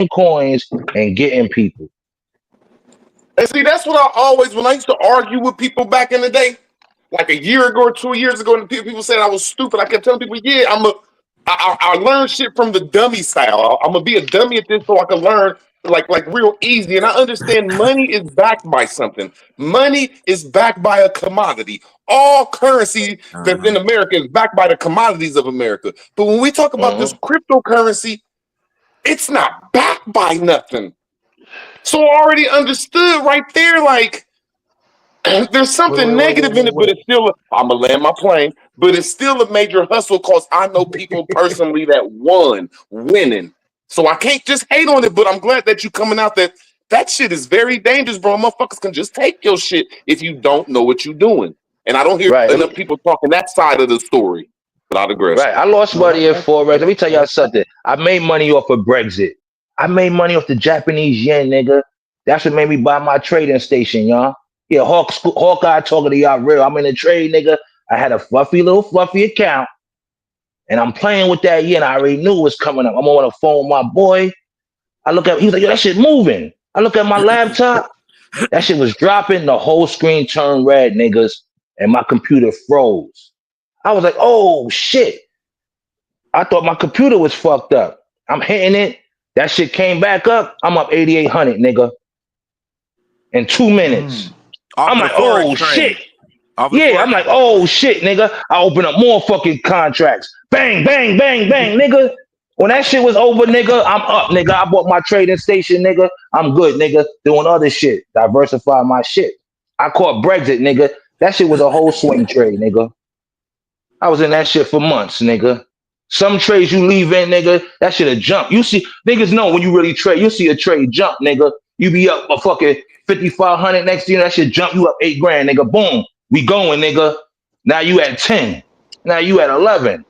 coins and getting people. And see, that's what I always, when I used to argue with people back in the day, like a year ago or 2 years ago, and people said I was stupid. I kept telling people, yeah, I learned shit from the dummy style. I'm gonna be a dummy at this so I can learn like real easy. And I understand money is backed by something. Money is backed by a commodity. All currency that's in America is backed by the commodities of America. But when we talk about this Mm-hmm. cryptocurrency, it's not backed by nothing. So I already understood right there, like there's something negative in it, but Wait. it's still, I'm gonna land my plane, but it's still a major hustle because I know people personally that winning. So I can't just hate on it, but I'm glad that you coming out that shit is very dangerous, bro. Motherfuckers can just take your shit if you don't know what you're doing. And I don't hear Right. enough people talking that side of the story. But I digress. Right. I lost No, money in that's Forex. Let me tell y'all something. I made money off of Brexit. I made money off the Japanese yen, nigga. That's what made me buy my trading station, y'all. Yeah, Hawkeye talking to y'all real. I'm in the trade, nigga. I had a fluffy account, and I'm playing with that yen. I already knew it was coming up. I'm on the phone with my boy. I look at, he was like, yo, that shit moving. I look at my laptop. That shit was dropping. The whole screen turned red, niggas, and my computer froze. I was like, oh shit. I thought my computer was fucked up. I'm hitting it. That shit came back up. I'm up 8,800, nigga, in 2 minutes. Off I'm of the like, forex oh trade. shit. Off of the Yeah, forex. I'm like, oh shit, nigga. I open up more fucking contracts. Bang, bang, bang, bang, nigga. When that shit was over, nigga, I'm up, nigga. I bought my trading station, nigga. I'm good, nigga. Doing other shit. Diversify my shit. I caught Brexit, nigga. That shit was a whole swing trade, nigga. I was in that shit for months, nigga. Some trades you leave in, nigga, that shit a jump. You see, niggas know when you really trade. You see a trade jump, nigga. You be up a fucking 5,500 next year. That shit jump you up 8 grand, nigga. Boom, we going, nigga. Now you at 10. Now you at 11.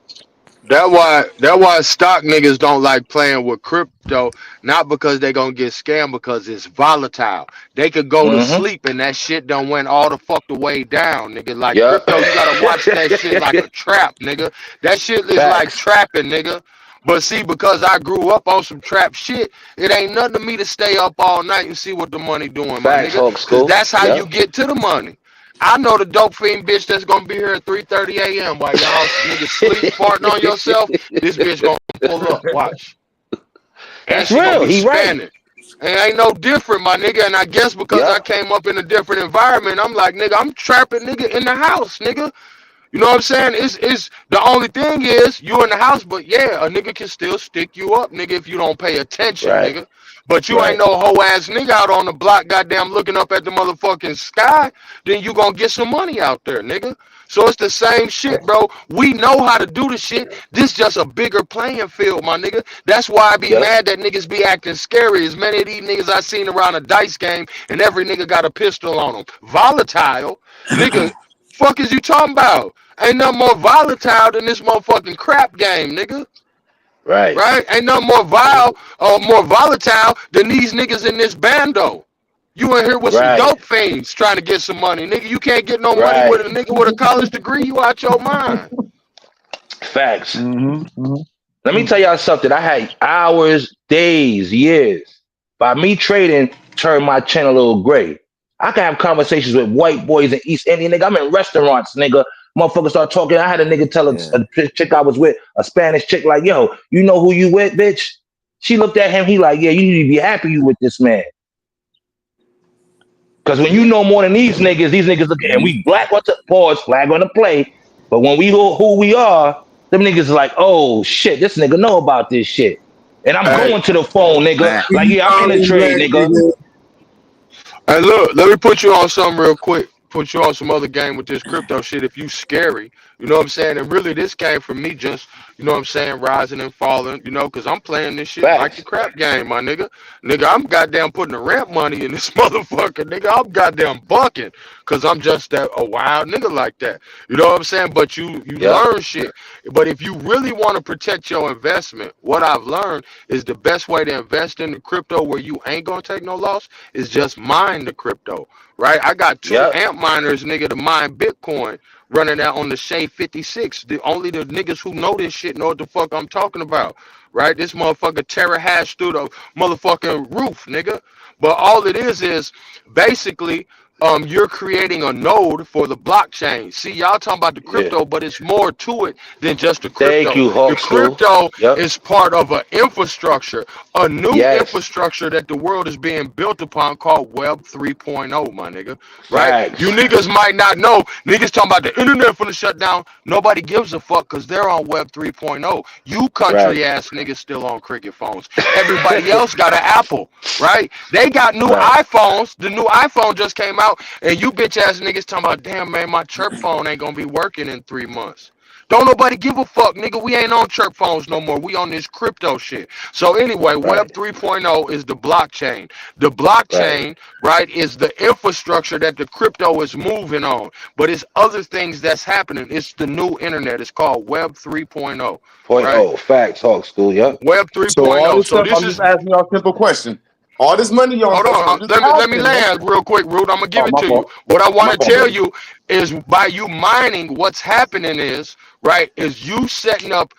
That why stock niggas don't like playing with crypto, not because they gonna get scammed, because it's volatile. They could go to Mm-hmm. sleep and that shit done went all the fuck the way down, nigga. Like Yup. crypto, you gotta watch that shit like a trap, nigga. That shit is like Facts. trapping, nigga. But see, because I grew up on some trap shit, it ain't nothing to me to stay up all night and see what the money doing, my Facts, nigga. Hawk Cause School. that's how you Yep. get to the money. I know the dope fiend bitch that's gonna be here at 3:30 a.m. while y'all niggas sleep farting on yourself. This bitch gonna pull up. Watch. And That's she gonna real. be He right. spanning. And ain't no different, my nigga. And I guess because I Yep. came up in a different environment, I'm like, nigga, I'm trapping nigga in the house, nigga. You know what I'm saying? It's the only thing is you in the house, but yeah, a nigga can still stick you up, nigga, if you don't pay attention, Right. nigga. But you ain't Right. no hoe ass nigga out on the block, goddamn, looking up at the motherfucking sky. Then you gonna get some money out there, nigga. So it's the same shit, bro. We know how to do the shit. This just a bigger playing field, my nigga. That's why I be Yep. mad that niggas be acting scary. As many of these niggas I seen around a dice game, and every nigga got a pistol on them. Volatile, nigga. Fuck is you talking about? Ain't nothing more volatile than this motherfucking crap game, nigga. Right. Right? Ain't nothing more vile or more volatile than these niggas in this bando. You in here with some Right. dope fiends trying to get some money, nigga. You can't get no money with Right. a nigga with a college degree. You out your mind. Facts. Mm-hmm. Let me tell y'all something. I had hours, days, years. By me trading, turned my chin a little gray. I can have conversations with white boys in East Indian, nigga. I'm in restaurants, nigga. Motherfuckers start talking. I had a nigga tell Yeah. a chick I was with, a Spanish chick, like, yo, you know who you with, bitch? She looked at him. He like, yeah, you need to be happy you with this man. Because when you know more than these niggas look and we black on the pause, flag on the play. But when we know who we are, them niggas is like, oh shit, this nigga know about this shit. And I'm Hey, going to the phone, nigga. Fact. Like, You yeah, I'm in call the them trade, black nigga. niggas. hey, look, let me put you on something real quick. Put you on some other game with this crypto shit if you scary. You know what I'm saying? And really, this came from me just, you know what I'm saying, rising and falling, you know, because I'm playing this shit like the Facts. crap game, my nigga. Nigga, I'm goddamn putting the rent money in this motherfucker, nigga. I'm goddamn bucking because I'm just that a wild nigga like that. You know what I'm saying? But you Yep. learn shit. But if you really want to protect your investment, what I've learned is the best way to invest in the crypto where you ain't gonna take no loss is just mine the crypto, right? I got two Yep. amp miners, nigga, to mine Bitcoin, running out on the Shade 56. Only the niggas who know this shit know what the fuck I'm talking about, right? This motherfucker terahash through the motherfucking roof, nigga. But all it is basically you're creating a node for the blockchain. See, y'all talking about the Yeah. crypto, but it's more to it than just the Thank crypto. you, The Hawk School. crypto Yep. is part of an infrastructure, a new Yes. infrastructure that the world is being built upon called Web 3.0, my nigga. Right? Facts. You niggas might not know. Niggas talking about the internet finna shut down. Nobody gives a fuck because they're on Web 3.0. You country ass niggas still on cricket phones. Everybody else got an Apple, right? They got new Right. iPhones. The new iPhone just came out, and you bitch ass niggas talking about, damn man, my chirp phone ain't gonna be working in 3 months. Don't nobody give a fuck, nigga. We ain't on chirp phones no more. We on this crypto shit. So anyway, Right. Web 3.0 is the blockchain. The blockchain, right, is the infrastructure that the crypto is moving on. But it's other things that's happening. It's the new internet. It's called Web 3.0. Point Right? oh, facts, Hawk School. Yep. Web So all 3.0. this So stuff, this I'm is just asking y'all a simple question. All this money y'all hold investing, on. just Let me asking, man. land real quick, Rude. I'm gonna give Oh, it my to you. fault. What I My want to fault, tell brother. you is by you mining, what's happening is right is you setting up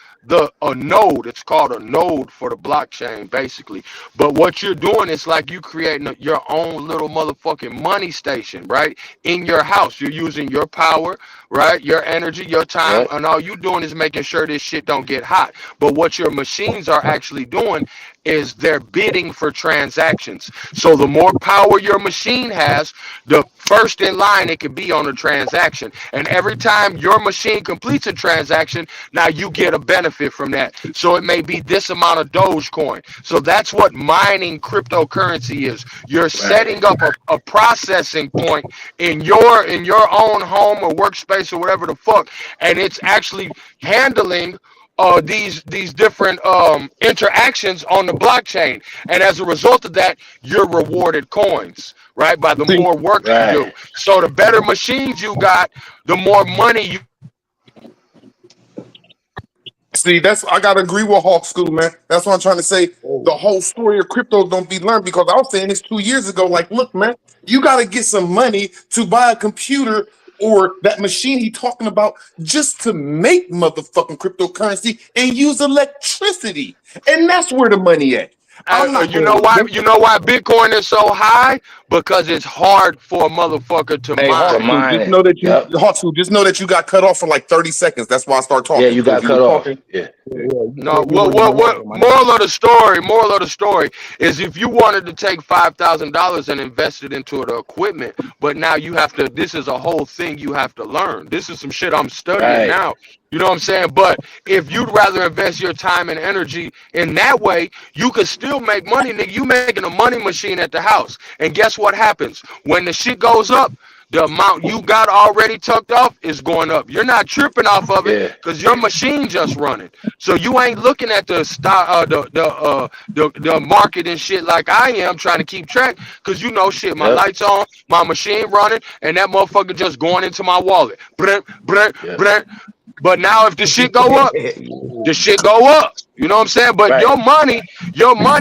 a node. It's called a node for the blockchain, basically. But what you're doing is like you creating your own little motherfucking money station, right? In your house, you're using your power, right? Your energy, your time, Yep. and all you doing is making sure this shit don't get hot. But what your machines are actually doing is they're bidding for transactions. So the more power your machine has, the first in line it could be on a transaction. And every time your machine completes a transaction, now you get a benefit from that. So it may be this amount of Dogecoin. So that's what mining cryptocurrency is. You're setting up a processing point in your own home or workspace or whatever the fuck, and it's actually handling these different interactions on the blockchain, and as a result of that, you're rewarded coins, right? By the See, more work you Right. do. So the better machines you got, the more money you. see, that's I gotta agree with Hawk School, man. That's what I'm trying to say. The whole story of crypto don't be learned because I was saying this 2 years ago. Like, look, man, you gotta get some money to buy a computer or that machine he talking about just to make motherfucking cryptocurrency and use electricity. And that's where the money at. I'm not You know going why? to You know why Bitcoin is so high? Because it's hard for a motherfucker to Hey, To Hawk mine. School, mine just it. know that you Yep. Hawk School, just know that you got cut off for like 30 seconds. That's why I started talking. Yeah, you got because cut were off. talking. Yeah. No, what moral of the story is if you wanted to take $5,000 and invest it into the equipment, but now you have to, this is a whole thing you have to learn. This is some shit I'm studying Right. now. You know what I'm saying? But if you'd rather invest your time and energy in that way, you could still make money, nigga. You making a money machine at the house. And guess what happens? When the shit goes up, the amount you got already tucked off is going up. You're not tripping off of it Yeah. because your machine just running. So you ain't looking at the stock, the market and shit like I am trying to keep track because you know shit. My Yep. lights on, my machine running, and that motherfucker just going into my wallet. Brent, brent, Yep. brent. But now if the shit go up, the shit go up. You know what I'm saying? But Right. your money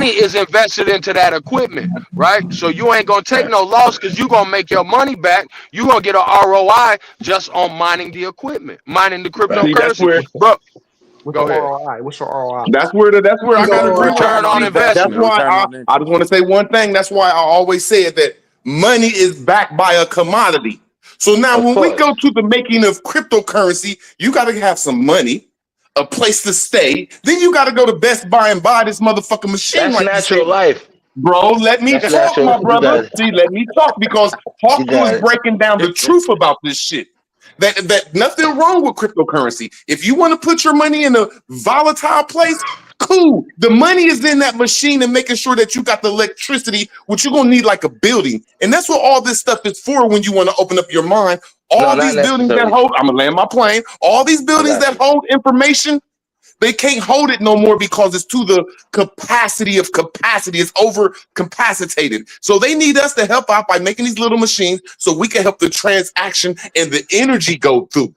is invested into that equipment, right? So you ain't gonna take Right. no loss because you gonna make your money back. You gonna get an ROI just on mining the equipment, mining the Right. See, that's cryptocurrency. where Bro, What's go your ahead. ROI? What's your ROI? that's where I gotta agree with Return Hawk. on See, investment. that's why Return on I just want to say one thing. That's why I always said that money is backed by a commodity. So now Of when we course. go to the making of cryptocurrency, you got to have some money, a place to stay. Then you got to go to Best Buy and buy this motherfucking machine. That's Like you natural said. life. Bro, let me That's talk, natural. my You brother. got it. See, let me talk because You Hawk got was it. breaking down the truth about this shit. That nothing wrong with cryptocurrency. If you want to put your money in a volatile place, cool. The money is in that machine and making sure that you got the electricity, which you're gonna need like a building. And that's what all this stuff is for when you want to open up your mind. No, All not these buildings that necessarily. hold, I'm gonna land my plane. All these I buildings got that you. hold information, they can't hold it no more because it's to the capacity of capacity. It's over capacitated. So they need us to help out by making these little machines so we can help the transaction and the energy go through.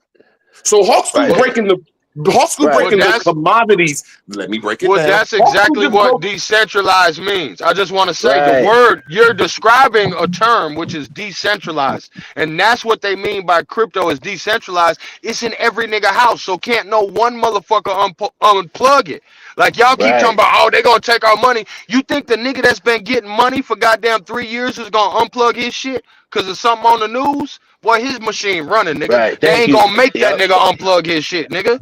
So Hawk School Right. breaking the Hawk School Right. breaking Well, the that's commodities. Let me break it well, down. that's Hawk School exactly just what broke. decentralized means. I just want to say the Right. word you're describing a term which is decentralized, and that's what they mean by crypto is decentralized. It's in every nigga house, so can't no one motherfucker unplug it. Like y'all keep talking Right. about, oh, they gonna take our money. You think the nigga that's been getting money for goddamn 3 years is gonna unplug his shit because of something on the news? Boy, his machine running, nigga. Right. They Thank ain't you. gonna make that Yep. nigga unplug his shit, nigga.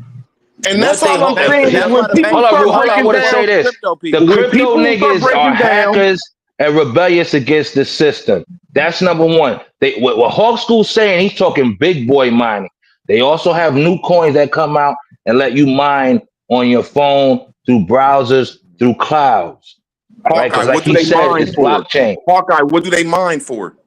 And One that's thing, all I'm saying is if, That's when why the people hold banks on, start hold on. I breaking want to say down, this: crypto the people. when crypto people start niggas are breaking down, hackers and rebellious against the system. That's number one. They what Hawk School's saying. He's talking big boy mining. They also have new coins that come out and let you mine on your phone through browsers, through clouds, right? Hawkeye, Because like what do he they said, mine it's for? blockchain. Hawkeye, what do they mine for?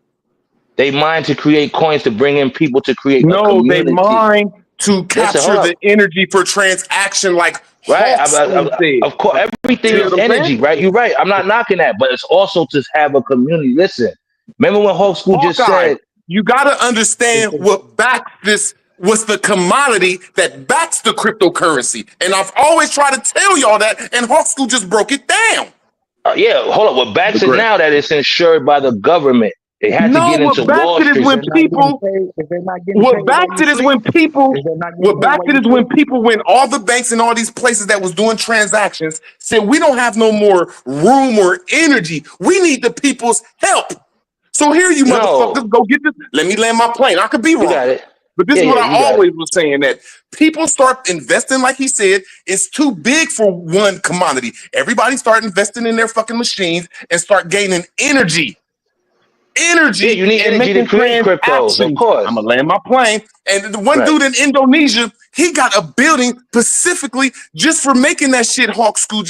They mine to create coins to bring in people to create a No, they community. mine to Listen, capture hold the up. energy for transaction, like Right. Hawk School said. Of course, everything See is what I'm saying? energy, right? You're right. I'm not knocking that, but it's also to have a community. Listen, remember when Hawk School just Hawkeye, said, you got to understand what backs this. What's the commodity that backs the cryptocurrency? And I've always tried to tell y'all that, and Hawk School just broke it down. yeah, hold up. What backs it Great. now that it's insured by the government. They had to No, get into what backs Wall it is Street. when people. If they're not getting What paid while backs you it is sleep, when people. if they're not getting What paid backs while it you is when sleep, people, when all the banks and all these places that was doing transactions said we don't have no more room or energy. We need the people's help. So here you No, motherfuckers go get this. Let me land my plane. I could be you wrong. got it. But this Yeah, is what yeah, I you got it. always was saying, that people start investing, like he said, it's too big for one commodity. Everybody start investing in their fucking machines and start gaining energy. Yeah, you need And energy to making create cryptos, of transactions. I'm course. gonna land my plane. And the one Right. dude in Indonesia, he got a building specifically just for making that shit. Hawk School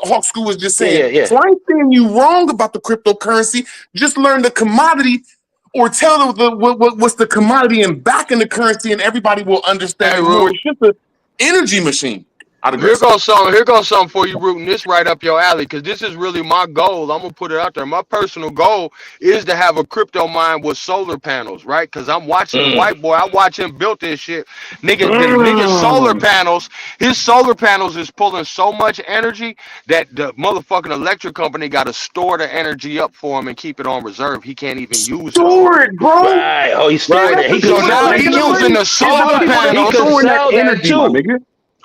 Hawk School was just Yeah, saying. yeah, yeah. So I ain't saying you wrong about the cryptocurrency. Just learn the commodity, or tell what's the commodity and backing the currency, and everybody will understand Hey, it more. It's just an energy machine. I Here digress. goes some. Here goes something for you, rooting this right up your alley, because this is really my goal. I'm gonna put it out there. My personal goal is to have a crypto mine with solar panels, right? Because I'm watching the Mm. white boy. I watch him build this shit. The nigga's solar panels. His solar panels is pulling so much energy that the motherfucking electric company got to store the energy up for him and keep it on reserve. He can't even use it all. Store it, bro. Right. Oh, he's Yeah, storing Right. it. that's He the could So people that's now sell he it making the too. using money. the It's the solar Hold up. people that's He could panels. storing that sell that energy, my too. nigga.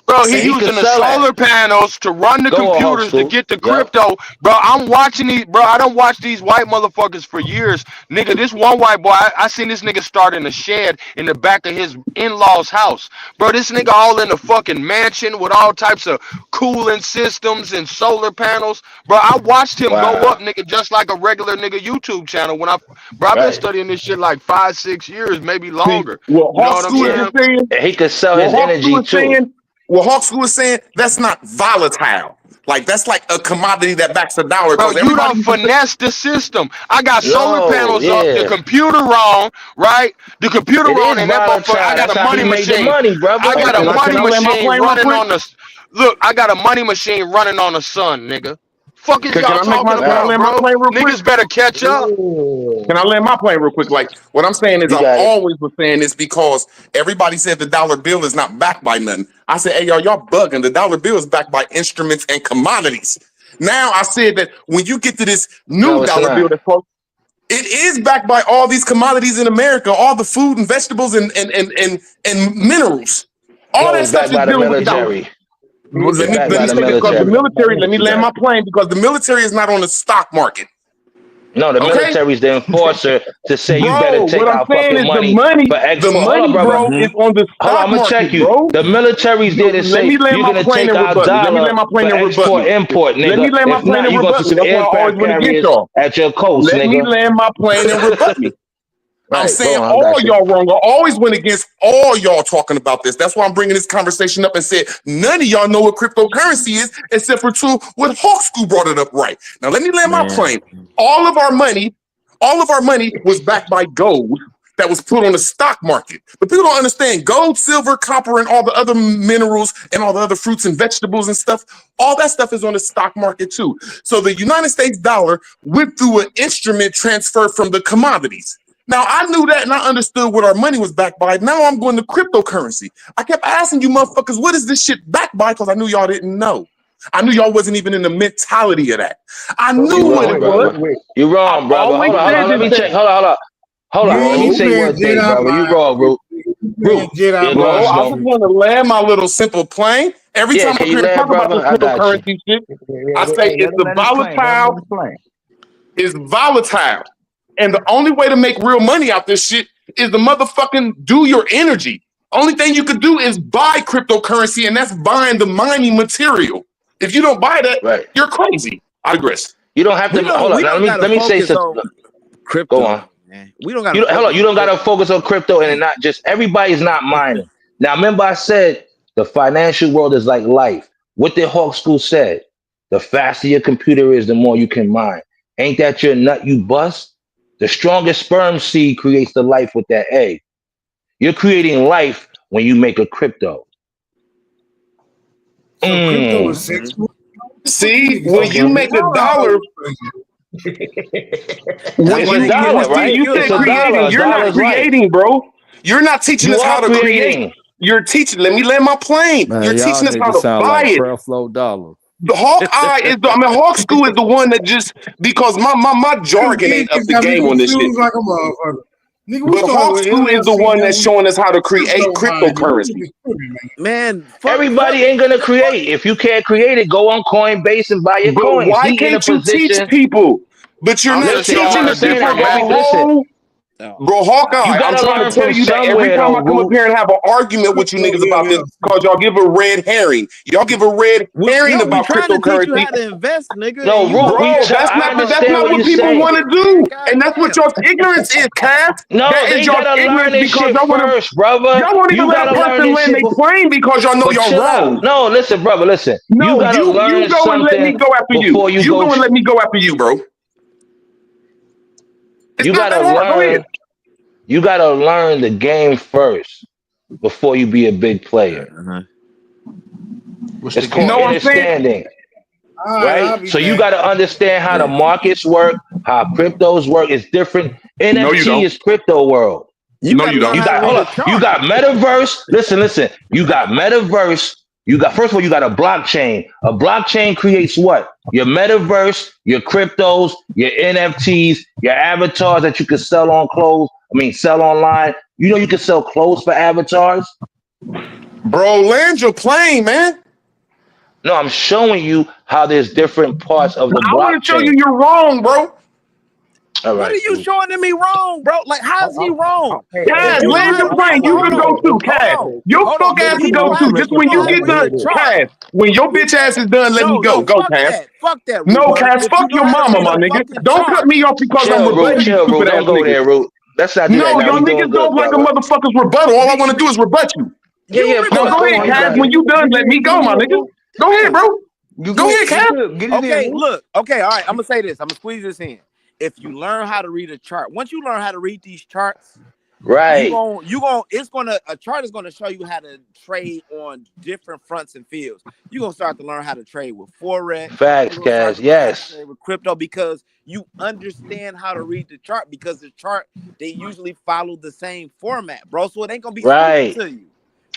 Bro, he And he could using the sell that. solar panels to run the Go on, Hawk computers to School. get the Yep. crypto. Bro, I'm watching these, bro. I don't watch these white motherfuckers for years. Nigga, this one white boy, I seen this nigga start in a shed in the back of his in-laws house. Bro, this nigga all in the fucking mansion with all types of cooling systems and solar panels. Bro, I watched him go up, Wow. nigga, just like a regular nigga YouTube channel. Bro, I've been Right. studying this shit like 5, 6 years, maybe See, longer. what You know Hawk what I'm School is Yeah. just saying? saying, And he could sell what his Hawk School energy is too. saying, what Hawk School is saying, that's not volatile. Like that's like a commodity that backs the dollar, Bro, because you everybody don't used to say, finesse the system. I got solar No, panels up, the yeah. computer wrong, right? The computer It wrong, is and that volatile. motherfucker. I got That's a how he money made the machine. money, I brother. got a can money I land my machine plane real running quick? on the. Look, I got a money machine running on the sun, nigga. Fuck is Can y'all I make talking my can I Right. about, land my bro? plane real quick? Niggas better catch up. yeah. Can I land my plane real quick? Like what I'm saying is, You I've got it. always was saying this because everybody said the dollar bill is not backed by nothing. I said, hey y'all bugging. The dollar bill is backed by instruments and commodities. Now I said that when you get to this No, new it's dollar bill not. that's called, it is backed by all these commodities in America, all the food and vegetables and minerals. All No, that it's stuff backed is by the dealing with the dollar. military. Well, It's backed let by me the say this, because the military. military, let me You land got my it. plane, because the military is not on the stock market. No, the Okay? military's the enforcer to say you better Bro, take what I'm our saying fucking is money for the export. Hold on, money, brother. bro, is on the Hold on, stock I'm gonna check market, you. bro. The military's there to Let say me land you're my gonna plane take and our rebut me. Let me dollar land my for plane and rebut export me. import, Let me nigga. land my If plane not, and you gonna rebut see me. some That's why I always aircraft want to get carriers y'all. at your coast, Let me nigga. land my plane and rebut me. I'm Right, saying go on, I all got you. y'all wrong. I always went against all y'all talking about this. That's why I'm bringing this conversation up and said none of y'all know what cryptocurrency is, except for two, what Hawk School brought it up right. Now let me land my Man. plane. All of our money was backed by gold that was put on the stock market. But people don't understand gold, silver, copper, and all the other minerals and all the other fruits and vegetables and stuff. All that stuff is on the stock market too. So the United States dollar went through an instrument transfer from the commodities. Now I knew that and I understood what our money was backed by. Now I'm going to cryptocurrency. I kept asking you motherfuckers, what is this shit backed by? Because I knew y'all didn't know. I knew y'all wasn't even in the mentality of that. I knew what it was. You're wrong, brother. Hold on. Let me check. Hold on. Let me say one thing, brother. You wrong, Root. Bro, I just want to land my little simple plane. Every time I hear talk about this cryptocurrency shit, I say it's volatile. It's volatile. And the only way to make real money out this shit is the motherfucking do your energy. Only thing you could do is buy cryptocurrency, and that's buying the mining material. If you don't buy that, you're crazy. I digress. You don't have to. Hold on. Let me say something. Crypto. Go on. Man. We don't got. Hold on. You don't got to focus on crypto, and not just everybody's not mining. Now, remember, I said the financial world is like life. What did Hawk School said? The faster your computer is, the more you can mine. Ain't that your nut you bust? The strongest sperm seed creates the life with that egg. You're creating life when you make a crypto. So crypto is sexual. See, when you make a dollar, when you dollar, right? You said creating. You're not creating, bro. You're not teaching us how to create. You're teaching. Let me land my plane. Man, you're teaching us how to buy it. Flow dollar. The Hawkeye is the. I mean, Hawk School is the one that just because my jargon ain't up the game on this shit. Like a motherfucker. But Hawk School is the one that's showing us how to create cryptocurrency. Man, everybody ain't gonna create. If you can't create it, go on Coinbase and buy your coins. Why can't you teach people? But you're not teaching us different. Bro, Hawkeye, I'm trying to tell you that every time I come up here and have an argument with you niggas about this, because y'all give a red herring. Y'all give a red herring about cryptocurrency. You how to invest, nigga. No, bro, that's not what people want to do. And that's what your ignorance is, Cass. No, they gotta learn this shit first, brother. Y'all won't even let a person land their plane because y'all know y'all wrong. No, listen, brother, listen. No, you gotta learn you go and let me go after you. You go and let me go after you, bro. You gotta learn. You gotta learn the game first before you be a big player. It's called understanding, right? So you gotta understand how the markets work, how cryptos work. It's different. NFT is crypto world. You don't. You got metaverse. Listen. You got metaverse. First of all, you got a blockchain. A blockchain creates what? Your metaverse, your cryptos, your NFTs, your avatars that you can sell online. You know you can sell clothes for avatars. Bro, land your plane, man. No, I'm showing you how there's different parts of the blockchain. I want to show you you're wrong, bro. All right. What are you showing me wrong, bro? Like, how's he wrong? Cass, land your plane. You can go too, Cass. Your fuck ass can go too. Just when you get done, Cass. When your bitch ass is done, let me go. Go, Cass. Fuck that. No, Cass. Fuck your mama, my nigga. Don't cut me off because I'm rebutting you, stupid ass nigga. That's not do no, y'all niggas don't like a motherfucker's rebuttal. All I want to do is rebut you. Yeah. No, go ahead, Cass. When you done, let me go, my nigga. Go ahead, bro. Go ahead, Cass. Okay, look. Okay, all right. I'm gonna say this. I'm gonna squeeze this in. If you learn how to read a chart, once you learn how to read these charts, right, a chart is gonna show you how to trade on different fronts and fields. You're gonna start to learn how to trade with Forex. Facts, Cass. Yes. With crypto, because you understand how to read the chart, because the chart, they usually follow the same format, bro. So it ain't gonna be right to you.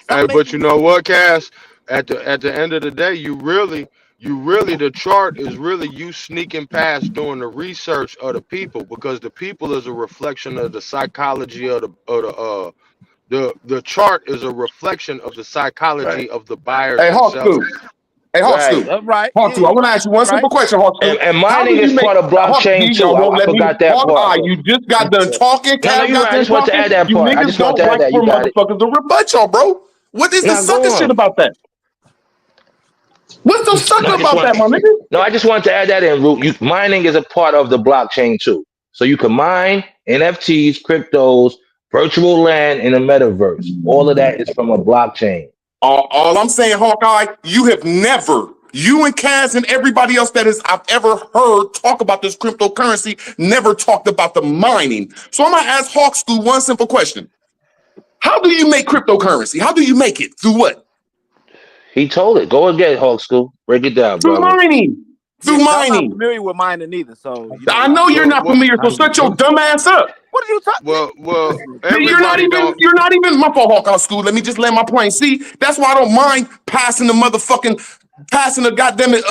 Hey, but you know what, Cass? At the end of the day, you really the chart is really you sneaking past doing the research of the people, because the people is a reflection of the psychology of the chart is a reflection of the psychology of the buyers. Hey, Hawk School. Hey, Hawk School. Right. Hawk School. I want to ask you one simple question, Hawk School. And mining is part of blockchain too. I forgot that part. You just got done talking. I just want to add that part. I just want to add that. You got it. Motherfuckers to rebut y'all, bro. What is the sucker shit about that? What's the sucker about that, my nigga? No, I just wanted to add that in, Root. Mining is a part of the blockchain too. So you can mine NFTs, cryptos, virtual land, in the metaverse. All of that is from a blockchain. All I'm saying, Hawkeye, you have never, you and Kaz and everybody else that I've ever heard talk about this cryptocurrency, never talked about the mining. So I'm going to ask Hawk School one simple question. How do you make cryptocurrency? How do you make it? Through what? He told it. Go again, Hawk School. Break it down, bro. Through mining. through Yeah, 'cause I'm not mining. familiar with mining either. So I know you're not familiar, so shut your dumb ass up. What are you talking? Well, You're not everybody even, don't. you're not even, my fault, Hawkeye School. Let me just land my plane. See, that's why I don't mind passing the goddamn it,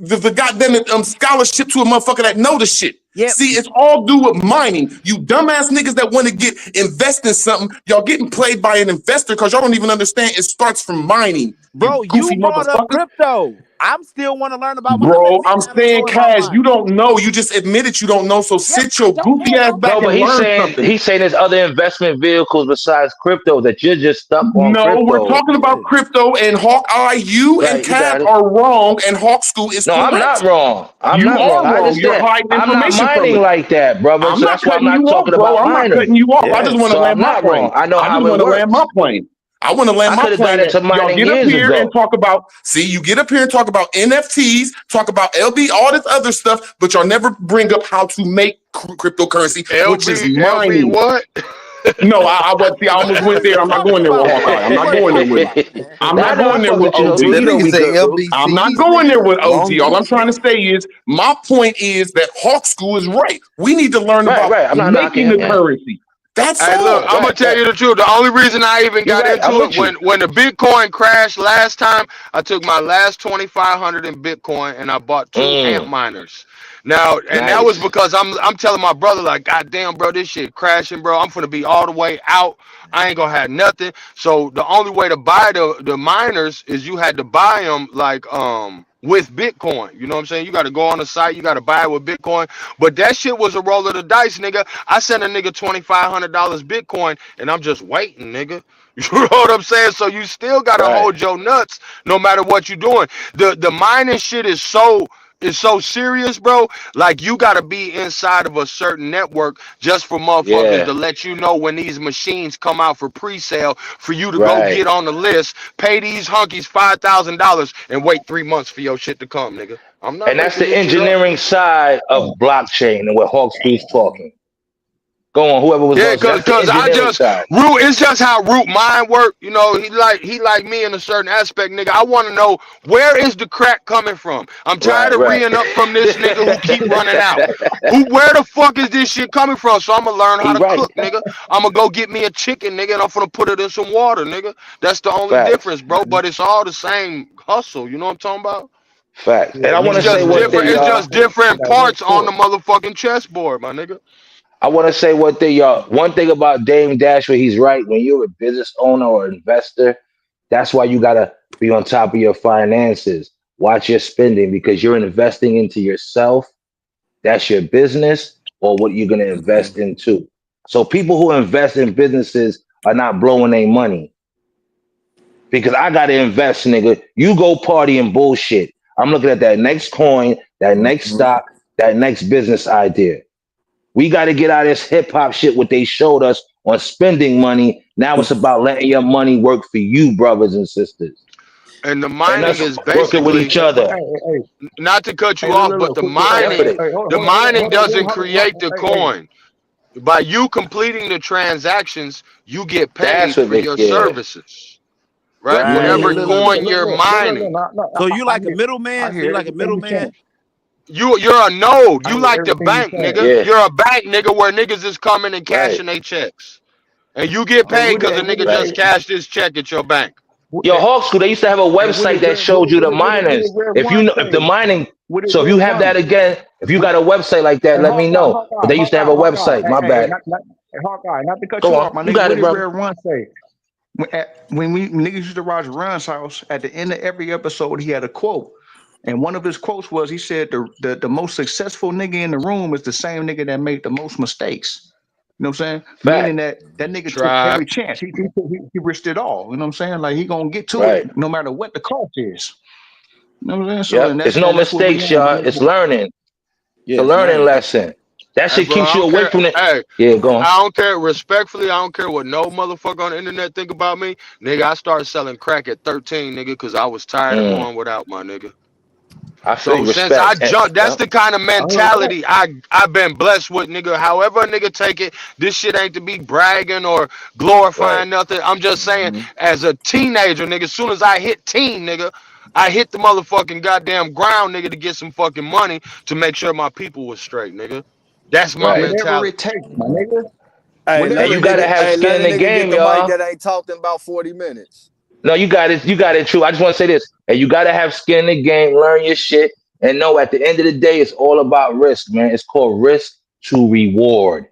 the goddamn it, scholarship to a motherfucker that know the shit. Yep. See, it's all due with mining. You dumbass niggas that want to invest in something, y'all getting played by an investor because y'all don't even understand it starts from mining. Bro, you brought up crypto. I'm still want to learn about what Bro, I'm saying, Kaz, you don't know. You just admitted you don't know. So sit your goofy ass back No, but and learn something. he's saying there's other investment vehicles besides crypto that you're just stuck on. No, crypto. we're talking about crypto, and Hawkeye, you and Cap are wrong, and Hawk School is correct. I'm not wrong. You are wrong. You're hiding I'm not information from mining it. like that, brother. I'm So not that's why I'm cutting not you off, talking bro. about I'm not mining. cutting you off. I just want to So land I'm my not plane. wrong. I know how just it want to land my works. plane. I want to land I my could've plane. got into Y'all mining get up years here ago. and talk about. See, you get up here and talk about NFTs, talk about LB, all this other stuff, but y'all never bring up how to make cryptocurrency, which is mining. LB what? No, I almost went there. I'm not going there with Hawkeye. I'm not going there with him. I'm not going there with OG. I'm not going there with OG. All I'm trying to say is my point is that Hawk School is right. We need to learn about I'm not making the currency. That's Hey, all. look, I'm gonna tell you the truth. The only reason I even got into it when the Bitcoin crashed last time, I took my last 2,500 in Bitcoin and I bought 2 amp miners. Now, and that was because I'm telling my brother, like, God damn, bro, this shit crashing, bro. I'm gonna be all the way out. I ain't gonna have nothing. So the only way to buy the miners is you had to buy them like with Bitcoin. You know what I'm saying? You got to go on the site, you got to buy it with Bitcoin. But that shit was a roll of the dice, nigga. I sent a nigga $2,500 Bitcoin and I'm just waiting, nigga. You know what I'm saying? So you still gotta hold your nuts no matter what you're doing. The mining shit is so serious, bro. Like, you gotta be inside of a certain network just for motherfuckers to let you know when these machines come out for pre-sale, for you to go get on the list, pay these hunkies $5,000 and wait 3 months for your shit to come, nigga. I'm not. And that's the engineering side of blockchain and what Hawk School's talking. Go on, whoever was because I just Root. It's just how Root mind work. You know, he like me in a certain aspect, nigga. I want to know, where is the crack coming from? I'm tired of reeing up from this nigga who keep running out. Where the fuck is this shit coming from? So I'm gonna learn how to cook, nigga. I'm gonna go get me a chicken, nigga, and I'm gonna put it in some water, nigga. That's the only difference, bro. But it's all the same hustle. You know what I'm talking about? Facts. And I want to say one thing, it's just different parts on the motherfucking chessboard, my nigga. I want to say one thing, y'all. One thing about Dame Dashwood, he's right. When you're a business owner or investor, that's why you gotta be on top of your finances. Watch your spending because you're investing into yourself. That's your business or what you're gonna invest into. So people who invest in businesses are not blowing their money. Because I gotta invest, nigga. You go party and bullshit. I'm looking at that next coin, that next stock, that next business idea. We got to get out of this hip hop shit, what they showed us on spending money. Now it's about letting your money work for you, brothers and sisters. And the mining is basically working with each other. Not to cut you off, but the mining doesn't create the coin. By you completing the transactions, you get paid for your services. Right? Whatever coin you're mining. So you like a middleman? You like a middleman? You're a node. You like the bank, nigga. You're a bank, nigga, where niggas is coming and cashing their checks. And you get paid because the nigga just cashed his check at your bank. Yo, Hawk School, they used to have a website that showed you the miners. If the mining, so if you have that again, if you got a website like that, let me know. But they used to have a website. My bad. Hawkeye, not to cut you off, my nigga. You got it, bro. Run say? When niggas used to watch Run's house, at the end of every episode, he had a quote. And one of his quotes was, he said, the most successful nigga in the room is the same nigga that made the most mistakes. You know what I'm saying? Meaning that nigga took every chance. He risked it all. You know what I'm saying? Like, he gonna get to it no matter what the cost is. You know what I'm saying? So it's no mistakes, y'all. It's learning. It's a learning lesson. That shit keeps you away from it. Hey, go on. I don't care. Respectfully, I don't care what no motherfucker on the internet think about me. Nigga, I started selling crack at 13, nigga, because I was tired of going without, my nigga. So since I jumped, that's the kind of mentality I've been blessed with, nigga. However a nigga take it, this shit ain't to be bragging or glorifying nothing. I'm just saying, as a teenager, nigga, as soon as I hit teen, nigga, I hit the motherfucking goddamn ground, nigga, to get some fucking money to make sure my people was straight, nigga. That's my Right. Whatever it mentality. takes, my nigga. Hey, And let you a gotta nigga. have Hey, let skin a in the nigga get game, the mic y'all. that ain't talked in about 40 minutes. No, you got it. You got it, true. I just want to say this. And you gotta have skin in the game, learn your shit, and know at the end of the day, it's all about risk, man. It's called risk to reward.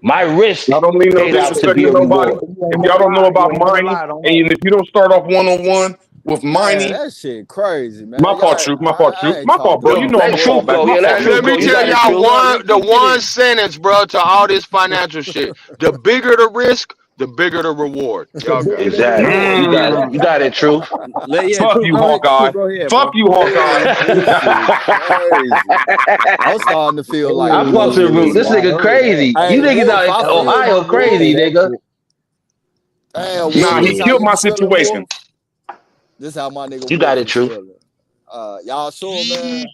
My risk Y'all don't mean no paid out to disrespect be to a nobody. reward. You If ain't y'all never don't know lied. You about ain't never mining, lied on that. and if you don't start off one-on-one with Man, mining, that shit crazy, man. my fault, Y'all, truth. My fault, truth. I ain't My fault, talking bro. You about know I'm Let gonna what. fall truth back. go. My Yeah, let fault, And bro. truth let me go. You tell got it, y'all truth. the Let's get one it. sentence, bro, to all this financial shit. The bigger the risk, the bigger the reward. The Y'all got bigger it. the Exactly. reward. You got it. Mm. You got it, truth. Yeah, Fuck Truth, you, go ahead. Hawkeye. Truth, go ahead, Fuck bro. you, Hawkeye. This shit crazy. I'm starting to feel like I fucks with Root. Woods, This man. I nigga heard that. crazy. Hey, You niggas Wolf, out in I That was feel Ohio you, I heard Wolf. crazy, that nigga. shit. Damn, Nah, Wolf, he this how killed you my was feeling, situation. Wolf? This how my nigga You got Wolf it, was truth. feeling. Y'all sure, man?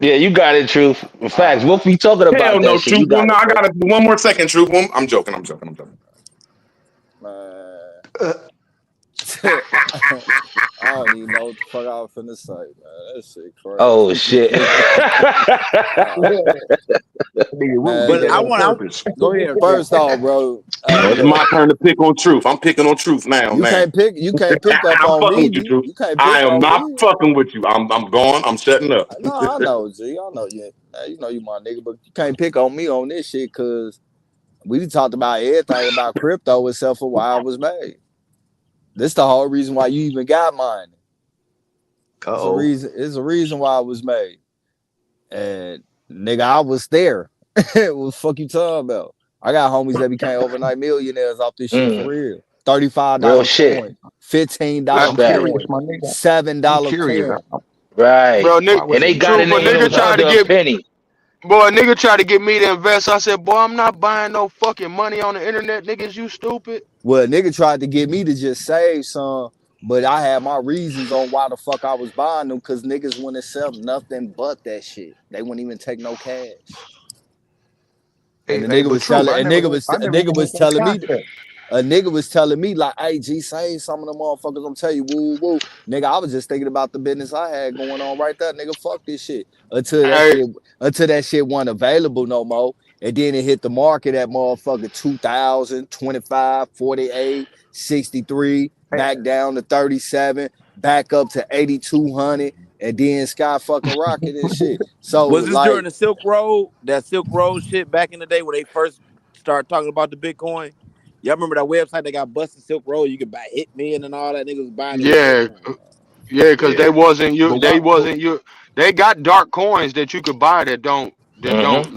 Yeah, you got it, truth. Facts. Alright, Wolf be talking Hell about no, that shit. truth. You Well, got no, it, I bro. gotta do one more second, truth. I'm joking. man. I don't even know what the fuck I was finna say, man. That shit Oh crazy. shit. Nigga, Root did Man, But that I on want. purpose. Go ahead, Truth. first off, bro, It's look, my turn to pick on truth. I'm picking on truth now, you man. can't pick up I'm on fucking me, with you, B. truth. You can't I pick am on not me. fucking with you. I'm gone. I'm shutting up. No, I know, G. I know you. You know you my nigga, but you can't pick on me on this shit because we talked about everything about crypto except for why it was made. This the whole reason why you even got mine. It's a Uh-oh. reason. It's a reason why it was made. And nigga, I was there. What the fuck you talking about? I got homies that became overnight millionaires off this shit for Mm, real. $35 real shit. coin, $15 I'm Respect. curious, coin, my nigga. I'm $7 curious. coin. Right. Bro, Why nigga, was And they it got made? it truth, a in nigga those tried to under a get penny. boy, a nigga tried to get me to invest. I said, boy, I'm not buying no fucking money on the internet, niggas. You stupid. Well, nigga tried to get me to just save some, but I had my reasons on why the fuck I was buying them because niggas wouldn't sell nothing but that shit. They wouldn't even take no cash. And the Hey, nigga but was truth, telling, I a never nigga heard was that telling me, concept. a nigga was telling me like, hey, G, save some of them motherfuckers. I'm telling you, woo, woo. Nigga, I was just thinking about the business I had going on right there. Nigga, fuck this shit. Hey, Until that shit wasn't available no more. And then it hit the market at motherfucker 2000, 25, 48, 63, Hey, back down to 37, back up to 8200, and then sky fucking rocket and shit. So Was this during like, the Silk Road? That Silk Road shit back in the day when they first started talking about the Bitcoin? Y'all remember that website that got busted, Silk Road? You could buy Hitman and all that. Niggas was buying it with yeah, Bitcoin. yeah, because Yeah. they wasn't you. but why? They wasn't you. They got dark coins that you could buy that don't. Mm-hmm.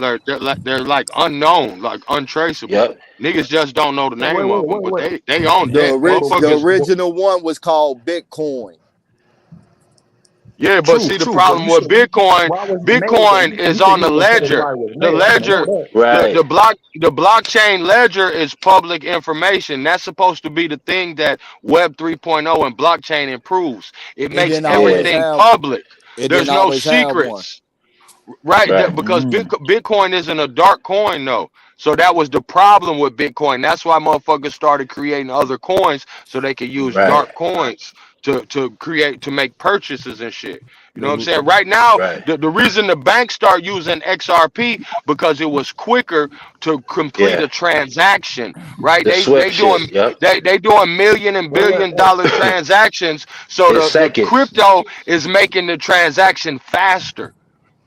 They're like unknown, like untraceable. Yep. Niggas just don't know the Wait, name of them, but wait. they own the that. rich, But, the Motherfuckers. but original one was called Bitcoin. Yeah, but see truth, the truth. But problem you with said Bitcoin, why was it made though? Bitcoin You is said on you the was gonna tell us ledger. why it was The made. I know ledger, that. Right. the blockchain ledger is public information. That's supposed to be the thing that Web 3.0 and blockchain improves. It It makes didn't always Yeah. everything have. public. It didn't There's no always have one. secrets. Right, Right. because Mm. Bitcoin isn't a dark coin though. So that was the problem with Bitcoin. That's why motherfuckers started creating other coins so they could use Right. dark coins to make purchases and shit. You know what I'm The saying? Right now, Right. the reason the banks start using XRP because it was quicker to complete Yeah. a transaction. Right? The They Swift doing shit. Yep. they doing million and billion dollar transactions. So In the seconds. crypto is making the transaction faster,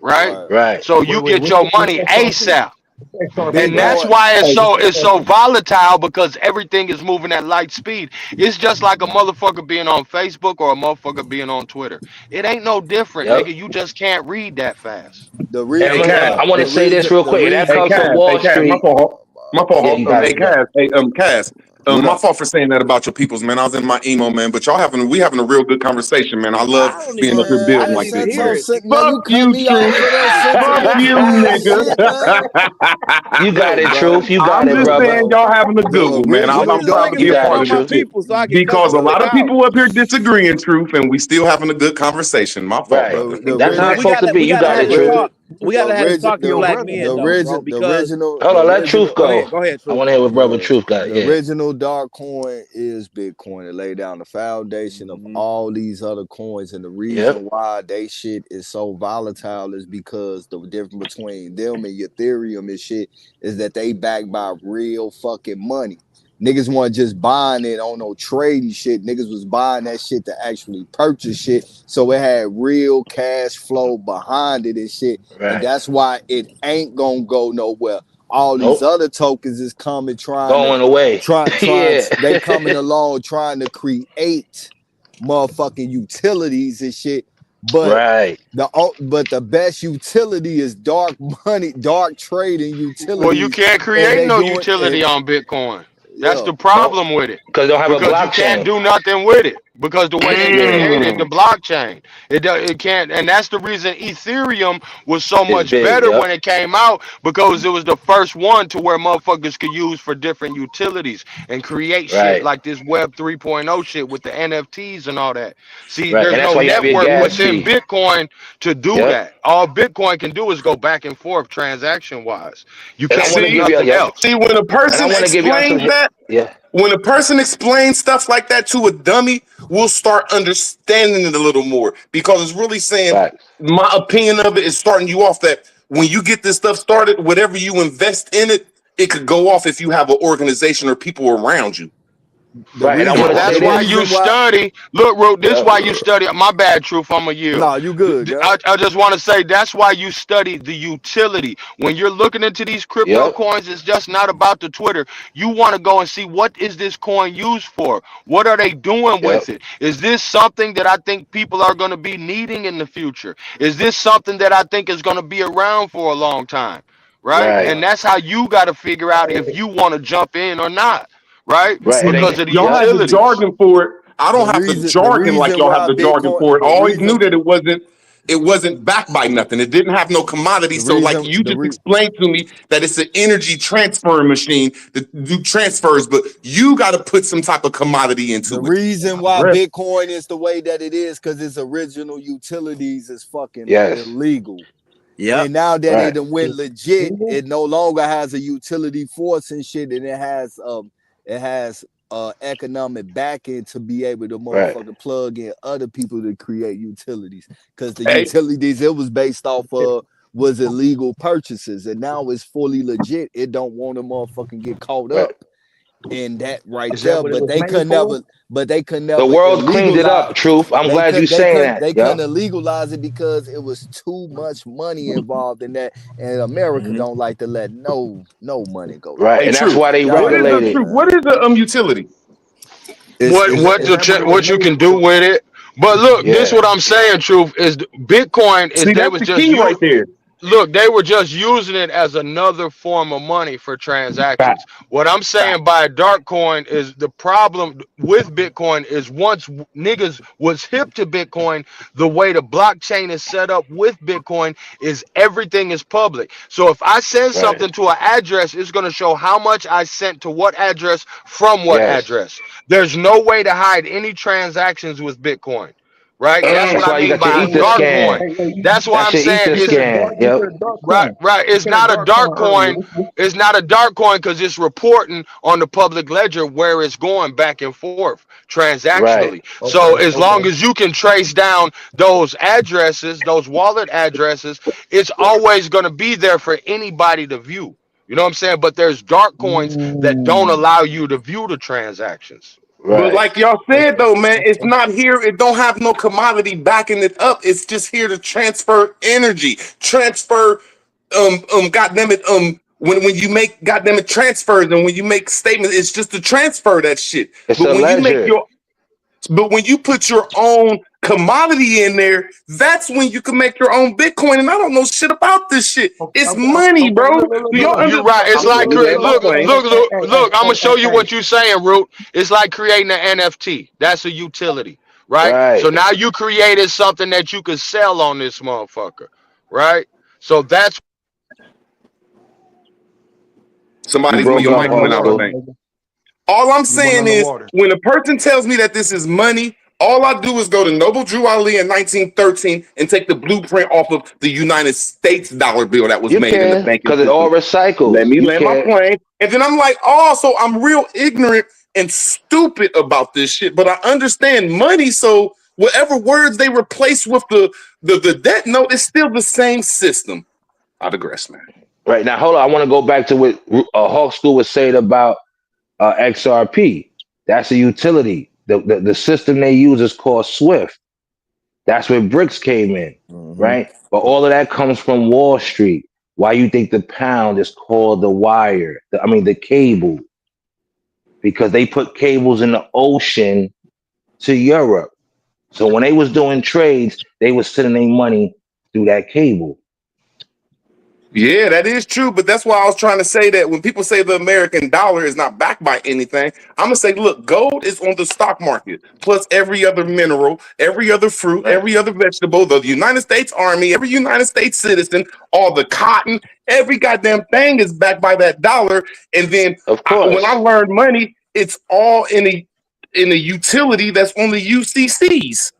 right? right. Right. So you get your What's money XRP? ASAP. What's XRP, And bro? that's Bitcoin. why Hey, it's so volatile because everything is moving at light speed. It's just like a motherfucker being on Facebook or a motherfucker being on Twitter. It ain't no different, Yep. nigga. You just can't read that fast. The And hey, reason Cass. why. I want to Hey, say this real The quick. And that reason. hey, comes from Cass. Hey, Wall Cass. Street. My fault. Yeah, you got Hey, it, bro. Cass. Hey, Cass. What My up? fault for saying that about your peoples, man. I was in my emo, man. But we having a real good conversation, man. I love I don't being even. up here Man, I building didn't like even this, hear man. it. now Fuck you cut you, me off Truth. with that Fuck you, sentimental ass nigga. shit, man. You got Look, it, bro. Truth. You got I'm it, just Look, brother. saying bro. y'all having a The good one, man. What I'm is original. this proud to nigga be a saying part on of my this too. people so I can cuss Because the a lot fuck of out? people up here disagreeing, Truth, and we still having a good conversation. My fault, Right. brother. The That's how Well, it's ri- supposed to be. we You gotta got the have it, a Truth. ri- talk. we gotta have this talk as Your black brother, men though, bro, because Hold on, let Truth go go. ahead, I Truth. want to hear what brother Truth got. the Yeah. original dark coin is Bitcoin. It laid down the foundation of all these other coins, and the reason why they shit is so volatile is because the difference between them and Ethereum and shit is that they backed by real fucking money. Niggas weren't just buying it on no trading shit. Niggas was buying that shit to actually purchase shit. So it had real cash flow behind it and shit. Right. And that's why it ain't gonna go nowhere. All these other tokens is coming Going away. Yeah. they coming along trying to create motherfucking utilities and shit. But Right. the best utility is dark money, dark trading utilities. Well, you can't create no utility on Bitcoin. That's the problem with it. Because they don't have a blockchain. You can't do nothing with it. Because the way they created the blockchain, it can't, and that's the reason Ethereum was so much big, better when it came out, because it was the first one to where motherfuckers could use for different utilities and create shit like this Web 3.0 shit with the NFTs and all that. See, Right. there's And that's no why you have your network gas within fee. Bitcoin to do that. All Bitcoin can do is go back and forth transaction wise. You And I can't wanna do give y'all- nothing else. See, when a person And I wanna give y'all explains some- that, Yeah. when a person explains stuff like that to a dummy, we'll start understanding it a little more, because it's really saying, my opinion of it is starting you off that when you get this stuff started, whatever you invest in it, it could go off if you have an organization or people around you. Right. And I want to say That's why you study. Look, Root, this is why you study. My bad, Truth. I'm a yield. No, you good. I just want to say that's why you study the utility. When you're looking into these crypto coins, it's just not about the Twitter. You want to go and see, what is this coin used for? What are they doing with it? Is this something that I think people are going to be needing in the future? Is this something that I think is going to be around for a long time? Right? And that's how you got to figure out if you want to jump in or not. Right? Because of the y'all have the jargon for it. I don't have the jargon like y'all have the jargon for it. I always knew that it wasn't backed by nothing. It didn't have no commodity. So like you just explained to me that it's an energy transfer machine that do transfers, but you got to put some type of commodity into it. The reason why Bitcoin is the way that it is because its original utilities is fucking illegal. Yeah. And now that it went legit, it no longer has a utility force and shit, and it has economic backing to be able to motherfucking plug in other people to create utilities, because the utilities it was based off of was illegal purchases, and now it's fully legit. It don't want to motherfucking get caught up in that there, but they could never. The world cleaned it up, Truth. I'm glad you saying that. They couldn't legalize it because it was too much money involved in that, and America don't like to let no money go. Right, and that's why they regulate it. What is the utility? What you can do with it. But look, this is what I'm saying, Truth, is Bitcoin is they was just right there. Look, they were just using it as another form of money for transactions. What I'm saying by a dark coin is the problem with Bitcoin is once niggas was hip to Bitcoin, the way the blockchain is set up with Bitcoin is everything is public. So if I send something to an address, it's going to show how much I sent to what address from what address. There's no way to hide any transactions with Bitcoin. Right, that's what I mean by a dark coin. That's why I'm saying it's right. It's not a dark coin. It's not a dark coin because it's reporting on the public ledger where it's going back and forth transactionally. So as long as you can trace down those addresses, those wallet addresses, it's always going to be there for anybody to view. You know what I'm saying? But there's dark coins that don't allow you to view the transactions. But like y'all said though, man, it's not here. It don't have no commodity backing it up. It's just here to transfer energy, transfer. Goddamn it. When you make goddamn it transfers and when you make statements, it's just to transfer that shit. It's but a when ledger. when you put your own commodity in there, that's when you can make your own Bitcoin. And I don't know shit about this shit. It's money, bro. You're right. It's like look. I'm gonna show you what you're saying, Root. It's like creating an NFT. That's a utility, right? So now you created something that you could sell on this motherfucker, right? So that's somebody's mic went out. All I'm saying is when a person tells me that this is money, All I do is go to Noble Drew Ali in 1913 and take the blueprint off of the United States dollar bill that was You made in the can, banking because it all system. recycles. Let me You land my can. plane. And then I'm like, oh, so I'm real ignorant and stupid about this shit, but I understand money. So whatever words they replace with the debt note is still the same system. I digress, man. Right now, hold on. I want to go back to what Hawk School was saying about XRP. That's a utility. The system they use is called SWIFT. That's where BRICS came in, right? But all of that comes from Wall Street. Why you think the pound is called the wire? The cable. Because they put cables in the ocean to Europe. So when they was doing trades, they was sending their money through that cable. Yeah, that is true, but that's why I was trying to say that when people say the American dollar is not backed by anything, I'm gonna say, look, gold is on the stock market, plus every other mineral, every other fruit, Right. every other vegetable, the United States Army, every United States citizen, all the cotton, every goddamn thing is backed by that dollar. And then Of when I course. learned money, it's all in a utility that's on the UCCs.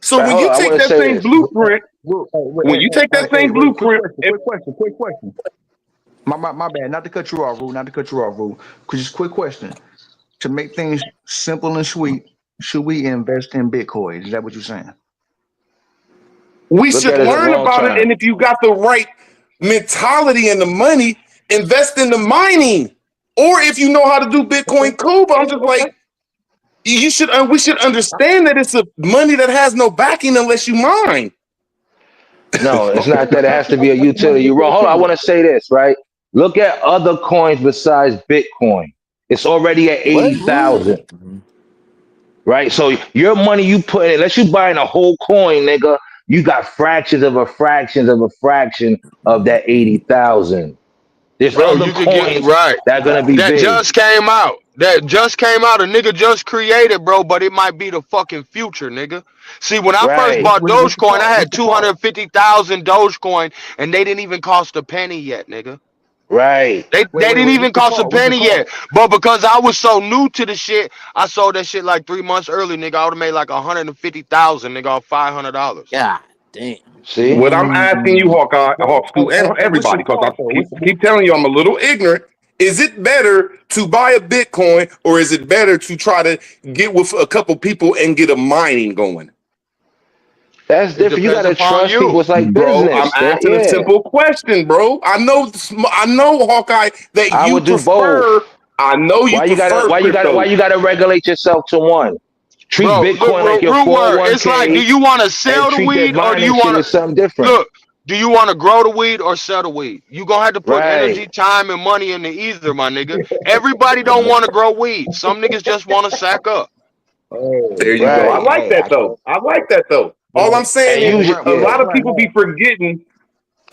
So Right, when hold you on. I take want to that say same this. blueprint, when you take that same blueprint, Quick question. My bad. Not to cut you off, Rue. Just quick question. To make things simple and sweet, should we invest in Bitcoin? Is that what you're saying? we Look should at it as a learn long about it. term. And if you got the right mentality and the money, invest in the mining. Or if you know how to do Bitcoin, cool. But I'm just like, we should understand that it's a money that has no backing unless you mine. No, it's not that it has to be a utility. You're wrong. Hold on. I want to say this, right? Look at other coins besides Bitcoin. It's already at What? 80,000, right? So your money you put in, unless you buying a whole coin, nigga, you got fractions of a fraction of a fraction of that 80,000. There's Bro, other you could get coins right. that are gonna be That big. just came out. That just came out. A nigga just created, bro, but it might be the fucking future, nigga. See, when I first Right, bought What's the Dogecoin, I part? had 250,000 Dogecoin, and they didn't even cost a penny yet, nigga. right. They didn't even What's the cost a part? What's the penny yet. part? But because I was so new to the shit, I sold that shit like 3 months early, nigga. I would have made like 150,000, nigga, off $500. God damn. See? What I'm asking you, Hawk School, and What's the everybody, because I part though? keep telling you I'm a little ignorant. Is it better to buy a Bitcoin or is it better to try to get with a couple people and get a mining going? That's It different. You depends gotta upon trust people. you. It's like Bro, I'm business. asking a Yeah. simple question, bro. I know, Hawkeye, that I you would do both. prefer. I know you prefer Why crypto. you gotta regulate yourself to one? Treat Bro, look, Bitcoin like your root word. It's like, do 401k you want to and sell the treat that weed or do mining you shit want as to something different. look? Do you want to grow the weed or sell the weed? You gonna have to put Right. energy, time, and money into either, my nigga. Everybody don't want to grow weed. Some niggas just want to sack up. There you go. I Right. like that though. All I'm saying And is use it. a Yeah. lot of people be forgetting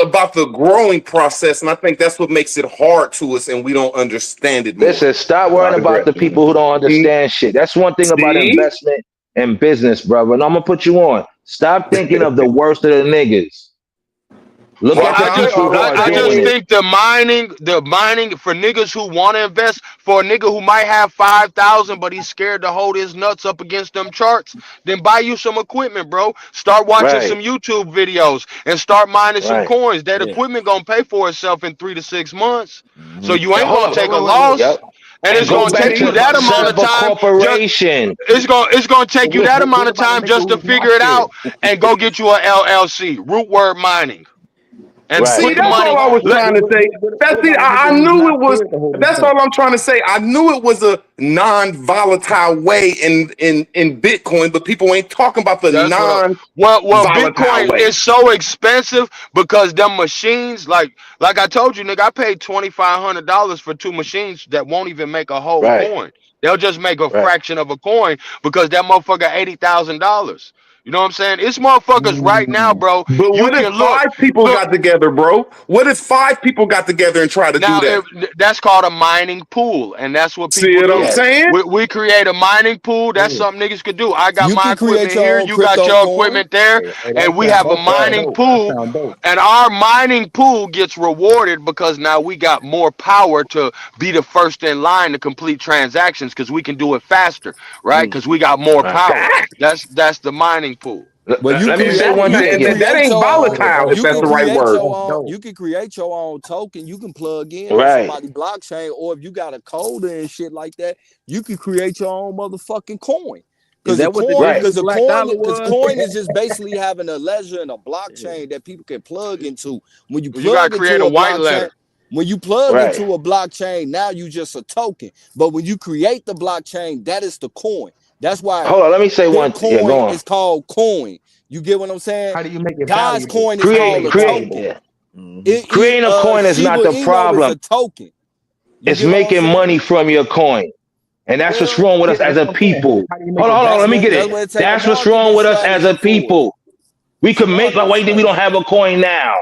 about the growing process, and I think that's what makes it hard to us, and we don't understand it more. Listen, stop So I worrying about digress. the people who don't understand shit. That's one thing about See? investment and business, brother. And I'm gonna put you on. Stop thinking of the worst of the niggas. Look Well, at the people who are I doing just it. think the mining for niggas who want to invest, for a nigga who might have 5,000, but he's scared to hold his nuts up against them charts, then buy you some equipment, bro. Start watching Right. some YouTube videos and start mining some Right. coins. That Yeah. equipment gonna pay for itself in 3 to 6 months. So Mhm. you ain't Hold gonna up. take a Wait. loss. Yep. And And it's go gonna back take you to that amount set of up a time. corporation. It's gonna take you that amount What of about a time nigga just to who's figure not it scared? out and go get you a LLC, root word mining, and Right. See, put the that's all money. I was Let trying to say. That's What it. about a I nigga who's knew not it was. scared to hold his That's nuts? all I'm trying to say. I knew it was a non-volatile way in Bitcoin, but people ain't talking about the That's what. Well, non-volatile Bitcoin way. is so expensive because them machines, like I told you, nigga, I paid $2,500 for 2 machines that won't even make a whole Right. coin. They'll just make a Right. fraction of a coin because that motherfucker $80,000. You know what I'm saying? It's motherfuckers right now, bro. But You what if can look. 5 people got together, bro? What if 5 people got together and tried to do Now, that? that's called a mining pool, and that's what See people what I'm do. Yeah. saying? We create a mining pool. That's Yeah. something niggas could do. I got You my can create equipment your here. own You got crypto your coin. equipment there, Hey, and we that have a sound mining dope. That pool. sound dope. And our mining pool gets rewarded because now we got more power to be the first in line to complete transactions because we can do it faster, right? Because we got more Right. power. That's the mining pool. Well, you Let me say create one That, you can thing. that create ain't your own Yeah, volatile, if you that's can the right create word. your that's own dope. you can create your own token. You can plug in on Right. somebody's blockchain, or if you got a coder and shit like that, you can create your own motherfucking coin. Is Because a that what the coin, Right. digital black dollar was? coin is just basically having a ledger and a blockchain that people can plug into. When you You gotta plug create into a a white blockchain, letter. when you plug Right. into a blockchain, now you just a token. But when you create the blockchain, that is the coin. That's why Hold on. Let me say one. Yeah, go Bitcoin on. is called coin. You get what I'm saying? How do you make it God's valuable? coin is How do you called make a it Create. token. valuable? Yeah. Creating a coin is not Shiba the Inu is problem. a token. You It's get what I'm making saying? money from your coin. And that's what's Well, wrong with Yeah, us as that's a what I'm saying. people. How do you make Hold it on. Let me valuable? get that's it. what it take a That's what's wrong marketing with us as a strategy for. people. We It's a can make like marketing why we don't strategy. have a coin now.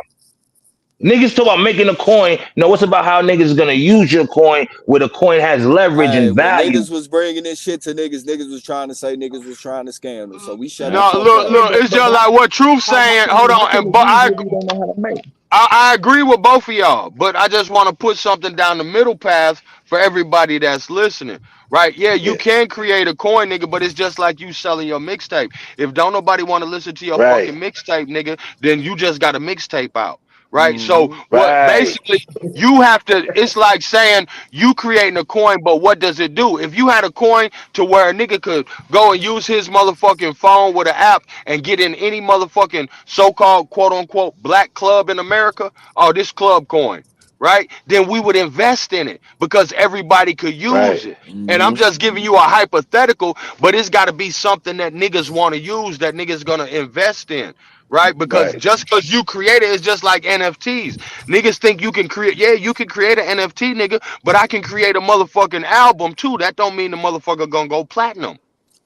Niggas talk about making a coin. No, it's about how niggas is gonna use your coin where the coin has leverage Hey, and when value. niggas was bringing this shit to niggas was trying to say niggas was trying to scam them. So we shut the No, fuck look, up. look. It's just like what Truth How saying. can Hold how on, can and but it use if we don't know how to make? I agree with both of y'all, but I just want to put something down the middle path for everybody that's listening. Right? Yeah, you Yeah. can create a coin, nigga, but it's just like you selling your mixtape. If don't nobody want to listen to your Right. fucking mixtape, nigga, then you just got a mixtape out. Right? So what Right. basically you have to, it's like saying you creating a coin, but what does it do? If you had a coin to where a nigga could go and use his motherfucking phone with an app and get in any motherfucking so-called quote unquote black club in America, oh, this club coin, right? Then we would invest in it because everybody could use Right. it. And I'm just giving you a hypothetical, but it's got to be something that niggas want to use, that niggas gonna invest in. Right, because Right. just because you create it, it's just like NFTs. Niggas think you can create, yeah, you can create an NFT, nigga, but I can create a motherfucking album too. That don't mean the motherfucker gonna go platinum,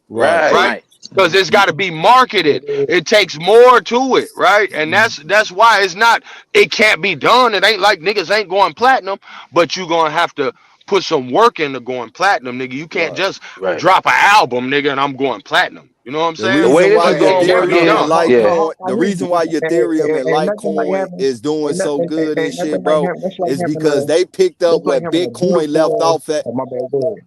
Right. Right. right? Right. Because it's got to be marketed. It takes more to it, right? And that's why it's not. It can't be done. It ain't like niggas ain't going platinum, but you gonna have to put some work into going platinum, nigga. You can't Right. just Right. drop an album, nigga, and I'm going platinum. You know what I'm The saying? The way reason this why is Like it gonna can't work be Ethereum and is, done. yeah. Litecoin, the reason why Ethereum and Nothing like Litecoin having is doing so good and shit, bro, that's like is having because they picked up that's like what having a Bitcoin left beautiful off at. oh my bad, go ahead.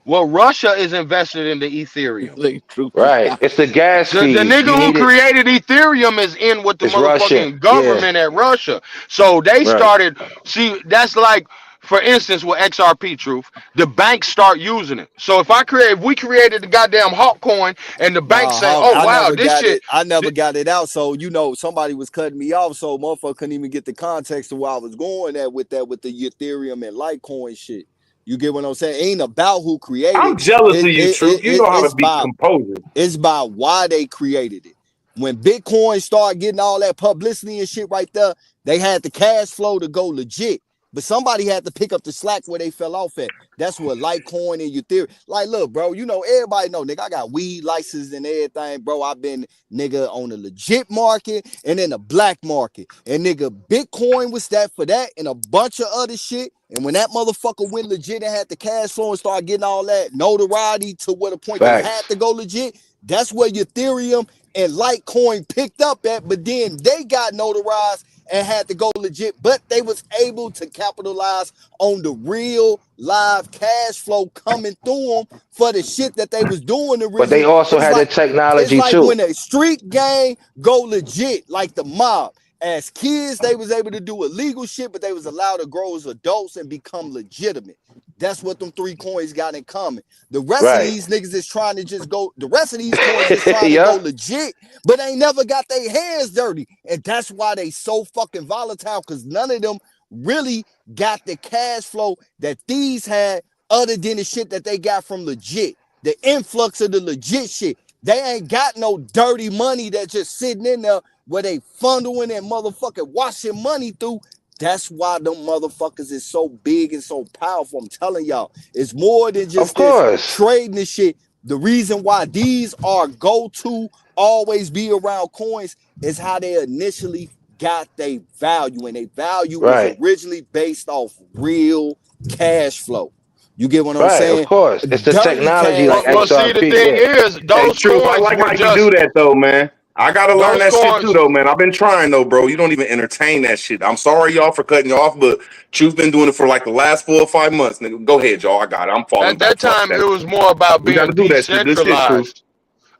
Well, Russia is invested in the Ethereum. Look, Truth. Right. It's the gas The fees. nigga You who need it. created Ethereum is in with the It's Russian. motherfucking Yeah. government at Russia. So they Right. started, see, that's like, for instance, with XRP, Truth, the banks start using it. So if we created the goddamn Hawk coin and the bank Nah, say, Hawk, oh, wow, this shit, I never got it out. So, somebody was cutting me off. So, motherfucker couldn't even get the context of where I was going at with the Ethereum and Litecoin shit. You get what I'm saying? It ain't about who created I'm jealous of you, Truth. You know how to it's be by composure. It's by why they created it. When Bitcoin started getting all that publicity and shit right there, they had the cash flow to go legit. But somebody had to pick up the slack where they fell off at. That's what Litecoin and Ethereum. Like, look, bro, everybody know, nigga, I got weed license and everything, bro. I've been, nigga, on the legit market and in the black market. And, nigga, Bitcoin was that for that and a bunch of other shit. And when that motherfucker went legit and had the cash flow and started getting all that notoriety to what a point they had Facts. to go legit, that's where Ethereum and Litecoin picked up at. But then they got notarized and had to go legit, but they was able to capitalize on the real live cash flow coming through them for the shit that they was doing But they originally. also had the technology Like too. when a street gang go legit, like the mob. As kids, they was able to do illegal shit, but they was allowed to grow as adults and become legitimate. That's what them three coins got in common. The rest of Right. these niggas is trying to just go. The rest of these coins is trying to go Yup. legit, but ain't never got their hands dirty, and that's why they so fucking volatile. Because none of them really got the cash flow that these had, other than the shit that they got from legit. The influx of the legit shit. They ain't got no dirty money that just sitting in there where they funneling and motherfucking washing money through. That's why them motherfuckers is so big and so powerful. I'm telling y'all, it's more than Of just this course. trading and shit. The reason why these are go-to always be around coins is how they initially got their value, and their value Right. was originally based off real cash flow. You get what I'm Right, of saying? course. It's the Dirty technology cash like flow. Well, see, the XRP. thing Yeah. is, Hey, those Truth, I coins like were how you just do that though, man. I gotta learn those that shit too, coins. though, man. I've been trying though, bro. You don't even entertain that shit. I'm sorry, y'all, for cutting you off, but Truth been doing it for like the last 4 or 5 months, nigga. Go ahead, y'all. I got it. I'm falling At that back. Fuck time, that. it was more about We gotta being do that shit. Good shit, Truth. decentralized.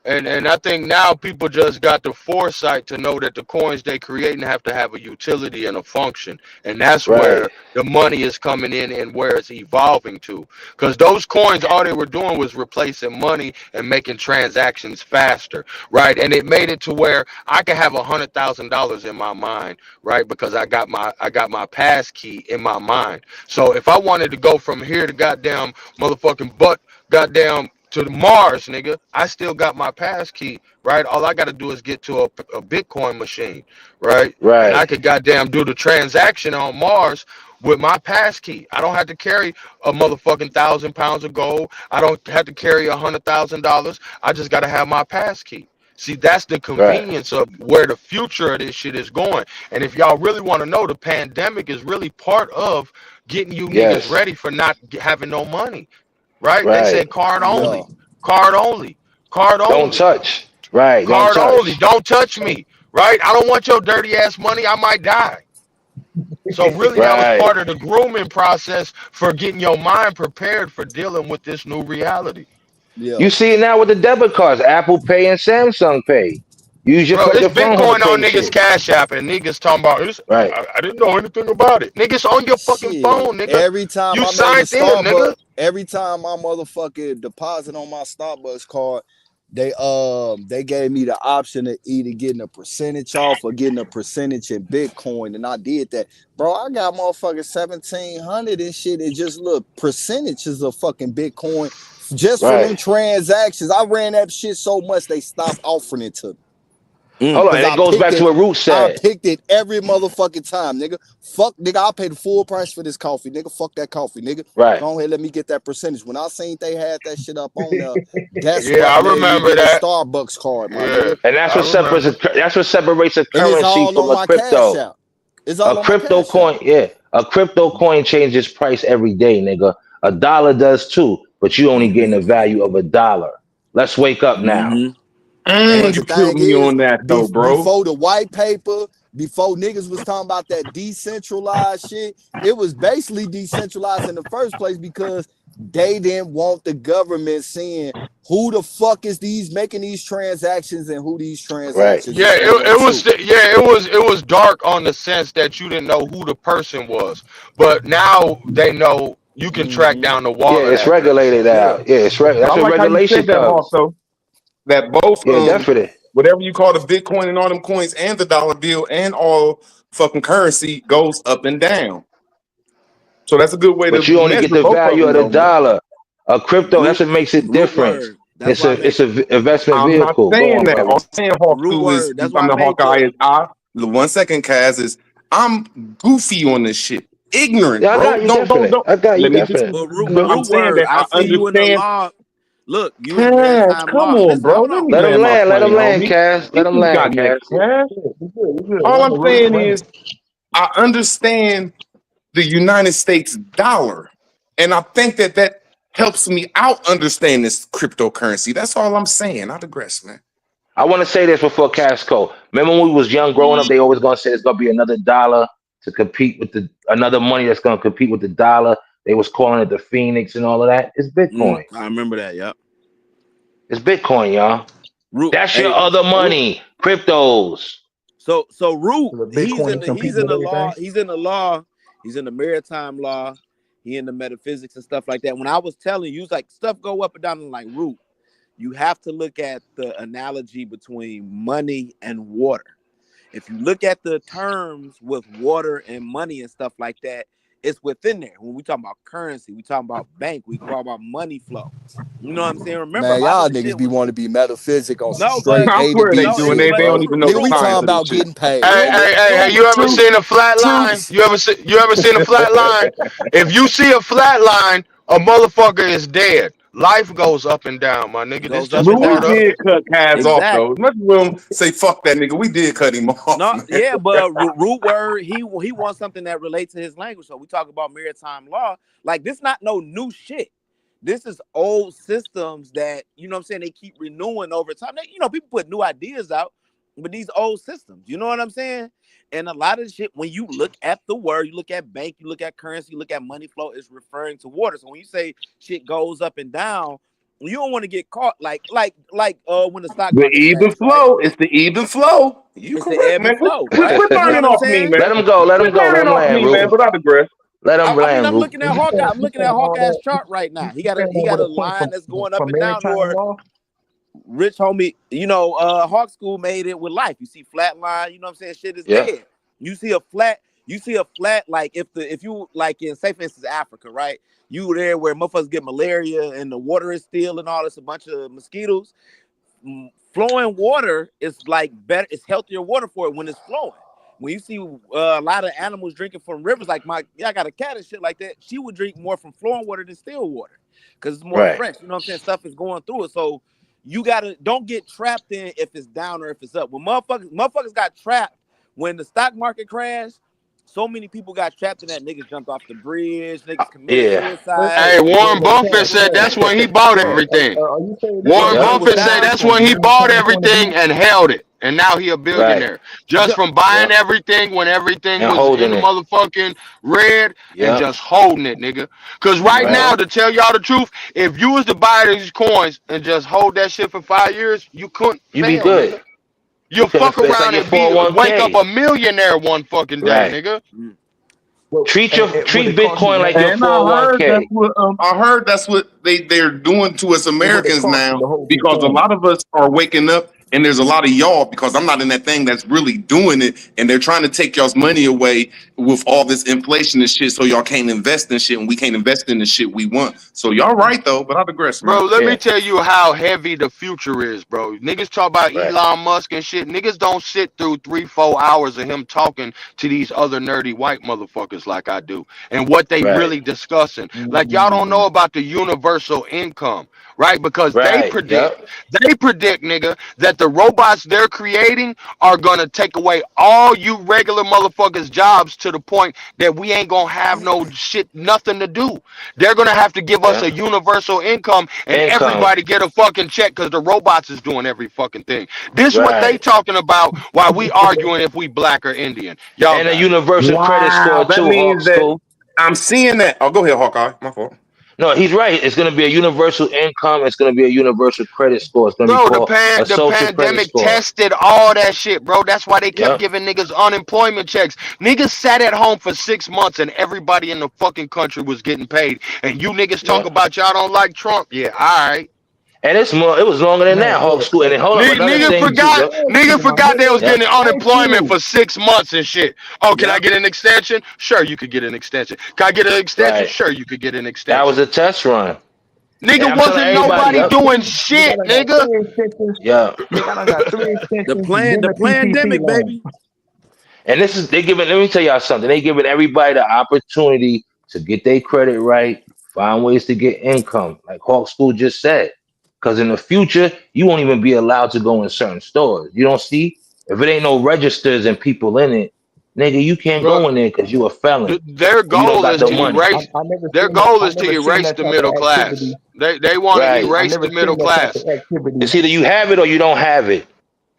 And I think now people just got the foresight to know that the coins they creating have to have a utility and a function. And that's where Right. the money is coming in and where it's evolving to. Because those coins, all they were doing was replacing money and making transactions faster, right? And it made it to where I could have $100,000 in my mind, right? Because I got my pass key in my mind. So if I wanted to go from here to goddamn motherfucking goddamn to Mars, nigga, I still got my pass key, right? All I got to do is get to a Bitcoin machine, right? And I Right. could goddamn do the transaction on Mars with my pass key. I don't have to carry a motherfucking 1,000 pounds of gold. I don't have to carry $100,000. I just got to have my pass key. See, that's the Right. convenience of where the future of this shit is going. And if y'all really want to know, the pandemic is really part of getting you niggas Yes. ready for not having no money. Right? They Right. said card Yeah. only, card only, card Don't only, touch. Right. Don't card only. touch. Don't touch me. Right? I don't want your dirty ass money. I might die. So really, that was Right. part of the grooming process for getting your mind prepared for dealing with this new reality. Yeah. You see it now with the debit cards, Apple Pay and Samsung Pay. Use Bro, your it's phone to Bitcoin on pay niggas' shit. Cash App and niggas talking about this. Right. I didn't know anything about it. Niggas on your fucking Shit. phone, nigga. Every time You I make a signed in, nigga. Starbucks, every time I motherfucking deposit on my Starbucks card, they gave me the option of either getting a percentage off or getting a percentage in Bitcoin, and I did that. Bro, I got motherfucking 1,700 and shit. It just look percentages of fucking Bitcoin just for them Right. transactions. I ran that shit so much they stopped offering it to me. Hold on. Cause And I it goes picked back to it. what Root I said. picked it every motherfucking time, nigga. Fuck, nigga, I'll pay the full price for this coffee, nigga. Fuck that coffee, nigga. Right. Go ahead, let me get that percentage. When I seen they had that shit up on there, that's Yeah, I what made me remember get a that. Starbucks card, my Yeah, nigga. And that's I what separates remember. that's what separates a And it's currency all from on a my Cash crypto. App. It's all A on my crypto Cash coin, App. yeah. A crypto coin changes price every day, nigga. A dollar does too, but you only getting the value of a dollar. Let's wake up now. And You the killed thing me is, on that though, bro. before the white paper, before niggas was talking about that decentralized shit, it was basically decentralized in the first place because they didn't want the government seeing who the fuck is these making these transactions and who these Right. transactions Yeah, is going it was dark on the sense that you didn't know who the person was, but now they know you can track to. down the Yeah, wallet it's address. regulated Yeah. out. Yeah, it's I that's what like how you regulation said that, comes. also. That both Yeah, definitely. whatever you call the Bitcoin and all them coins and the dollar bill and all fucking currency goes up and down. So that's a good way to But you only measure get the both of value them, of the though, man. dollar. A crypto, Root that's what makes it root different. word. That's why I It's make a investment I'm not vehicle. Go saying on, that. brother. All I'm saying, Hawk root 2 is, word. That's I why I mean, made Hawkeye the is, the 1 second, Kaz, is I'm goofy on this shit. Ignorant, Yeah, I bro. got you Don't, definite. I got you let me just, definite. but root I but know. I'm root saying word. that I I see you in the understand. law. Look, you in Kaz, maritime come law. on, Listen, bro. hold Let on. me Let land him my land. Let him plane, land, homie. Cass. Let You him just got land, next, Cass. Kaz. All I'm saying is I understand the United States dollar. And I think that helps me out understand this cryptocurrency. That's all I'm saying. I digress, man. I want to say this before Casco. Remember when we was young growing up, they always gonna say there's gonna be another dollar to compete with another money that's gonna compete with the dollar. They was calling it the Phoenix and all of that. It's Bitcoin. I remember that. Yep. It's Bitcoin, y'all. Root. That's your Hey, other Root. money. Cryptos. So Root, So the he's Bitcoin in is the he's competing in with the law. everything. He's in the law. He's in the maritime law. He in the metaphysics and stuff like that. When I was telling you, it's like stuff go up and down and like Root. You have to look at the analogy between money and water. If you look at the terms with water and money and stuff like that, it's within there. When we talk about currency, we talk about bank, we talk about money flow. You know what I'm saying? Remember, Man, a lot y'all of the niggas shit be was want to be metaphysic on some no, straight but I A to swear they B no, do, and shit, they bro. don't even know Nigga, the we science talking of this about shit. getting paid. Hey, you ever seen a flat line? You ever seen a flat line? If you see a flat line, a motherfucker is dead. Life goes up and down, my nigga. This Goes up just and But we part down. of did it. cut Kaz off though. Exactly. As much as we'll say fuck that nigga, we did cut him off, No, man. yeah, but root word, he wants something that relates to his language. So we talk about maritime law. Like this not no new shit. This is old systems that, you know what I'm saying, they keep renewing over time. They, you know, people put new ideas out, but these old systems, you know what I'm saying? And a lot of the shit, when you look at the word, you look at bank, you look at currency, you look at money flow, it's referring to water. So when you say shit goes up and down, you don't want to get caught like when the stock The market even crashed, right? flow. It's the even flow. You It's the correct, ebb and man. flow, Quit, right? quit You know learning what I'm off me, saying? man. Let him go. Let him Quit go. Let learning him off land, me, man. Root. But I digress. Let him I mean, land, I'm Root. looking at Hawkeye. I'm looking at Hawkeye's chart right now. He got a line that's going up for and down. maritime Or law. Rich homie, you know, Hawk School made it with life. You see flat line, you know what I'm saying? Shit is Yeah. dead. You see a flat, like if you like in, say for instance, Africa, right? You there where motherfuckers get malaria and the water is still and all this, a bunch of mosquitoes. Flowing water is like better, it's healthier water for it when it's flowing. When you see a lot of animals drinking from rivers, like I got a cat and shit like that, she would drink more from flowing water than still water because it's more Right. fresh. You know what I'm saying? Stuff is going through it. So you don't get trapped in if it's down or if it's up. When motherfuckers got trapped when the stock market crashed, so many people got trapped in that. Niggas jumped off the bridge, niggas committed Yeah. suicide. Hey, Warren Buffett said that's when he bought everything. Are you saying When Warren the money was Buffett said down, that's when he bought everything and held it. And now he a billionaire. Just from buying Yep. everything when everything And was in holding the it. motherfucking red and Yep. just holding it, nigga. Cause right Right. now, to tell y'all the truth, if you was to buy these coins and just hold that shit for 5 years, you couldn't You be fail, good. nigga. You'll You couldn't fuck fix like around your and wake up 401k. a millionaire one fucking day, Right. nigga. Treat would it cost Bitcoin you like your And I 401k. heard that's what they're doing to us would it Americans cost now, you to hold because a Bitcoin? lot of us are waking up and there's a lot of y'all, because I'm not in that thing that's really doing it, and they're trying to take y'all's money away with all this inflation and shit, so y'all can't invest in shit, and we can't invest in the shit we want. So y'all right though, but I digress, man. Bro, let Yeah. me tell you how heavy the future is, bro. Niggas talk about Right. Elon Musk and shit. Niggas don't sit through 3-4 hours of him talking to these other nerdy white motherfuckers like I do and what they Right. really discussing. Like y'all don't know about the universal income, right? Because they Right. predict, Yep. nigga, that the robots they're creating are gonna take away all you regular motherfuckers' jobs to the point that we ain't gonna have no shit, nothing to do. They're gonna have to give us a Yep. universal income and Income. everybody get a fucking check because the robots is doing every fucking thing. This what they Right. talking about while we arguing if we black or Indian. Y'all And a got it. universal credit Wow, score that too, Hawk means that School. I'm seeing that. Oh, go ahead, Hawkeye. My fault. No, he's right. It's going to be a universal income. It's going to be a universal credit score. It's going to be Bro, called a the social credit pandemic score. tested all that shit, bro. That's why they kept Yep. giving niggas unemployment checks. Niggas sat at home for 6 months and everybody in the fucking country was getting paid. And you niggas talk Yep. about y'all don't like Trump. Yeah, all right. And it's more. It was longer than that, Hawk School. And then hold up, another thing too. Yep. Nigga forgot they was Yep. getting unemployment for 6 months and shit. Oh, can I Yep. get an extension? Sure, you could get an extension. Can I get an extension? Right. Sure, you could get an That was extension. a test run. And Nigga I'm telling wasn't everybody. nobody Yep. doing shit, nigga. Yeah. Nigga, I done got 3 The extensions and the a PPP pandemic, loan. baby. And this is they giving. Let me tell y'all something. They giving everybody the opportunity to get their credit right, find ways to get income, like Hawk School just said. Because in the future, you won't even be allowed to go in certain stores. You don't see if it ain't no registers and people in it, nigga. You can't Bro, go in there because you a felon their or you don't goal got is the to money. erase. I never Their seen that. goal I is to never seen erase that the type of middle activity. class. They want to Right. I erase never the middle seen that type class. of activity It's either you have it or you don't have it.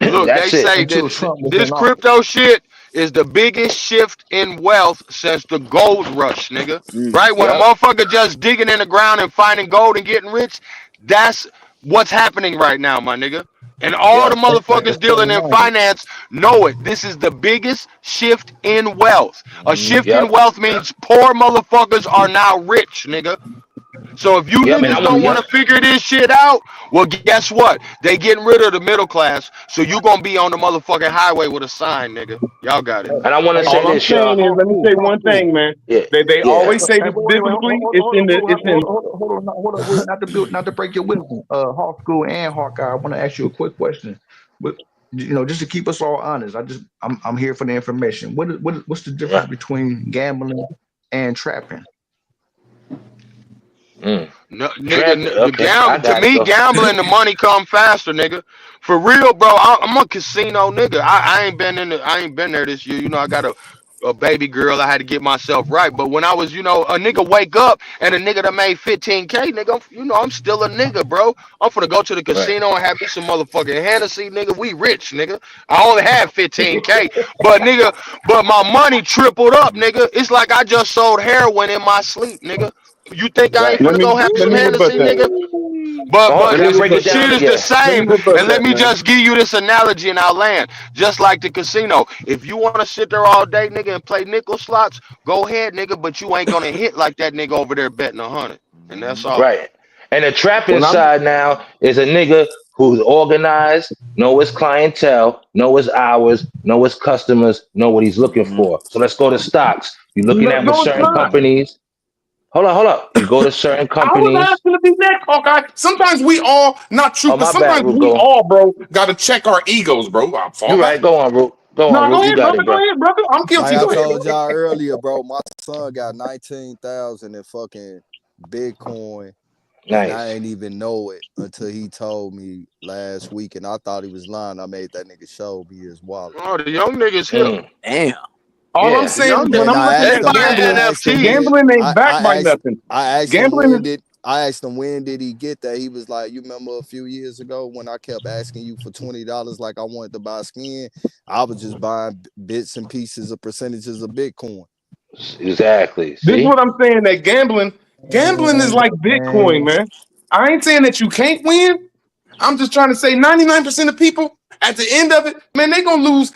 Look, they That's it. say until that Trump was this in office. crypto shit is the biggest shift in wealth since the gold rush, nigga. Right? When a Yep. motherfucker just digging in the ground and finding gold and getting rich, that's what's happening right now, my nigga. And all the Yep. motherfuckers dealing in finance know it. This is the biggest shift in wealth. A shift in Yep. wealth means poor motherfuckers are now rich, nigga. So if you Yep. And niggas I want. don't want Yep. to figure this shit out, well, guess what? They getting rid of the middle class, so you gonna be on the motherfucking highway with a sign, nigga. Y'all got it. And I want to say All I'm this, y'all. saying is, let me say one thing, man. Yeah. They Yeah. always say Hey, this wait, biblically. hold on, Will, not to break your wisdom. Hawk School and Hawkeye, I want to ask you a quick question, but just to keep us all honest, I'm here for the information. What's the difference Yeah. between gambling and trapping? No, Trap. nigga, Okay, I to got it. me, Go. gambling, the money come faster, nigga. For real, bro. I'm a casino nigga. I ain't been I ain't been there this year. You know, I got a baby girl. I had to get myself right. But when I was, you know, a nigga wake up and a nigga that made 15K, nigga, you know, I'm still a nigga, bro. I'm finna go to the Right. casino and have me some motherfucking Hennessy, nigga. We rich, nigga. I only had 15K, but nigga, but my money tripled up, nigga. It's like I just sold heroin in my sleep, nigga. You think I ain't Right. Let finna me go have let some me rebut Hennessy, that. nigga? Oh, But can Let I me break the it rebut that. down? shit is the Yeah. Let me same. rebut And let that, me man. just give you this analogy and I'll land. Just like the casino. If you want to sit there all day, nigga, and play nickel slots, go ahead, nigga, but you ain't gonna hit like that nigga over there betting 100. And that's all. Right. And the trapping When I'm side now is a nigga who's organized, know his clientele, know his hours, know his customers, know what he's looking for. So let's go to stocks. You're looking no, at with no, it's certain not. companies. Hold up. You go to certain I was companies. asking to be next, Hawkeye. Sometimes we all, not true, Oh, but my bad, sometimes Root. we Go. all, bro, gotta check our egos, bro. I fall You back. right. Go on, Root. Go on, No, go Root. You ahead, got brother. it, Go bro. ahead, brother. I'm Like guilty. I Go ahead, told bro. y'all earlier, bro, my son got 19,000 in fucking Bitcoin, and I Nice. ain't even know it until he told me last week, and I thought he was lying. I made that nigga show me his wallet. Oh, the young niggas hip. Mm. Damn. All I'm Yeah. The saying young is when niggas, And I'm looking they at buying gambling, I asked him NFTs. when gambling ain't backed by nothing. I asked him Gambling, when did he get that? He was like, you remember a few years ago when I kept asking you for $20 like I wanted to buy skin? I was just buying bits and pieces of percentages of Bitcoin. Exactly. this is See? what I'm saying, that gambling is like Bitcoin, man. I ain't saying that you can't win. I'm just trying to say 99% of people at the end of it, man, they gonna lose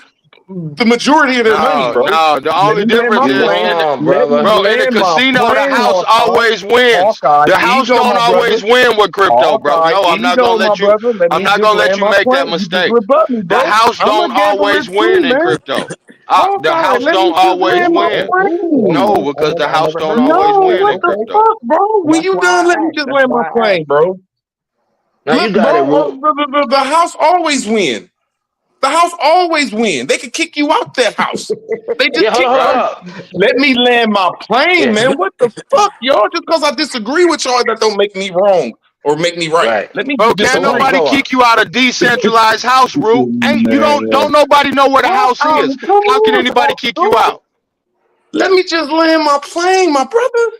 the majority of their money, No, bro. no. The Let only me land difference my is plane. No, Let me brother. bro, in the land my casino, the plane, house Hawkeye. always wins. Hawkeye, The here you house go, don't my brother. always win with crypto, bro. Hawkeye, No, here you go, my brother. Let I'm me not just gonna let land you my make that plane. You just mistake. rebut me, The bro. house I'm a don't gambler always too, win in man. crypto. The Hawkeye, house let me don't just always land my win. plane. No, because the I house never don't heard that always No, before. win what in the Okay. crypto. fuck, bro? When That's you why done, I let me asked. just That's land my why I plane, asked. bro. Now you Look, got it, bro, Root. the house always win. The house always win. They could kick you out that house. They just Yeah, hold kick. on, hold Right. up. Let me land my plane, Yeah. man. What the fuck, y'all? Just because I disagree with y'all, that don't make me wrong or make me right. Right. Let me Bro, can't Go on. disagree. nobody Go on. kick you out of decentralized house, Root. Ain't you don't Man, nobody know where the come house is. How can on, anybody kick you dog. out? Let me just land my plane, my brother.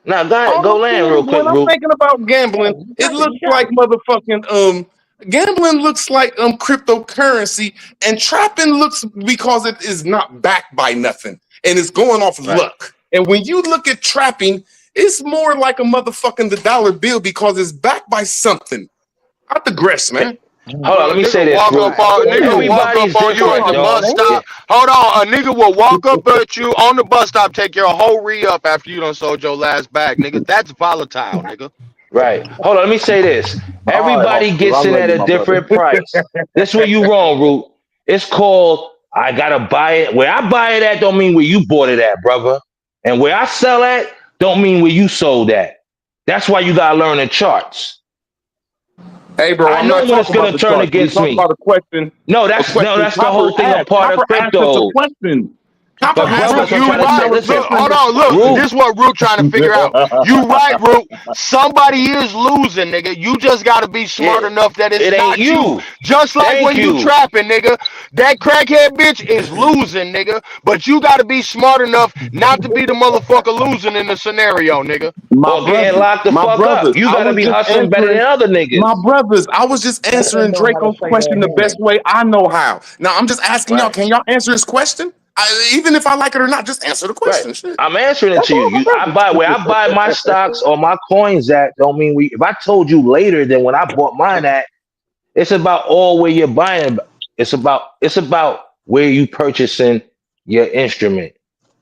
Now, go All I'm land saying real is quick, when I'm Root. thinking about gambling, You it got it. looks You got like it. motherfucking gambling looks like cryptocurrency, and trapping looks because it is not backed by nothing and it's going off Right. luck. And when you look at trapping, it's more like a motherfucking the dollar bill because it's backed by something. I digress, man. Hold on. Bro, Let me say this, Root. a nigga will walk up Everybody's on you at different, the Come on, dog. bus man. Yeah. stop. Hold on, a nigga will walk up at you on the bus stop, take your whole re-up after you done sold your last bag, nigga. That's volatile, nigga. Right. Hold on. Let me say this. All right, Hawk. Everybody I gets in love at you, a my brother. different price. This is where you wrong, Root. It's called I gotta buy it. Where I buy it at don't mean where you bought it at, brother. And where I sell at don't mean where you sold at. That's why you gotta learn the charts. Hey, bro, I I'm know not when it's talking about gonna the turn chart. We against talk me. about a question. No, A question that's the Copper whole thing. A asked. part of Copper asked us a crypto. question. Copper But asked brother, a Root, that's what I'm you trying to question. I say. right. was Listen, Look, answering hold the on. Look, Root. question. this is what Root trying to figure out. You right, Root. Somebody is losing, nigga. You just got to be smart Yeah, enough that it's it ain't not you. you. Just like Thank when you you. trapping, nigga. That crackhead bitch is losing, nigga. But you got to be smart enough not to be the motherfucker losing in the scenario, nigga. Or getting locked the My fuck up. brothers, You I gotta was be just hustling better than answering. other My niggas. brothers, I was just Better answering know how to Draco's play question the that best hand. way I know how. Now I'm just asking y'all, Right. can y'all answer his question? Even if I like it or not, just answer the Right. question. Shit. I'm answering it That's to you. all, my I buy where I buy my stocks or my coins at don't mean we if I told you later than when I bought mine at, it's about all where you're buying. It's about where you purchasing your instrument.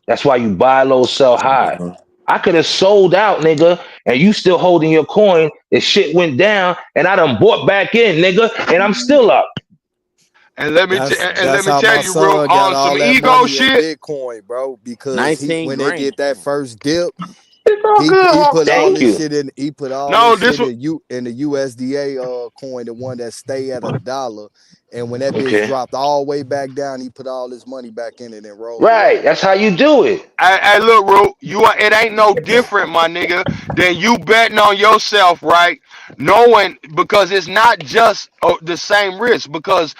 That's why you buy low, sell high. brother. I could have sold out, nigga, and you still holding your coin. The shit went down, and I done bought back in, nigga, and I'm still up. And let me That's how tell my you, Root, son got on all some that ego money in shit. Bitcoin, bro. Because 19 when they grand. get that first dip, all good, He Hawk. put all Thank this you. shit in. He put all No, this this shit was in the USDA coin, the one that stay at $1. And when that bitch Okay. dropped all the way back down, he put all his money back in it and rolled Right. away. That's how you do it. Hey, look, Ru, it ain't no different, my nigga, than you betting on yourself, right? Knowing because it's not just the same risk because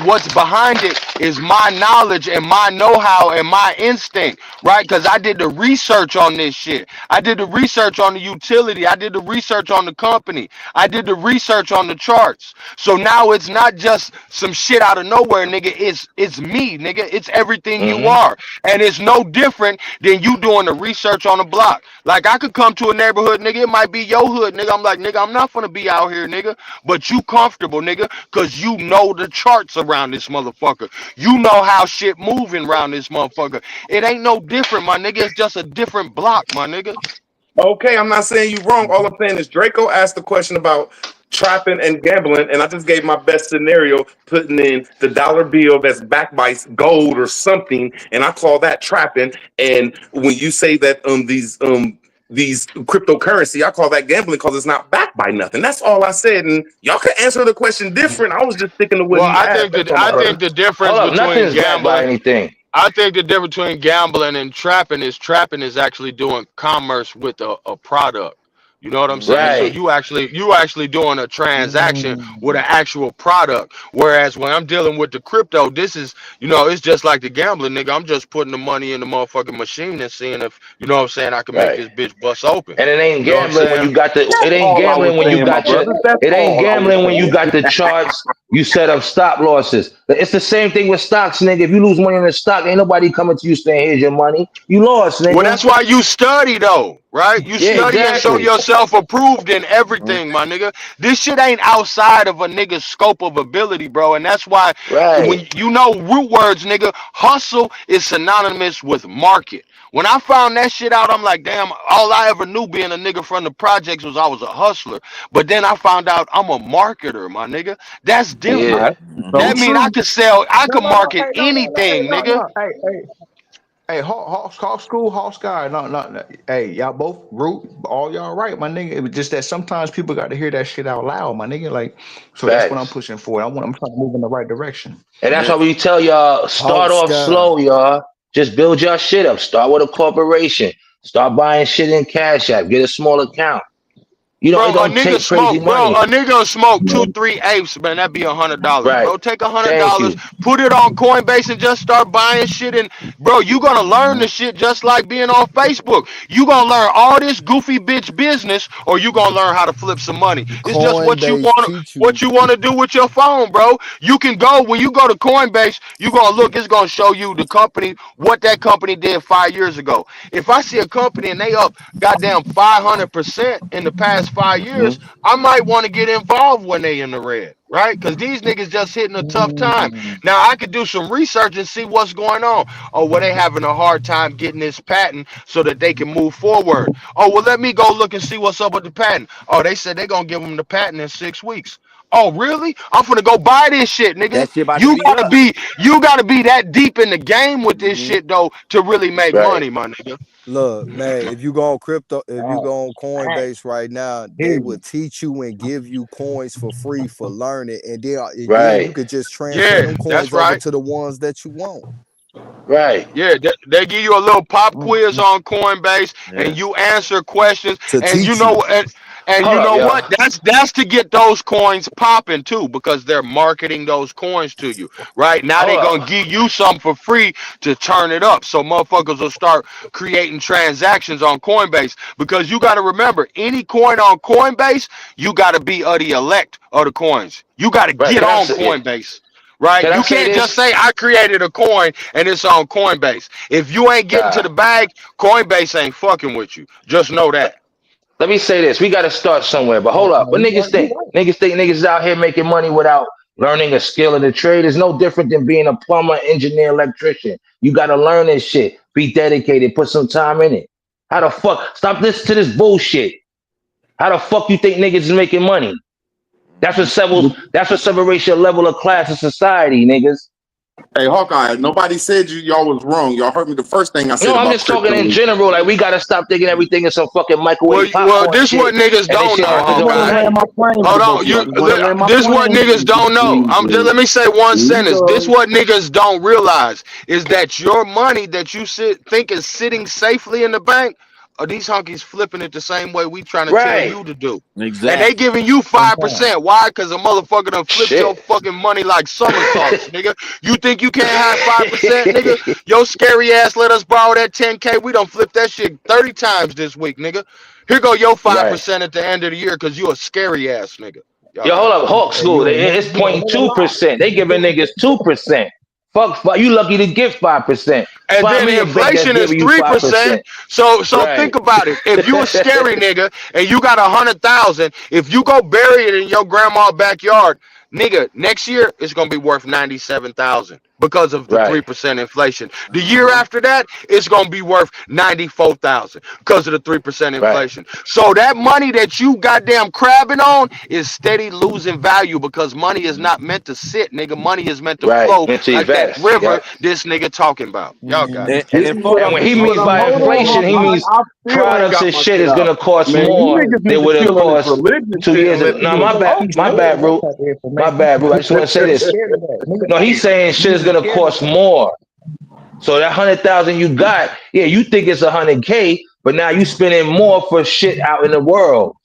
what's behind it is my knowledge and my know-how and my instinct, right? Because I did the research on this shit. I did the research on the utility. I did the research on the company. I did the research on the charts. So now it's not just some shit out of nowhere, nigga. It's me, nigga. It's everything you Mm-hmm. are. And it's no different than you doing the research on the block. Like I could come to a neighborhood, nigga. It might be your hood, nigga. I'm like, nigga, I'm not gonna be out here, nigga. But you comfortable, nigga, because you know the charts around this motherfucker. You know how shit moving around this motherfucker. It ain't no different, my nigga. It's just a different block, my nigga. Okay, I'm not saying you wrong. All I'm saying is Draco asked the question about trapping and gambling, and I just gave my best scenario, putting in the dollar bill that's backed by gold or something, and I call that trapping. And when you say that these cryptocurrency, I call that gambling because it's not backed by nothing. That's all I said. And y'all can answer the question different. I was just sticking to what Well, he asked. That's all, my I brother. think the difference Hold up. between Nothing's backed by gambling, anything. I think the difference between gambling and trapping is actually doing commerce with a product. You know what I'm saying? So Right. you actually doing a transaction with an actual product. Whereas when I'm dealing with the crypto, this is, it's just like the gambling, nigga. I'm just putting the money in the motherfucking machine and seeing if, you know what I'm saying, I can make Right. this bitch bust open. And it ain't You know what I'm gambling when saying? you got the. It That's ain't all I was gambling when you saying, my got your. brother. That's It ain't all I was gambling when you saying. got the charts. You set up stop losses. It's the same thing with stocks, nigga. If you lose money in the stock, ain't nobody coming to you saying, "Here's your money." You lost, Well, nigga. that's why you study though, right? You Yeah, study and show exactly. yourself approved in everything, my nigga. This shit ain't outside of a nigga's scope of ability, bro. And that's why when Right. you know root words, nigga, hustle is synonymous with market. When I found that shit out, I'm like, damn, all I ever knew being a nigga from the projects was I was a hustler. But then I found out I'm a marketer, my nigga. That's Yeah. different. That's so That mean I true. could sell, I No, could no, no. market Hey, no, no, no. Hey, anything, no, nigga. no. Hey, Hawk School, Hawk Sky. No, no, no. Hey, y'all both root, all y'all right, my nigga. It was just that sometimes people got to hear that shit out loud, my nigga. Like, so that's what I'm Facts. pushing for. I'm trying to move in the right direction. And that's But why we tell y'all Hawk start off Sky, slow, y'all. Just build your shit up. Start with a corporation. Start buying shit in Cash App. Get a small account. It Bro, don't take crazy a money. nigga smoke 2-3 apes, man. That'd be $100, Right. bro. Take Thank $100, you. put it on Coinbase, and just start buying shit. And bro, you gonna learn the shit just like being on Facebook. You gonna learn all this goofy bitch business, or you gonna learn how to flip some money. It's just Coinbase teach what you. you want to do with your phone, bro. You can go when you go to Coinbase. You gonna look. It's gonna show you the company, what that company did 5 years ago. If I see a company and they up goddamn 500% in the past 5 years, I might want to get involved when they in the red, right? Because these niggas just hitting a tough time. Now I could do some research and see what's going on. Oh, well, they having a hard time getting this patent so that they can move forward. Oh, well, let me go look and see what's up with the patent. Oh, they said they're gonna give them the patent in 6 weeks. Oh, really? I'm finna go buy this shit, nigga. That shit about to be up. You gotta be that deep in the game with this shit though to really make Right. money, my nigga. Look, man, if you go on crypto, if you Oh, go on man. Coinbase right now, they Here. will teach you and give you coins for free for learning, and then you Right. could just transfer Yeah, them that's coins over right. to the ones that you want. Right. Yeah, they give you a little pop quiz Mhm. on Coinbase, Yeah. and you answer questions, To and teach you. you Hold up, know what? y'all. That's to get those coins popping too, because they're marketing those coins to you. Right now, they Hold gonna up. give you something for free to turn it up, so motherfuckers will start creating transactions on Coinbase. Because you got to remember, any coin on Coinbase, you got to be of the elect of the coins. You got to Right. get on Coinbase. Right? Can I You say can't just this? say I created a coin and it's on Coinbase. If you ain't getting to Nah. the bag, Coinbase ain't fucking with you. Just know that. Let me say this. We got to start somewhere. But hold Oh, up. no, What you niggas right. You think? right. Niggas think niggas is out here making money without learning a skill in the trade. It's no different than being a plumber, engineer, electrician. You got to learn this shit. Be dedicated. Put some time in it. How the fuck? Stop this to this bullshit. How the fuck you think niggas is making money? That's what separates your level of class in society, niggas. Hey, Hawkeye, nobody said y'all was wrong. Y'all heard me the first thing I said No, I'm about just talking crypto. in general. Like we gotta stop thinking everything is some fucking Well, microwave well, popcorn this what shit. niggas And this don't shit know, I just want to $100 Hawkeye. land my plane with Hold both on, of y'all. I you. just want to land my This what plane with niggas don't know. you. Let me say one Here we sentence. This go. what niggas don't realize is that your money that you think is sitting safely in the bank, these honkies flipping it the same way we trying to tell Right. you to do, and they Exactly. giving you 5%. Why? Because a motherfucker done flipped your Shit. fucking money like somersaults, nigga. You think you can't have 5%, nigga? Your scary ass let us borrow that 10K. We done flipped that shit 30 times this week, nigga. Here go your Right. 5% at the end of the year because you a scary ass nigga. Y'all Yo, hold got it. up, Hawk School. It's 0.2%. They giving niggas 2%. Fuck, you lucky to get 5%. And Find then me a bank that's inflation is giving you 3%. 5%. So Right. think about it. If you a scary nigga and you got 100,000, if you go bury it in your grandma's backyard, nigga, next year it's gonna be worth 97,000 because of the Right. 3% inflation. The year after that, it's gonna be worth 94,000 because of the 3% Right. inflation. So that money that you goddamn crabbing on is steady losing value because money is not meant to sit, nigga. Money is meant to Right. flow Meant to like that invest. river Yep. this nigga talking about. Y'all got it. And This then is fuck what And I'm. when with he this But means shit. by hold on, inflation, he Hawkeye. means I still ain't products got and my shit shit is out. gonna cost Man, you more niggas need than to what it chill on this cost religion 2 shit years and let ago. No, people my bad, bro. My bad, bro. I just want to say this. No, he's saying shit is gonna cost more. So that 100,000 you got, yeah, you think it's 100K, but now you spending more for shit out in the world.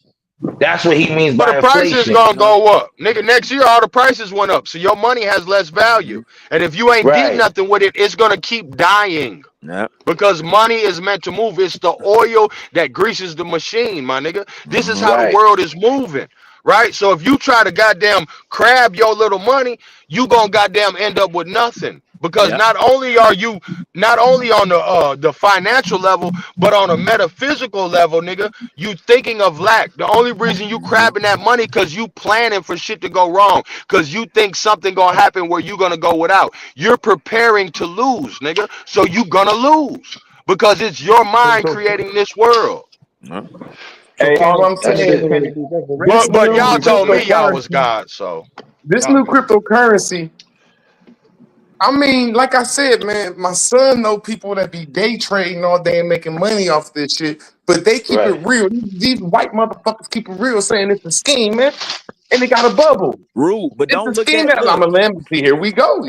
That's what he means But the by price is inflation. gonna go up, nigga. Next year, all the prices went up, so your money has less value. And if you ain't did Right. nothing with it, it's gonna keep dying Yeah. because money is meant to move. It's the oil that greases the machine, my nigga. This is how the Right. world is moving, right? So if you try to goddamn crab your little money, you gonna goddamn end up with nothing. Because Yeah. not only on the financial level, but on a metaphysical level, nigga, you thinking of lack. The only reason you crabbing that money because you planning for shit to go wrong. Because you think something gonna happen where you gonna go without. You're preparing to lose, nigga. So you gonna lose. Because it's your mind creating this world. Yeah. Hey, all I'm That's saying it. is this But new y'all told me y'all was cryptocurrency, God, so this y'all new got it. cryptocurrency. I mean, like I said, man, my son know people that be day trading all day and making money off this shit, but they keep it Right. real. These white motherfuckers keep it real, saying it's a scheme, man, and they got a bubble. Rude, but It's a don't look scheme. at That I'm look. a lamb. Here we go.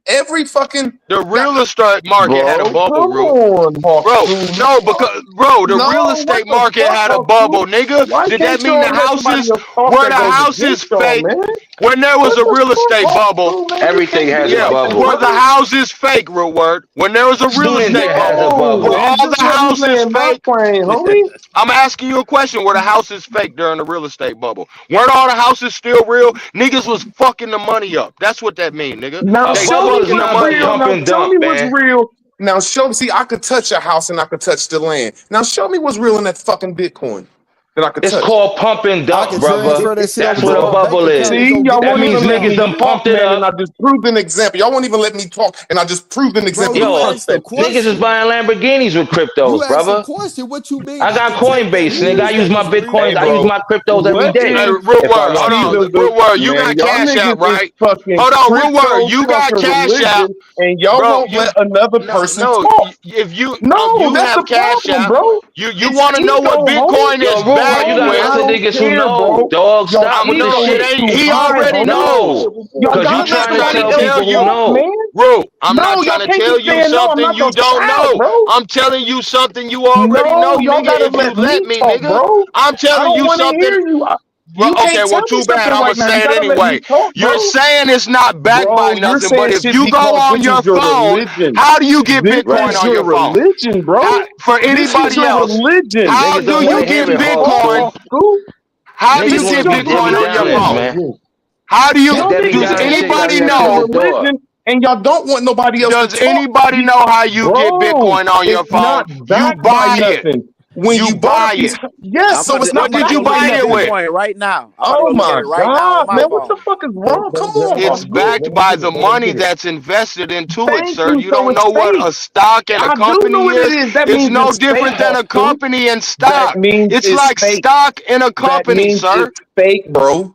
Every fucking The now, real estate market had a bro. bubble, Come Root. on, Hawk Bro, School. no, because bro, the real No, what estate the market fuck, had a Hawk bubble, School? nigga. Why Did that can't mean the y'all let somebody houses else talk were that the goes houses against y'all, fake? man? When there was What a the real fuck, estate Hawk bubble, School, man? You Everything can't has do a yeah, that, bubble. were the brother. houses fake, real word? When there was a real Student estate debt has a bubble, No, were bubble. man. all the Just let me houses land my fake? plane, homie. I'm asking you a question. Were the houses fake during the real estate bubble? Weren't all the houses still real? Niggas was fucking the money up. That's what that mean, nigga. Now A They show bubble me is fucking the what's not but money real. up. pump Now and show dump, me what's man. real. Now show. See, I could touch a house and I could touch the land. Now show me what's real in that fucking Bitcoin that I could It's touch. called pump and I dump, can brother. transfer that shit over That's to what a my bank bubble account is. and See, go y'all get That won't money means even let niggas me now. done talk, pumped it man, and I up. just proved an example. Y'all won't even let me talk, and I just proved an Bro, example of you Yo, asked a concept. niggas is question. buying Lamborghinis with You cryptos, asked a brother. question. What you mean? I I got can take that Coinbase, and nigga. I use use that my as Hey, Bitcoins. I real. use bro, my cryptos every what day. Hey, is? real If I word. Hold want See, to. on. Real word. You man, got y'all Cash App, niggas is right? fucking Hold on. Real word. crypto You got fucking Cash App, religion, and y'all bro. won't let another No, person no. talk. If you No, you that's have the Cash problem, App, bro. you It's want to know ego, what homie. Bitcoin Yo, is real word, backed you Homie, gotta with. I answer don't niggas who care, know, bro. dog. Y'all Stop with this ego is No, shit. too he high, already homie. knows. No, Y'all because you I'm gotta let not trying to trying somebody to tell else tell people who you, talk, know. man. Ru. I'm not No, y'all trying to can't tell keep you saying no. I'm something not you gonna don't shout, know. bro. I'm telling you something you already No, know, y'all nigga. gotta If you let me let me, talk, nigga. bro. I'm I telling don't you want to hear something. you. Well, You can't okay, well, tell me too bad. something I'm right gonna now. You say it gotta let me anyway. talk, You're bro. saying it's not backed by Bro, you're nothing, but saying if shit you go because on this is your your phone, religion. how do you get This Bitcoin is Right. on your your phone? religion, bro. For This is anybody your else, religion. how Niggas don't do want you to Let hear get it, me Hawk talk, Bitcoin? School. Hawk School. How do Niggas you This want is to get your be Debbie Bitcoin on your Downers, phone? religion. man. Y'all How do you That Debbie does niggas Downer ain't shit got anybody left practicing at the know? door. religion, and y'all don't want nobody else to Does talk. anybody know how you get Bro, Bitcoin on your it's not phone? You backed by buy it. nothing. When You you bought up buy these, it. yes, so it's What not did backed you by buy it nothing. with? Bitcoin right now. I'm about to Oh go look at my it right now on God, my man, what the phone. fuck is wrong? Come on, It's Hawk. backed by the money that's invested into it, Thank sir. you. You So don't it's know what fake. a stock and a I do know company what it is. is. That It's means no it's fake, different than Hawk a School. company and That stock. means It's it's like fake. stock and a That company, means sir. it's fake, bro.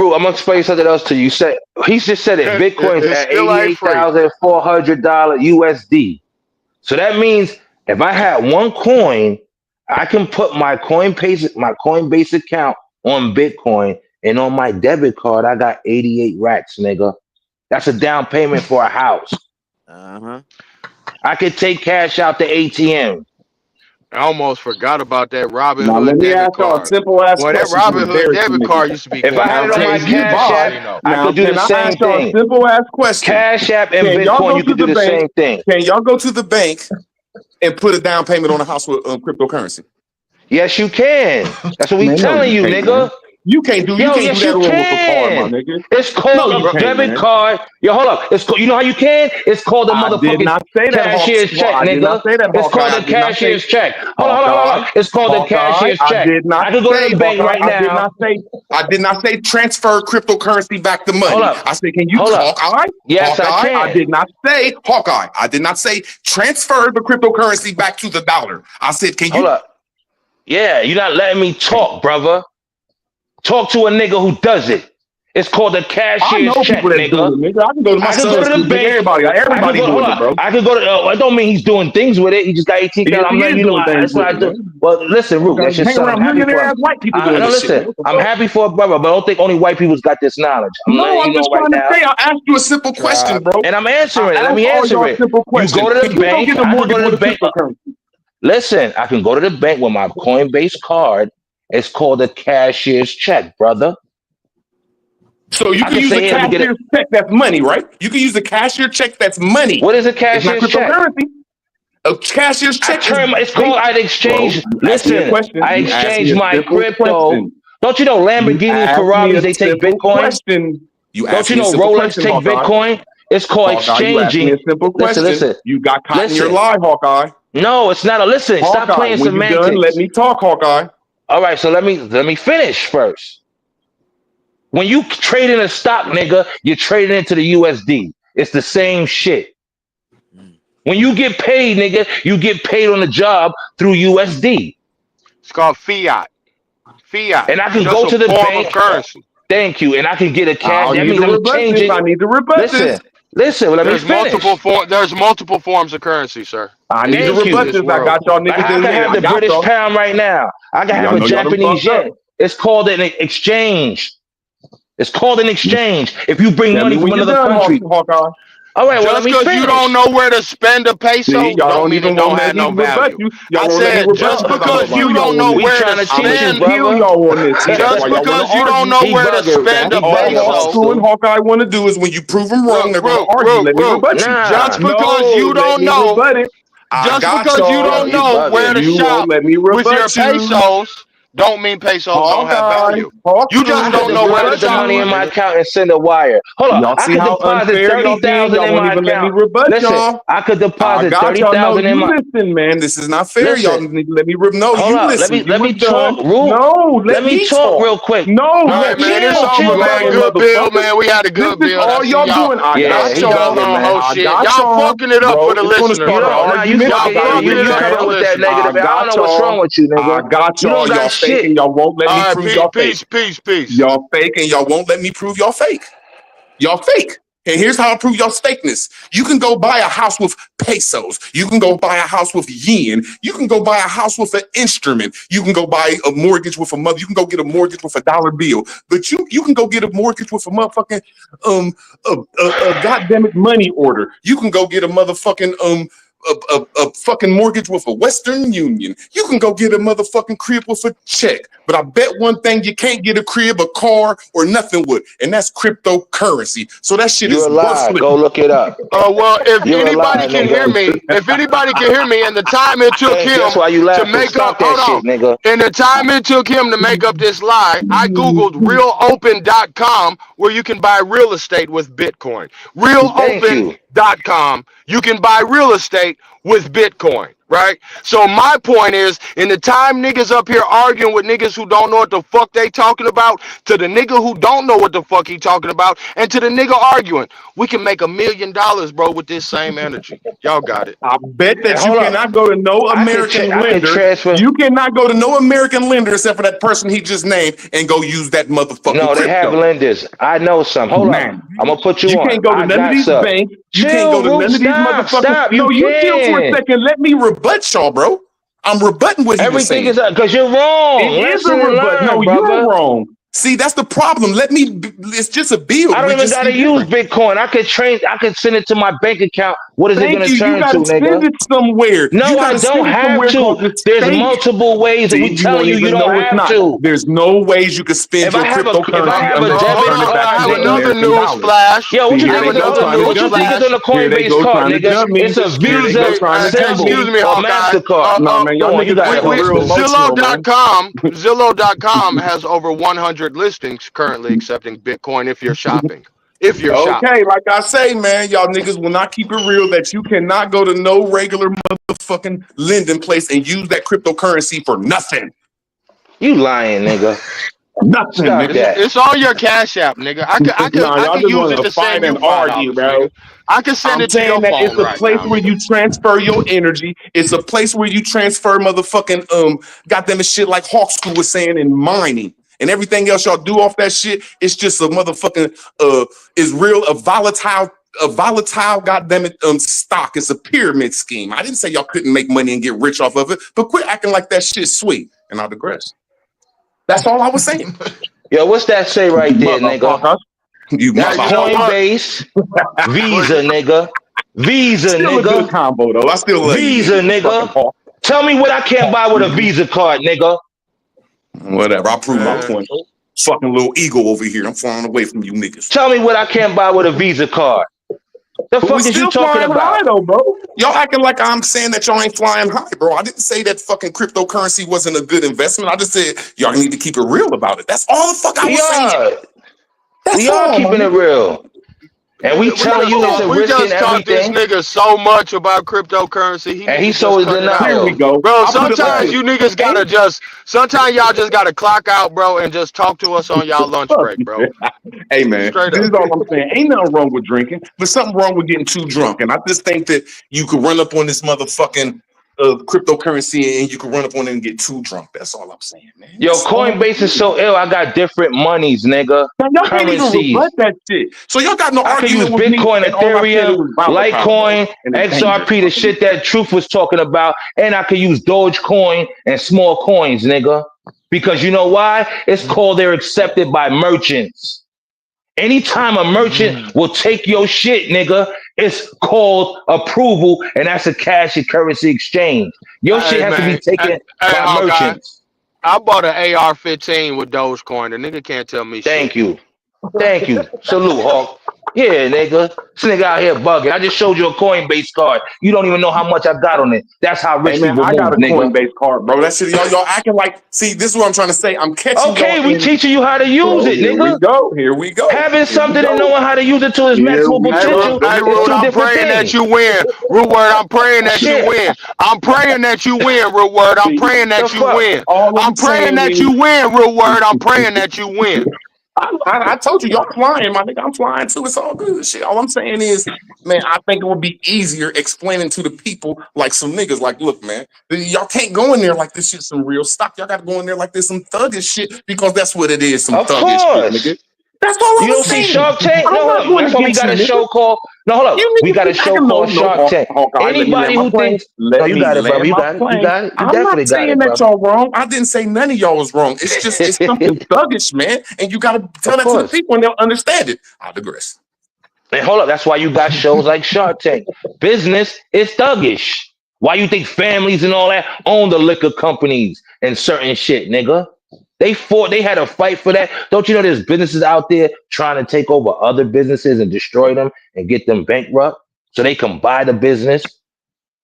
Rue, I'm gonna explain something else to you. Said he just said it. Bitcoin's It at still ain't free. $88,400 USD. So that means if I had one coin, I can put my Coinbase account on Bitcoin, and on my debit card, I got 88 racks, nigga. That's a down payment for a house. Uh-huh. I could take cash out the ATM. I almost forgot about that Now Robinhood let me debit ask y'all a card. simple ass Boy, that question. You Robinhood embarrassing debit niggas. card used to be If I had it on my Can you Cash buy? App, I Now could do can the I same ask y'all a thing. simple ass question? Cash App and Can y'all Bitcoin, go you to could do the the bank? same thing. Can y'all go to the bank and put a down payment on a house with cryptocurrency? Yes, you can. That's what we Man, no, telling you you, can't, nigga. man. You can't do Yo, that yes, with you a card, my can. nigga. It's No, called you a can't, debit man. card. Yo, hold up. It's you know how you can? It's called a I did motherfucking not say that, cashier's check, I did not nigga. say that, It's called Hawkeye. a I did not say cashier's check. Hold on, hold on, hold Hawkeye. on. It's called a Hawkeye. cashier's I check. did not I could go to say the bank Hawkeye. right now. I did not say transfer cryptocurrency back to money. Hold up. I said, can you Hold up. Hawkeye? Yes, I Hawkeye. I can. did not say Hawkeye. I did not say transfer the cryptocurrency back to the dollar. I said, can Hold you? up. Yeah, you're not letting me talk, brother. Talk to a nigga who does it. It's called a I cashier's know check, people that's doing nigga. it, nigga. I can go to my I could go son's to school, the nigga. bank. Everybody doing hold it, on. bro. I could go to. I don't mean he's doing things with it. He just got 18 Yes, I'm he letting is you know. doing things That's what I with it, do. man. Well, listen, Root. Okay, That's your hang son. I'm around happy for millionaire him. ass white people doing No, this shit. listen. What the I'm fuck? happy for a brother, but I don't think only white people's got this knowledge. I'm No, letting I'm you know just right trying to now. say. I asked you a simple question, bro. And I'm I answering it. Let asked me all answer y'all it. simple You questions. go to Can the you go bank. get a I can mortgage go to with the a bank. cryptocurrency? Listen, I can go to the bank with my Coinbase card. It's called a cashier's check, brother. So you I can can use a say, hey, let me get it. cashier's check that's money, right? You can use a cashier check that's money. What is a It's not cashier's check? cryptocurrency. A cashier's check is It's called I'd bro. exchange. You asked me a Listen, question. I You asked me exchange a my simple crypto. question. Don't you know You Lamborghinis, asked me Ferraris, a they take simple Bitcoin? question. You Don't asked you me a know simple Rolex question, take Hawkeye. Bitcoin? It's called Hawkeye, you asked me exchanging. a simple Listen, question. You got caught in your listen. lie, Hawkeye. No, it's not a listen. Stop Hawkeye, playing when you done, semantics. let me talk, Hawkeye. All right, so let me finish first. When you trade in a stock, nigga, you're trading into the USD. It's the same shit. When you get paid, nigga, you get paid on the job through USD. It's called fiat. Fiat. And I can Just go a to the form bank. of currency. Thank you. And I can get a cash. I That need means to I'm rebut this. changing. I need to rebut this. Listen, let me finish. There's multiple forms of currency, sir. I need to Thank you. rebut This this. I world. got y'all Like niggas I in can here. have I the got British y'all. pound right now. I can have Y'all a know y'all done Japanese fucked up. yen. It's called an exchange. It's called an exchange. If you bring Tell money me from when you're another done, country. Hawkeye. All right, well, let Just me because you don't finish. know where to spend a peso, See, y'all don't mean even it don't won't let have me no rebut value. you. Y'all I won't let me said rebut just because I'm because gonna you kill don't y'all know on We this. where trying to to I'm teach gonna you, spend, kill brother. y'all on this. See, that's just why y'all want because to you don't argue. know He where to bugging. spend He a All bugging, Hawk old peso, School and school. Hawkeye want to do is when you prove them wrong, they're gonna argue. Let me rebut you. Nah. just because you No, let don't me know, rebut it. I just got because you Yo, don't y'all. he know where bugging. to You won't shop let me with your rebut you. pesos, don't mean pesos don't have Hawkeye, value. Hawk You School, just I let could don't me know where to deposit rebut the shop, money my in you. my nigga. account and send a wire. Hold on. Y'all I see could how deposit unfair y'all being? 30,000 Y'all in won't my even let me account. rebut Listen, y'all. I could I deposit got y'all. No, 30,000 in you my. listen, man. This is not fair. Y'all Listen, need to let me No, hold you up. listen. You Let was me talk, done. Root. No, Let let me me talk talk. real quick. No, All No, right, let me man. It's talk, chill, you over, man. lying brother. Good build, motherfucker. man. We had a This good is build. I all see y'all y'all. doing. I Yeah, got See he y'all y'all. bugging, on man. whole I shit. got Y'all y'all. fucking it up Bro, for the it's gonna listeners, You start an bro. don't. Nah, you argument. I Y'all fucking gotta idiot. fucking win it You up that. coming for in the with that listeners. negative. I I don't got know what's wrong y'all. with you, I nigga. got You don't y'all. got Y'all fake shit. and y'all won't let me All prove right, y'all fake. peace. Y'all fake and y'all won't let me prove y'all fake. Y'all fake. And here's how I prove y'all fakeness. You can go buy a house with pesos. You can go buy a house with yen. You can go buy a house with an instrument. You can go buy a mortgage with a mother. You can go get a mortgage with $1 bill. But you can go get a mortgage with a motherfucking a goddamn it money order. You can go get a motherfucking a fucking mortgage with a Western Union. You can go get a motherfucking crib with a check. But I bet one thing you can't get a crib, a car, or nothing with, and that's cryptocurrency. So that shit You is a lie. worthless. Go look it up. Well, if You're a anybody lie, can hear nigga. me, and the time it took Thank you. That's him why you to laughing. make up, Stop that shit, nigga. and the time it took him to make up this lie, I Googled realopen.com where you can buy real estate with Bitcoin. Thank you. Realopen.com, you can buy real estate with Bitcoin, right? So my point is, in the time niggas up here arguing with niggas who don't know what the fuck they talking about, to the nigga who don't know what the fuck he talking about, and to the nigga arguing, we can make $1 million, bro, with this same energy. Y'all got it. I bet And that you hold up. cannot go to no American I could lender. transfer. You cannot go to no American lender except for that person he just named and go use that motherfucking No, they have crypto. lenders. I know some. Hold up. Man, I'm gonna put you you on. can't go to I none of got these some. banks. You can't go Chill, to Root. none of these Stop. motherfuckers. Stop. No, You you chill for a can. second. Let me rebut y'all, bro. I'm rebutting what he was Everything saying. is because you're wrong. It is a Lesson rebut. No, learned, you're brother. wrong. See, that's the problem. It's just a bill. I don't We even just gotta see use different. Bitcoin. I could send it to my bank account. What is it Thank gonna you. You turn got to, to send nigga? it somewhere. No, You got I to don't send it have somewhere called to. the There's state. multiple ways, and See, we you telling don't you even don't know it's have not. to. There's no ways you can spend If your I have a cryptocurrency debit unless you card, turn it I back have into another American news dollars. flash. yo, what you Here I think have they is go another on? trying to What news you jump think me. is on flash. the Here they Coinbase go card, trying to nigga? jump me. It's a Here they go Visa trying to jump symbol me. Excuse me, or Hawkeye. Mastercard. No, man, Come y'all on, you niggas got it, getting Hawk. real emotional, man. Zillow.com has over 100 listings currently accepting Bitcoin if you're shopping. If you're shopping. Okay, like I say, man, y'all niggas will not keep it real that you cannot go to no regular motherfucking lending place and use that cryptocurrency for nothing. You lying, nigga. Nothing, Stop nigga. that. It's on your Cash App, nigga. I Nah, y'all could just use want it to to fight send you and argue, $5, bro. nigga. I can send I'm it to saying your that phone it's a right place now, where you nigga. transfer your energy. It's a place where you transfer motherfucking goddamn shit like Hawk School was saying in mining and everything else y'all do off that shit. It's just a motherfucking is real a volatile goddamn it stock. It's a pyramid scheme. I didn't say y'all couldn't make money and get rich off of it, but quit acting like that shit's sweet. And I digress. That's all I was saying. Yo, what's that say right there, nigga? Motherfucker. You That's you know what? Coinbase, Visa, nigga. Visa, Still a good nigga. combo though. I still love you, Visa, nigga. Fucking nigga. Hawk. Tell me what I can't buy with a Visa card, nigga. Whatever. I'll prove my Man. point. Fucking little ego over here. I'm flying away from you niggas. Tell me what I can't buy with a Visa card. The But we fuck is you still talking flying about? high though, bro. Y'all acting like I'm saying that y'all ain't flying high, bro. I didn't say that fucking cryptocurrency wasn't a good investment. I just said y'all need to keep it real about it. That's all the fuck I We was saying. are. That's We are all, keeping man. it real. And we telling you it's a We risk in just taught this everything. nigga so much about cryptocurrency. He And need he to so just is cut it denial. out. Here we go. Bro, I'll put it like sometimes this. you niggas gotta sometimes y'all just gotta clock out, bro, and just talk to us on y'all lunch Fuck break, you. bro. Hey man, Straight this up. is all I'm saying. Ain't nothing wrong with drinking, but something wrong with getting too drunk. And I just think that you could run up on this motherfucking cryptocurrency and you could run up on it and get too drunk. That's all I'm saying, man. Yo, That's all I'm Coinbase is saying. so ill. I got different monies, nigga. Now, y'all can't even Currencies. rebut that shit. So y'all got no I could use argument with me, Bitcoin, and all I said it Ethereum, was volatile, Litecoin, bro, and it's dangerous. XRP, the shit that Truth was talking about, and I could use Dogecoin and small coins, nigga. Because you know why? It's called they're accepted by merchants. Anytime a merchant will take your shit, nigga, it's called approval, and that's a cash and currency exchange. Your shit Hey has to be man. taken by Hawkeye. merchants. I bought an AR-15 with Dogecoin. The nigga can't tell me Thank shit. you. Thank you. Salute, Hawk. Yeah, nigga. This nigga out here bugging. I just showed you a Coinbase card. You don't even know how much I got on it. That's how Hey rich man, people I got move, a nigga. Coinbase card, bro. That shit, y'all acting like. See, this is what I'm trying to say. I'm catching Okay, y'all we in. teaching you how to use Bro, it, here we nigga. go. Here we go. Having Here we something and go. knowing how to use it to its Here maximum we potential go. Hey, is Rude, two I'm different praying that things. you win. Real word, I'm praying that you Shit. win. I'm praying that you win, real word. I'm See, praying The that you fuck? win. all I'm I'm praying saying that is, you win, real word. I'm praying that you win. I told you, y'all flying, my nigga. I'm flying too. It's all good. Shit. All I'm saying is, man, I think it would be easier explaining to the people like some niggas, like, look, man, y'all can't go in there like this shit's some real stock. Y'all got to go in there like this some thuggish shit because that's what it is, some Of thuggish shit, course. nigga. That's all I You was don't see saying. Shark Tank? I'm No, not hold up. going That's why we against got you, a nigga. show called. No, hold up. You We niggas got a keep show acting called Shark Tank. Hawkeye, let me Anybody land my who plane. thinks, no, Let you me got it, brother. land You my got it. You plane. got it. You I'm definitely not got saying it, that brother. y'all wrong. I didn't say none of y'all was wrong. It's just it's something thuggish, man. And you gotta tell Of that to the course. people and they'll understand it. I digress. And hold up, that's why you got shows like Shark Tank. Business is thuggish. Why you think families and all that own the liquor companies and certain shit, nigga? They had a fight for that. Don't you know there's businesses out there trying to take over other businesses and destroy them and get them bankrupt so they can buy the business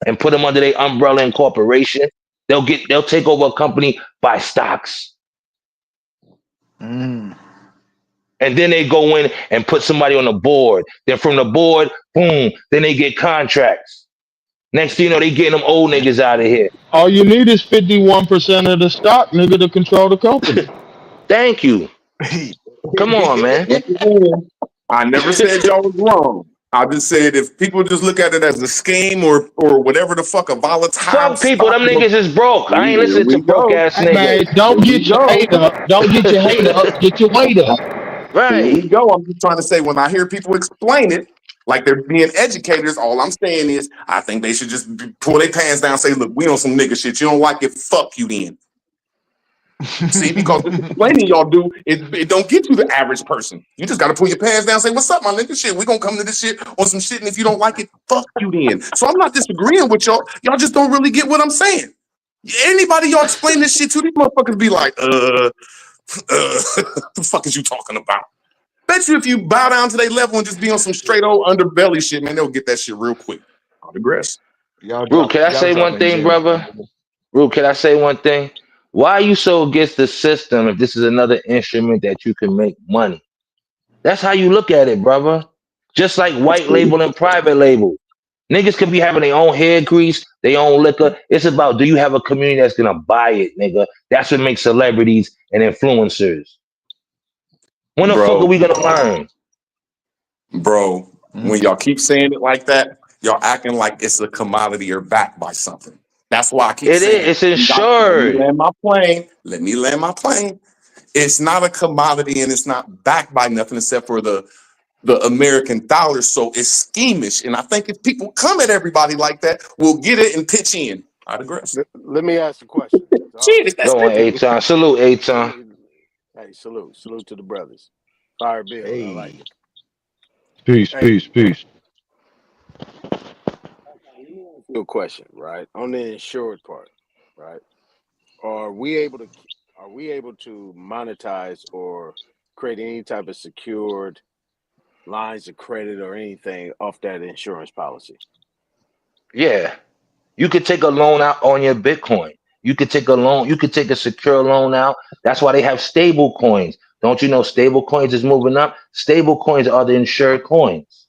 and put them under their umbrella and corporation? They'll take over a company, buy stocks. And then they go in and put somebody on the board. Then from the board, boom, then they get contracts. Next thing you know, they getting them old niggas out of here. All you need is 51% of the stock, nigga, to control the company. Thank you. Come on, man. Once again, I never said y'all was wrong. I just said if people just look at it as a scheme or whatever the fuck, a volatile Fuck people, stock. them niggas is broke. I ain't Here listening we to broke go. ass Hey, man, niggas. don't Here we get your go. hate up. Don't get your hate up. Get your weight up. Here we Right. go. I'm just trying to say when I hear people explain it, Like they're being educators. All I'm saying is, I think they should just pull their pants down and say, look, we on some nigga shit. You don't like it, fuck you then. See, because the explaining y'all do, it don't get you the average person. You just got to pull your pants down and say, what's up, my nigga? Shit, we going to come to this shit on some shit, and if you don't like it, fuck you then. So I'm not disagreeing with y'all. Y'all just don't really get what I'm saying. Anybody y'all explain this shit to, these motherfuckers be like, the fuck is you talking about? Bet you if you bow down to their level and just be on some straight old underbelly shit, man, they'll get that shit real quick. I'll digress. Root, can I say one thing, brother? Root, can I say one thing? Why are you so against the system if this is another instrument that you can make money? That's how you look at it, brother. Just like white label and private label. Niggas can be having their own hair grease, their own liquor. It's about, do you have a community that's gonna buy it, nigga? That's what makes celebrities and influencers. When the fuck are we gonna learn? Bro, when y'all keep saying it like that, y'all acting like it's a commodity or backed by something. That's why I keep saying It is. It's insured. Let me land my plane. It's not a commodity and it's not backed by nothing except for the American dollar. So it's schemish. And I think if people come at everybody like that, we'll get it and pitch in. I digress. Let me ask a question. Shit, that's Go on, Aton. Salute, Aton. Hey, salute to the brothers. Fire Bill. I like it. Peace, peace, peace. Good question, right? On the insured part, right? Are we able to monetize or create any type of secured lines of credit or anything off that insurance policy? Yeah. You could take a loan out on your Bitcoin. You could take a loan, you could take a secure loan out. That's why they have stable coins. Don't you know stable coins is moving up? Stable coins are the insured coins.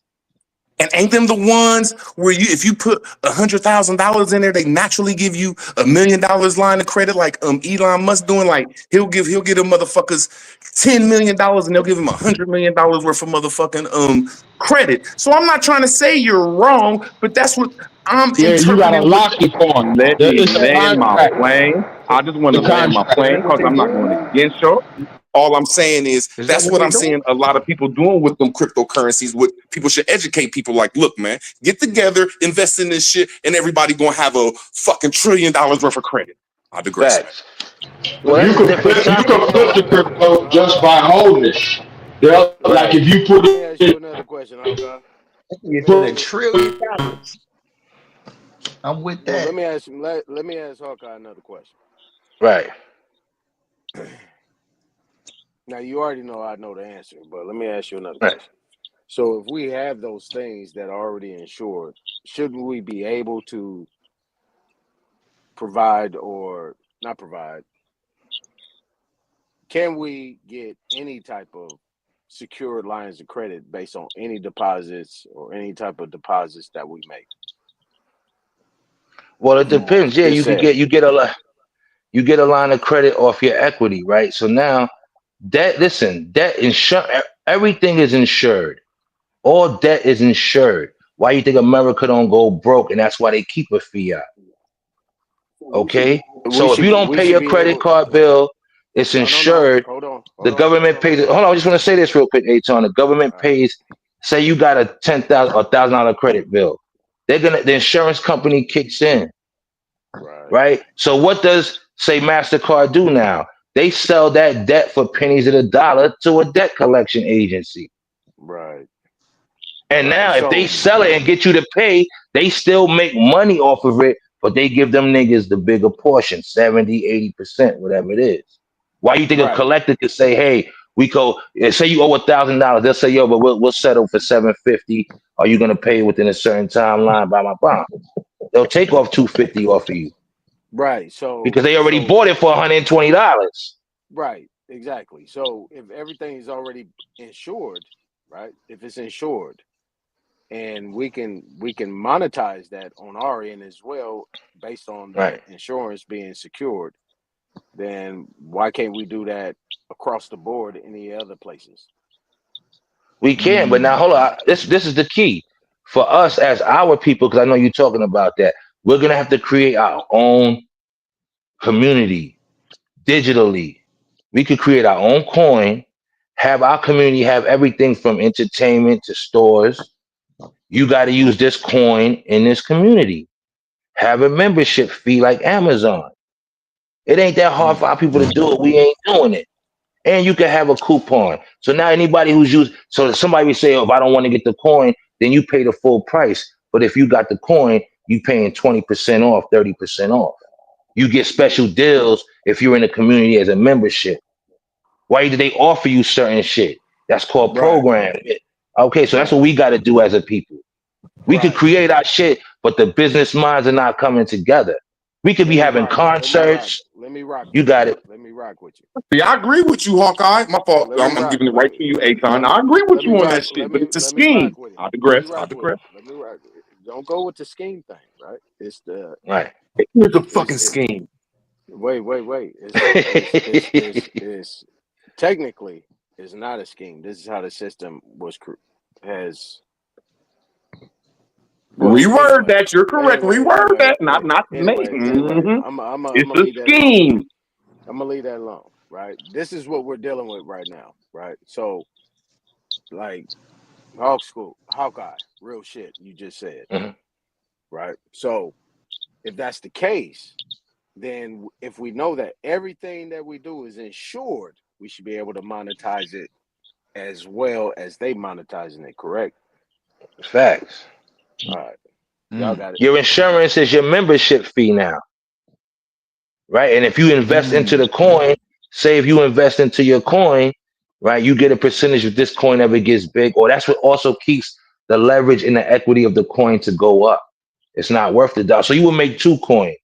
And ain't them the ones where if you put $100,000 in there, they naturally give you $1 million line of credit, like Elon Musk doing? Like he'll give them motherfuckers $10 million and they'll give him $100 million worth of motherfucking credit. So I'm not trying to say you're wrong, but that's what I'm interpreting. You gotta lock it on. Let me It's a land my contract. plane. I just want to land my plane because I'm not going against y'all. All I'm saying is that's what I'm seeing a lot of people doing with them cryptocurrencies. What people should educate people like, look, man, get together, invest in this shit, and everybody gonna have a fucking $1 trillion worth of credit. I digress. Facts. Well, You can flip the crypto just by holding it. Like if you put Let me ask you another question, Alka. $1 trillion. I'm with that. Let me ask Hawkeye another question. Right. Now you already know I know the answer, but let me ask you another question. So if we have those things that are already insured, shouldn't we be able to provide or not provide? Can we get any type of secured lines of credit based on any deposits or any type of deposits that we make? Well, it depends. Yeah, you get a line of credit off your equity, right? So now debt everything is insured. All debt is insured. Why you think America don't go broke? And that's why they keep a fiat. Okay? So if you don't pay your credit card bill, it's insured. Hold on. The government pays it. Hold on, I just want to say this real quick, Aton. The government pays, say you got a $10,000 or $1,000 credit bill. The insurance company kicks in. Right? So what does, say, MasterCard do now? They sell that debt for pennies of the dollar to a debt collection agency. Right. And now if they sell it and get you to pay, they still make money off of it, but they give them niggas the bigger portion, 70, 80%, whatever it is. Why you think a collector could say, hey, we go, say you owe $1,000, they'll say, yo, but we'll settle for $750. Are you gonna pay within a certain timeline? Blah, blah, blah. They'll take off $250 off of you. Right. So because they already bought it for $120. Right. Exactly. So if everything is already insured, right? If it's insured, and we can monetize that on our end as well, based on the insurance being secured, then why can't we do that across the board any other places? We can, but now hold on. This is the key for us as our people, because I know you're talking about that. We're gonna have to create our own community digitally. We could create our own coin, have our community have everything from entertainment to stores, You got to use this coin in this community. Have a membership fee like Amazon. It ain't that hard for our people to do it. We ain't doing it. And you can have a coupon. So now anybody who's used, so somebody would say, oh, if I don't want to get the coin, then you pay the full price. But if you got the coin, you paying 20% off, 30% off. You get special deals if you're in the community as a membership. Why do they offer you certain shit? That's called Right. programming. Okay, so that's Right. what we got to do as a people. We could Right. create our shit, but the business minds are not coming together. We could Let be me having rock. concerts. Let me rock. You with got it. Let me rock with you. See, I agree with you, Hawkeye. My fault. Let me I'm rock. giving it right to you, Akon. I Let agree with let you me on rock. that shit, but it's a Let me scheme. rock with it. I Let me digress. I rock with digress. it. Let me rock. Don't go with the scheme thing, right? It's the Right. Here's a fucking it's scheme. wait. It's technically it's not a scheme. This is how the system has. Well, Reword anyway, that. You're correct. Reword that. Not me. anyway, Mhm. I'm It's gonna a leave that alone. scheme. I'm gonna leave that alone, right? This is what we're dealing with right now, right? So, like Hawkeye, real shit. You just said, Mhm. right? So, if that's the case, then if we know that everything that we do is insured, we should be able to monetize it as well as they monetizing it. Correct? Facts. All right, y'all got it. Your insurance is your membership fee now, right? And if you invest into the coin, say if you invest into your coin, right, you get a percentage if this coin ever gets big, or that's what also keeps the leverage and the equity of the coin to go up. It's not worth the dollar. So you will make two coins.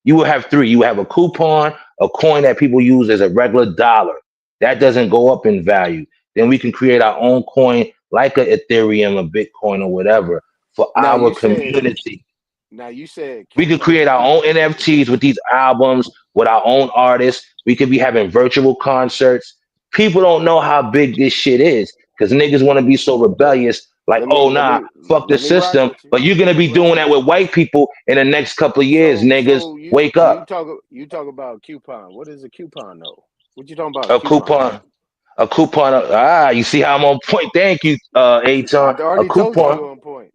You will have three. You have a coupon, a coin that people use as a regular dollar. That doesn't go up in value. Then we can create our own coin like a Ethereum, a Bitcoin, or whatever for Now our you said. community. Now you said We could coupon. create our own NFTs with these albums, with our own artists. We could be having virtual concerts. People don't know how big this shit is because niggas want to be so rebellious. Like, oh nah, fuck the Let me rock system. with you. But you're gonna Let me be rock doing with that you. with white people in the next couple of years, niggas. So Wake you up. talk about coupon. What is a coupon though? What you talking about? A A coupon? coupon. A coupon. You see how I'm on point. Thank you, I Aton. A already told you coupon. you're on point.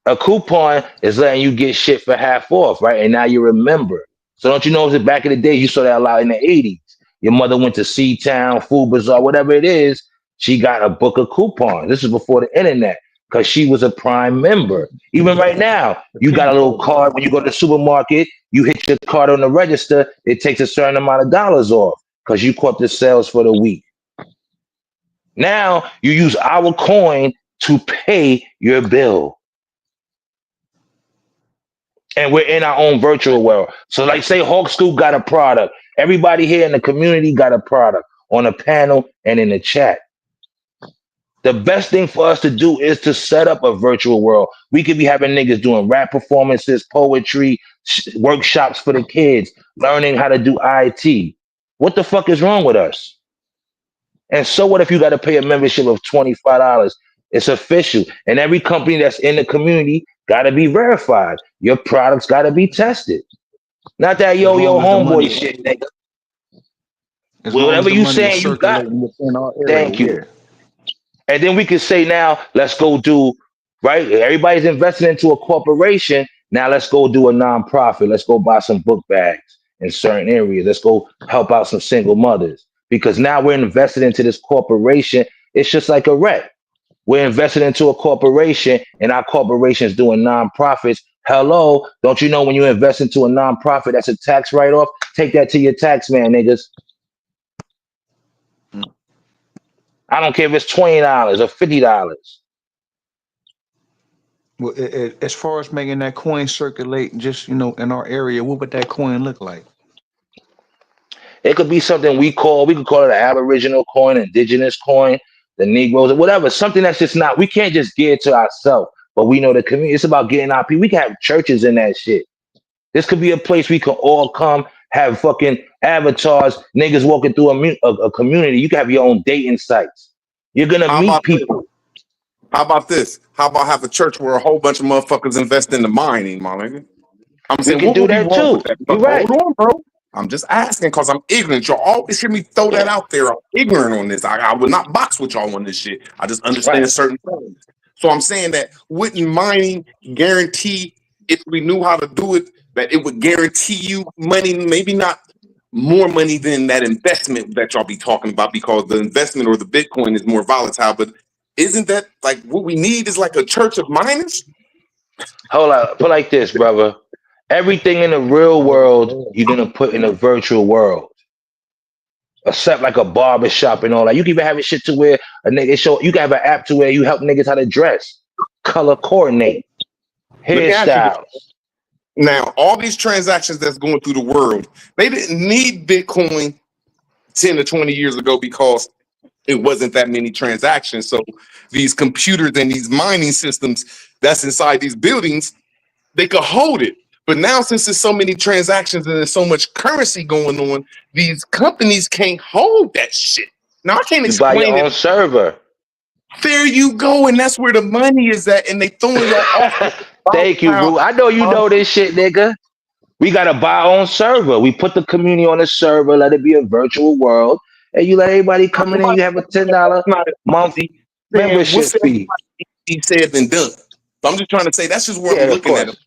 A coupon is letting you get shit for half off, right? And now you remember. So don't you know that back in the day, you saw that a lot in the 80s. Your mother went to C-Town, Food Bazaar, whatever it is. She got a book of coupons. This is before the internet because she was a prime member. Even right now, you got a little card when you go to the supermarket, you hit your card on the register, it takes a certain amount of dollars off because you caught the sales for the week. Now you use our coin to pay your bill. And we're in our own virtual world. So, like, say Hawk Scoop got a product. Everybody here in the community got a product on a panel and in the chat. The best thing for us to do is to set up a virtual world. We could be having niggas doing rap performances, poetry, workshops for the kids, learning how to do IT. What the fuck is wrong with us? And so what if you got to pay a membership of $25? It's official. And every company that's in the community got to be verified. Your products got to be tested. Not that As long as the homeboy money, shit, nigga. as long as Whatever the you money is saying, you got. circulating within our area, Thank you. yeah. And then we can say now, let's go do, right? Everybody's investing into a corporation. Now let's go do a nonprofit. Let's go buy some book bags in certain areas. Let's go help out some single mothers. Because now we're invested into this corporation. It's just like a rep. We're invested into a corporation and our corporation is doing nonprofits. Hello, don't you know when you invest into a nonprofit, that's a tax write-off? Take that to your tax man, niggas. I don't care if it's $20 or $50. Well, as far as making that coin circulate, just in our area, what would that coin look like? It could be something we could call it an Aboriginal coin, indigenous coin, the Negroes, or whatever. Something that's just not, we can't just give it to ourselves, but we know the community. It's about getting our people. We can have churches in that shit. This could be a place we can all come, have fucking avatars, niggas walking through a community. You can have your own dating sites. You're going to How meet about this? people. How about this? How about have a church where a whole bunch of motherfuckers invest in the mining, my nigga? I'm We saying, can what do would be that wrong with too. that? You're But right. hold on, bro. I'm just asking because I'm ignorant. Y'all always hear me throw that Yeah. out there. I'm ignorant on this. I would not box with y'all on this shit. I just understand Right. certain things. So I'm saying that wouldn't mining guarantee, if we knew how to do it, that it would guarantee you money, maybe not more money than that investment that y'all be talking about, because the investment or the Bitcoin is more volatile. But isn't that like what we need is like a church of miners? Hold on, put like this, brother. Everything in the real world, you're gonna put in a virtual world, except like a barber shop and all that. You can even have it shit to where a nigga show. You can have an app to where you help niggas how to dress, color coordinate, Let me ask you this. hairstyles. Now, all these transactions that's going through the world, they didn't need Bitcoin 10 to 20 years ago because it wasn't that many transactions. So these computers and these mining systems that's inside these buildings, they could hold it. But now, since there's so many transactions and there's so much currency going on, these companies can't hold that shit. Now, I can't You buy explain your it. own server. There you go. And that's where the money is at. And they throwing y'all off. Thank you, Rue. I know you know this shit, nigga. We gotta buy our own server. We put the community on the server, let it be a virtual world, and you let everybody come in and you have a $10 month membership fee. He said and done. So I'm just trying to say that's just where Yeah, I'm of looking at course. it.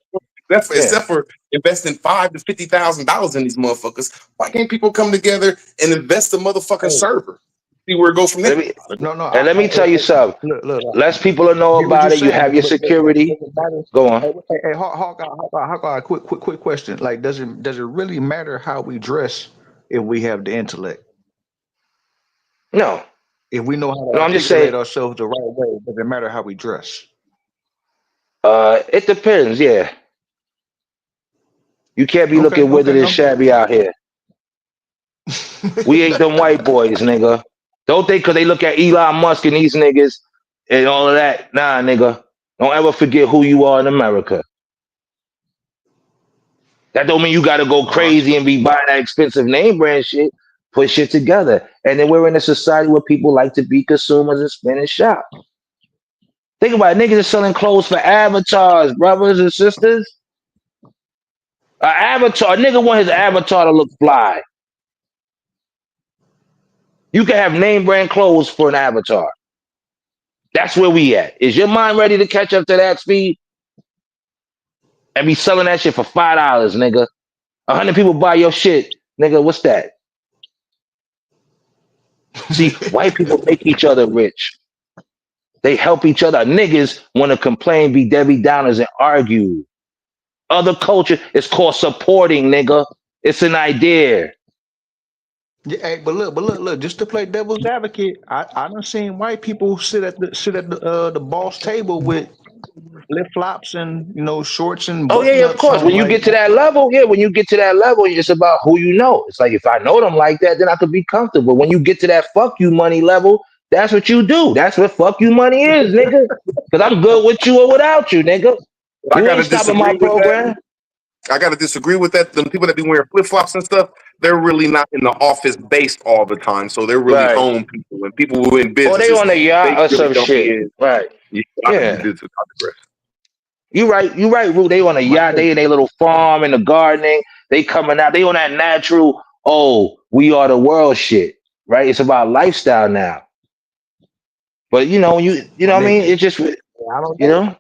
Yeah. Except for investing $5,000 to $50,000 in these motherfuckers, why can't people come together and invest a motherfucking server? See where it goes from there. Let me tell you something. Look. Less people know Hear what about you're it. You saying, have your but security. Go on. Hey, Hawkeye, quick question. Like, does it really matter how we dress if we have the intellect? No. If we know how to No, I'm just articulate saying. ourselves the right way, does it matter how we dress? It depends. Yeah. You can't be Okay, looking withered and okay. shabby out here. We ain't them white boys, nigga. Don't think because they look at Elon Musk and these niggas and all of that. Nah, nigga. Don't ever forget who you are in America. That don't mean you got to go crazy and be buying that expensive name brand shit. Put shit together. And then we're in a society where people like to be consumers and spend and shop. Think about it. Niggas are selling clothes for avatars, brothers and sisters. An avatar. A nigga want his avatar to look fly. You can have name brand clothes for an avatar. That's where we at. Is your mind ready to catch up to that speed? And be selling that shit for $5, nigga. 100 people buy your shit, nigga. What's that? See, white people make each other rich. They help each other. Niggas want to complain, be Debbie Downers, and argue. Other culture is called supporting, nigga. It's an idea. Yeah, hey, but look. Just to play devil's advocate, I done seen white people sit at the boss table with flip flops and shorts and Oh button yeah, of ups course. on. When you Like, get to that level, it's about who you know. It's like if I know them like that, then I could be comfortable. When you get to that fuck you money level, that's what you do. That's what fuck you money is, nigga. Because I'm good with you or without you, nigga. I You gotta ain't stopping disagree my with program. that. I gotta disagree with that. The people that be wearing flip flops and stuff, they're really not in the office based all the time. So they're really Right. home people. And people who are in Or they businesses, on a yacht they or really some don't be shit. in. Right. I Yeah. digress. You right, Rue. They on a yacht, they in a little farm in the gardening, they coming out, they on that natural, oh, we are the world shit. Right? It's about lifestyle now. But you know, you know what I mean? nigga, It's just I don't you know. know.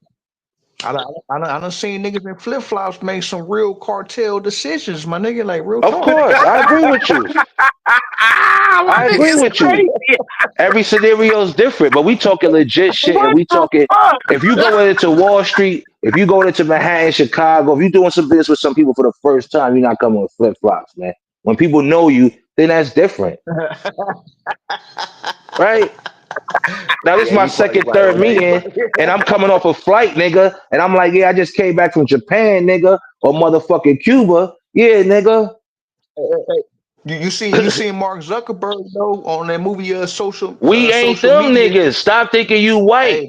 I done seen niggas in flip flops make some real cartel decisions, my nigga. Like real Of talk. course, I agree with you. I agree with you. Every scenario is different, but we talking legit shit, and we talking. If you go into Wall Street, if you go into Manhattan, Chicago, if you're doing some business with some people for the first time, you're not coming with flip flops, man. When people know you, then that's different, right? Now this is Yeah, my you probably second, right third on that. meeting, and I'm coming off a flight, nigga, and I'm like, yeah, I just came back from Japan, nigga, or motherfucking Cuba, yeah, nigga. You seen Mark Zuckerberg though on that movie social We ain't social them media. niggas. Stop thinking you white.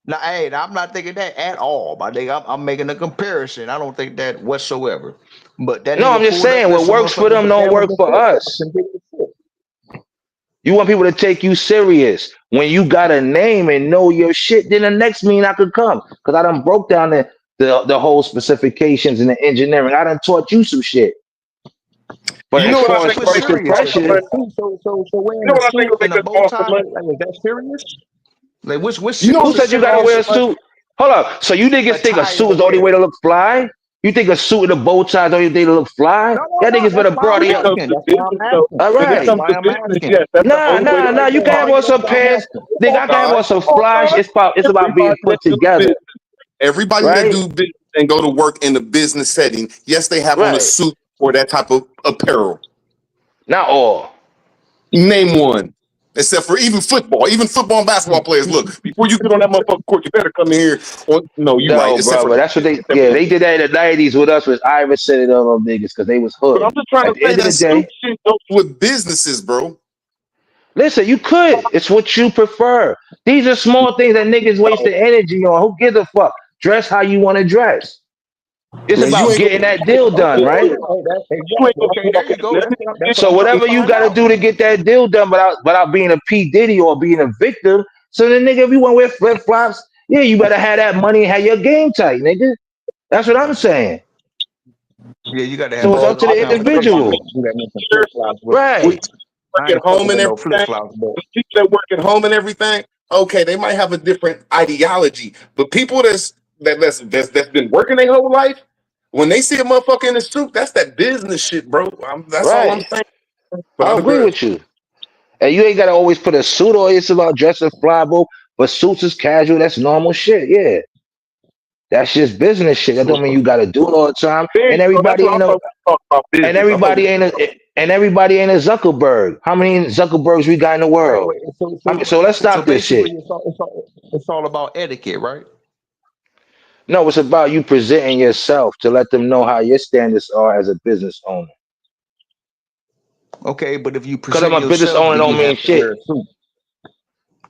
Hey, I'm not thinking that at all. My nigga, I'm making a comparison. I don't think that whatsoever. But that No, nigga I'm just pulled up saying in what some works for motherfucking them don't pajamas work and for flip-flops us. and big as shit. You want people to take you serious. When you got a name and know your shit, then the next meeting I could come. Because I done broke down the whole specifications and the engineering. I done taught you some shit. But You know as what I far as think Super first will make us serious. awesome impression, money? So wearing You know a what I think suit will and make a us bow tie, awesome money? like, is that serious? Like which You know, Who said you gotta wear a suit? Hold up. So you niggas think a suit is the only way to look fly? You think a suit and a bow tie is the only way to look fly? Y'all niggas better broaden when it your. comes to business, though, All when it right. comes to business, yes, that's the only way to Nah. You can have on some pants. Nigga, I can have on some fly. It's about being everybody put that do together, business, everybody that right? do business and go to work in the business setting, yes, they have on a Right. suit or that type of apparel. Not all. Name one. Except for even football and basketball players. Look, before you get on that motherfucking court, you better come in here. No, you right. No, Except for brother. That's what they did that in the 90s with us with Iverson and all them niggas because they was but hood. I'm just trying At to the say end of that the suit day, shit goes with businesses, bro. listen, you could. It's what you prefer. These are small things that niggas waste their energy on. Who gives a fuck? Dress how you want to dress. It's Man, you about ain't getting gonna that deal done, right? you ain't Okay, there you go. gonna That's what So I'm trying to whatever you find gotta out. do to get that deal done without being a P. Diddy or being a victim. So the nigga, if you want to wear flip flops, yeah, you better have that money and have your game tight, nigga. That's what I'm saying. Yeah, you got to have So it's balls up and to the the confidence to individual, do that in some flip flops. But with right? work I at ain't home fucking and with no flip everything. flops. But People that work at home and everything, okay, they might have a different ideology. But people that's been working their whole life, when they see a motherfucker in a suit, that's that business shit, bro. That's all I'm Right. saying. But I I agree digress. with you. And you ain't gotta always put a suit on. It's about dressing flyable, but suits is casual. That's normal shit. Yeah, that's just business shit. That So, don't mean you gotta do it all the time. there you And go. That's everybody what I ain't a thought we talked about and business. I thought we everybody ain't a Zuckerberg. How many Zuckerbergs we got in the world? wait, so I mean, so let's so stop this basically, shit. it's all about etiquette, right? No, it's about you presenting yourself to let them know how your standards are as a business owner. Okay, but if you Because I'm present a business yourself, owner do you don't have mean to wear shit. a suit?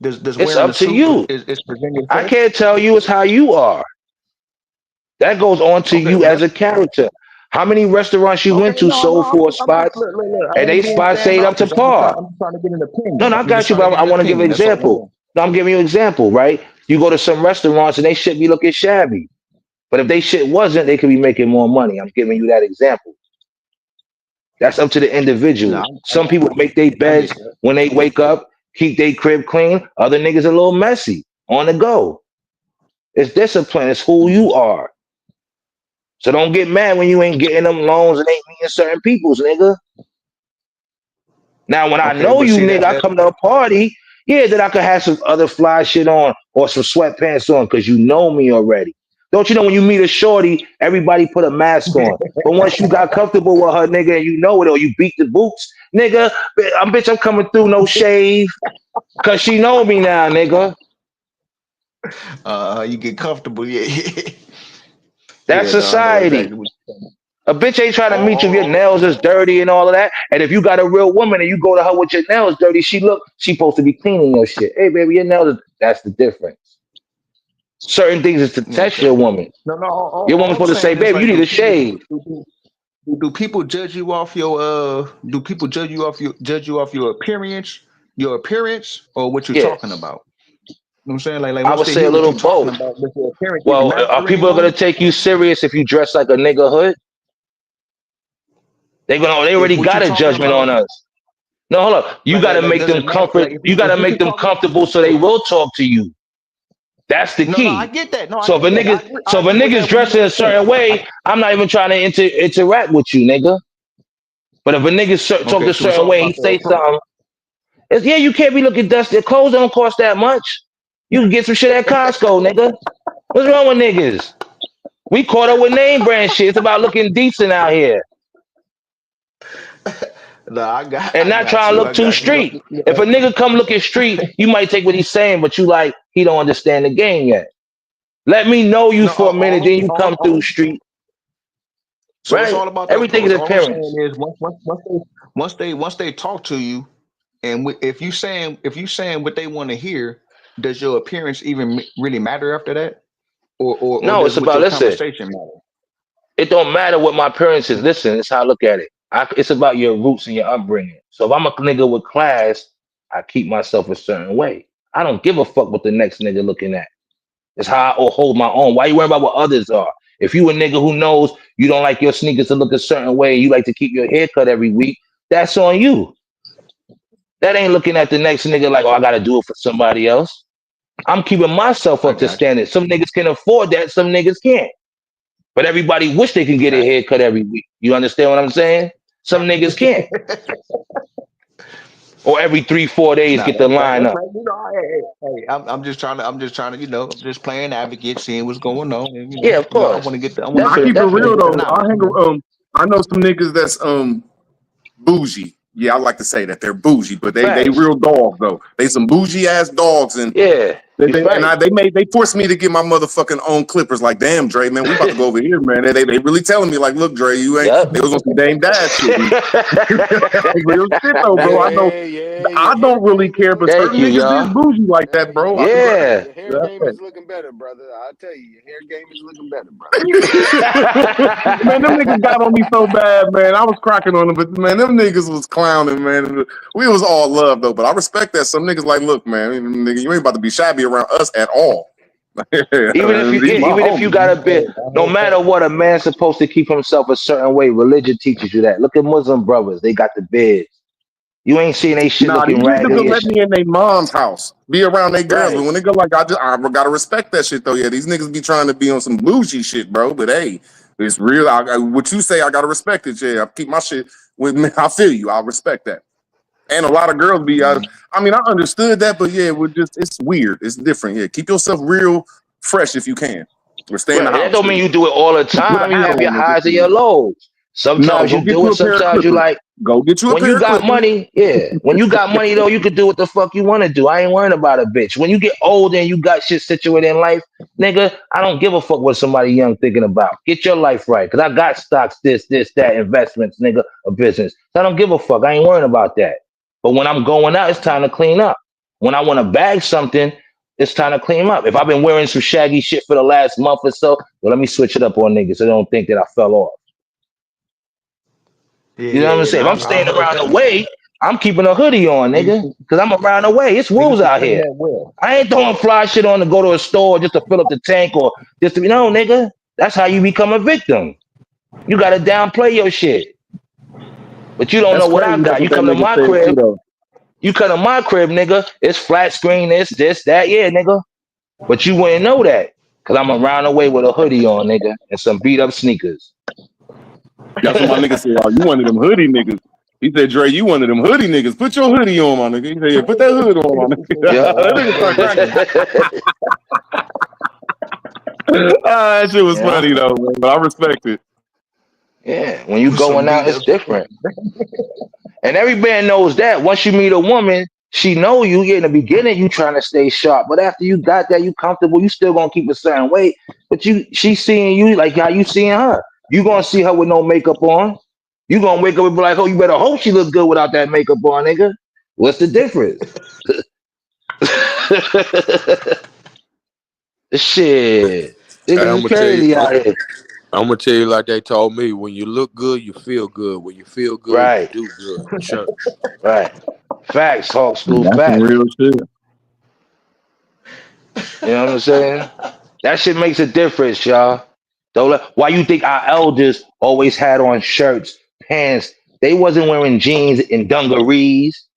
Does It's wearing a up to suit you. is present I yourself? can't tell you it's how you are. That goes on to Okay, you well as that's a character. How many restaurants you okay. went to No, sold for I'm just spots look. I and ain't they being spots stayed up to standoffish. par? I'm just trying to get an No, opinion. no, I I'm just got you, trying to but get I an want to give an opinion. That's all example. I'm No, I'm giving you an example, right? You go to some restaurants and they shit be looking shabby. But if they shit wasn't, they could be making more money. I'm giving you that example. That's up to the saying. No, individual. Some people make their I get beds that. when they wake up, keep their crib clean. Other niggas a little messy on the go. It's discipline. It's who you are. So don't get mad when you ain't getting them loans and ain't meeting certain peoples, nigga. Now, when I Okay, know but you, see nigga, I come to a party, yeah, then I could have some other fly shit on or some sweatpants on because you know me already. Don't you know when you meet a shorty, everybody put a mask on. But once you got comfortable with her, nigga, and you know it or you beat the boots, nigga, I'm coming through no shave because she know me now, nigga. you get comfortable. Yeah, That's yeah. No, I know society. exactly what you're saying. A bitch ain't trying to meet you if your Oh, nails is dirty and all of that. And if you got a real woman and you go to her with your nails dirty, she supposed to be cleaning your shit. Hey, baby, your nails, that's the difference. Certain things is to yeah. test your woman. No. Your woman's All I'm supposed to say, saying is baby, you like, need a shave. do people judge you off your do people judge you off your appearance or what you're Yeah. talking about? You know what I'm saying? Like I once would they say hear a what little you're talking both. about, does your appearance even Well, matter are people anymore? gonna take you serious if you dress like a nigga hood? They If already what you're got a talking judgment about, on us. No, hold up. You gotta make does them it matter? Like comfort. You if gotta what make you're them talking, comfortable so they will talk to you. That's the no, I key. get that. No, I So if get a that. nigga, I so if a agree with nigga's that 100%. dressed in a certain way, I'm not even trying to interact with you, nigga. But if a nigga talk Okay, a so it's certain all way, about he the say approach. something. Yeah, you can't be looking dusty. Clothes don't cost that much. You can get some shit at Costco, nigga. What's wrong with niggas? We caught up with name brand shit. It's about looking decent out here No, and not trying to I look too got you. street. If a nigga come looking street, you might take what he's saying, but you like he don't understand the game yet. Let me know you No, for a minute, then you come through street, so it's right? all about the Everything is approach. All I'm saying appearance. is once they talk to you, and if you saying what they want to hear, does your appearance even really matter after that, or No, it's does what about your listen. conversation matter? It don't matter what my parents is. Listen, it's how I look at it. It's about your roots and your upbringing. So if I'm a nigga with class, I keep myself a certain way. I don't give a fuck what the next nigga looking at. It's how I hold my own. Why you worry about what others are? If you a nigga who knows you don't like your sneakers to look a certain way and you like to keep your hair cut every week, that's on you. That ain't looking at the next nigga like, oh, I gotta do it for somebody else. I'm keeping myself I up to got you. standard. Some niggas can afford that, some niggas can't. But everybody wish they can get a Got haircut every week. You understand what I'm saying? Some niggas can't. Or every 3-4 days Nah, get the that's right. line That's up. right. Hey, I'm just trying to, I'm just playing advocate, seeing what's going on, and Yeah, of I course. want to get the, I want Nah, I to keep Definitely, it get real definitely. the though. knowledge. I know some niggas that's bougie. Yeah, I like to say that they're bougie, but they Facts. real dogs though. They some bougie ass dogs, and Yeah, you're right. they forced me to get my motherfucking own clippers. Like, damn, Dre, man, we about to go over here, man. They really telling me like, look, Dre, you ain't. Yep. They was on some Dame Dash shit. Real shit though, bro. I know. Yeah, your I hair don't really game is care, but looking Thank certain you, better, niggas is y'all. brother. bougie like that, bro. Your hair game, Yeah. your hair game is looking better, brother. I tell you, your hair game is looking better, brother. Man, them niggas got on me so bad, man. I was cracking on them, but man, them niggas was clowning, man. We was all love though, but I respect that. Some niggas like, look, man, nigga, you ain't about to be shabby around us at all. Even if you These my even if you homies. got a bit, no matter what, a man's supposed to keep himself a certain way. Religion teaches you that. Look at Muslim brothers; they got the beards. You ain't seeing they shit Nah, these looking niggas will raggedy and let shit. me in their mom's house, be around their girls, but Right. when they go like, I gotta respect that shit though. Yeah, these niggas be trying to be on some bougie shit, bro. But hey, it's real. What you say, I gotta respect it. Yeah, I keep my shit with me. I feel you. I respect that. And a lot of girls be. I mean, I understood that, but yeah, it's weird. It's different. Yeah, keep yourself real fresh if you can, or stay in the Right. That house don't mean you do it all the with a time. You hat have your on. highs and your lows. No, Sometimes go you get do you it. a pair of Sometimes you clippers. like. Go get you a When pair you of got clippers. money, yeah. When you got money though, you could do what the fuck you want to do. I ain't worrying about a bitch. When you get older and you got shit situated in life, nigga, I don't give a fuck what somebody young thinking about. Get your life right. Cause I got stocks, this, that, investments, nigga, a business. So I don't give a fuck. I ain't worrying about that. But when I'm going out, it's time to clean up. When I want to bag something, it's time to clean up. If I've been wearing some shaggy shit for the last month or so, well, let me switch it up on niggas so they don't think that I fell off. You know what I'm saying? If I'm I staying heard around that. the way, I'm keeping a hoodie on, nigga, because I'm around the way. It's Niggas rules can out claim here. that well. I ain't throwing fly shit on to go to a store just to fill up the tank or just to, nigga. That's how you become a victim. You got to downplay your shit. But you don't That's know what crazy. I That's got. You what that come to nigga my said too, crib. though. You come to my crib, nigga. It's flat screen, this, that. Yeah, nigga. But you wouldn't know that because I'm around the way with a hoodie on, nigga, and some beat up sneakers. That's what my nigga said. Oh, you one of them hoodie niggas. He said, Dre, you one of them hoodie niggas. Put your hoodie on, my nigga. He said, yeah, put that hood on, my nigga. That nigga started cracking. That shit was Yeah. funny though, man. But I respect it. Yeah, when you With some going out, beat it's up. different. And every man knows that. Once you meet a woman, she know you. Yeah, in the beginning, you trying to stay sharp, but after you got that, you comfortable. You still gonna keep a certain weight, but she seeing you like how you seeing her. You gonna see her with no makeup on. You gonna wake up and be like, oh, you better hope she look good without that makeup on, nigga. What's the difference? Shit, Hey, niggas is crazy out here. I'm gonna tell you like they told me. When you look good, you feel good. When you feel good, you Right, do good. Church. right. Facts, Hawk School That's some facts. real shit. You know what I'm saying? That shit makes a difference, y'all. Why you think our elders always had on shirts, pants? They wasn't wearing jeans and dungarees.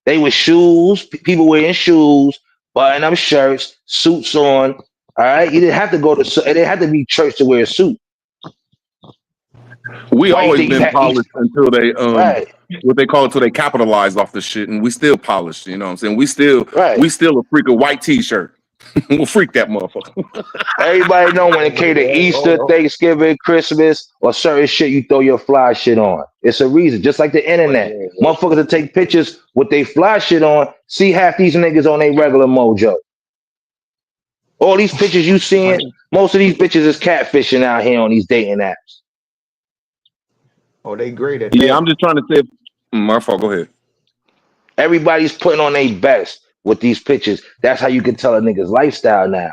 They were shoes. People wearing shoes, button up shirts, suits on. All right, you didn't have to go to. It didn't have to be church to wear a suit. We Why you always think you been had each? polished until they Right, what they call it till they capitalized off the shit, and we still polished. You know what I'm saying? We still right. a freak of white t-shirt. We'll freak that motherfucker. Everybody know when it came to Easter, Thanksgiving, Christmas, or certain shit, you throw your fly shit on. It's a reason. Just like the internet. Motherfuckers that take pictures with they fly shit on, see half these niggas on their regular mojo. All these pictures you seeing, most of these bitches is catfishing out here on these dating apps. Oh, they great at Yeah, that. I'm just trying to say. My fault. Go ahead. Everybody's putting on their best with these pictures. That's how you can tell a nigga's lifestyle now.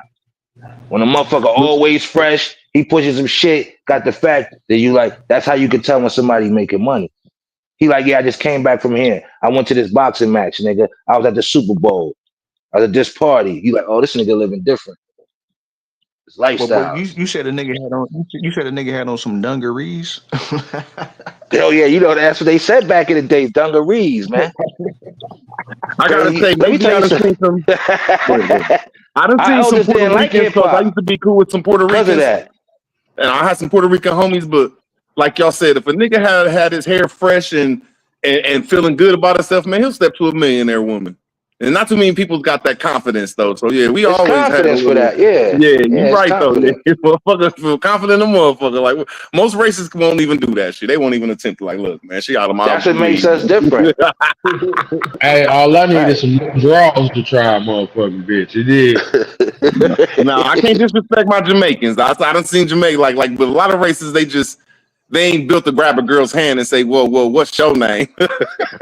When a motherfucker always fresh, he pushes some shit, got the fact that you like, that's how you can tell when somebody making money. He like, yeah, I just came back from here. I went to this boxing match, nigga. I was at the Super Bowl. I was at this party. You like, oh, this nigga living different. His But lifestyle. you said a nigga had on you said a nigga had on some dungarees. Hell yeah, that's what they said back in the day, dungarees, man. I Hell gotta yeah. say, Let me maybe tell I you done something. seen some. Go ahead. I done Our seen some elders Puerto didn't like Ricans hip because I hop used to be cool with some Puerto because of Ricans, that. and I had some Puerto Rican homies. But like y'all said, if a nigga had his hair fresh and feeling good about himself, man, he'll step to a millionaire woman. And not too many people got that confidence though. So yeah, we It's always had a confidence for little. that. Yeah. Yeah, Yeah, you it's right though. Yeah, confidence. motherfuckers feel confident in a motherfucker. Like most racists won't even do that shit. They won't even attempt to like, look, man, she out of my That's what makes league. us different. Hey, all I need is Right. some draws to try, motherfucking bitch. It is. No, I can't disrespect my Jamaicans. I done seen Jamaica like, but a lot of races they ain't built to grab a girl's hand and say, "Whoa, what's your name?"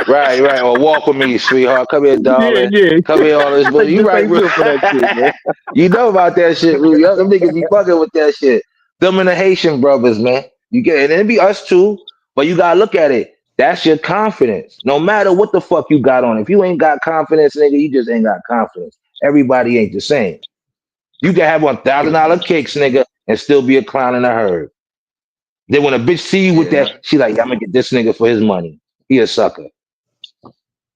Right, right. Or walk with me, sweetheart. Come here, darling. yeah. Come here, all this. But you Just right, ain't built for that shit, man. you know about that shit, Rudy. Them niggas be fucking with that shit. Them and the Haitian brothers, man. You get it, and it be us too. But you gotta look at it. That's your confidence. No matter what the fuck you got on. If you ain't got confidence, nigga, you just ain't got confidence. Everybody ain't the same. You can have $1,000 kicks, nigga, and still be a clown in the herd. Then when a bitch see you with Yeah, that, she like, I'm gonna get this nigga for his money. He a sucker.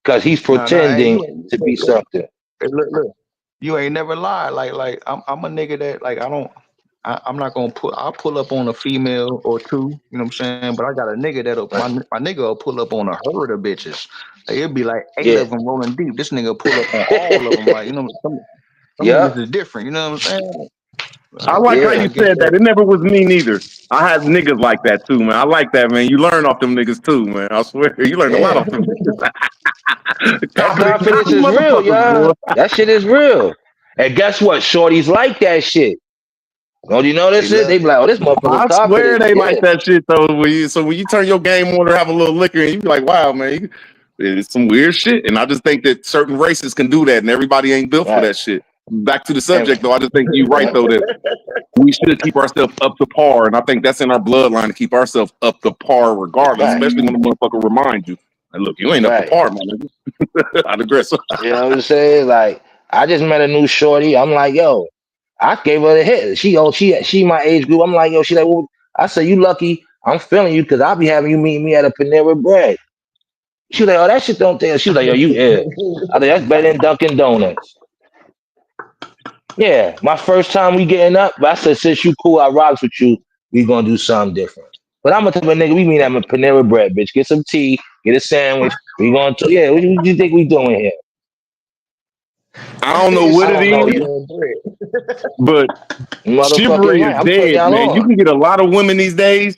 Cause he's hey, pretending to be look, something. look, you ain't never lied. Like I'm a nigga that like I'm not gonna I'll pull up on a female or two, you know what I'm saying? But I got a nigga that'll my nigga will pull up on a herd of bitches. Like, it'll be like 8 Yeah. of them rolling deep. This nigga pull up on all of them. Like, you know, some Yeah. niggas is different. You know what I'm saying? I like how Yeah. you I get said that. that. It never was me neither. I had niggas like that too, man. I like that, man. You learn off them niggas too, man. I swear, you learn a lot Yeah. off them niggas. That Confident, confidence cocky is real, motherfuckers, y'all. boy. That shit is real. And guess what? Shorties like that shit. Don't you They notice it? love They be like, oh, this motherfucker I swear confident. they Yeah. like that shit though. When you turn your game on or have a little liquor, and you be like, wow, man, it's some weird shit. And I just think that certain races can do that, and everybody ain't built for Right. that shit. Back to the And subject though, I just think you right yeah. though that we should keep ourselves up to par, and I think that's in our bloodline to keep ourselves up to par regardless, Right. especially when the motherfucker reminds you, "Hey, look, you ain't up to Right. par, man." I digress. You know what I'm saying? Like, I just met a new shorty. I'm like, yo, I gave her the hit. She my age group. I'm like, yo, she like, well, I said, you lucky. I'm feeling you because I'll be having you meet me at a Panera Bread. She was like, oh, that shit don't tell. She was like, yo, you ill. I think that's better than Dunkin' Donuts. Yeah, my first time we getting up, but I said, since you cool, I rocks with you, we gonna do something different. But I'm a type of nigga, we meet at a Panera Bread, bitch. Get some tea, get a sandwich. We going to, yeah, what you think we doing here? I don't know He what I said it don't know is, you. but Motherfucking chivalry is right. I'm putting dead, y'all man. You on. can get a lot of women these days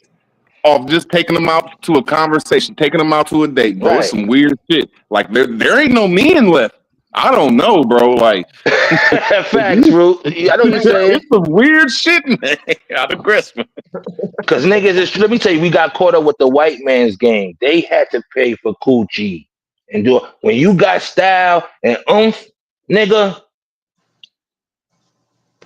off just taking them out to a conversation, taking them out to a date, bro. It's Right. some weird shit. Like there ain't no men left. I don't know, bro. Like Facts, Root. I know what you're saying. it's some weird shit, man. I digress, man. Cause niggas is, let me tell you, we got caught up with the white man's game. They had to pay for coochie and do it. When you got style and nigga,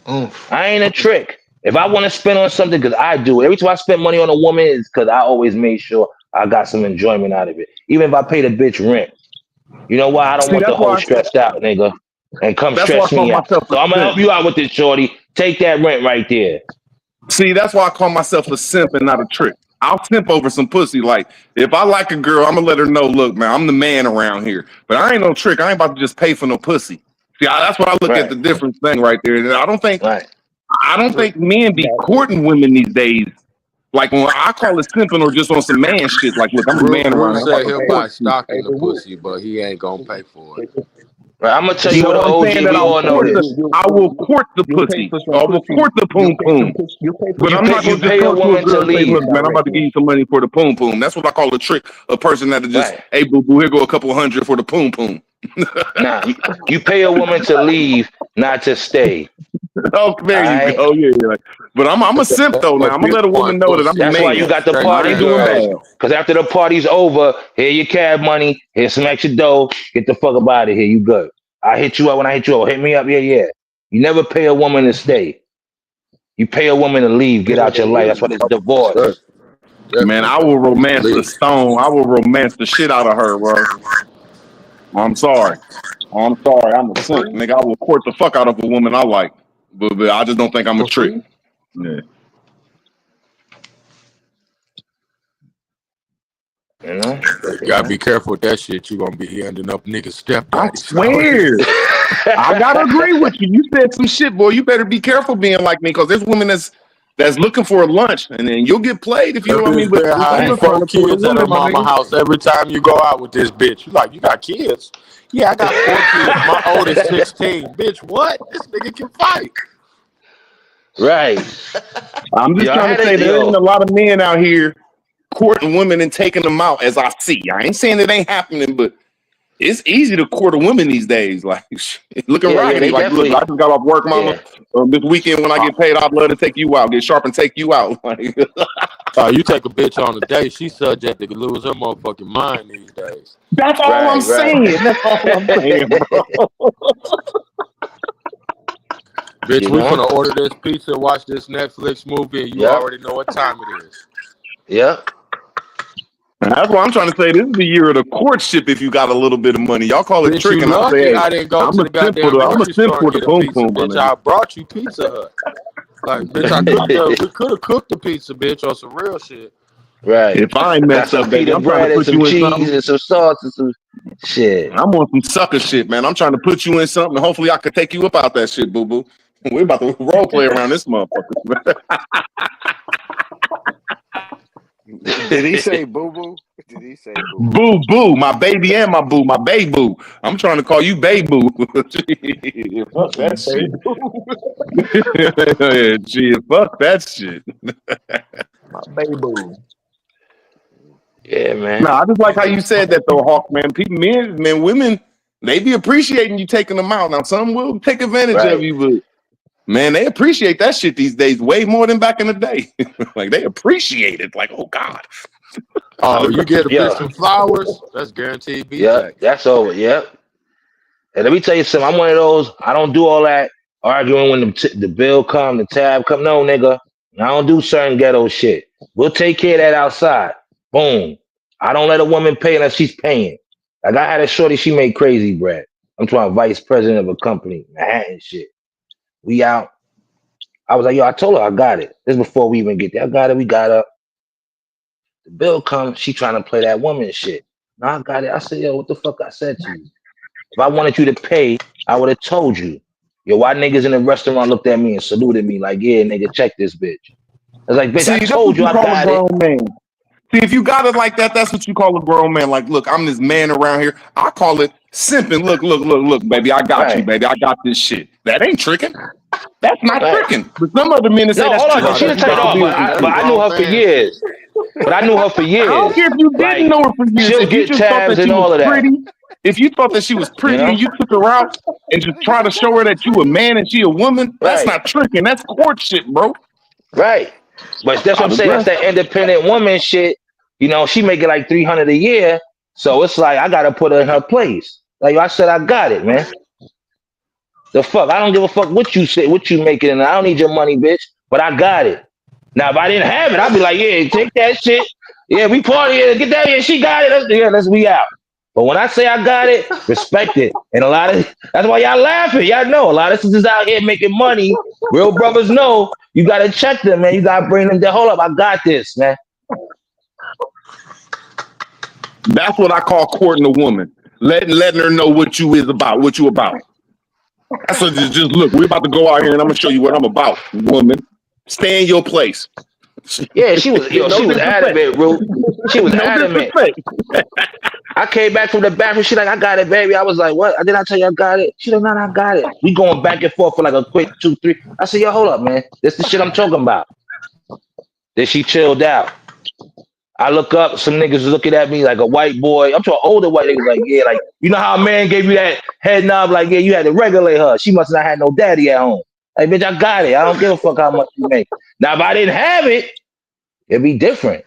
oomph. I ain't a trick. If I want to spend on something, because I do. Every time I spend money on a woman, it's because I always made sure I got some enjoyment out of it. Even if I pay the bitch rent. You know why? I don't See, want the whole stressed out, nigga. And come that's why I stress call me out. myself a So I'm gonna simp. help you out with this, shorty. Take that rent right there. See, that's why I call myself a simp and not a trick. I'll simp over some pussy. Like, if I like a girl, I'm gonna let her know, look, man, I'm the man around here. But I ain't no trick. I ain't about to just pay for no pussy. See, that's what I look at Right, the different thing right there. And right. I don't think men be courting women these days. Like when I call it simping or just on some man shit. Like, look, I'm the man Rue around here. I'm said about to he'll court buy you. stock in the pussy, but he ain't gonna pay for it. Right. I'm gonna tell You you know what an what I'm OG, saying? That we all know this. I will court the You'll pay pussy. for some I will pussy. court the You'll poom pay some poom. pussy. You'll pay for But some I'm not You gonna pussy just pay a go to a woman to girl and say, leave. look, man, I'm about to give you some money for the poom poom. That's what I call a trick. A person that'll just, Right. hey, boo boo, here go a couple hundred for the poom poom. Nah, you pay a woman to leave, not to stay. Oh, there All you right. go. Yeah, yeah. But I'm a simp though now. But I'm gonna you let a woman want know that I'm a pussy That's why you man. got the straight I party ain't from doing girls. bad. hell. Cause after the party's over, here your cab money, here's some extra dough. Get the fuck up out of here. You good. I hit you up when I hit you up. Hit me up. Yeah, yeah. You never pay a woman to stay. You pay a woman to leave, get out your life. That's why there's Sure. divorce. Man, Definitely I pay will for it. romance the Please. stone. I will romance the shit out of her, bro. I'm sorry. I'm sorry. I'm a for simp, free. nigga. I will court the fuck out of a woman I like. But I just don't think I'm a For trick. free. Yeah. You know? You gotta be careful with that shit. You gonna be ending up niggas I stepdaddies. swear. I gotta agree with you. You said some shit, boy. You better be careful being like me, because there's women that's looking for a lunch, and then you'll get played if you know what I mean. But Bitch I'm hiding trying to 4 support a kids at her woman, my mama nigga. house every time you go out with this bitch. You like, you got kids? Yeah, I got 4 kids. My oldest 16. Bitch, what? This nigga can fight. Right. I'm just Yo, I trying had to say it. there ain't a Yo, lot of men out here courting women and taking them out, as I see. I ain't saying it ain't happening, but it's easy to court a woman these days. Like, looking yeah, raggedy. they Like, look, definitely. I just got off work, mama. Yeah, This weekend when I get paid, I'd love to take you out, get sharp and take you out. Like, You take a bitch on a date, she's subject to lose her motherfucking mind these days. that's all I'm right, saying. That's all I'm saying, bro. Bitch, You we know? finna order this pizza, watch this Netflix movie, and you Yep. already know what time it is. Yep. That's why I'm trying to say this is the year of the courtship. If you got a little bit of money, y'all call it Bitch, you tricking. I say, lucky hey, I didn't go I'm to a the simp for goddamn the grocery store and get a boom pizza, boom, my bitch. nigga. I brought you Pizza Hut. Like, bitch, we could have cooked the pizza, bitch, on some real shit. Right. If I ain't Got messed some up, baby, pita I'm trying to bread and put some you in cheese something. and some sauce and some shit. I'm on some sucker shit, man. I'm trying to put you in something. Hopefully, I could take you up out that shit, boo boo. We're about to role play around this motherfucker. Did he say boo boo? Did he say boo boo? Boo boo, my baby and my boo, my baby boo. I'm trying to call you baby boo. Fuck that shit. Gee, fuck that shit. My baby boo. Yeah, man. Nah, I just like how you said that though, Hawk, man. People, men, women, they be appreciating you taking them out. Now, some will take advantage of Right. you, but man, they appreciate that shit these days way more than back in the day. Like, they appreciate it. Like, oh God. Oh, you get a bitch Yeah. some flowers, that's guaranteed Yeah. BJ. That's over. Yep. And let me tell you something. I'm one of those. I don't do all that arguing when the bill come, the tab come. No, nigga. I don't do certain ghetto shit. We'll take care of that outside. Boom. I don't let a woman pay unless she's paying. Like I had a shorty, she made crazy bread. I'm talking vice president of a company, Manhattan shit. We out. I was like, yo, I told her I got it. This is before we even get there. I got it. We got up. The bill comes. She trying to play that woman shit. No, I got it. I said, yo, what the fuck I said to you? If I wanted you to pay, I would have told you. Yo, why niggas in the restaurant looked at me and saluted me like, yeah, nigga, check this bitch. I was like, bitch, See, I that's told what you you I call a got it. grown man. See, if you got it like that, that's what you call a grown man. Like, look, I'm this man around here. I call it simping. Look, baby, I got you, Right, baby. I got this shit. That ain't tricking. That's not right. tricking. But some other men that say No, that's hold on, tricking because Nah, she because didn't that's you tell you got the grown no, man. business. but That's I knew grown her for man shit. years. But I knew her for I don't years. care if you didn't Like, know her for years. she'll If you get just thought tabs that she and was all of that, pretty, if you thought that she was you pretty know? and you took her out and just try to show her that you a man and she a woman, that's Right, not tricking. That's courtship, bro. right. But that's what I I'm saying. That's digress. that independent woman shit. You know, she make it like 300 a year. So it's like, I got to put her in her place. Like I said, I got it, man. The fuck? I don't give a fuck what you say, what you making, and I don't need your money, bitch. But I got it. Now, if I didn't have it, I'd be like, yeah, take that shit. Yeah, we party. Yeah, get that. Yeah, she got it. Let's we out. But when I say I got it, respect it. And a lot of that's why y'all laughing. Y'all know a lot of sisters out here making money. Real brothers know you gotta check them, man. You gotta bring them down. Hold up, I got this, man. That's what I call courting a woman. Letting her know what you is about, what you about. That's what just look, we're about to go out here and I'm gonna show you what I'm about, woman. Stay in your place. Yeah, she was No she was disrespect. adamant, Root. She was No adamant. disrespect. I came back from the bathroom. She like, I got it, baby. I was like, what? Did I tell you I got it? She like, no, I got it. We going back and forth for like a quick 2, 3. I said, yo, hold up, man. This the shit I'm talking about. Then she chilled out. I look up, some niggas looking at me like a white boy. I'm talking older white niggas, like, yeah, like, you know how a man gave you that head knob, like, yeah, you had to regulate her. She must not have no daddy at home. Like, bitch, I got it. I don't give a fuck how much you make. Now, if I didn't have it, it'd be different.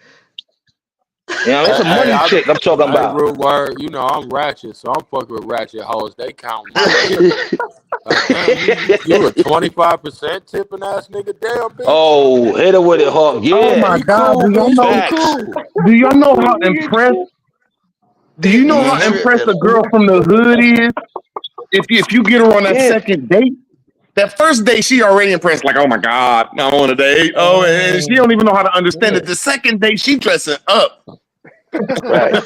You know, it's a money chick I'm talking Hey, about. real word, you know I'm ratchet, so I'm fucking with ratchet hoes. They count money different. Like, damn, you a 25% tipping ass nigga, damn bitch. Oh, hit her with it, Hawk. Oh Yeah, my Be God, cool, bitch. Be facts. cool. do y'all know how impressed? Do you know how impressed a girl from the hood is? If you get her on that Yeah. second date, that first date she already impressed. Like, oh my God, I want a date. Oh, and she don't even know how to understand it. The second date she dressing up. Right.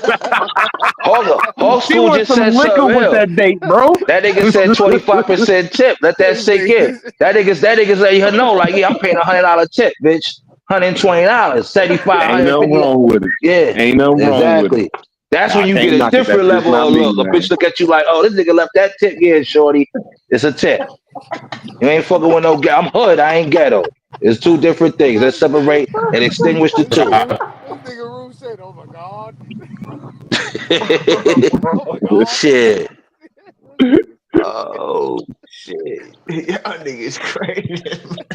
Hawk She School wants just some said liquor something with real. that date, bro. That nigga said 25% tip. Let that sink in. That nigga let her know, like, yeah, I'm paying $100 tip, bitch. $120, 75, Ain't nothing 150. wrong with it. Yeah, Ain't nothing wrong with it. exactly. That's when I you can't get a knock it. That's different just level not of me, look. A man. bitch look at you like, oh, this nigga left that tip here, shorty. It's a tip. You ain't fucking with no I'm hood. I ain't ghetto. It's two different things. Let's separate and extinguish the two. This nigga Rue said, "Oh my God, oh my God." Shit. Oh shit. Y'all niggas crazy.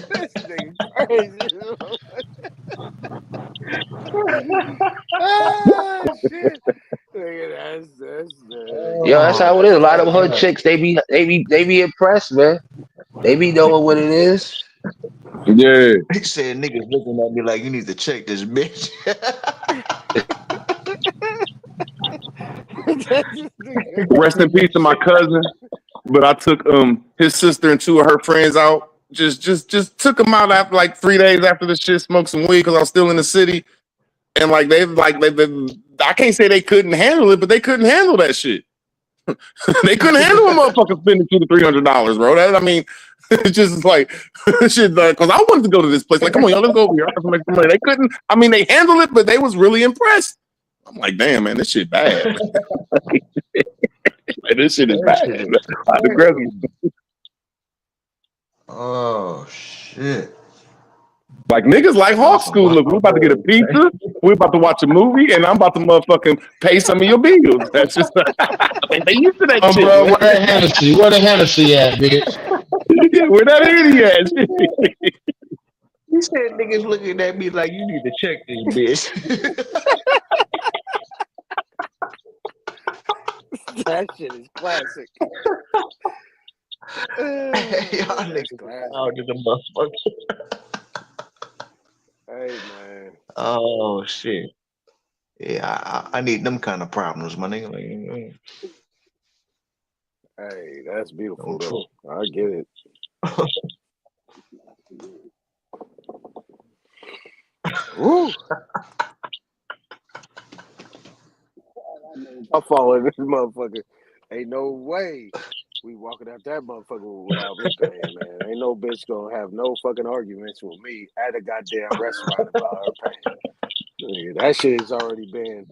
This nigga crazy. Ah, shit. Nigga, that's Yo, that's Oh how it is. A lot my of hood god. chicks, they be impressed, man. They be knowing what it is. Yeah. He said niggas looking at me like you need to check this bitch. Rest in peace to my cousin. But I took his sister and two of her friends out. Just took them out after like 3 days after the shit. Smoked some weed because I was still in the city. And like they I can't say they couldn't handle it, but they couldn't handle that shit. They couldn't handle a motherfucker spending $200 to $300, bro. That I mean, it's just like shit. Because I wanted to go to this place. Like, come on, y'all, let's go over here. I have to make some money. They couldn't. I mean, they handled it, but they was really impressed. I'm like, damn, man, this shit bad. Like, this shit is That bad. shit is The aggressive. crazy. Oh shit. Like niggas like On Hawk some School. Look, we're wild about to get a boy. pizza. We're about to watch a movie, and I'm about to motherfucking pay some of your bills. That's just like they used to that shit, Bro, man. where that Hennessy? Where the Hennessy at, bitch? Where that idiot? He said niggas looking at me like you need to check this bitch. that shit is classic. Y'all That's niggas classic. out of the motherfucker. Hey man. Oh shit. Yeah, I need them kind of problems, my nigga. Like, Hey, that's beautiful no true. though. I get it. Woo! I follow this motherfucker. Ain't no way we walking out that motherfucker without me paying, man. Ain't no bitch gonna have no fucking arguments with me at a goddamn restaurant about her paying. Nigga, that shit has already been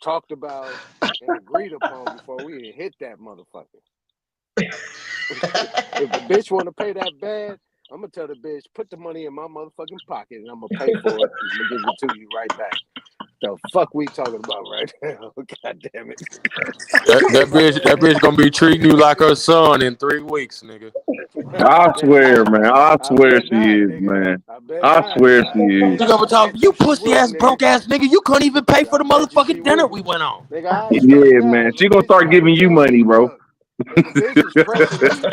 talked about and agreed upon before we even hit that motherfucker. If the bitch want to pay that bad, I'm gonna tell the bitch, put the money in my motherfucking pocket and I'm gonna pay for it and I'm gonna give it to you right back. The fuck we talking about right now? God damn it. That bitch gonna be treating you like her son in 3 weeks, nigga. I swear, man. I I swear bet she not, is, nigga. man. I bet I not. swear she is. You gonna talk, Bet you she pussy wouldn't, ass nigga. broke ass nigga. You couldn't even pay for the I bet you she motherfucking dinner we wouldn't. went on. Nigga, I straight Yeah, up. man. If a She gonna bitch start try to giving you tell money, me, bro. look, if a bitch is pressing me,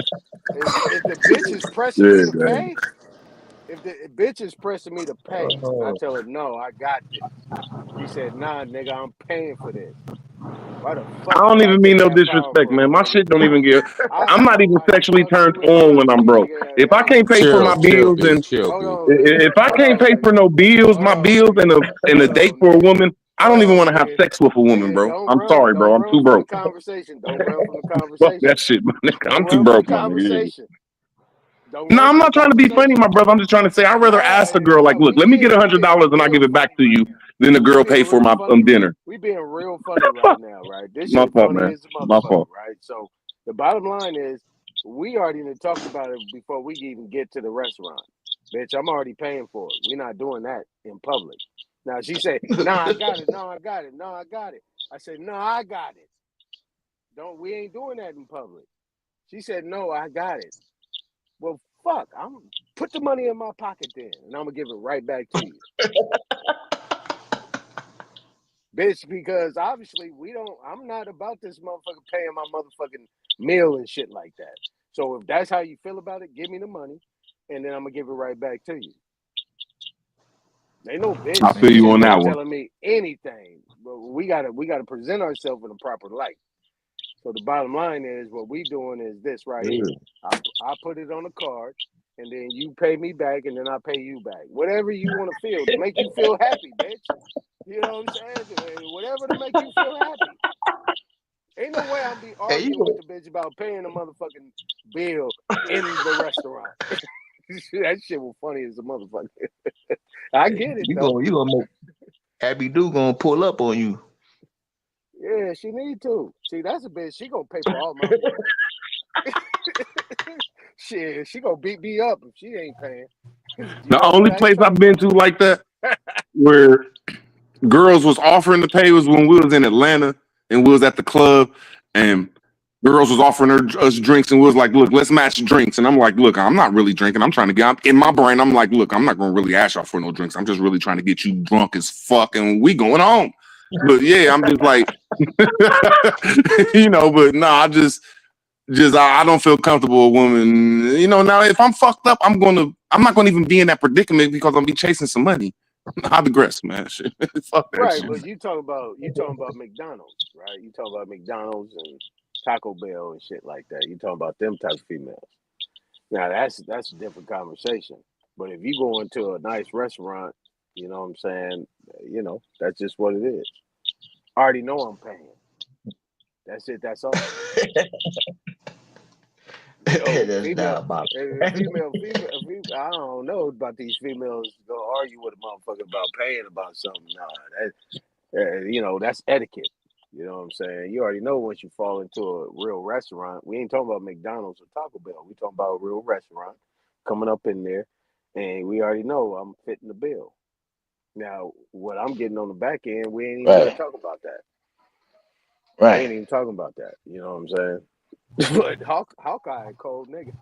if the bitch is pressing me Yeah, to man. pay, if the bitch is pressing me to pay, and I tell her, no, I got this. She said, nah, nigga, I'm paying for this. Why the I fuck don't would I even mean think no that disrespect, powerful, man. My nigga? shit don't even give. I I'm not know even why the sexually fuck you turned would on think, when I'm broke. nigga. If I Hey, can't pay for my Chill, bills B, and chill, hold B. on, nigga. if I Hold can't on, pay for nigga. no bills, Hold my on, bills nigga. and a Hold date on, for a nigga. woman, I Hold don't even want on, to have nigga. sex with a woman, Nigga, bro. don't I'm run. sorry, bro. Don't I'm run too from the broke. conversation. Don't run from the Fuck conversation. that shit, my nigga. Don't I'm too run from the broke, my nigga. conversation. Don't No, run I'm from the not trying to be funny, conversation. my brother. I'm just trying to say I'd rather Nah, ask the girl, like, nah, look, let me get we being $100 and I'll real give it back funny to right you. now. Then the We girl being pay for real my funny. dinner. We being real funny right now, right? This My shit fault, funny man. as a My motherfucker, fault. right? So the bottom line is, we already done talked about it before we even get to the restaurant. Bitch, I'm already paying for it. We're not doing that in public. Now she said, "Nah, I got it. No, I got it. No, I got it." I said, "No, I got it. We ain't doing that in public." She said, "No, I got it." Well, fuck, I'm put the money in my pocket then, and I'm gonna give it right back to you, bitch. Because obviously I'm not about this motherfucker paying my motherfucking meal and shit like that. So if that's how you feel about it, give me the money, and then I'm gonna give it right back to you. Ain't no bitch I feel you sitting on there that one. telling me anything, but we gotta present ourselves in a proper light. So the bottom line is, what we doing is this right here. I put it on a card, and then you pay me back, and then I pay you back. Whatever you want to feel to make you feel happy, bitch. You know what I'm saying? Whatever whatever to make you feel happy. Ain't no way I'm be Hey, you arguing go. with the bitch about paying a motherfucking bill in the restaurant. That shit was funny as a motherfucker. I get it You though. gonna make Abby Do gonna pull up on you. Yeah, she need to. See, that's a bitch. She gonna pay for all my bills. Shit, she gonna beat me up if she ain't paying. You The know only what I ain't place I've talking been to like that where girls was offering to pay was when we was in Atlanta and we was at the club and girls was offering us drinks and we was like, look, let's match drinks. And I'm like, look, I'm not really drinking. I'm trying to get in my brain. I'm like, look, I'm not gonna really ask y'all for no drinks. I'm just really trying to get you drunk as fuck and we going home. But yeah, I'm just like, but no, I don't feel comfortable with women. Now if I'm fucked up, I'm not gonna even be in that predicament because I'm gonna be chasing some money. I digress, man. Shit. Fuck that Right, shit. but you talking about McDonald's, right? You talking about McDonald's and Taco Bell and shit like that. You talking about them type of females. Now that's a different conversation. But if you go into a nice restaurant, you know what I'm saying, that's just what it is. I already know I'm paying. That's it, that's all. That's Female, not about I don't know about these females gonna argue with a motherfucker about paying about something. Nah, that's etiquette. You know what I'm saying? You already know once you fall into a real restaurant, we ain't talking about McDonald's or Taco Bell. We talking about a real restaurant coming up in there, and we already know I'm fitting the bill. Now, what I'm getting on the back end, we ain't even gonna Right. talk about that. Right. We ain't even talking about that. You know what I'm saying? But Hawkeye, cold nigga.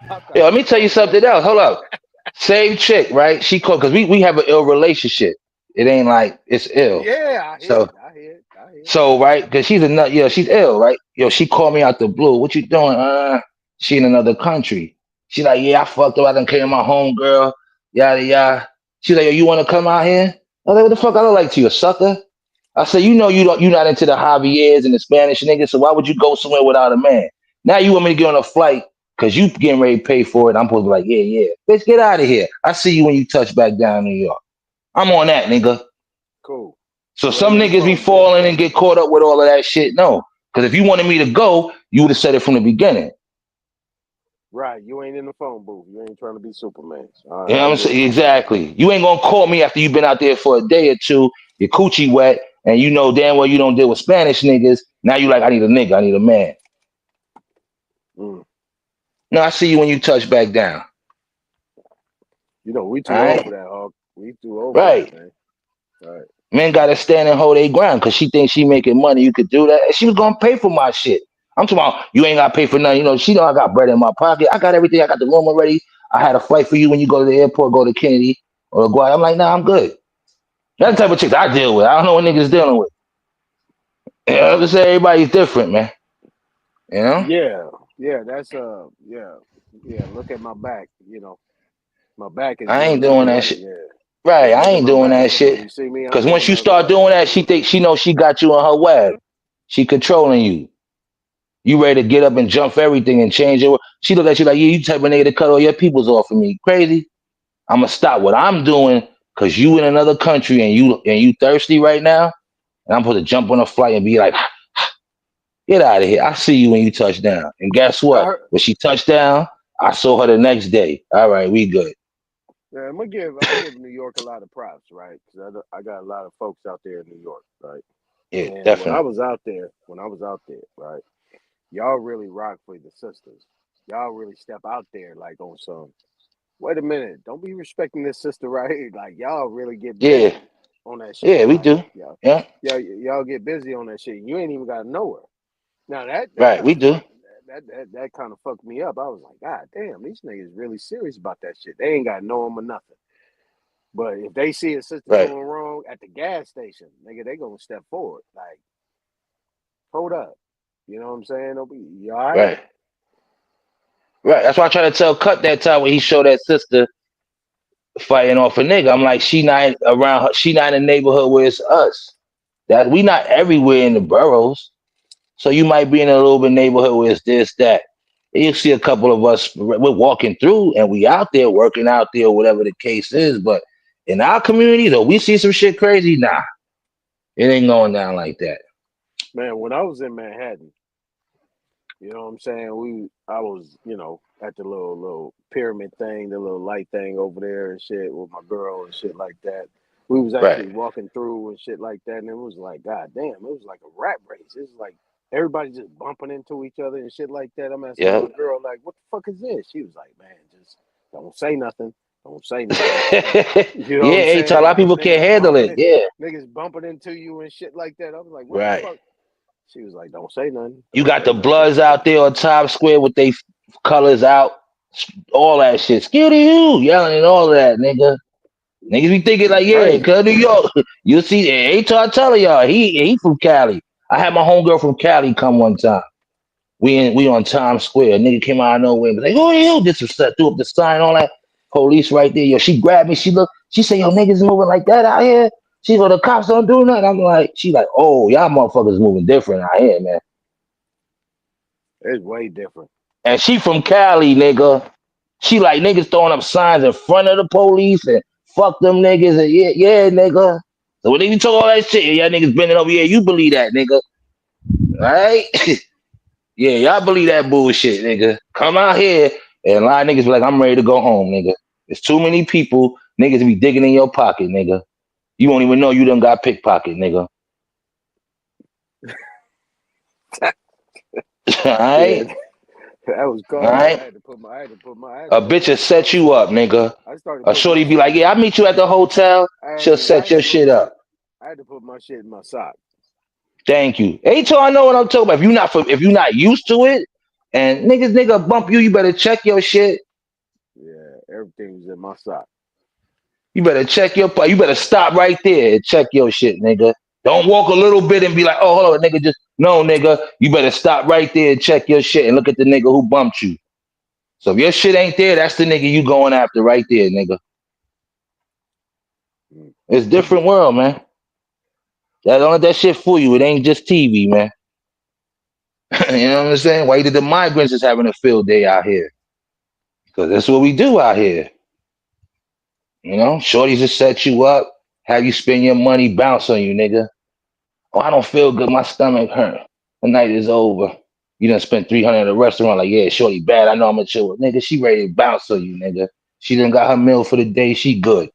Hawkeye, Yo, let me tell you cold nigga. something else. Hold up. Same chick, right? She called because we have an ill relationship. It ain't like it's ill. Yeah, I hear So it. so right, because she's a nut. Yeah, she's ill, right? Yo, she called me out the blue. What you doing? She in another country. She like, yeah, I fucked up. I done came my home girl. Yada yada. She's like, yo, you want to come out here? I was like, what the fuck I look like to you, a sucker? I said, you not into the Javier's and the Spanish niggas, so why would you go somewhere without a man? Now you want me to get on a flight because you getting ready to pay for it. I'm supposed to be like, yeah. Bitch, get out of here. I see you when you touch back down New York. I'm on that, nigga. Cool. So You ain't some in the niggas be phone booth. falling and get caught up with all of that shit. No. Because if you wanted me to go, you would have said it from the beginning. Right, you ain't in the phone booth. You ain't trying to be Superman. You know I what I'm get it. saying? Exactly. You ain't gonna call me after you've been out there for a day or two, your coochie wet, and you know damn well you don't deal with Spanish niggas. Now you like, I need a nigga, I need a man. Mm. No, I see you when you touch back down. We too All old right? for that, Hawk. We too old for Right. that, man. Right. Men gotta stand and hold their ground because she thinks she making money. You could do that. And she was gonna pay for my shit. I'm talking about you ain't gotta pay for nothing. She know I got bread in my pocket. I got everything. I got the room already. I had a flight for you when you go to the airport, go to Kennedy or LaGuardia. I'm like, nah, I'm good. That's the type of chicks I deal with. I don't know what niggas dealing with. You know what I'm saying? Everybody's different, man. You know? Yeah, that's look at my back, my back is I doing ain't me doing that right, shit. yeah. Right. Yeah, I look at ain't my doing back. that When shit. you see me, I'm Cause once doing you that start right. doing that, she know she got you on her web. She controlling you. You ready to get up and jump for everything and change your. She look at you like, yeah, you type of nigga to cut all your peoples off of me. Crazy. I'ma stop what I'm doing because you in another country and you thirsty right now. And I'm supposed to jump on a flight and be like, get out of here. I see you when you touch down. And guess I what? heard. When she touched down, I saw her the next day. All right, we good. Yeah, I'm gonna give New York a lot of props, right? Because I got a lot of folks out there in New York, right? Yeah, And when I definitely. was out there, right, y'all really rock for the sisters. Y'all really step out there like on some. Wait a minute, don't be respecting this sister right here. Like y'all really get Yeah, busy on that shit. yeah, we Like do. Yeah, y'all get busy on that shit. You ain't even gotta know her. Now that right, kind we of do. fucked that kind of fucked me up. I was like, God damn, these niggas really serious about that shit. They ain't gotta know him or nothing. But if they see a sister Right, doing wrong at the gas station, nigga, they gonna step forward. Like, hold up. You know what I'm saying? You all right? right, right. That's why I try to tell Cut that time when he showed that sister fighting off a nigga. I'm like, she not around her, she not in the neighborhood where it's us. That we not everywhere in the boroughs. So you might be in a little bit neighborhood where it's this, that. And you see a couple of us, we're walking through and we out there working out there, whatever the case is. But in our community, though, we see some shit crazy. Nah, It ain't going down like that. Man, when I was in Manhattan, you know what I'm saying? I was, at the little pyramid thing, the little light thing over there and shit with my girl and shit like that. We was actually Right. walking through and shit like that, and it was like, God damn, it was like a rat race. It was like everybody just bumping into each other and shit like that. I'm asking my Yep. girl, like, what the fuck is this? She was like, man, just don't say nothing. Don't say nothing. You know what I'm Yeah, a lot saying? of people can't handle it. Yeah. Niggas bumping into you and shit like that. I was like, what the Right. fuck? She was like, don't say nothing. You Don't got say the nothing. Bloods out there on Times Square with they colors out, all that shit. Skitty you yelling and all that, nigga. Niggas be thinking like, yeah, Crazy. cause New York. You see, A-Todd telling y'all, he from Cali. I had my homegirl from Cali come one time. We on Times Square. A nigga came out of nowhere and was like, "Who are you?" Did some stuff, threw up the sign, all that. Police right there. Yo, she grabbed me. She looked. She said, "Yo, niggas moving like that out here." She go, "The cops don't do nothing." I'm like, she like, "Oh, y'all motherfuckers moving different out here, man." It's way different. And she from Cali, nigga. She like niggas throwing up signs in front of the police and fuck them niggas and yeah, nigga. So when they talk all that shit, y'all niggas bending over here, you believe that, nigga, right? Yeah, y'all believe that bullshit, nigga. Come out here and a lot of niggas be like, I'm ready to go home, nigga. There's too many people, niggas be digging in your pocket, nigga. You won't even know you done got pickpocket, nigga. All Yeah, right? that was All cold. right? I had to put A bitch will set you up, nigga. I started A putting my shorty be shit like, in yeah, I meet you at the hotel. She'll set your shit up. I had to put my shit in my sock. Thank you. H.O., I know what I'm talking about. If you're not used to it, and nigga bump you, you better check your shit. Yeah, everything was in my sock. You better check you better stop right there and check your shit, nigga. Don't walk a little bit and be like, oh, hold on, nigga, no, nigga. You better stop right there and check your shit and look at the nigga who bumped you. So if your shit ain't there, that's the nigga you going after right there, nigga. Mm. It's a different world, man. Don't let that shit fool you. It ain't just TV, man. You know what I'm saying? Why did the migrants is having a field day out here? Because that's what we do out here. You know, shorties just set you up, have you spend your money, bounce on you, nigga. Oh, I don't feel good. My stomach hurt. The night is over. You done spent 300 at a restaurant. Like, yeah, shorty bad. I know I'm a chill with nigga. She ready to bounce on you, nigga. She done got her meal for the day. She good.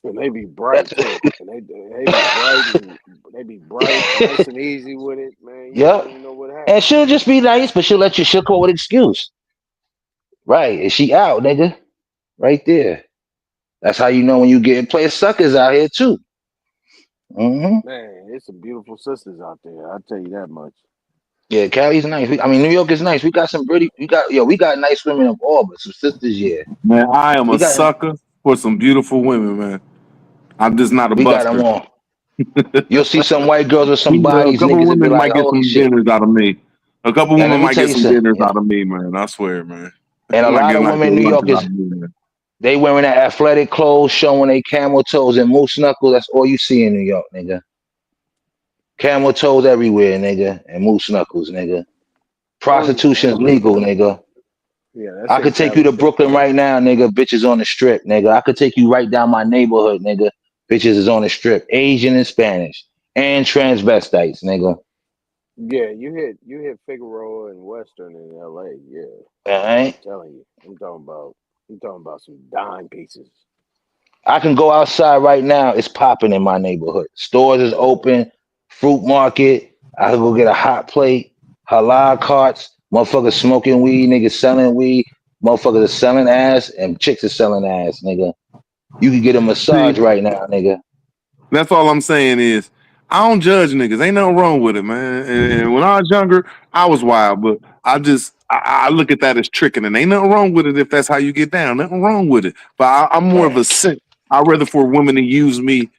And they be bright That's too. And they be bright and they be bright, nice and easy with it, man. You don't yep. even know what And happened. she'll just be nice, but she'll come with an excuse. Right. And she out, nigga. Right there. That's how you know when you getting playing suckers out here too. Hmm. Man, it's some beautiful sisters out there. I'll tell you that much. Yeah, Cali's nice. New York is nice. We got some pretty. We got nice women of all, but some sisters, yeah. Man, I am We a got sucker for some beautiful women, man. I'm just not a we got them buster. all. You'll see some white girls with some A bodies, couple niggas will be women like, might get holy some shit. dinners out of me. A couple And let women me might tell get you some something. dinners Yeah. out of me, man. I swear, man. And a Might lot get of like women a in New lunch York out is of me, man. they wearing that athletic clothes, showing their camel toes and moose knuckles. That's all you see in New York, nigga. Camel toes everywhere, nigga, and moose knuckles, nigga. Oh yeah, Prostitution's legal, nigga. that's I in could take you Cali to too. Brooklyn right now, nigga. Bitches on the strip, nigga. I could take you right down my neighborhood, nigga. Bitches is on the strip, Asian and Spanish, and transvestites, nigga. Yeah, you hit Figueroa and Western in LA. Yeah, All right. I'm telling you. I'm talking about some dime pieces. I can go outside right now. It's popping in my neighborhood. Stores is open, fruit market. I can go get a hot plate, halal carts, motherfuckers smoking weed, niggas selling weed, motherfuckers are selling ass, and chicks are selling ass, nigga. You can get a See, massage right now, nigga. that's all I'm saying is I don't judge niggas. Ain't nothing wrong with it, man. And when I was younger, I was wild, but I look at that as tricking, and ain't nothing wrong with it if that's how you get down. Nothing wrong with it. But I'm more of a Right. simp. I'd rather for women to use me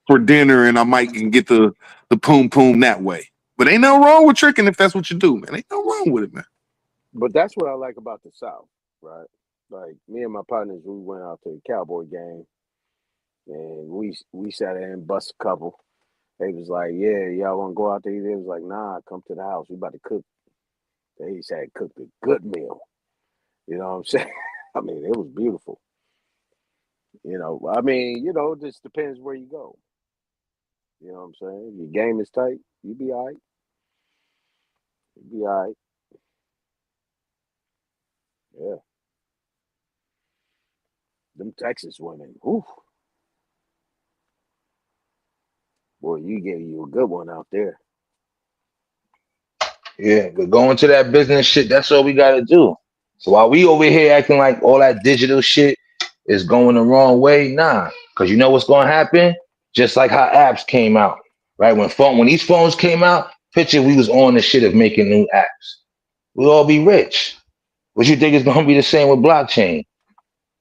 for dinner, and I might can get the poom poom that way. But ain't nothing wrong with tricking if that's what you do, man. Ain't nothing wrong with it, man. But that's what I like about the South, right? Like me and my partners, we went out to the Cowboy game and we sat there and bust a couple. They was like, "Yeah, y'all want to go out to eat?" They was like, "Nah, come to the house. We about to cook." They said, "Cooked a good meal." You know what I'm saying? I mean, it was beautiful. It just depends where you go. You know what I'm saying? Your game is tight. You be all right. You be all right. Yeah. Them Texas women. Oof. Boy, you gave you a good one out there. Yeah, but going to that business shit, that's all we gotta do. So while we over here acting like all that digital shit is going the wrong way, nah. Cause you know what's gonna happen? Just like how apps came out, right? When these phones came out, picture we was on the shit of making new apps. We'll all be rich. What you think is gonna be the same with blockchain?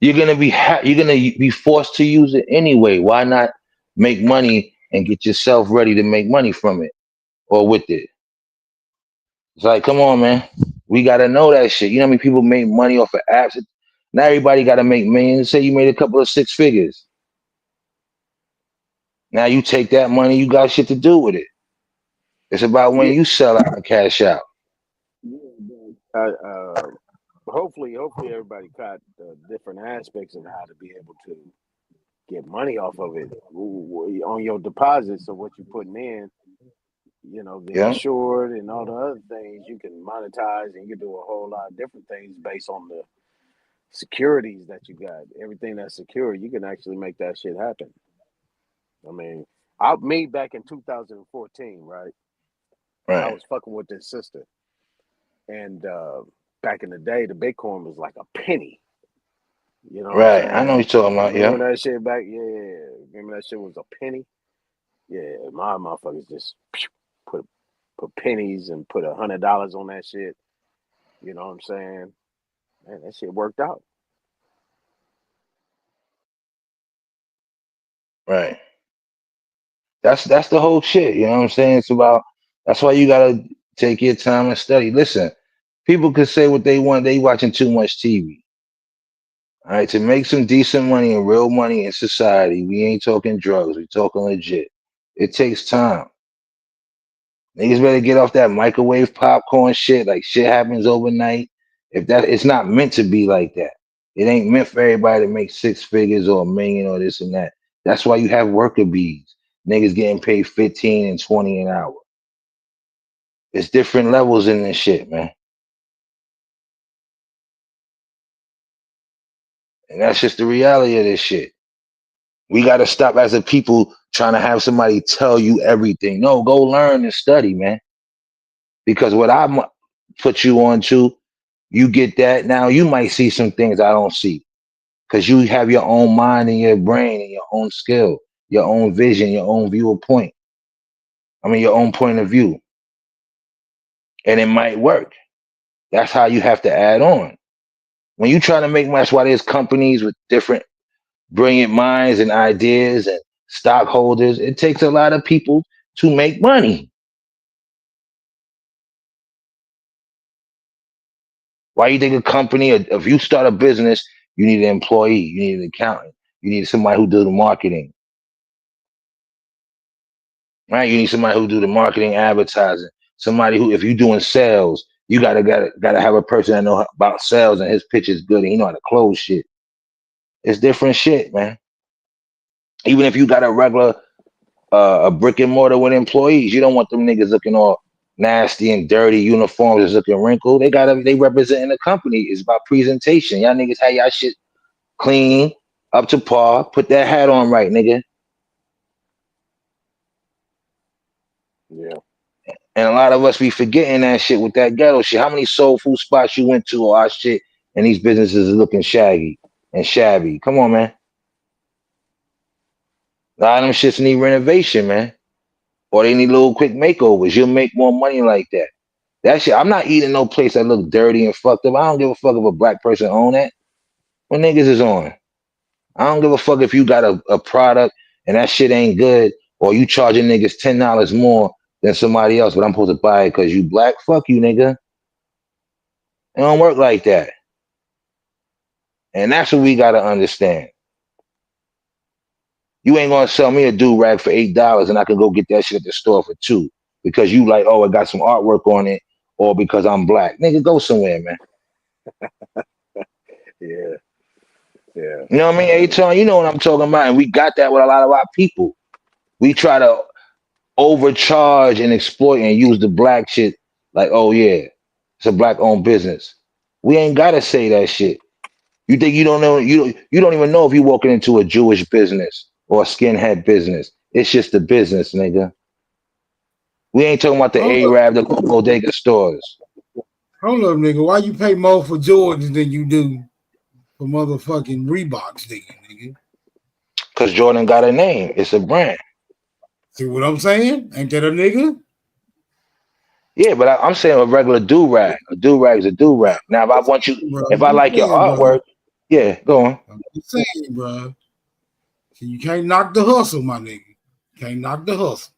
You're gonna be forced to use it anyway. Why not make money and get yourself ready to make money from it or with it? It's like, come on, man. We gotta know that shit. You know how many people make money off of apps? Now everybody gotta make millions. Say you made a couple of six figures. Now you take that money, you got shit to do with it. It's about when Yeah. you sell out and cash out. Hopefully everybody caught the different aspects of how to be able to get money off of it on your deposits of what you're putting in. You know, the Yeah, insured and all the other things you can monetize, and you can do a whole lot of different things based on the securities that you got. Everything that's secure, you can actually make that shit happen. I mean, me back in 2014, right? I right. was fucking with this sister, and back in the day, the Bitcoin was like a penny. You know what I'm Right. I know saying? what you're talking about, yeah. Remember that shit back? Yeah, remember that shit was a penny? Yeah, my motherfuckers just put pennies and put $100 on that shit. You know what I'm saying? Man, that shit worked out. Right. That's the whole shit. You know what I'm saying? It's about that's why you gotta take your time and study. Listen, people could say what they want, they watching too much TV. All right, to make some decent money and real money in society, we ain't talking drugs, we talking legit. It takes time. Niggas better get off that microwave popcorn shit. Like shit happens overnight. If that it's not meant to be like that. It ain't meant for everybody to make six figures or a million or this and that. That's why you have worker bees. Niggas getting paid 15 and 20 an hour. It's different levels in this shit, man. And that's just the reality of this shit. We gotta stop as a people trying to have somebody tell you everything. No, go learn and study, man. Because what put you on to, you get that. Now you might see some things I don't see. Because you have your own mind and your brain and your own skill, your own vision, your own viewpoint. I mean your own point of view. And it might work. That's how you have to add on. When you try to make money, that's why there's companies with different brilliant minds and ideas and stockholders. It takes a lot of people to make money. Why you think a company, if you start a business, you need an employee, you need an accountant, you need somebody who does the marketing, right? You need somebody who do the marketing, advertising, somebody who, if you're doing sales, you gotta have a person that know about sales and his pitch is good and he know how to close shit. It's different shit, man. Even if you got a regular a brick and mortar with employees. You don't want them niggas looking all nasty and dirty, uniforms is looking wrinkled. They representing the company. It's about presentation. Y'all niggas have y'all shit clean, up to par. Put that hat on right, nigga. Yeah. And a lot of us be forgetting that shit with that ghetto shit. How many soul food spots you went to or our shit and these businesses is looking shaggy and shabby? Come on, man. A lot of them shits need renovation, man. Or they need little quick makeovers. You'll make more money like that. That shit, I'm not eating no place that look dirty and fucked up. I don't give a fuck if a black person own that. What niggas is on? I don't give a fuck if you got a product and that shit ain't good, or you charging niggas $10 more than somebody else, but I'm supposed to buy it because you black. Fuck you, nigga. It don't work like that. And that's what we gotta understand. You ain't gonna sell me a do rag for $8 and I can go get that shit at the store for $2 because you like, oh, it got some artwork on it, or because I'm black. Nigga, go somewhere, man. Yeah. Yeah. You know what I mean? Anytime, you know what I'm talking about. And we got that with a lot of our people. We try to overcharge and exploit and use the black shit like, oh yeah, it's a black owned business. We ain't gotta say that shit. You think you don't know you don't even know if you're walking into a Jewish business or a skinhead business. It's just a business, nigga. We ain't talking about the Hold up, Arab, the bodega stores. hold up, nigga. Why you pay more for Jordans than you do for motherfucking Reeboks, nigga? Cause Jordan got a name. It's a brand. See what I'm saying? Ain't that a nigga? Yeah, but I'm saying a regular do rag. A do rag is a do rag. Now, Bro, if I'm I just like your saying, bro. artwork, yeah, go on. I'm just saying, bro. You can't knock the hustle, my nigga. Can't knock the hustle.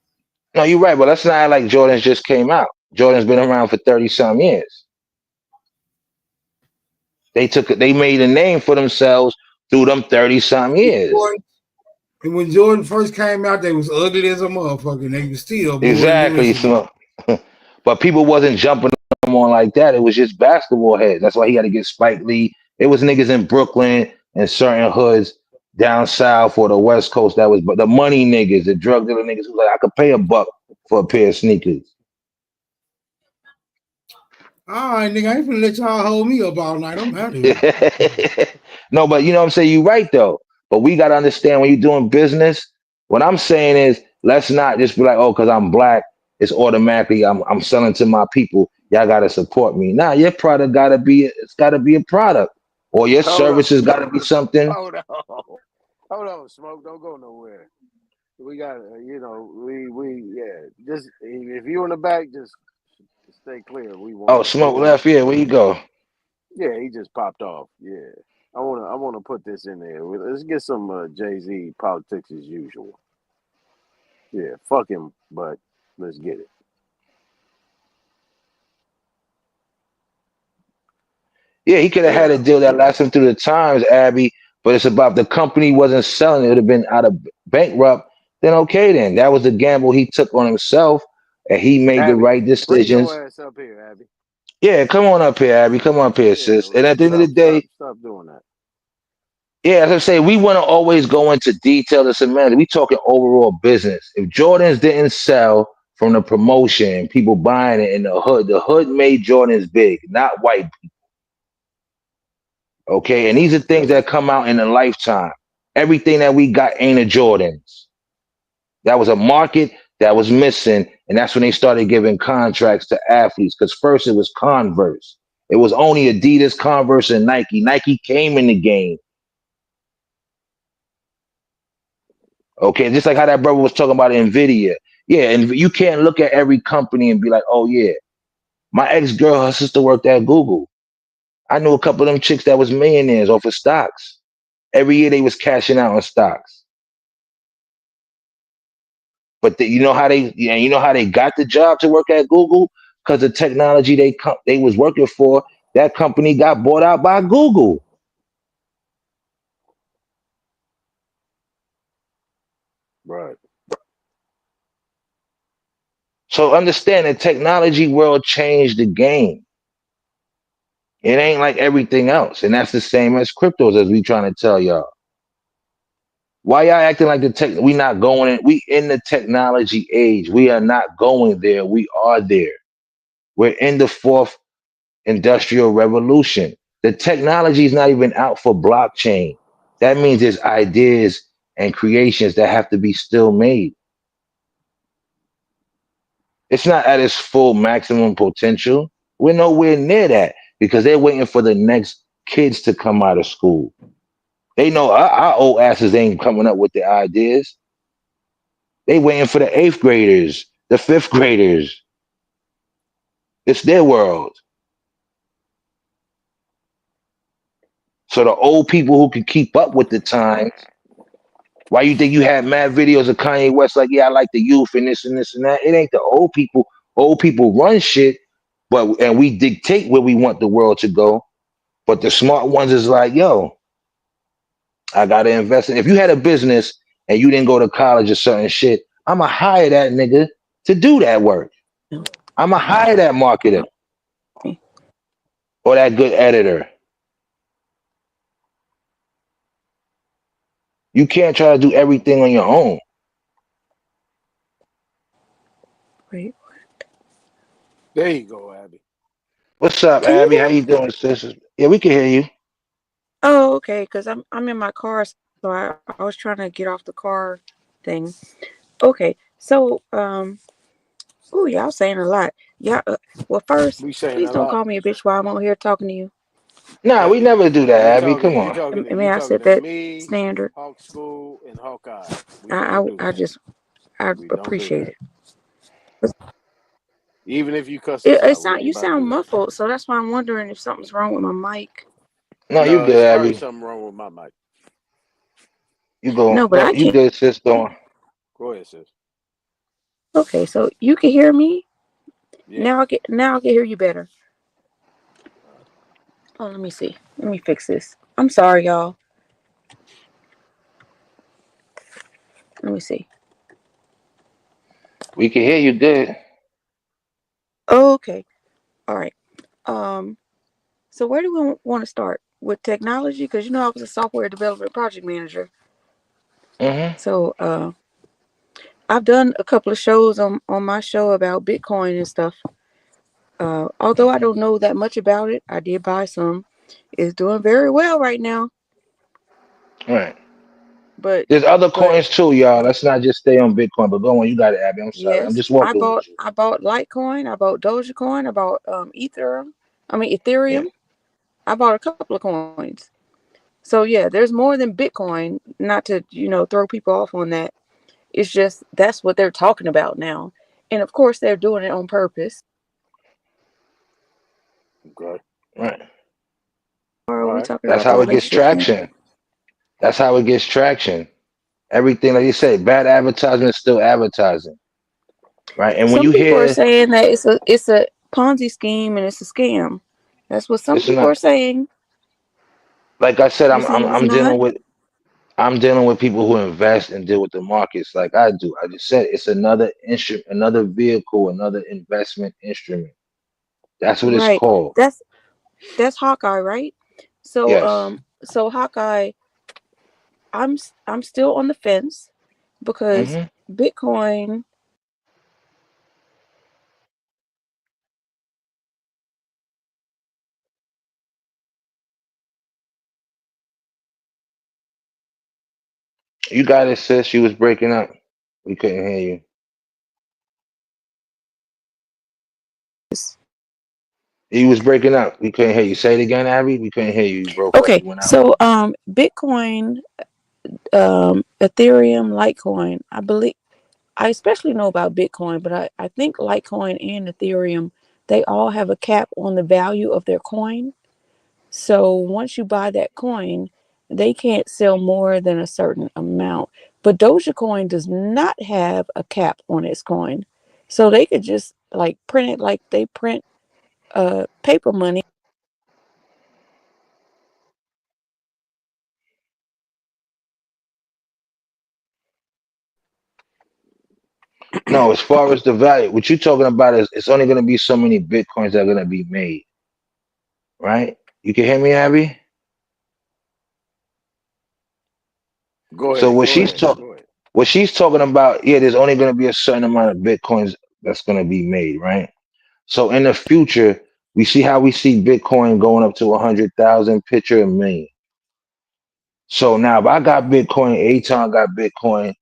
No, you're right, but let's not act like Jordan's just came out. Jordan's been around for 30 some years. They made a name for themselves through them 30 some years. And when Jordan first came out, they was ugly as a motherfucker. And they was still more Exactly. influential. So, but people wasn't jumping on like that. It was just basketball heads. That's why he had to get Spike Lee. It was niggas in Brooklyn and certain hoods down south or the West Coast that was, but the money niggas, the drug dealer niggas, who was like, I could pay $1 for a pair of sneakers. All right, nigga, I ain't finna let y'all hold me up all night. I'm out of here. No, but you know what I'm saying? You're right though. But we gotta understand when you're doing business, what I'm saying is let's not just be like, oh, because I'm black, it's automatically I'm selling to my people. Y'all gotta support me. Nah, your product gotta be a product. Or your Hold on, services gotta be something. hold on, hold on, Smoke. Don't go nowhere. We got, yeah. Just if you in the back, just stay clear. We Oh, won't, we smoke won't. left, yeah, where you go? Yeah, he just popped off. Yeah, I wanna put this in there. Let's get some Jay-Z politics as usual. Yeah, fuck him, but let's get it. Yeah, he could have had a Yeah, deal that lasted him through the times, Abby, but it's about the company wasn't selling, it would have been out of bankrupt, then okay then. That was the gamble he took on himself and he made the Abby, right bring decisions. your ass up here, Abby. Yeah, come on up here, Abby. Come on up here, Yeah, sis. And at the end of the stop, day, stop doing that. yeah, as I say, we want to always go into detail and semantics. We talking overall business. If Jordans didn't sell from the promotion, people buying it in the hood made Jordans big, not white. Okay, and these are things that come out in a lifetime. Everything that we got ain't a Jordans. That was a market that was missing, and that's when they started giving contracts to athletes. Because first it was Converse. It was only Adidas, Converse, and Nike. Nike came in the game. Okay, just like how that brother was talking about Nvidia. Yeah, and you can't look at every company and be like, oh yeah, my ex-girl, her sister worked at Google. I knew a couple of them chicks that was millionaires off of stocks. Every year they was cashing out on stocks. But you know how they got the job to work at Google because the technology they was working for, that company got bought out by Google. Right. So understand the technology world changed the game. It ain't like everything else, and that's the same as cryptos as we trying to tell y'all. Why y'all acting like the tech? We not going in. We in the technology age. We are not going there. We are there. We're in the fourth industrial revolution. The technology is not even out for blockchain. That means there's ideas and creations that have to be still made. It's not at its full maximum potential. We're nowhere near that because they're waiting for the next kids to come out of school. They know our old asses ain't coming up with the ideas. They waiting for the eighth graders, the fifth graders. It's their world. So the old people who can keep up with the times. Why you think you had mad videos of Kanye West like, yeah, I like the youth and this and this and that? It ain't the old people. Old people run shit, and we dictate where we want the world to go. But the smart ones is like, yo, I gotta invest in. If you had a business and you didn't go to college or certain shit, I'ma hire that nigga to do that work. I'ma hire that marketer or that good editor. You can't try to do everything on your own. Wait. There you go, Abby. What's up, Can you Abby? How hear me? you doing, sis? Yeah, we can hear you. Oh, okay. Because I'm in my car, so I was trying to get off the car thing. Okay. So oh, y'all saying a lot. Yeah. Well, first, We saying please a don't lot. call me a bitch while I'm on here talking to you. Nah, we Abby, never do that, Abby. Come you on. talking to May you I talking set to that me, standard? Hawk School, and Hawkeye. We I don't do I that. just I We don't do appreciate that. it. Even if you cuss It, us it out, we sound ain't you about to do sound that. muffled, so that's why I'm wondering if something's wrong with my mic. No, you No, good, it's probably Abby. something wrong with my mic. You go. No, but No, I you can't. good, sis. Going. Go ahead, sis. Okay, so you can hear me Yeah. now. I can hear you better. Oh, let me see. Let me fix this. I'm sorry, y'all. Let me see. We can hear you good. Okay, all right. Um, so where do we want to start with technology? Because you know I was a software development project manager. Mm-hmm. So I've done a couple of shows on my show about Bitcoin and stuff. Although I don't know that much about it, I did buy some. It's doing very well right now. Right. But There's other but coins too, y'all. Let's not just stay on Bitcoin. But go on. You got it, Abby. I'm sorry. I'm yes, just walking with you. I bought Litecoin, I bought Dogecoin, I bought Yeah. Ethereum. I bought a couple of coins. So yeah, there's more than Bitcoin. Not to throw people off on that. It's just that's what they're talking about now, and of course they're doing it on purpose. Okay. Right. Or are All we right. talking That's about the how it gets relationship thing? traction. That's how it gets traction. Everything, like you say, bad advertisement is still advertising, right? And when Some you people are hear, saying that it's a Ponzi scheme and it's a scam. That's what some it's people are not. saying. Like I said, You're saying it's I'm not? dealing with. I'm dealing with people who invest and deal with the markets like I do. I just said it's another instrument, another vehicle, another investment instrument. That's what it's Right. called. That's Hawkeye, right? So Yes. so Hawkeye, I'm still on the fence because Hmm. Bitcoin. You got it, sis. You was breaking up. We couldn't hear you. You was breaking up. We couldn't hear you. Say it again, Abby. We couldn't hear you. You broke up. Okay, You went out. so Bitcoin, Ethereum, Litecoin. I especially know about Bitcoin, but I think Litecoin and Ethereum, they all have a cap on the value of their coin. So once you buy that coin, they can't sell more than a certain amount. But Dogecoin does not have a cap on its coin. So they could just like print it like they print paper money. No, as far as the value, what you're talking about is it's only going to be so many bitcoins that are going to be made, right? You can hear me, Abby. Go So ahead. Go ahead. Go ahead. what she's talking about, yeah, there's only going to be a certain amount of bitcoins that's going to be made, right? So in the future, we see how we see Bitcoin going up to 100,000, picture a million. So now if I got Bitcoin, Aton got Bitcoin,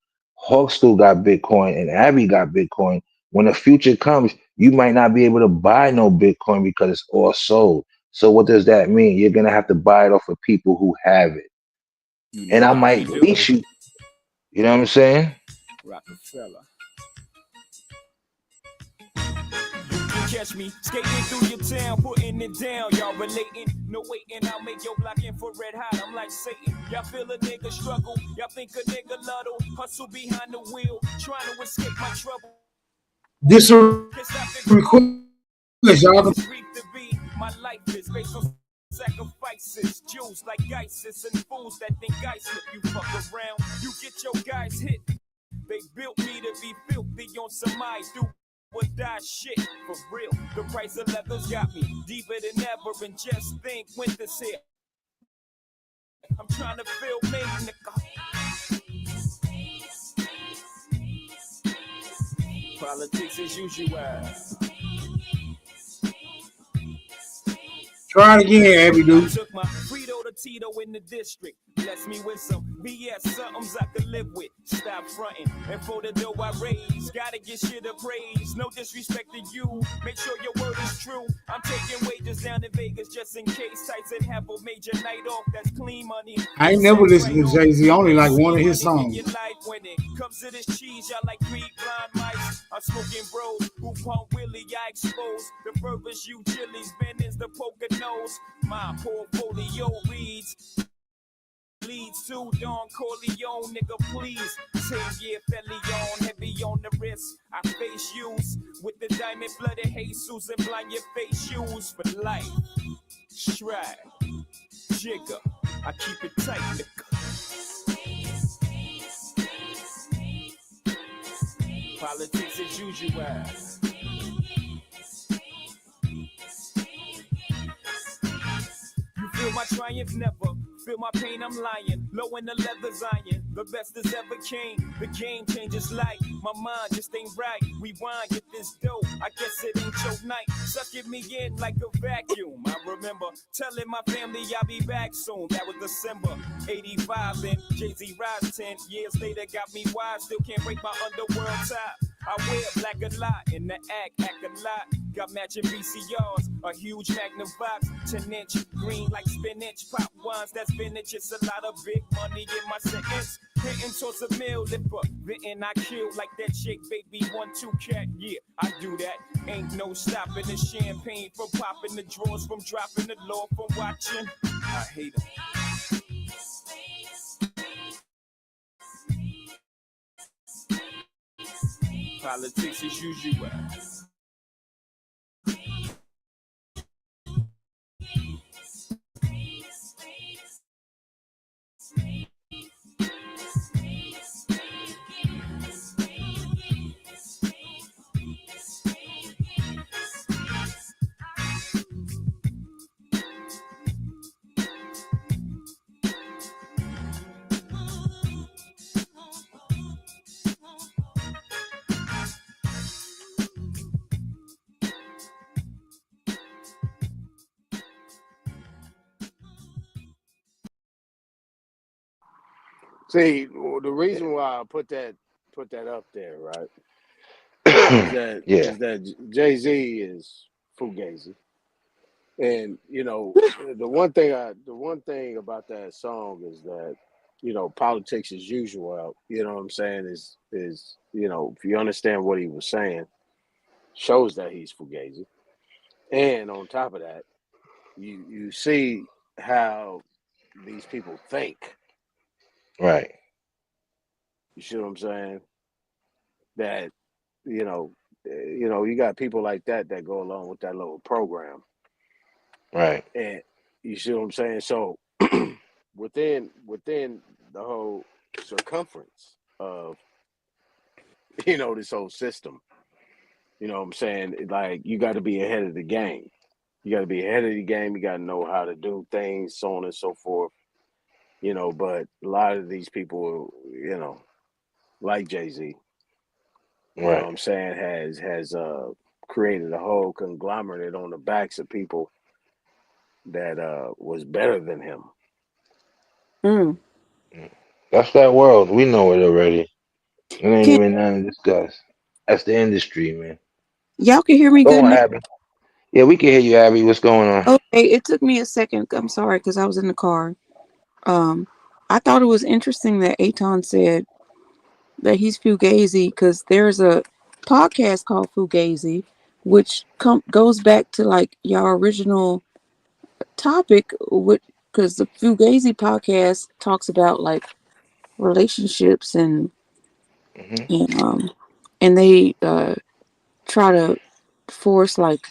Hawkstool got Bitcoin, and Abby got Bitcoin, when the future comes, you might not be able to buy no Bitcoin because it's all sold. So what does that mean? You're gonna have to buy it off of people who have it. You And know I how we might do. lease you. You know what I'm saying? Rockefeller. Catch me skating through your town, putting it down. Y'all relating, no waiting. I'll make your block infrared hot. I'm like Satan. Y'all feel a nigga struggle. Y'all think a nigga luddle. Hustle behind the wheel, trying to escape my trouble. This request, y'all. My life is based on sacrifices. Jews like ISIS and fools that think I slip. You fuck around, you get your guys hit. They built me to be filthy on some I do. Would die shit for real. The price of leathers got me deeper than ever, and just think when this here. I'm trying to feel me, nigga. Politics as usual. Try it again, Abby I dude. took my Frito to Tito in the district. Bless me with some BS, somethings I could live with. Stop fronting, and for the dough I raise, gotta get shit of praise. No disrespect to you, make sure your word is true. I'm taking wages down to Vegas just in case. Tights and have a major night off, that's clean money. I ain't never listened to Jay-Z, only like one of his songs. When it comes to this cheese, y'all like 3 blind mice. I'm smoking bros who pump Willie, I expose the purpose you chilies, Bennett's the poker nose. My portfolio reads leads to Don Corleone, nigga, please. 10-year felon, heavy on the wrist. I face use with the diamond flooded Jesus and blind your face shoes for life. Shrag, jigger, I keep it tight, nigga. Politics as usual. You feel my triumph, never feel my pain, I'm lying. Low in the leather's iron, the best as ever came. The game changes like my mind just ain't right. Rewind, get this dope, I guess it ain't your night. Sucking me in like a vacuum. I remember telling my family I'll be back soon. That was December 85, then Jay-Z rise 10 years later got me wise. Still can't break my underworld tie. I wear black a lot, in the act a lot. Got matching VCRs, a huge Magnavox, 10-inch, green like spinach. Pop wines, that's vintage, it's a lot of big money in my sentence. Hitting towards a meal, lipper, written I kill like that chick, baby, 1-2 cat. Yeah, I do that. Ain't no stopping the champagne from popping, the drawers from dropping, the law from watching. I hate them. Politics as usual. See, the reason why I put that up there, right, is Yeah. that Jay-Z is Fugazi. And you know, the one thing about that song is that, you know, politics as usual, you know what I'm saying, is you know, if you understand what he was saying, shows that he's Fugazi. And on top of that, you see how these people think. Right. You see what I'm saying? That, you know, you got people like that go along with that little program. Right. And you see what I'm saying? So within the whole circumference of, you know, this whole system, you know what I'm saying? Like, you got to be ahead of the game. You got to be ahead of the game. You got to know how to do things, so on and so forth. You know, but a lot of these people, you know, like Jay-Z, you know what I'm saying, has created a whole conglomerate on the backs of people that was better than him. Mm. That's that world. We know it already. It ain't Can, even nothing to discuss. That's the industry, man. y'all can hear me Go good on, now? Abby. Yeah, we can hear you, Abby. What's going on? Okay, it took me a second. I'm sorry, because I was in the car. I thought it was interesting that Aton said that he's Fugazi, because there's a podcast called Fugazi, which goes back to like your original topic, because the Fugazi podcast talks about like relationships and they try to force like.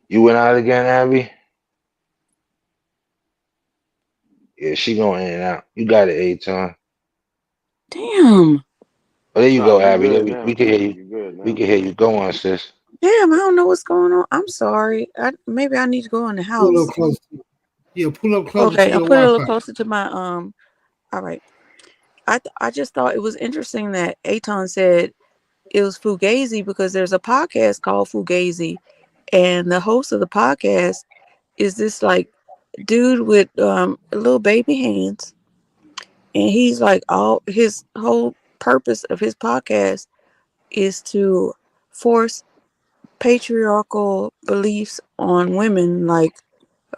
You went out again, Abby? Yeah, she going in and out. You got it, Aton. Damn. Oh, there you No, go, you Abby. good We now. can hear you. You good We now. can hear you. Go on, sis. Damn, I don't know what's going on. I'm sorry. Maybe I need to go in the Pull a little house. closer. Yeah, pull up closer Okay, to I'll your put it a little Wi-Fi. closer to my all right. I just thought it was interesting that Aton said it was Fugazi because there's a podcast called Fugazi, and the host of the podcast is this like dude with little baby hands, and he's like all his whole purpose of his podcast is to force patriarchal beliefs on women, like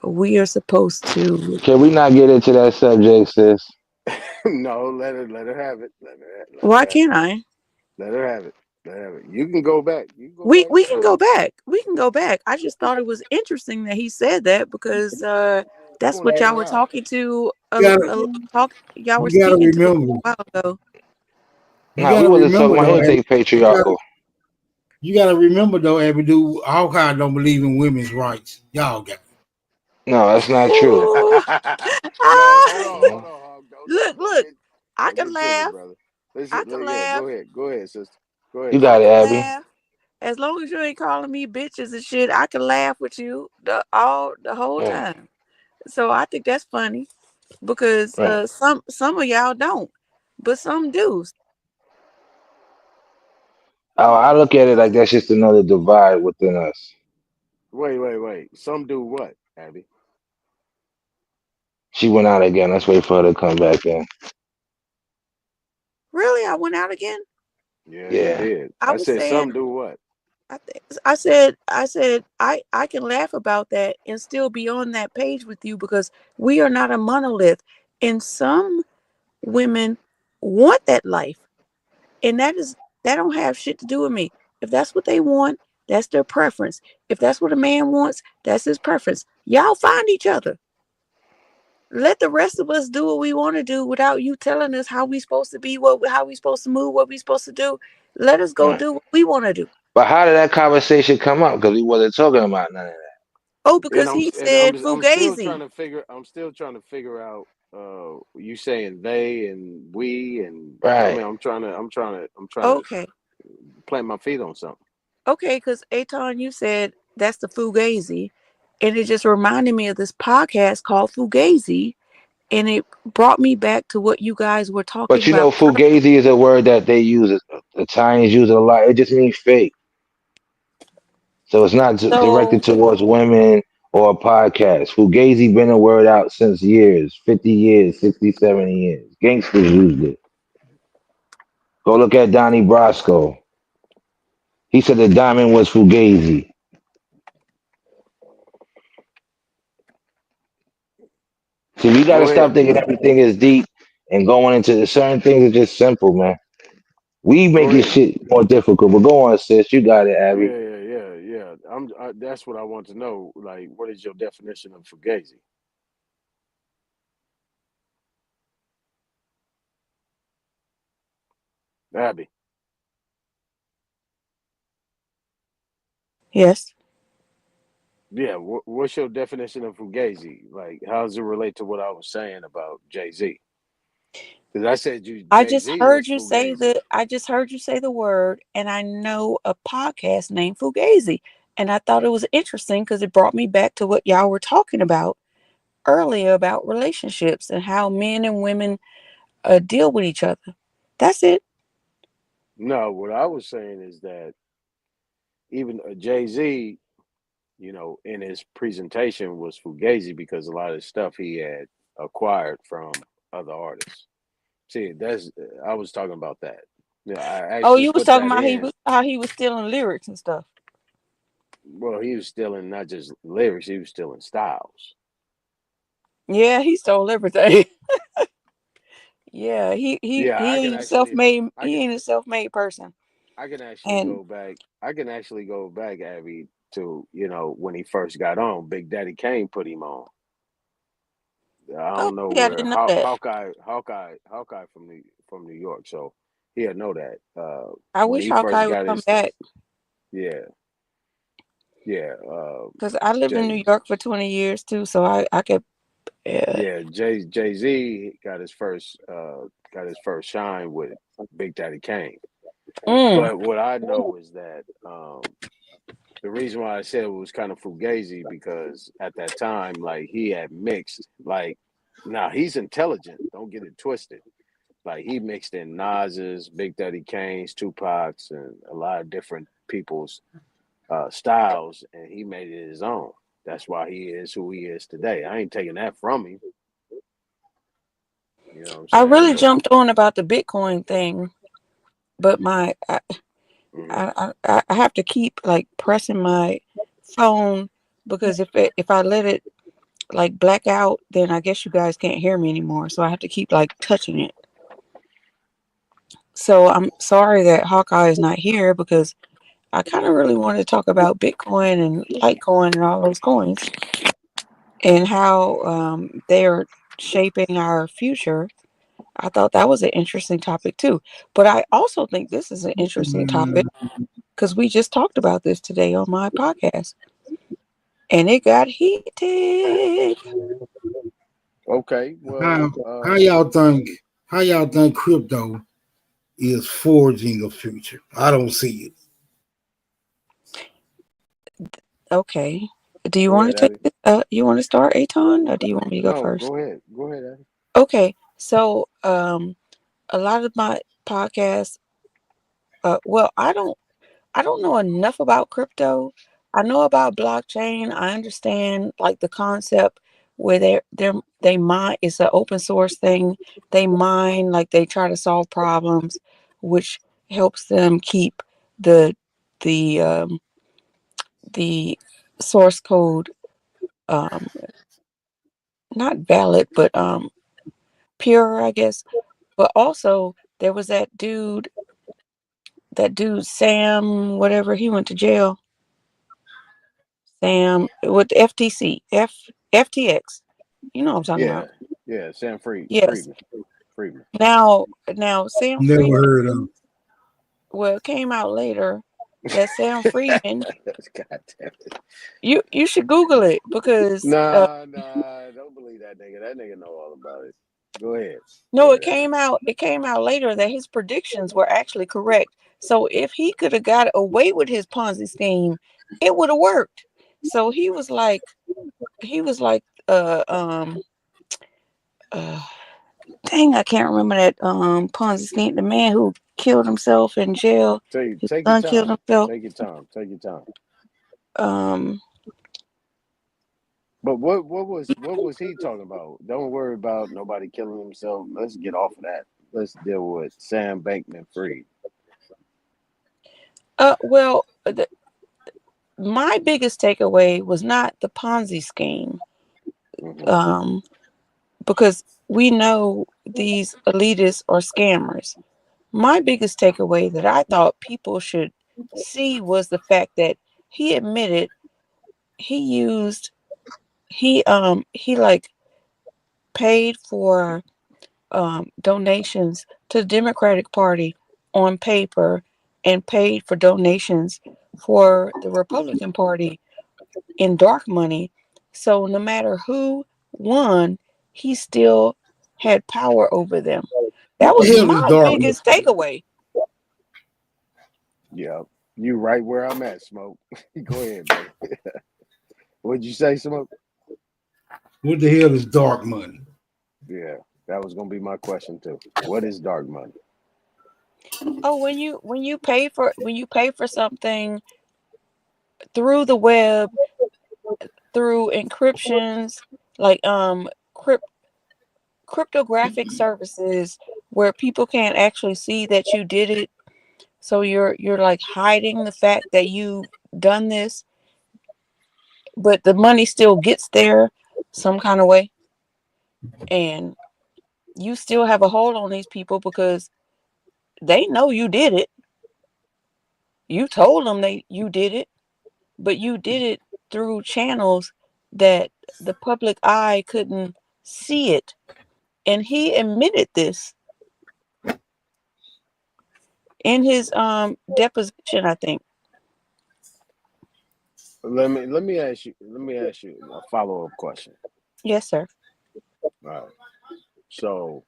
we are supposed to. Can we not get into that subject, sis? No, let her have it. Why can't I? Let her have it. Let her have it. You can go back. You can go We back. we can go back. We can go back. I just thought it was interesting that he said that because that's what y'all were talking to. Y'all were You gotta speaking to a remember. while ago. You Nah, we gotta wasn't talking remember about though, Abby, anything patriarchal. you gotta remember though, Abby, dude, Hawkeye don't believe in women's rights. Y'all got it. No, that's not true. Ooh. Hold on, Hog. Look. I Don't can get laugh. triggered, brother. I can laugh. Go ahead, sister. Go You ahead, got sister. it, I can Abby. laugh. As long as you ain't calling me bitches and shit, I can laugh with you the whole Right. time. So I think that's funny because Right. some of y'all don't, but some do. I look at it like that's just another divide within us. Wait. Some do what, Abby? She went out again. Let's wait for her to come back in. Really, I went out again. Yeah, Yeah. you did. I I was said saying, some do what? I said I can laugh about that and still be on that page with you because we are not a monolith, and some women want that life, and that don't have shit to do with me. If that's what they want, that's their preference. If that's what a man wants, that's his preference. Y'all find each other. Let the rest of us do what we want to do without you telling us how we supposed to be, how we supposed to move, what we supposed to do. Let us go Right. do what we want to do. But how did that conversation come up? Because we wasn't talking about none of that. Oh, because he said I'm still Fugazi. trying to figure out you saying they and we and Right. I mean I'm trying to Okay. plant my feet on something. Okay, because Aton, you said that's the Fugazi. And it just reminded me of this podcast called Fugazi. And it brought me back to what you guys were talking But you know, about. fugazi is a word that they use. Italians use it a lot. It just means fake. So it's not directed So, towards women or a podcast. Fugazi been a word out since years, 50 years, 60, 70 years. Gangsters used it. Go look at Donnie Brasco. He said the diamond was Fugazi. See, we got to Go stop ahead. thinking everything is deep and going into certain things are just simple, man. We Go make this ahead. shit more difficult. But go on, sis. You got it, Abby. Yeah. That's what I want to know. Like, what is your definition of fugazi? Abby. yes. Yeah, what's your definition of fugazi? Like, how does it relate to what I was saying about Jay-Z? Because I said I just Jay-Z heard was you say fugazi. the word, and I know a podcast named Fugazi. And I thought it was interesting because it brought me back to what y'all were talking about earlier about relationships and how men and women deal with each other. That's it. No, what I was saying is that even Jay-Z, you know, in his presentation was fugazi because a lot of stuff he had acquired from other artists. See, I was talking about that. Yeah, I Oh, actually you was put talking that about in. how he was stealing lyrics and stuff. Well, he was stealing not just lyrics, he was stealing styles. Yeah, he stole everything. Yeah, Yeah, he I can ain't actually self-made. I He can ain't a self-made person. I can actually And go back. I can actually go back, Abby, to when he first got on. Big Daddy Kane put him on. I oh don't know yeah, I where didn't know that. Hawkeye from New York, so he'll know that. I When wish he first Hawkeye would got come his, back yeah, yeah, because I lived in Jay, New York for 20 years too, so I could. yeah, Jay-Z got his first shine with Big Daddy Kane. Mm. But what I know is that the reason why I said it was kind of fugazi because at that time, like he had mixed, like now he's intelligent. Don't get it twisted. Like he mixed in Nas's, Big Daddy Kane's, Tupac's, and a lot of different people's styles, and he made it his own. That's why he is who he is today. I ain't taking that from him. You know what I I'm really saying? jumped on about the Bitcoin thing, but I have to keep like pressing my phone because if I let it like black out, then I guess you guys can't hear me anymore. So I have to keep like touching it. So I'm sorry that Hawkeye is not here because I kind of really wanted to talk about Bitcoin and Litecoin and all those coins and how they're shaping our future. I thought that was an interesting topic too. But I also think this is an interesting topic because we just talked about this today on my podcast. And it got heated. Okay, well, How y'all think crypto is forging a future? I don't see it. Okay. Do you go want ahead, to take Eddie. it? You want to start, Aton, or do you want me to go No, first? go ahead. Go ahead, Eddie. Okay. So a lot of my podcasts, well, I don't know enough about crypto. I know about blockchain. I understand like the concept where they mine. It's an open source thing. They mine, like they try to solve problems, which helps them keep the source code not valid, but pure, I guess. But also there was that dude Sam, whatever, he went to jail. Sam with FTC, FTX. You know what I'm talking about. Yeah, Sam Yes. Friedman. Now Sam Never Friedman, heard of. well, it came out later that Sam Friedman, God damn it. you should Google it because Nah, don't believe that nigga. That nigga know all about it. Go ahead. no, Go it ahead, came out later that his predictions were actually correct. So if he could have got away with his Ponzi scheme, it would have worked. So he was like dang, I can't remember that Ponzi scheme. The man who killed himself in jail. Take His your son time. killed himself. Take your time. Um, But what was he talking about? Don't worry about nobody killing himself. Let's get off of that. Let's deal with Sam Bankman-Fried. well, my biggest takeaway was not the Ponzi scheme, because we know these elitists are scammers. My biggest takeaway that I thought people should see was the fact that he admitted he like paid for donations to the Democratic Party on paper and paid for donations for the Republican Party in dark money. So no matter who won, he still had power over them. That What was the hell is my dark? biggest takeaway. Yeah, you right where I'm at, Smoke. Go ahead, man. What'd you say, Smoke? What the hell is dark money? Yeah, that was gonna be my question too. What is dark money? Oh, when you pay for something through the web, through encryptions, like cryptographic services where people can't actually see that you did it, so you're like hiding the fact that you've done this, but the money still gets there some kind of way, and you still have a hold on these people because they know you did it. You told them you did it, but you did it through channels that the public eye couldn't see it. And he admitted this in his deposition, I think. Let me ask you a follow-up question. Yes, sir. All right. So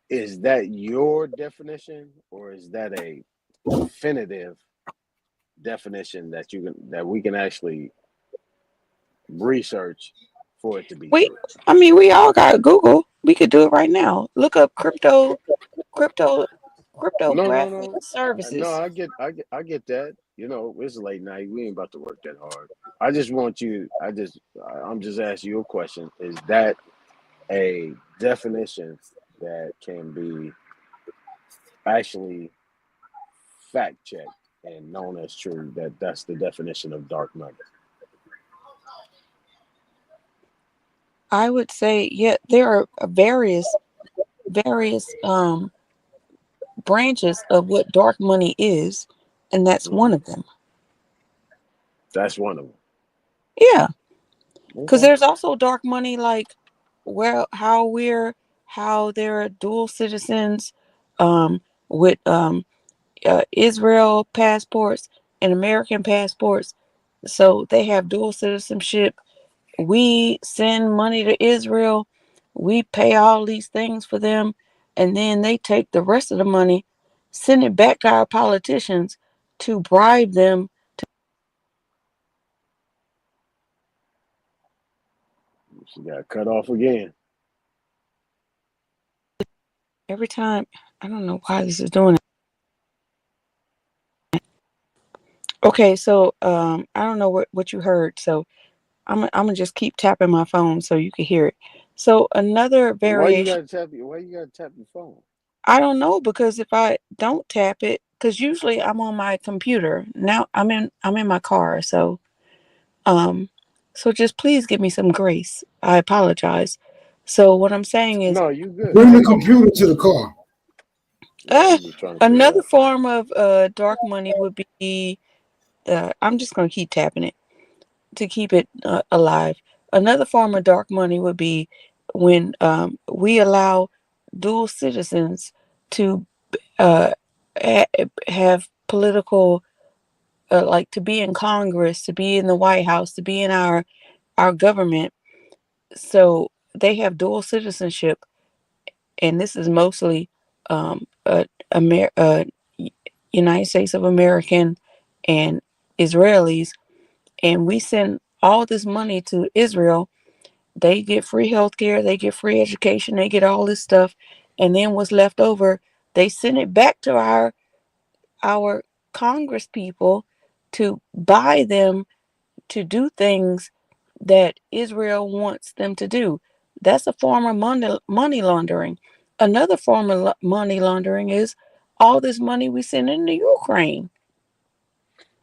is that your definition, or is that a definitive definition that we can actually research for it to be true? I mean, we all got Google. We could do it right now. Look up crypto, No, no, cryptographic no. No, services. I get that. You know, it's late night. We ain't about to work that hard. I just want you. I'm just asking you a question. Is that a definition that can be actually fact checked and known as true? That's the definition of dark money. I would say, yeah, there are various branches of what dark money is, and that's one Hmm. of them. That's one of them. Yeah, because Okay. there's also dark money like where how there are dual citizens with Israel passports and American passports, so they have dual citizenship. We send money to Israel, we pay all these things for them, and then they take the rest of the money, send it back to our politicians to bribe them. She got cut off again. Every time, I don't know why this is doing it. Okay, so I don't know what you heard, so I'm gonna just keep tapping my phone so you can hear it. So another variation, Why you gotta tap your phone? I don't know because if I don't tap it, because usually I'm on my computer. Now I'm in my car, um so just please give me some grace. I apologize. So what I'm saying is No, you good. Bring the You good. computer to the car. Yeah, uh, I'm just trying to figure another out. form of dark money would be I'm just gonna keep tapping it to keep it alive. Another form of dark money would be when we allow dual citizens to uh, have political, like to be in Congress, to be in the White House, to be in our government. So they have dual citizenship, and this is mostly Amer- United States of American and Israelis, and we send all this money to Israel. They get free healthcare, they get free education, they get all this stuff, and then what's left over, they send it back to our Congress people to buy them to do things that Israel wants them to do. That's a form of money laundering. Another form of money laundering is all this money we send into Ukraine.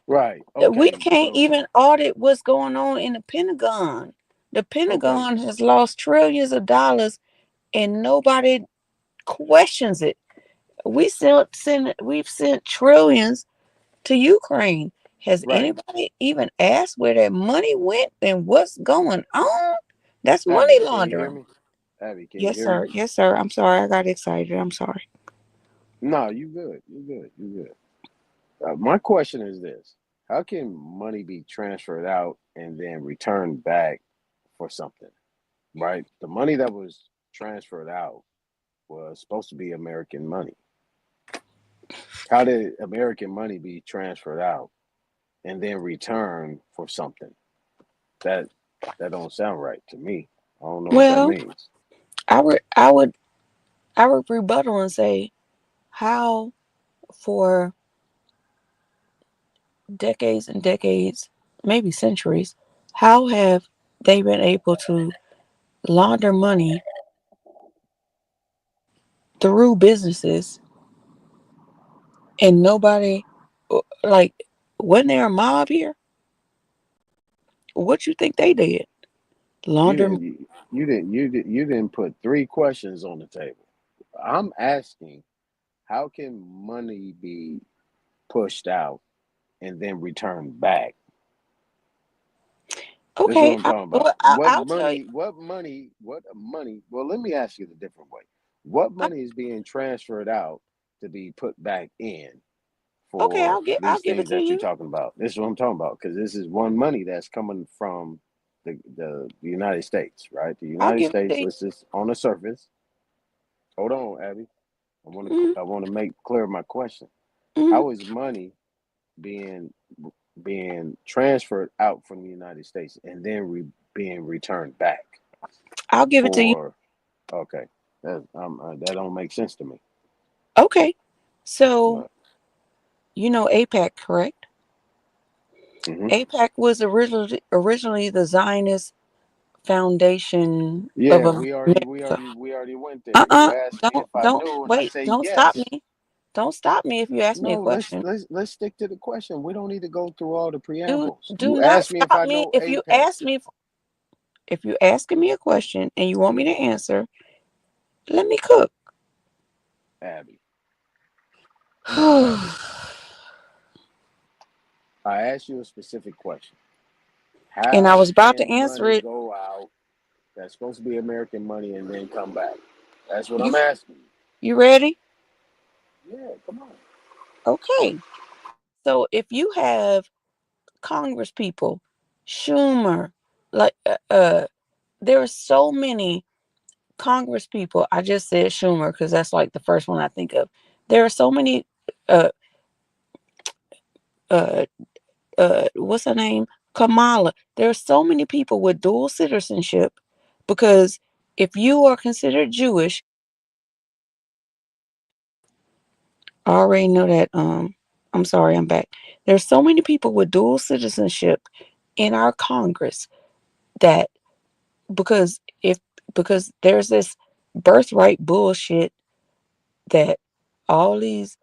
Right. We Okay. can't So even audit what's going on in the Pentagon. The okay. Pentagon has lost trillions of dollars and nobody questions it. We've sent trillions to Ukraine. Has Right. anybody even asked where that money went and what's going on? That's money Abby, can you hear laundering. me? Abby, can you Yes, hear me? sir. Yes, sir. I'm sorry. I got excited. I'm sorry. No, you good. You good. You good. My question is this: how can money be transferred out and then returned back for something? Right. The money that was transferred out was supposed to be American money. How did American money be transferred out and then returned for something? That that don't sound right to me. I don't know what that Well, means. I would I would I would rebuttal and say how for decades and decades, maybe centuries, how have they been able to launder money through businesses and nobody, like, wasn't there a mob here? What you think they did? You Launder. didn't you didn't put three questions on the table. I'm asking, how can money be pushed out and then returned back? This is what Okay, I'm talking well, about. What I'll tell you. money, what money, well, let me ask you the different way. What I, money is being transferred out to be put back in okay, for I'll these give it things to that you're you. talking about? This is what I'm talking about because this is one money that's coming from the United States, right? The I'll United give it to States, you. let's just on the surface. Hold on, Abby. Mm, I want to make clear my question. mm, How is money being being transferred out from the United States and then being returned back I'll give it to you. for? Okay, that don't make sense to me. Okay. So, But, you know APAC, correct? mhm. APAC was originally the Zionist Foundation of Yeah, America. we already went there. You asked me if I Don't knew, and I wait. say Don't stop yes. me. Don't stop me if you ask me a No, question. let's stick to the question. We don't need to go through all the Do preambles. do You not asked me if stop I me know if you APEC. ask me if you're asking me a question and you want me to answer. Let me cook. Abby, And I asked you a specific question. I How was about to can answer money it. go out that's supposed to be American money and then come back? That's what I'm You asking you ready? you. Yeah, come on. Okay. So if you have Congress people, Schumer, like there are so many Congress people. I just said Schumer because that's like the first one I think of. There are so many uh uh what's her name? Kamala. There are so many people with dual citizenship because if you are considered Jewish, I already know that I'm sorry, I'm back. There's so many people with dual citizenship in our Congress that because because there's this birthright bullshit that all these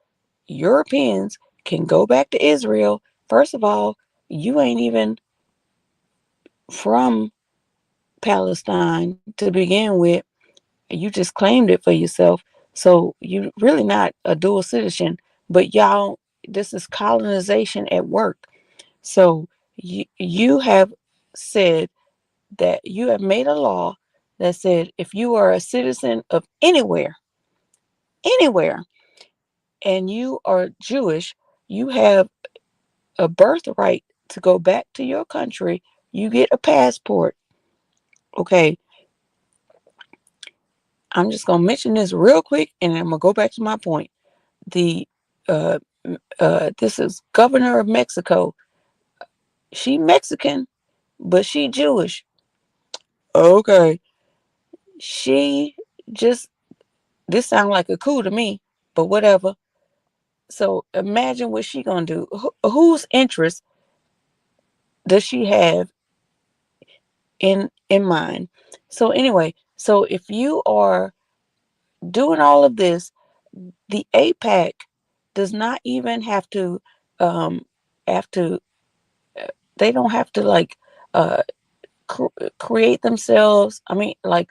Europeans can go back to Israel. First of all, you ain't even from Palestine to begin with. You just claimed it for yourself. So you really not a dual citizen, but y'all, this is colonization at work. So you have said that you have made a law that said if you are a citizen of anywhere, and you are Jewish, you have a birthright to go back to your country. You get a passport. Okay, I'm just gonna mention this real quick, and I'm gonna go back to my point. The uh, this is governor of Mexico. She Mexican, but she Jewish. Okay, she just this sounds like a coup to me, but whatever. So imagine what she gonna do. Whose interest does she have in mind? So anyway, so if you are doing all of this, the APAC does not even um have to they don't have to like uh create themselves, I mean like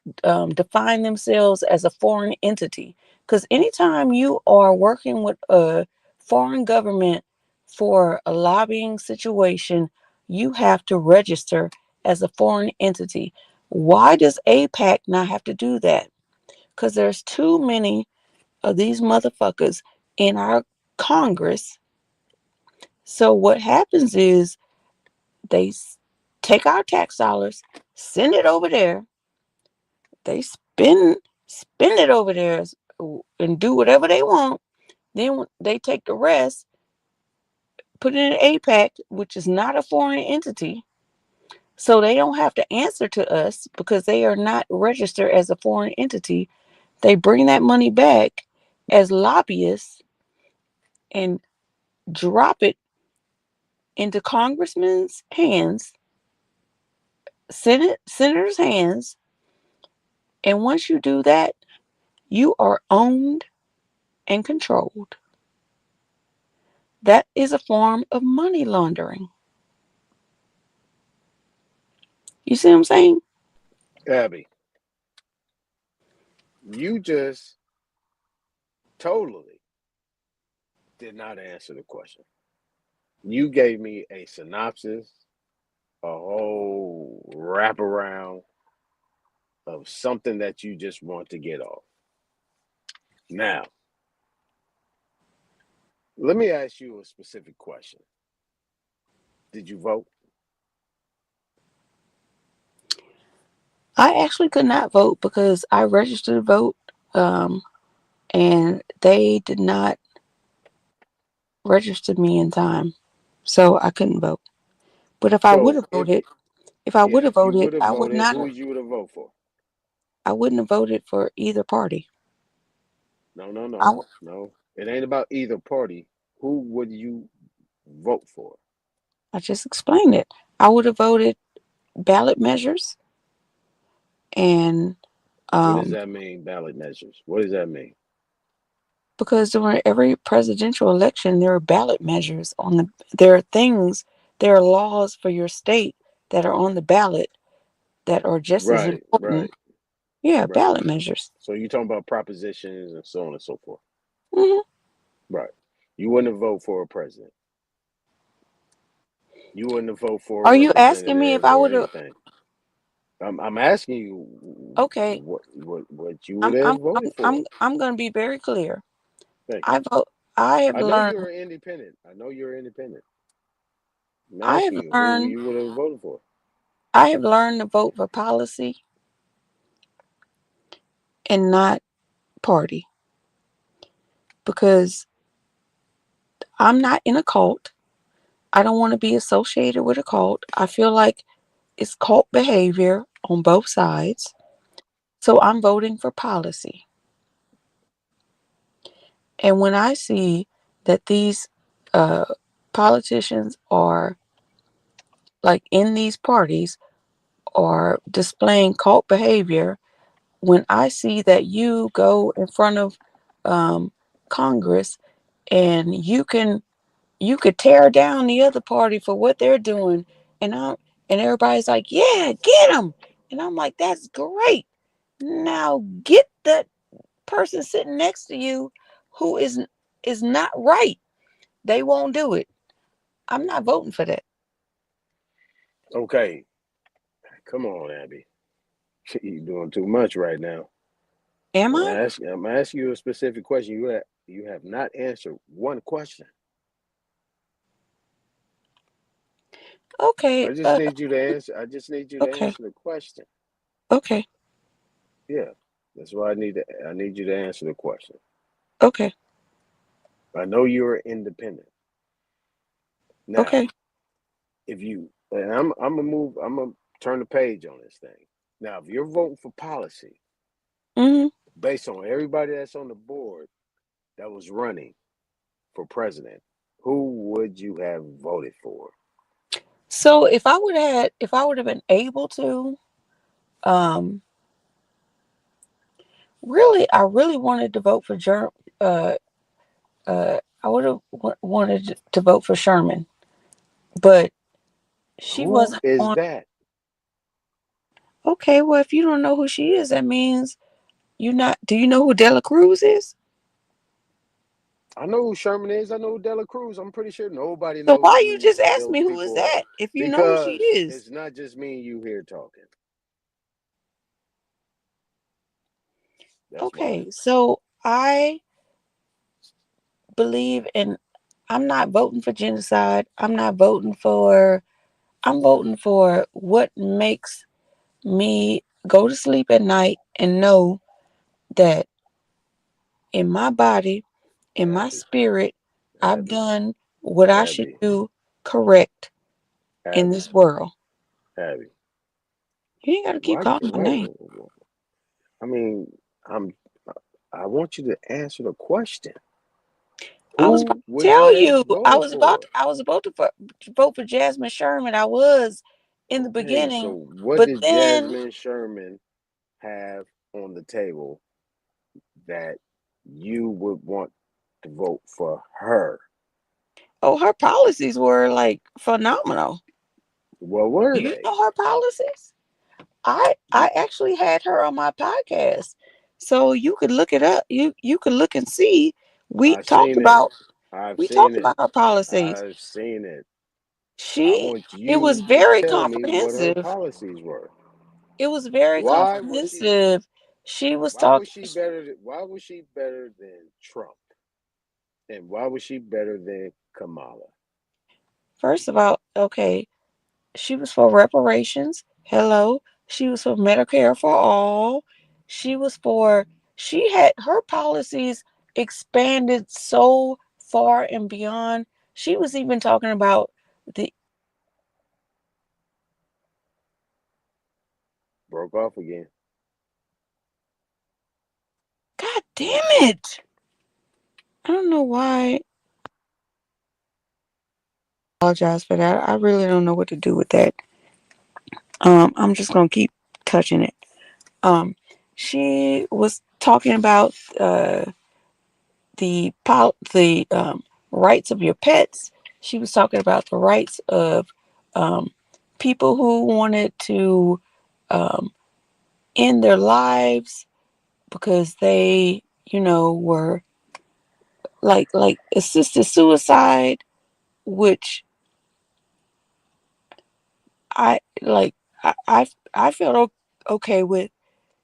define themselves as a foreign entity, because anytime you are working with a foreign government for a lobbying situation, you have to register as a foreign entity. Why does APAC not have to do that? Because there's too many of these motherfuckers in our Congress. So what happens is they take our tax dollars, send it over there. They spend it over there and do whatever they want. Then they take the rest, put it in APAC, which is not a foreign entity. So they don't have to answer to us because they are not registered as a foreign entity. They bring that money back as lobbyists and drop it into congressmen's hands, senators' hands. And once you do that, you are owned and controlled. That is a form of money laundering. You see what I'm saying? Abby, you just totally did not answer the question. You gave me a synopsis, a whole wraparound of something that you just want to get off. Now, let me ask you a specific question. Did you vote? I actually could not vote because I registered to vote, um, and they did not register me in time, so I couldn't vote. But if I would So have voted, if I would have if you voted, would have I would voted, not who have. would you would have voted for? I wouldn't have voted for either party. No, I, w- no. It ain't about either party. Who would you vote for? I just explained it. I would have voted ballot measures and What does um, that mean, ballot measures? What does that mean? because during every presidential election there are ballot measures on the there are things there are laws for your state that are on the ballot that are just as Right, important. right, Yeah, right. ballot measures. So you're talking about propositions and so on and so forth. Hmm. Right. You wouldn't vote for a president. You wouldn't vote for a Are you asking me if representative I or would have? anything. I'm asking you Okay, what you would have voted for. I'm going to be very clear. Thank you. I vote. I have I know learned. you're independent. I know you're independent. I'm I have asking you who learned. you would have voted for. I have learned to vote for policy and not party because I'm not in a cult. I don't want to be associated with a cult. I feel like it's cult behavior on both sides. So I'm voting for policy. And when I see that these uh, politicians are like in these parties are displaying cult behavior, when I see that you go in front of Congress and you could tear down the other party for what they're doing, and everybody's like, yeah, get them, and I'm like, that's great. Now get that person sitting next to you who is not right. They won't do it. I'm not voting for that. Okay. Come on, Abby. You're doing too much right now. Am I? I'm asking you a specific question. You have not answered one question. Okay. I just need you to answer. I just need you to Okay. answer the question. Okay. Yeah. That's why I need you to answer the question. Okay. I know you're independent. Now, Okay. if you and I'm gonna turn the page on this thing. Now, if you're voting for policy Hmm. based on everybody that's on the board that was running for president, who would you have voted for? So if I would have been able to, um, really, I really wanted to vote for uh, I would have wanted to vote for Sherman, but she Who wasn't is on. that? Okay, well, if you don't know who she is, that means you not. Do you know who Dela Cruz is? I know who Sherman is. I know who Dela Cruz. I'm pretty sure nobody So knows why you who just ask me those who is people are that if you know who she because is? it's not just me and you here talking. That's why. Okay, so I believe in. I'm not voting for genocide. I'm voting for what makes me go to sleep at night and know that in my body, in my Abby, spirit, I've Abby, done what I should Abby, do correct in Abby, this world. Abby. You ain't got to keep Why? calling my Wait. name. I mean, I'm. I want you to answer the question. I was about Who to would you tell have you. voted for? I was about to vote for Jasmine Sherman. I was in the Okay, so beginning, what but does then Jasmine Sherman have on the table that you would want to vote for her? oh, her policies were like phenomenal. What were You they? know her policies? I actually had her on my podcast, so you could look it up. You could look and see. We I've talked seen it. about I've we seen talked it. about her policies. I've seen it. I She want it was you to very tell me what her comprehensive. policies were. It was very Why was she? comprehensive. She was Why was talking. she better? Why was she better than Trump? And why was she better than Kamala? First of all, okay, she was for reparations. Hello. She was for Medicare for all. She was for, she had her policies expanded so far and beyond. She was even talking about the, Broke off again. God damn it! I don't know why. Apologize for that. I really don't know what to do with that. I'm just gonna keep touching it. She was talking about the rights of your pets. She was talking about the rights of um, people who wanted to um, end their lives because they, were like assisted suicide, which I like. I felt okay with.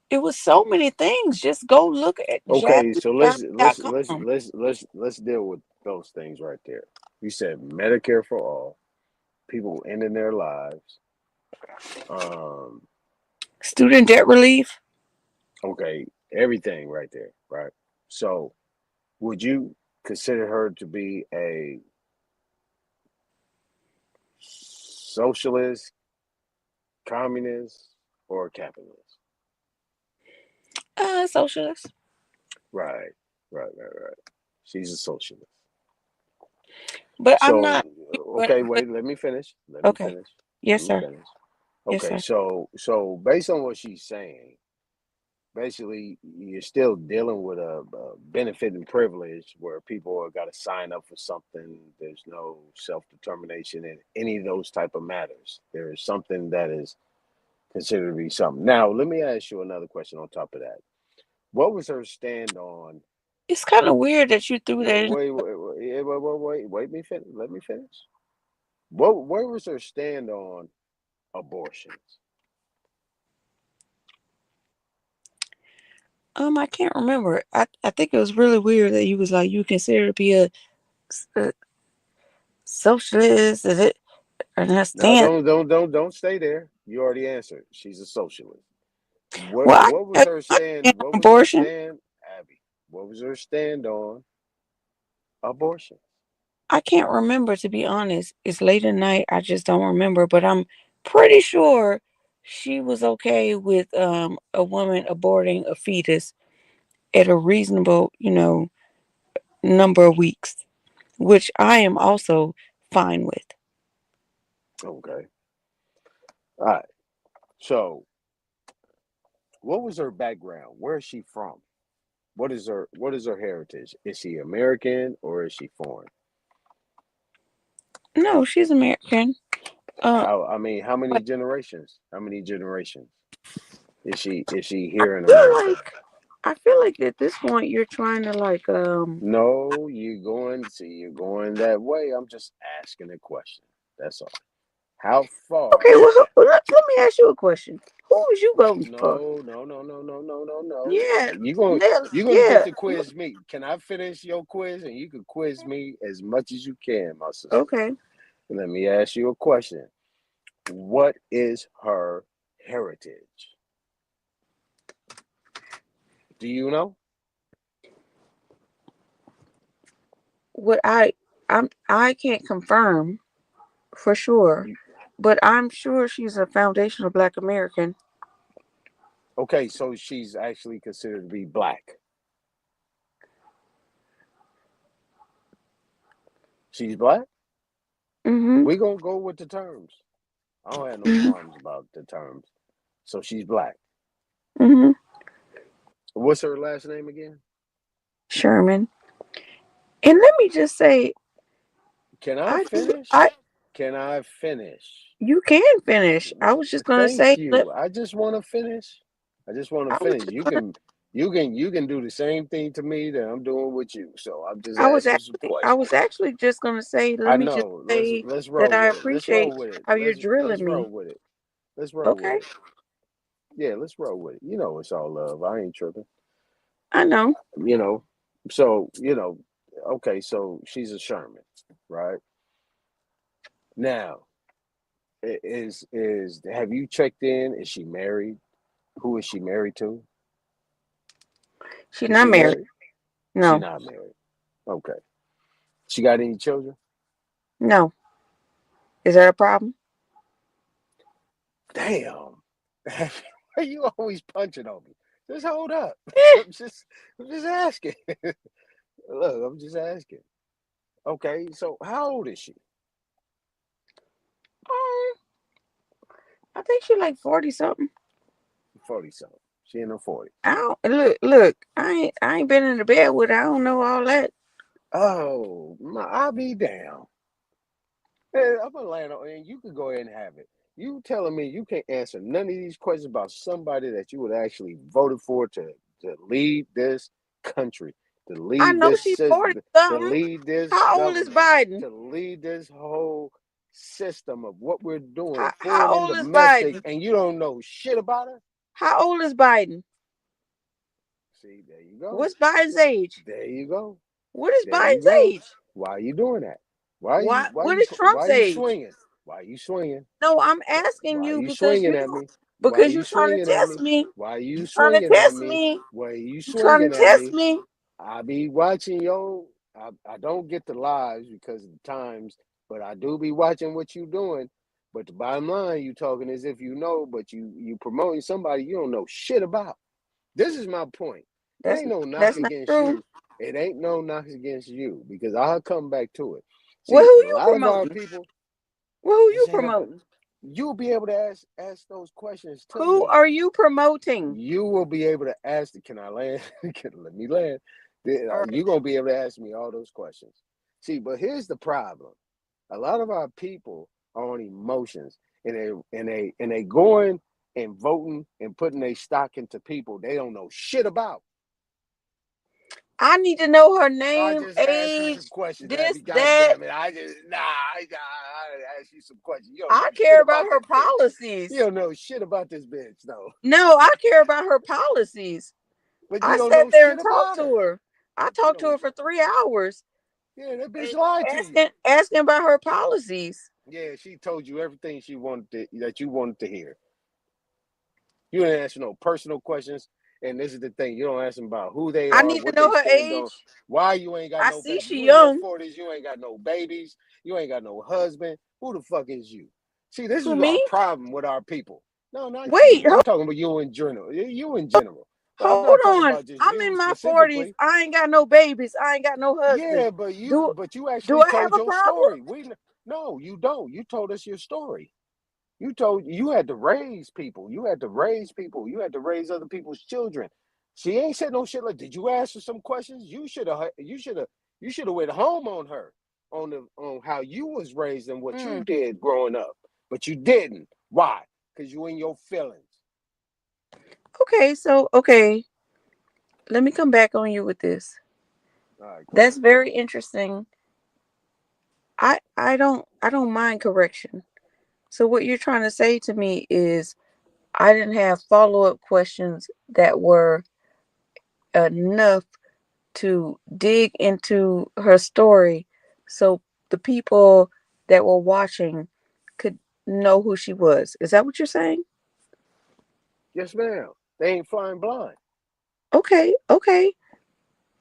It was so many things. Just go look at Okay, so JapanFamily.com. let's deal with those things right there. You said Medicare for all, people ending their lives. Um, Student debt relief. okay, everything right there, right? So, would you consider her to be a socialist, communist, or a capitalist? Socialist. Right, right. She's a socialist. But I'm So, not. But, okay, but wait, let me finish. okay. Yes, sir. Yes, Okay, sir. so based on what she's saying, basically you're still dealing with a benefit and privilege where people have got to sign up for something. There's no self-determination in any of those type of matters. There is something that is considered to be something. Now, let me ask you another question on top of that. What was her stand on? It's kind of weird that you threw that in. Wait, let me finish. Where was her stand on abortions? I can't remember. I think it was really weird that you was like you consider to be a socialist. Is it and her No, stand? don't stay there. You already answered. She's a socialist. Well, I What was can tell her you my stand? stand What on was her abortion. stand, Abby? What was her stand on abortion? I can't remember, to be honest. It's late at night. I just don't remember. But I'm pretty sure she was okay with a woman aborting a fetus at a reasonable, number of weeks, which I am also fine with. Okay. All right. So, what was her background? Where is she from? What is her heritage? Is she American or is she foreign? No, she's American. Uh, How but many generations? How many generations is she I here in feel America? like I feel like at this point you're trying to No, you're going that way. I'm just asking a question. That's all. How okay, far? well let me ask you a question. Who was you voting for? No. Yeah, You gonna get yeah. to quiz me. Can I finish your quiz and you can quiz me as much as you can, my sister? Okay. Let me ask you a question. What is her heritage? Do you know? What I can't confirm for sure, You- but I'm sure she's a foundational Black American. Okay, so she's actually considered to be black. She's black? Mm-hmm. We gonna go with the terms. I don't have no Mm-hmm. qualms about the terms. So she's black. Mm-hmm. What's her last name again? Sherman. And let me just say, Can I I do. finish? Can I finish? You can finish. I was just gonna Thank say. you. I just want to finish. I just want to I was finish. just You gonna. can you can do the same thing to me that I'm doing with you. So I'm just I was asking some actually. I questions. was actually just gonna say. Let I me just know. Let's say let's that roll I with it. Let's roll appreciate with it. how you're Let's drilling roll me. with it. Let's roll with Okay. it. Yeah, let's roll with it. You know it's all love. I ain't tripping. I know. You know. So, okay, so she's a Sherman, right? Now, is have you checked in? Is she married? Who is she married to? She's Is not she married. married? She No. not married. Okay. She got any children? No. Is that a problem? Damn. Why you always punching on me? Just hold up. Eh, I'm just asking. Look, I'm just asking. Okay, so how old is she? um, I think she like 40 something. 40 something. She in her 40s. I don't look. I ain't been in the bed with her. I don't know all that. Oh, I'll be down. Hey, I'm gonna land on, and you can go ahead and have it. You telling me you can't answer none of these questions about somebody that you would actually voted for to lead this country, to I lead know this she's 40 to something. lead this How old is government, Biden? to lead this whole system of what we're doing, How foreign and old is domestic, Biden? and you don't know shit about her? How old is Biden? See, there you go. What's Biden's age? There you go. What is There you Biden's go. age? Why are you doing that? What is Why Trump's are you age? swinging? Why are you swinging? No, I'm asking Why are you you swinging at me? Why are because you you trying to swinging at test me? me. Why are you You trying to swinging at test me? me. Why are you You trying swinging to at test me? me. I be watching I don't get the lives because of the times, but I do be watching what you doing. But the bottom line, you talking as if you know, but you promoting somebody you don't know shit about. This is my point. It That's ain't no knock that's not against true. you. It ain't no knock against you because I'll come back to it. Well, See, who a you lot of our promoting? people, Well, who this you ain't about. promoting? You'll be able to ask those questions to Who me. are you promoting? You will be able to ask. Can I land? Let me land. All right. You're gonna be able to ask me all those questions. See, but here's the problem. A lot of our people are on emotions, and they going and voting and putting their stock into people they don't know shit about. I need to know her I name, just asked you some age, questions, this, Abby. God that. damn it! I asked you some questions. You don't I know shit care about about her this bitch. policies. You don't know shit about this bitch, though. No, I care about her policies. But you I don't sat know there shit and talked about to her. her. I You talked to don't. her for 3 hours Yeah, that bitch and lied to you. asking about her policies. Yeah, she told you everything she wanted that you wanted to hear. You didn't answer no personal questions. And this is the thing, you don't ask them about who they I are, need to what they know her stand on, age. why you ain't got I no see baby. she You in your young. 40s, you ain't got no babies, you ain't got no husband. Who the fuck is you? See, this Who, is our me? problem with our people. No, not Wait, you. I'm talking about you in general. You in general. I'm hold not talking on. about just I'm you in my 40s. specifically. I ain't got no babies. I ain't got no husband. Yeah, Do but you do actually I have told a your problem? story. No, you don't. You told us your story. You had to raise people. You had to raise people. You had to raise other people's children. She ain't said no shit like. Did you ask her some questions? You should have. You should have went home on her on how you was raised and what you Mm. did growing up. But you didn't. Why? Because you in your feelings. Okay. Let me come back on you with this. All right, go That's ahead. very interesting. I don't mind correction. So what you're trying to say to me is I didn't have follow-up questions that were enough to dig into her story so the people that were watching could know who she was. Is that what you're saying? Yes, ma'am. They ain't flying blind. Okay.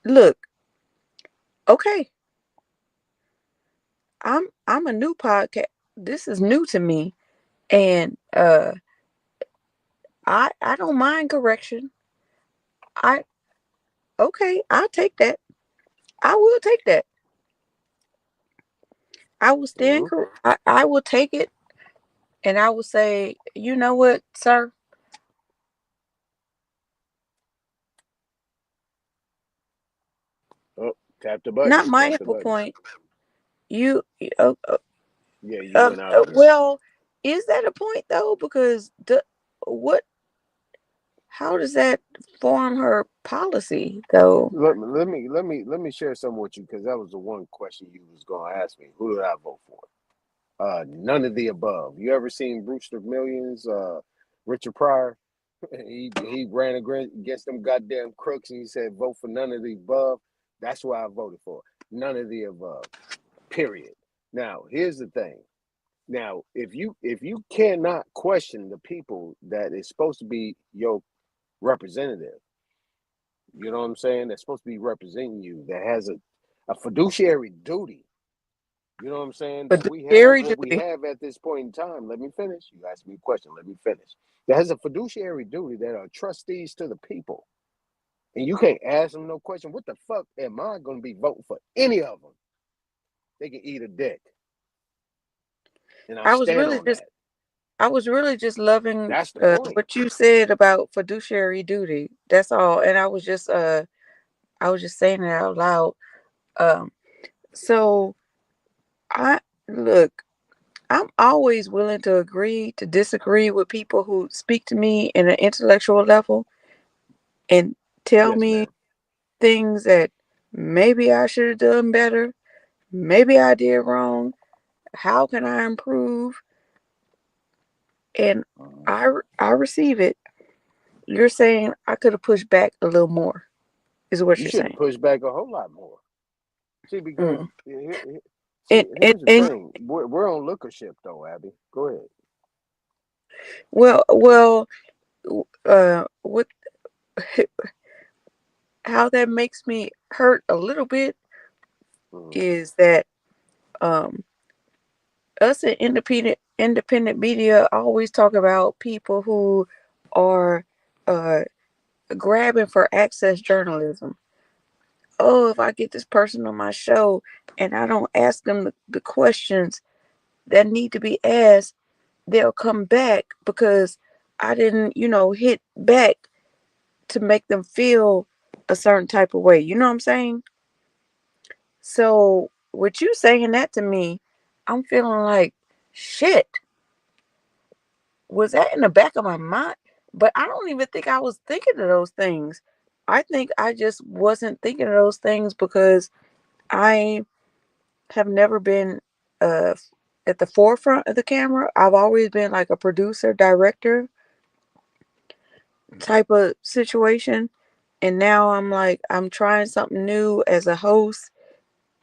Look, okay. I'm a new podcast. This is new to me and I don't mind correction. I okay, I'll take that. I will take that. I will stand Mm-hmm. correct. I will take it and I will say, you know what, sir? Oh, tap the button. Not my Tap the helpful button. point. You Yeah, you went out again. well, is that a point though? Because what? How does that form her policy though? Let me share something with you because that was the one question you was gonna ask me. Who did I vote for? None of the above. You ever seen Brewster Millions? Richard Pryor. He ran against them goddamn crooks and he said vote for none of the above. That's why I voted for. None of the above. Period. Now here's the thing. Now if you cannot question the people that is supposed to be your representative, you know what I'm saying? That's supposed to be representing you. That has a fiduciary duty You know what I'm saying? But That the we have scary what we duty. have at this point in time. Let me finish. You asked me a question. Let me finish. That has a fiduciary duty that are trustees to the people. And you can't ask them no question. What the fuck am I going to be voting for any of them? They can eat a dick. And I I was stand really on just that. I was really just loving That's the point. what you said about fiduciary duty. That's all. And I was just saying it out loud. Um, so I look, I'm always willing to agree to disagree with people who speak to me in an intellectual level and tell Yes, me ma'am. things that maybe I should have done better, maybe I did wrong. How can I improve? And I receive it. You're saying I could have pushed back a little more, is what You you're should have saying. pushed back a whole lot more. See, because Mm. here's the And thing. We're on lookership, though, Abby. Go ahead. well, what how that makes me hurt a little bit Mhm. is that um us in independent media always talk about people who are uh grabbing for access journalism. Oh, if I get this person on my show and I don't ask them the questions that need to be asked, they'll come back because I didn't, hit back to make them feel a certain type of way. You know what I'm saying? So, with you saying that to me, I'm feeling like shit. Was that in the back of my mind? But I don't even think I was thinking of those things. I think I just wasn't thinking of those things because I have never been uh at the forefront of the camera. I've always been like a producer, director type of situation. And now I'm like, I'm trying something new as a host.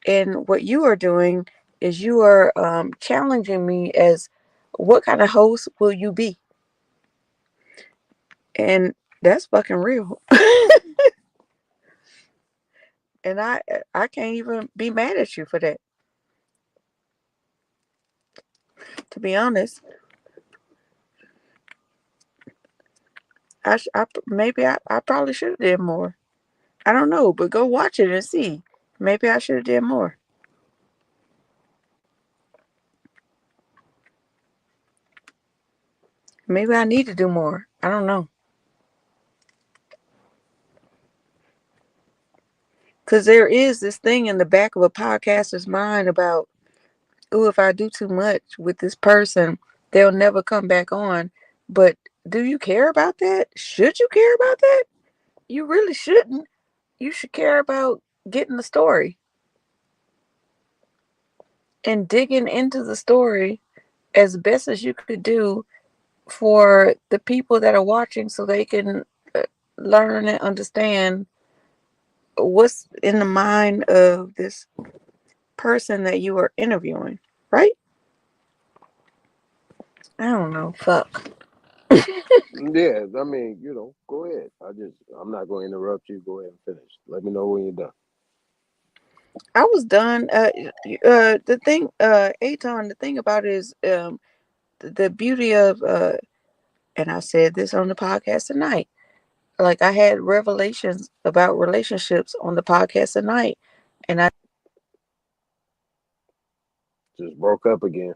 And what you are doing is you are challenging me as what kind of host will you be? And that's fucking real. And I can't even be mad at you for that. To be honest, I probably should have did more. I don't know, but go watch it and see. Maybe I should have did more. Maybe I need to do more. I don't know. Because there is this thing in the back of a podcaster's mind about, oh, if I do too much with this person, they'll never come back on. But do you care about that? Should you care about that? You really shouldn't. You should care about getting the story and digging into the story as best as you could do for the people that are watching so they can learn and understand what's in the mind of this person that you are interviewing, right? I don't know. Fuck. Yeah, I mean, go ahead. I'm not going to interrupt you. Go ahead and finish. Let me know when you're done. I was done. The thing, Aton, the thing about it is, the beauty of, and I said this on the podcast tonight. Like I had revelations about relationships on the podcast tonight, and I Just broke up again.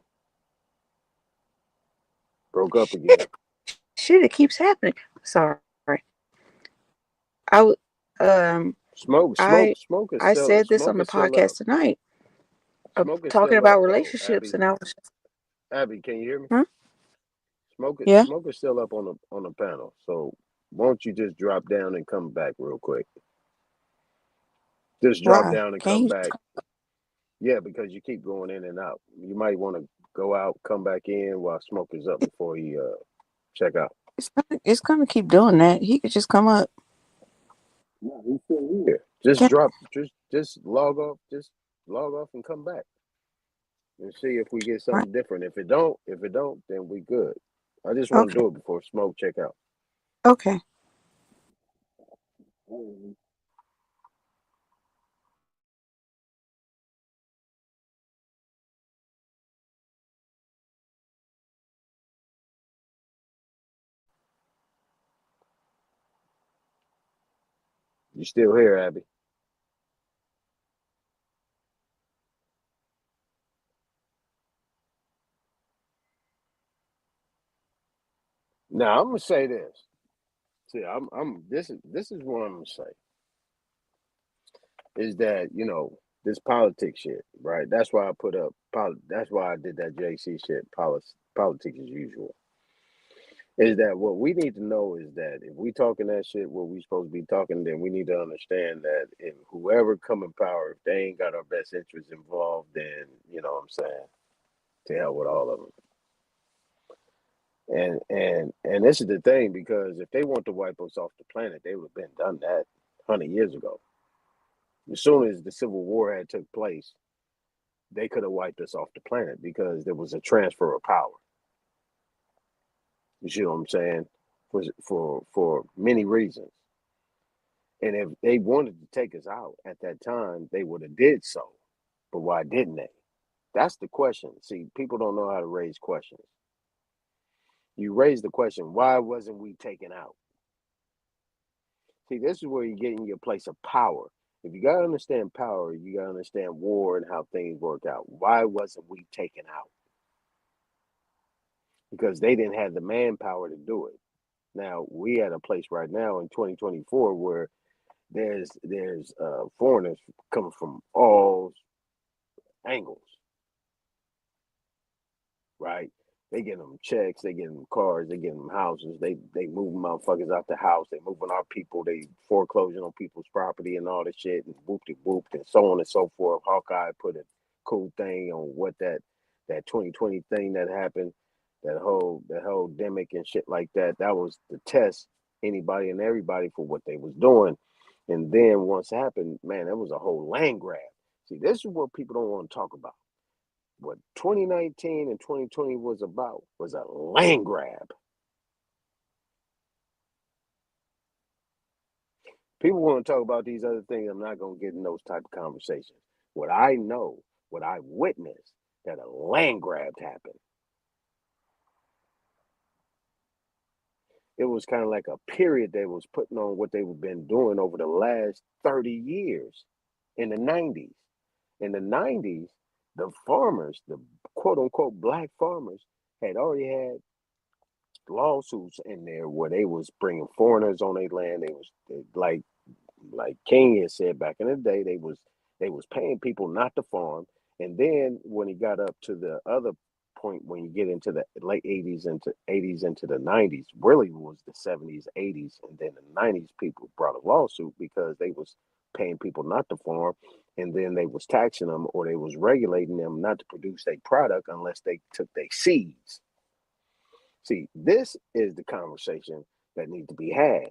Broke up again. shit, it keeps happening. Sorry, I was, Smoke, smoke, I smoke is I still said this on smoke the is still up. podcast tonight, Smoke is talking still up about though. relationships, and I was, Abby, can you hear me? huh? Yeah. Smoke is still up on the panel. So won't you just drop down and come back real quick? Just drop Why? down and Can come you? back. Yeah, because you keep going in and out. You might want to go out, come back in while Smoke is up before he check out. It's gonna keep doing that. He could just come up. No, he's still here. Just Can, drop, just log off and come back and see if we get right. something different. If it don't, then we good. I just want to Okay. do it before Smoke check out. Okay. You still here, Abby? Now I'm gonna say this. See, this is what I'm gonna say is that this politics shit, right? That's why I put up that's why I did that JC shit. Politics as usual. Is that what we need to know is that if we talking that shit what we supposed to be talking, then we need to understand that if whoever come in power, if they ain't got our best interests involved, then you know what I'm saying, to hell with all of them. And this is the thing, because if they want to wipe us off the planet, they would have been done that 100 years ago. As soon as the Civil War had took place, they could have wiped us off the planet because there was a transfer of power. You see what I'm saying? For many reasons. And if they wanted to take us out at that time, they would have did so. But why didn't they? That's the question. See, people don't know how to raise questions. You raise the question, why wasn't we taken out? See, this is where you get in your place of power. If you got to understand power, you got to understand war and how things work out. Why wasn't we taken out? Because they didn't have the manpower to do it. Now, we at a place right now in 2024 where there's foreigners coming from all angles, right? They getting them checks, they getting them cars, they getting them houses, they moving motherfuckers out the house, they moving our people, they foreclosing on people's property and all this shit, and whoop-de-whooped and so on and so forth. Hawkeye put a cool thing on what that 2020 thing that happened, that whole demic and shit like that. That was to test anybody and everybody for what they was doing. And then once it happened, man, it was a whole land grab. See, this is what people don't want to talk about. What 2019 and 2020 was about was a land grab. People want to talk about these other things. I'm not going to get in those type of conversations. What I know, what I witnessed, that a land grab happened. It was kind of like a period they was putting on what they've been doing over the last 30 years in the 90s. In the 90s, the farmers, the quote-unquote black farmers, had already had lawsuits in there where they was bringing foreigners on their land. Like King had said back in the day, they was paying people not to farm. And then when he got up to the other point, when you get into the late 80s into the 90s, really was the 70s, 80s, and then the 90s, people brought a lawsuit because they was paying people not to farm, and then they was taxing them or they was regulating them not to produce their product unless they took their seeds. See, this is the conversation that needs to be had,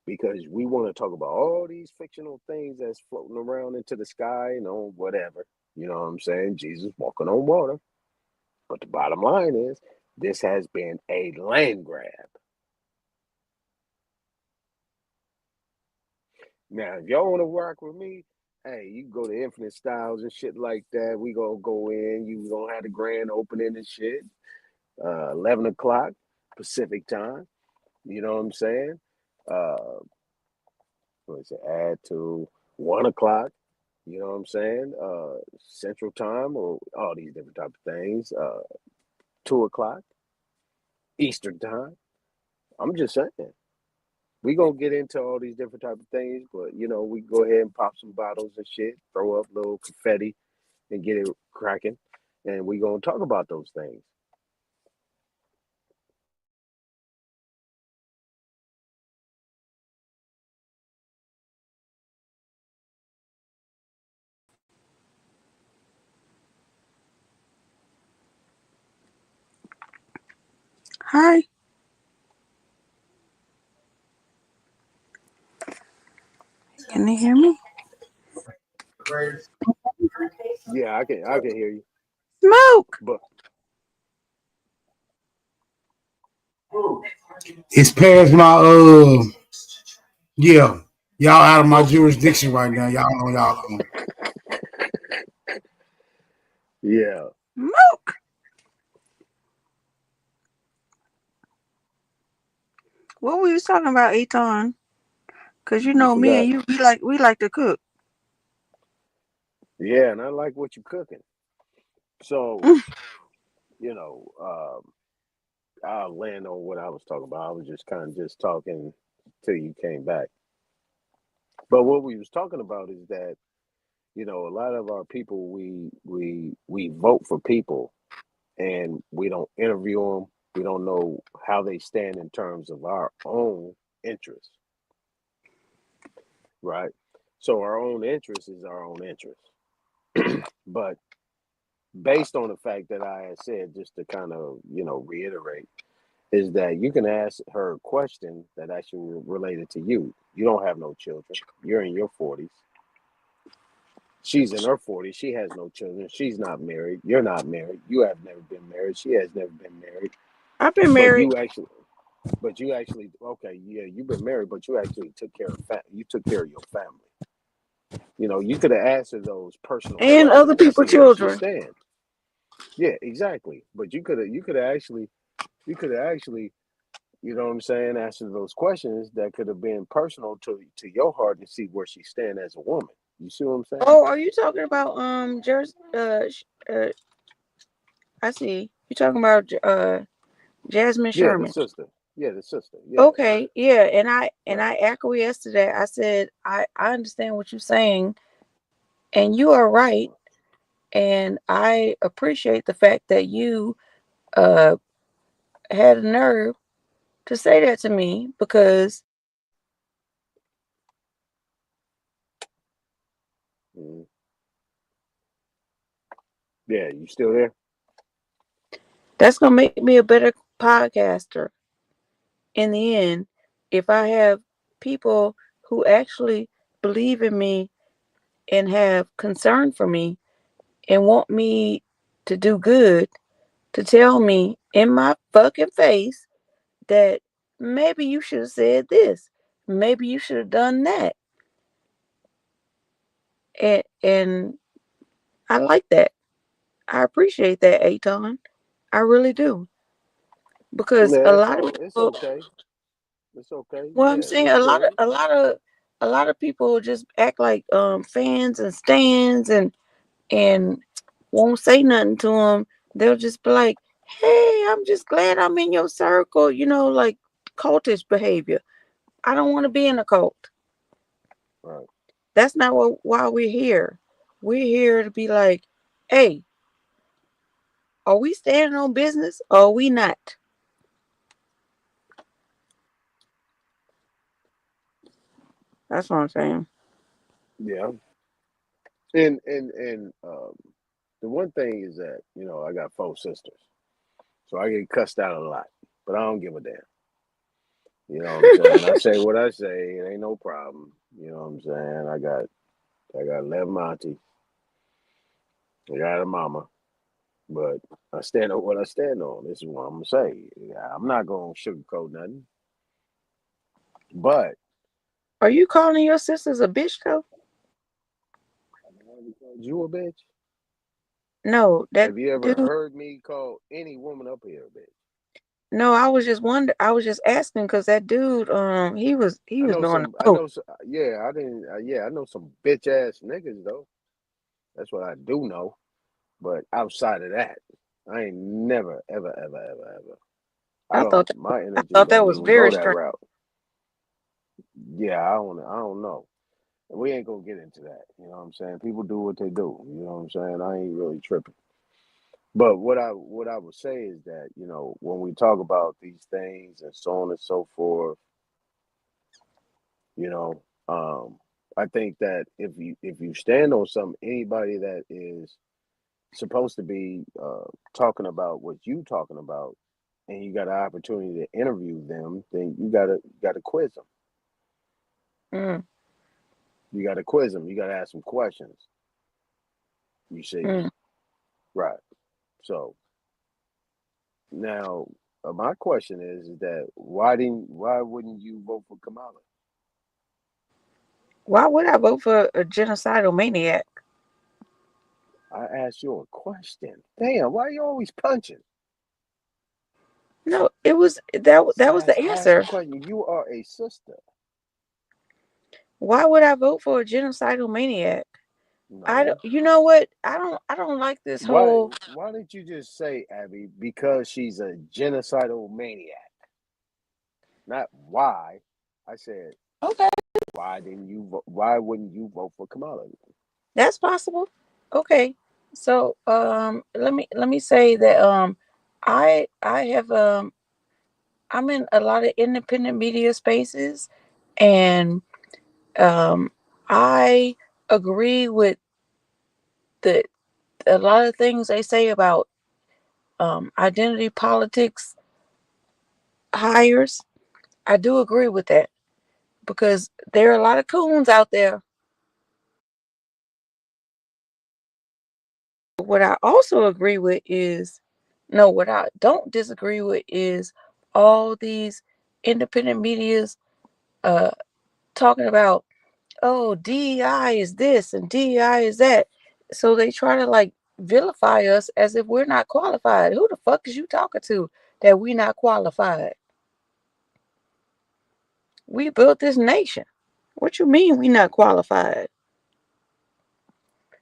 because we want to talk about all these fictional things that's floating around into the sky and on whatever. You know what I'm saying? Jesus walking on water. But the bottom line is, this has been a land grab. Now, if y'all want to work with me, hey, you can go to Infinite Styles and shit like that. We gonna go in. You gonna have the grand opening and shit. 11 o'clock Pacific time. You know what I'm saying? What is it? Add to 1 o'clock. You know what I'm saying? Central time, or all these different type of things. 2 o'clock Eastern time. I'm just saying. We gonna get into all these different type of things, but we go ahead and pop some bottles and shit, throw up little confetti, and get it cracking, and we gonna talk about those things. Hi. Can you hear me? Yeah, I can hear you. Smoke. But It's past my yeah. Y'all out of my jurisdiction right now. Y'all know y'all own. yeah. Smoke. What were you talking about, Eton? Cause you You know me and forgot. you, we like to cook. Yeah, and I like what you're cooking. So, you know, I'll land on what I was talking about. I was just kind of just talking till you came back. But what we was talking about is that, you know, a lot of our people, we vote for people and we don't interview them. We don't know how they stand in terms of our own interests, right? So our own interest is our own interest. But based on the fact that I had said, just to kind of, you know, reiterate, is that you can ask her a question that actually related to you. You don't have no children. You're in your 40s. She's in her 40s. She has no children. She's not married. You're not married. You have never been married. She has never been married. I've been But married. you actually, okay, yeah, you've been married, but you actually took care of you took care of your family. You know, you could have asked her those personal And other questions to people's see where she children. stands. Yeah, exactly. But you could have actually, you know what I'm saying, answer those questions that could have been personal to your heart and see where she stand as a woman. You see what I'm saying? Oh, are you talking about I see. You talking about Jasmine Yeah, the Sherman. sister. Yeah, the sister. Yeah, Okay, yeah, and right. I acquiesced to that. I said I understand what you're saying, and you are right, and I appreciate the fact that you uh had a nerve to say that to me because Mhm. Yeah, you still there? that's gonna make me a better podcaster in the end if I have people who actually believe in me and have concern for me and want me to do good to tell me in my fucking face that maybe you should have said this, maybe you should have done that, and I like that. I appreciate that, Aton. I really do because a Yeah, lot of it's people. okay. It's okay. Well, I'm Yeah, saying it's cool. a lot of people just act like fans and stands and won't say nothing to them. They'll just be like, "Hey, I'm just glad I'm in your circle," you know, like cultish behavior. I don't want to be in a cult. Right. That's not why we're here. We're here to be like, "Hey, are we standing on business or are we not?" That's what I'm saying. Yeah. And the one thing is that, you know, I got 4 sisters. So I get cussed out a lot. But I don't give a damn. You know what I'm saying? I say what I say, it ain't no problem. You know what I'm saying? I got 11 aunties. I got a mama. But I stand on what I stand on. This is what I'm gonna say. Yeah, I'm not gonna sugarcoat nothing. But Are you calling your sisters a bitch though? I never called you a bitch. No, that Have you ever dude. heard me call any woman up here a bitch? No, I was just I was just asking because that dude, he I was know doing the some. I most. know. Yeah, I didn't. Yeah, I know some bitch ass niggas though. That's what I do know. But outside of that, I ain't never, ever, ever, ever, ever. I I don't. thought My I energy thought that don't was even go very that strange. route. Yeah, I don't. I don't know. And we ain't gonna get into that. You know what I'm saying? People do what they do. You know what I'm saying? I ain't really tripping. But what I would say is that, you know, when we talk about these things and so on and so forth, you know, I think that if you stand on something, anybody that is supposed to be talking about what you talking about, and you got an opportunity to interview them, then you gotta quiz them. Mm, You gotta quiz them. You gotta ask them questions. You see, mm. right? So now, my question is that why wouldn't you vote for Kamala? Why would I vote for a genocidal maniac? I asked you a question. Damn, why are you always punching? No, it was that Just that was the ask a answer. question. You are a sister. Why would I vote for a genocidal maniac? No. You know what? I don't like this whole. Why didn't you just say, Abby, because she's a genocidal maniac? Not why. I said, Okay, why wouldn't you vote for Kamala? that's possible. Okay, so let me say that I have I'm in a lot of independent media spaces, and I agree with the a lot of things they say about identity politics hires. I do agree with that because there are a lot of coons out there. What I also agree with is, no, what I don't disagree with is all these independent medias uh, talking about, oh, DEI is this and DEI is that. So they try to like vilify us as if we're not qualified. Who the fuck is you talking to that we not qualified? We built this nation. What you mean we not qualified?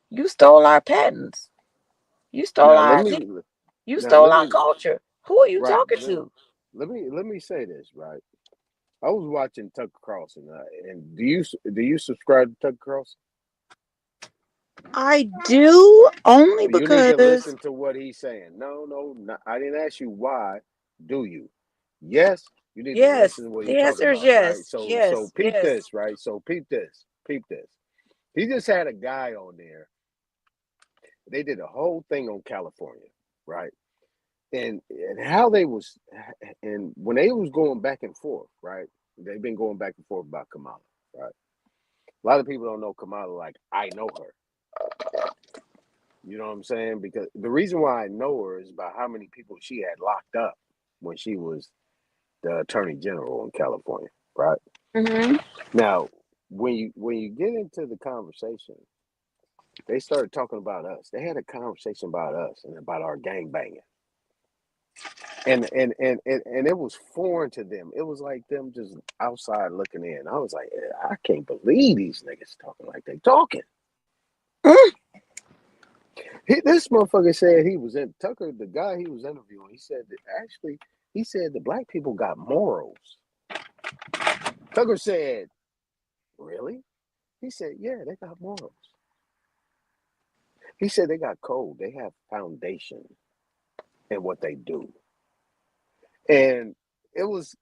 You stole our patents. You stole Now our let identity. me You now stole let our me culture. Who are you right talking to? let me say this, right. I was watching Tucker Carlson, and do you subscribe to Tucker Carlson? I do only You need to because listen to what he's saying. No, I didn't ask you why. Do you? Yes, you need to yes, listen to what the he's talking answer is about, right? yes, So yes, peep yes. this, right? So peep this. He just had a guy on there. They did a whole thing on California, right? And how they was, and when they was going back and forth, right? They've been going back and forth about Kamala, right? A lot of people don't know Kamala like I know her. You know what I'm saying? Because the reason why I know her is by how many people she had locked up when she was the attorney general in California, right? Hmm. Now, when you get into the conversation, they started talking about us. They had a conversation about us and about our gang banging. And it was foreign to them. It was like them just outside looking in. I was like, I can't believe these niggas talking like they talking. This motherfucker said he was in Tucker, the guy he was interviewing. He said that actually, he said the black people got morals. Tucker said, really? He said, yeah, they got morals. He said they got code. They have foundation in what they do. And it was,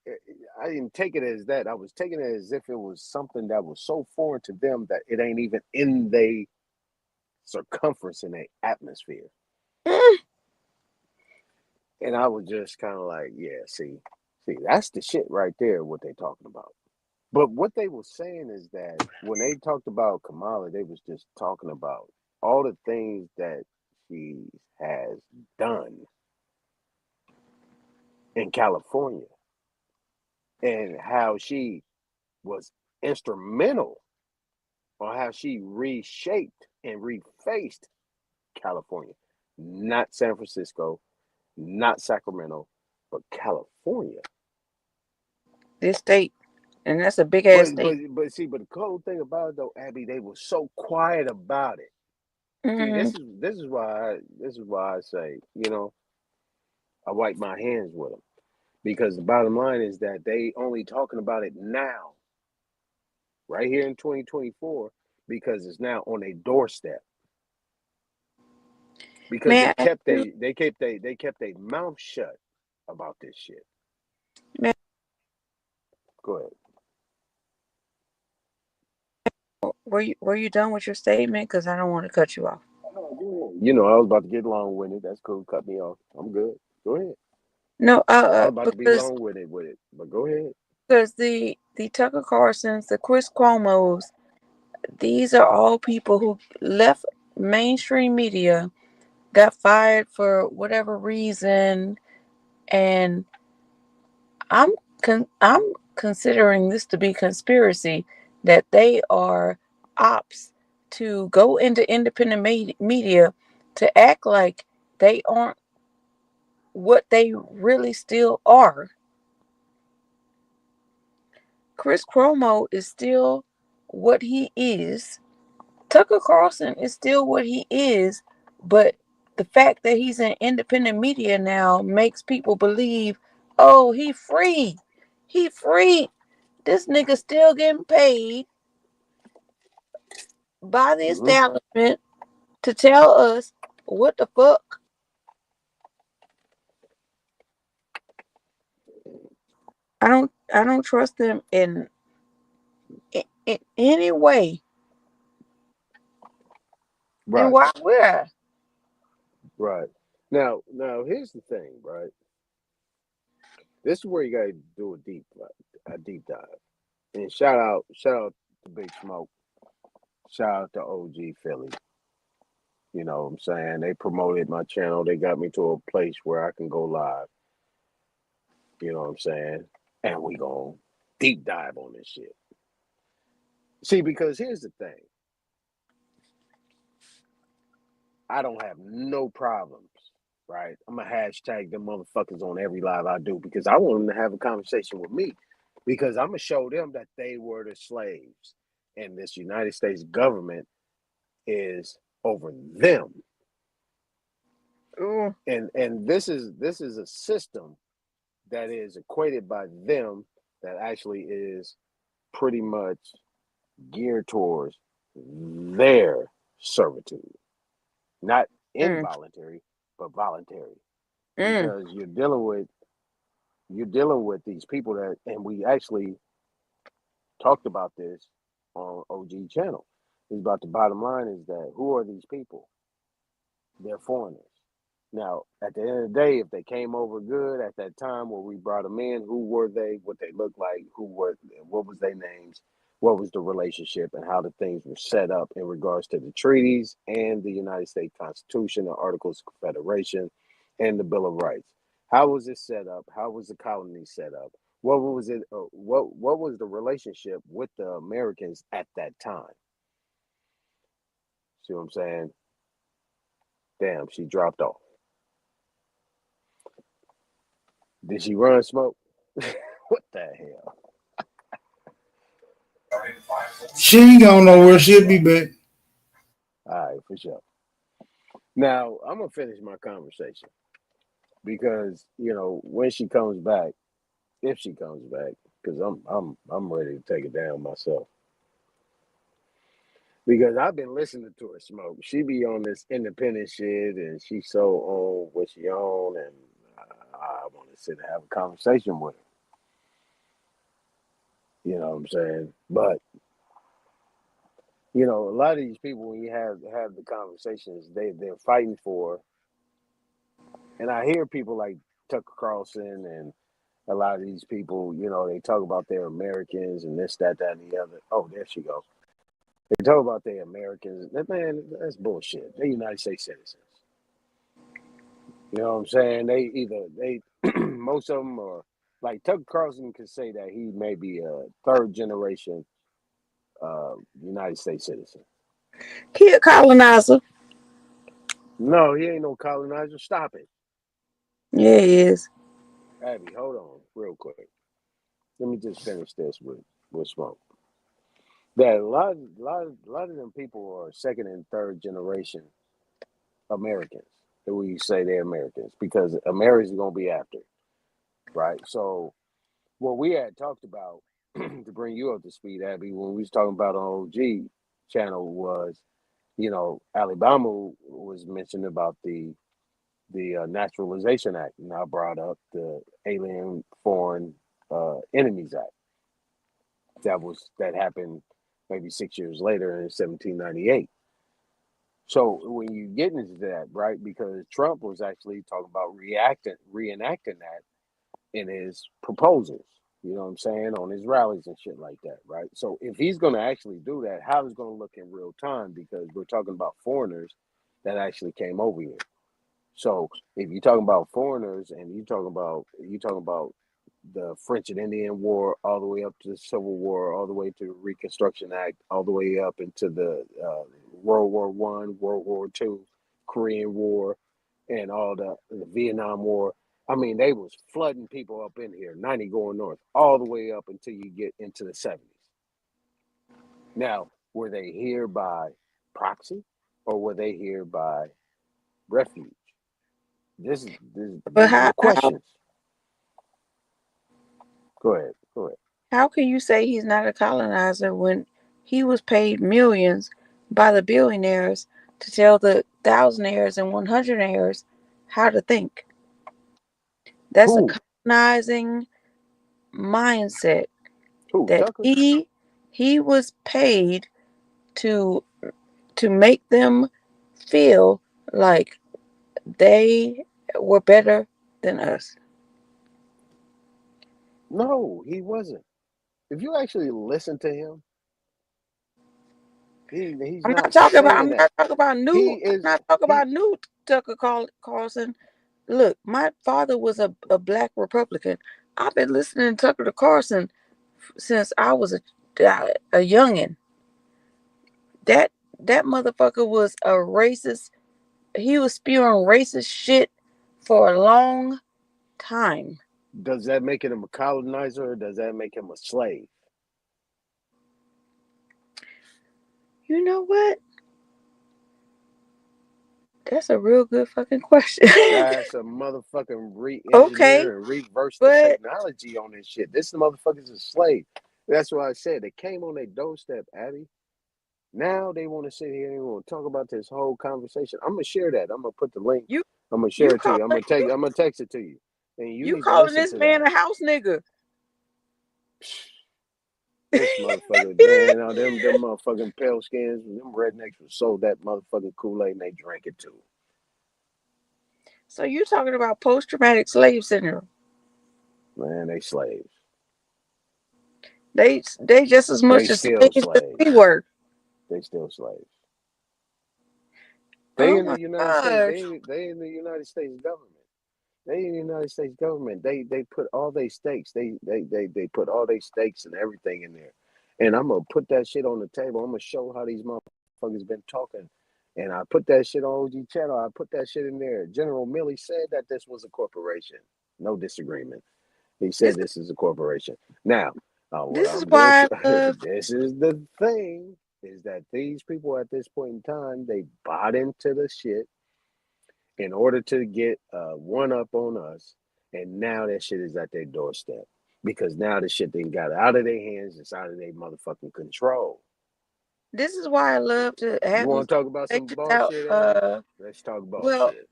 I didn't take it as that. I was taking it as if it was something that was so foreign to them that it ain't even in their circumference in their atmosphere. And I was just kind of like, yeah, see, that's the shit right there, what they talking about. But what they were saying is that when they talked about Kamala, they was just talking about all the things that she has done in California and how she was instrumental on how she reshaped and refaced California, not San Francisco, not Sacramento, but California. This state, and that's a big ass state. But see, but the cool thing about it though, Abby, they were so quiet about it. See, Hmm. this is why I say, you know, I wipe my hands with them because the bottom line is that they only talking about it now, right here in 2024, because it's now on a doorstep. Because Man, they kept their mouth shut about this shit. man, Go ahead. were you done with your statement? Because I don't want to cut you off. You know, I was about to get long winded. That's cool. Cut me off. I'm good. Go ahead. No, I was about to be long winded with it, but go ahead. because the Tucker Carlsons, the Chris Cuomo's, these are all people who left mainstream media, got fired for whatever reason, and I'm considering this to be conspiracy, that they are ops to go into independent media to act like they aren't what they really still are. Chris Cuomo is still what he is. Tucker Carlson is still what he is, but the fact that he's in independent media now makes people believe, oh, he free. He free. This nigga still getting paid by the Mm-hmm. establishment to tell us what the fuck. I don't trust them in any way. And Right. why would I? Right. Now, here's the thing, right? This is where you gotta do a deep dive. And shout out to Big Smoke. Shout out to OG Philly. You know what I'm saying? They promoted my channel. They got me to a place where I can go live. You know what I'm saying? And we gonna deep dive on this shit. See, because here's the thing. I don't have no problems, right? I'm gonna hashtag them motherfuckers on every live I do because I want them to have a conversation with me because I'm gonna show them that they were the slaves and this United States government is over them. Ooh. And this is a system that is equated by them that actually is pretty much geared towards their servitude. Not involuntary, but voluntary. Because you're dealing with these people that, and we actually talked about this on OG channel. It's about the bottom line is that who are these people? They're foreigners. Now, at the end of the day, if they came over good at that time where we brought them in, who were they? What they looked like? What was their names? What was the relationship and how the things were set up in regards to the treaties and the United States Constitution, the Articles of Confederation, and the Bill of Rights? How was it set up? How was the colony set up? What was it? What was the relationship with the Americans at that time? See what I'm saying? Damn, she dropped off. Did she run, Smoke? What the hell? She ain't going nowhere. She'll be back. All right, for sure. Now I'm gonna finish my conversation because when she comes back, if she comes back, because I'm ready to take it down myself. Because I've been listening to her Smoke. She be on this independent shit, and she's so on what she on, and I want to sit and have a conversation with her. You know what I'm saying? But a lot of these people, when you have the conversations, they're fighting for. And I hear people like Tucker Carlson and a lot of these people, they talk about their Americans and this, that, and the other. Oh, there she goes. They talk about their Americans. Man, that's bullshit. They're United States citizens. You know what I'm saying? They most of them are like Tucker Carlson can say that he may be a third generation United States citizen. He a colonizer. No, he ain't no colonizer. Stop it. Yeah, he is. Abby, hold on real quick. Let me just finish this with Smoke. That a lot of them people are second and third generation Americans. That we say they're Americans because America's gonna be after, right? So what we had talked about to bring you up to speed, Abby, when we was talking about on OG channel was, Alabama was mentioned about the Naturalization Act, and I brought up the Alien Foreign Enemies Act. That happened maybe 6 years later in 1798. So when you get into that, right, because Trump was actually talking about reenacting that in his proposals, you know what I'm saying, on his rallies and shit like that, right? So if he's going to actually do that, how is it going to look in real time? Because we're talking about foreigners that actually came over here. So if you're talking about foreigners and you're talking about the French and Indian War, all the way up to the Civil War, all the way to the Reconstruction Act, all the way up into the World War I, World War II, Korean War, and all the Vietnam War. I mean, they was flooding people up in here, 90 going north, all the way up until you get into the 70s. Now, were they here by proxy or were they here by refuge? These But are the questions. Go ahead. how can you say he's not a colonizer when he was paid millions by the billionaires to tell the thousandaires and 100aires how to think? That's a Who? colonizing mindset Who? that Tucker? he was paid to make them feel like they were better than us. No, he wasn't. If you actually listen to him, he's I'm not not talking about. saying that. He I'm is. not talking He. about new Tucker Carlson. Look, my father was a black Republican. I've been listening to Tucker Carlson since I was a youngin. That motherfucker was a racist. He was spewing racist shit for a long time. Does that make him a colonizer or does that make him a slave? You know what? That's a real good fucking question. That's a motherfucking re-engineer Okay, and reverse the but technology on this shit. This motherfucker's a slave. That's why I said they came on their doorstep, Abby. Now they want to sit here and want to talk about this whole conversation. I'm gonna share that. I'm gonna put the link. you I'm gonna share you it to you. I'm calling gonna text it to you, and you you need to calling listen this to man that. a house nigga? This motherfucker, man, all them motherfucking pale skins, them rednecks were sold that motherfucking Kool-Aid and they drank it too. So you talking about post-traumatic slave syndrome? Man, they slaves. They just as They much as still slaves as slaves. we were. They still slaves. They Oh in the my United States. gosh! They in the United States government. They in the United States government. They put all their stakes. They put all their stakes and everything in there. And I'm gonna put that shit on the table. I'm gonna show how these motherfuckers been talking. And I put that shit on OG channel. I put that shit in there. General Milley said that this was a corporation. No disagreement. He said this is a corporation. Now, what This is I'm going why to I love. this is the thing is that these people at this point in time they bought into the shit in order to get one up on us, and now that shit is at their doorstep because now the shit they got out of their hands, it's out of their motherfucking control. This is why I love to You have want these to talk about some conversations out. bullshit, Abby? Let's talk Well, bullshit.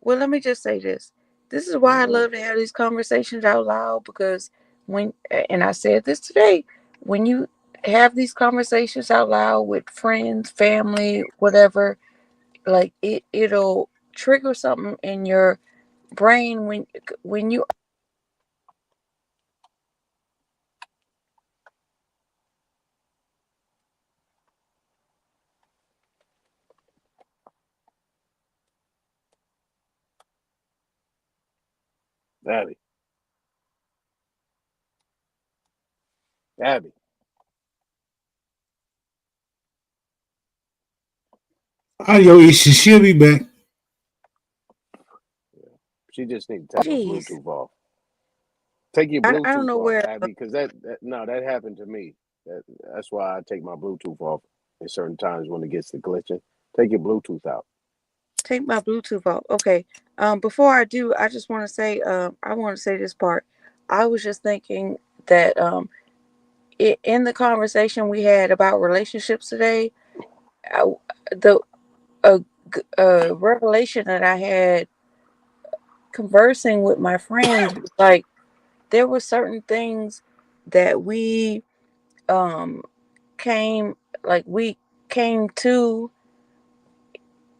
let me just say this. This is why I love to have these conversations out loud because and I said this today, when you have these conversations out loud with friends, family, whatever, like it'll trigger something in your brain when you. Abby. Audio issue. She'll be back. She just needs to take her Jeez. Bluetooth off. Take your I Bluetooth don't know off, where. Abby, because that happened to me. That's why I take my Bluetooth off at certain times when it gets to glitching. Take your Bluetooth out. Take my Bluetooth off. Okay. Before I do, I just want to say, I want to say this part. I was just thinking that in the conversation we had about relationships today, the revelation that I had conversing with my friends was like there were certain things that we came to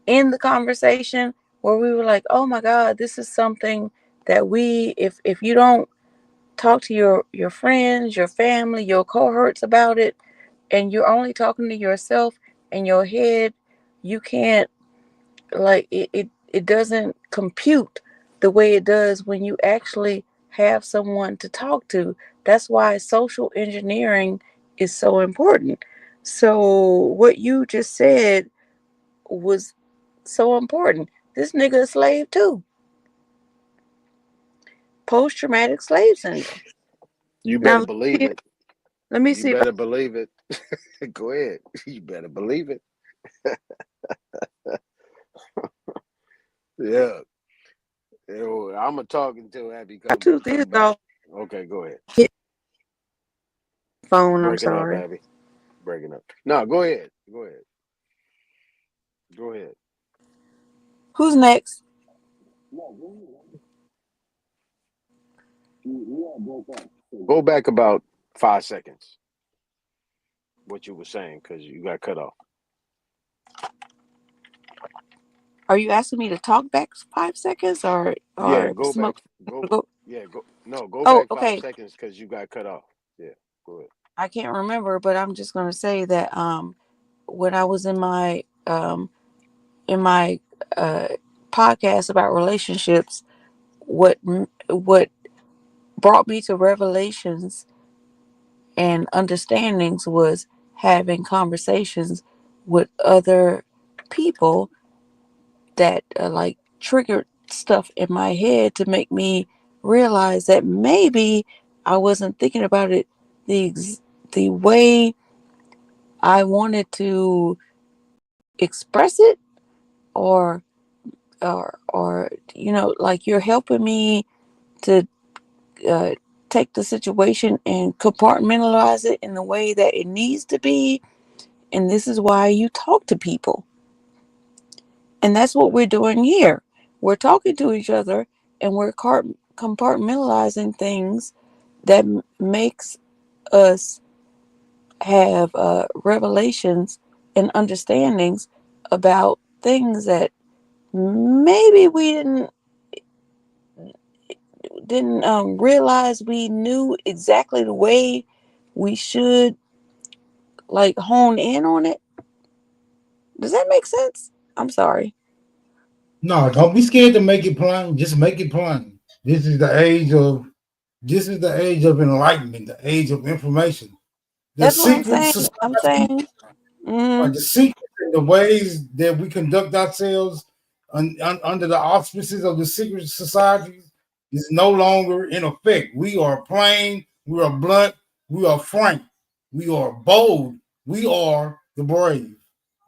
in the conversation where we were like, oh my God, this is something that if you don't talk to your friends, your family, your cohorts about it, and you're only talking to yourself in your head, you can't, like, it doesn't compute the way it does when you actually have someone to talk to. That's why social engineering is so important. So what you just said was so important. This nigga a slave too. Post-traumatic slave syndrome. You Now better believe it. let me You see if better believe it. Go ahead. You better believe it. Yeah. I'm gonna talk until Abby I too come did back. off Okay, go ahead. phone. I'm Breaking up, sorry. Abby. Breaking up. No, go ahead. Go ahead. Go ahead. Who's next? Go back about 5 seconds. What you were saying, because you got cut off. Are you asking me to talk back 5 seconds or Yeah, go back. smoke? Go. Yeah, go. No, go Oh, back 5 okay. seconds because you got cut off. Yeah, go ahead. I can't remember, but I'm just going to say that when I was in my podcast about relationships, what brought me to revelations and understandings was having conversations with other people that like triggered stuff in my head to make me realize that maybe I wasn't thinking about it the way I wanted to express it, or like you're helping me to uh, take the situation and compartmentalize it in the way that it needs to be. And this is why you talk to people. And that's what we're doing here. We're talking to each other and we're compartmentalizing things that makes us have revelations and understandings about things that maybe we didn't realize we knew exactly the way we should like hone in on it. Does that make sense? I'm sorry. No, don't be scared to make it plain. Just make it plain. This is the age of enlightenment, the age of information. The That's what I'm secret saying. I'm society, saying, mm, the secret and the ways that we conduct ourselves under the auspices of the secret societies is no longer in effect. We are plain, we are blunt, we are frank, we are bold, we are the brave.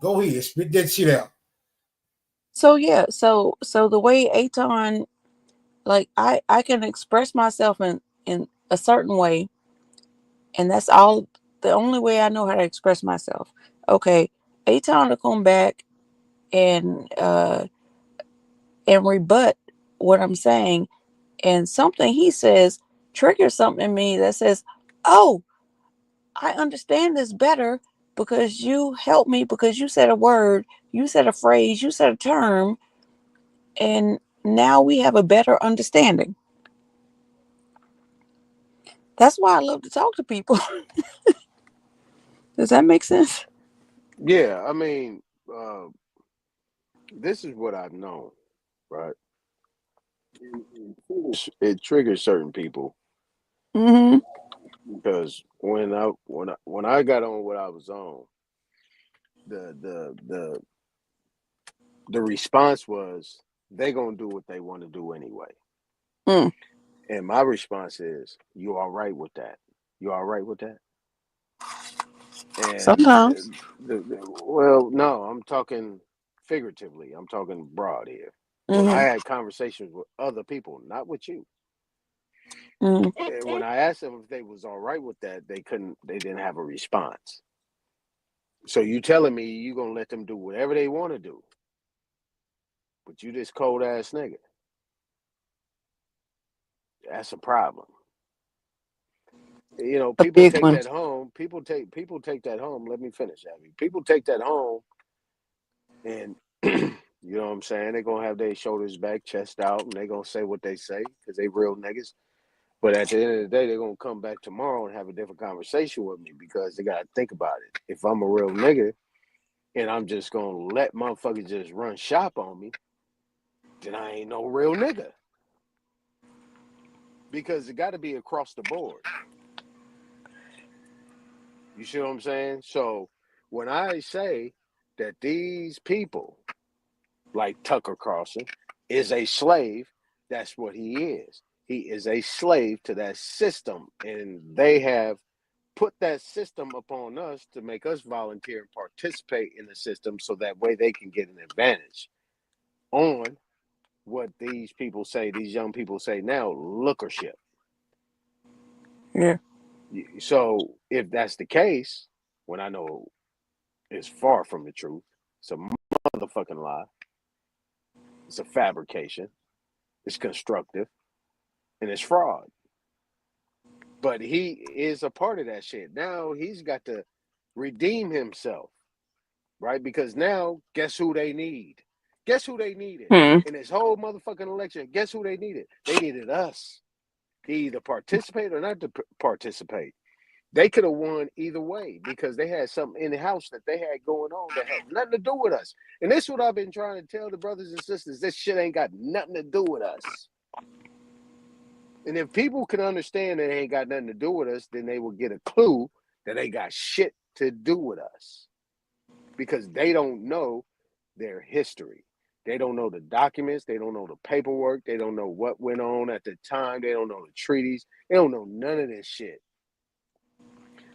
Go ahead, spit that shit out. so yeah, so the way Aton, like I can express myself in a certain way, and that's all the only way I know how to express myself. Okay, Aton will come back and rebut what I'm saying, and something he says triggers something in me that says, "Oh, I understand this better because you helped me, because you said a word, you said a phrase, you said a term, and now we have a better understanding." That's why I love to talk to people. Does that make sense? Yeah, I mean, this is what I've known, right? It triggers certain people Mm-hmm. because when I got on what I was on, the response was they gonna do what they want to do anyway. Mm. And my response is, you all right with that? You all right with that? And Sometimes. well, no, I'm talking figuratively. I'm talking broad here. When I Mm-hmm. had conversations with other people, not with you. Mm-hmm. And when I asked them if they was all right with that, they didn't have a response. So you telling me you gonna let them do whatever they want to do, but you this cold ass nigga. That's a problem. You know, A people big take one. that home. People take that home. Let me finish, Abby. People take that home, and you know what I'm saying. They're gonna have their shoulders back, chest out, and they gonna say what they say because they real niggas. But at the end of the day, they're gonna come back tomorrow and have a different conversation with me because they gotta think about it. If I'm a real nigga and I'm just gonna let motherfuckers just run shop on me, then I ain't no real nigga. Because it got to be across the board. You see what I'm saying? So when I say that these people, like Tucker Carlson, is a slave, that's what he is. He is a slave to that system, and they have put that system upon us to make us volunteer and participate in the system so that way they can get an advantage on what these people say, these young people say now, lookership. Yeah. So if that's the case, when I know it's far from the truth, it's a motherfucking lie, it's a fabrication, it's constructive, and it's fraud. But he is a part of that shit. Now he's got to redeem himself, right? Because now, guess who they need? Guess who they needed in this whole motherfucking election? Guess who they needed? They needed us to either participate or not to participate. They could have won either way because they had something in the house that they had going on that had nothing to do with us. And this is what I've been trying to tell the brothers and sisters. This shit ain't got nothing to do with us. And if people can understand that it ain't got nothing to do with us, then they will get a clue that they got shit to do with us. Because they don't know their history. They don't know the documents. They don't know the paperwork. They don't know what went on at the time. They don't know the treaties. They don't know none of this shit.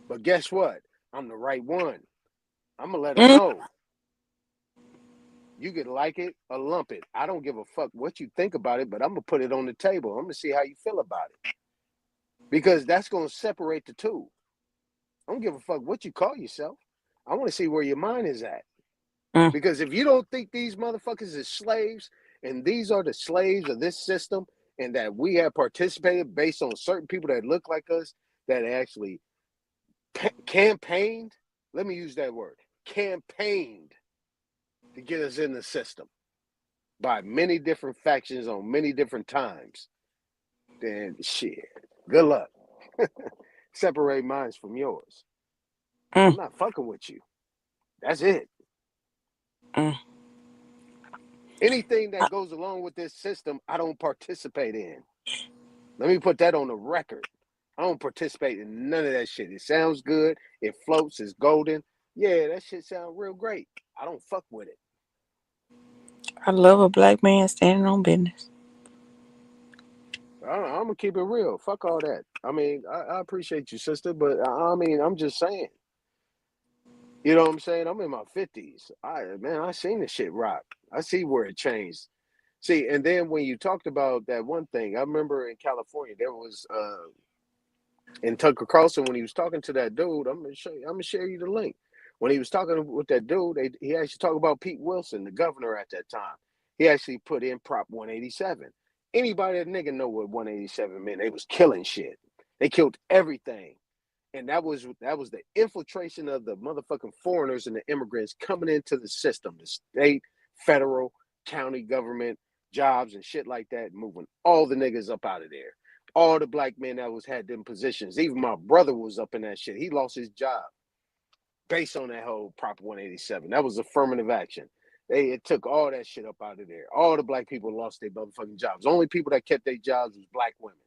But guess what? I'm the right one. I'm going to let them know. You could like it or lump it. I don't give a fuck what you think about it, but I'm going to put it on the table. I'm going to see how you feel about it. Because that's going to separate the two. I don't give a fuck what you call yourself. I want to see where your mind is at. Because if you don't think these motherfuckers is slaves, and these are the slaves of this system, and that we have participated based on certain people that look like us, that actually campaigned, let me use that word, campaigned to get us in the system by many different factions on many different times, then shit, good luck. Separate minds from yours. I'm not fucking with you. That's it. Anything that goes along with this system, I don't participate in. Let me put that on the record. I don't participate in none of that shit. It sounds good. It floats. It's golden. Yeah, that shit sounds real great. I don't fuck with it. I love a black man standing on business. I'm going to keep it real. Fuck all that. I mean, I appreciate you, sister, but I mean, I'm just saying. You know what I'm saying? I'm in my 50s. I seen the shit rock. I see where it changed. See, and then when you talked about that one thing, I remember in California, there was in Tucker Carlson, when he was talking to that dude, I'm gonna share you the link. When he was talking with that dude, he actually talked about Pete Wilson, the governor at that time. He actually put in Prop 187. Anybody that nigga know what 187 meant? They was killing shit. They killed everything. And that was the infiltration of the motherfucking foreigners and the immigrants coming into the system, the state, federal, county government, jobs and shit like that, moving all the niggas up out of there. All the black men that had them positions. Even my brother was up in that shit. He lost his job based on that whole Prop 187. That was affirmative action. It took all that shit up out of there. All the black people lost their motherfucking jobs. The only people that kept their jobs was black women.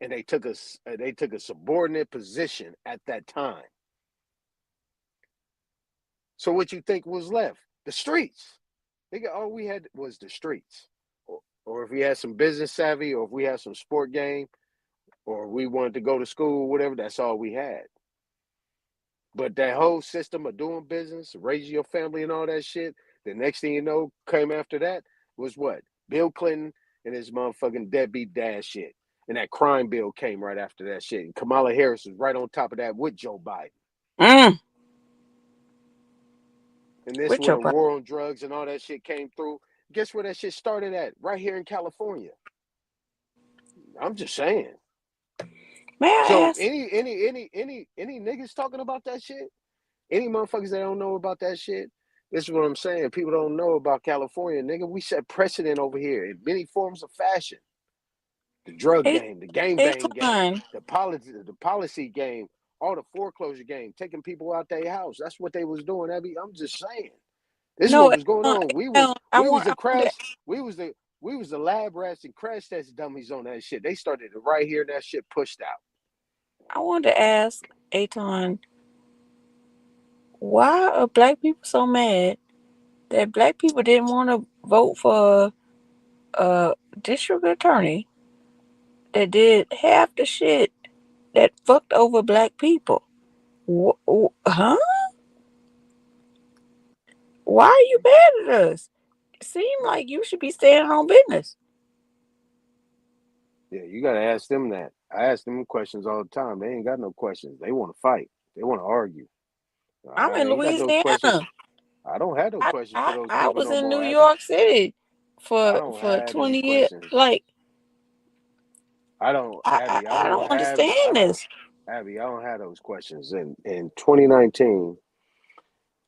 And they took a subordinate position at that time. So what you think was left? The streets. All we had was the streets. Or if we had some business savvy, or if we had some sport game, or we wanted to go to school, whatever, that's all we had. But that whole system of doing business, raising your family and all that shit, the next thing you know, came after that was what? Bill Clinton and his motherfucking deadbeat dad shit. And that crime bill came right after that shit. And Kamala Harris was right on top of that with Joe Biden. And this With when Joe the Biden. war on drugs and all that shit came through. Guess where that shit started at? Right here in California. I'm just saying. May I So ask? any niggas talking about that shit? Any motherfuckers that don't know about that shit? This is what I'm saying. People don't know about California, nigga. We set precedent over here in many forms of fashion. The drug game, the gangbang game, the policy game, all the foreclosure game, taking people out their house. That's what they was doing, Abby. I'm just saying. This is No, what was going on. We was the lab rats and crash test dummies on that shit. They started it right here, and that shit pushed out. I wanted to ask Aton, why are black people so mad that black people didn't want to vote for a district attorney that did half the shit that fucked over black people. Huh? Why are you mad at us? It seems like you should be standing on business. Yeah, you gotta ask them that. I ask them questions all the time. They ain't got no questions. They want to fight. They want to argue. I'm I in ain't got those questions. Louisiana. I don't have no questions for those I people was no in New more, Abby. York City I for don't have them 20 years. questions. Like I don't, Abby. I I don't don't have. I understand don't, this. Abby. I don't have those questions. In 2019,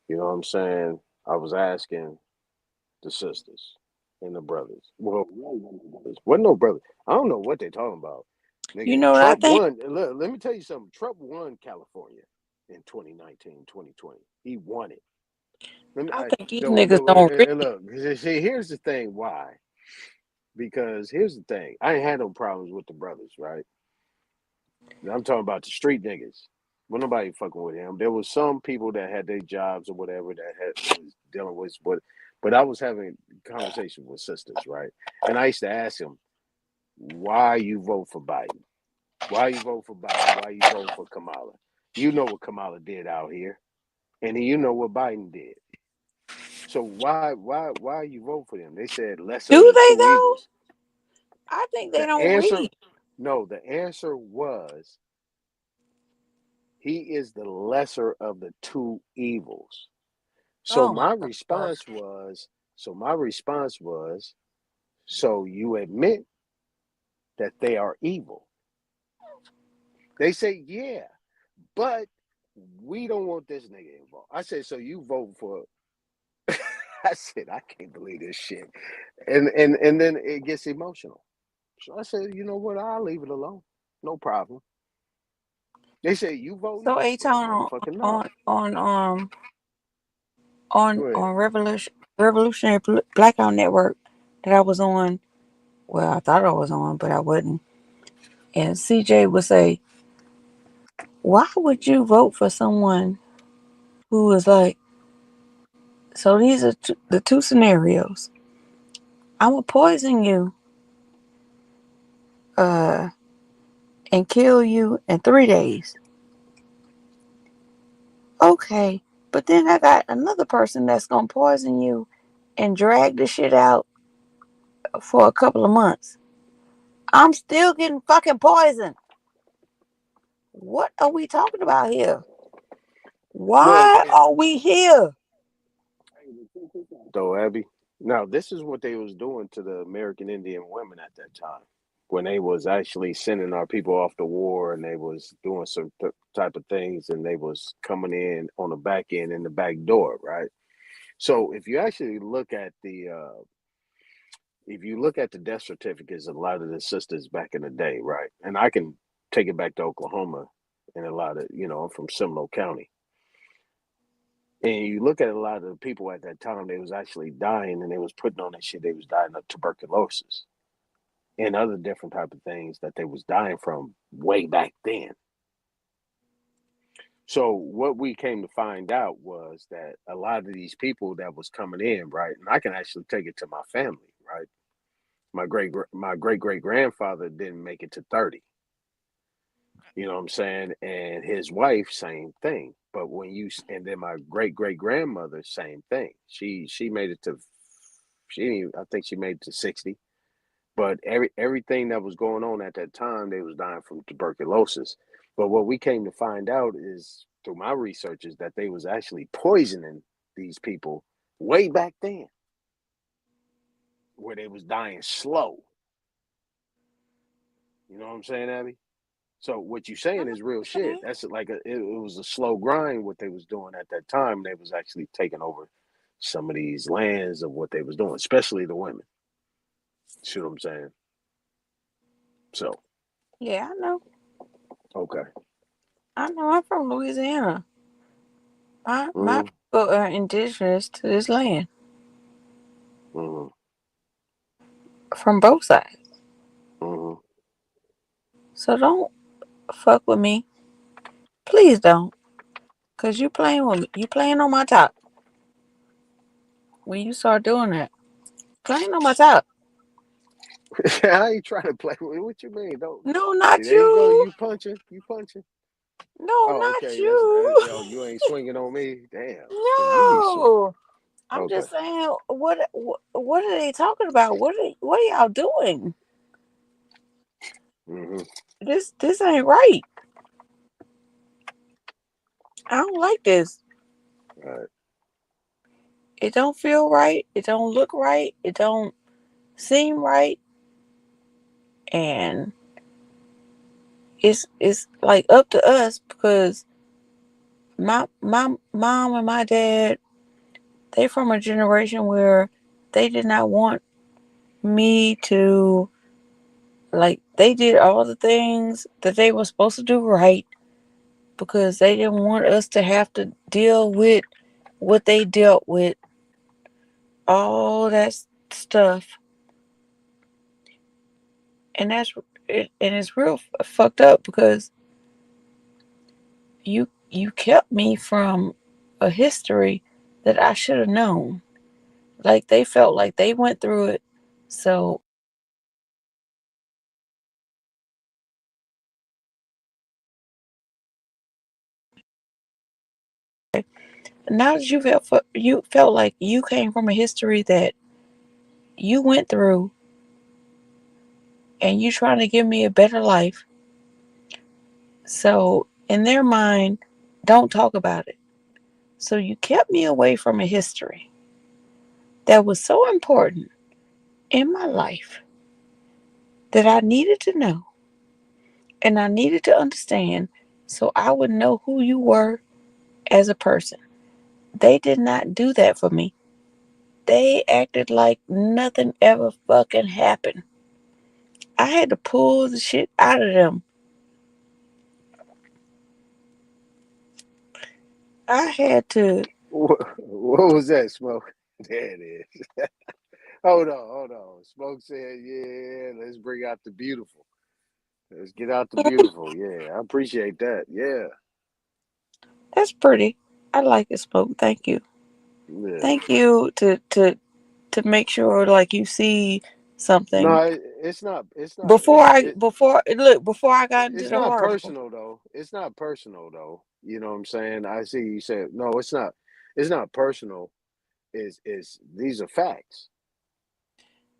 you know what I'm saying? I was asking the sisters and the brothers. Well, wasn't no brother. I don't know what they talking about. You Nigga, know what I Trump think? won. Look, let me tell you something. Trump won California in 2019, 2020. He won it. I think these niggas don't Look, see, here's the thing. Why? Because here's the thing. I ain't had no problems with the brothers, right? I'm talking about the street niggas. Well, nobody fucking with him. There was some people that had their jobs or whatever that was dealing with, but I was having conversations with sisters, right? And I used to ask them, why you vote for Biden? Why you vote for Biden? Why you vote for Kamala? You know what Kamala did out here, and you know what Biden did. So why you vote for them? They said lesser Do of the they two though? evils. I think they The don't answer, read. no, the answer was he is the lesser of the two evils. So Oh my my God. response was, so you admit that they are evil. They say, yeah, but we don't want this nigga involved. I said, so you vote for I said, I can't believe this shit. And then it gets emotional. So I said, you know what? I'll leave it alone. No problem. They say you voting? So Well, Aton motherfucking no. Go ahead. Revolutionary Blackout Network that I was on. Well, I thought I was on, but I wasn't. And CJ would say, "Why would you vote for someone who is like?" So these are the two scenarios. I'm gonna poison you, and kill you in 3 days. Okay, but then I got another person that's gonna poison you and drag the shit out for a couple of months. I'm still getting fucking poisoned. What are we talking about here? Well, Why are we here? though, Abby. Now, this is what they was doing to the American Indian women at that time, when they was actually sending our people off to war, and they was doing some type of things, and they was coming in on the back end in the back door, right? So if you actually look at the death certificates of a lot of the sisters back in the day, right? And I can take it back to Oklahoma, and a lot of, I'm from Seminole County. And you look at a lot of the people at that time, they was actually dying, and they was putting on that shit. They was dying of tuberculosis and other different type of things that they was dying from way back then. So what we came to find out was that a lot of these people that was coming in, right? And I can actually take it to my family, right? My great grandfather didn't make it to 30. You know what I'm saying? And his wife, same thing. But and then my great grandmother, same thing. She made it to, I think she made it to 60. But everything that was going on at that time, they was dying from tuberculosis. But what we came to find out is through my research is that they was actually poisoning these people way back then, where they was dying slow. You know what I'm saying, Abby? So what you saying is real shit. That's like it was a slow grind what they was doing at that time. They was actually taking over some of these lands of what they was doing, especially the women. See what I'm saying? So Yeah, I know. okay. I know. I'm from Louisiana. My Mm-hmm. people are indigenous to this land Mm-hmm. from both sides. Mm-hmm. So don't fuck with me. Please don't. Cause you playing with me. You playing on my top. When you start doing that, playing on my top. I ain't trying to play with what you mean. Don't. No, See, not there you go. you. You punching. You punching. No, Oh, not okay. you. Yo, you ain't swinging on me. Damn. See, you be swinging. No. I'm Okay. just saying, what are they talking about? What are y'all doing? Mm-hmm. This ain't right. I don't like this. All right. It don't feel right. It don't look right. It don't seem right. And it's like up to us, because my mom and my dad, they from a generation where they did not want me to, like, they did all the things that they were supposed to do right, because they didn't want us to have to deal with what they dealt with, all that stuff. And that's it, and it's real fucked up, because you kept me from a history that I should have known. Like, they felt like they went through it, so now that you felt like you came from a history that you went through, and you trying to give me a better life. So in their mind, don't talk about it. So you kept me away from a history that was so important in my life, that I needed to know and I needed to understand, so I would know who you were as a person. They did not do that for me. They acted like nothing ever fucking happened. I had to pull the shit out of them. I had to. What was that, Smoke? There it is. Hold on. Smoke said, yeah, let's bring out the beautiful. Let's get out the beautiful. Yeah, I appreciate that. Yeah. That's pretty. I like it, Smoke. Thank you. Yeah. Thank you to make sure, like, you see something. No, it's not. Before I got into It's the not horrible. personal though. It's not personal though. You know what I'm saying? I see you said no. It's not. It's not personal. Is these are facts?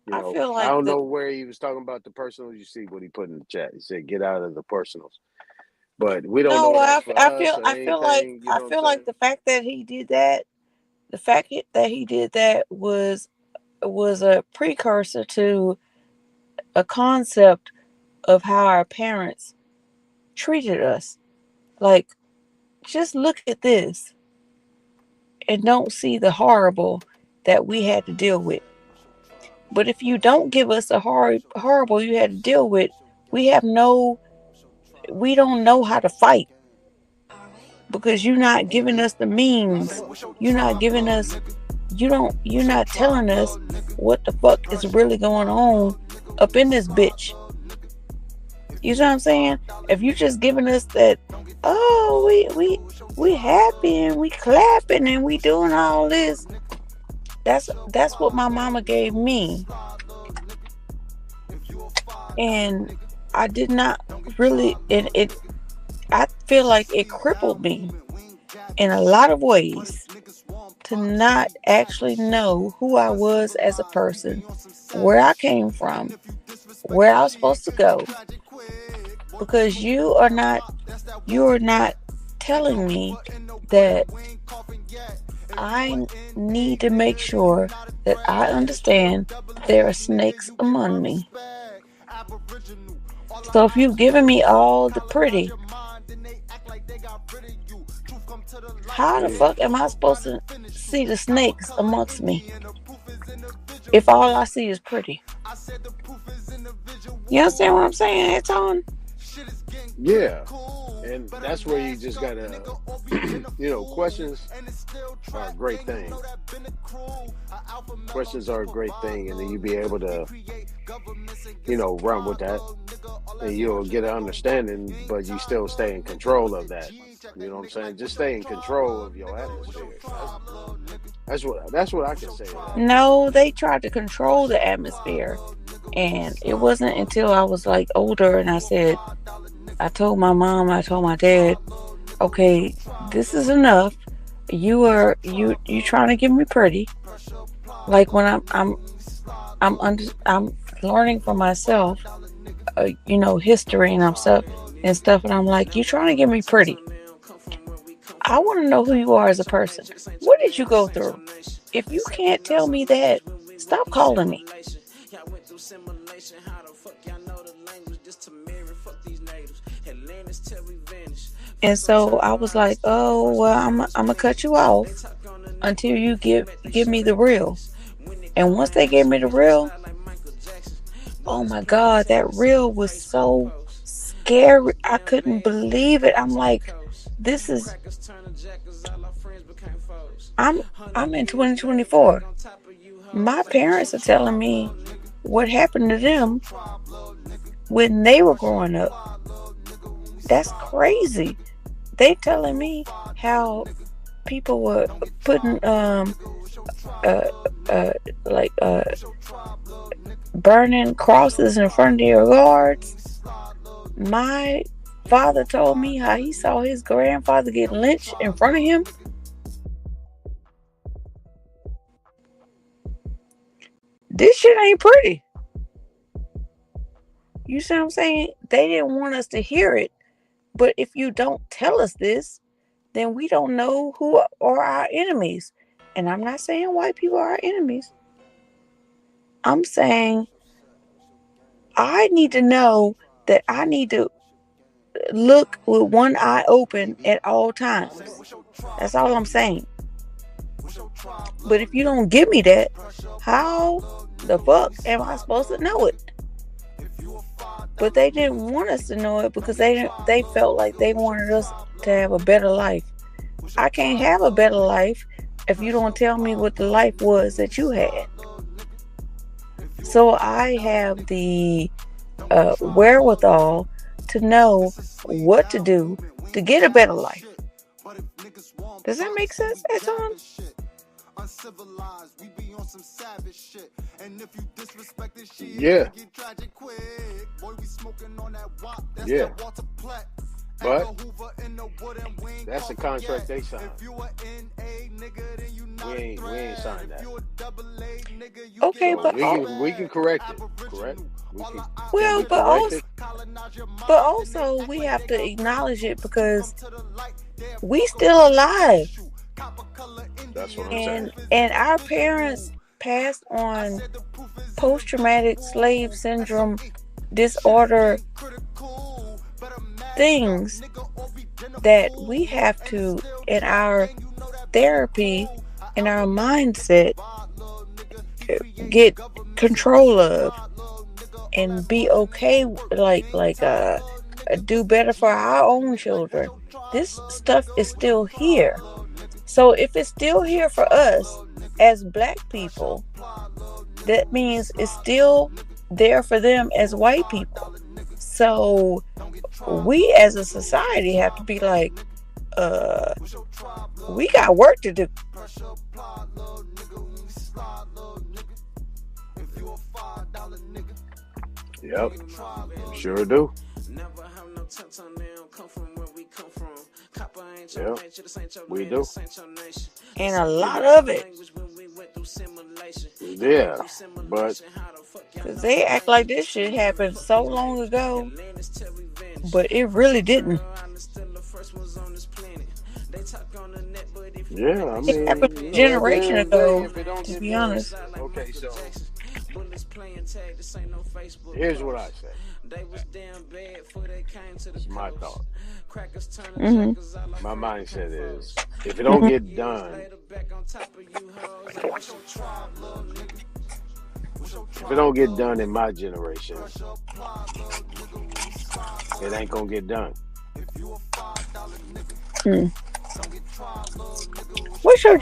You I know, feel I like don't know where he was talking about the personals. You see what he put in the chat. He said, "Get out of the personals," but we don't know no, that's for I us or feel like anything. You know what I'm saying? the fact that he did that, was a precursor to a concept of how our parents treated us. Like, just look at this and don't see the horrible that we had to deal with. But if you don't give us the horrible you had to deal with, we don't know how to fight, because you're not giving us the means. You're not telling us what the fuck is really going on up in this bitch. You know what I'm saying? If you just giving us that, oh, we happy and we clapping and we doing all this, that's what my mama gave me. And I did not really, I feel like it crippled me in a lot of ways to not actually know who I was as a person, where I came from, where I was supposed to go. Because you are not telling me that I need to make sure that I understand that there are snakes among me. So if you've given me all the pretty, how the fuck am I supposed to see the snakes amongst me if all I see is pretty? You understand what I'm saying, Anton? Yeah, and that's where you just gotta, questions are a great thing. Questions are a great thing, and then you be able to, run with that, and you'll get an understanding, but you still stay in control of that. You know what I'm saying? Just stay in control of your atmosphere. That's what I can say. No, they tried to control the atmosphere, And it wasn't until I was like older and I told my mom, I told my dad, okay, this is enough. You trying to get me pretty. Like when I'm learning for myself, history and stuff, and I'm like, you trying to get me pretty. I want to know who you are as a person. What did you go through? If you can't tell me that, stop calling me. And so I was like, oh, well, I'm going to cut you off until you give me the real. And once they gave me the real, oh my God, that reel was so scary. I couldn't believe it. I'm like, I'm in 2024. My parents are telling me what happened to them when they were growing up. That's crazy. They telling me how people were putting burning crosses in front of your guards. My father told me how he saw his grandfather get lynched in front of him. This shit ain't pretty. You see what I'm saying? They didn't want us to hear it. But if you don't tell us this, then we don't know who are our enemies. And I'm not saying white people are our enemies. I'm saying I need to know that I need to look with one eye open at all times. That's all I'm saying. But if you don't give me that, how the fuck am I supposed to know it? But they didn't want us to know it because they felt like they wanted us to have a better life. I can't have a better life if you don't tell me what the life was that you had. So I have the wherewithal to know what to do to get a better life. Does that make sense, Anton? Yeah. Yeah. But that's the contract they signed. We ain't signed that. Okay, So but we can correct it. Correct? But also we have to acknowledge it because we still alive. That's what I'm saying. And our parents passed on post-traumatic slave syndrome disorder things that we have to, in our therapy, in our mindset, get control of and be okay, do better for our own children. This stuff is still here. So if it's still here for us as black people, that means it's still there for them as white people. So we as a society have to be like, we got work to do. Yep. Sure do. Yep. We do. And a lot of it. Yeah. But because they act like this shit happened so long ago, but it really didn't. Yeah, I mean, it happened a generation ago, to be honest. Okay, so here's what I say. It's my thought. Mm-hmm. My mindset is, if it don't get done, if it don't get done in my generation, it ain't gonna get done. Hmm. What's your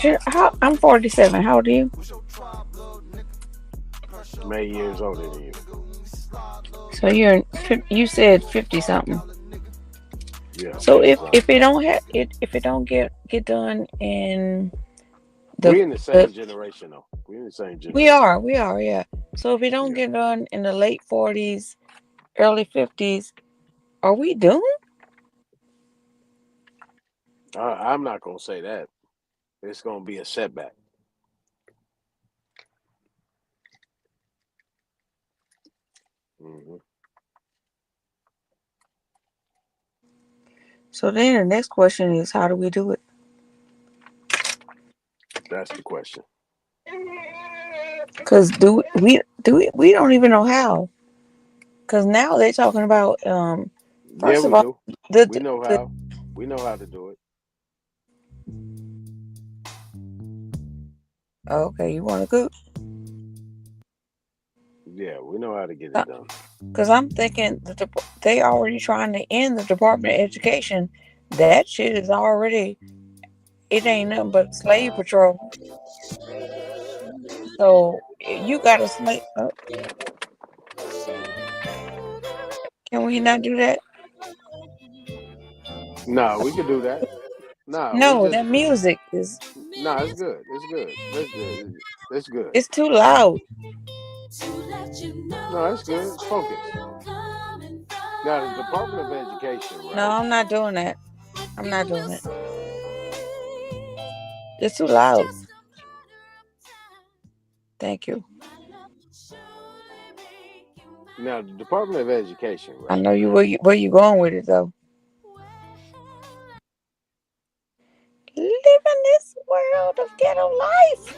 I'm 47. How old are you? Many years older than you. So you said 50 something. Yeah. So if it don't get done in we in the same generation though. We're in the same We generation. are, yeah. So if it don't Yeah. get done in the late 40s, early 50s, are we doomed? I'm not gonna say that. It's gonna be a setback. hmm So then the next question is, how do we do it? That's the question. Because we don't even know how. Because now they're talking about Yeah, first of we all do. the We know the how. We know how to do it. okay, you want to cook? Yeah, we know how to get it done. Because I'm thinking that they already trying to end the Department of Education. That shit is already, it ain't nothing but slave patrol. So you got a slave. Can we not do that? No, we could do that. No, we No, just that music is no. It's good. It's good. It's good. it's too loud. No, it's good. Focus. Now, the Department of Education, No, right? I'm not doing that. I'm not doing it. It's too loud. Thank you. Now, the Department of Education, I right? know where you going with it though. Living this world of ghetto life.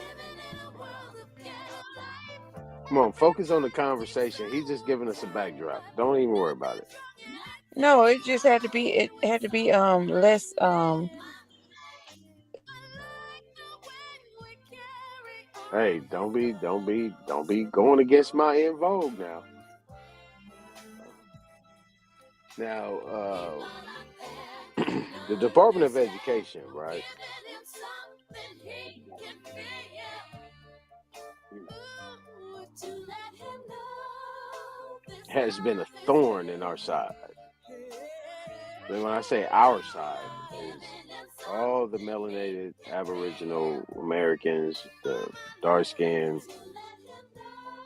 Come on, focus on the conversation. He's just giving us a backdrop. Don't even worry about it. No, it just had to be. It had to be less Hey, don't be going against my In Vogue now. Now, the Department of Education, right? Has been a thorn in our side. And when I say our side, is all the melanated Aboriginal Americans, the dark skinned,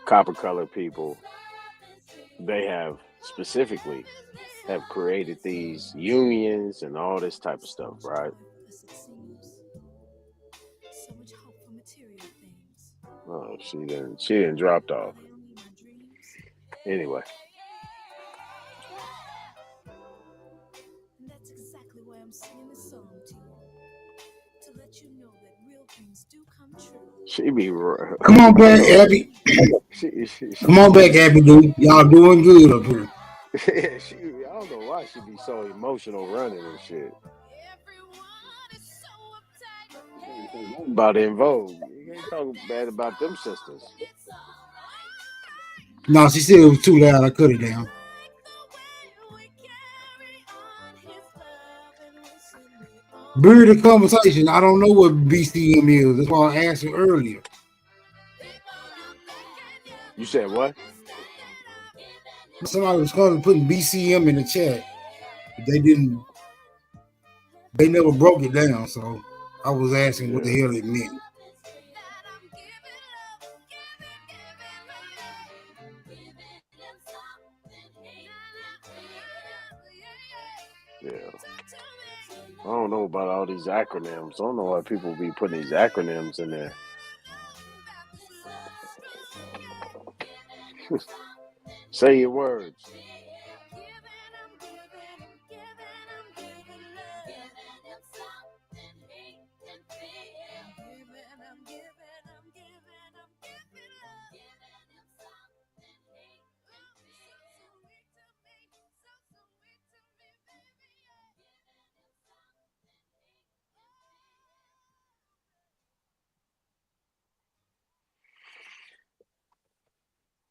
copper colored people. They have specifically have created these unions and all this type of stuff, right? Oh, she didn't dropped off. Anyway. She be Come on back, Abby. Come on back, Abby. Dude. Y'all doing good up here. I don't know why she be so emotional running and shit. About In Vogue. You can't talk bad about them sisters. No, she said it was too loud. I cut it down. Bury the conversation. I don't know what BCM is. That's why I asked you earlier. You said what? Somebody was putting BCM in the chat. They never broke it down, so I was asking what the hell it meant. Yeah. I don't know about all these acronyms. I don't know why people be putting these acronyms in there. Say your words.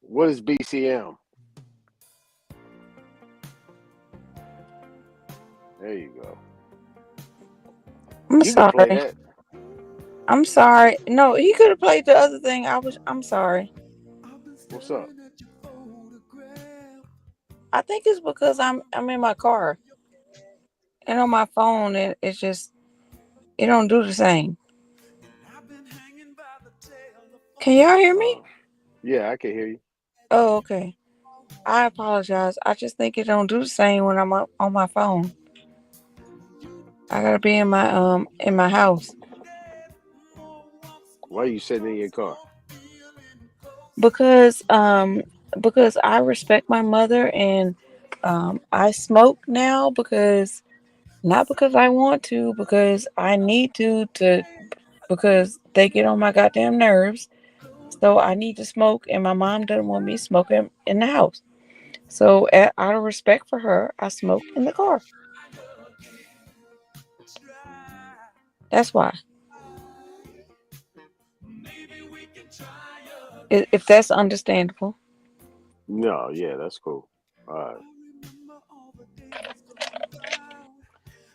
What is BCM? There you go. I'm You can play sorry. that. I'm sorry. No, he could have played the other thing. I'm sorry. What's up? I think it's because I'm in my car. And on my phone it's just it don't do the same. Can y'all hear me? Yeah, I can hear you. Oh, okay. I apologize. I just think it don't do the same when I'm up on my phone. I gotta be in my house Why are you sitting in your car? because I respect my mother and I smoke now because not because I want to, because I need to because they get on my goddamn nerves. So I need to smoke, and my mom doesn't want me smoking in the house. So out of respect for her, I smoke in the car. That's why. If that's understandable. No, yeah, that's cool. All right.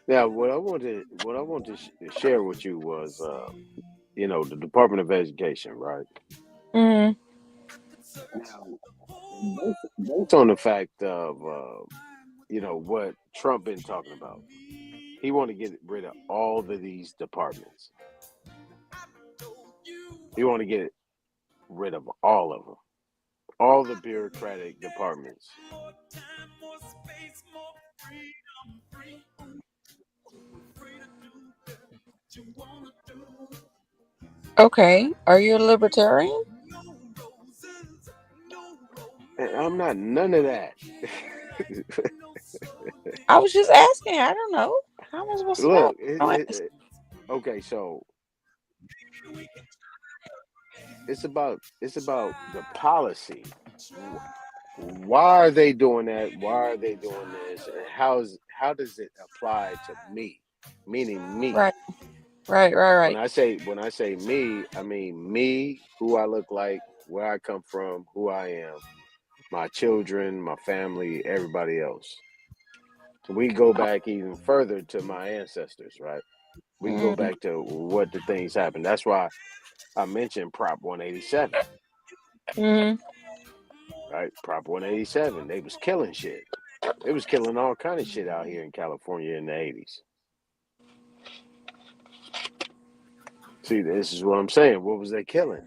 Now, what I want to share with you was, the Department of Education, right? Mm, Now, based on the fact of, what Trump been talking about, he want to get rid of all of these departments. He want to get rid of all of them, all the bureaucratic departments. okay. Are you a libertarian? And I'm not none of that. I was just asking. I don't know. How am I supposed to know? Look, I don't ask. okay, so it's about the policy. Why are they doing that? Why are they doing this? And how does it apply to me? Meaning me. Right, right, right, When right. I say me, I mean me, who I look like, where I come from, who I am, my children, my family, everybody else. So we go back even further to my ancestors, right? We can go Mm, back to what the things happened. That's why I mentioned Prop 187, mm. right? Prop 187. They was killing shit. They was killing all kind of shit out here in California in the 80s. See, this is what I'm saying. What was they killing?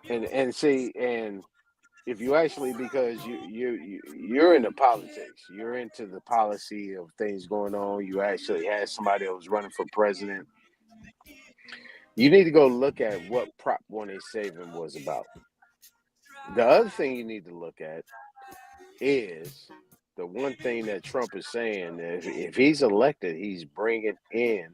And see, and if you actually, because you're into politics, you're into the policy of things going on. You actually had somebody that was running for president. You need to go look at what Prop 187 was about. The other thing you need to look at is the one thing that Trump is saying that if he's elected, he's bringing in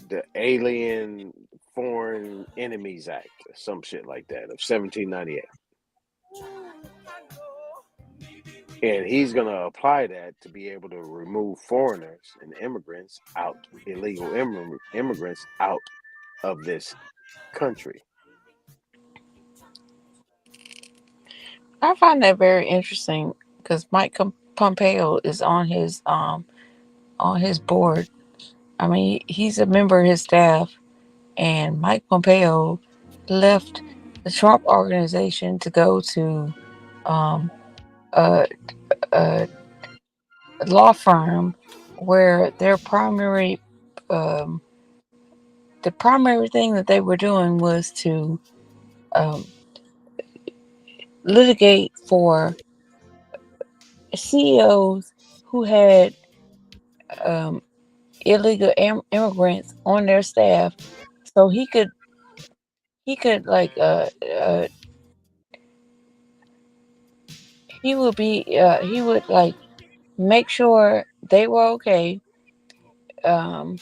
the Alien Foreign Enemies Act or some shit like that of 1798. And he's going to apply that to be able to remove foreigners and immigrants out, illegal immigrants out of this country. I find that very interesting because Mike Pompeo is on his board. I mean, he's a member of his staff, and Mike Pompeo left the Trump organization to go to um, a, a law firm where their um, the primary thing that they were doing was to um, litigate for CEOs who had um, illegal immigrants on their staff, so he could like he would like make sure they were okay, um,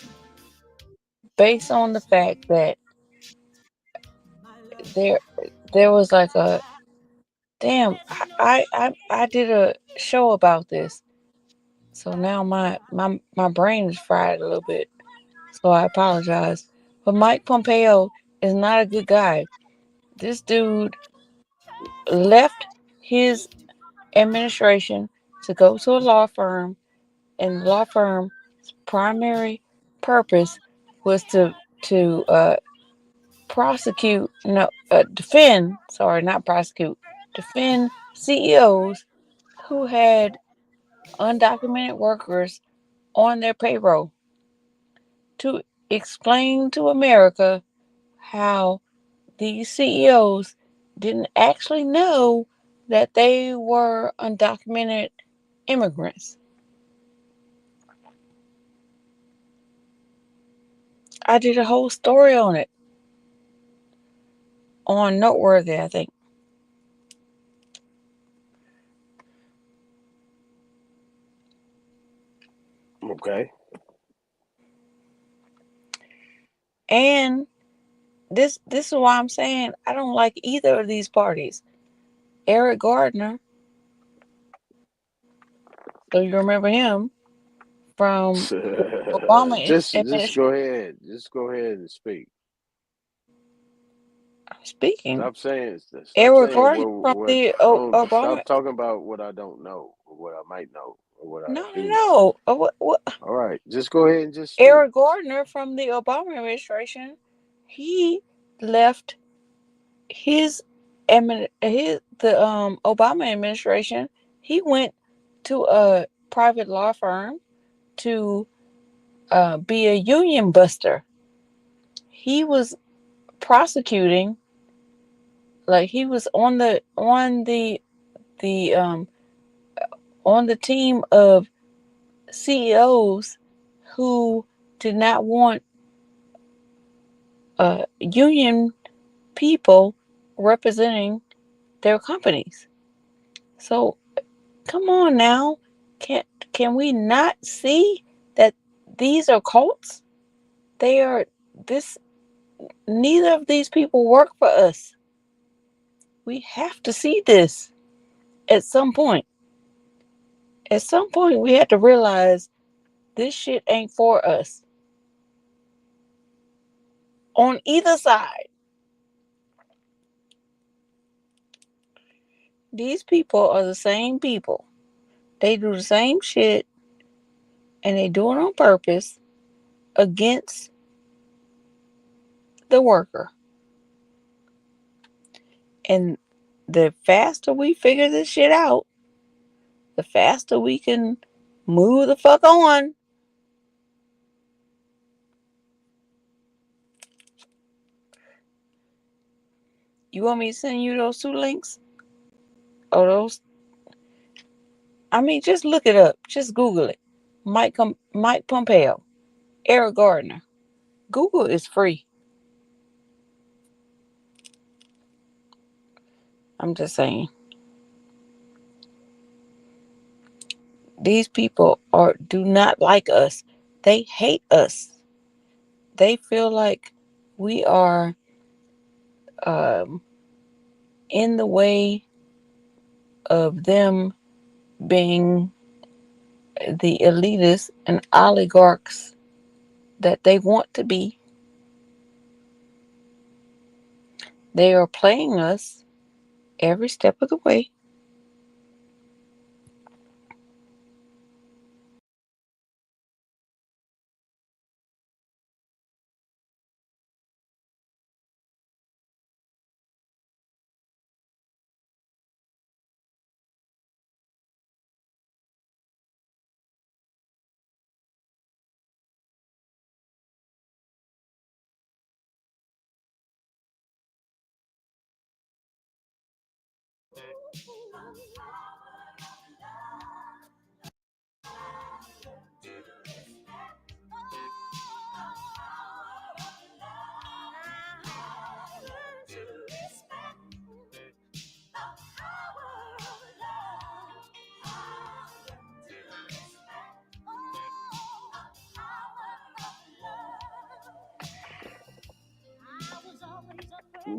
based on the fact that there there was like a damn. I did a show about this, so now my brain is fried a little bit. So I apologize. But Mike Pompeo is not a good guy. This dude left his administration to go to a law firm, and the law firm's primary purpose was to prosecute, no, defend. Sorry, not prosecute. Defend CEOs who had undocumented workers on their payroll to explain to America how these CEOs didn't actually know that they were undocumented immigrants. I did a whole story on it on Noteworthy, I think. Okay. And this is why I'm saying I don't like either of these parties. Eric Gardner, so you remember him from Obama Just administration. go ahead. Just go ahead and speak. Speaking, Stop saying Eric Gardner from what the don't Obama. stop talking about what I don't know or what I might know or what I No, do no, know. no. What? All right. Just go ahead and just speak. Eric Gardner from the Obama administration, he left his the Obama administration. He went to a private law firm to be a union buster. He was prosecuting, like he was on the team of CEOs who did not want union people representing their companies. So come on now, can we not see that these are cults? They are this. Neither of these people work for us. We have to see this at some point. At some point, we have to realize this shit ain't for us. On either side, these people are the same people. They do the same shit, and they do it on purpose against the worker. And the faster we figure this shit out, the faster we can move the fuck on. You want me to send you those 2 links? Or those? I mean, just look it up. Just Google it. Mike Pompeo, Eric Gardner. Google is free. I'm just saying. These people do not like us. They hate us. They feel like we are in the way of them being the elitists and oligarchs that they want to be. They are playing us every step of the way.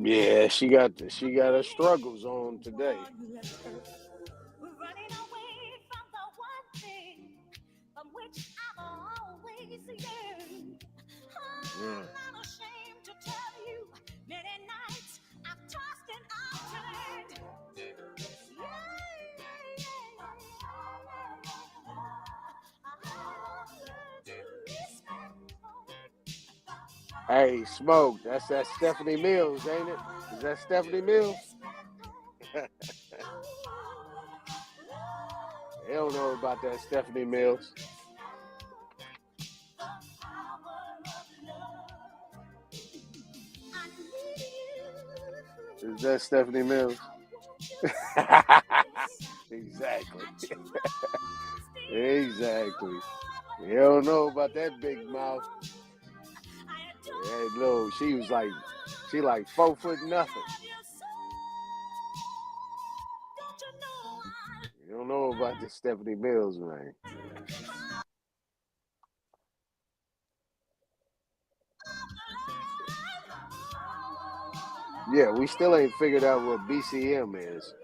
Yeah, she got her struggles on today. Yeah. Hey, Smoke, that's that Stephanie Mills, ain't it? Is that Stephanie Mills? They don't know about that Stephanie Mills. Is that Stephanie Mills? Exactly. Exactly. You don't know about that big mouth. Yeah, no, she like 4 foot nothing. You don't know about this Stephanie Mills, man. Yeah, we still ain't figured out what BCM is.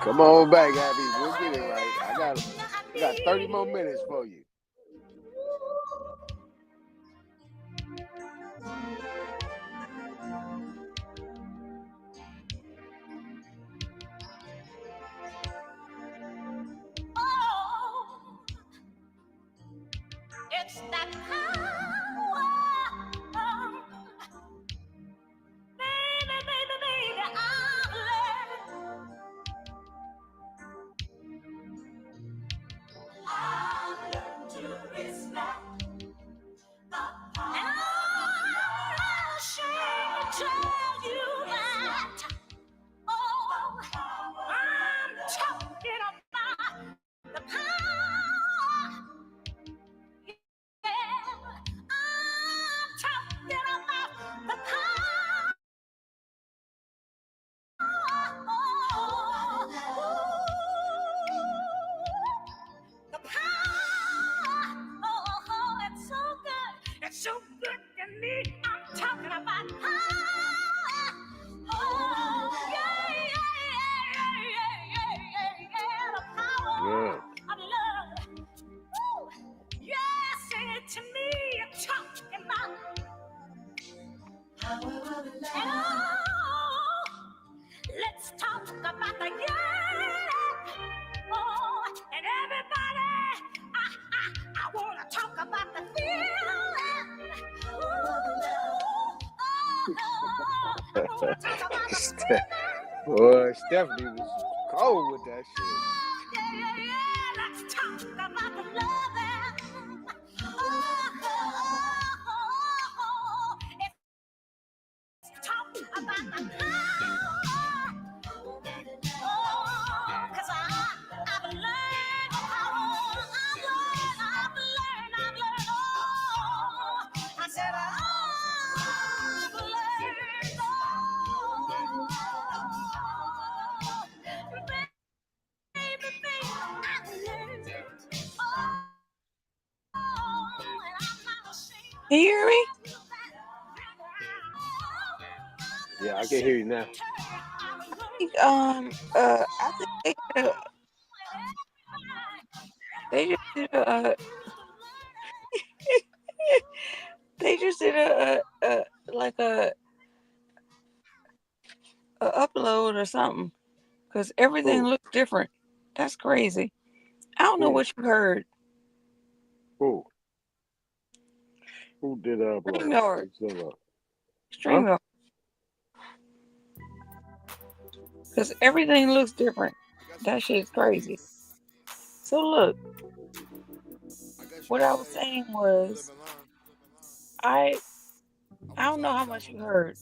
Come on back, Abby. We'll get it right. I got 30 more minutes for you. It's that power. Baby, baby, baby, I've learned to respect. And I'm ashamed to tell you that. Oh, I'm talking about the power. Yeah, I'm talking about the power. The power. Oh, it's so good. It's so good to me. I'm talking about power. Oh, yeah. The power Yeah. of love. Woo. Yeah, sing it to me. I'm talking about power of love. And let's talk about the yeah. Oh, and everybody, I want to talk about the feeling. Ooh, I want to talk about the feeling. Boy, Stephanie was cold with that shit. Yeah. Let's talk about the loving. Let's talk about the power. Cause I've learned power. I've learned. I said I've learned. Baby, I've learned. And I'm not ashamed. Can you hear me? Yeah, I can hear you now. I think they just did a like a upload or something, because everything Who? looks different. That's crazy. I don't know Who? what you heard. Who did upload? StreamYard. Who's still up? StreamYard. Because everything looks different. That shit's crazy. So look, what I was saying was, I don't know how much you heard,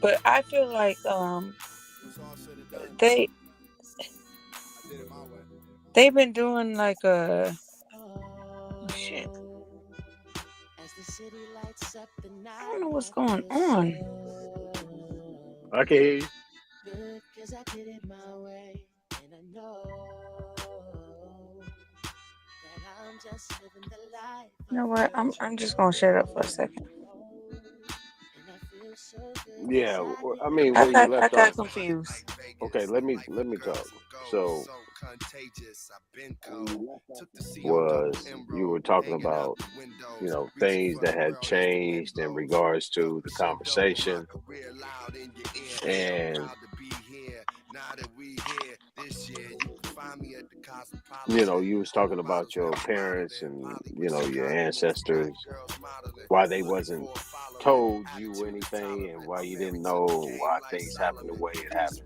but I feel like they've been doing like a shit. I don't know what's going on. I can hear you. You know what? I'm just gonna shut up for a second. Yeah, I mean, I where you got left I got off. confused. Okay, let me talk. So was you were talking about, things that had changed in regards to the conversation, and you was talking about your parents and your ancestors, why they wasn't told you anything and why you didn't know why things happened the way it happened.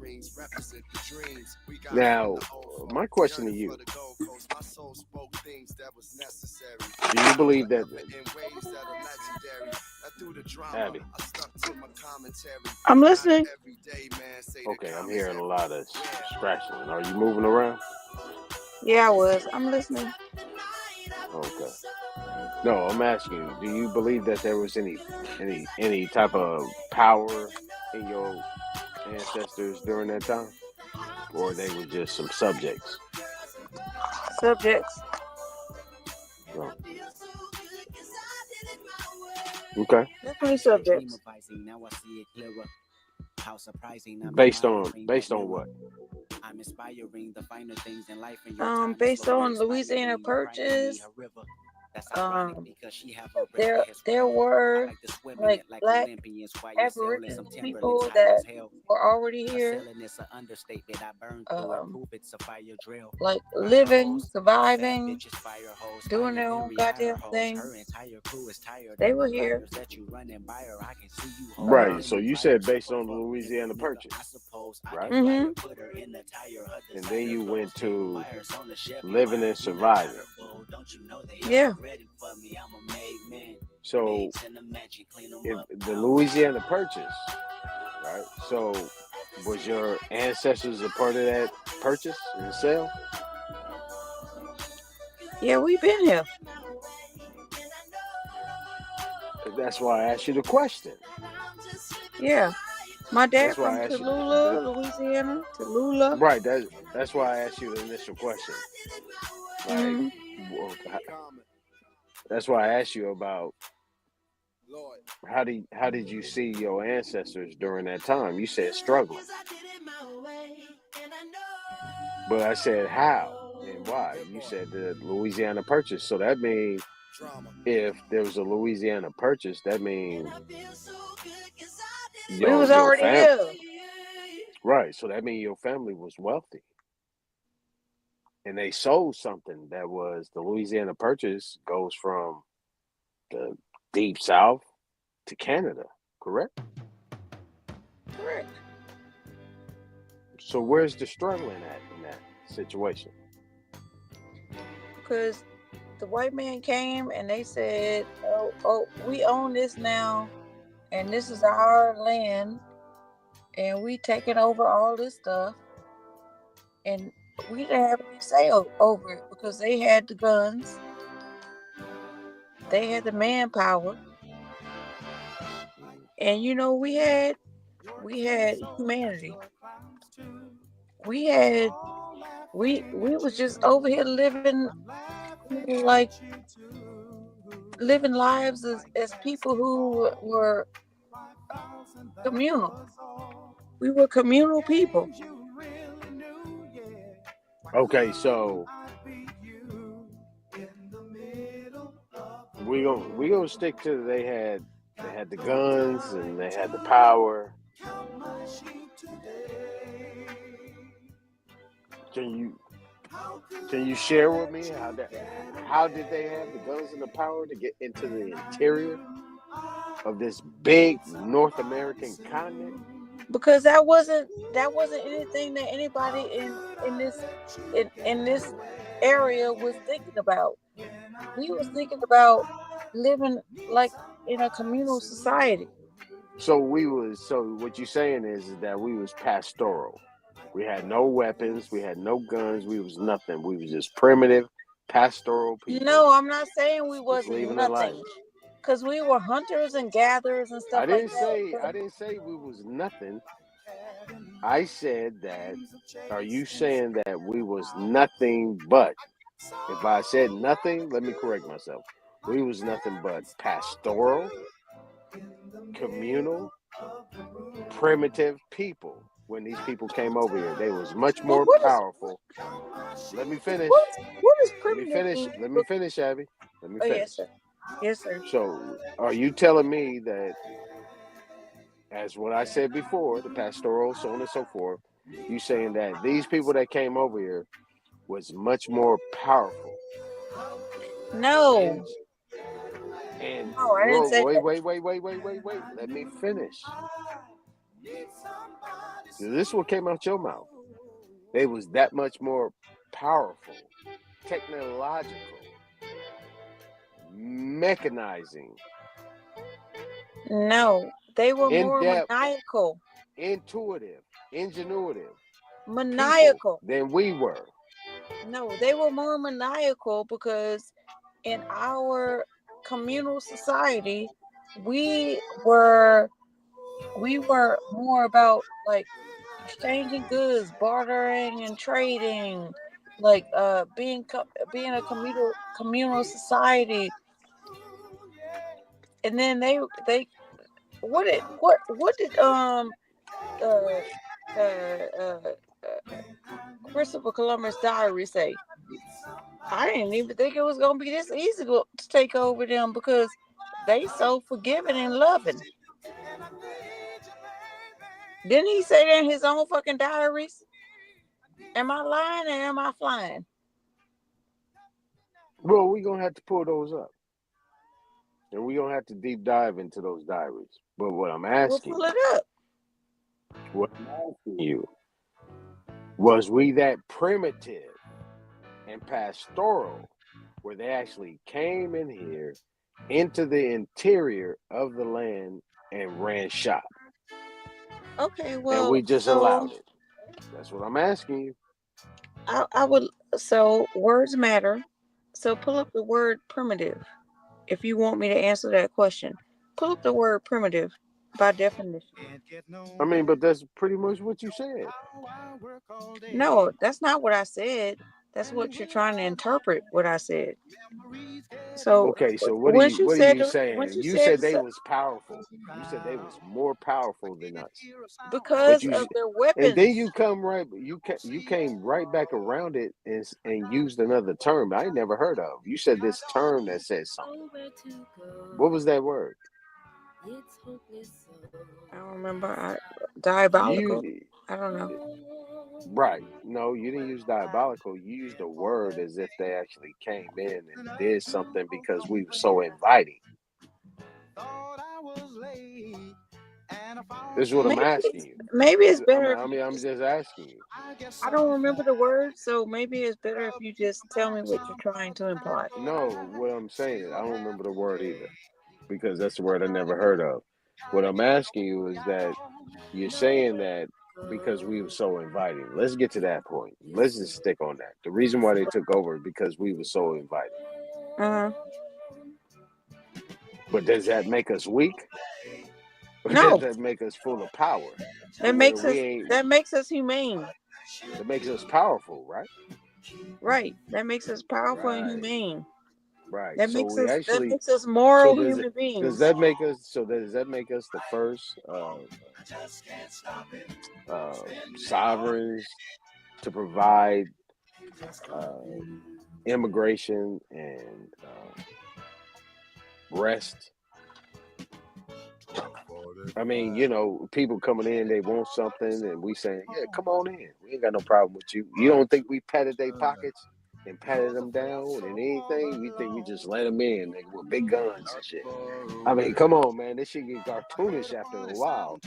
Now, my question to you: do you believe that, Abby? I'm listening. Okay, I'm hearing a lot of distraction. Are you moving around? Yeah, I was. I'm listening. Okay. No, I'm asking you, do you believe that there was any type of power in your ancestors during that time? Or they were just some subjects? Subjects. No. Okay. Definitely subjects. Based on what? Based on Louisiana Purchase, there were like black Aboriginal people that were already here, like living, surviving, doing their own goddamn thing. They were here. Right. So you said based on the Louisiana Purchase, right? Mm-hmm. And then you went to living and surviving. Yeah. So if the Louisiana Purchase, right? So was your ancestors a part of that purchase and sale? Yeah, we've been here. That's why I asked you the question. Yeah. My dad That's why from I asked you. Tallulah, Louisiana. Tallulah. Right. That's why I asked you the initial question. Like, Mhm. that's why I asked you about how did you see your ancestors during that time? You said struggling, but I said how and why. You said the Louisiana Purchase. So that means if there was a Louisiana Purchase, that means We was already here. Right. So that means your family was wealthy. And they sold something that was the Louisiana Purchase goes from the deep south to Canada, correct? Correct. So where's the struggling at in that situation? Because the white man came and they said, oh, we own this now, and this is our land, and we taking over all this stuff, and we didn't have any say over it because they had the guns, they had the manpower, and we had humanity. We was just over here living lives as people who were communal. We were communal people. Okay, so we gonna stick to they had the guns and they had the power. Can you share with me how did they have the guns and the power to get into the interior of this big North American continent? Because that wasn't anything that anybody in this area was thinking about. We was thinking about living like in a communal society. So what you're saying is that we was pastoral. We had no weapons, we had no guns, we was nothing. We was just primitive, pastoral people. No, I'm not saying we wasn't nothing. Because we were hunters and gatherers and stuff like that. I didn't say we was nothing. I said that, are you saying that we was nothing but? If I said nothing, let me correct myself. We was nothing but pastoral, communal, primitive people. when these people came over here. They was much But more what is powerful. Let me finish. what is Let me primitive finish. mean? Let me finish, Abby. Let me Oh finish. yes, sir. Yes, sir. So, are you telling me that, as what I said before, the pastoral, so on and so forth, you saying that these people that came over here was much more powerful? No, And no, I didn't well, say that. wait. Let me finish. This is what came out your mouth. They was that much more powerful, technological, mechanizing, No, they were more in-depth, maniacal. intuitive, ingenuitive people Maniacal. than we were. No, they were more maniacal because in our communal society, we were more about like exchanging goods, bartering and trading, like being a communal society. And then they what did uh Christopher Columbus' diary say? I didn't even think it was gonna be this easy to take over them because they so forgiving and loving. Didn't he say that in his own fucking diaries? Am I lying or am I flying? Well, we're going to have to pull those up. And we're going to have to deep dive into those diaries. But what I'm We'll asking pull it up. you, was we that primitive and pastoral where they actually came in here into the interior of the land and ran shop? Okay, And well, we just allowed it. That's what I'm asking you. I would. So words matter. So pull up the word primitive. If you want me to answer that question, pull up the word primitive by definition. I mean, but that's pretty much what you said. No, that's not what I said. That's what you're trying to interpret what I said. So Okay, so what are once you said you said they was powerful. You said they was more powerful than us. because of their weapons. And then you came right back around it and used another term I never heard of. You said this term that said something. What was that word? I don't remember. Diabolical. I don't know. Right. No, you didn't use diabolical. You used a word as if they actually came in and did something because we were so inviting. This is what I'm asking you. Maybe it's better. I'm just asking you. I don't remember the word, so maybe it's better if you just tell me what you're trying to imply. No, what I'm saying is I don't remember the word either because that's the word I never heard of. What I'm asking you is that you're saying that because we were so inviting. Let's get to that point. Let's just stick on that. The reason why they took over is because we were so inviting. But does that make us weak? Or No. does that make us full of power? That makes us humane. That makes us powerful, right? Right. That makes us powerful and humane. Right. That So makes we us actually that makes us moral human beings. Does that make us the first sovereigns to provide immigration and rest? I mean, people coming in, they want something, and we saying, yeah, come on in. We ain't got no problem with you. You don't think we patted their pockets and patted them down and anything? We think we just let them in with big guns and shit. I mean, come on, man. This shit get cartoonish after a while.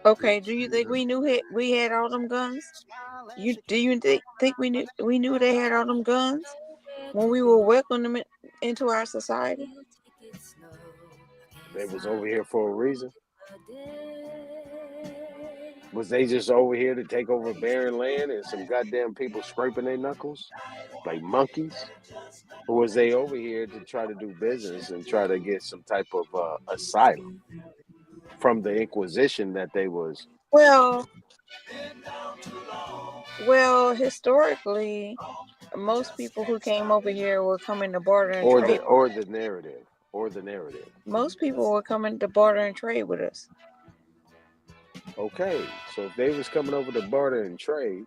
Okay, do you think we knew we had all them guns? Do you think we knew they had all them guns when we were welcoming them into our society? They was over here for a reason. Was they just over here to take over barren land and some goddamn people scraping their knuckles like monkeys? Or was they over here to try to do business and try to get some type of asylum from the Inquisition that they was? Well, historically, most people who came over here were coming to barter and trade. Or the narrative. Most people were coming to barter and trade with us. Okay, so if they was coming over to barter and trade,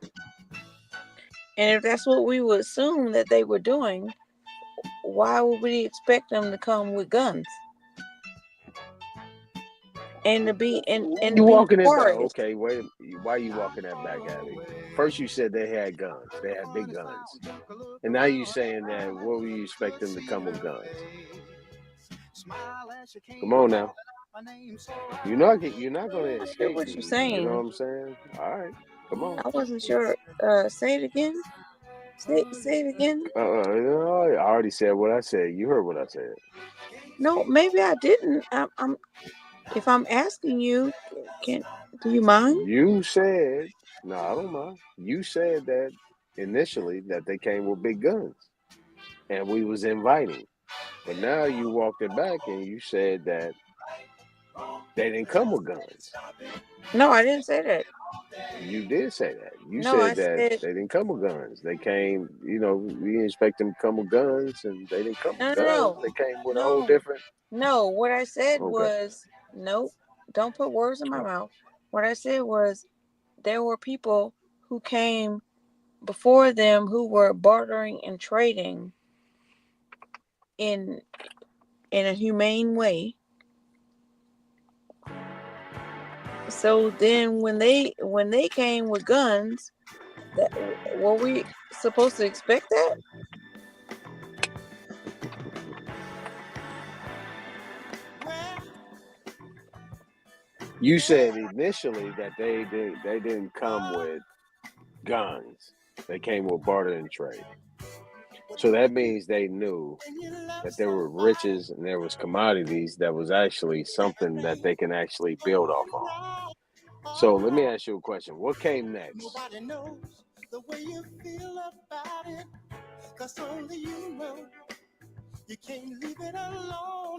And if that's what we would assume that they were doing, why would we expect them to come with guns and to be and you be walking it back. warriors? Okay, wait. Why you walking that back, Abby? First you said they had guns. They had big guns. And now you saying that what would you expect them to come with guns? Come on now. You're not going to I get escape what me. you're You know saying. what I'm saying? All right. Come on. I wasn't sure. Say it again. Say it again. I already said what I said. You heard what I said. No, maybe I didn't. I'm if I'm asking you, do you mind? You said, no, I don't mind. You said that initially that they came with big guns and we was inviting. But now you walked it back and you said that they didn't come with guns. No, I didn't say that. You did say that. You No, I said that said they didn't come with guns. They came, we didn't expect them to come with guns, and they didn't come with guns. no. They came with a whole different. No, what I said Okay. was nope. Don't put words in my mouth. What I said was there were people who came before them who were bartering and trading in a humane way. So then when they came with guns, were we supposed to expect that? You said initially that they didn't come with guns. They came with barter and trade. So that means they knew that there were riches and there was commodities that was actually something that they can actually build off on. So let me ask you a question. What came next?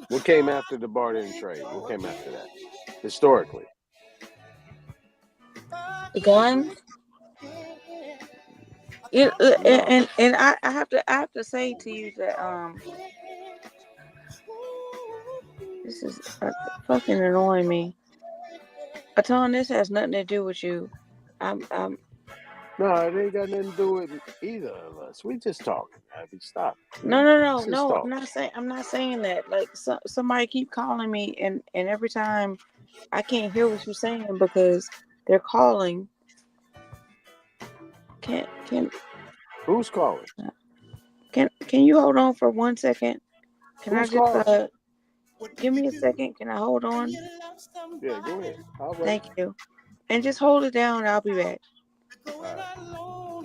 What came after the barter and trade? What came after that? Historically. The guns. And I have to say to you that this is fucking annoying me. Aton, this has nothing to do with you. No, it ain't got nothing to do with either of us. We just talking, Abby. Stop. No. Talk. I'm not saying that. Like somebody keep calling me, and every time I can't hear what you're saying because they're calling. Can Who's calling? Can you hold on for 1 second? Can Who's I just calling? give me a second? Can I hold on? Yeah, go ahead. All right. Thank you. And just hold it down. I'll be back.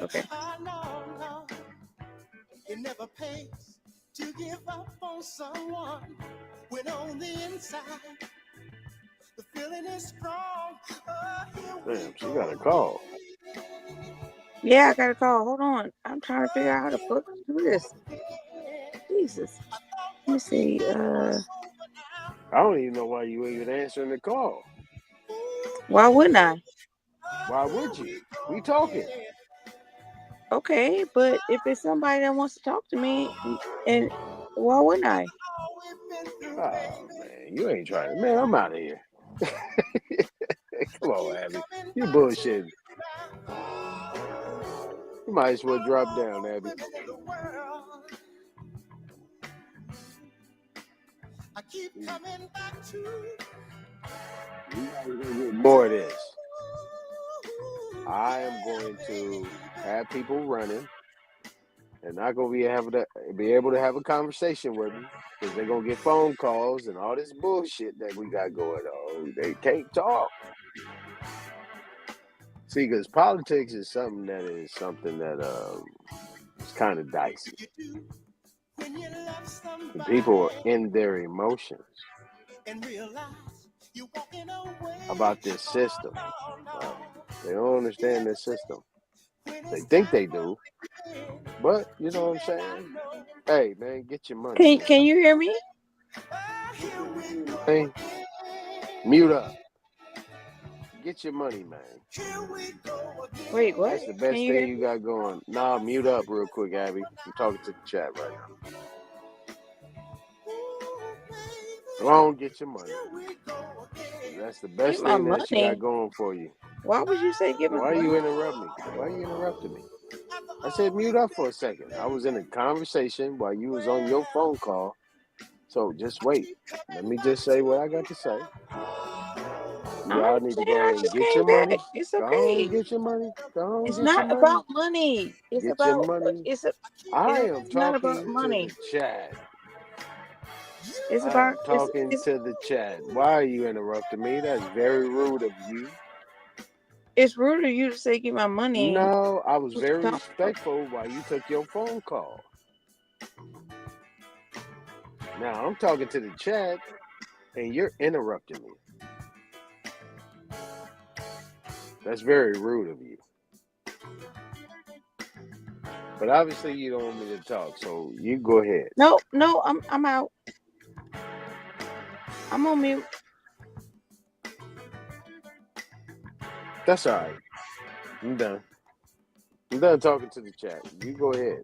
Okay. It never pays to give up on someone when on the inside the feeling is strong. Damn, she got a call. Yeah, I got a call. Hold on. I'm trying to figure out how to fucking do this. Jesus. Let me see. I don't even know why you even answering the call. Why wouldn't I? Why would you? We talking. Okay, but if it's somebody that wants to talk to me, and why wouldn't I? Oh man, you ain't trying. Man, I'm out of here. Come on, Abby. You bullshitting. You might as well drop down, Abby. I keep coming back to More of this. I am going to have people running and not going to be able to have a conversation with me because they're going to get phone calls and all this bullshit that we got going on. They can't talk. See, because politics is something that is kind of dicey. And people are in their emotions about this system. They don't understand this system. They think they do, but you know what I'm saying? Hey, man, get your money. Can you hear me? Hey, mute up. Get your money, man. Wait, what? That's the best thing you got going. Nah, mute up real quick, Abby. I'm talking to the chat right now. Go on, get your money. That's the Get best my thing that you got money. going for you. Why would you say give my Why you money? interrupt me? Why you interrupting me? I said mute up for a second. I was in a conversation while you was on your phone call. So just wait. Let me just say what I got to say. I Y'all need to understand. go I ahead and just get came your money. back. It's Go on okay. and get your money. Go on and It's get your not money. about money. It's Get your about money. it's I am it's not about talking to the money. chat. It's I about am talking to the chat. Why are you interrupting me? That's very rude of you. it's rude of you to say give my money. No, I was What you very talking about? respectful while you took your phone call. Now I'm talking to the chat and you're interrupting me. That's very rude of you. But obviously you don't want me to talk, so you go ahead. No, I'm out. I'm on mute. That's all right. I'm done. I'm done talking to the chat. You go ahead.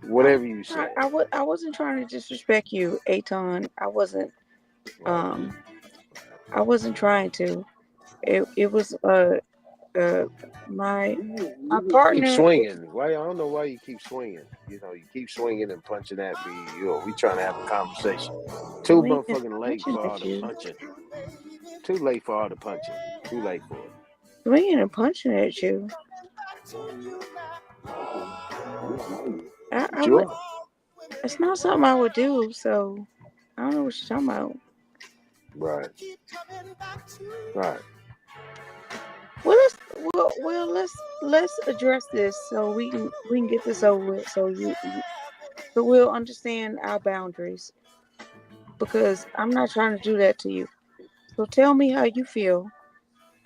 Whatever you say. I wasn't trying to disrespect you, Aton. I wasn't trying to. It was my Keep partner. swinging. Why? I don't know why you keep swinging. You know, you keep swinging and punching at me. We trying to have a conversation. Too Swinging and motherfucking late punching for all at the you. punching. Too late for all the punching. Too late for it. Swinging and punching at you. Sure. It's not something I would do, so I don't know what you're talking about. Right. Right. Well, let's address this so we can get this over with. So we'll understand our boundaries, because I'm not trying to do that to you. So tell me how you feel.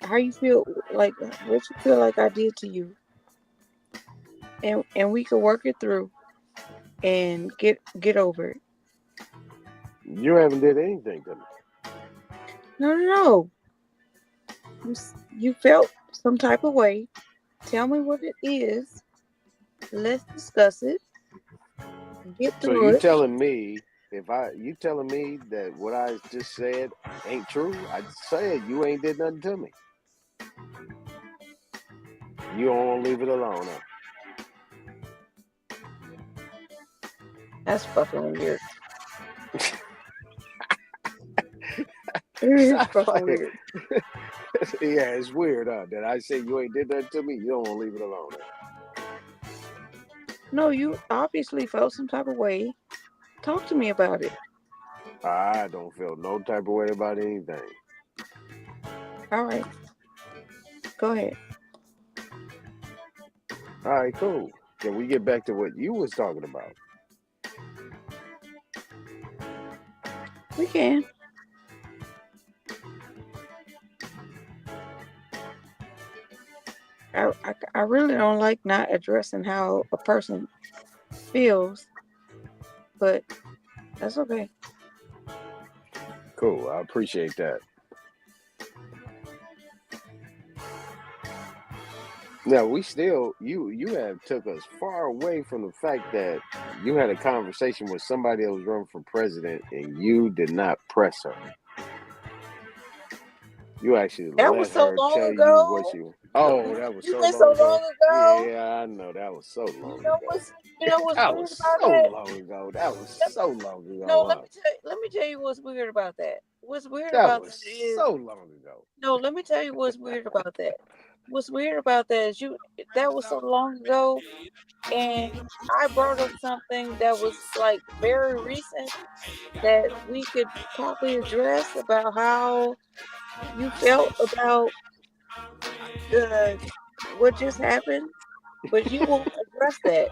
How you feel, like what you feel like I did to you, and we can work it through and get over it. You haven't did anything to me. No. You felt some type of way. Tell me what it is. Let's discuss it. Get So through you it. telling me you telling me that what I just said ain't true? I said you ain't did nothing to me. You don't want to leave it alone, huh? That's fucking weird. It is fucking weird. Yeah, it's weird, huh? That I say you ain't did nothing to me. You don't want to leave it alone, huh? No, you obviously felt some type of way. Talk to me about it. I don't feel no type of way about anything. All right. Go ahead. All right, cool. Can we get back to what you was talking about? We can. I really don't like not addressing how a person feels, but that's okay. Cool. I appreciate that. Now we still you have took us far away from the fact that you had a conversation with somebody that was running for president and you did not press her. You actually That let was so her long tell ago. you what you. Oh, that was You so been long so ago. long ago. Yeah, I know that was so long You know ago. what's That weird was about so that? long ago. That was so long ago. No, Huh? let me tell you what's weird about that. What's weird That about was that is so long ago. no. Let me tell you what's weird about that. What's weird about that is that was so long ago, and I brought up something that was like very recent that we could probably address about how you felt about what just happened, but you won't address that.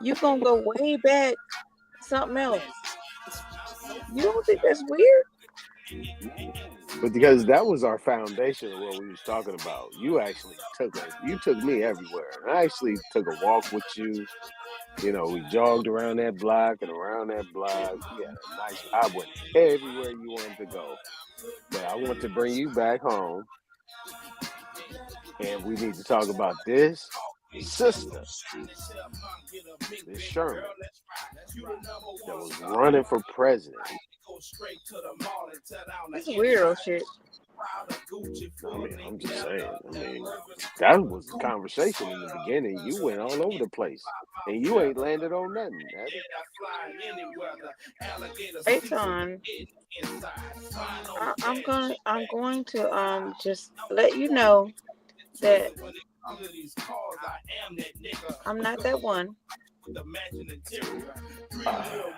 You gonna go way back something else. You don't think that's weird? But because that was our foundation of what we was talking about. You actually took me everywhere. And I actually took a walk with you. You know, we jogged around that block and around that block. Yeah, I went everywhere you wanted to go. But I want to bring you back home. And we need to talk about this sister, this Sherman, that was running for president. This is weirdo shit. I mean, I'm just saying. I mean, that was the conversation in the beginning. You went all over the place, and you ain't landed on nothing. Aton, I'm going to just let you know that I'm not that one.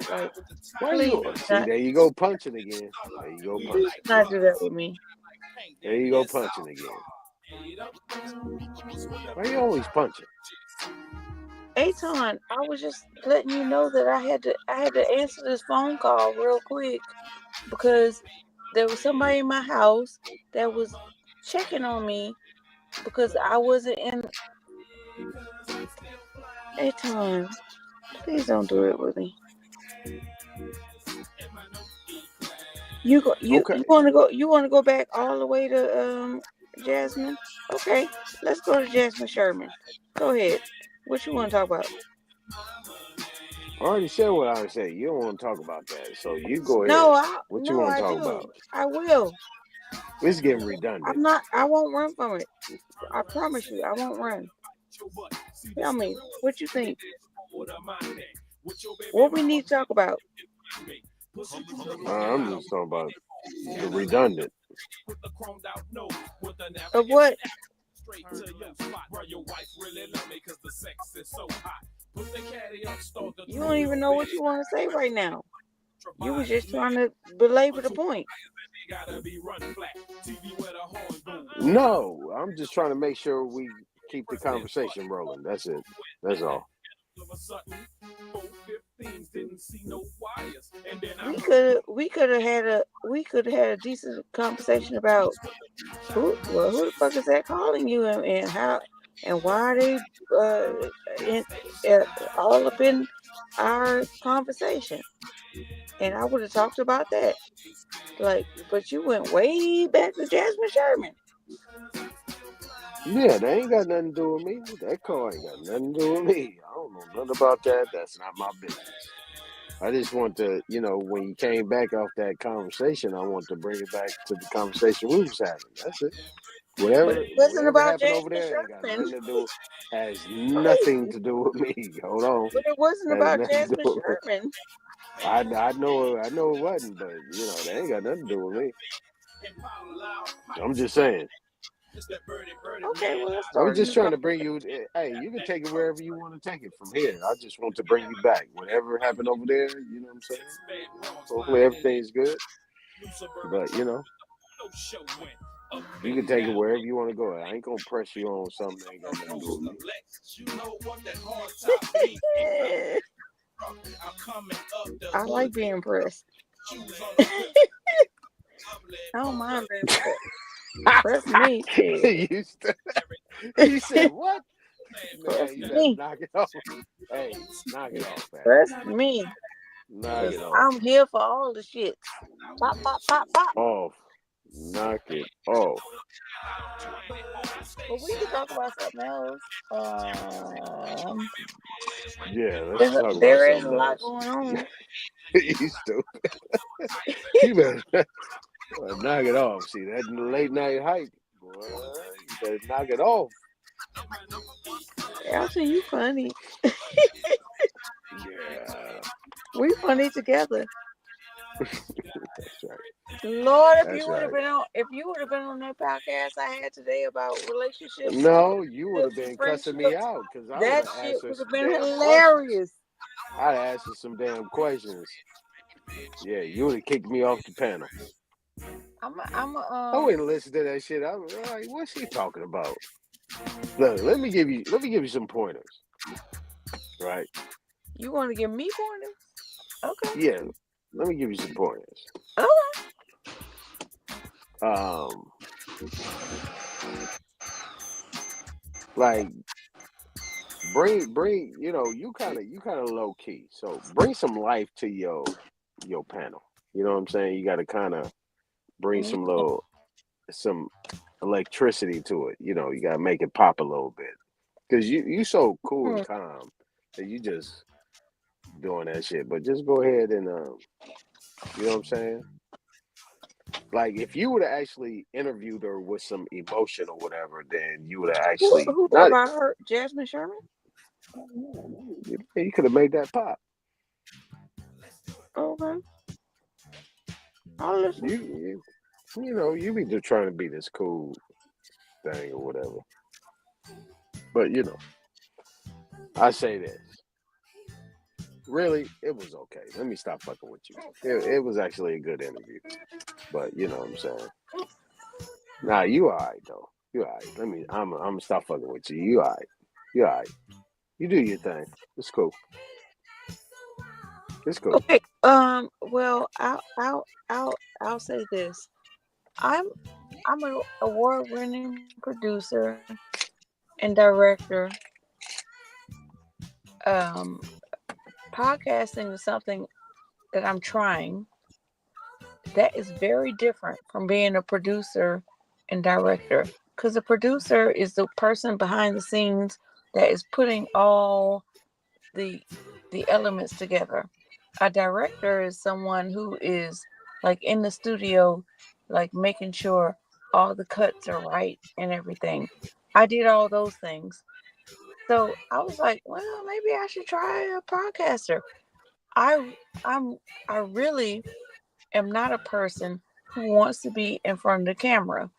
Like, Why please you see? There you go punching again. There you go punching. not do that with me. There you go punching again. Why you always punching? Aton, I was just letting you know that I had to answer this phone call real quick because there was somebody in my house that was checking on me because I wasn't in. Aton, please don't do it with me. You want to go back all the way to Jasmine? Okay, let's go to Jasmine Sherman. Go ahead. What you want to talk about? I already said what I said. You don't want to talk about that, so you go ahead. No, What you want to talk do. about? I will. It's getting redundant. I won't run from it. I promise you, I won't run. Tell me, what you think? What we need to talk about? I'm just talking about the redundant. Of what? You don't even know what you want to say right now. You was just trying to belabor the point. No, I'm just trying to make sure we keep the conversation rolling. That's it. That's all. We could have had a decent conversation about who the fuck is that calling you and how and why they all up in our conversation, and I would have talked about that. Like, but you went way back to Jasmine Sherman. Yeah, they ain't got nothing to do with me. That call ain't got nothing to do with me. I don't know nothing about that. That's not my business. I just want to, when you came back off that conversation, I want to bring it back to the conversation we was having. That's it. Whatever about happened over there ain't got nothing to do. Has nothing to do with me. Hold on. But it wasn't about Jasmine Sherman. I know it wasn't, but they ain't got nothing to do with me. I'm just saying. Okay, well, I was just trying to bring you. Hey, you can take it wherever you want to take it from here. I just want to bring you back. Whatever happened over there, you know what I'm saying? Hopefully everything's good. But you can take it wherever you want to go. I ain't gonna press you on something that ain't got nothing to do with me. I like being pressed. I don't mind being pressed. Press me. You said what? Press Man, you me. knock it off. Hey, knock it off, man. Press me. Knock it off. I'm here for all the shit. Pop, pop, pop, pop. Off. Knock it off. But we can talk about something else. Yeah, let's talk about there is a something lot else. going on. You stupid. You better knock it off. See, that late night hype, boy. You better knock it off. Elton, you funny. Yeah. We funny together. That's right. Lord, if That's you would have right. been on that podcast I had today about relationships. No, you would have been cussing me out because I would That have shit asked her would have some been damn hilarious. questions. I'd asked her some damn questions. Yeah, you would have kicked me off the panel. I wouldn't listen to that shit. I was like, what's she talking about? Look, let me give you some pointers. Right? You want to give me pointers? Okay. Yeah, let me give you some pointers. Okay. Like bring you kind of low key, so bring some life to your panel. You know what I'm saying? You got to kind of bring some electricity to it. You got to make it pop a little bit because you so cool and calm that you just doing that shit. But just go ahead and You know what I'm saying? Like if you would have actually interviewed her with some emotion or whatever, then you would have actually Who not. about her? Jasmine Sherman? You could have made that pop. Okay. I'll listen. You know, you be just trying to be this cool thing or whatever. But you know, I say this. Really, it was okay. Let me stop fucking with you. It was actually a good interview. But you know what I'm saying? Nah, you alright though. You alright. I'm gonna stop fucking with you. You alright. You alright. You do your thing. It's cool. It's cool. Okay. Well, I'll say this. I'm an award-winning producer and director. Podcasting is something that I'm trying. That is very different from being a producer and director. Because a producer is the person behind the scenes that is putting all the elements together. A director is someone who is like in the studio, like making sure all the cuts are right and everything. I did all those things. So I was like, well, maybe I should try a podcaster. I really am not a person who wants to be in front of the camera.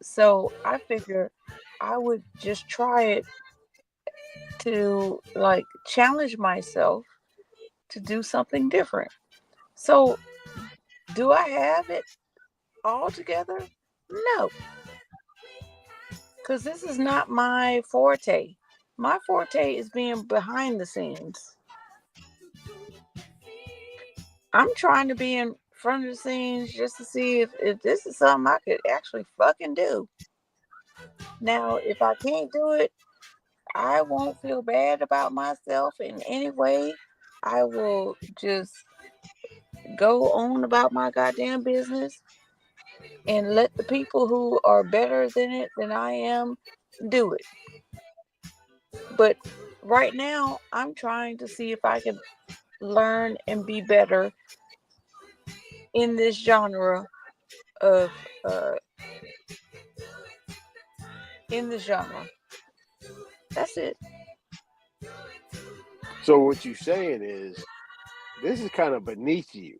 So I figured I would just try it to like challenge myself to do something different. So do I have it all together? No. Because this is not my forte. My forte is being behind the scenes. I'm trying to be in front of the scenes just to see if this is something I could actually fucking do. Now, if I can't do it, I won't feel bad about myself in any way. I will just go on about my goddamn business and let the people who are better than I am do it. But right now, I'm trying to see if I can learn and be better in this genre of in the genre. That's it. So what you're saying is this is kind of beneath you.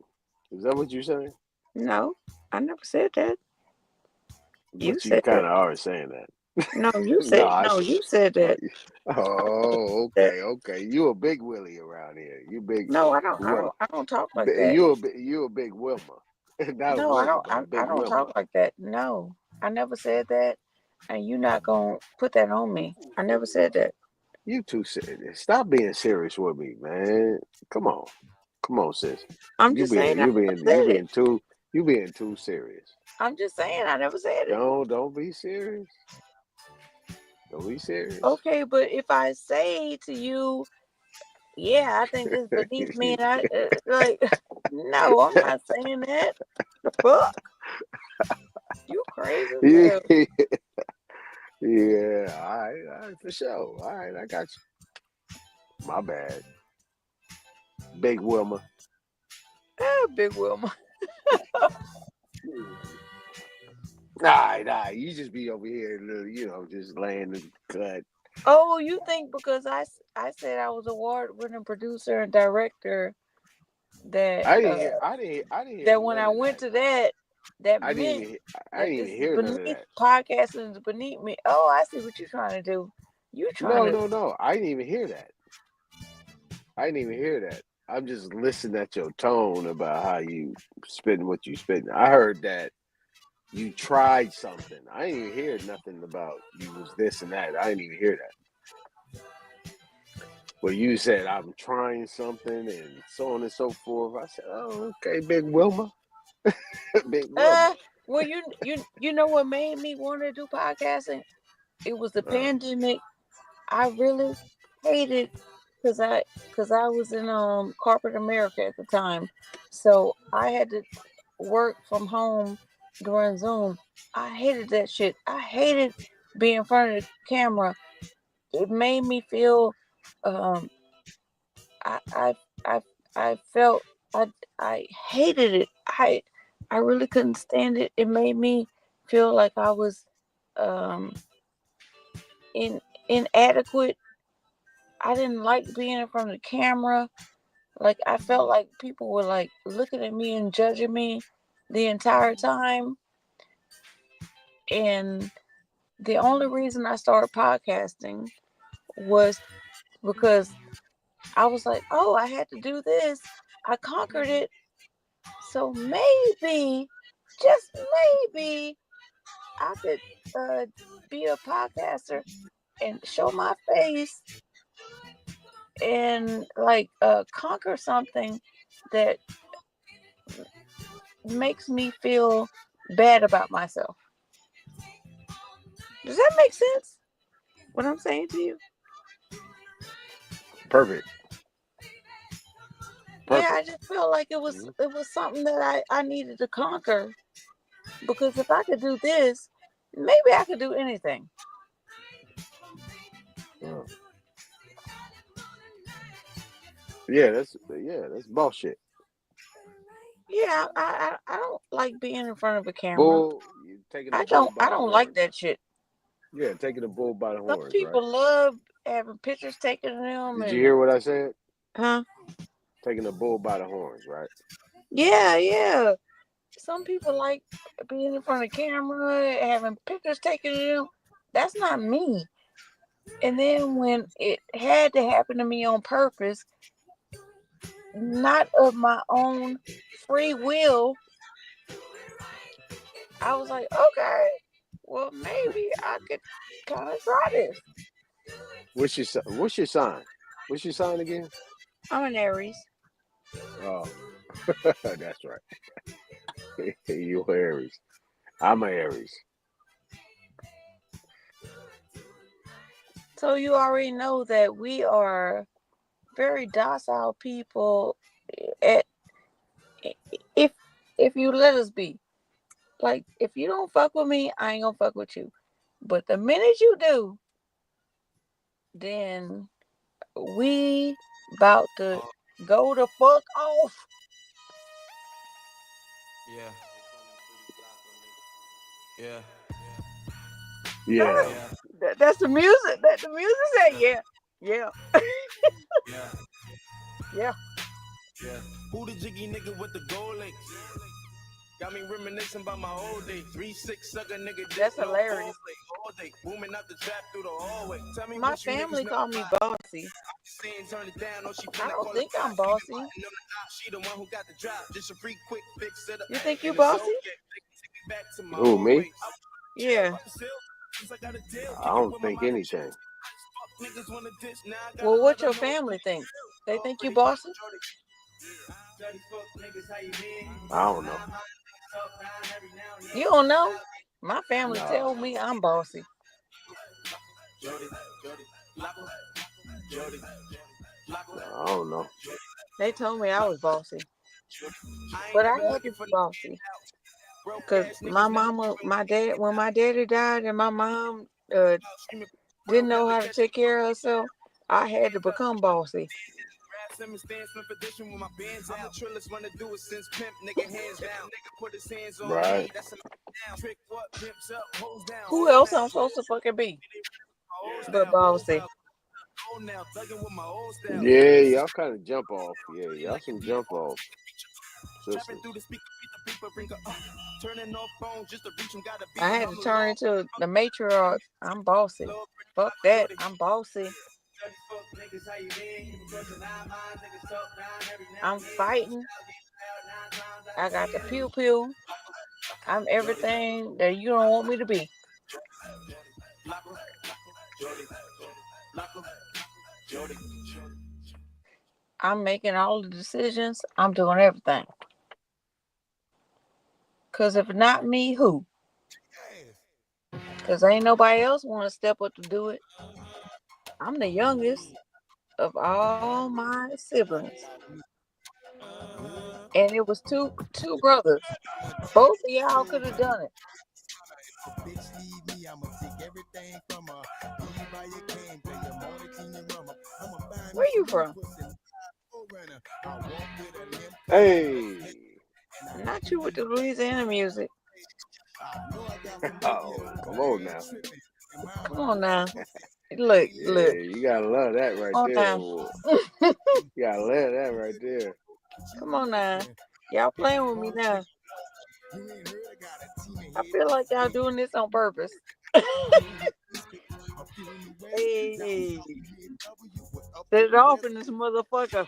Is that what you're saying? No, I never said that. You But you said kind that. of are saying that. No, you said you said that. Oh, That- okay. You a big Willie around here. You big. No, I Well, don't talk like that. you a big Wilma. Not a No, Willie, but a I big don't Wilma. talk like that. No, I never said that, and you're not gonna put that on me. I never said that. You too serious. Stop being serious with me, man. Come on, sis. I'm just saying I never said it. You being too serious. I'm just saying I never said it. Don't be serious. Don't be serious. Okay, but if I say to you, yeah, I think it's beneath me, and I like, no, I'm not saying that. The fuck, you crazy as hell. Yeah, all right, for sure. All right, I got you. My bad. Big Wilma. Big Wilma. Nah, you just be over here, just laying the cut. Oh, you think because I said I was award-winning producer and director that I didn't hear that when I none of went that. to that I didn't meant even hear none of beneath that. podcasting is beneath me. Oh, I see what you're trying to do. You trying to No. I didn't even hear that. I'm just listening at your tone about how you spitting what you spitting. I heard that you tried something. I didn't even hear nothing about you was this and that. I didn't even hear that. Well, you said I'm trying something and so on and so forth. I said, oh, okay, Big Wilma. Big Wilma. well, you know what made me want to do podcasting? It was the pandemic. I really hated because I was in corporate America at the time, so I had to work from home during Zoom. I hated that shit. I hated being in front of the camera. It made me feel I felt I hated it. I really couldn't stand it. It made me feel like I was um inadequate. I didn't like being in front of the camera. Like I felt like people were like looking at me and judging me the entire time. And the only reason I started podcasting was because I was like, oh, I had to do this. I conquered it. So maybe, just maybe, I could be a podcaster and show my face and like conquer something that makes me feel bad about myself. Does that make sense? What I'm saying to you? Perfect. Yeah, I just felt like it was something that I needed to conquer, because if I could do this, maybe I could do anything. Yeah, that's bullshit. Yeah, I don't like being in front of a camera. Bull, you taking the I bull don't by I the don't like horns. that shit. Yeah, taking the bull by the Some horns, people right? love having pictures taken of them. Did and you hear what I said? Huh? Taking the bull by the horns, right? Yeah. Some people like being in front of camera, having pictures taken of them. That's not me. And then when it had to happen to me on purpose, not of my own free will, I was like, okay, well, maybe I could kind of try this. What's your sign? What's your sign again? I'm an Aries. Oh, that's right. You Aries. I'm an Aries. So you already know that we are very docile people. If you let us be, like, if you don't fuck with me, I ain't gonna fuck with you. But the minute you do, then we about to go the fuck off. Yeah. That's the music. That the music said, yeah. Who the jiggy nigga with the gold links? Got me reminiscing about my old days. 3-6 sucker nigga. That's hilarious. All day, booming out the trap through the hallway. Tell me My what you family niggas call know me about. bossy. Turn it down, she I don't think I'm bossy. She the one who got the drop. Just a free quick fix. You think you bossy? Who, me? Yeah. I don't think anything. Well, what your family think? They think you bossy? I don't know. You don't know? My family tell me I'm bossy. I don't know. They told me I was bossy. But I had to be bossy. Because my mama, when my daddy died and my mom didn't know how to take care of herself, I had to become bossy. Right. Who else I'm supposed to fucking be but bossy? Yeah, y'all kind of jump off. Yeah, y'all some jump off. Sisters. I had to turn into the matriarch. I'm bossy. Fuck that. I'm bossy. I'm fighting. I got the pew pew. I'm everything that you don't want me to be. I'm making all the decisions. I'm doing everything. Because if not me, who? Because ain't nobody else want to step up to do it. I'm the youngest of all my siblings. And it was two brothers. Both of y'all could have done it. Where you from? Hey. Not you with the Louisiana music. Oh, come on now. Come on now. Look. Yeah, you gotta love that right Come on there. now. Boy. You gotta love that right there. Come on now. Y'all playing with me now. I feel like y'all doing this on purpose. Hey. Set it off in this motherfucker.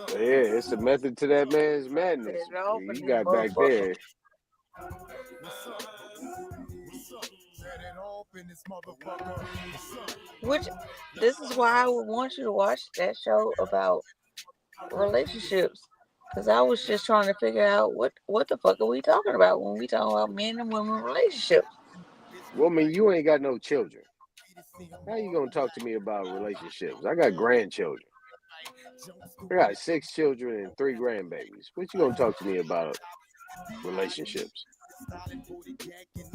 Yeah, it's a method to that man's madness. Set it off in You this got back motherfucker. there. Which, this is why I would want you to watch that show about relationships. Because I was just trying to figure out what the fuck are we talking about when we talk about men and women relationships. Woman, you ain't got no children. How you gonna talk to me about relationships? I got grandchildren. I got 6 children and 3 grandbabies. What you gonna talk to me about relationships?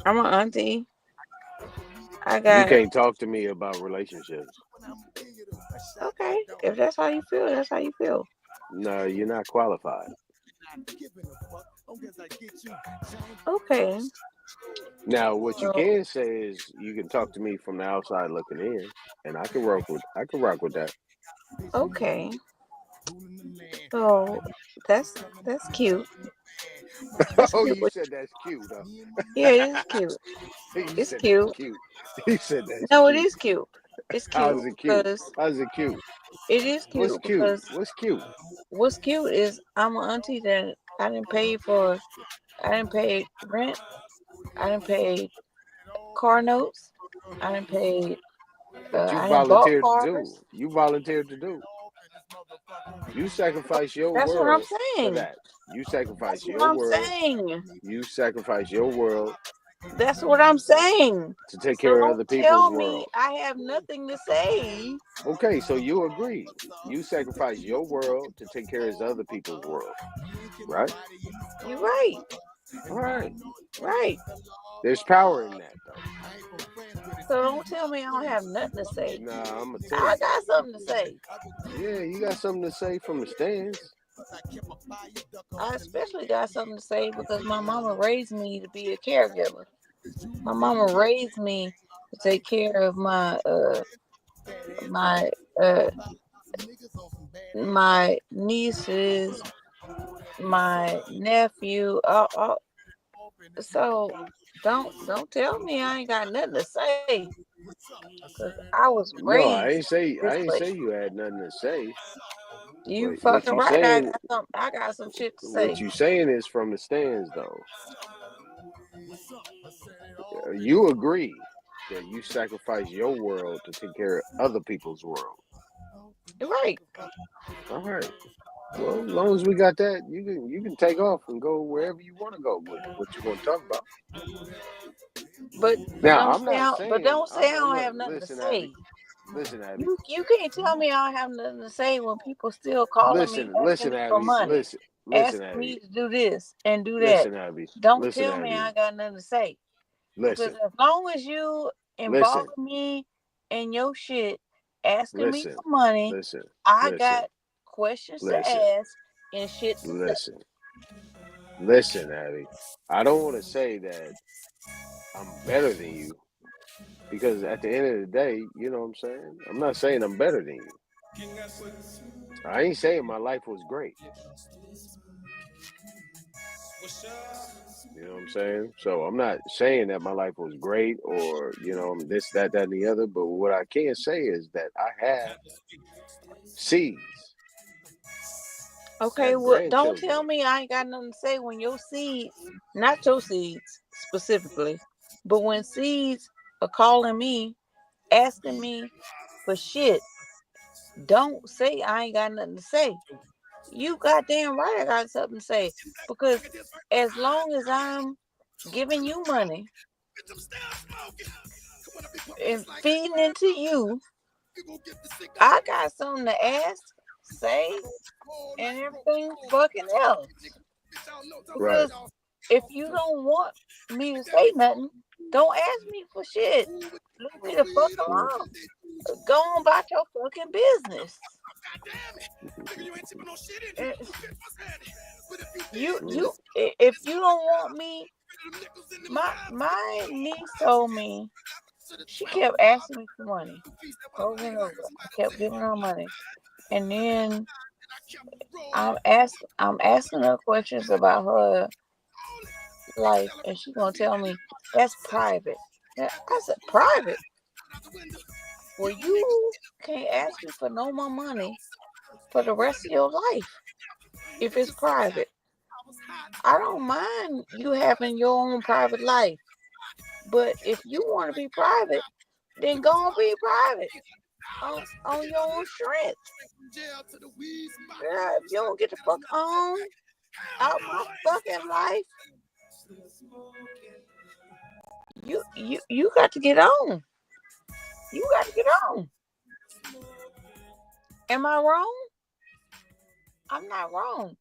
I'm an auntie. I You got can't talk to me about relationships. okay. If that's how you feel, that's how you feel. No, you're not qualified. Okay. Now, what you So can say is you can talk to me from the outside looking in, and I can rock with that. okay. So that's cute. That's Oh, cute. you said that's cute, huh? Yeah, it is cute. You It's said cute. that's cute. You said that's No, it cute. is cute. It's cute How's it cute? because How's it cute? it is What's cute cute? because What's cute? what's cute is I'm an auntie that I didn't pay rent, I didn't pay car notes, I didn't pay But you I didn't bought volunteered to do. cars. You volunteered to do. You sacrifice your That's what I'm world for saying. that. You That's sacrifice what your I'm world. saying. You sacrifice your world That's what I'm saying. to take So care of don't other tell people's me world. I have nothing to say. Okay, so you agree. You sacrifice your world to take care of other people's world, right? You're right. All right. Right. There's power in that, though. So don't tell me I don't have nothing to say. Nah, I'm gonna tell I you. got something to say. Yeah, you got something to say from the stands. I especially got something to say because my mama raised me to be a caregiver. My mama raised me to take care of my my nieces, my nephew. So don't tell me I ain't got nothing to say. Cause I was No, I raised ain't say this way. you had nothing to say. You But what fucking you right. saying, I got some shit to what say. you saying is from the stands, though. You agree that you sacrifice your world to take care of other people's world. Right. All right. Well, as long as we got that, you can take off and go wherever you want to go with it. What you want to talk about? But Now, don't I'm say not I, but saying. don't say I don't Look, have nothing to listen, say. Abby. Listen, Abby. You can't tell me I don't have nothing to say when people still calling me, asking Listen, me for Abby. money, Listen, asking Abby. me to do this and do that. Listen, Abby. Don't Listen, tell me Abby. I got nothing to say. Because Listen. as long as you involve me in your shit, asking me for money, I got questions to ask and shit to say. Listen, Abby. I don't want to say that I'm better than you because at the end of the day, you know what I'm saying? I'm not saying I'm better than you. I ain't saying my life was great. You know what I'm saying? So I'm not saying that my life was great or, you know, this, that, and the other. But what I can say is that I have seeds. Okay, well, don't tell me I ain't got nothing to say when your seeds, not your seeds specifically, but when seeds are calling me, asking me for shit, don't say I ain't got nothing to say. You goddamn right I got something to say. Because as long as I'm giving you money and feeding into you, I got something to ask, say, and everything fucking else. Because if you don't want me to say nothing, don't ask me for shit. Leave me the fuck alone. Go on about your fucking business. If you don't want me, my niece told me, she kept asking me for money over and over. I kept giving her money, and then I'm asking her questions about her life, and she's gonna tell me that's private. I said, private? Well, you can't ask me for no more money for the rest of your life if it's private. I don't mind you having your own private life, but if you want to be private, then go and be private on your own strength. Girl, if you don't get the fuck on out my fucking life, you got to get on. You got to get on. Am I wrong? I'm not wrong.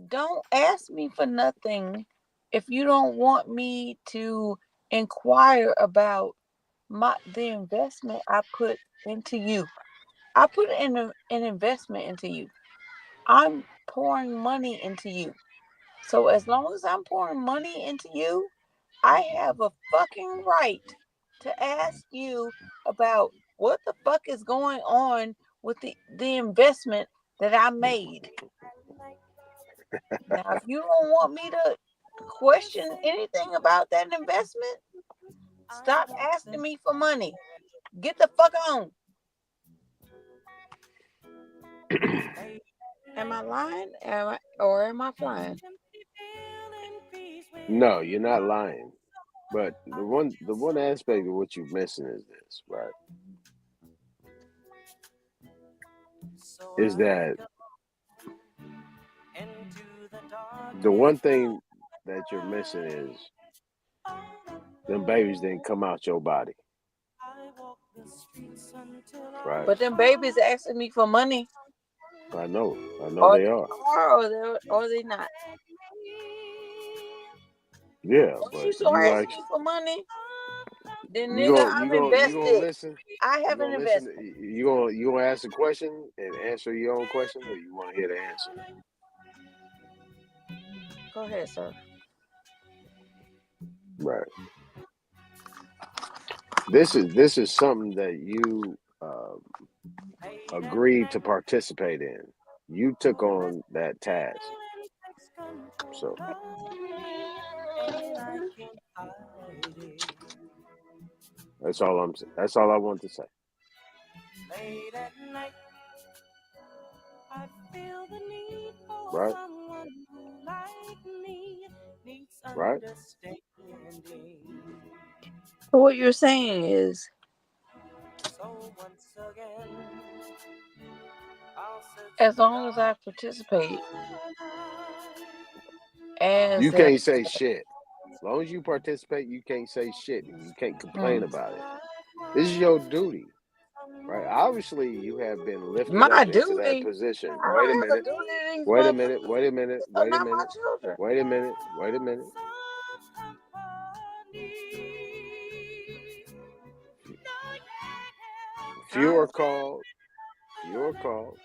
Don't ask me for nothing if you don't want me to inquire about the investment I put into you. I put an investment into you. I'm pouring money into you. So as long as I'm pouring money into you, I have a fucking right to ask you about what the fuck is going on with the investment that I made. Now, if you don't want me to question anything about that investment, stop asking me for money. Get the fuck on. Am I lying? Or am I flying? No, you're not lying. But the one aspect of what you're missing is this, right? Is that the one thing that you're missing is them babies didn't come out your body. Right. But them babies asking me for money. I know Or they are. Or they not. Yeah, Once but you start asking me for money, then nigga, I'm invested. You gonna listen? I have an investment. You gonna ask a question and answer your own question, or you want to hear the answer? Go ahead, sir. Right. This is something that you agreed to participate in. You took on that task. So that's all I want to say. Right? Right? So what you're saying is, as long as I participate, You can't say shit. As long as you participate, you can't say shit and you can't complain about it. This is your duty. Right? Obviously, you have been lifted up into that position. Wait a minute. Wait a minute. Wait a minute. Wait a minute. Wait a minute. Wait a minute. Few are called. Few are called.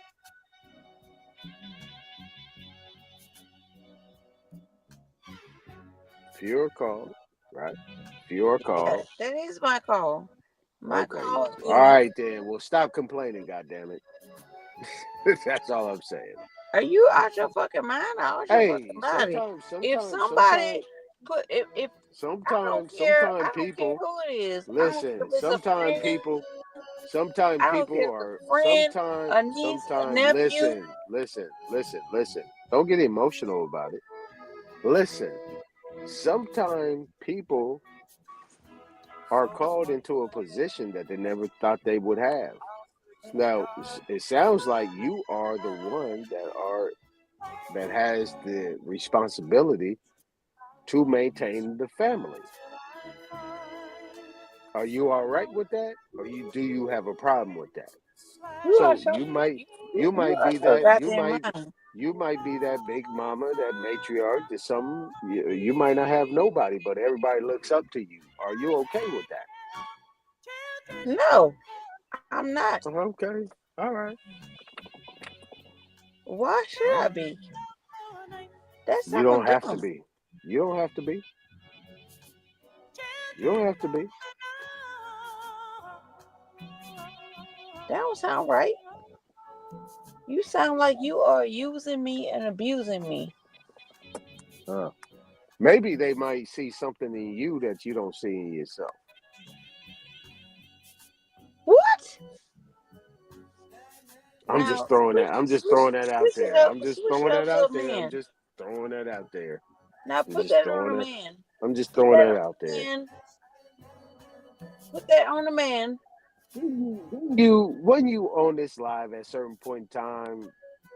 Few are called. Right? Few are called. That is my call. My okay. call is all right, then. Well, stop complaining, goddammit. That's all I'm saying. Are you out your fucking mind or out your fucking body? If somebody put if sometimes people who it is. Listen, sometimes people are friend, a niece, a nephew. Listen. Don't get emotional about it. Listen, sometimes people are called into a position that they never thought they would have. Now, it sounds like you are the one that has the responsibility to maintain the family. Are you all right with that, or do you have a problem with that? You might be that You might be that big mama, that matriarch, that some you might not have nobody, but everybody looks up to you. Are you okay with that? No, I'm not. Okay, all right. Why should I be? That You sounds don't have to dumb. be. You don't have to be. You don't have to be. That don't sound right. You sound like you are using me and abusing me. Maybe they might see something in you that you don't see in yourself. What? I'm Now just throwing that. I'm just throwing that out switch it there. up, I'm just switch throwing it up that to out a there. I'm man. just throwing that out there. Now I'm put just that on throwing a it. man. I'm just Put throwing that that on out a there. man. Put that on a man. When you on this live at a certain point in time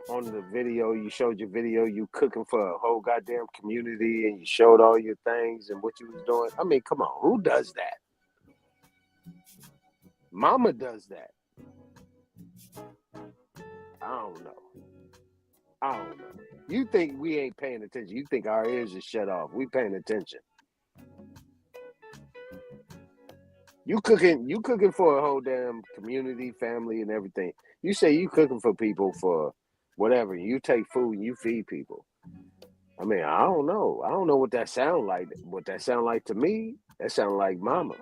on the video, you showed your video, you cooking for a whole goddamn community, and you showed all your things and what you was doing. I mean, come on, who does that? Mama does that. I don't know. You think we ain't paying attention? You think our ears are shut off? We paying attention. You cooking for a whole damn community, family, and everything. You say you cooking for people for whatever. You take food and you feed people. I mean, I don't know. I don't know what that sound like. What that sound like to me? That sound like mama.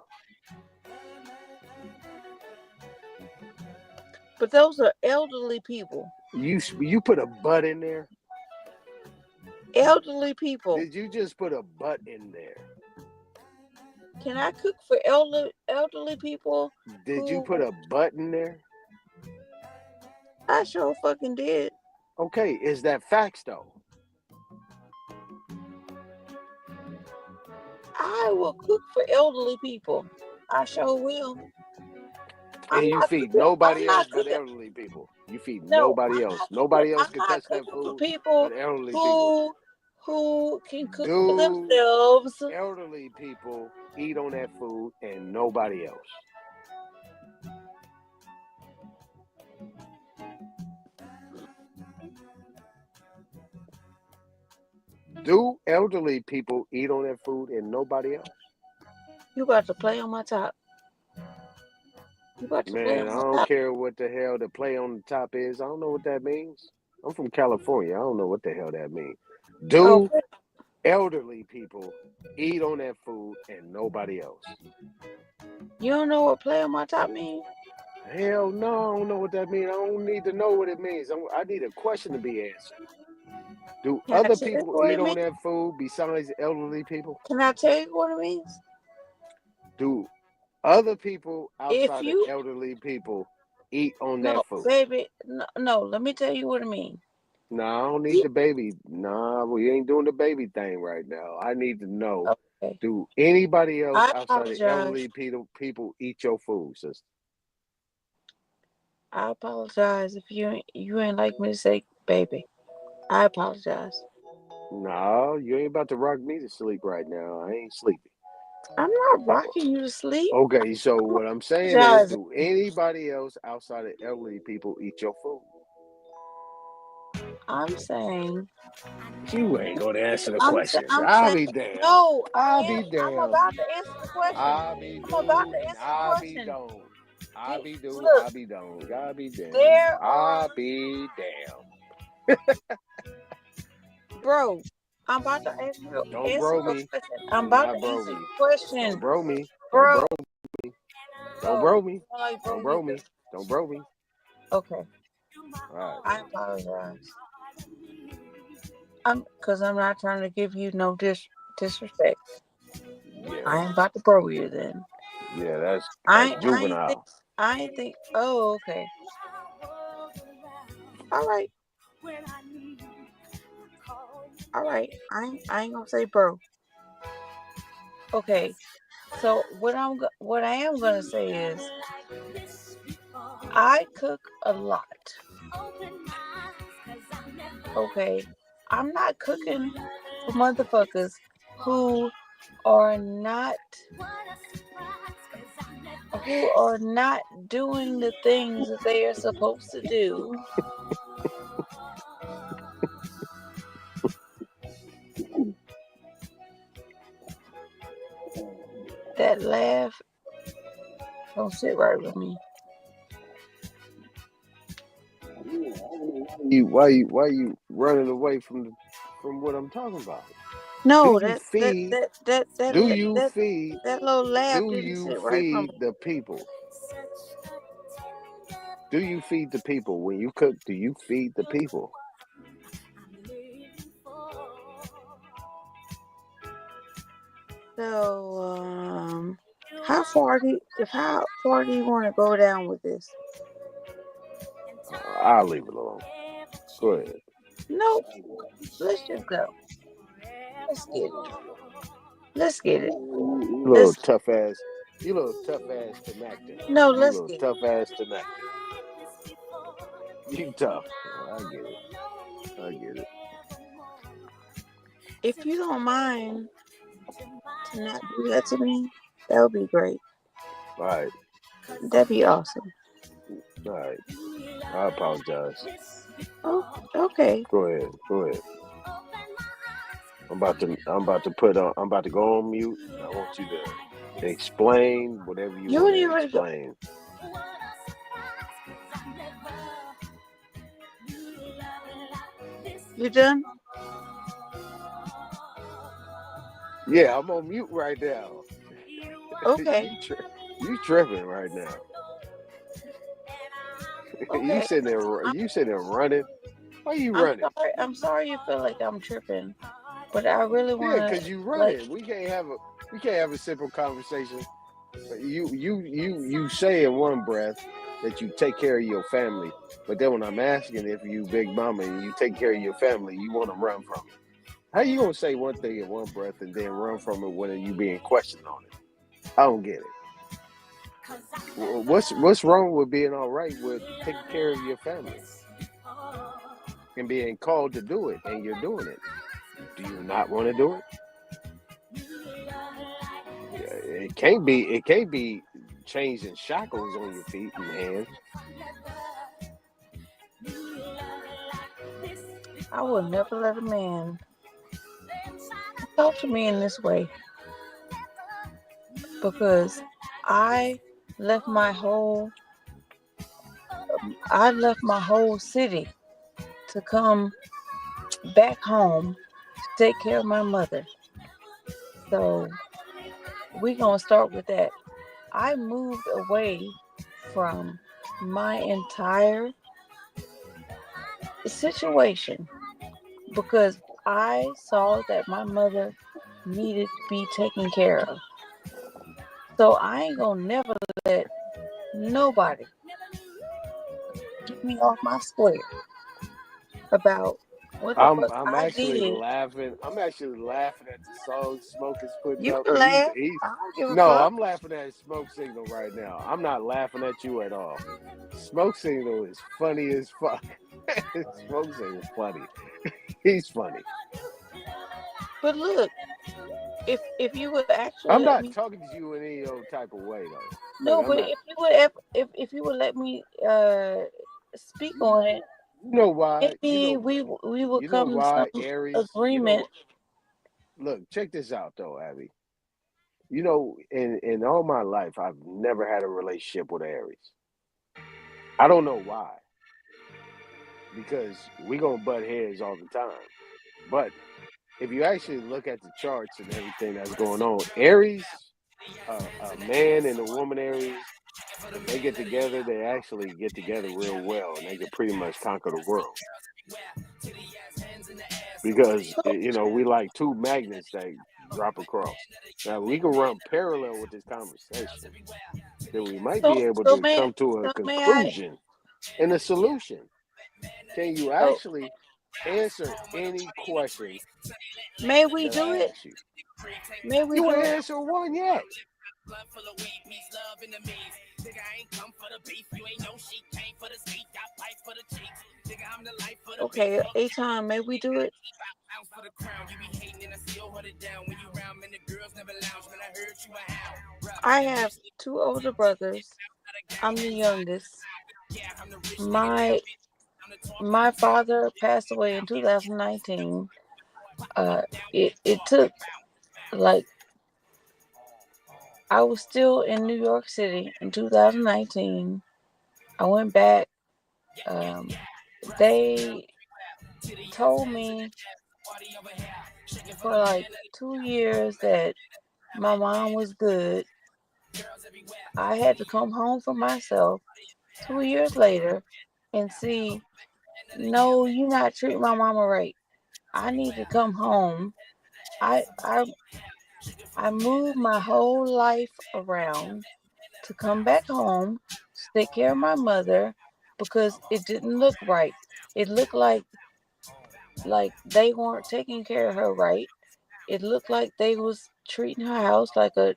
But those are elderly people. You put a butt in there? Elderly people. Did you just put a butt in there? Can I cook for elderly people? Did you put a butt in there? I sure fucking did. Okay, is that facts though? I will cook for elderly people. I sure will. And you feed nobody else but elderly people. You feed nobody else. Nobody else can touch that food but elderly people. Who can cook for themselves. Elderly people eat on that food and nobody else. Do elderly people eat on that food and nobody else? You got to play on my top. Man, I don't care what the hell the play on the top is. I don't know what that means. I'm from California. I don't know what the hell that means. Do elderly people eat on that food and nobody else? You don't know what play on my top means? Hell no, I don't know what that means. I don't need to know what it means. I need a question to be answered. Do other people eat on that food besides elderly people? Can I tell you what it means? Do other people outside of elderly people eat on that food? Baby, no, let me tell you what it means. No, I don't need the baby. No, we ain't doing the baby thing right now. I need to know, do anybody else outside of elderly people eat your food, sister? I apologize if you ain't like me to say baby. I apologize. No, you ain't about to rock me to sleep right now. I ain't sleepy. I'm not rocking you to sleep. Okay, so what I'm saying is, do anybody else outside of elderly people eat your food? I'm saying you ain't gonna answer the question. I'll be damned. No, I'll be damned. I'm about to answer the question. I'll be I'm about to answer the question. I'll be damned. I'll be damned. I'll be damned. I'll be damned. Bro, I'm about to answer the question. Don't bro me. I'm about to answer the question. Don't bro me. Bro. Don't bro me. Don't bro me. Don't bro me. Okay. All right. I apologize. Because I'm not trying to give you no disrespect. Yeah. I ain't about to bro you then. Yeah, that's juvenile. I ain't think. Oh, okay. All right. All right. I ain't gonna say bro. Okay. So what I am gonna say is, I cook a lot. Okay. I'm not cooking for motherfuckers who are not doing the things that they are supposed to do. that laugh don't sit right with me. Why you running away from what I'm talking about? No, Do you that feed? Do you feed? that little laugh Do didn't you sit right from feed the people? Do you feed the people when you cook? Do you feed the people? So, how far do you want to go down with this? I'll leave it alone. Go ahead. Nope. Let's just go. Let's get it. You little tough ass Temactin. No, You let's little get it. tough ass Temactin. You tough. I get it. If you don't mind to not do that to me, that would be great. All right. That'd be awesome. All right. I apologize. Oh, okay. Go ahead. I'm about to go on mute. I want you to explain whatever you want to explain. You done? Yeah, I'm on mute right now. Okay. You tripping right now. Okay. You sitting there running. Why you running? I'm sorry you feel like I'm tripping, but I really want to. Yeah, because you running. We can't have a simple conversation. You say in one breath that you take care of your family, but then when I'm asking if you big mama and you take care of your family, you want to run from it. How you gonna say one thing in one breath and then run from it when you being questioned on it? I don't get it. What's wrong with being all right with taking care of your family and being called to do it, and you're doing it? Do you not want to do it? Yeah, it can't be changing shackles on your feet and hands. I will never let a man talk to me in this way, because I left my whole city to come back home to take care of my mother. So we're gonna start with that. I moved away from my entire situation because I saw that my mother needed to be taken care of. So I ain't gonna never let nobody get me off my square about what the fuck I'm I actually did. laughing. I'm actually laughing at the song Smoke is putting You up. can laugh. I don't give a No, fuck. I'm laughing at Smoke Signal right now. I'm not laughing at you at all. Smoke Signal is funny as fuck. Smoke Signal's funny. He's funny. But look, if you would actually I'm let not me, talking to you in any old type of way though. no, Like, I'm but not. if you would let me speak on it, You know why? maybe we would You know come to why, some Aries? agreement. Look, check this out though, Abby. You know, in all my life, I've never had a relationship with Aries. I don't know why. Because we gonna butt heads all the time. But if you actually look at the charts and everything that's going on, Aries, a man and a woman Aries, if they get together, they actually get together real well, and they can pretty much conquer the world. Because we like two magnets that drop across. Now we can run parallel with this conversation, then we might be able to come to a conclusion and a solution. Can you actually answer any question? May we do it? May we You do ain't it? answer one yet. Okay, A-Time, may we do it? I have two older brothers. I'm the youngest. My father passed away in 2019. It took like I was still in New York City in 2019. I went back. They told me for like 2 years that my mom was good. I had to come home for myself 2 years later and see, no, you're not treating my mama right. I need to come home. I I I moved my whole life around to come back home to take care of my mother because it didn't look right. It looked like they weren't taking care of her right. It looked like they was treating her house like a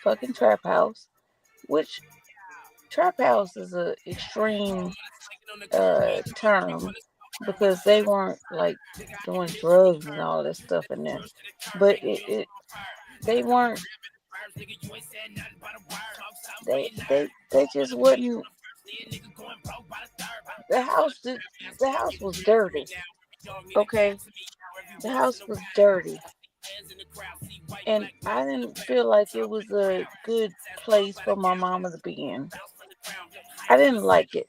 fucking trap house, which trap house is a extreme term because they weren't like doing drugs and all that stuff in there. But they weren't they just wouldn't the house was dirty. Okay. The house was dirty. And I didn't feel like it was a good place for my mama to be in. I didn't like it.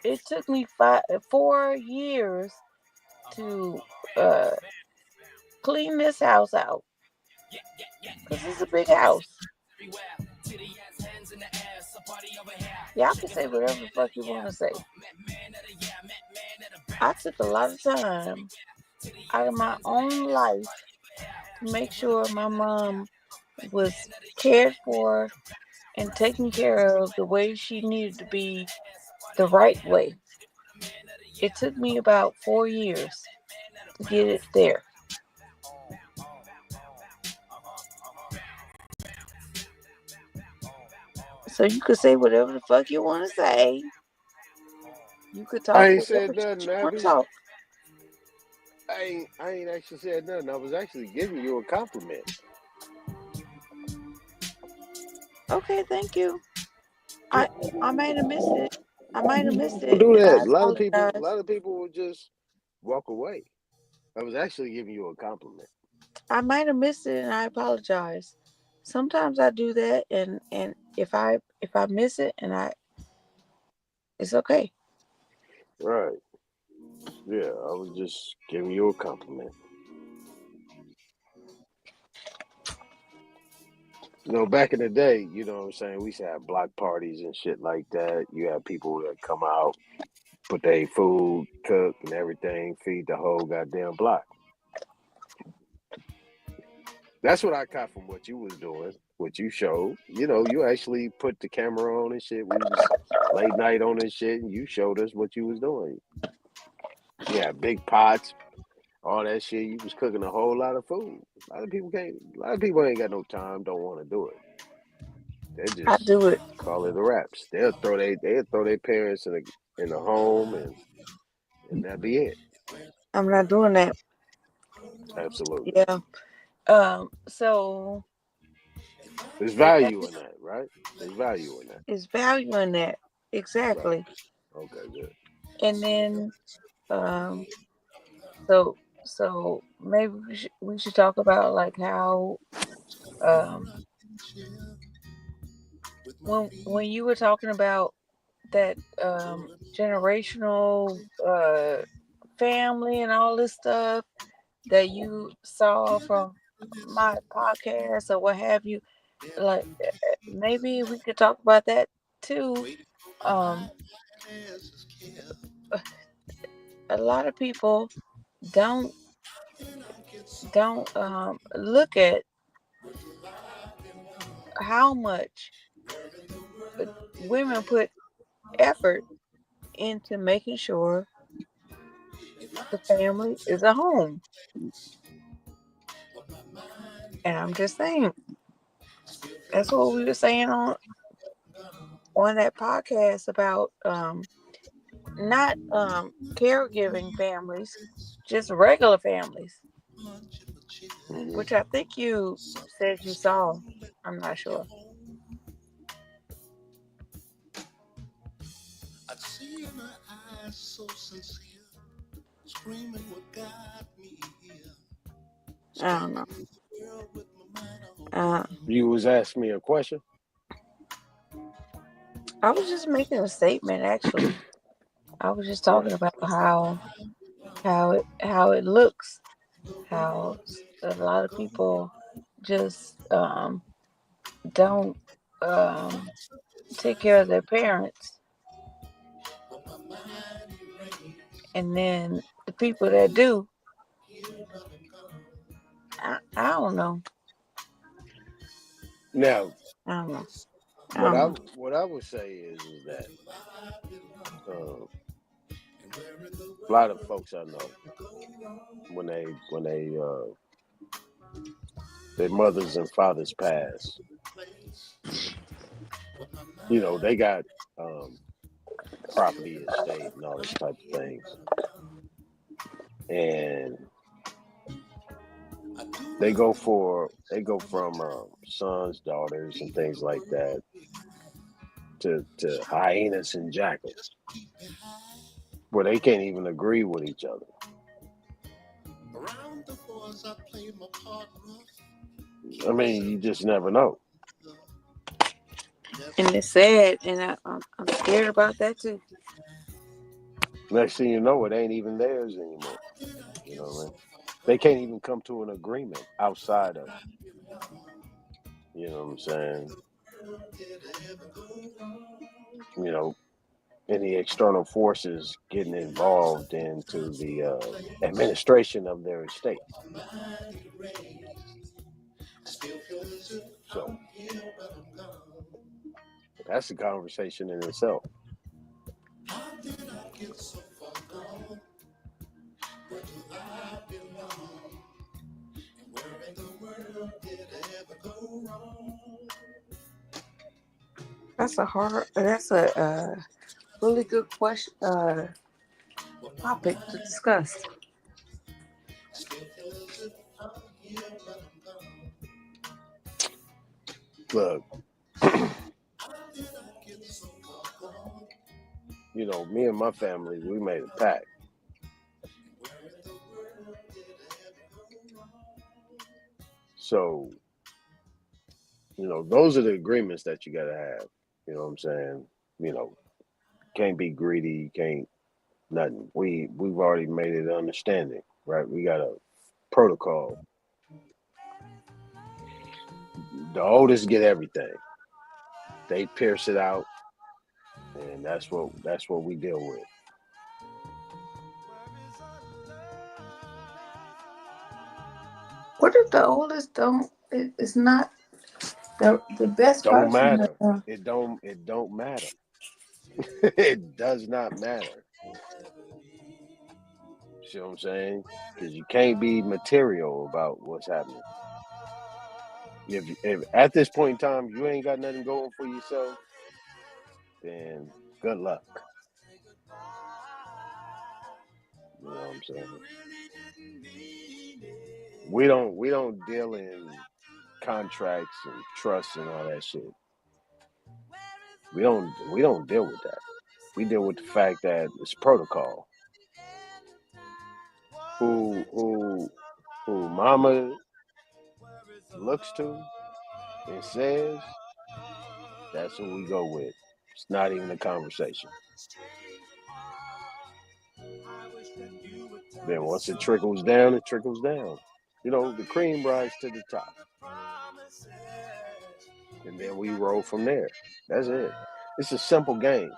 It took me 4 years to clean this house out because it's a big house. Y'all can say whatever the fuck you want to say. I took a lot of time out of my own life to make sure my mom was cared for and taken care of the way she needed to be, the right way. It took me about 4 years to get it there. So you could say whatever the fuck you want to say. You could talk I ain't whatever said nothing, shit you want to Abby. talk. I ain't actually said nothing. I was actually giving you a compliment. Okay, thank you. I might have missed it. I might have missed Don't it, do and I that. A lot apologize. of people will just walk away. I was actually giving you a compliment. I might have missed it, and I apologize. Sometimes I do that, and if I miss it, it's okay. Right. Yeah, I was just giving you a compliment. You know, back in the day, you know what I'm saying, we used to have block parties and shit like that. You have people that come out, put their food, cook and everything, feed the whole goddamn block. That's what I caught from what you was doing, what you showed. You know, you actually put the camera on and shit. We was late night on and shit, and you showed us what you was doing. Yeah, big pots, all that shit. You was cooking a whole lot of food. A lot of people ain't got no time, don't want to do it. They I just do it. call it a wraps. They'll throw their parents in the home and that'll be it. I'm not doing that. Absolutely. Yeah. So There's with value that, in that, right? There's value in that. is value in that. Right. Exactly. Okay, good. And then, um, so maybe we should talk about like how, um, when you were talking about that generational family and all this stuff that you saw from my podcast or what have you, like maybe we could talk about that too. Um, a lot of people don't look at how much women put effort into making sure the family is a home. And I'm just saying, that's what we were saying on that podcast about not caregiving families, just regular families, Mm-hmm. which I think you said you saw. I'm not sure. I don't know. Uh, You was asking me a question. I was just making a statement. Actually, I was just All talking right. about how it looks. How a lot of people just don't take care of their parents, and then the people that do, I don't know. Now, I don't know. I don't know. what I would say is that a lot of folks I know when their mothers and fathers pass, they got property, estate, and all these type of things, and they go from sons, daughters, and things like that to hyenas and jackals, where they can't even agree with each other. I mean, you just never know. And it's sad, and I'm scared about that too. Next thing you know, it ain't even theirs anymore. You know what I mean? They can't even come to an agreement outside of, you know what I'm saying? Any external forces getting involved into the administration of their estate. So that's a conversation in itself. That's a really good question. Topic to discuss. Look, me and my family, we made a pact. So, those are the agreements that you got to have. You know what I'm saying? Can't be greedy, can't nothing. We've already made it an understanding, right? We got a protocol. The oldest get everything. They pierce it out, and that's what we deal with. What if the oldest don't? It's not the best Don't person. matter. It don't matter. It does not matter. See what I'm saying? Because you can't be material about what's happening. If at this point in time you ain't got nothing going for yourself, then good luck. You know what I'm saying? We don't deal in contracts and trusts and all that shit. We don't deal with that. We deal with the fact that it's protocol. Who mama looks to and says, that's who we go with. It's not even a conversation. Then once it trickles down, it trickles down. The cream rise to the top. And then we roll from there. That's it. It's a simple game.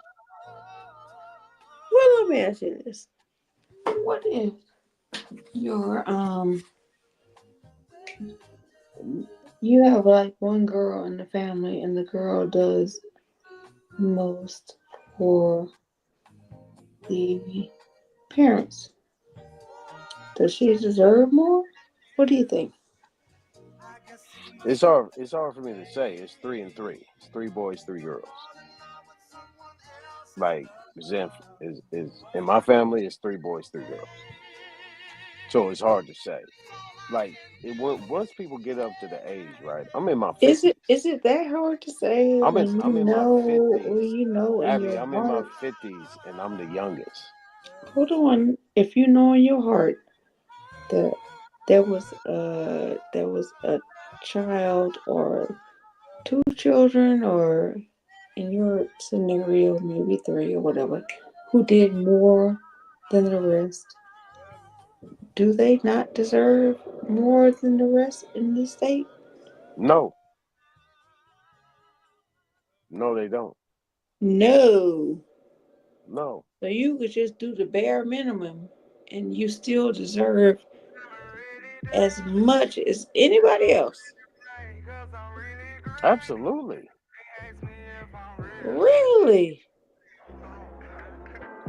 Well, let me ask you this: what if your you have like one girl in the family, and the girl does most for the parents? Does she deserve more? What do you think? It's hard for me to say. It's 3 and 3. It's 3 boys, 3 girls. Like Zenf is in my family, it's 3 boys, 3 girls. So it's hard to say. Like once people get up to the age, right? I'm in my 50s. Is it that hard to say? I'm in my 50s. Or in Abby, your I'm heart? in my 50s and I'm the youngest. Hold on. If you know in your heart that there was a child or two children, or in your scenario maybe three or whatever, who did more than the rest, do they not deserve more than the rest in this state? No, no, they don't. No. No. So you could just do the bare minimum and you still deserve as much as anybody else. Absolutely. Really?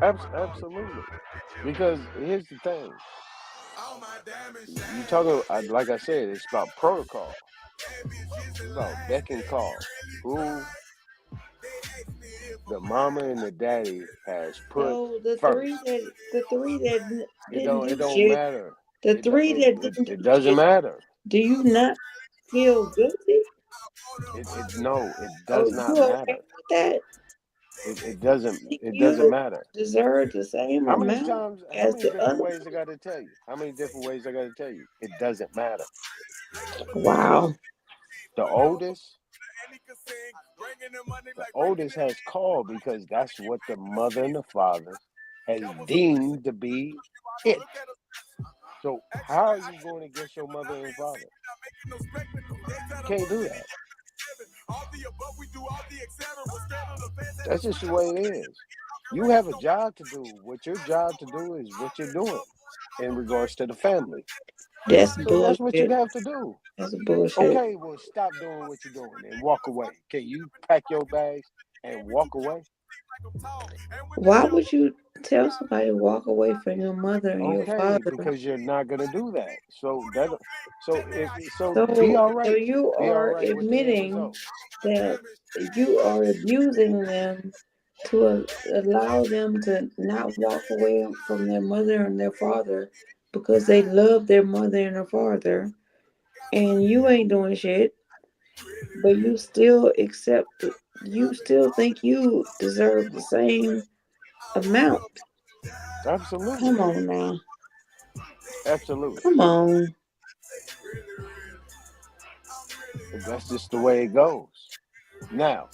Absolutely. Because here's the thing. You talking, like I said, it's about protocol. It's about beck and call. Who the mama and the daddy has put So the first. three that It didn't do don't shit, matter. the three that didn't It do doesn't shit, matter. do you not feel guilty? No, it does Oh, not you okay matter. with that? It Think doesn't you matter. deserve the same How many amount times, how as many the different other? ways I gotta tell you? How many different ways I gotta tell you? It doesn't matter. Wow. The oldest has called because that's what the mother and the father has deemed to be it. So how are you going against your mother and father? You can't do that. That's just the way it is. You have a job to do. What your job to do is what you're doing in regards to the family. That's So that's what you bullshit. have to do. That's bullshit. Okay, well, stop doing what you're doing and walk away. Can you pack your bags and walk away? Why would you tell somebody to walk away from your mother and your Okay, father? because you're not gonna do that. So So, be all so right. you Be all are right with the end admitting result. that you are abusing them to allow them to not walk away from their mother and their father because they love their mother and their father, and you ain't doing shit, but you still accept it. You still think you deserve the same amount. Absolutely. Come on now. Absolutely. Come on. That's just the way it goes. Now,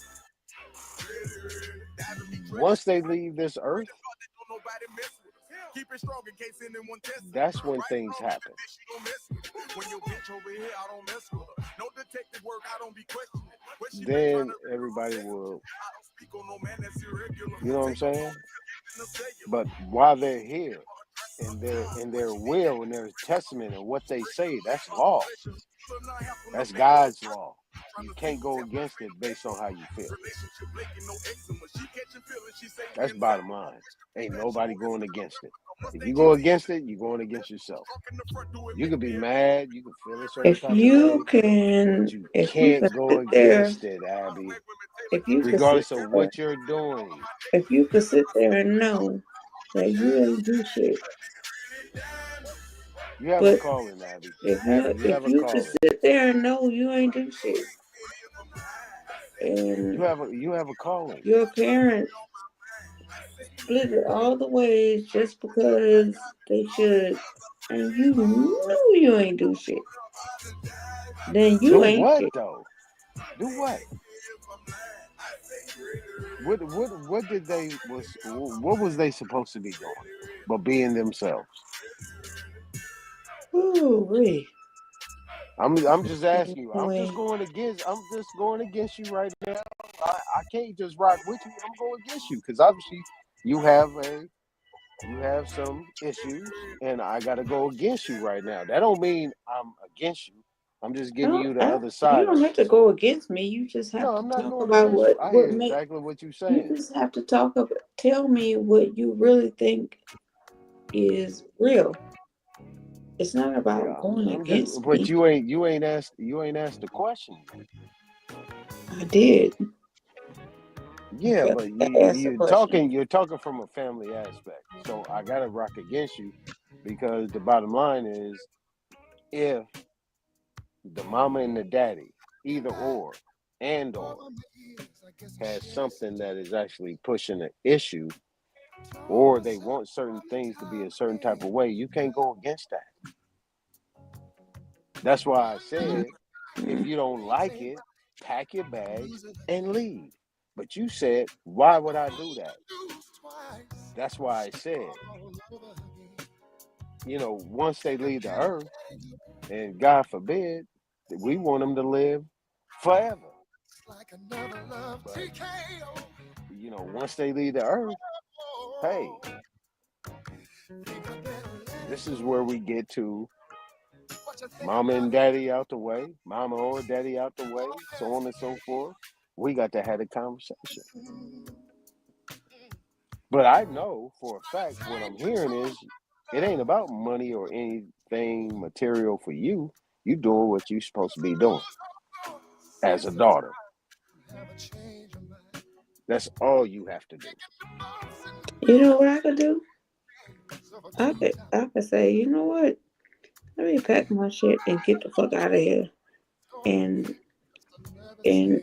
once they leave this earth, that's when things happen. Then everybody will, you know what I'm saying? But while they're here, in their will and their testament and what they say, that's law. That's God's law. You can't go against it based on how you feel. That's bottom line. Ain't nobody going against it. If you go against it, you're going against yourself. You could be mad, you can feel a certain If type of you way, can, but you if you can't can go sit there, against it, Abby. if you can sit Regardless of there, what you're doing. if you could sit there and know that you ain't do shit, You have a but calling, Abby. if Abby, you have if a you could calling. sit there and know you ain't do shit, and You have a calling. your parents split it all the ways just because they should, and you knew you ain't do shit, then you Do ain't what shit. though? Do what? What did they what was they supposed to be doing? But being themselves. Ooh-wee. I'm just asking you. I'm Anyway, just going against you right now. I can't just rock with you. I'm going against you because obviously you have some issues and I gotta go against you right now. That don't mean I'm against you. I'm just giving you the other you side don't of have it. to go So against me. You just have no, to I'm not talk going about against you. I hear what make. exactly what you're You saying. just have to talk about. Tell me what you really think is real. It's not about Yeah, going I'm just, against but me. you ain't asked the question yet. I did. Yeah, Okay, but I asked the question. you're talking from a family aspect. So I gotta rock against you because the bottom line is if the mama and the daddy, either or has something that is actually pushing an issue or they want certain things to be a certain type of way, you can't go against that. That's why I said, if you don't like it, pack your bags and leave. But you said, why would I do that? That's why I said, once they leave the earth, and God forbid, that we want them to live forever. But, once they leave the earth, hey, this is where we get to mama and daddy out the way, mama or daddy out the way, so on and so forth. We got to have a conversation. But I know for a fact what I'm hearing is it ain't about money or anything material for you. You doing what you supposed to be doing as a daughter. That's all you have to do. You know what I could do? I could say, you know what? Let me pack my shit and get the fuck out of here. And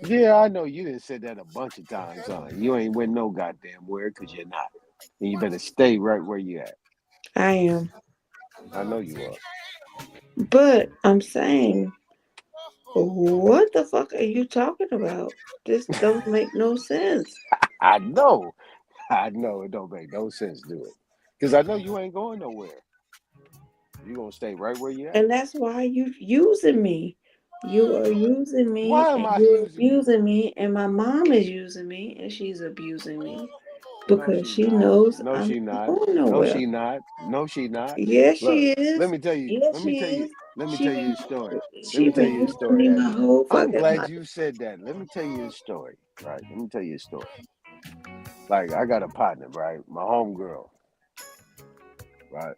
yeah, I know you done said that a bunch of times, son. You ain't went no goddamn where because you're not. And you better stay right where you at. I am. I know you are. But I'm saying, what the fuck are you talking about? This don't make no sense. I know it don't make no sense, do it? Because I know you ain't going nowhere. You gonna stay right where you at. And that's why you using me. You are using me. Why am and I you're using you? abusing me, and my mom is using me, and she's abusing me because she's she not. knows No, I'm she not not. going No, nowhere. she not. No, she not. Yes, she Look, is. let me tell you. Yes, Let me she tell you. is. Let me She tell you been a story. Let she me tell been you a using me story. my whole I'm fucking glad life. you said that. Let me tell you a story. Right. Let me tell you a story. Like I got a partner, right? My homegirl. Right.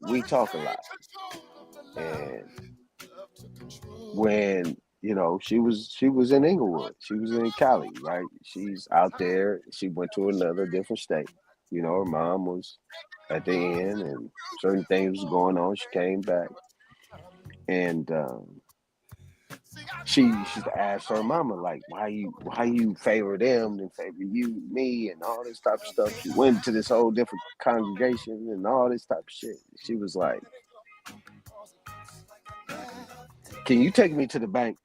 We talk a lot. And when she was in Inglewood, she was in Cali, right? She's out there. She went to another different state. Her mom was at the end, and certain things was going on. She came back, and she used to ask her mama like, why you favor them and favor me, and all this type of stuff. She went to this whole different congregation and all this type of shit. She was like, can you take me to the bank?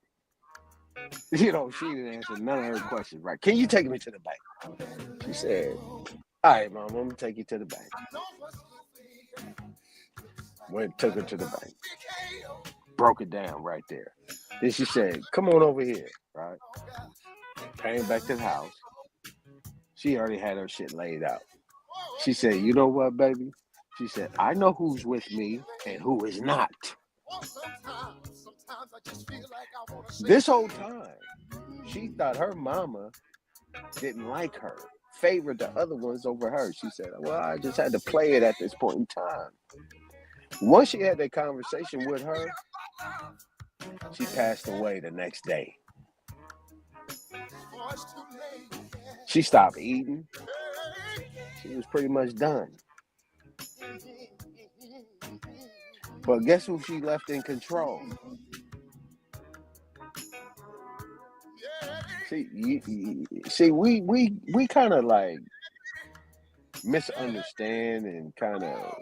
She didn't answer none of her questions, right? Can you take me to the bank? She said, all right, Mom, I'm going to take you to the bank. Took her to the bank. Broke it down right there. Then she said, come on over here, right? Came back to the house. She already had her shit laid out. She said, you know what, baby? She said, I know who's with me and who is not. This whole time, she thought her mama didn't like her, favored the other ones over her. She said, well, I just had to play it at this point in time. Once she had that conversation with her, she passed away the next day. She stopped eating. She was pretty much done. But guess who she left in control? See, we kind of like misunderstand and kind of,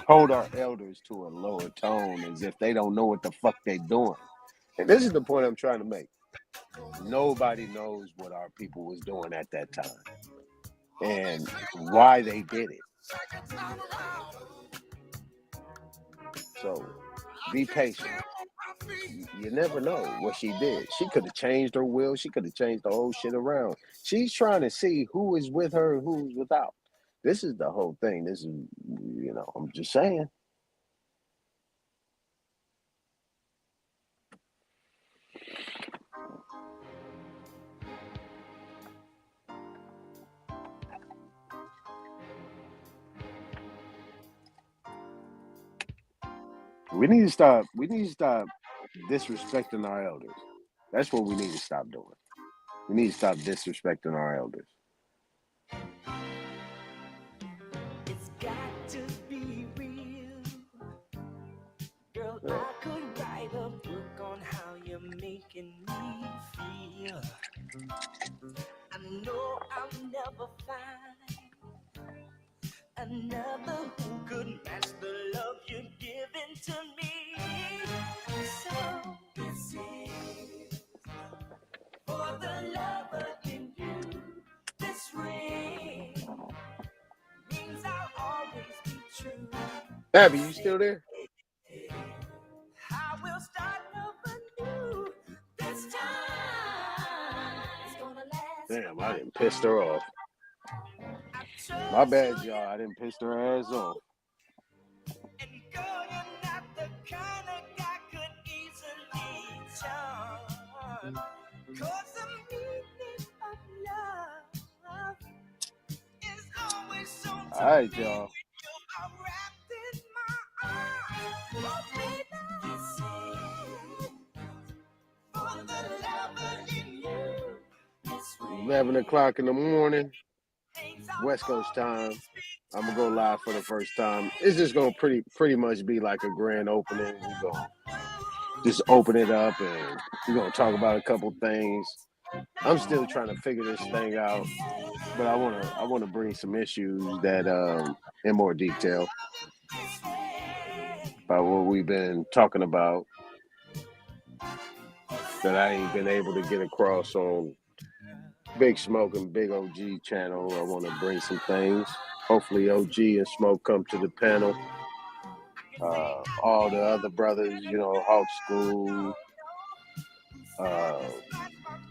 hold our elders to a lower tone as if they don't know what the fuck they doing. And this is the point I'm trying to make. Nobody knows what our people was doing at that time and why they did it. So be patient. You never know what she did. She could have changed her will. She could have changed the whole shit around. She's trying to see who is with her and who's without. This is the whole thing. This is, I'm just saying. We need to stop disrespecting our elders. That's what we need to stop doing. We need to stop disrespecting our elders. It's got to be real. Girl, I could write a book on how you're making me feel. I know I'll never find another who could match the love you're giving Abby, you still there? Damn, I didn't piss her off. My bad, y'all. I didn't piss her ass off. All right, y'all. It's 11 o'clock in the morning, West Coast time. I'm gonna go live for the first time. It's just gonna pretty much be like a grand opening. We're gonna just open it up and we're gonna talk about a couple things. I'm still trying to figure this thing out, but I wanna bring some issues that in more detail about what we've been talking about that I ain't been able to get across on Big Smoke and Big OG channel. I want to bring some things. Hopefully OG and Smoke come to the panel. All the other brothers, you know, Hawk School,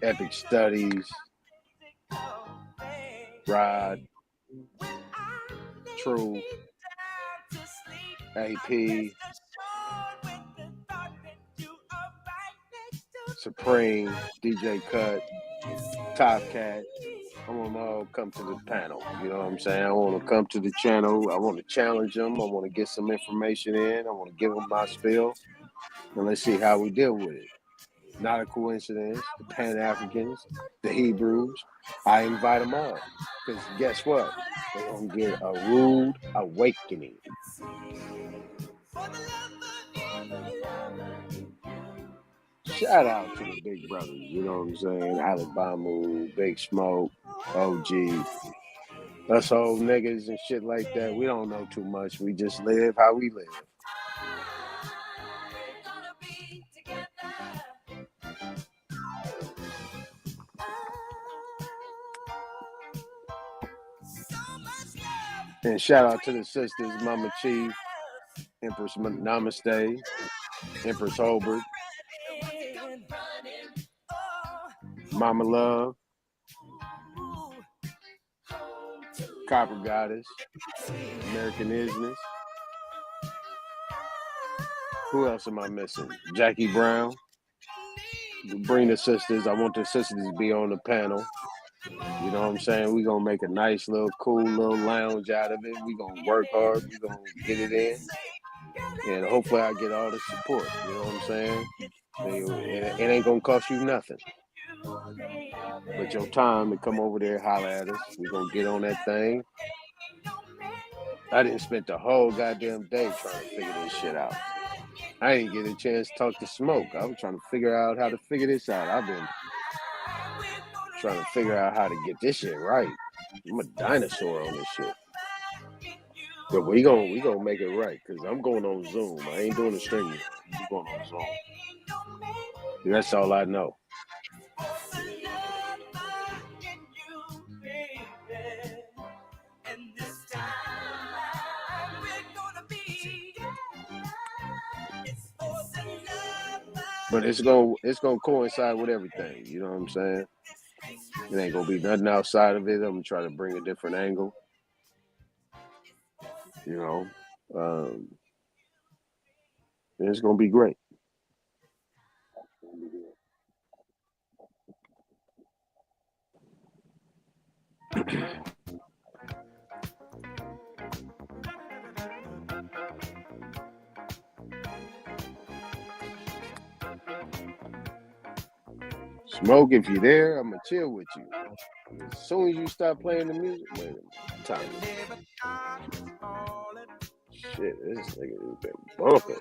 Epic Studies, Rod, True, AP, Supreme, DJ Cut, Top Cat. I want them all to come to the panel. You know what I'm saying? I want to come to the channel. I want to challenge them. I want to get some information in. I want to give them my spiel. And let's see how we deal with it. Not a coincidence. The Pan-Africans, the Hebrews, I invite them all. Because guess what? They're going to get a rude awakening. Shout out to the big brothers, you know what I'm saying? Alabama, Big Smoke, OG. Us old niggas and shit like that. We don't know too much. We just live how we live. And shout out to the sisters, Mama Chief, Empress Namaste, Empress Holbert, Mama Love, Copper Goddess, American Isness. Who else am I missing? Jackie Brown. Bring the sisters. I want the sisters to be on the panel. You know what I'm saying? We're going to make a nice little cool little lounge out of it. We're going to work hard. We're going to get it in. And hopefully I get all the support. You know what I'm saying? It ain't going to cost you nothing. But your time to come over there, holler at us. We're going to get on that thing. I didn't spend the whole goddamn day trying to figure this shit out. I didn't get a chance to talk to Smoke. I was trying to figure out how to figure this out. I've been trying to figure out how to get this shit right. I'm a dinosaur on this shit. But we gonna make it right, because I'm going on Zoom. I ain't doing a stream. I'm going on Zoom. That's all I know. But it's gonna coincide with everything. You know what I'm saying? It ain't gonna be nothing outside of it. I'm gonna try to bring a different angle. You know, and it's gonna be great. Smoke, if you're there, I'm gonna chill with you. As soon as you stop playing the music, wait a minute. Time. Shit, this nigga has been bumping.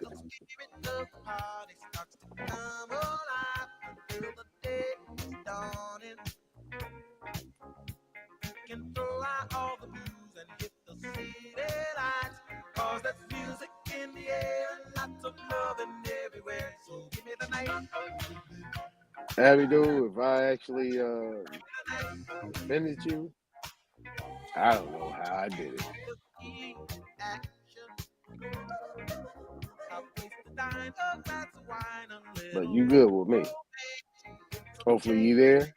Abby, dude, if I actually offended you, I don't know how I did it. But you good with me. Hopefully you there.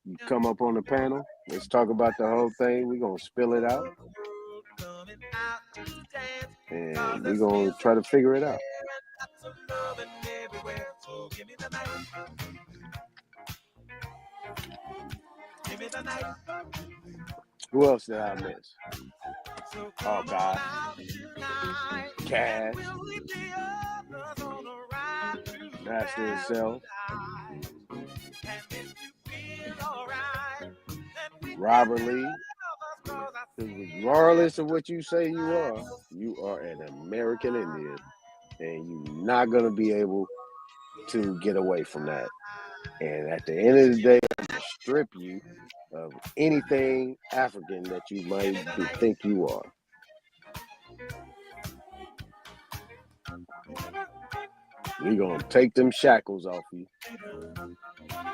You come up on the panel. Let's talk about the whole thing. We're going to spill it out. And we're going to try to figure it out. Who else did I miss? Oh, God. Cash. Master himself. Robert Lee. Regardless of what you say you are an American Indian. And you're not going to be able to get away from that. And at the end of the day, I'm going to strip you of anything African that you might think you are. We're going to take them shackles off you.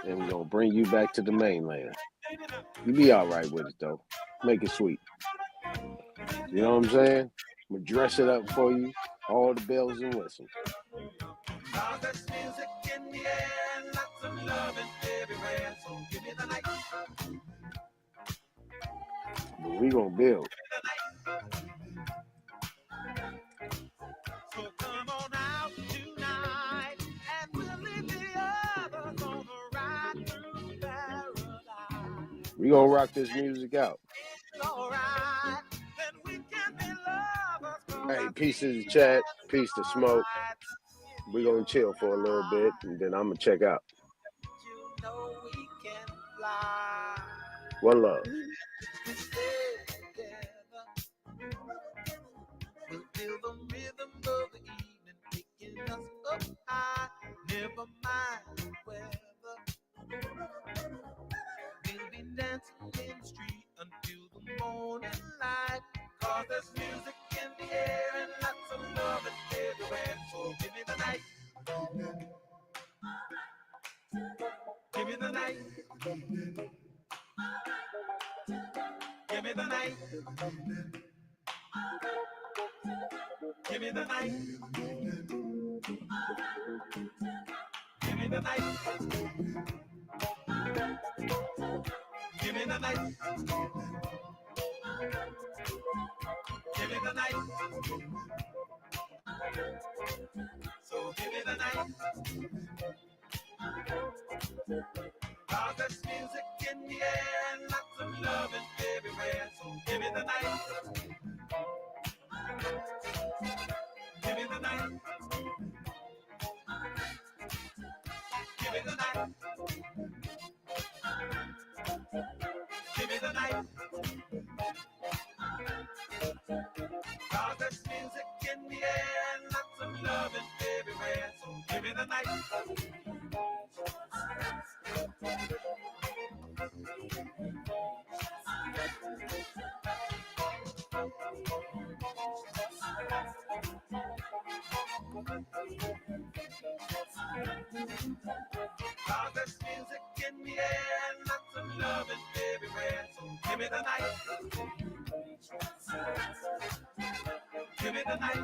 And we're going to bring you back to the mainland. You be all right with it, though. Make it sweet. You know what I'm saying? I'm going to dress it up for you. All the bells and whistles. But we going to build. We gonna rock this music out. Hey, peace to the chat, peace to Smoke. We gonna chill for a little bit, and then I'm gonna check out. One love. Never mind weather. We'll be dancing in the street until the morning light. Cause there's music in the air and lots of love everywhere. So give me the night. Give me the night. Give me the night. Give me the night. Give me the night. Give me the night. Give me the night. So give me the night. Cause there's music in the air and lots of loving everywhere. So give me the night. Give me the night. Give me the night. Give me the night. Cause there's music in the air and lots of loving everywhere. So give me the night. Cause there's music in the air and lots of loving everywhere. So give me the night. Give me the night.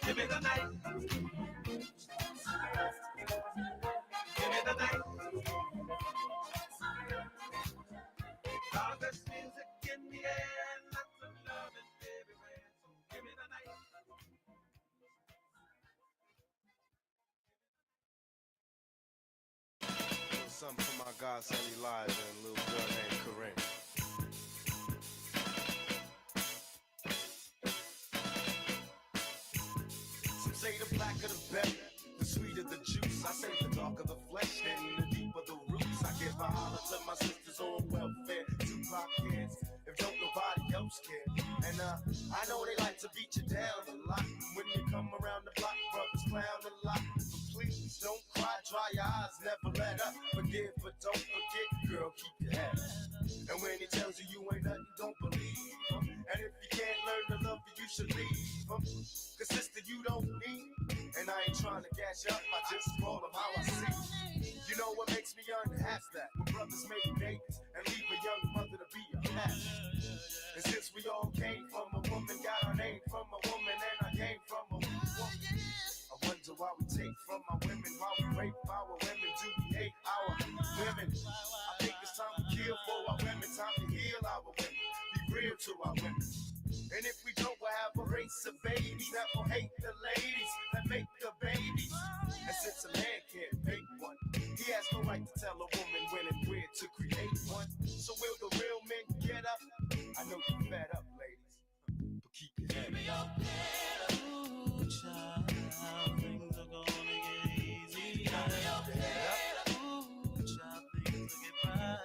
Give me the night. Give me the night. Cause there's music in the air and lots of loving everywhere. So give me the night. Something for my godson Elijah and a little girl named Corinne. Some say the blacker the better, the sweeter the juice. I say the darker the flesh and the deeper the roots. I give my honor to my sisters on welfare. Tupac kids, if don't nobody else care. And I know they like to beat you down a lot. When you come around the block, brothers clown a lot. But please don't cry, dry your eyes, never let up. Forgive, but don't forget, girl, keep your head up. And when he tells you you ain't nothing, don't believe him. And if you can't learn to love you, you should leave him. Cause sister, you don't need. And I ain't trying to gas you up, I just call them how I see. You know what makes me unhappy? That when brothers make babies and leave a young mother to be a pastor. And since we all came from a woman, got our name from a woman, and I to our women. And if we don't, we'll have a race of babies that will hate the ladies that make the babies. And since a man can't make one, he has no right to tell a woman when and where to create one. So will the real men get up? I know you're fed up, ladies, but keep your head up. Ooh, child, things are gonna get easy. Ooh, child, things will get brighter.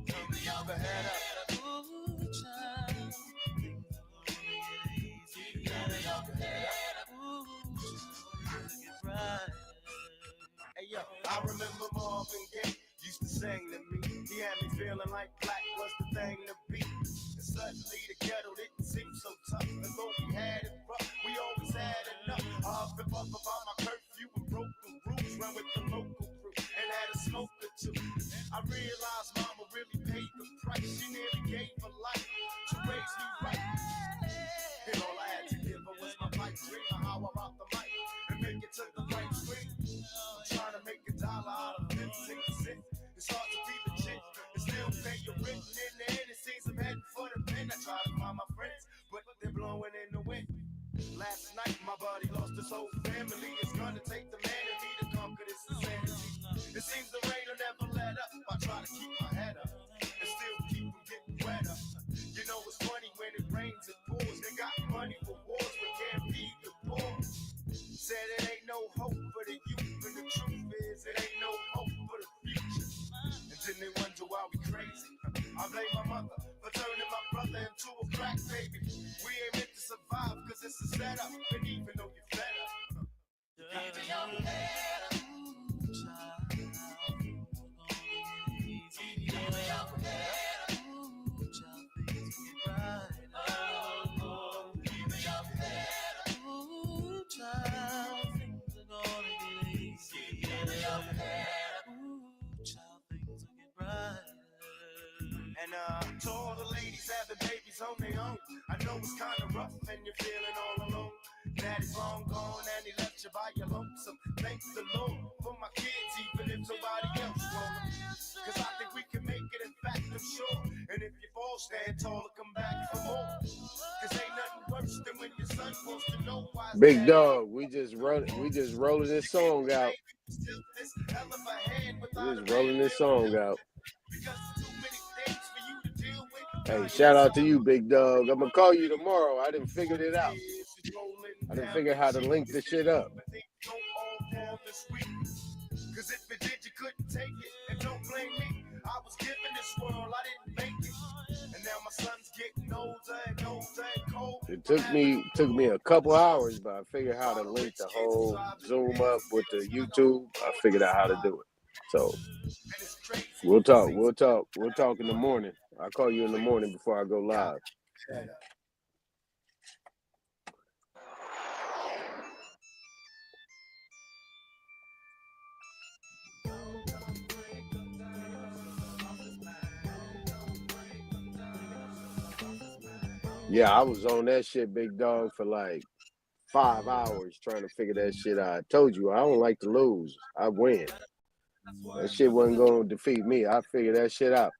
Keep your head up. Ooh, child, things are gonna get easy. Ooh, child, things will get brighter. Hey yo, I remember Marvin Gaye used to sing to me. He had me feeling like black was the thing to be. And suddenly the ghetto didn't seem so tough. And though we had it rough, we always had enough. I flip up about my curfew and broke the rules. Ran with the local crew and had a smoke or two. I realized mama really paid the price. She nearly gave her life to raise me right. And all I had to give her was my pipe dream of how I rock the mic and make it to the right screen. I'm trying to make $1 out of 15 cents. It's hard to be legit and still pay your rent. And in the end, it seems I'm heading for the pen. I try to find my friends, but they're blowing in the wind. Last night, my buddy lost his whole family. It's gonna take the man in me to conquer this insanity. It seems the rain will never let up. I try to keep my head up and still keep from getting wetter. You know it's funny when it rains, it pours. They got money for wars, but can't feed the poor. Said it ain't no hope for the youth, and the truth is it ain't no hope for the future. And then they wonder why we crazy. I blame my mother for turning my brother into a crack baby. We ain't meant to survive cause it's a setup, and even though you're fed up, keep your head up. Ooh, child, things are gonna get easy. Keep your head up. Ooh, child, things will get brighter. Keep your head up. Ooh, child, things are gonna get easy. Keep your head up. Ooh, child, things will get brighter. And to all the ladies having babies on their own, I know it's kind of rough and you're feeling all alone. Daddy's long gone and he left you by your lonesome. Thank the Lord for my kids, even if nobody else want them. Cause I think we can make it, in fact, I'm sure. And if you fall, stand tall and come back for more. Cause ain't nothing worse than when your son wants to know why. Big dog, we just rolling this song out. Still this hell of a hand without Just a rolling man this song out. because too many things for you to deal with. Hey, shout out to you, big dog. I'm gonna call you tomorrow. I done figured it out. I done figured how to link this shit up. Cause if it did, you couldn't take it. And don't blame me. I was given this world, I didn't make it. And now my son's getting older and older and cold. It took me a couple hours, but I figured how to link the whole Zoom up with the YouTube. I figured out how to do it. So we'll talk in the morning. I'll call you in the morning before I go live. Yeah, I was on that shit, big dog, for like 5 hours trying to figure that shit out. I told you I don't like to lose. I win. That shit wasn't gonna defeat me. I figured that shit out.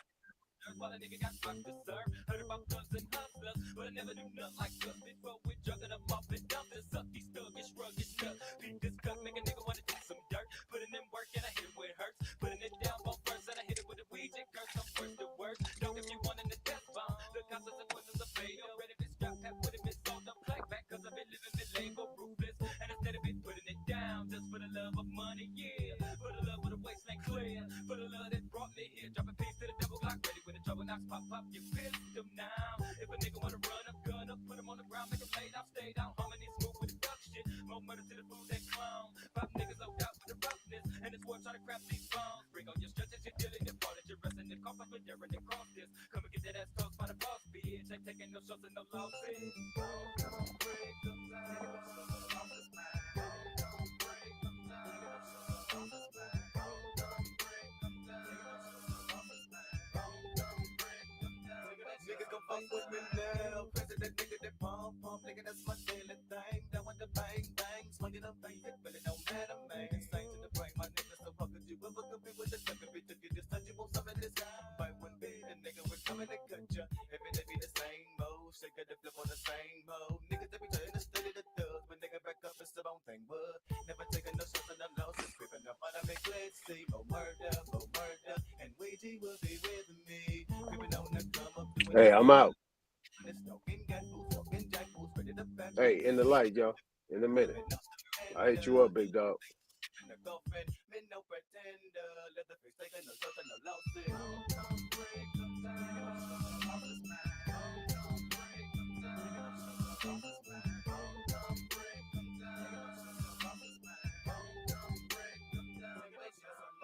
Nigga come fuck with me now. President nigga that pump, nigga that's my daily thing. Down with the bang, bang, swinging up, bang, but it don't matter, man. Sang to the brain, my nigga, so how could you ever compete with the second bitch? Took you this touch, you want some of this. Fight one beat, a nigga, we're coming to cut ya. If Hey, I'm out. Hey, in the light, y'all. In a minute. I hit you up, big dog.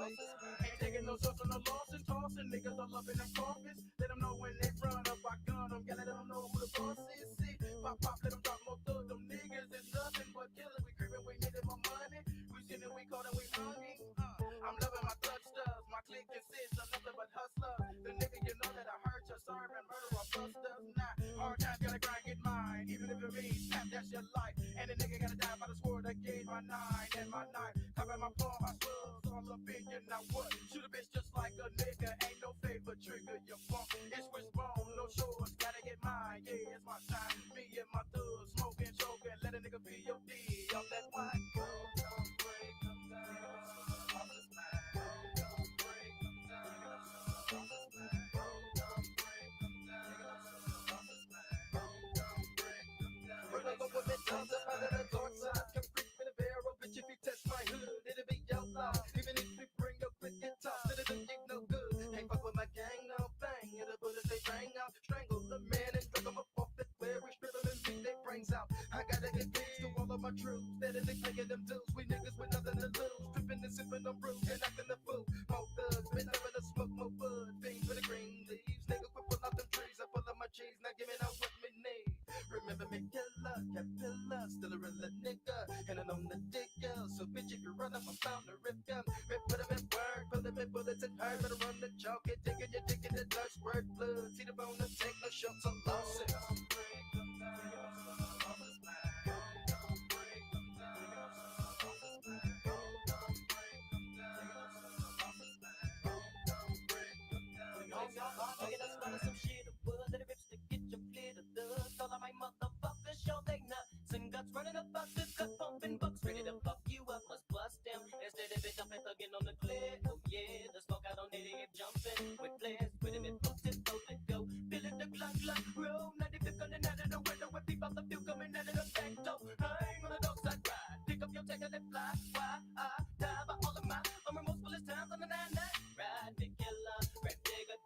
Ain't taking no shots on the loss and tossing niggas all up in them coffins. Let them know when they run up, I gun them. Yeah, let them know who the boss is. See, pop, let them drop more thugs. Them niggas is nothing but killing. We creeping, we needing more money. We seen it, we caught it, we hungry. I'm loving my thug stuff. My clique consists of nothing but hustler. The nigga, you know that I hurt you, serve and murder or busters. Nah, hard times gotta grind, get mine. Even if it means snap, that's your life. And the nigga gotta die by the sword that gave my 9 and my 9. Cover my palm, I slugs all up in you. Now what? Shoot a bitch just like a nigga. Ain't no favor trigger your funk. It's wishbone, no shorts. Gotta get mine. Yeah, it's my time. Me and my thugs smoking, choking. Let a nigga be your D. Off that white. If you test my hood, it'll be your law. Even if you bring your quick guitar, it'll be no good. Ain't fuck with my gang, no bang. It'll put it, they bang out. Strangle the man and drug him up off that where we strip him and beat their brains out. I gotta get peace to all of my troops. Steadily paying them dues. We niggas with nothing to lose. Tripping and sipping on brew and acting the fool. More thugs, been having to smoke more bud. Things for the green leaves. Nigga, quit pull out them trees. I pull out my cheese. Now give me now what me need. Remember me, killer, Capilla, still a real nigga. And I know the digger. So bitch, if you run up, I'm bound to rip them. Put them in work, put them in bullets and hurt. Better run the chalk, get digging, you're digging the dust, squirt blood. See the bone, and take no shots, I'm lost. Some shit of wood that rips to get your flit of dust. All of my motherfuckers show they nuts and guts running about this cut pumping bucks ready to fuck you up. Must bust them instead of it jumping thugging on the clear. Oh yeah, the smoke out on it ain't jumping with flares with him and folks it go let go. Feel it the glug roll. 95 coming out of the window with people the view coming out of the back door. Hang on the dog side ride, pick up your tank and let fly. Why I die by all of my unremorseful times on the 9-9 ride. Big killer, red digger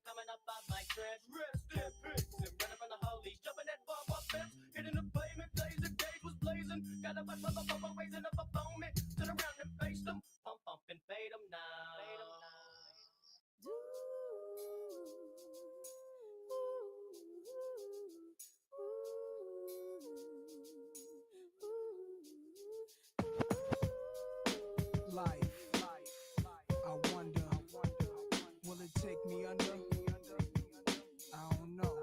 coming up by my tread. Rest in peace and running from the holies, jumping that bomb off fence, hitting the pavement, days the gauge was blazing. Got a motherfucker raising up a foaming, turn around and face them, pump and fade them now. Life, I wonder, will it take me under? I don't know.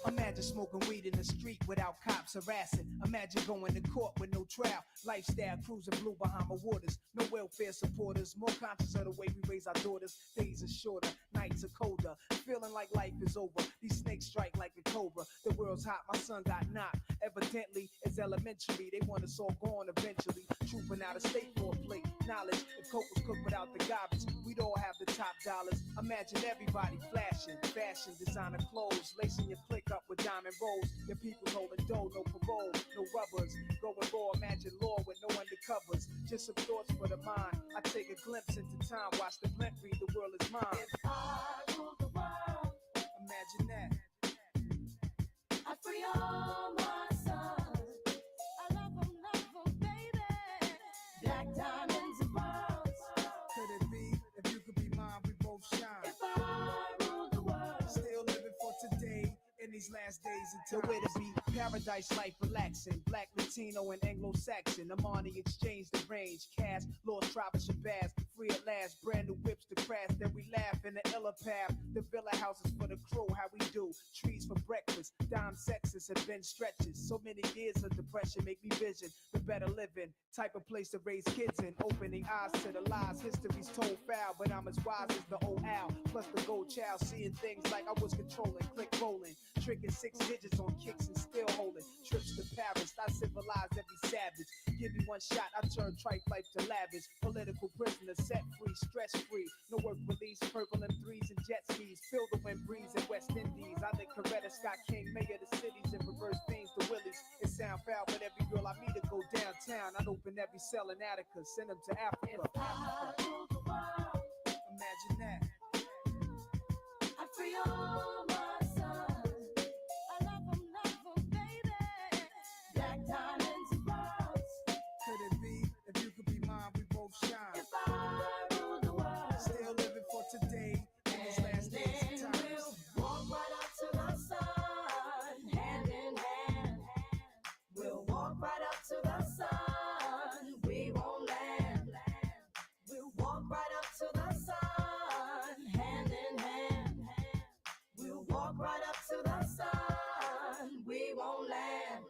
Imagine smoking weed in the street without cops harassing. Imagine going to court with no trial. Lifestyle cruising blue Bahama waters. No welfare supporters. More conscious of the way we raise our daughters. Days are shorter, nights are colder. Feeling like life is over. These snakes strike like a cobra. The world's hot, my son got knocked. Evidently, it's elementary. They want us all gone eventually. Trooping out of state for a plate. Knowledge, if coke was cooked without the garbage, we'd all have the top dollars. Imagine everybody flashing, fashion, designer clothes, lacing your click up with diamond rolls. Your people holding dough, no parole, no rubbers. Going raw, imagine law with no undercovers. Just some thoughts for the mind. I take a glimpse into time, watch the glint read, the world is mine. If I rule the world, imagine that. I free all my sons. I love them, baby. Black diamonds and pearls. Could it be, if you could be mine, we both shine. If I rule the world, still living for today. In these last days until where to be paradise life relaxing. Black, Latino, and Anglo-Saxon. Amani exchange the range. Cash, lost tribe of Shabazz. Free at last, brand new whips to crash. Then we laugh in the illa path. The villa houses for the crew, how we do. Trees for breakfast. Dime sexes have been stretches. So many years of depression make me vision the better living. Type of place to raise kids in. Opening eyes to the lies. History's told foul, but I'm as wise as the old owl. Plus the gold child, seeing things like I was controlling. Click rolling. Tricking 6 digits on kicks and still holding. Trips to Paris, I civilize every savage. Give me one shot, I turn tripe life to lavish. Political prisoners set free, stress free. No work release, purple M3s and jet skis. Feel the wind breeze in West Indies. I think Coretta Scott King, mayor of the cities, and reverse beams the Willies. It sound foul, but every girl I meet to go downtown. I'd open every cell in Attica, send them to Africa. Imagine that. I free all my sons. I love them, baby. Black diamonds and pearls. Could it be, if you could be mine, we both shine. If I rule the world, Still living for today, in these last days and then times. we'll walk right up to the sun, hand in hand. We'll walk right up to the sun. We won't land. We'll walk right up to the sun, hand in hand. We'll walk right up to the sun. We won't land.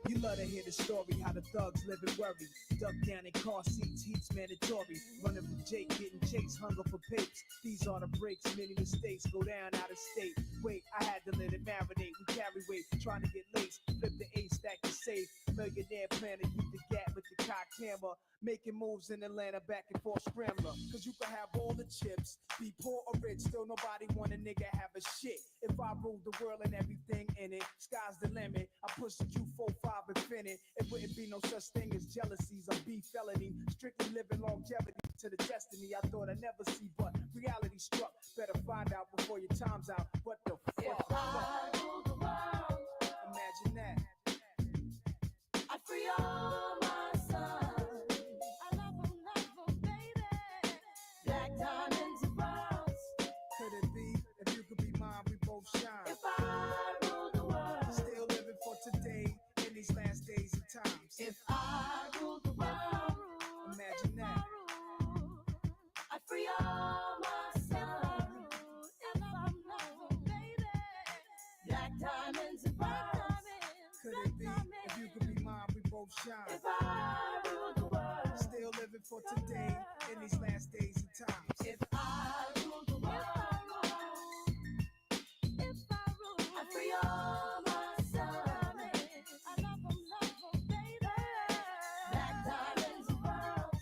You love to hear the story, how the thugs live and worry. Duck down in car seats, heat's mandatory. Running from Jake, getting chased, hunger for papes. These are the breaks, many mistakes go down out of state. Wait, I had to let it marinate. We carry weight, trying to get laced. Flip the ace, stack the safe. Millionaire plan to keep the gap with the cock camera. Making moves in Atlanta, back and forth scrambler. Cause you can have all the chips, be poor or rich, still nobody want a nigga have a shit. If I ruled the world and everything in it, sky's the limit. I push the Q45 infinite. It wouldn't be no such thing as jealousies or beef felony. Strictly living longevity to the destiny I thought I'd never see, but reality struck. Better find out before your time's out. What the If fuck? I rule the world, Imagine that. I free all my sons. I love them, baby. Black diamonds and pearls. Could it be, if you could be mine, we both shine. If I rule the world, Still living for today, in these last days and times. if I rule the world, Imagine that. I free all my sons. If I love them, baby. Black diamonds and pearls. Could it be, if you could be mine, we both shine. If I rule the world, Still living for today, in these last days and times. if I rule the world, I free all my sons. I love them, baby. Black diamonds and pearls.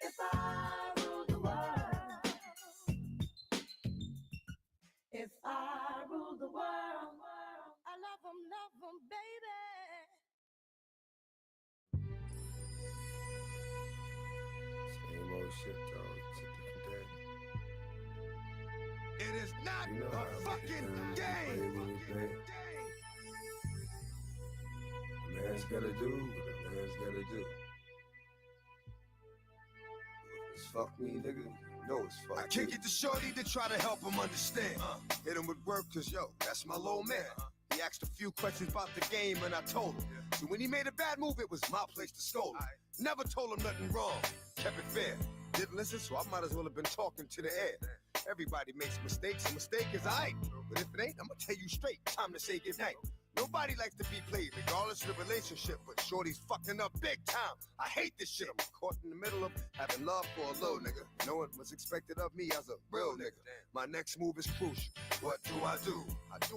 If I rule the world, if I rule the world, I love them, baby. Same old shit, dog. It's a different day. It is not You know a how I fucking game. A man's gotta do what a man's gotta do. If it's fuck me, nigga, you know it's fuck I me. kick it to Shorty to try to help him understand. Hit him with work, cause yo, that's my little man. He asked a few questions about the game and I told him. So when he made a bad move, it was my place to scold him. Never told him nothing wrong, kept it fair. Didn't listen, so I might as well have been talking to the air. Everybody makes mistakes, a mistake is aight. But if it ain't, I'ma tell you straight, time to say goodnight. Nobody likes to be played, regardless of the relationship, but Shorty's fucking up big time. I hate this shit. I'm caught in the middle of having love for a little nigga, knowing what's expected of me as a real nigga. My next move is crucial. What do?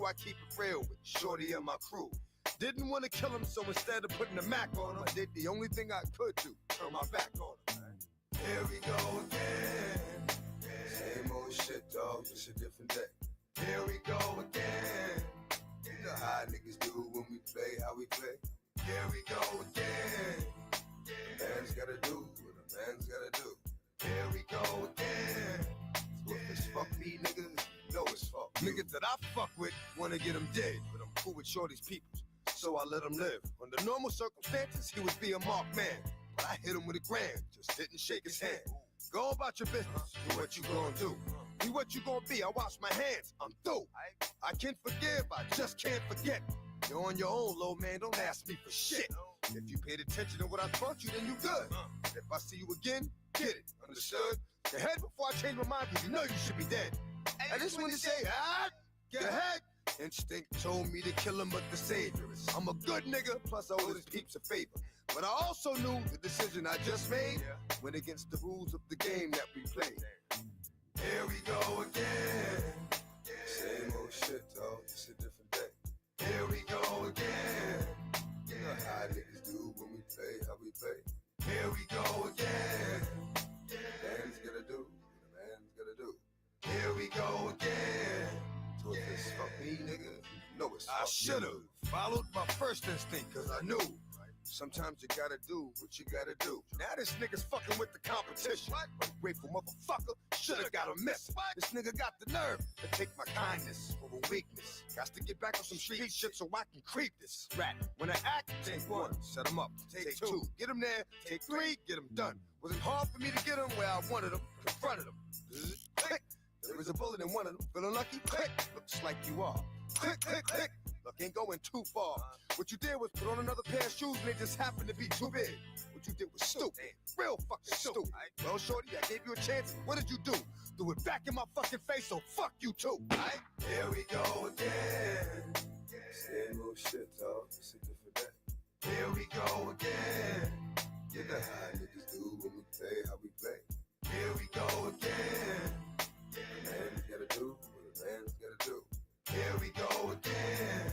I keep it real with Shorty and my crew. Didn't want to kill him, so instead of putting the Mac on him, I did the only thing I could do, turn my back on him. Here we go again. Same old shit, dog. It's a different day. Here we go again. You know how niggas do when we play, how we play. Here we go again. A man's gotta do what a man's gotta do. Here we go again. So if it's fuck me, nigga, you know it's fuck you. Niggas that I fuck with wanna get him dead, but I'm cool with Shorty's peoples, so I let him live. Under normal circumstances, he would be a marked man, but I hit him with a grand, just didn't shake his hand. Go about your business, do what you gonna do. Be what you gonna be, I wash my hands, I'm through. I can forgive, I just can't forget. You're on your own, little man, don't ask me for shit. If you paid attention to what I taught you, then you good. But if I see you again, get it, understood? Go ahead before I change my mind, cause you know you should be dead. I just want to say, get ahead. Instinct told me to kill him, but the savior is I'm a good nigga, plus I owe his peeps a favor. But I also knew the decision I just made went against the rules of the game that we play. Here we go again. Same old shit, dog. It's a different day. Here we go again. You know how niggas do when we play, how we play. know it's I should have followed my first instinct, cause I knew. Sometimes you gotta do what you gotta do. Now this nigga's fucking with the competition. Ungrateful motherfucker, shoulda got a miss. This nigga got the nerve to take my kindness for a weakness. Got to get back on some street shit so I can creep this rat. When I act, take one, set him up. Take two, get him there. Take three, get him done. Was it hard for me to get him where I wanted him? Confronted him. Click. There was a bullet in one of them. Feeling lucky? Click. Looks like you are. Click, click, click. Look, ain't going too far. What you did was put on another pair of shoes and they just happened to be too big. What you did was stupid. Real fucking stupid. Well, shorty, I gave you a chance. What did you do? Threw it back in my fucking face, so fuck you too. Right? Here we go again. Same old shit, dog. It's a different day. Here we go again. You know how niggas do when we play how we play. Here we go again. A man's gotta do what a man's gotta do. Here we go again.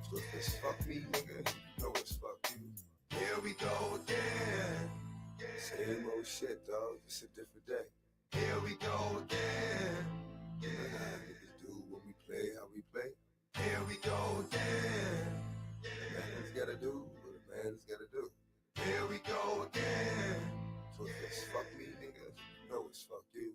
So if it's fuck me, nigga, you know it's fuck you. Here we go again. Same old shit, dog. It's a different day. Here we go again. You know how niggas do when we play how we play. Here we go again. A man's gotta do what a man's gotta do. Here we go again. So if it's fuck me, nigga, you know it's fuck you.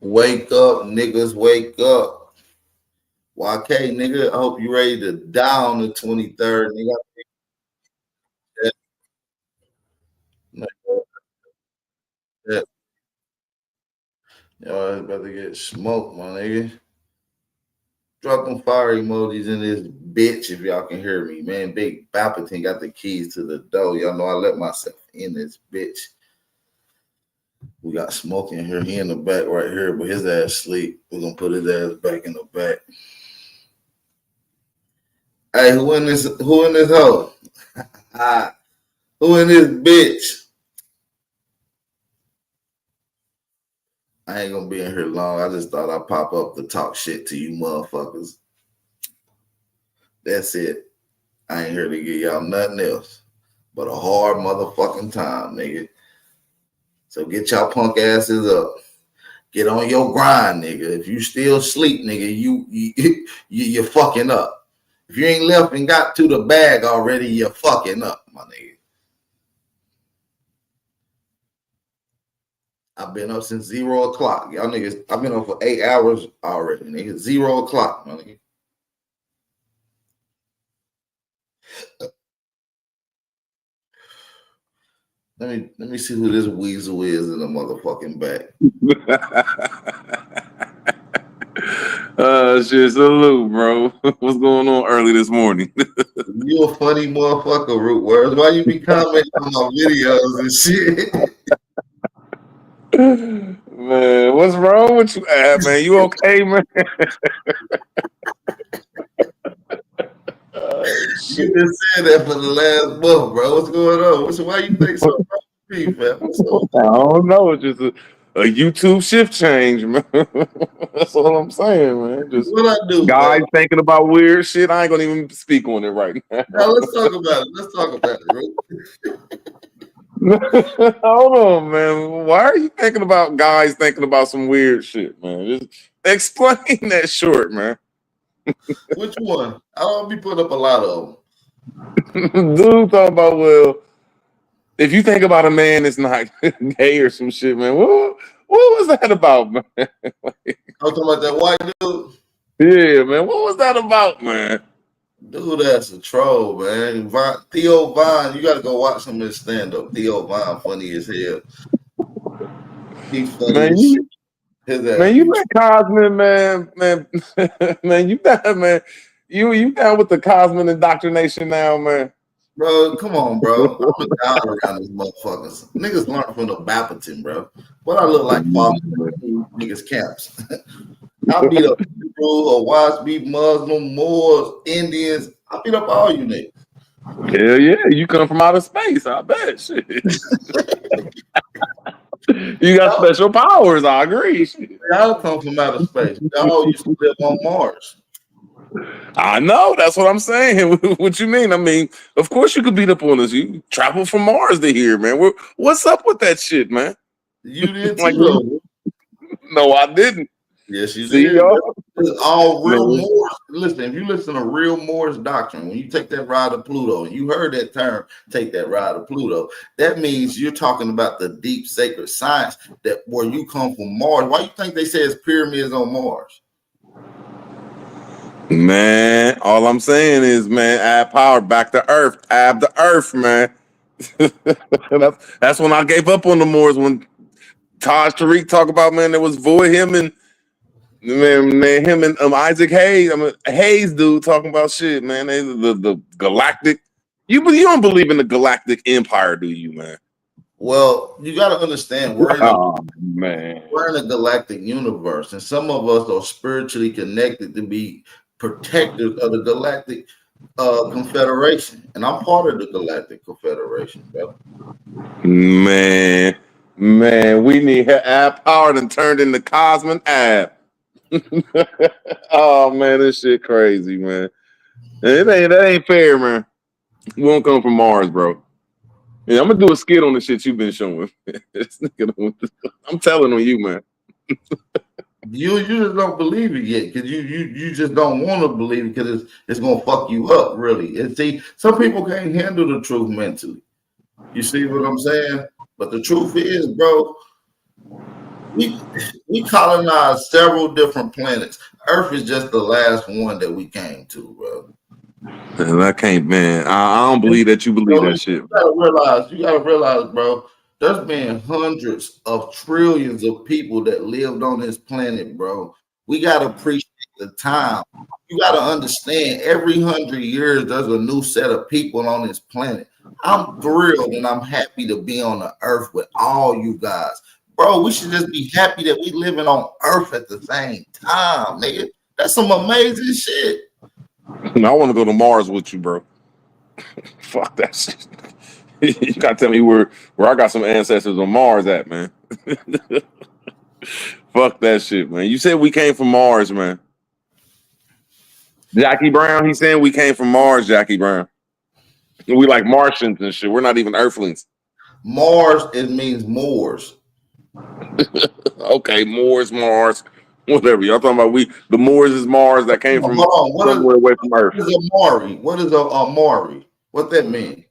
Wake up, niggas, wake up. YK, nigga, I hope you ready to die on the 23rd, nigga. Yeah. Y'all about to get smoked, my nigga. Drop them fire emojis in this bitch if y'all can hear me, man. Big Palpatine got the keys to the door. Y'all know I let myself in this bitch. We got Smoke in here. He in the back right here, but his ass sleep. We're gonna put his ass back in the back. Hey, who in this hoe? Who in this bitch? I ain't gonna be in here long. I just thought I'd pop up to talk shit to you motherfuckers. That's it. I ain't here to give y'all nothing else but a hard motherfucking time, nigga. So get y'all punk asses up. Get on your grind, nigga. If you still sleep, nigga, you're fucking up. If you ain't left and got to the bag already, you're fucking up, my nigga. I've been up since 0 o'clock. Y'all niggas, I've been up for 8 hours already, nigga. 0 o'clock, my nigga. Let me see who this weasel is in the motherfucking back. Shit, salute, bro. What's going on early this morning? You a funny motherfucker, Root Words. Why you be commenting on my videos and shit? Man, what's wrong with you, man? You okay, man? You just said that for the last month, bro. What's going on? Why you think so wrong with me, man? I don't know. It's just a YouTube shift change, man. That's all I'm saying, man. Just what I do, guys man? thinking about weird shit. I ain't gonna even speak on it right now. Now, let's talk about it. Let's talk about it, bro. Hold on, man. Why are you thinking about guys thinking about some weird shit, man? Just explain that short, man. Which one? I don't be putting up a lot of them. Dude talking about, well, if you think about a man that's not gay or some shit, man, what was that about, man? I'm talking about that white dude. Yeah, man. What was that about, man? Dude, that's a troll, man. Theo Von, you gotta go watch some of his stand-up. Theo Von, funny as hell. He's funny Man, as shit. His ass. Man, you let Cosman, man, man, you down, man. You down with the Cosman indoctrination now, man. Bro, come on, bro. I'm a down around these motherfuckers. Niggas learn from the Bapperton, bro. What I look like falling niggas camps. I beat up people, Wasp, Muslim, Moors, Indians. I beat up all you niggas. Hell yeah, you come from outer space, I bet. Shit. You got special powers, I agree. Y'all come from outer space. Y'all used to live on Mars. I know, that's what I'm saying. What you mean? I mean, of course you could beat up on us. You travel from Mars to here, man. What's up with that shit, man? You did too, Like, though. No, I didn't. Yes, you See, did. y'all? All real No. Moors. Listen, if you listen to real Moors doctrine, when you take that ride to Pluto, and you heard that term, take that ride to Pluto, that means you're talking about the deep sacred science that where you come from Mars. Why you think they say it's pyramids on Mars? Man, all I'm saying is, man, add power back to Earth. Add the Earth, man. That's when I gave up on the Moors when Taj Tariq talk about, man, there was void him and Isaac Hayes. Hayes dude talking about shit, man. They the galactic. You don't believe in the galactic empire, do you, man? Well, you got to understand we're in we're in a galactic universe, and some of us are spiritually connected to be protectors of the galactic confederation, and I'm part of the galactic confederation, bro. Man, we need app powered and turned into Cosmin app. Oh man, this shit crazy, man. That ain't fair, man. We won't come from Mars, bro. Yeah, I'm gonna do a skit on the shit you've been showing. I'm telling on you, man. You just don't believe it yet because you just don't want to believe it because it's gonna fuck you up, really. And see, some people can't handle the truth mentally. You see what I'm saying? But the truth is, bro, we colonized several different planets. Earth is just the last one that we came to, bro. And I can't, man. I don't believe that you believe that shit. You gotta realize, bro, there's been hundreds of trillions of people that lived on this planet, bro. We gotta appreciate the time. You gotta understand every 100 years there's a new set of people on this planet. I'm thrilled and I'm happy to be on the earth with all you guys. Bro, we should just be happy that we living on earth at the same time, nigga. That's some amazing shit. I want to go to Mars with you, bro. Fuck that shit. You gotta tell me where I got some ancestors on Mars at, man. Fuck that shit, man. You said we came from Mars, man. Jackie Brown, he's saying we came from Mars, Jackie Brown. We like Martians and shit. We're not even Earthlings. Mars, it means Moors. Okay, Moors, Mars, whatever. Y'all talking about the Moors is Mars that came from somewhere away from Earth. What is a Maury? What is a Maury? What that mean?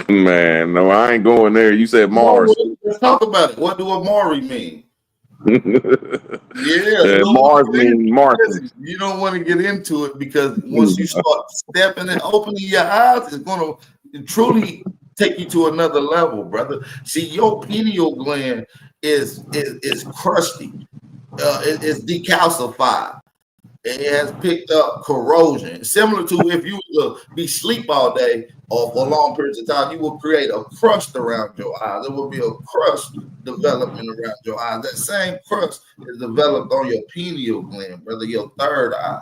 Man, no, I ain't going there. You said Mars. Let's talk about it. What do a Maury mean? Mars means Martian. You don't want to get into it because once you start stepping and opening your eyes, it's going to truly take you to another level, brother. See, your pineal gland is crusty. It's decalcified. It has picked up corrosion, similar to if you were to be sleep all day or for long periods of time, you will create a crust around your eyes. There will be a crust development around your eyes. That same crust is developed on your pineal gland, brother, your third eye.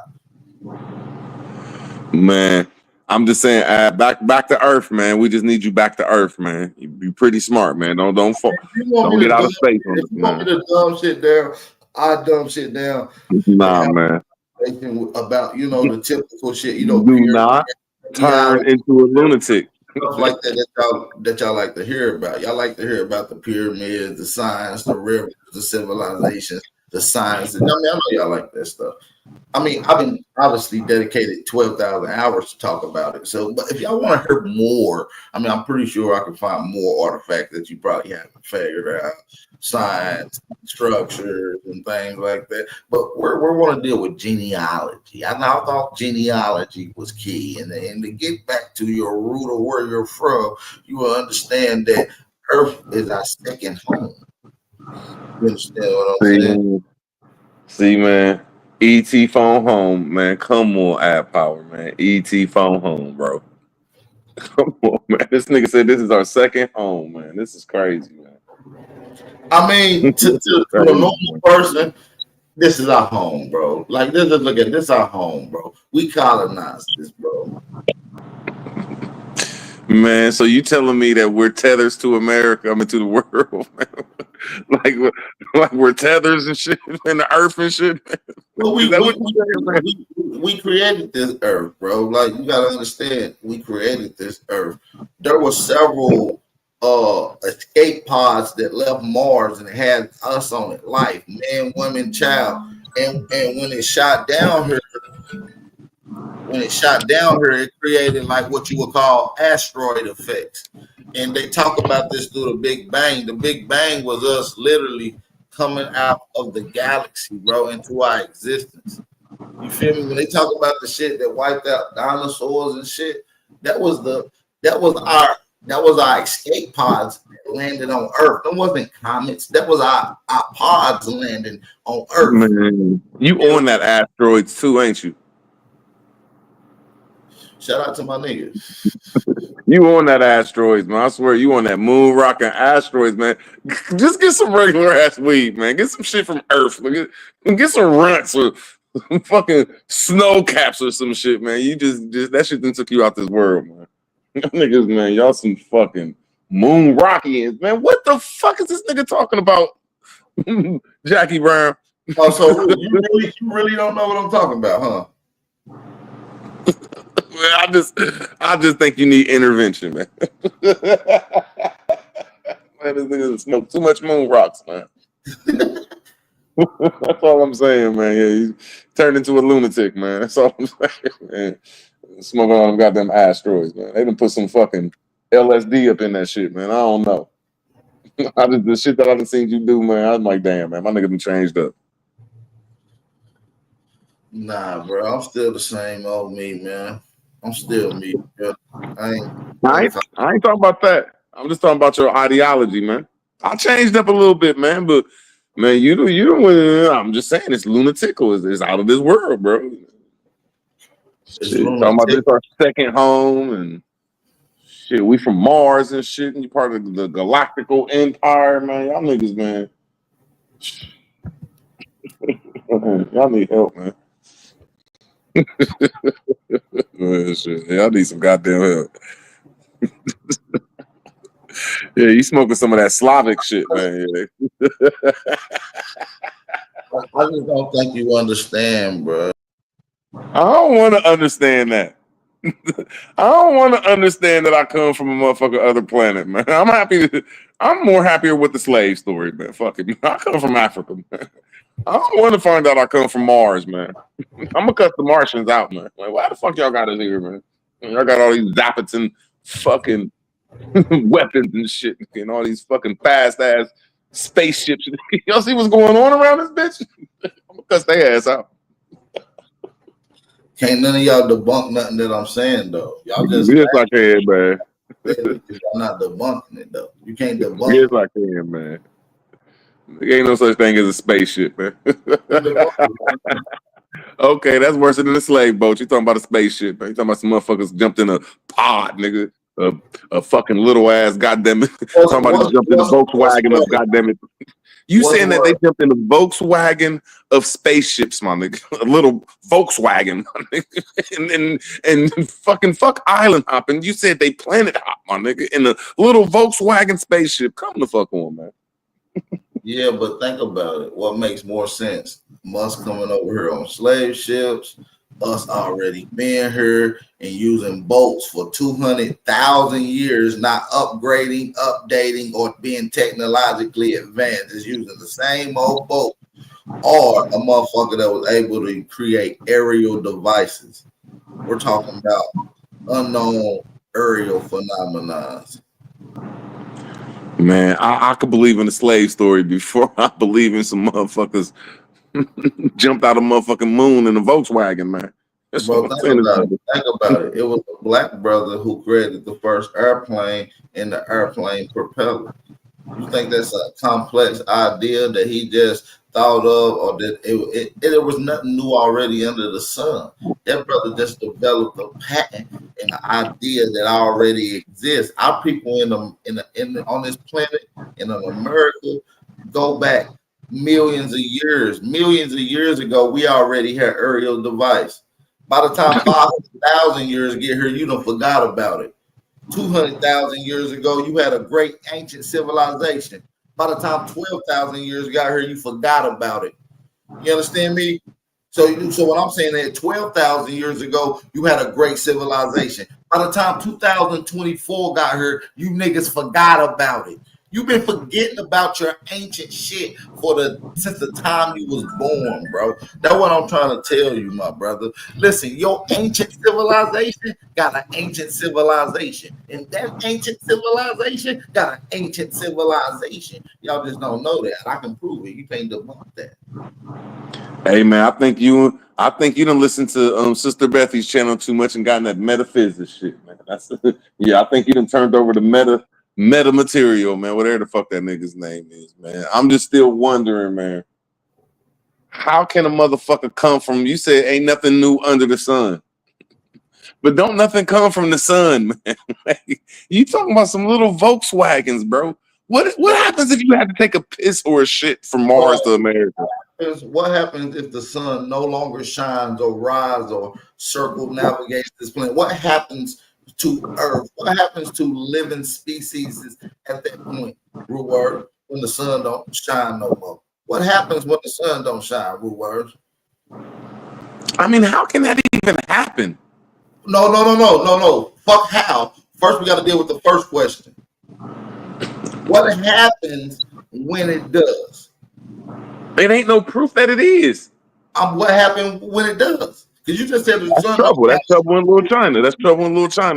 Man, I'm just saying, back to Earth, man. We just need you back to Earth, man. You be pretty smart, man. Don't get out of space on this, man. If you want me to dumb shit down, I dumb shit down. Nah, man. About the typical shit, do not turn into a lunatic. Stuff like that y'all like to hear about. Y'all like to hear about the pyramids, the science, the rivers, the civilizations, the science. I know y'all like that stuff. I mean, I've been obviously dedicated 12,000 hours to talk about it. So, but if y'all want to hear more, I mean, I'm pretty sure I can find more artifacts that you probably haven't figured out. Science, structures, and things like that. But we're going to deal with genealogy. I thought genealogy was key. And to get back to your root of where you're from, you will understand that Earth is our second home. You understand what I'm saying? See, man. ET phone home, man. Come on, Ad Power, man. ET phone home, bro. Come on, man. This nigga said this is our second home, man. This is crazy, man. I mean, to a normal person, this is our home, bro. Like, look at this, our home, bro. We colonized this, bro. Man, so you telling me that we're tethers to America, I mean to the world, man. like we're tethers and shit in the earth and shit. Well, we created this earth, bro. Like, you gotta understand, we created this earth. There were several escape pods that left Mars and had us on it, life, man, woman, child. And when it shot down here, it created like what you would call asteroid effects. And they talk about this through the Big Bang. The Big Bang was us literally coming out of the galaxy, bro, into our existence. You feel me? When they talk about the shit that wiped out dinosaurs and shit, that was our escape pods that landed on Earth. That wasn't comets. That was our pods landing on Earth. Man, you on that asteroids too, ain't you? Shout out to my niggas. You on that asteroids, man. I swear you on that moon rocking asteroids, man. Just get some regular ass weed, man. Get some shit from Earth. Get some runts or fucking snow caps or some shit, man. You just that shit then took you out this world, man. Niggas, man, y'all some fucking moon rockians, man. What the fuck is this nigga talking about? Jackie Brown. Oh, so you really don't know what I'm talking about, huh? I just think you need intervention, man. Man, this nigga smoke too much moon rocks, man. That's all I'm saying, man. Yeah, he turned into a lunatic, man. That's all I'm saying, man. Smoking on them goddamn asteroids, man. They done put some fucking LSD up in that shit, man. I don't know. The shit that I done seen you do, man. I'm like, damn, man, my nigga done changed up. Nah, bro, I'm still the same old me, man. I'm still me, bro. I ain't talking about that. I'm just talking about your ideology, man. I changed up a little bit, man, but man, I'm just saying it's lunatical. It's out of this world, bro. Shit, talking about this our second home and shit. We from Mars and shit, and you part of the galactical empire, man. Y'all niggas, man. Y'all need help, man. Man, shit. Y'all need some goddamn help. Yeah, you smoking some of that Slavic shit, man. Yeah. I just don't think you understand, bro. I don't want to understand that. I don't want to understand that I come from a motherfucking other planet, man. I'm more happier with the slave story, man. Fuck it. I come from Africa, man. I don't want to find out I come from Mars, man. I'm gonna cut the Martians out, man. Like, why the fuck y'all got us here, man? Y'all got all these Zappaton fucking weapons and shit, and all these fucking fast ass spaceships. Y'all see what's going on around this bitch? I'm gonna cuss their ass out. Can't none of y'all debunk nothing that I'm saying though. Y'all just yes, I can, man. Y'all not debunking it though. You can't debunk. Yes, I can, man. There ain't no such thing as a spaceship, man. Okay, that's worse than a slave boat. You talking about a spaceship, man. You talking about some motherfuckers jumped in a pod, nigga. A fucking little ass, goddamn it. Somebody jumped in a Volkswagen of goddamn it. You saying that they jumped in a Volkswagen of spaceships, my nigga. A little Volkswagen, my nigga. And fucking fuck island hopping. You said they planet hop, my nigga, in a little Volkswagen spaceship. Come the fuck on, man. Yeah, but think about it. What makes more sense? Us coming over here on slave ships, us already being here and using boats for 200,000 years, not upgrading, updating, or being technologically advanced. It's using the same old boat, or a motherfucker that was able to create aerial devices. We're talking about unknown aerial phenomena. Man, I could believe in a slave story before I believe in some motherfuckers jumped out of motherfucking moon in a Volkswagen, man. That's Bro, what I'm think saying. about it. It was a black brother who created the first airplane and the airplane propeller. You think that's a complex idea that he just thought of, or that it was nothing new already under the sun? That brother just developed a patent and an idea that already exists. Our people on this planet and in America go back millions of years. Millions of years ago, we already had aerial device. By the time 5,000 years get here, you done forgot about it. 200,000 years ago, you had a great ancient civilization. By the time 12,000 years got here, you forgot about it. You understand me? So what I'm saying is 12,000 years ago, you had a great civilization. By the time 2024 got here, you niggas forgot about it. You've been forgetting about your ancient shit since the time you was born, bro. That's what I'm trying to tell you, my brother. Listen, your ancient civilization got an ancient civilization, and that ancient civilization got an ancient civilization. Y'all just don't know that. I can prove it. You can't debunk that. Hey man, I think you done listened to Sister Bethy's channel too much and gotten that metaphysics shit, man. I think you done turned over the meta material, man. Whatever the fuck that nigga's name is, man. I'm just still wondering, man. How can a motherfucker come from? You said ain't nothing new under the sun, but don't nothing come from the sun, man. You talking about some little Volkswagens, bro? What happens if you had to take a piss or a shit from Mars to America? What happens if the sun no longer shines or rises or circumnavigates this planet? What happens to Earth? What happens to living species at that point, Rude Word, when the sun don't shine no more? What happens when the sun don't shine, Rude Word? I mean, how can that even happen? No. Fuck how. First, we got to deal with the first question. What happens when it does? It ain't no proof that it is. What happened when it does? Because you just said the sun. Trouble. That's trouble in Little China.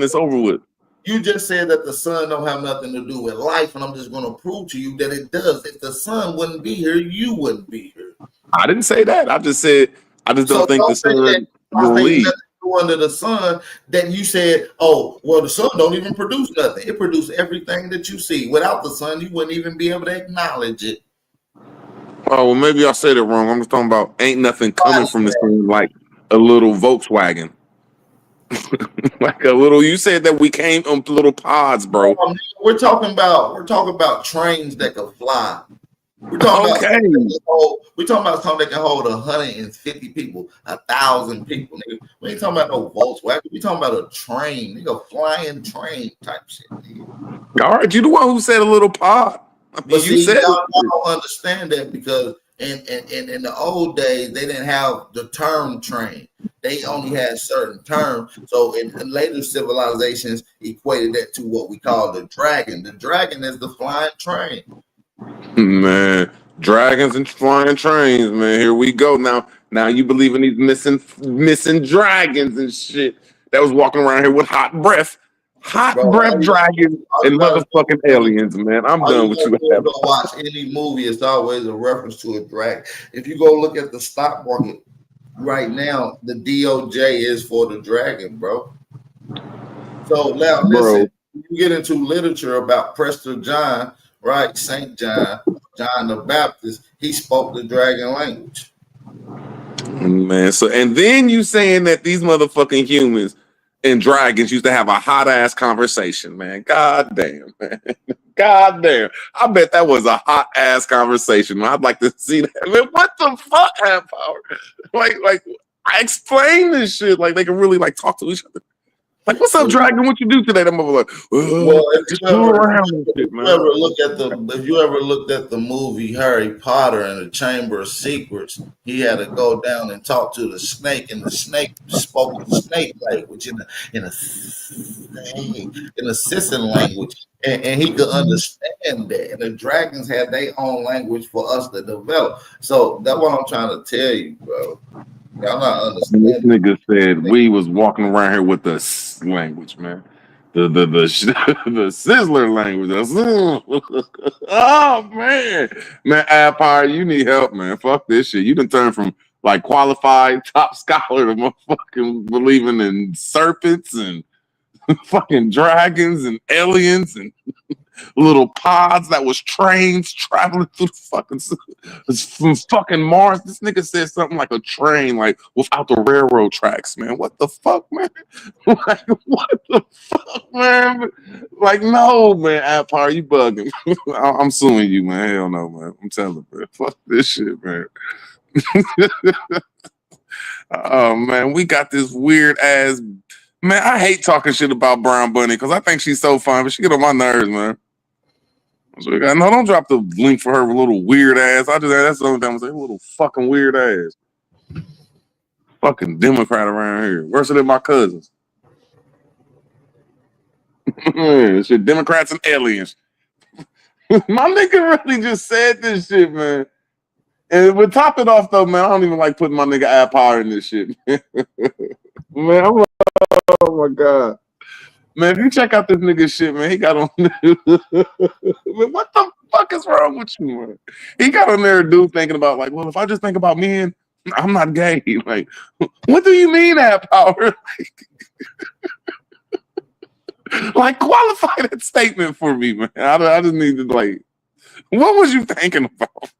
It's over with. You just said that the sun don't have nothing to do with life, and I'm just going to prove to you that it does. If the sun wouldn't be here, you wouldn't be here. I didn't say that. I just said I just don't think the Don't say that sun will ain't lead. nothing to do under the sun. That you said, oh, well, the sun don't even produce nothing. It produces everything that you see. Without the sun, you wouldn't even be able to acknowledge it. Oh, well, maybe I said it wrong. I'm just talking about ain't nothing coming from the sun like a little Volkswagen. Like a little, you said that we came on little pods, bro. We're talking about trains that can fly. We're talking Okay. about something that can hold 150 people, 1,000 people. Nigga. We ain't talking about no Volkswagen. We talking about a train, nigga, flying train type shit. Nigga. All right, you the one who said a little pod. I mean, But you see, said y'all don't understand that because in the old days they didn't have the term train. They only had certain terms. So in later civilizations equated that to what we call the dragon. The dragon is the flying train. Man, dragons and flying trains, man. Here we go. Now you believe in these missing dragons and shit that was walking around here with hot breath dragons and motherfucking aliens, man. I'm done with you. Go watch any movie, it's always a reference to a dragon. If you go look at the stock market right now, the DOJ is for the dragon, bro. So now listen, you get into literature about Prester John, right? Saint John, John the Baptist, he spoke the dragon language. Man, so and then you saying that these motherfucking humans and dragons used to have a hot ass conversation, man. God damn, man. God damn. I bet that was a hot ass conversation. I'd like to see that. Man, what the fuck, Half Power? Like I explain this shit. Like they can really like talk to each other. Like, what's up, dragon? What you do today? Them motherfuckers like, well, just fool around with shit, man. If you ever looked at the movie Harry Potter and the Chamber of Secrets, he had to go down and talk to the snake, and the snake spoke the snake language in a Sisson language, and he could understand that. And the dragons had their own language for us to develop. So that's what I'm trying to tell you, bro. Y'all not understanding. This nigga said we was walking around here with the language, man. The Sizzler language. Oh man, Empire, you need help, man. Fuck this shit. You done turned from like qualified top scholar to motherfucking believing in serpents and fucking dragons and aliens and little pods that was trains traveling through from fucking Mars. This nigga said something like a train, like without the railroad tracks, man. What the fuck, man? Like, what the fuck, man? Like, no, man, Empire, you bugging. I'm suing you, man. Hell no, man. I'm telling you, man. Fuck this shit, man. Oh, man, we got this weird ass. Man, I hate talking shit about Brown Bunny because I think she's so fun, but she get on my nerves, man. So no, don't drop the link for her little weird ass. That's the only time I say little fucking weird ass. Fucking Democrat around here. Worse than my cousins. Shit, Democrats and aliens. My nigga really just said this shit, man. And we top it off though, man. I don't even like putting my nigga Ad Power in this shit. Man, I'm like, oh my god. Man, if you check out this nigga shit, man, he got on man, what the fuck is wrong with you, man? He got on there, dude, thinking about like, well, if I just think about men, I'm not gay. Like, what do you mean, Ad Power? Like, qualify that statement for me, man. I just need to like, what was you thinking about?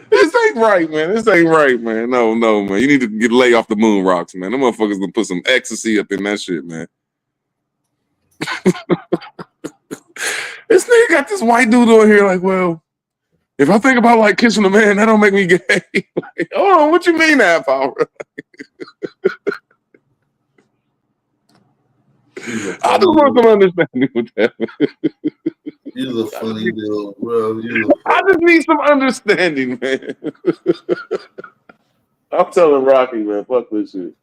This ain't right, man. This ain't right, man. No, man. You need to lay off the moon rocks, man. Them motherfuckers gonna put some ecstasy up in that shit, man. This nigga got this white dude on here like, well, if I think about like kissing a man, that don't make me gay. Like, hold on, what you mean, Ad Power? I just want some understanding with that. You're a funny dude, bro. I just need some understanding, man. I'm telling Rocky, man, fuck this shit.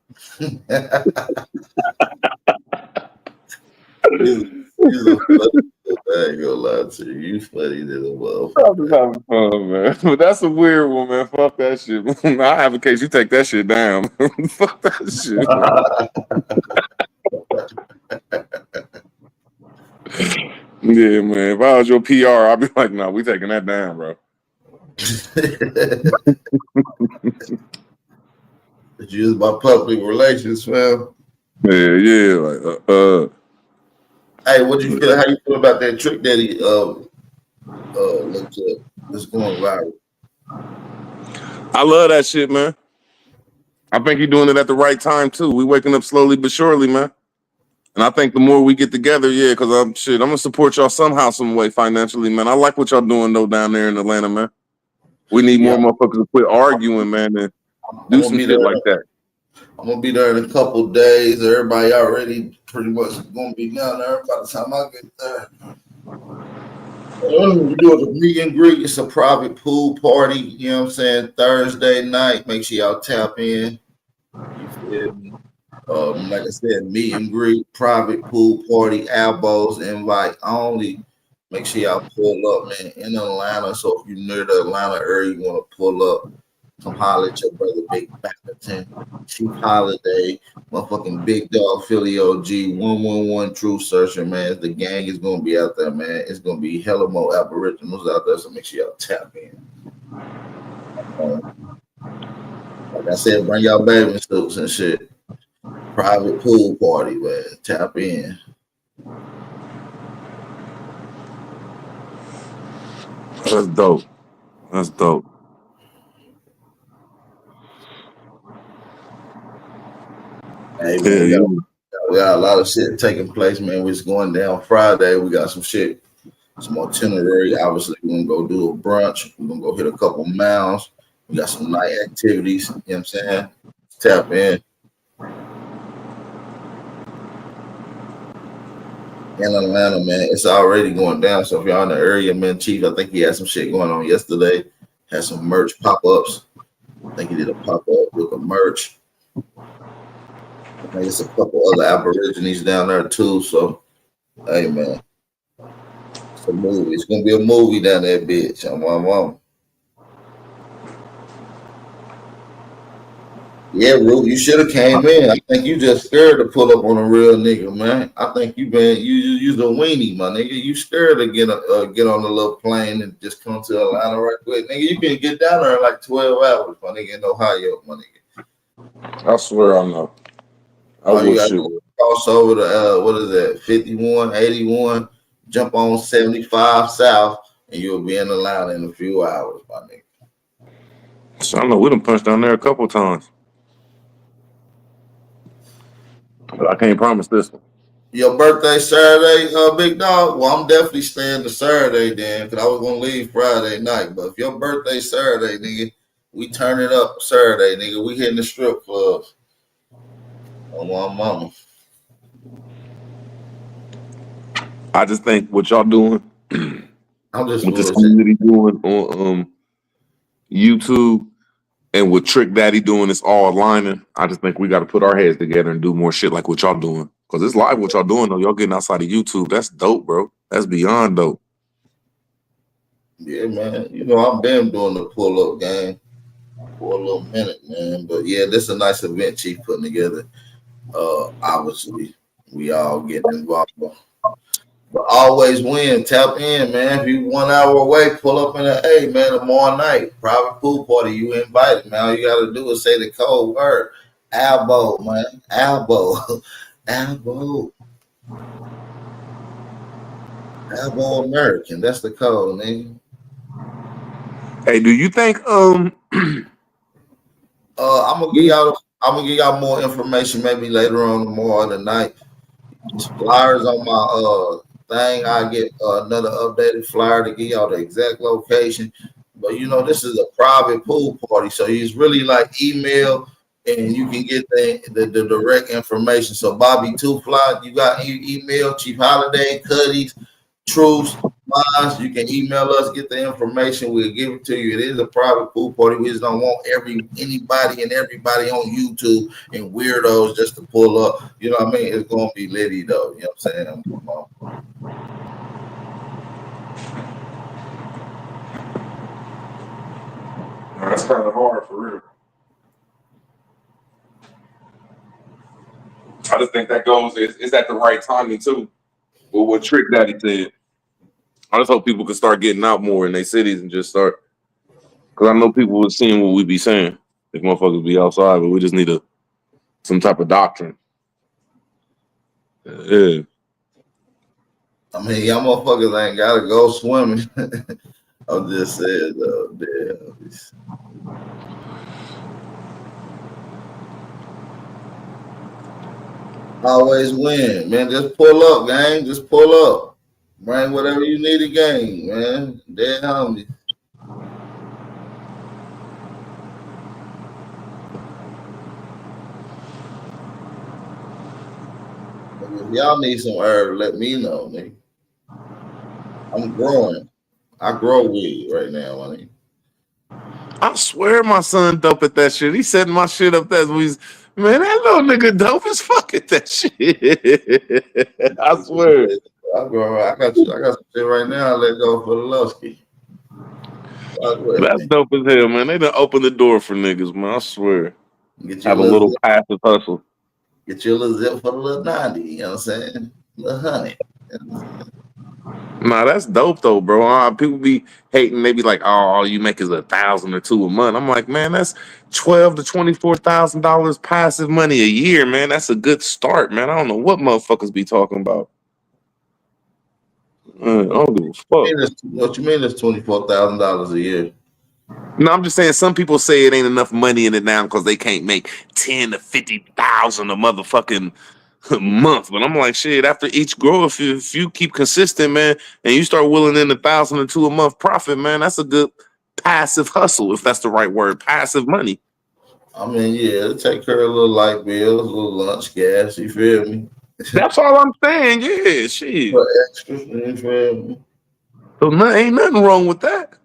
I ain't gonna lie to you. You funny than a I'm motherfucker. just having fun, man. But that's a weird one, man. Fuck that shit. I have a case. You take that shit down. Fuck that shit. Yeah, man. If I was your PR, I'd be like, no, we taking that down, bro. It's used by public relations, fam. Yeah. Like, Hey, what do you feel? How you feel about that trick that he looked up? It's going viral. I love that shit, man. I think you're doing it at the right time too. We waking up slowly but surely, man. And I think the more we get together, yeah, because I'm gonna support y'all somehow, some way financially, man. I like what y'all doing though down there in Atlanta, man. We need more motherfuckers to quit arguing, man, and do some shit like that. I'm gonna be there in a couple days. Everybody already pretty much gonna be down there by the time I get there. We're doing a meet and greet. It's a private pool party. You know what I'm saying? Thursday night. Make sure y'all tap in. You feel me? Like I said, meet and greet, private pool party, elbows, invite only. Make sure y'all pull up, man, in Atlanta. So if you're near the Atlanta area, you want to pull up, come holler at your brother Big Backington, Chief Holiday, motherfucking Big Dog Philly OG, 111 True Searcher, man. The gang is gonna be out there, man. It's gonna be hella more aboriginals out there, so make sure y'all tap in. Like I said, bring y'all bathing suits and shit. Private pool party, man. Tap in. That's dope. That's dope. Hey, man, we got a lot of shit taking place, man. We're just going down Friday. We got some shit, some itinerary. Obviously, we're gonna go do a brunch. We're gonna go hit a couple mounds. We got some night activities. You know what I'm saying? Tap in. In Atlanta, man, it's already going down. So if y'all in the area, man, Chief, I think he had some shit going on yesterday. Had some merch pop-ups. I think he did a pop-up with the merch. I think there's a couple other Aborigines down there too. So, hey, man, it's a movie. It's gonna be a movie down there, bitch. I'm on mom. Yeah, Root, you should have came in. I think you just scared to pull up on a real nigga, man. I think you're a weenie, my nigga. You scared to get on the little plane and just come to Atlanta right quick, nigga. You can get down there in like 12 hours, my nigga, in Ohio, my nigga. I swear I know. You got to cross over to what is that? 51, 81, jump on 75 South, and you'll be in Atlanta in a few hours, my nigga. So I know we done punched down there a couple times. But I can't promise this one. Your birthday Saturday, big dog? Well, I'm definitely staying to Saturday then, because I was going to leave Friday night. But if your birthday Saturday, nigga, we turn it up Saturday, nigga. We hitting the strip clubs. On my mama. I just think what y'all doing, I'm just what this community doing on YouTube and what Trick Daddy doing is all aligning. I just think we got to put our heads together and do more shit like what y'all doing. Because it's live what y'all doing, though. Y'all getting outside of YouTube. That's dope, bro. That's beyond dope. Yeah, man. You know, I've been doing the pull-up game for a little minute, man. But yeah, this is a nice event Chief putting together. Obviously, we all get involved. But always win. Tap in, man. If you 1 hour away, pull up in hey, man, tomorrow night. Private pool party. You invited, man. All you got to do is say the code word. Albo, man. Albo. Albo. Albo American. That's the code, nigga. Hey, do you think I'm gonna give y'all more information maybe later on tomorrow tonight. Flyers on my thing. I get another updated flyer to give y'all the exact location. But you know, this is a private pool party, so it's really like email, and you can get the direct information. So Bobby Two Fly, you got email, Chief Holiday, Cuddies, Truce, Mines. You can email us, get the information. We'll give it to you. It is a private pool party. We just don't want anybody and everybody on YouTube and weirdos just to pull up. You know what I mean? It's gonna be litty though. You know what I'm saying? That's kind of hard for real. I just think that goes is at the right timing too. Well, what Trick Daddy said. I just hope people can start getting out more in their cities and just start. Because I know people were seeing what we be saying. If motherfuckers be outside, but we just need some type of doctrine. Yeah. I mean, y'all motherfuckers ain't gotta go swimming. I'm just saying, though. Damn. Always win, man. Just pull up, gang. Just pull up. Bring whatever you need to gain, man. Dead homie. If y'all need some herb, let me know, nigga. I'm growing. I grow weed right now, honey. I swear my son dope at that shit. He setting my shit up that we man, that little nigga dope as fuck at that shit. I swear. I got some shit right now. I let go for the Lusky. That's dope as hell, man. They done opened the door for niggas, man. I swear. Get Have a little passive hustle. Get you a little zip for the little 90, you know what I'm saying? A little honey. Nah, that's dope though, bro. People be hating. They be like, "Oh, all you make is $1,000 or $2,000 a month." I'm like, man, that's $12,000 to $24,000 passive money a year, man. That's a good start, man. I don't know what motherfuckers be talking about. I don't give a fuck. What you mean? It's $24,000 a year? No, I'm just saying some people say it ain't enough money in it now because they can't make $10,000 to $50,000 a motherfucking month. But I'm like, shit, after each grow, if you keep consistent, man, and you start willing in $1,000 or $2,000 a month profit, man, that's a good passive hustle, if that's the right word. Passive money. I mean, yeah, it'll take care of a little light bills, a little lunch, gas, you feel me? That's all I'm saying, yeah, shit. Extra, you feel me? So ain't nothing wrong with that.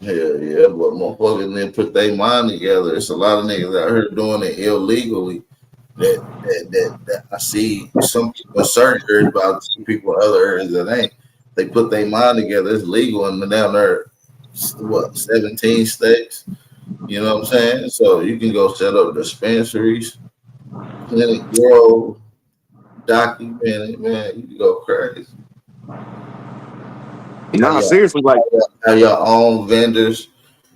Hell yeah, but motherfuckers didn't put their mind together. It's a lot of niggas out here doing it illegally. That I see some people in certain areas, but I see people in other areas that ain't. They put their mind together. It's legal in down there, 17 states. You know what I'm saying? So you can go set up dispensaries, clinic grow, documented, man. You can go crazy. Nah, seriously, like have your own vendors.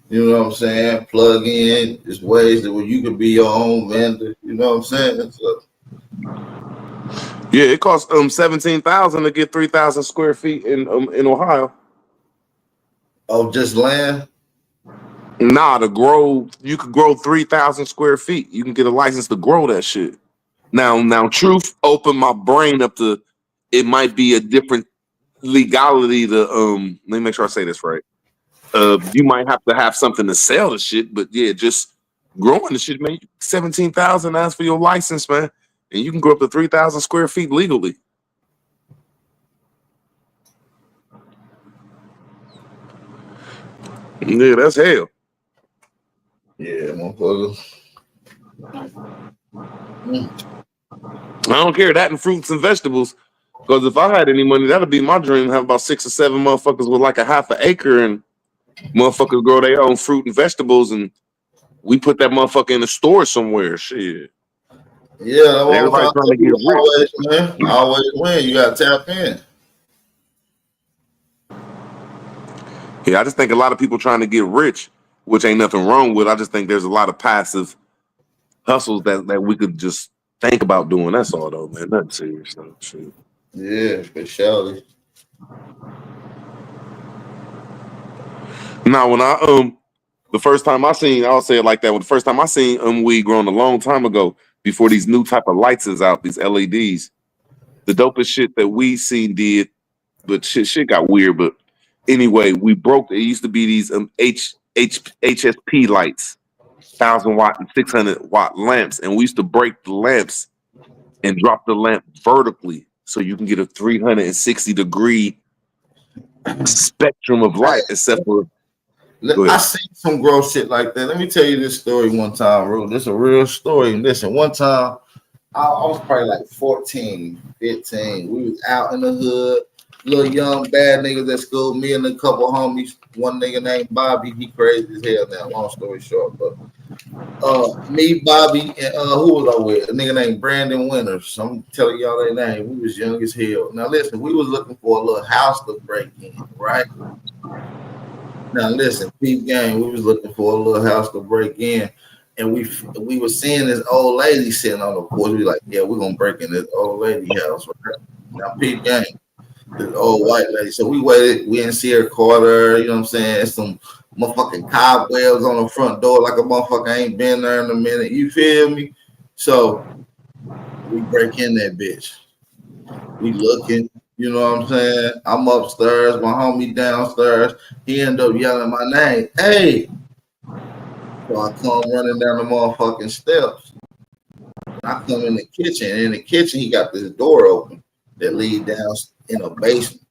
You know what I'm saying? Plug in. There's ways that where you can be your own vendor. You know what I'm saying? So, yeah, it costs $17,000 to get 3,000 square feet in Ohio. Oh, just land? Nah, to grow, you could grow 3,000 square feet. You can get a license to grow that shit. Now, Truth opened my brain up to it might be a different legality to let me make sure I say this right. You might have to have something to sell the shit, but yeah, just growing the shit, man. 17,000 ask for your license, man, and you can grow up to 3,000 square feet legally. Yeah, that's hell. Yeah, motherfucker. I don't care that and fruits and vegetables, because if I had any money, that'd be my dream. Have about 6 or 7 motherfuckers with like a half an acre, and motherfuckers grow their own fruit and vegetables, and we put that motherfucker in the store somewhere. Shit. Yeah, everybody trying to get rich. Always win. You gotta tap in. Yeah, I just think a lot of people trying to get rich, which ain't nothing wrong with. I just think there's a lot of passive hustles that we could just think about doing. That's all, though, man. Nothing serious, though. Shit. Yeah, for sure. Now, when the first time I seen, I'll say it like that. When the first time I seen weed grown a long time ago, before these new type of lights is out, these LEDs, the dopest shit that we seen did, but shit got weird. But anyway, we broke. It used to be these HSP lights, 1,000 watt and 600 watt lamps, and we used to break the lamps and drop the lamp vertically so you can get a 360 degree spectrum of light, except for. I seen some gross shit like that. Let me tell you this story one time, bro. This is a real story. Listen, one time I was probably like 14, 15. We was out in the hood. little young bad niggas at school. Me and a couple homies. One nigga named Bobby. He crazy as hell now. Long story short, but me, Bobby, and who was I with? A nigga named Brandon Winters. I'm telling y'all their name. We was young as hell. Now listen, we was looking for a little house to break in, right? Now listen, peep gang. We was looking for a little house to break in, and we were seeing this old lady sitting on the porch. We like, yeah, we're gonna break in this old lady house, right? Now peep gang. This old white lady. So we waited. We didn't see her quarter. You know what I'm saying? Some motherfucking cobwebs on the front door, like a motherfucker ain't been there in a minute. You feel me? So we break in that bitch. We looking. You know what I'm saying? I'm upstairs. My homie downstairs. He ended up yelling my name. Hey. So I come running down the motherfucking steps. I come in the kitchen. And in the kitchen, he got this door open that lead down in a basement.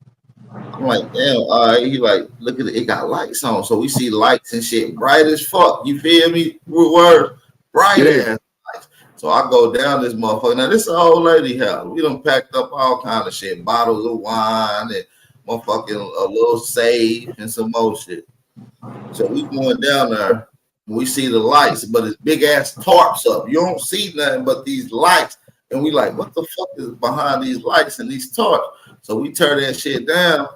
I'm like, damn, all right. He like, look at it, it got lights on. So we see lights and shit bright as fuck. You feel me? Word, bright ass lights. So I go down this motherfucker. Now this is an old lady house. We done packed up all kind of shit, bottles of wine and motherfucking a little safe and some more shit. So we going down there and we see the lights, but it's big ass tarps up. You don't see nothing but these lights. And we like, what the fuck is behind these lights and these tarps? So we turn that shit down.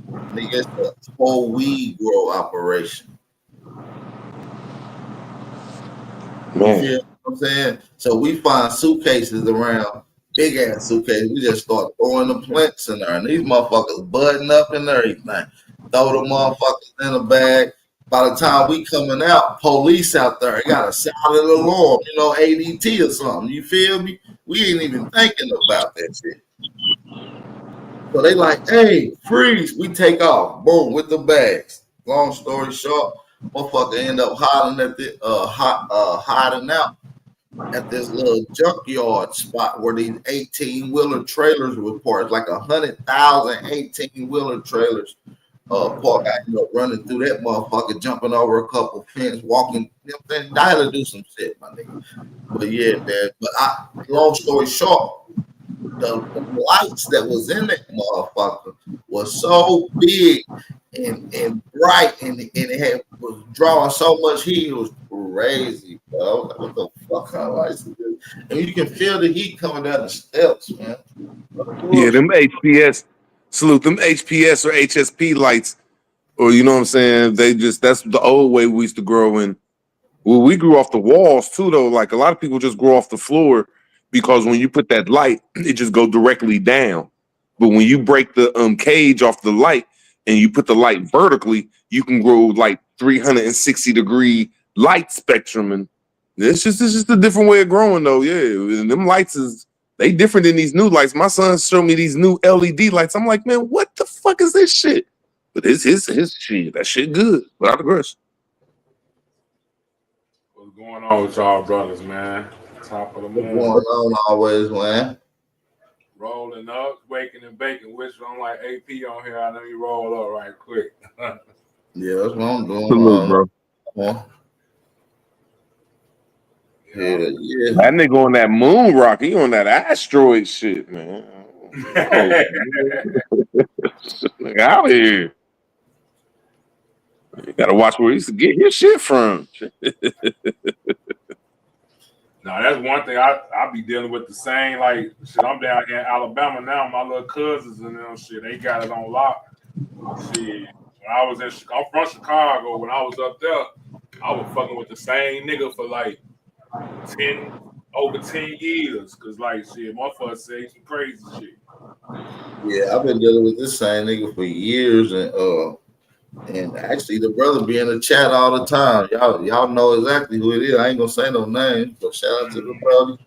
Nigga, it's a whole weed grow operation. Man. You feel what I'm saying? So we find suitcases around, big ass suitcases. We just start throwing the plants in there. And these motherfuckers budding up and everything. Throw the motherfuckers in a bag. By the time we coming out, police out there, it got a solid alarm, you know, ADT or something. You feel me? We ain't even thinking about that shit. So they like, hey, freeze. We take off, boom, with the bags. Long story short, motherfucker end up hiding at the hiding out at this little junkyard spot where these 18-wheeler trailers were parked, like 100,000 18-wheeler trailers. Park, I ended up running through that motherfucker, jumping over a couple fence, walking. You know what I'm saying? I had to do some shit, my nigga. But yeah, man. But long story short, the lights that was in that motherfucker was so big and bright, and it was drawing so much heat. It was crazy, bro. Like, what the fuck kind of lights is this? And you can feel the heat coming down the steps, man. Yeah, them HPS, salute them HPS or HSP lights, or you know what I'm saying? That's the old way we used to grow in. Well, we grew off the walls too, though. Like a lot of people just grow off the floor because when you put that light, it just go directly down. But when you break the cage off the light and you put the light vertically, you can grow like 360-degree light spectrum, and it's just a different way of growing, though. Yeah, and them lights they different than these new lights. My son showed me these new LED lights. I'm like, man, what the fuck is this shit? But it's his shit. That shit good. Without aggression. What's going on with y'all brothers, man? Top of the morning. What's going on always, man? Rolling up, waking and baking, which I'm like AP on here. Let me roll up right quick. Yeah, that's what I'm doing. Salute, bro. Yeah. That nigga on that moon rock, he on that asteroid shit, man. Nigga out here. You gotta watch where he used to get his shit from. No, that's one thing I be dealing with the same, like shit. I'm down here in Alabama now. My little cousins and them shit, they got it on lock. Shit. When I was I'm from Chicago. When I was up there, I was fucking with the same nigga for like over 10 years. Cause like shit, motherfucker say some crazy shit. Yeah, I've been dealing with this same nigga for years, and actually the brother be in the chat all the time. Y'all know exactly who it is. I ain't gonna say no names, but shout out to the brother.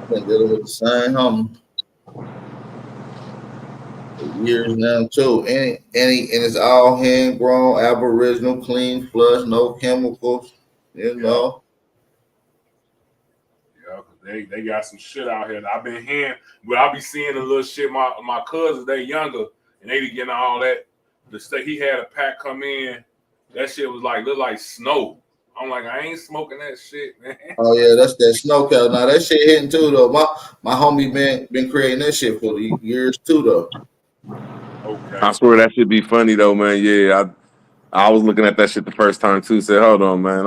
I've been dealing with the same homie for years now too. And it's all hand grown, aboriginal, clean flush, no chemicals. You know. They got some shit out here. I've been hearing, but I be seeing the little shit. My cousins, they younger, and they be getting all that. He had a pack come in. That shit was like look like snow. I'm like, I ain't smoking that shit, man. Oh yeah, that's that snow cow. Now that shit hitting too though. My homie been creating that shit for years too though. I swear that should be funny though, man. Yeah, I was looking at that shit the first time too. Said, hold on, man.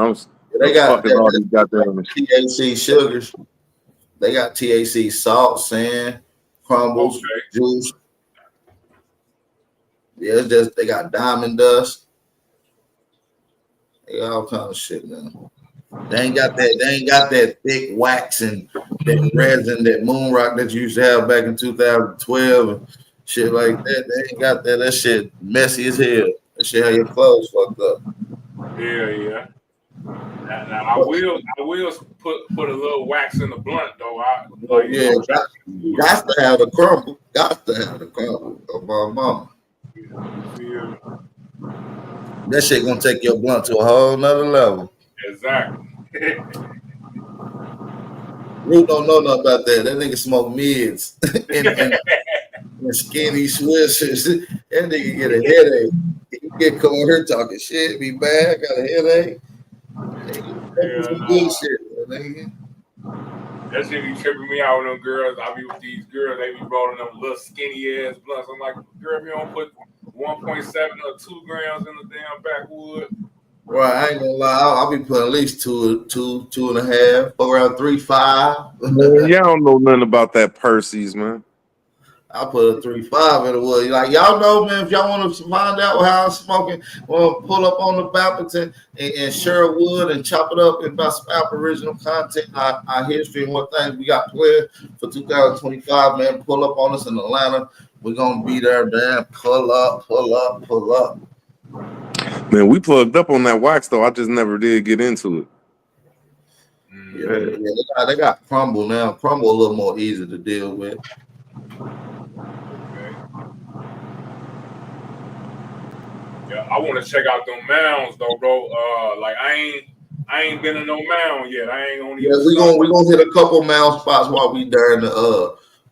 They The got fuck is all these goddamn THC sugars. They got THC salt, sand, crumbles, juice. Yeah, it's just they got diamond dust. They got all kind of shit now. They ain't got that thick wax and that resin, that moon rock that you used to have back in 2012 and shit like that. They ain't got that. That shit messy as hell. That shit have your clothes fucked up. Yeah. Now I will put a little wax in the blunt though. Got to have the crumble. Got to have the crumble. Oh, my mama. Yeah. That shit gonna take your blunt to a whole nother level. Exactly. Root don't know nothing about that. That nigga smoke mids and skinny swishers. That nigga get a headache. He get caught here talking shit. Be bad. Got a headache. Some good shit, nigga. That shit be tripping me out with them girls. I be with these girls. They be rolling them little skinny ass blunts. I'm like, girl, if you don't put 1.7 or 2 grams in the damn backwood. Right, I ain't gonna lie. I'll be putting at least 2.5, around 3.5. Man, y'all don't know nothing about that Percy's, man. I put a 3.5 in the wood. Like y'all know, man. If y'all want to find out how I'm smoking, well, pull up on the Balpington and Sherwood and chop it up in about Spap original content, our history and what things we got planned for 2025. Man, pull up on us in Atlanta. We're gonna be there, man. Pull up. Man, we plugged up on that wax though. I just never did get into it. Yeah, they got crumble now. Crumble a little more easy to deal with. Yeah, I want to check out them mounds though, bro. Like I ain't been in no mound yet. I ain't only. Yeah, we gonna hit a couple mound spots while we there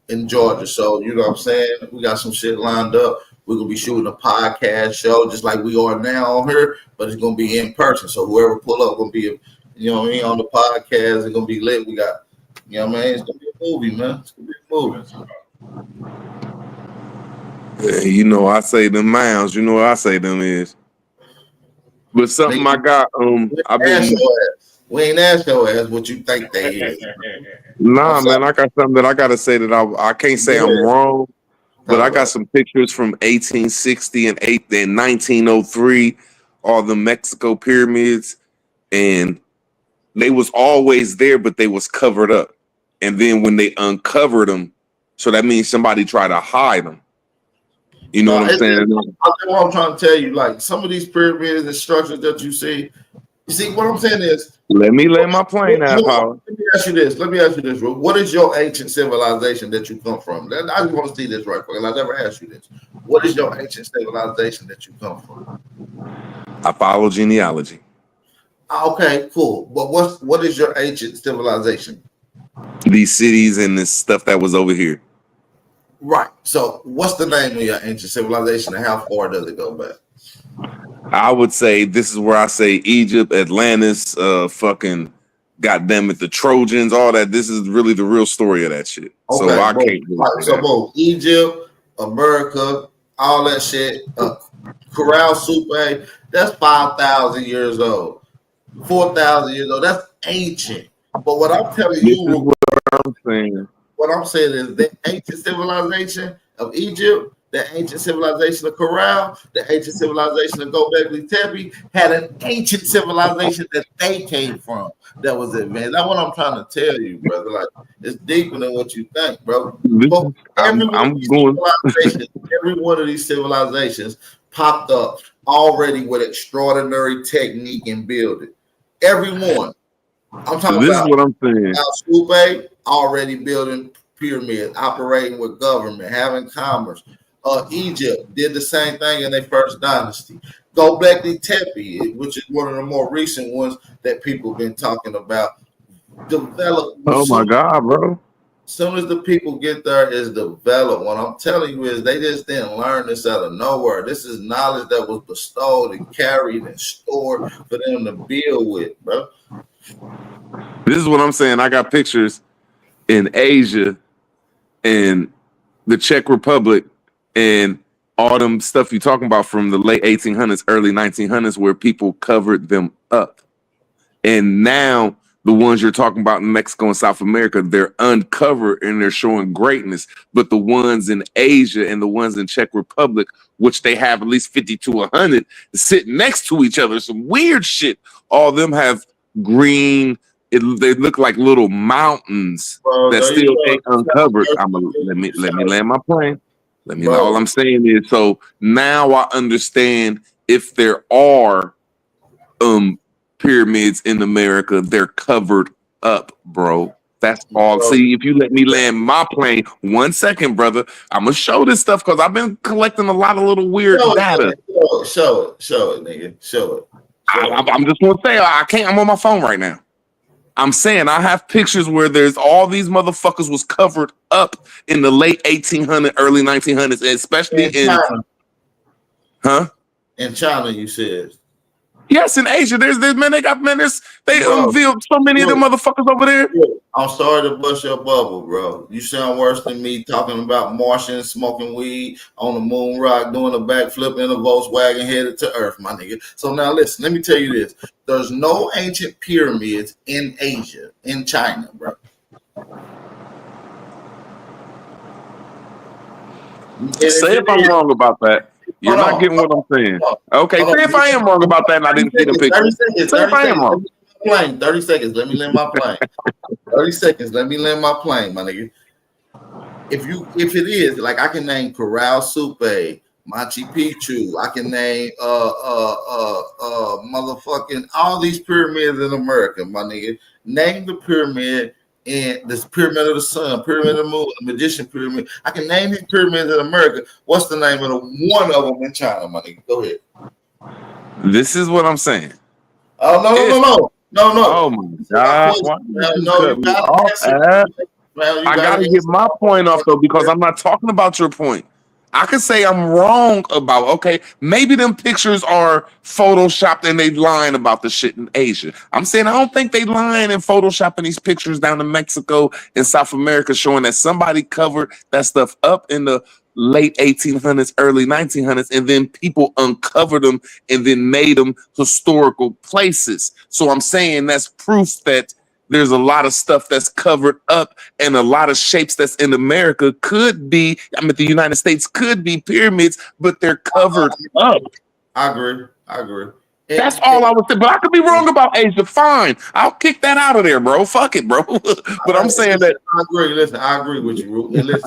in Georgia. So you know what I'm saying. We got some shit lined up. We're gonna be shooting a podcast show just like we are now on here, but it's gonna be in person. So whoever pull up gonna be, you know what I mean, on the podcast. It's gonna be lit. We got, you know what I mean. It's gonna be a movie, man. It's gonna be a movie. Yeah, you know, I say them mounds. You know what I say them is. But something I got. We ain't asked your ass what you think they is. Nah, man, I got something that I gotta say that I can't say I'm wrong, but I got some pictures from 1860 and 1903, all the Mexico pyramids, and they was always there, but they was covered up. And then when they uncovered them, so that means somebody tried to hide them. You know what I'm saying? What I'm trying to tell you, like some of these pyramids and structures that you see what I'm saying is. Let me lay my plane out, Power. Let me ask you this. What is your ancient civilization that you come from? I just want to see this right quick. I never asked you this. What is your ancient civilization that you come from? I follow genealogy. Okay, cool. But what is your ancient civilization? These cities and this stuff that was over here. Right. So what's the name of your ancient civilization and how far does it go back? I would say this is where I say Egypt, Atlantis, fucking goddamn it, the Trojans, all that. This is really the real story of that shit. Okay, so I can't. Both Egypt, America, all that shit. Corral Supe, that's 5,000 years old. 4,000 years old. That's ancient. But what I'm telling you, what I'm saying is the ancient civilization of Egypt, the ancient civilization of Corral, the ancient civilization of Göbekli Tepe had an ancient civilization that they came from. That was advanced. That's what I'm trying to tell you, brother. Like it's deeper than what you think, bro. Every one of these civilizations popped up already with extraordinary technique and building. Every one. I'm talking this about. Is what I'm saying. Supe already building pyramids, operating with government, having commerce. Egypt did the same thing in their first dynasty. Göbekli Tepe, which is one of the more recent ones that people have been talking about, developed. Oh my God, bro. As soon as the people get there, it's developed. What I'm telling you is they just didn't learn this out of nowhere. This is knowledge that was bestowed and carried and stored for them to build with, bro. This is what I'm saying. I got pictures in Asia and the Czech Republic and all them stuff you talking about from the late 1800s, early 1900s, where people covered them up. And now the ones you're talking about in Mexico and South America, they're uncovered and they're showing greatness. But the ones in Asia and the ones in Czech Republic, which they have at least 50 to 100, sitting next to each other, some weird shit. All of them have green. They look like little mountains that still ain't uncovered. Let me land my plane. All I'm saying is, so now I understand if there are pyramids in America, they're covered up, bro. That's all. See, if you let me land my plane 1 second, brother, I'm gonna show this stuff because I've been collecting a lot of little weird data. Show it, nigga. Show it. I'm just gonna say I can't. I'm on my phone right now. I'm saying I have pictures where there's all these motherfuckers was covered up in the late 1800s, early 1900s, especially in China. Huh? In China, you said. Yes, in Asia, they unveiled so many of them motherfuckers over there. I'm sorry to bust your bubble, bro. You sound worse than me talking about Martians smoking weed on the moon rock, doing a backflip in a Volkswagen headed to Earth, my nigga. So now listen, let me tell you this. There's no ancient pyramids in Asia, in China, bro. Say if I'm wrong about that. You're not getting what I'm saying. Okay, say if I am wrong about that and I didn't see the picture. Say if I am wrong. 30 seconds. Let me land my plane. 30 seconds. Let me land my plane, my nigga. If it is, like, I can name Corral Supe, Machu Picchu. I can name motherfucking all these pyramids in America, my nigga. Name the pyramid and this Pyramid of the Sun, Pyramid of the Moon, the Magician Pyramid. I can name these pyramids in America. What's the name of the one of them in China, my nigga? Go ahead. This is what I'm saying. Oh no. Oh my God! I gotta get my point off though, because I'm not talking about your point. I could say I'm wrong about, okay, maybe them pictures are photoshopped and they lying about the shit in Asia. I'm saying I don't think they lying and photoshopping these pictures down in Mexico and South America, showing that somebody covered that stuff up in the late 1800s, early 1900s, and then people uncovered them and then made them historical places. So I'm saying that's proof that there's a lot of stuff that's covered up, and a lot of shapes that's in America could be, the United States could be pyramids, but they're covered up. I agree. That's all I was saying. But I could be wrong about Asia. Fine. I'll kick that out of there, bro. Fuck it, bro. But I'm saying that. I agree. Listen, I agree with you, Root. Listen,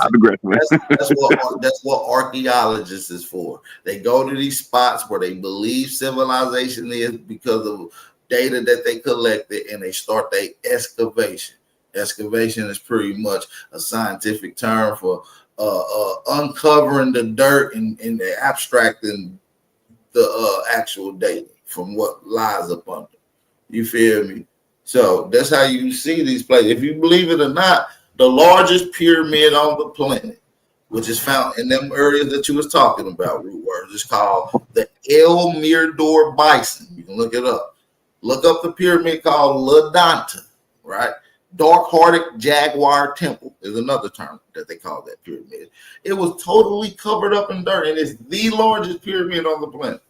that's what archaeologists is for. They go to these spots where they believe civilization is because of data that they collected, and they start their excavation. Excavation is pretty much a scientific term for uncovering the dirt and abstracting the actual data from what lies up under. You feel me? So that's how you see these places. If you believe it or not, the largest pyramid on the planet, which is found in them areas that you was talking about, root words, is called the El Mirador Bison. You can look it up. Look up the pyramid called La Danta, right? Dark-hearted jaguar temple is another term that they call that pyramid. It was totally covered up in dirt, and it's the largest pyramid on the planet.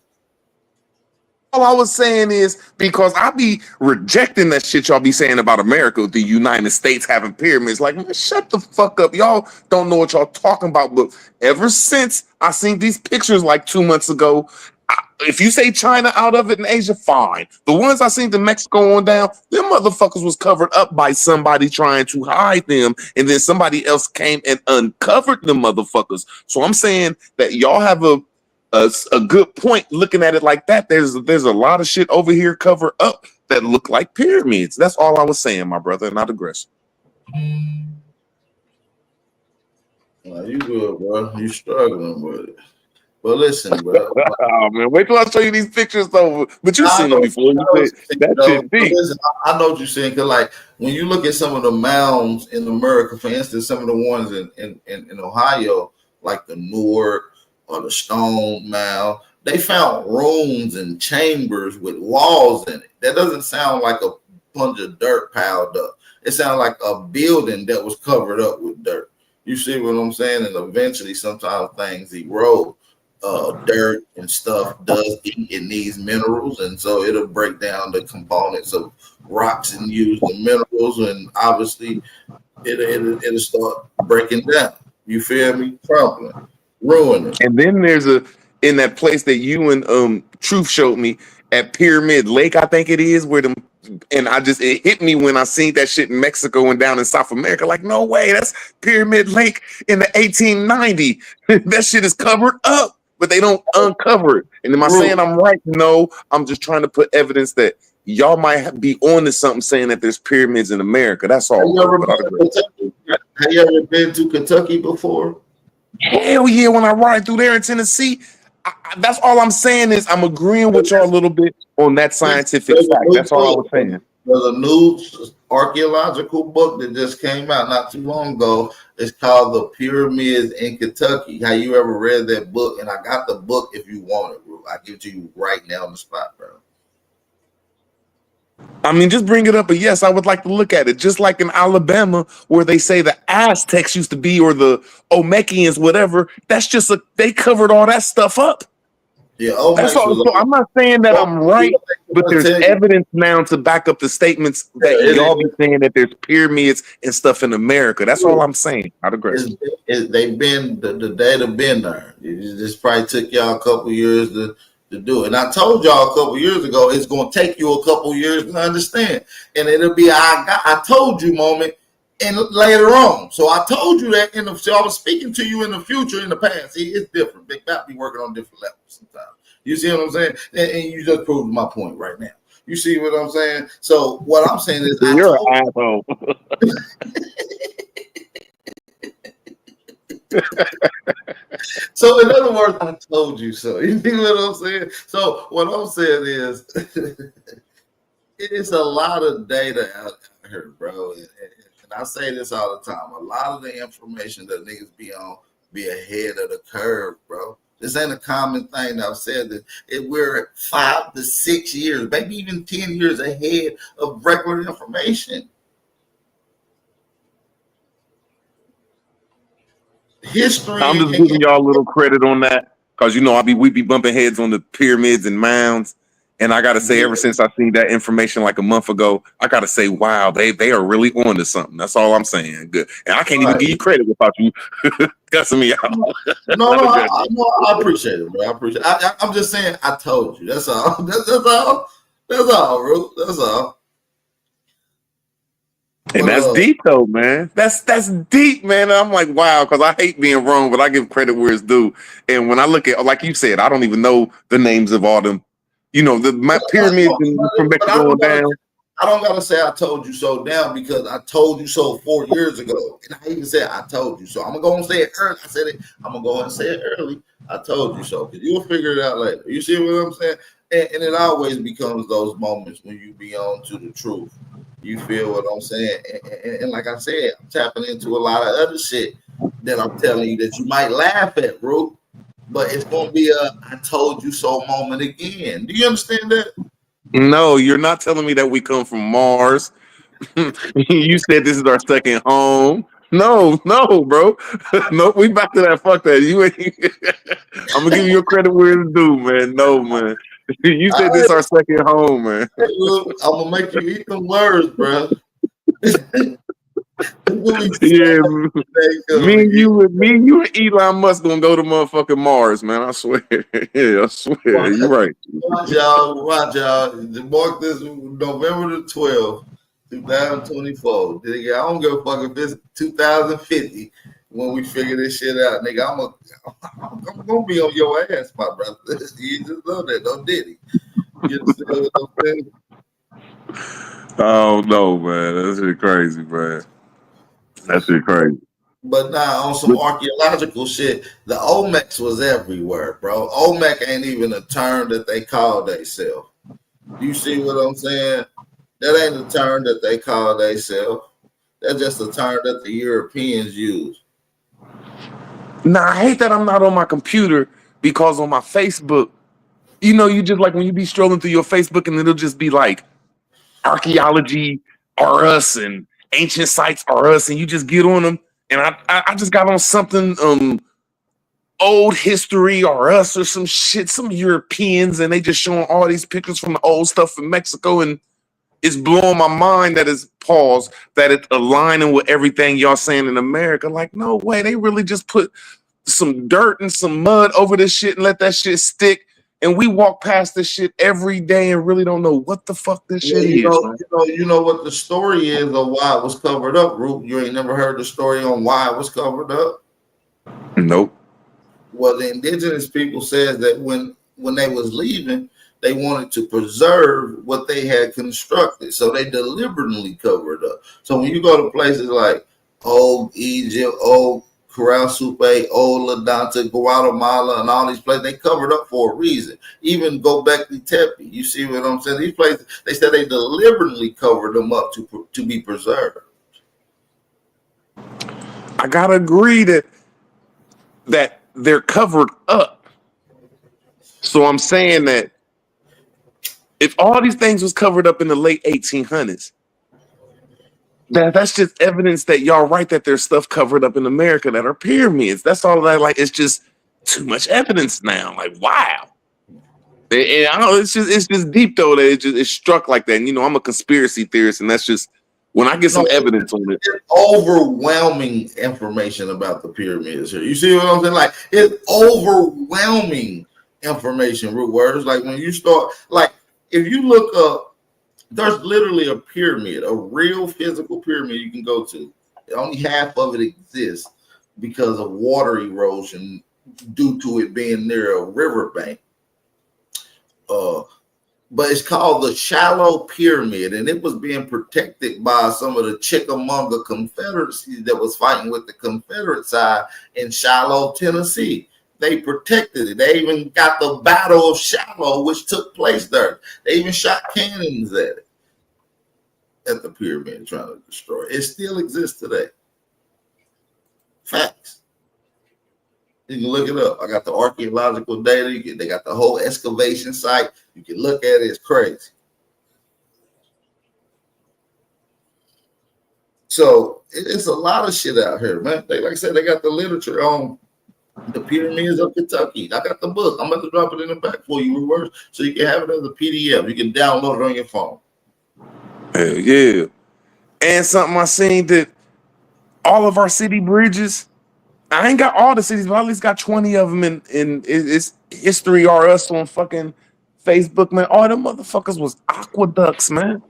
All I was saying is, because I be rejecting that shit y'all be saying about America, the United States having pyramids. Like, man, shut the fuck up. Y'all don't know what y'all talking about. But ever since I seen these pictures like 2 months ago, if you say China out of it in Asia, fine. The ones I seen in Mexico on down, them motherfuckers was covered up by somebody trying to hide them, and then somebody else came and uncovered them motherfuckers. So I'm saying that y'all have a good point looking at it like that. There's a lot of shit over here covered up that look like pyramids. That's all I was saying, my brother, and I digress. Well, you good, bro. You struggling with it. But listen, bro. Oh man, wait till I show you these pictures though. But you've seen them before. I know what you're saying, because like when you look at some of the mounds in America, for instance, some of the ones in Ohio, like the Newark or the Stone Mound, they found rooms and chambers with walls in it. That doesn't sound like a bunch of dirt piled up. It sounds like a building that was covered up with dirt. You see what I'm saying? And eventually sometimes things erode dirt and stuff does eat. It needs minerals, and so it'll break down the components of rocks and use the minerals, and obviously it'll start breaking down. You feel me? Crumbling, ruining. And then there's in that place that you and Truth showed me at Pyramid Lake, I think it is, where them. And it hit me when I seen that shit in Mexico and down in South America. Like, no way, that's Pyramid Lake in the 1890. That shit is covered up, but they don't uncover it. And am I saying I'm right? No, I'm just trying to put evidence that y'all might be on to something saying that there's pyramids in America. That's all. Have you ever been to Kentucky before? Hell yeah, when I ride through there in Tennessee. That's all I'm saying is I'm agreeing with y'all a little bit on that scientific fact. That's all I was saying. There's a new archaeological book that just came out not too long ago. It's called The Pyramids in Kentucky. Have you ever read that book? And I got the book if you want it, bro. I give it to you right now on the spot, bro. I mean, just bring it up. But yes, I would like to look at it. Just like in Alabama, where they say the Aztecs used to be, or the Olmecans, whatever. That's just they covered all that stuff up. Yeah, that's all. So I'm not saying that I'm right, but there's evidence now to back up the statements that y'all be saying that there's pyramids and stuff in America. That's all I'm saying. I'd agree. They've been the data been there. This probably took y'all a couple years to do it. And I told y'all a couple years ago, it's going to take you a couple years to understand. And it'll be I told you moment and later on. So I told you that so I was speaking to you in the future, in the past. See, it's different. Big Bat be working on different levels sometimes. You see what I'm saying? And you just proved my point right now. You see what I'm saying? So what I'm saying is you're an asshole. So in other words, I told you so. You see what I'm saying? So what I'm saying is it's a lot of data out here, bro. And I say this all the time. A lot of the information that niggas be on be ahead of the curve, bro. This ain't a common thing. I've said that we're 5 to 6 years, maybe even 10 years ahead of regular information. History. I'm just giving y'all a little credit on that because we be bumping heads on the pyramids and mounds, and I gotta say, ever since I seen that information like a month ago, I gotta say, wow, they are really on to something. That's all I'm saying. Good, and I can't even give you credit without you cussing me out. No, I appreciate it, bro. I appreciate it. I'm just saying, I told you. That's all. That's all. That's all, bro. That's all. And that's deep though, man. That's deep, man. And I'm like, wow, because I hate being wrong, but I give credit where it's due. And when I look at, like you said, I don't even know the names of all them, my pyramids from Mexico on down. I don't gotta say I told you so down because I told you so 4 years ago. And I even said I told you so. I'm gonna go and say it early. I said it, I'm gonna go and say it early. I told you so. Because you'll figure it out later. You see what I'm saying? And it always becomes those moments when you be on to the truth. You feel what I'm saying? And like I said, I'm tapping into a lot of other shit that I'm telling you that you might laugh at, bro. But it's going to be a I told you so moment again. Do you understand that? No, you're not telling me that we come from Mars. You said this is our second home. No, bro. No, we back to that. Fuck that. You ain't. I'm going to give you your credit where it's due, man. No, man. You said this is our second home, man. I'm gonna make you eat them words, bro. Yeah, me and you and Elon Musk gonna go to motherfucking Mars, man. I swear. Yeah, I swear. You're right. Watch y'all. Mark this November the 12th, 2024. Nigga, I don't give a fuck if it's 2050 when we figure this shit out, nigga. I'm gonna be on your ass, my brother. You just love that, don't Diddy. You understand what I'm saying? Oh no, man. That's shit crazy, man. That shit crazy. But now on some archaeological shit, the Olmecs was everywhere, bro. Olmec ain't even a term that they call themselves. You see what I'm saying? That ain't a term that they call themselves. That's just a term that the Europeans use. Nah, I hate that I'm not on my computer because on my Facebook, you just like when you be strolling through your Facebook and it'll just be like archaeology are us and ancient sites are us, and you just get on them. And I just got on something old history or us or some shit, some Europeans, and they just showing all these pictures from the old stuff in Mexico, and it's blowing my mind that it's aligning with everything y'all saying in America. Like, no way, they really just put some dirt and some mud over this shit and let that shit stick. And we walk past this shit every day and really don't know what the fuck this Yeah, shit you is, know, man. you know what the story is of why it was covered up, Root. You ain't never heard the story on why it was covered up? Nope. Well, the indigenous people says that when they was leaving, they wanted to preserve what they had constructed, so they deliberately covered up. So when you go to places like Old Egypt, Old Corral Supe, Old Ladanta, Guatemala, and all these places, they covered up for a reason. Even Gobekli Tepe, you see what I'm saying? These places, they said they deliberately covered them up to be preserved. I gotta agree that they're covered up. So I'm saying that if all these things was covered up in the late 1800s, that's just evidence that y'all right that there's stuff covered up in America that are pyramids. That's all that, like, it's just too much evidence now. Like, wow. And I don't know, it's just deep though that it struck like that. And you know, I'm a conspiracy theorist, and that's just when I get some evidence on it. It's overwhelming information about the pyramids here. You see what I'm saying? Like, it's overwhelming information, Root Words. Like, when you start, like, if you look up, there's literally a pyramid, a real physical pyramid you can go to. Only half of it exists because of water erosion due to it being near a riverbank. But it's called the Shallow Pyramid, and it was being protected by some of the Chickamauga Confederacy that was fighting with the Confederate side in Shiloh, Tennessee. They protected it. They even got the Battle of Shiloh, which took place there. They even shot cannons at it, at the pyramid, trying to destroy it. It still exists today. Facts. You can look it up. I got the archaeological data. They got the whole excavation site. You can look at it. It's crazy. So it's a lot of shit out here, man. They, like I said, they got the literature on the pyramids of Kentucky. I got the book. I'm about to drop it in the back for you, reverse, so you can have it as a PDF. You can download it on your phone. Hell yeah. And something I seen that all of our city bridges, I ain't got all the cities, but I at least got 20 of them in it's History or Us on fucking Facebook, man. All them motherfuckers was aqueducts, man.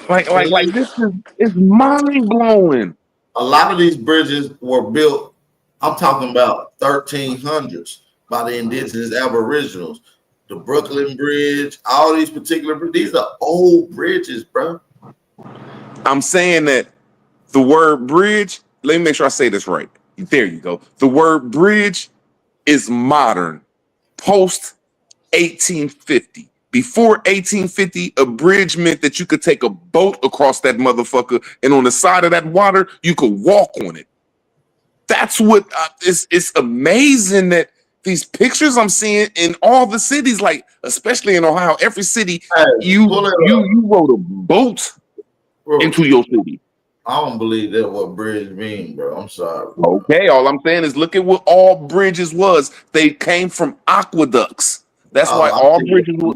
Like this is mind blowing. A lot of these bridges were built, I'm talking about 1300s, by the indigenous aboriginals. The Brooklyn Bridge, all these particular, these are old bridges, bro. I'm saying that the word bridge, let me make sure I say this right. There you go. The word bridge is modern, post 1850. Before 1850, a bridge meant that you could take a boat across that motherfucker, and on the side of that water, you could walk on it. That's what it's amazing that these pictures I'm seeing in all the cities, like especially in Ohio, every city, you rode a boat into your city. I don't believe that what bridge mean, bro. I'm sorry. Okay, all I'm saying is look at what all bridges was. They came from aqueducts. That's why all bridges were.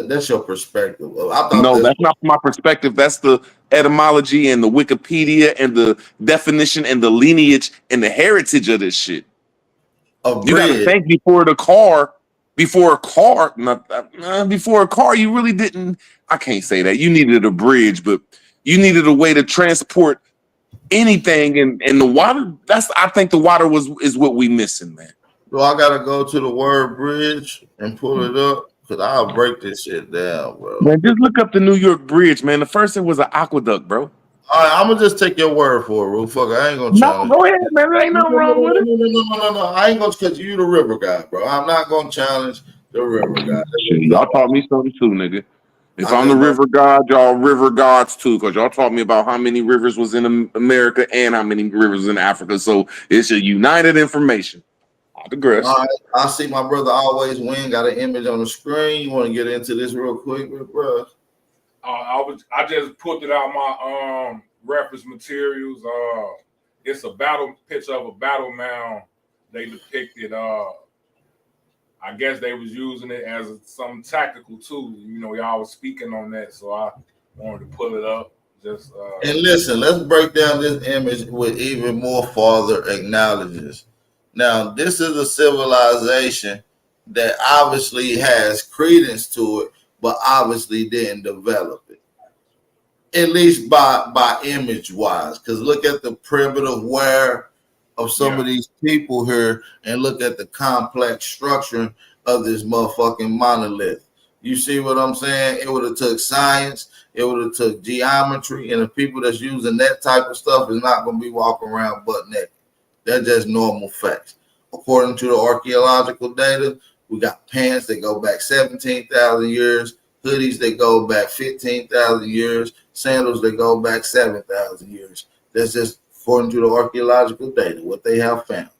That's your perspective. No, that's not my perspective. That's the etymology and the Wikipedia and the definition and the lineage and the heritage of this shit. You got to think before a car, you really didn't. I can't say that. You needed a bridge, but you needed a way to transport anything, and the water. I think the water is what we missing, man. So I gotta go to the word bridge and pull it up because I'll break this shit down, bro. Man, just look up the New York Bridge, man. The first thing was an aqueduct, bro. All right, I'm gonna just take your word for it, real fuck. I ain't gonna challenge. No, go ahead, man. There ain't nothing wrong with it. No. I ain't gonna, because you the river guy, bro. I'm not gonna challenge the river guy. Y'all taught me something too, nigga. If I'm the river god, y'all river gods too, because y'all taught me about how many rivers was in America and how many rivers in Africa. So it's a united information. I digress. All right, I see my brother always win. Got an image on the screen. You want to get into this real quick, bro? I just put it out my reference materials. It's a battle picture of a battle mound they depicted I guess they was using it as some tactical tool. You know, y'all was speaking on that, so I wanted to pull it up. Just And listen, let's break down this image with even more farther acknowledges. Now, this is a civilization that obviously has credence to it, but obviously didn't develop it. At least by image wise. Because look at the primitive wear of some of these people here and look at the complex structure of this motherfucking monolith. You see what I'm saying? It would have took science, it would have took geometry, and the people that's using that type of stuff is not going to be walking around butt naked. That's just normal facts. According to the archaeological data, we got pants that go back 17,000 years, hoodies that go back 15,000 years, sandals that go back 7,000 years. That's just according to the archaeological data, what they have found.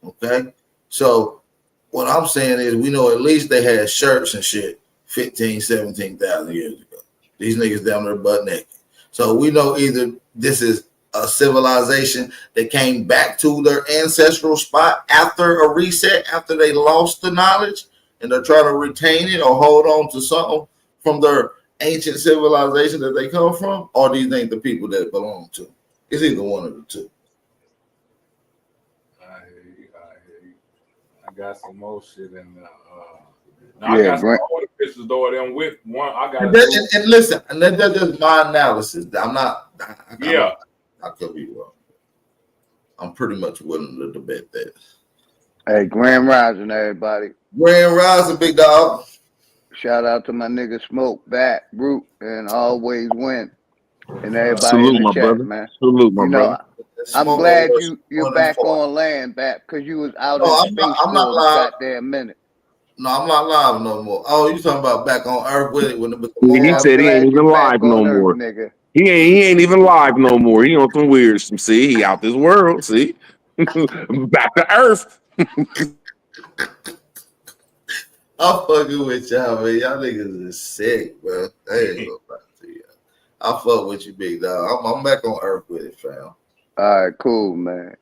Okay? So what I'm saying is we know at least they had shirts and shit 15, 17,000 years ago. These niggas down there butt naked. So we know either this is a civilization that came back to their ancestral spot after a reset, after they lost the knowledge, and they're trying to retain it or hold on to something from their ancient civilization that they come from, or do you think the people that belong to? It's either one of the two. I hear you. I got some more shit in there. I got some other pictures though of them with one. I got and listen, and that's just my analysis. I'm not. I could be wrong. I'm pretty much willing to debate that. Hey, Grand Rising, everybody. Grand Rising, big dog. Shout out to my nigga Smoke, Back, Root, and Always Win. And everybody Salute, in the my chat, brother. man. Salute, my brother. I'm glad you're back on land, back, because you was out in space I'm not for a live. goddamn minute. No, I'm not live no more. Oh, you talking about back on Earth with it? He said he ain't even live no more. Nigga. He ain't even live no more. He on some weird. See, he out this world. See, back to Earth. I'm fucking with y'all, man. Y'all niggas is sick, bro. I ain't gonna lie to you. I fuck with you, big dog. I'm back on Earth with it, fam. All right, cool, man.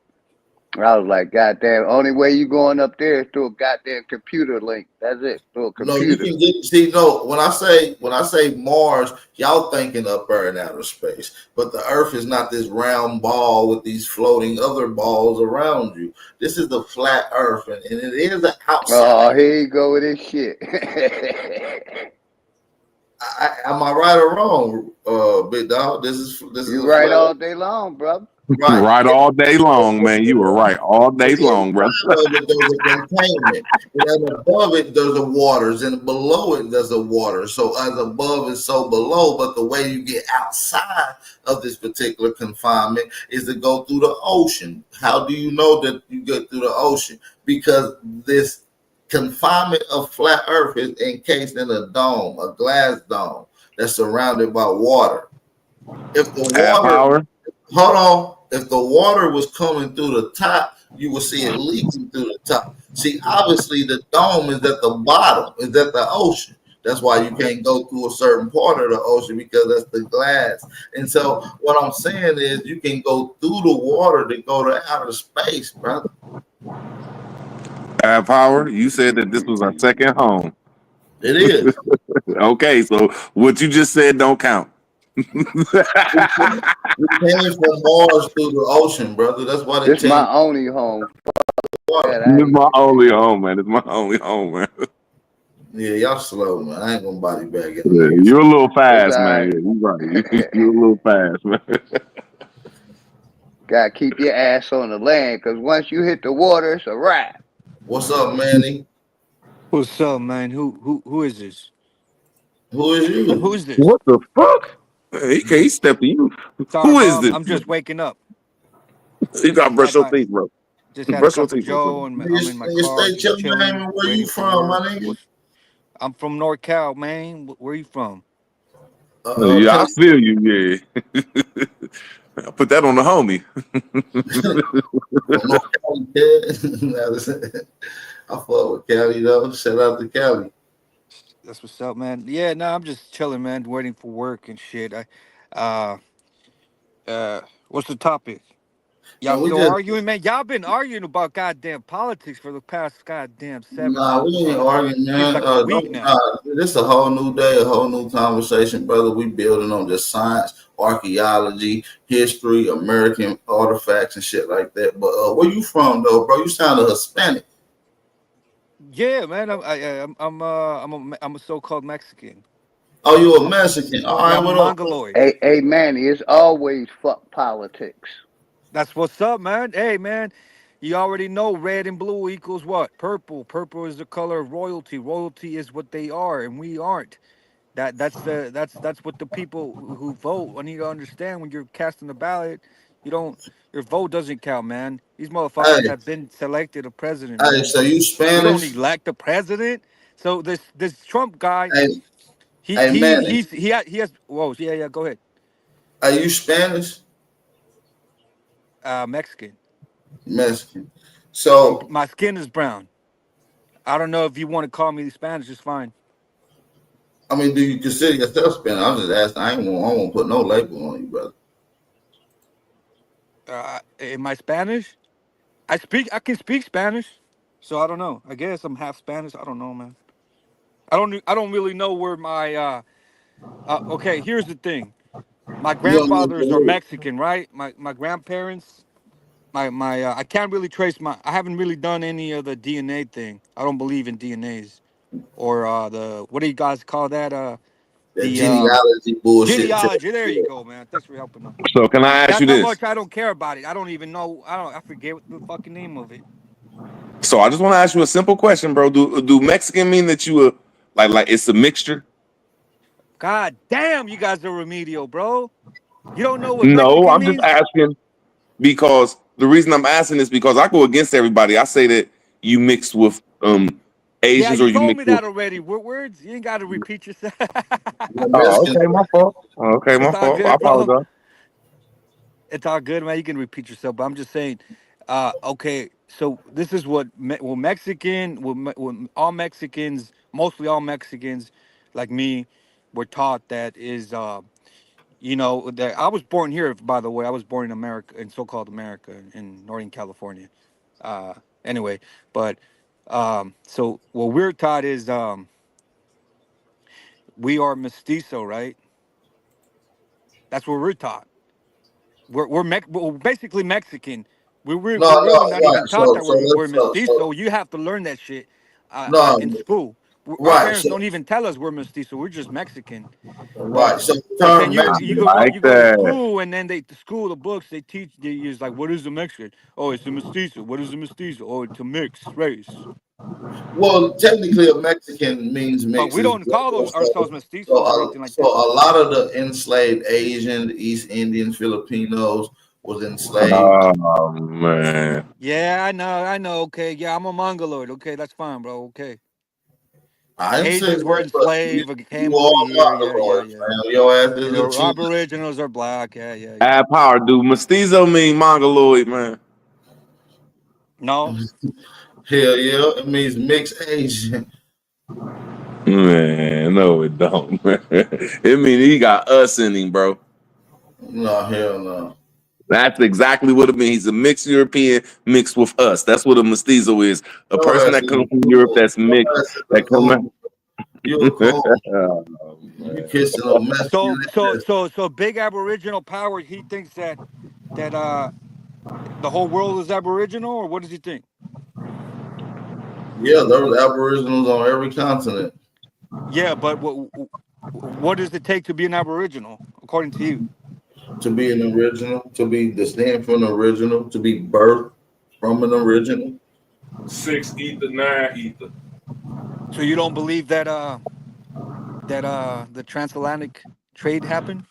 I was like, goddamn, only way you going up there is through a goddamn computer link. That's it, through a computer. No, you can get, when I say Mars, y'all thinking up there in outer space. But the Earth is not this round ball with these floating other balls around you. This is the flat Earth, and it is an outside. Oh, here you go with this shit. Am I right or wrong, big dog? This is you right all day long, brother. Right all day long, man. You were right all day long, brother. There's a containment. And then above it, there's a waters, and below it, there's a water. So as above is so below, but the way you get outside of this particular confinement is to go through the ocean. How do you know that you get through the ocean? Because this confinement of flat Earth is encased in a dome, a glass dome that's surrounded by water. If the water, hold on. If the water was coming through the top, you would see it leaking through the top. See, obviously the dome is at the bottom, is at the ocean. That's why you can't go through a certain part of the ocean, because that's the glass. And so what I'm saying is you can go through the water to go to outer space, brother. Power, you said that this was our second home. It is. Okay, so what you just said don't count. We came from Mars through the ocean, brother. That's why they This my only home. This is my only home, man. It's my only home, man. Yeah, y'all slow, man. I ain't gonna body bag it. Yeah, you're a little fast, man. Yeah, you're right. You're a little fast, man. Gotta keep your ass on the land, because once you hit the water, it's a wrap. What's up, Manny? What's up, man? Who is this? Who is you? Who is this? What the fuck? Hey, he stepped to you. Sorry, Who is bro, this? I'm just waking up. You gotta brush your teeth, bro. Just had a Brush your cup of teeth, Joe, bro. and I'm in my car Stay just chilling, chilling. man. Where waiting you for from, work. my nigga? I'm from NorCal, man. Where you from? Yeah, I feel you. Yeah, I put that on the homie. I fuck with Cali though. Shout out to Cali. That's what's up, man. Yeah, no, I'm just chilling, man, waiting for work and shit. What's the topic? Y'all And we still just arguing, man? Y'all been arguing about goddamn politics for the past goddamn 7 nah, we months, ain't bro. arguing, Seems man. like a week now. This is a whole new day, a whole new conversation, brother. We building on just science, archaeology, history, American artifacts and shit like that. But where you from, though, bro? You sound Hispanic. Yeah, man. I'm a so-called Mexican. Oh, you a Mexican? All right, Yeah, I'm a what up? Mongoloid. Hey, man, it's always fuck politics. That's what's up, man. Hey, man, you already know red and blue equals what? Purple. Purple is the color of royalty. Royalty is what they are, and we aren't. That's what the people who vote. I need to understand when you're casting the ballot, you don't. Your vote doesn't count, man. These motherfuckers Hey, have been selected a president, hey, man. so you We don't Spanish? elect a president. So this Trump guy, Hey, hey, man, he has. Whoa, yeah. Go ahead. are you Spanish? Mexican. Mexican. So, My skin is brown. I don't know if you want to call me Spanish. It's fine. I mean, do you consider yourself Spanish? I'm just asking. I won't put no label on you, brother. Am I Spanish? I can speak Spanish, so I don't know. I guess I'm half Spanish. I don't know, man. I don't really know where my okay, here's the thing. My You don't know grandfathers are Mexican, right? My grandparents, my I can't really trace I haven't really done any of the DNA thing. I don't believe in DNAs or the what do you guys call that? that The genealogy bullshit. genealogy. There you go, man. Thanks for helping me. So can I ask you That's how this? much I don't care about it. I don't even know. I forget what the fucking name of it. So I just want to ask you a simple question, bro. Do Mexican mean that you like it's a mixture? God damn, you guys are remedial, bro. You don't know what No, Mexican I'm just means? asking because the reason I'm asking is because I go against everybody. I say that you mix with Yeah, Asians you or you told mix me with. that already. What words? You ain't got to repeat yourself. Oh, okay, my fault. Okay, my It's all fault. I good, bro. apologize. It's all good, man. You can repeat yourself, but I'm just saying. Okay, so this is what all Mexicans, mostly all Mexicans, like me, were taught that is that I was born here. By the way, I was born in America, in so-called America, in Northern California. Uh, anyway, but so what we're taught is we are mestizo, right? That's what we're taught. We're basically Mexican. No, We're really not right. even taught that So we're let's mestizo. You have to learn that shit no, in school. Our right. parents So don't even tell us we're mestizo. We're just Mexican. But right. So the but then term you I you Mexican. go like you go to that. school and then the school the books they use like what is a Mexican? Oh, it's a mestizo. What is a mestizo? Oh, it's a mixed race. Well, technically, a Mexican means But mix we as don't call well. those ourselves mestizos or anything like So that. a lot of the enslaved Asian, East Indians, Filipinos was enslaved. Oh man. Yeah, I know. Okay, yeah, I'm a Mongoloid. Okay, that's fine, bro. Okay. I didn't say Asians were that, but enslaved, came you over all here. Mongoloids, man. Your ass is The a cheat. Aboriginals are black. Yeah. Add power, dude. Mestizo mean mongoloid, man. No. Hell yeah, it means mixed Asian. Man, no, it don't. It mean he got us in him, bro. No, hell no. That's exactly what it means. He's a mixed European mixed with us. That's what a mestizo is. A Your person ass that is a comes from Europe coon. that's Your mixed. ass is a That come coon. You a coon. Oh, You kissing a So Mexican so ass. so so big Aboriginal power. He thinks that the whole world is Aboriginal, or what does he think? Yeah, there was Aboriginals on every continent. Yeah, but what does it take to be an Aboriginal, according to you? To be an original, to be distinct from an original, to be birthed from an original. 6 ether, 9 ether. So you don't believe that the transatlantic trade happened?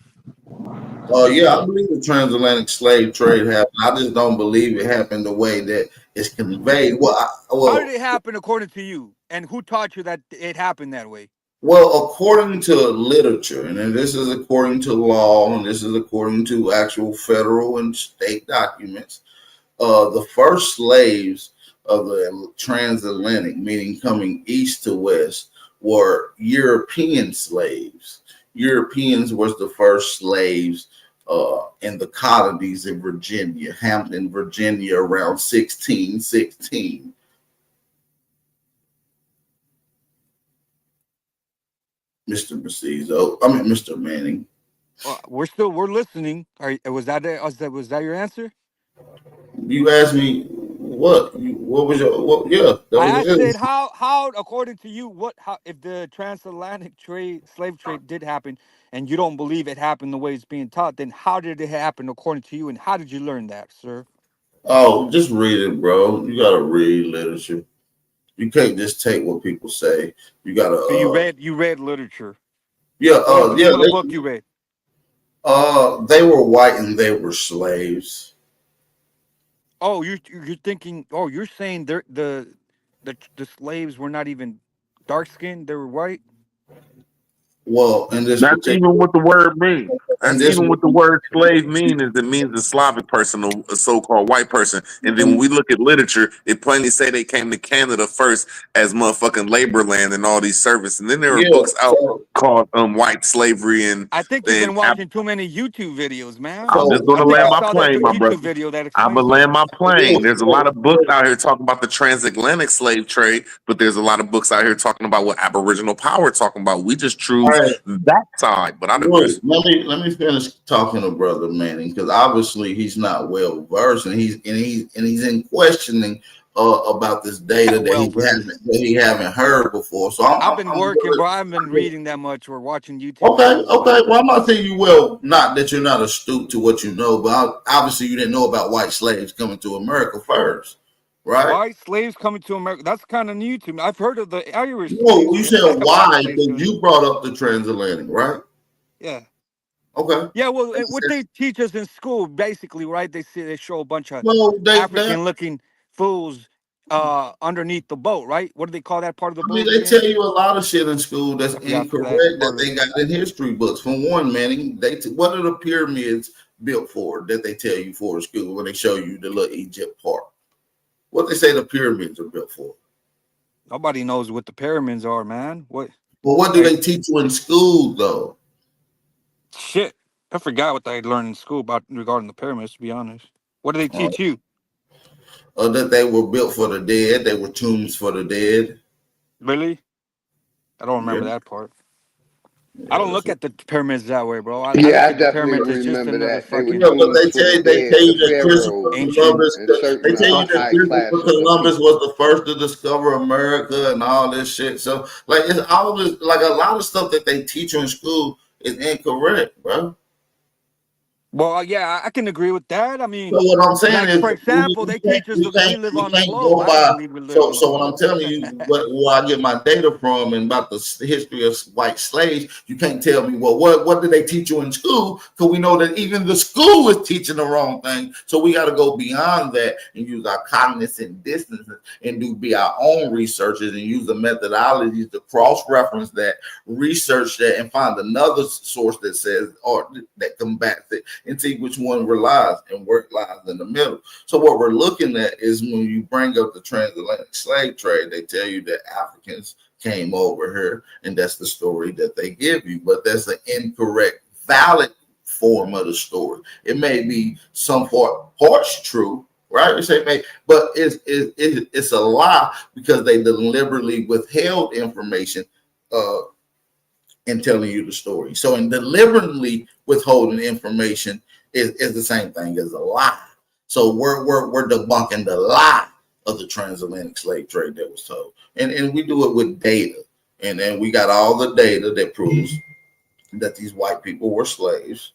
Yeah, I believe the transatlantic slave trade happened. I just don't believe it happened the way that it's conveyed. How did it happen according to you? And who taught you that it happened that way? Well, according to literature, and then this is according to law, and this is according to actual federal and state documents, the first slaves of the transatlantic, meaning coming east to west, were European slaves. Europeans was the first slaves in the colonies in Virginia, Hampton, Virginia, around 1616. Mr. Macizo, I mean Mr. Manning. We're listening. Was that your answer? You asked me what was your yeah, that I was said it. how according to you if the transatlantic slave trade did happen and you don't believe it happened the way it's being taught, then how did it happen according to you and how did you learn that, sir? Oh, just read it, bro. You gotta read literature. You can't just take what people say. You gotta So you read literature. yeah, What was the yeah, name of the book you read? they were white and they were slaves. Oh, you're thinking. Oh, you're saying the slaves were not even dark skinned; they were white. Well, in this That's particular even what the word means. in That's this even what the word slave means. Is it means a Slavic person, a so-called white person. And then when we look at literature, it plainly say they came to Canada first as motherfucking labor land and all these servants. And then there were yeah, books out so called White Slavery and I think you've been watching too many YouTube videos, man. I'm just I gonna think land I my saw that plane, my brother. YouTube video that I'm explains gonna that. land my plane. There's a lot of books so out here talking about the transatlantic slave trade, but there's a lot of books out here talking about what Aboriginal power talking about. We just all choose right, that side, but I wait, digress. let me finish talking to Brother Manning because obviously he's not well versed and he's in questioning about this data that Well versed. he haven't heard before. So I've been I'm working, really, bro. I haven't been reading that much or watching YouTube okay, videos. okay. Well, I'm not saying you well, not that you're not astute to what you know, but obviously you didn't know about white slaves coming to America first, right? White slaves coming to America. That's kind of new to me. I've heard of the Irish No, slaves. you Yeah, said the white why slaves because coming. you brought up the transatlantic, right? Yeah. Okay. Yeah, well, what they teach us in school, basically, right? They show a bunch of Well, they African-looking fools underneath the boat, right? What do they call that part of the I mean, boat they again? tell you a lot of shit in school that's I forgot incorrect that that part of they it. got in history books. For one, Manning, what are the pyramids built for that they tell you for in school when they show you the little Egypt part? What they say the pyramids are built for? Nobody knows what the pyramids are, man. What? But what do they teach you in school, though? Shit, I forgot what they learned in school about regarding the pyramids. To be honest, what do they teach you? That they were built for the dead. They were tombs for the dead. Really? I don't remember Yeah. that part. I don't look at the pyramids that way, bro. I Yeah, look I at the definitely pyramids as just remember another that. They were fucking Yeah, but tombs for the they dead, tell you the that Christopher pharaohs, Columbus. and certain They tell you that high Christopher classes of Columbus people. was the first to discover America and all this shit. So, like, it's all this, like a lot of stuff that they teach you in school is incorrect, bro. Well, yeah, I can agree with that. I mean, So what I'm saying like is, for example, they teach us that we live you on the can't globe. go I don't by. believe we live on the So what I'm globe. telling you, where I get my data from, and about the history of white slaves, you can't tell me, well, what did they teach you in school? Because we know that even the school is teaching the wrong thing. So we got to go beyond that and use our cognizant distance and be our own researches and use the methodologies to cross-reference that, research that, and find another source that says or that combats it, and see which one relies and work lies in the middle. So what we're looking at is when you bring up the transatlantic slave trade, they tell you that Africans came over here, and that's the story that they give you. But that's an incorrect, valid form of the story. It may be some parts true, right? But it's a lie because they deliberately withheld information in telling you the story. So in deliberately withholding information is the same thing as a lie. So we're debunking the lie of the transatlantic slave trade that was told. And we do it with data. And then we got all the data that proves that these white people were slaves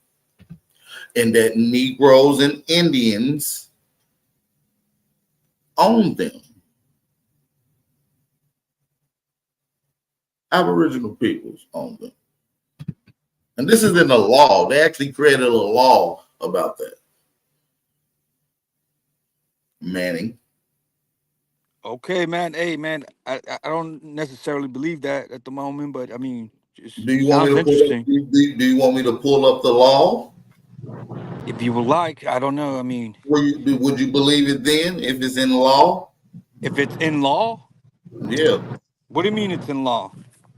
and that Negroes and Indians owned them. Aboriginal peoples owned them. And this is in the law. They actually created a law about that. Manning. Okay, man. Hey, man. I don't necessarily believe that at the moment, but I mean, it Do you want sounds me to pull up, interesting. do you want me to pull up the law? If you would like, I don't know. I mean, Would you believe it then if it's in law? if it's in law, Yeah. what do you mean it's in law?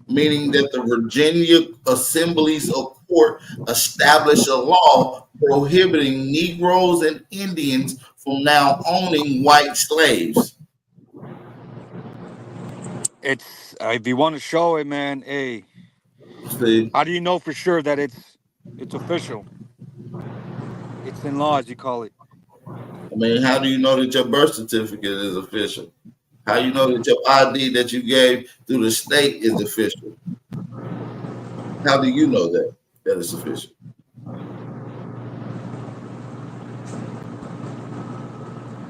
Meaning that the Virginia Assemblies of Court establish a law prohibiting Negroes and Indians from now owning white slaves? It's if you want to show it, man. Hey, See, how do you know for sure that it's official? It's in law, as you call it. I mean, how do you know that your birth certificate is official? How you know that your ID that you gave through the state is official? How do you know that it's official?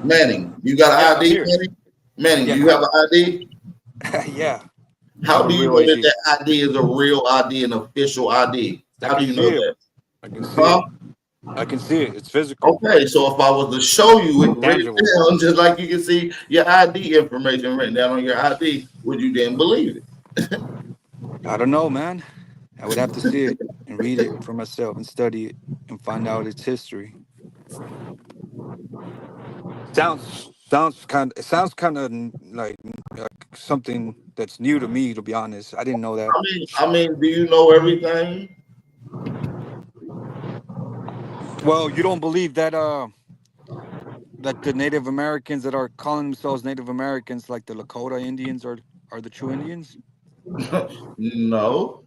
Manning, you got Yeah, an I'm ID, here. Manning? Manning, Yeah, do you have an ID? yeah. I How have a do you real know ID. that ID is a real ID, an official ID? I How do can you see know it. that? I can see Huh? it. I can see it. It's physical, Okay, so if I was to show you it written tangible. down, just like you can see your ID information written down on your ID, would you then believe it? I don't know, man. I would have to see it and read it for myself and study it and find out its history. It sounds kind of like something that's new to me, to be honest. I didn't know that. I mean, do you know everything? Well, you don't believe that that the Native Americans that are calling themselves Native Americans, like the Lakota Indians, are the true Indians? No,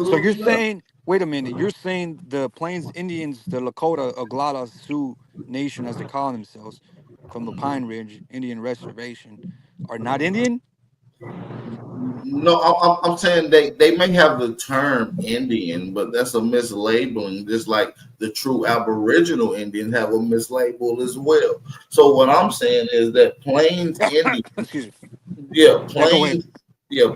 So you're absolutely not. saying, wait a minute, you're saying the Plains Indians, the Lakota, Oglala Sioux Nation, as they call themselves, from the Pine Ridge Indian Reservation, are not Indian? No, I'm saying they may have the term Indian, but that's a mislabeling, just like the true Aboriginal Indians have a mislabel as well. So what I'm saying is that Plains Indian, Excuse me. yeah, Yeah, go ahead.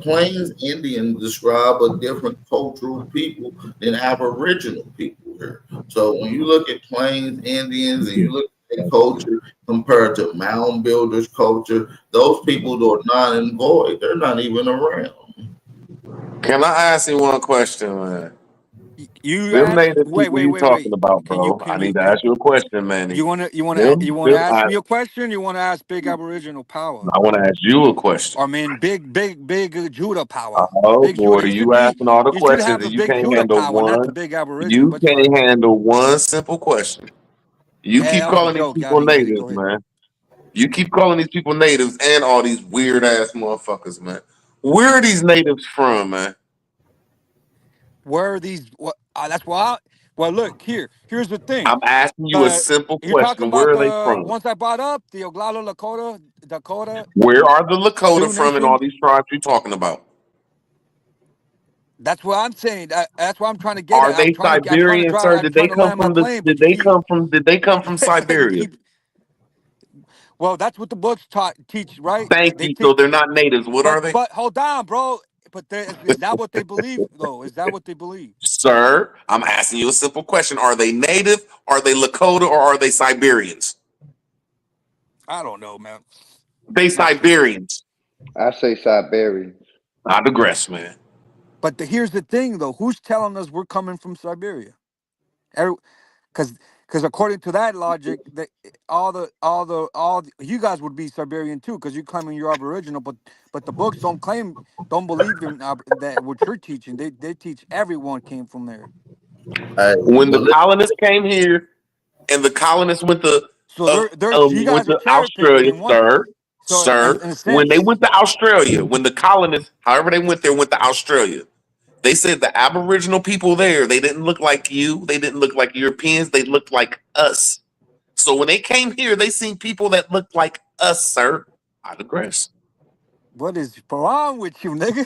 Plains Indians describe a different cultural people than Aboriginal people here. So when you look at Plains Indians and you look at their culture compared to mound builders culture, those people are non and void. They're not even around. Can I ask you one question, man? You Them ask. native people you talking about, bro? I need to ask you a question, Manny. You wanna Them, ask me a question? You wanna ask Big Aboriginal Power? I want to ask you a question. I mean, big Judah Power. Oh Big boy, Judah. you asking all the You should questions have and the you big can't Judah handle Power, not the one. big Aboriginal. You But can't fine. handle one simple question. You Hey, keep that was a calling these joke. people Got it. natives, Go ahead. man. You keep calling these people natives and all these weird ass motherfuckers, man. Where are these natives from, man? Where are these? What? That's why. Well, look here. Here's the thing. I'm asking you a The simple you're talking question. Where about are they the from? ones I brought up, the Oglala Lakota, Dakota, Where are the Lakota Sioux from and all Nation. these tribes you're talking about? That's what I'm saying. That's what I'm trying to get Are at. I'm they trying to. Siberian, sir? I'm trying to land my plane, but Did you they keep. come from you Siberia? keep. Well, that's what the books teach, right? Thank They you. So teach. they're not natives. What are they? But hold on, bro. But is that what they believe, though? Is that what they believe? Sir, I'm asking you a simple question. Are they native? Are they Lakota or are they Siberians? I don't know, man. They Not sure. Siberians. I say Siberians. I digress, man. But here's the thing, though. Who's telling us we're coming from Siberia? Because according to that logic, you guys would be Siberian too, because you're claiming you're Aboriginal, but the books don't believe in that what you're teaching. They teach everyone came from there. When the colonists came here and the colonists went to So you guys are cherry picking Australia, in one. So sir, in a when they sense, went to Australia, when the colonists, however they went there, went to Australia, they said the Aboriginal people there, they didn't look like you, they didn't look like Europeans, they looked like us. So when they came here, they seen people that looked like us, sir. I digress. what is wrong with you, nigga?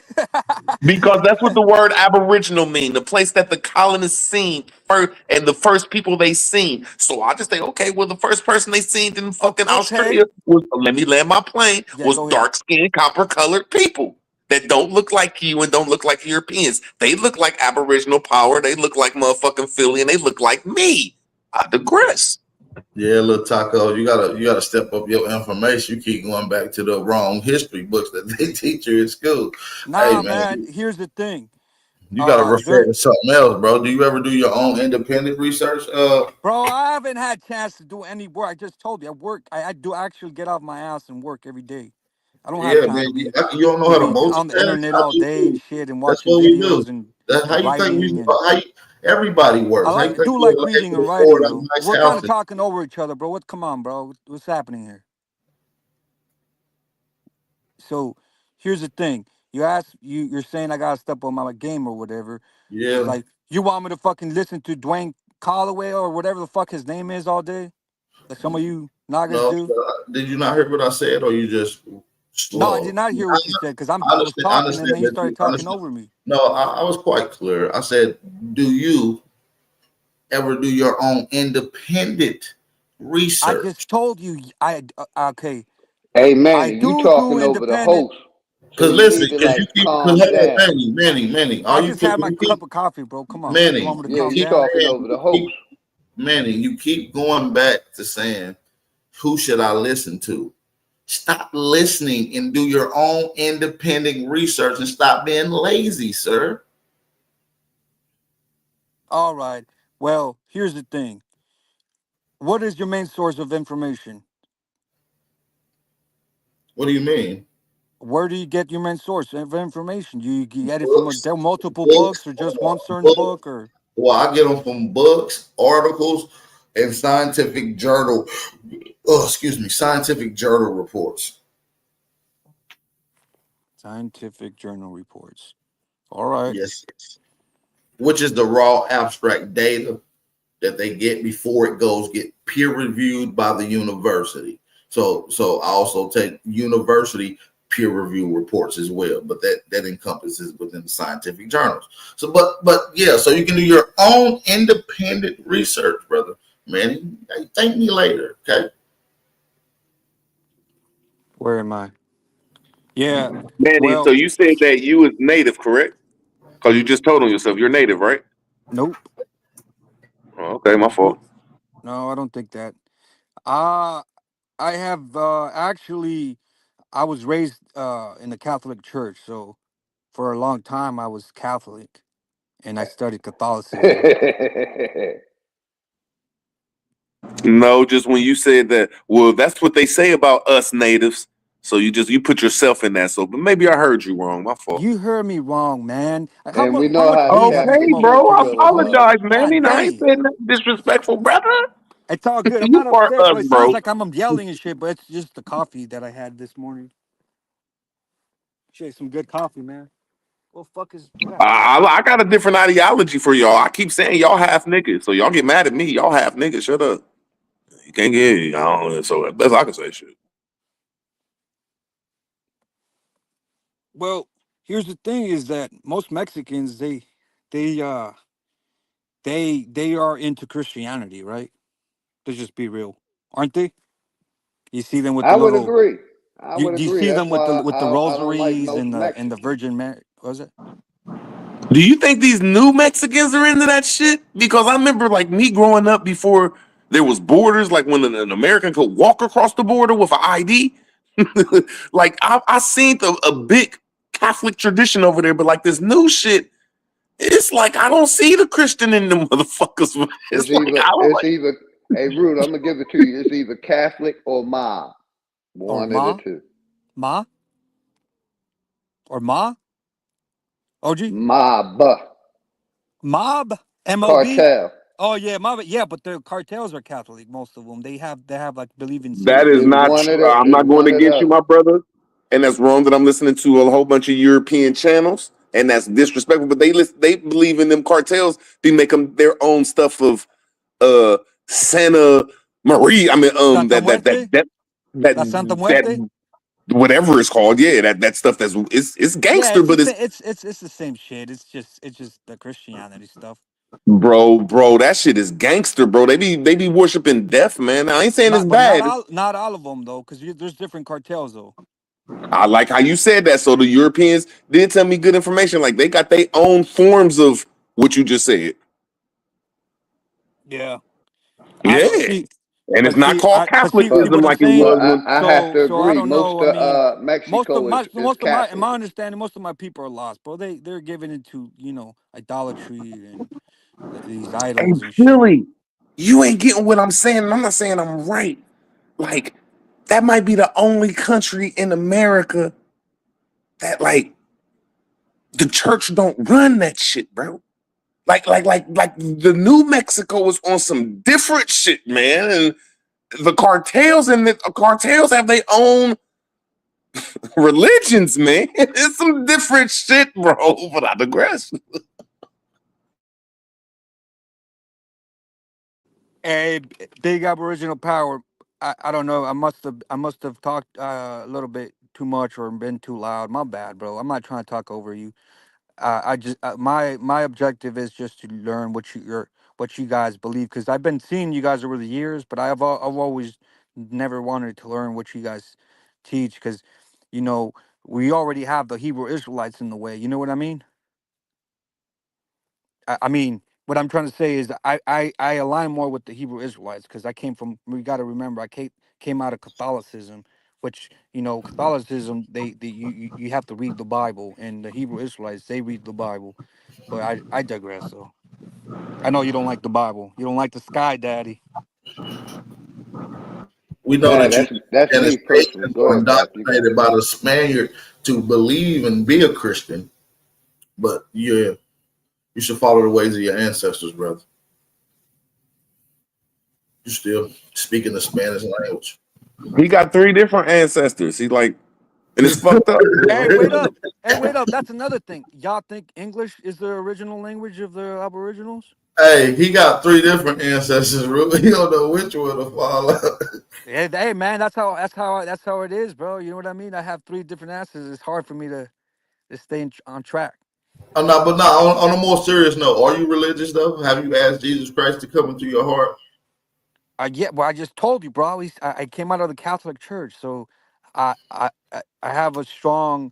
Because that's what the word Aboriginal mean, the place that the colonists seen first, and the first people they seen. So I just think, okay, well, the first person they seen in fucking Okay. Australia was, let me land my plane, Yeah, was go ahead. dark-skinned, copper-colored people that don't look like you and don't look like Europeans. They look like Aboriginal power. They look like motherfucking Philly, and they look like me. I digress. Yeah, little Taco, you gotta step up your information. You keep going back to the wrong history books that they teach you in school. Nah, Hey man. man, Here's the thing. you gotta refer to something else, bro. Do you ever do your own independent research? Bro, I haven't had chance to do any work. I just told you, I work. I do actually get off my ass and work every day. I don't have Yeah, time man. to be You don't know to how to be on the multitask? internet How all do you day and do? shit and That's watching what we do. videos and That's how you think writing and everybody works. How you I think do you're like reading able and to afford writing a though. nice We're kind of house? talking over each other, bro. Come on, bro. What's happening here? So here's the thing. You're saying I gotta step on my game or whatever. It's Yeah. like you want me to fucking listen to Dwayne Calloway or whatever the fuck his name is all day? Like some of you Nagas No, do? did you not hear what I said, or you just No, I did slow? not hear what you said because I I was understand. I talking and understand then you that started you talking understand. over me. No, I was quite clear. I said, do you ever do your own independent I research? just told you okay. Hey I Manny, you do talking over the independent. host, so Because you listen, need to because you like keep, calm down. Manny, I all you just had my you cup keep, of coffee, bro. Come on. You want Manny, me to Yeah, you calm you keep down? talking saying, over the host. Manny, you keep going back to saying, who should I listen to? Stop listening and do your own independent research and stop being lazy, sir. All right. Well, here's the thing. What is your main source of information? What do you mean? Where do you get your main source of information? You get it from Books, there multiple books, books or just one certain books. book or Well, I get them from books, articles, and scientific journal. Oh, excuse me, scientific journal reports. scientific journal reports. All right. Yes, which is the raw abstract data that they get before it goes get peer reviewed by the university. So I also take university peer review reports as well, but that encompasses within the scientific journals. So but yeah, so you can do your own independent research, brother. Man, thank me later, okay? Where am I? Yeah. Manny, so Well, you said that you was native, correct? Because you just told on yourself you're native, right? nope. Oh, okay, my fault. No, I don't think that. I have actually I was raised in the Catholic Church, so for a long time I was Catholic and I studied Catholicism. No, just when you said that, well, that's what they say about us natives. So you put yourself in that. So, but maybe I heard you wrong. My fault. You heard me wrong, man. And we How know much how the weed have you Okay, Catholic smoked bro. Church for I this, feel about bully? us. apologize, God Manny. I ain't dang. saying nothing disrespectful, brother. It's all good. I'm You not part upset, us, but it sounds bro. like I'm yelling and shit, but it's just the coffee that I had this morning. Shit, some good coffee, man. What the fuck is that? I got a different ideology for y'all. I keep saying y'all half niggas, so y'all get mad at me. Y'all half niggas. Shut up. You can't get. I don't know. So best I can say shit. Well, here's the thing is that most Mexicans they uh they are into Christianity, right? Let's just be real. Aren't they? You see them with the I would little agree. I would do you agree. see That's them why with the I don't like rosaries most and the Mexicans. Virgin Mary? What was it? Do you think these new Mexicans are into that shit? Because I remember like me growing up before there was borders, like when an American could walk across the border with an ID. Like I seen a big Catholic tradition over there, but like this new shit, it's like I don't see the Christian in them motherfuckers. It's like I don't It's like. either hey Rude, I'm gonna give it to you. It's either Catholic or mob. Or One of the Ma? two. Ma? Or Ma? OG? Mob. Mob? MOB? Cartel. Oh yeah, mob. Yeah, but the cartels are Catholic. Most of them. They have like believe in That Caesar is and not shit. true. I'm It's not going one or the against you, other. my brother. And that's wrong that I'm listening to a whole bunch of European channels, and that's disrespectful. But they believe in them cartels. They make them their own stuff of Santa Maria. I mean Santa Muerte? that La Santa that Muerte? whatever it's called. Yeah, that stuff it's Yeah, gangster, it's the but it's same. It's the same shit. It's just the Christianity stuff. bro, that shit is gangster, bro. They be worshiping death, man. I ain't saying it's Not, but not bad. all not all of them though, because there's different cartels though. I like how you said that. So the Europeans did tell me good information. Like they got their own forms of what you just said. Yeah. I Yeah. don't see, And it's but not see, called see But Catholicism what I'm like it saying. was when I have to So I agree. don't know. Most I mean, of Mexico is most of my in Catholic. my understanding, most of my people are lost, bro. They're given into idolatry and these hey idols and shit. Philly, you ain't getting what I'm saying. And I'm not saying I'm right. Like that might be the only country in America that like the church don't run that shit, bro. Like the New Mexico is on some different shit, man. And the cartels have their own religions, man. It's some different shit, bro. But I digress. Hey, big Aboriginal power. I don't know. I must have talked a little bit too much or been too loud. My bad, bro. I'm not trying to talk over you. I just my objective is just to learn what you guys believe, because I've been seeing you guys over the years, but I've always never wanted to learn what you guys teach, because you know we already have the Hebrew Israelites in the way. You know what I mean? I mean, what I'm trying to say is I align more with the Hebrew Israelites, because I came from. We got to remember, I came out of Catholicism, which Catholicism you have to read the Bible, and the Hebrew Israelites, they read the Bible. But I digress. So I know you don't like the Bible. You don't like the Sky Daddy. We know Nah, that you that's me personally. Anastasia Go were ahead, Bob. You got it. indoctrinated by the Spaniard to believe and be a Christian, but you should follow the ways of your ancestors, brother. You're still speaking the Spanish language. He got 3 different ancestors. He's like, and it's fucked up. Hey, wait up. Hey, wait up. That's another thing. Y'all think English is the original language of the Aboriginals? Hey, he got 3 different ancestors, bro. He don't know which one to follow. Hey, man, that's how it is, bro. You know what I mean? I have 3 different answers. It's hard for me to stay on track. No, but not on a more serious note. Are you religious though? Have you asked Jesus Christ to come into your heart? Well, I just told you, bro. I came out of the Catholic Church, so I have a strong,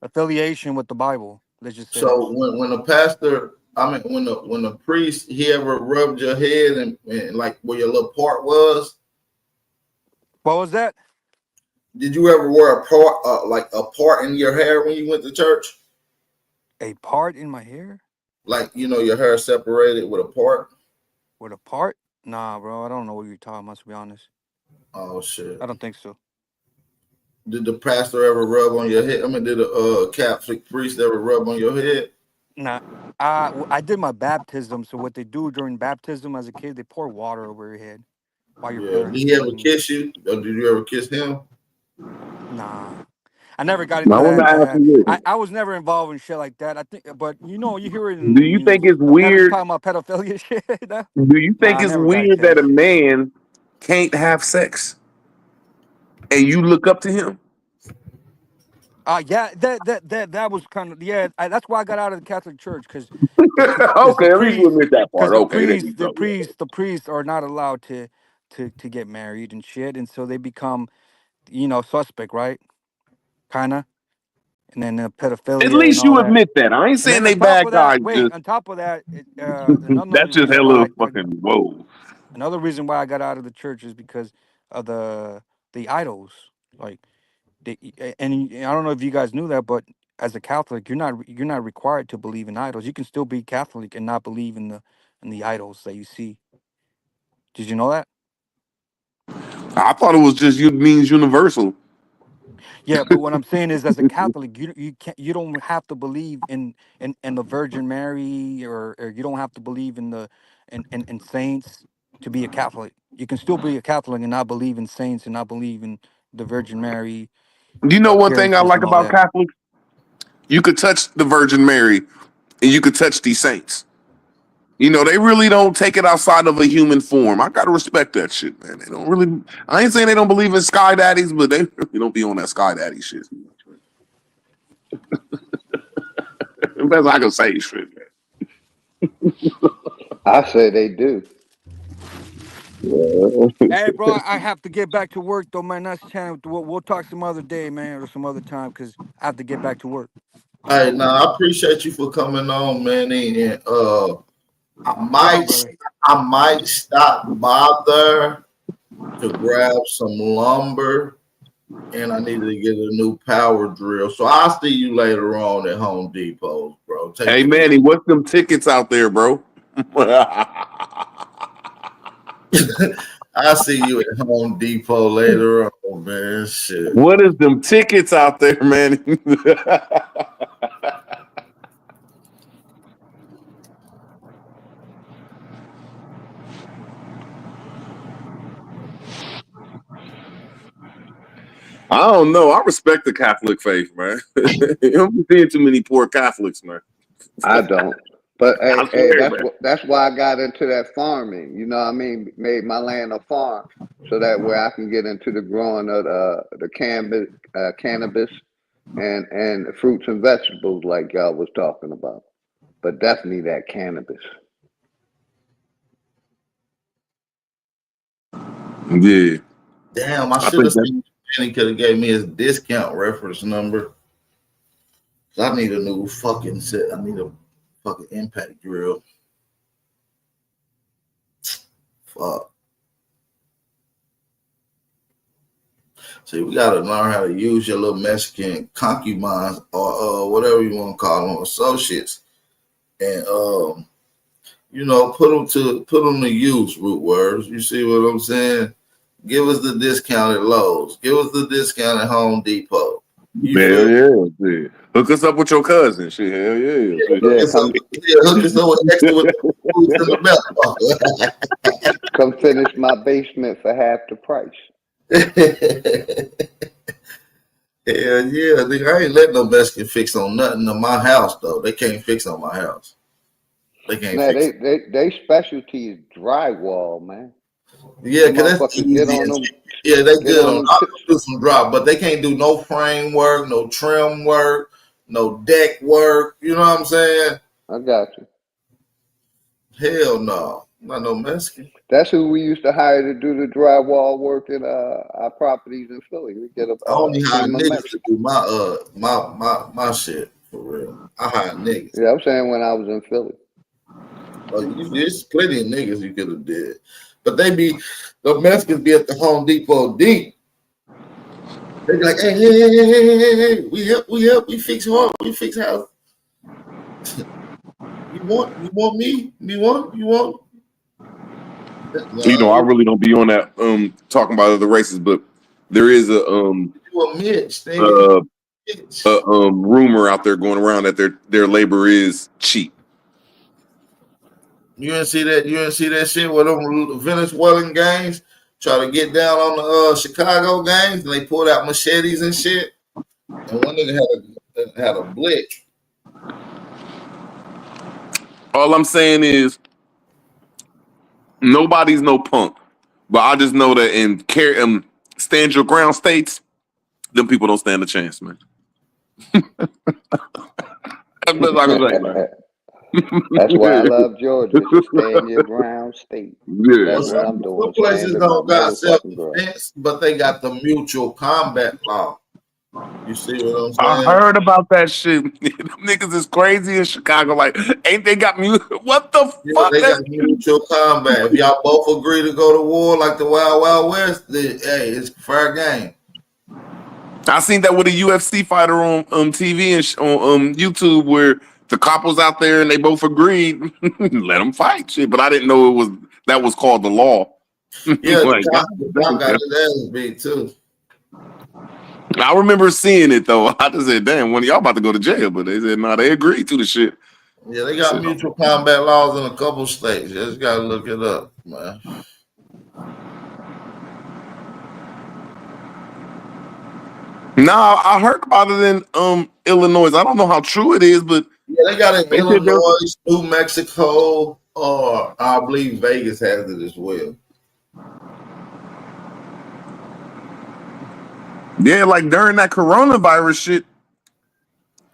affiliation with the Bible. Let's just say that. So when the pastor, when the priest, he ever rubbed your head and like where your little part was? What was that? Did you ever wear a part, like a part in your hair when you went to church? A part in my hair? Like your hair separated with a part? With a part? Nah, bro. I don't know what you're talking about, to be honest. Oh shit! I don't think so. Did the pastor ever rub on your head? Did a Catholic priest ever rub on your head? Nah, I did my baptism. So what they do during baptism as a kid, they pour water over your head while your parents. Did he ever kiss you? Or did you ever kiss him? Nah, I never got into that. I was never involved in shit like that. I think, but you hear it in Do you think it's parents weird? talking about pedophilia shit. Do you think I it's never got weird that a catch. man can't have sex and you look up to him? Yeah, that was kind of that's why I got out of the Catholic Church, because Okay, at least you admit that part. Okay, there you go. the priests are not allowed to get married and shit, and so they become suspect, right? Kinda, and then pedophilia At and least all you that. admit that. I ain't And saying then they on top bad of that, guys. on top of that, another That's just reason hella why fucking whoa. another reason why I got out of the church is because of the idols, like. And I don't know if you guys knew that, but as a Catholic, you're not required to believe in idols. You can still be Catholic and not believe in the idols that you see. Did you know that? I thought it was just means universal. Yeah, but what I'm saying is, as a Catholic, you don't have to believe in the Virgin Mary, or you don't have to believe in in saints to be a Catholic. You can still be a Catholic and not believe in saints and not believe in the Virgin Mary, You know one thing I appearances like and all about that. Catholics? You could touch the Virgin Mary and you could touch these saints. They really don't take it outside of a human form. I gotta respect that shit, man. They don't really. I ain't saying they don't believe in sky daddies, but they really don't be on that sky daddy shit. Best I can say, shit. I say they do. Hey, bro, I have to get back to work, though, man. That's channel. We'll talk some other day, man, or some other time, because I have to get back to work. All right, now I appreciate you for coming on, man. And Problem, brother. I might stop by there to grab some lumber, and I needed to get a new power drill. So I'll see you later on at Home Depot, bro. Hey, Manny, what's them tickets out there, bro? I'll see you at Home Depot later on, man. Shit. What is them tickets out there, man? I don't know. I respect the Catholic faith, man. You don't be seeing too many poor Catholics, man. I don't. But hey, I hey, swear, man. that's why I got into that farming. You know what I mean? Made my land a farm so that way I can get into the growing of the cannabis and the fruits and vegetables like y'all was talking about. But definitely that cannabis. Yeah. Damn, I I should think have that seen he could have gave me his discount reference number. I need a new fucking set. I need a fucking impact drill. Fuck. See, we gotta learn how to use your little Mexican concubines or whatever you want to call them, associates, and you know, put them to use. Root words. You see what I'm saying? Give us the discount at Lowe's. Give us the discount at Home Depot. You hell feel? yeah. Hook us up with your cousin. Shit, hell yeah. Hook us up with extra with the foods in the belt. Come finish my basement for half the price. Hell yeah, nigga, I ain't letting no Mexican fix on nothing in my house though. They can't fix on my house. They can't Man, fix it. they specialty is drywall, man. Yeah, Them cause that's motherfuckers easy. get on them. Yeah, they Get good on on. them. I can do some drop, but they can't do no frame work, no trim work, no deck work. You know what I'm saying? I got you. Hell no, not no Mexican. That's who we used to hire to do the drywall work in our properties in Philly. We get a I only hire team of niggas to Mexicans. do my shit for real. I hire niggas. Yeah, I'm saying when I was in Philly. There's plenty of niggas you could have did, but the Mexicans be at the Home Depot deep. They be like, hey, we help, we fix home, we fix house. You want me? You want? You know, I really don't be on that talking about other races, but there is a rumor out there going around that their labor is cheap. You didn't see that? You didn't see that shit with them Venezuelan gangs try to get down on the Chicago gangs, and they pulled out machetes and shit. And one nigga had a blick. All I'm saying is nobody's no punk, but I just know that in stand your ground states, them people don't stand a chance, man. That's what I can say, man. That's why I love Georgia. You stand your ground state. Yeah. That's what I'm doing. Some places Standing don't my got motherfucking ground. self-defense, but they got the mutual combat law. You see what I'm I saying? heard about that shit. Them niggas is crazy in Chicago. Like, ain't they got what the fuck? They got mutual combat. If y'all both agree to go to war like the Wild Wild West, then hey, it's fair game. I seen that with a UFC fighter on TV and on YouTube where the couples out there and they both agreed, let them fight shit. But I didn't know that was called the law. Yeah, Like, the cop got his ass beat too. I remember seeing it though. I just said, damn, one of y'all about to go to jail. But they said, no, they agreed to the shit. Yeah, they got mutual combat laws in a couple states. You just gotta look it up, man. No, I heard about it in Illinois. I don't know how true it is, but yeah, they got it in Illinois, New Mexico, or I believe Vegas has it as well. Yeah, like during that coronavirus shit,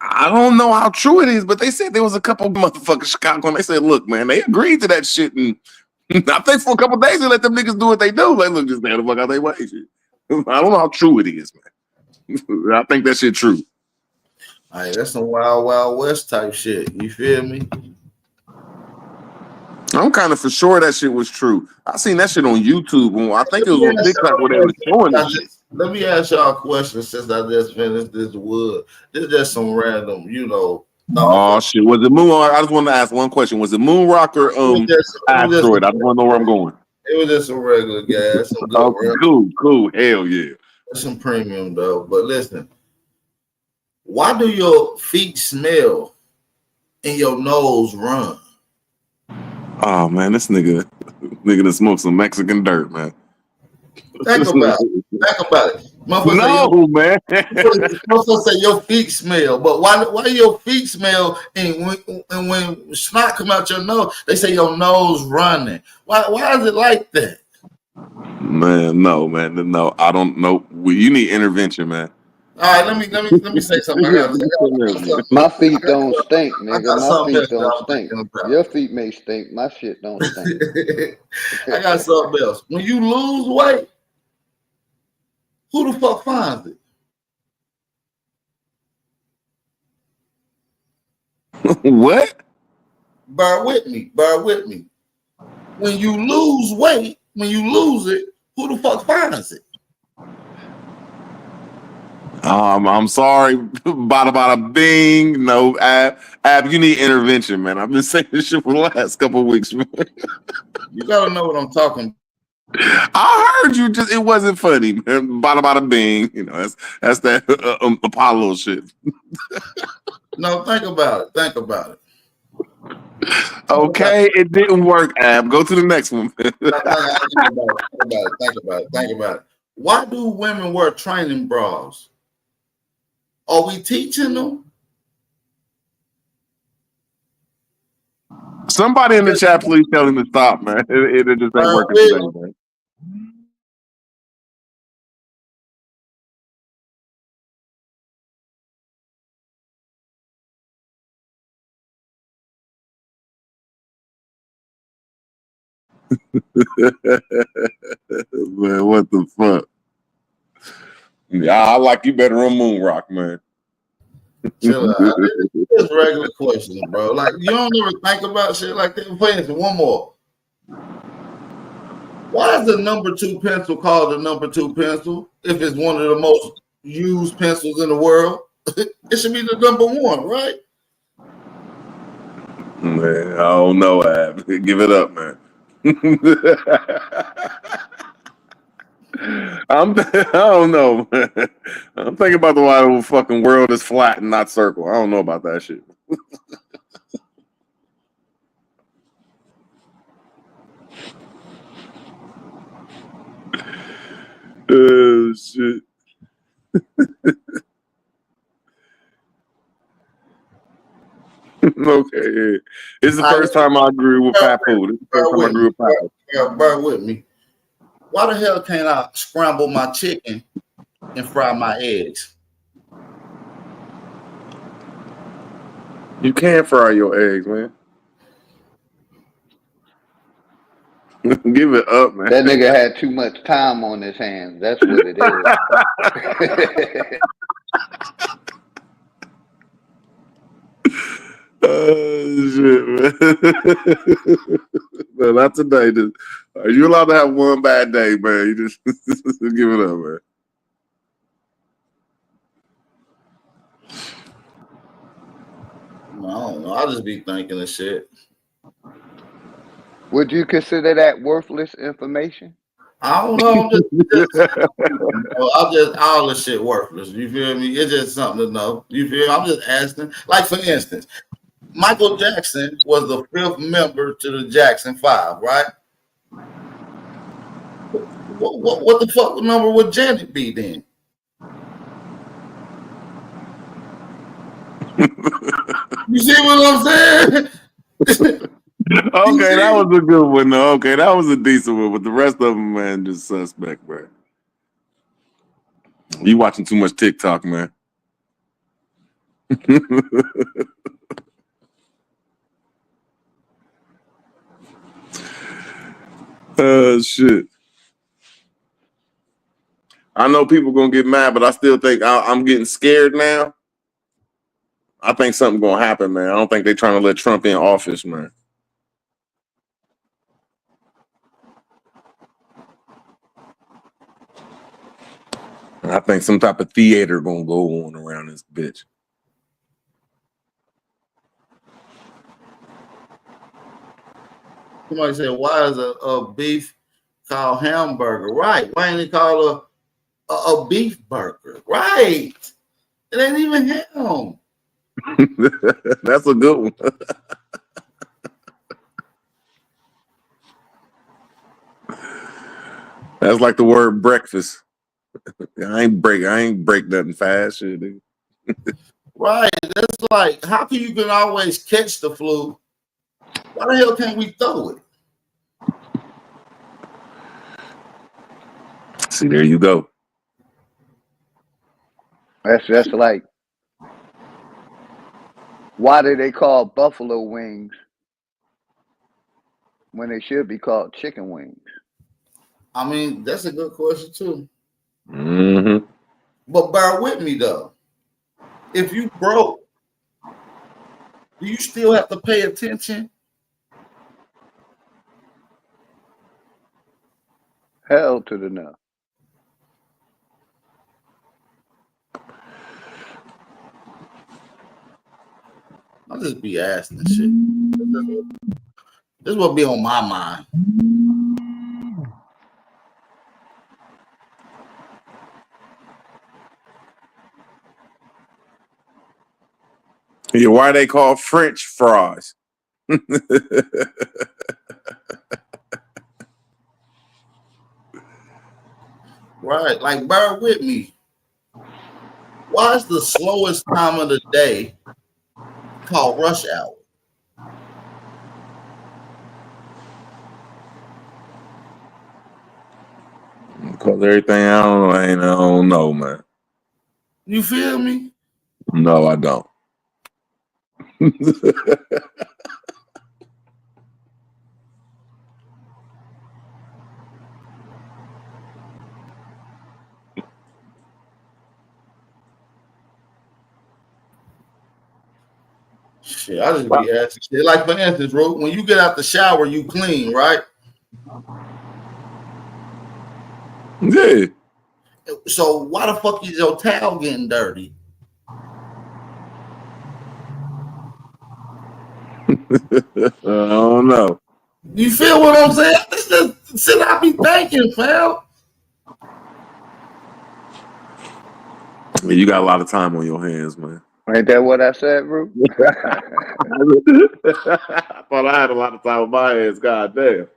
I don't know how true it is, but they said there was a couple of motherfuckers in Chicago, and they said, look, man, they agreed to that shit, and I think for a couple of days they let them niggas do what they do. Like, look, just man, the fuck out they way shit. I don't know how true it is, man. I think that shit true. Hey, that's some Wild Wild West type shit. You feel me? I'm kind of for sure that shit was true. I seen that shit on YouTube. I think it was on TikTok where they were showing that shit. Let me ask y'all a question since I just finished this wood. This is just some random, Oh shit! Was it Moon? I just want to ask one question. Was it Moon Rock or Asteroid? I just want to know where I'm going. It was just some regular gas, some good Okay, cool. Hell yeah. some premium though. But listen, why do your feet smell and your nose run? Oh man, this nigga that smoked some Mexican dirt, man. Think about it. No, man. Motherfucker say your feet smell, but why your feet smell and when snot come out your nose, they say your nose running. Why is it like that? Man, no. I don't know. You need intervention, man. All right, let me say something. My feet don't stink, I nigga. got My something feet else that don't I'm stink. thinking about. Your feet may stink. My shit don't stink. I got something else. When you lose weight, who the fuck finds it? What? Bear with me. When you lose weight, when you lose it, who the fuck finds it? I'm sorry. Bada bing. No, Ab, you need intervention, man. I've been saying this shit for the last couple of weeks, man. You gotta know what I'm talking. I heard you. It wasn't funny, man. Bada bing. You know, that's that Apollo shit. No, think about it. Okay, it didn't work, Ab. Go to the next one. Think about it. Why do women wear training bras? Are we teaching them? Somebody in the chat, please tell him to stop, man. It just ain't working today, man. Man, what the fuck? Yeah, I like you better on Moon Rock, man. Chill out. It's regular questions, bro. Like you don't ever think about shit like that. For instance, one more. Why is the number 2 pencil called the number 2 pencil if it's one of the most used pencils in the world? It should be the number 1, right? Man, I don't know, Ab. Give it up, man. I don't know, man. I'm thinking about the why the fucking world is flat and not circle. I don't know about that shit. Oh shit. Okay, it's the first time I agree with Fat Food. It's the first time I agree with Fat Food. Bear with me. Why the hell can't I scramble my chicken and fry my eggs? You can't fry your eggs, man. Give it up, man. That nigga had too much time on his hands. That's what it is. Oh shit, man. No, not today. Are you allowed to have one bad day, man? You just give it up, man. I don't know. I'll just be thinking of shit. Would you consider that worthless information? I don't know. All this shit worthless. You feel me? It's just something to know. You feel? I'm just asking. Like for instance, Michael Jackson was the 5th member to the Jackson 5, right? What the fuck number would Janet be then? You see what I'm saying? Okay, that was a good one. Though. Okay, that was a decent one, but the rest of them, man, just suspect, bro. You watching too much TikTok, man. Shit. I know people gonna get mad, but I still think I'm getting scared now. I think something gonna happen, man. I don't think they're trying to let Trump in office, man. I think some type of theater gonna go on around this bitch. Somebody said, "Why is a beef called hamburger, right? Why ain't it called a beef burger, right? It ain't even ham. That's a good one. That's like the word breakfast. I ain't break nothing fast, shit, nigga. Right. That's like, how can you can always catch the flu? Why the hell can't we throw it? See, there you go. That's like, why do they call buffalo wings when they should be called chicken wings? I mean, that's a good question too. Mm-hmm. But bear with me though. If you broke, do you still have to pay attention? Hell to the no. I'll just be asking shit. This will be on my mind. Yeah, why they call French fries? Right, like bear with me. Why is the slowest time of the day called rush hour? Because everything I don't know, man. You feel me? No, I don't. Shit, I just be asking shit. Like for instance, bro, when you get out the shower, you clean, right? Yeah. So why the fuck is your towel getting dirty? I don't know. You feel what I'm saying? This is shit I be thinking, fam. You got a lot of time on your hands, man. Ain't that what I said, Rue? I thought I had a lot of time on my hands. God damn.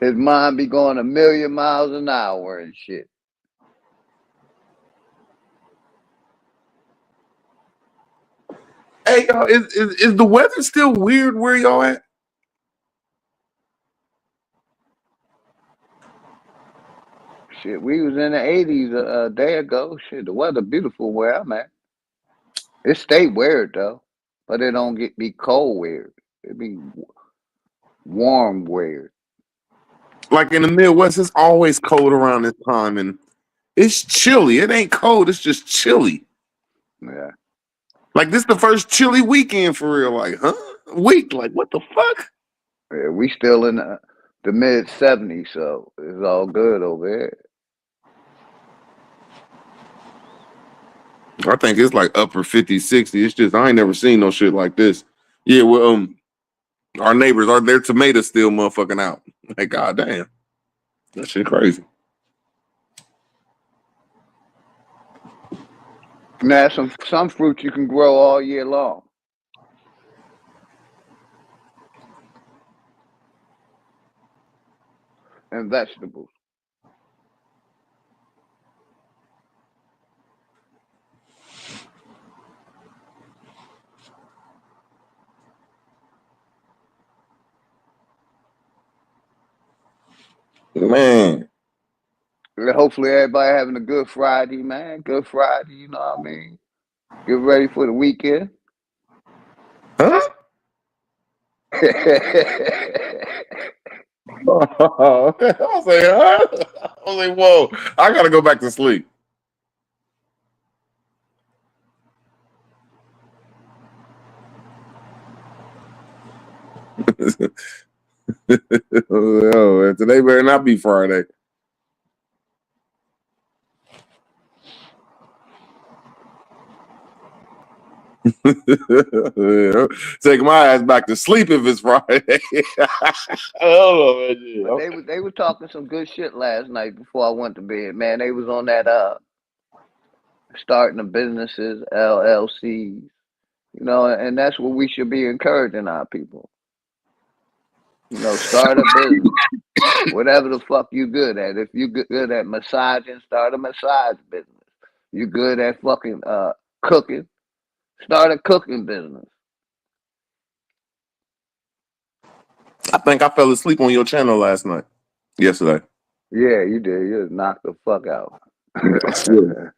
His mind be going 1,000,000 miles an hour and shit. Hey, y'all, is the weather still weird where y'all at? Shit, we was in the 80s a day ago. Shit, the weather beautiful where I'm at. It stay weird though, but it don't be cold weird. It be warm weird. Like in the Midwest, it's always cold around this time, and it's chilly. It ain't cold, it's just chilly. Yeah. Like this the first chilly weekend for real. Like, huh? Week? Like, what the fuck? Yeah, we still in the mid 70s, so it's all good over here. I think it's like upper 50, 60. It's just I ain't never seen no shit like this. Yeah, well, our neighbors are their tomatoes still motherfucking out. Like, goddamn. That shit crazy. Now some fruits you can grow all year long. And vegetables. Man. Hopefully everybody having a good Friday, man. Good Friday, you know what I mean? Get ready for the weekend. Huh? I was like, huh? I was like, whoa, I gotta go back to sleep. Oh, today better not be Friday. Yeah. Take my ass back to sleep if it's Friday. Oh, man. But they were talking some good shit last night before I went to bed. Man, they was on that starting the businesses, LLCs, you know, and that's what we should be encouraging our people. You know, start a business. Whatever the fuck you good at. If you good at massaging, start a massage business. You good at fucking cooking, start a cooking business. I think I fell asleep on your channel yesterday. Yeah, you did. You just knocked the fuck out. I swear.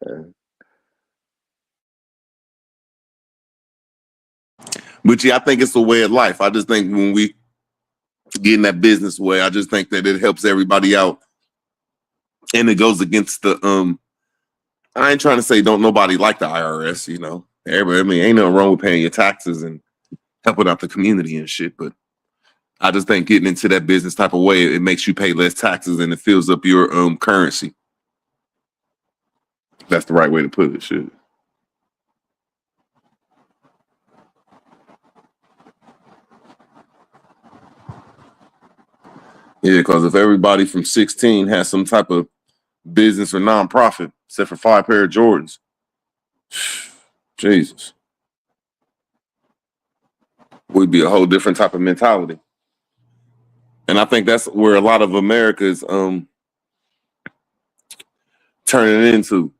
But yeah, I think it's a way of life. I just think when we get in that business way, I just think that it helps everybody out. And it goes against the I ain't trying to say don't nobody like the IRS, you know. Everybody, I mean, ain't nothing wrong with paying your taxes and helping out the community and shit, but I just think getting into that business type of way, it makes you pay less taxes and it fills up your currency. That's the right way to put it, shit. Yeah, because if everybody from 16 has some type of business or nonprofit, except for 5 pair of Jordans, Jesus, we'd be a whole different type of mentality. And I think that's where a lot of America is turning into.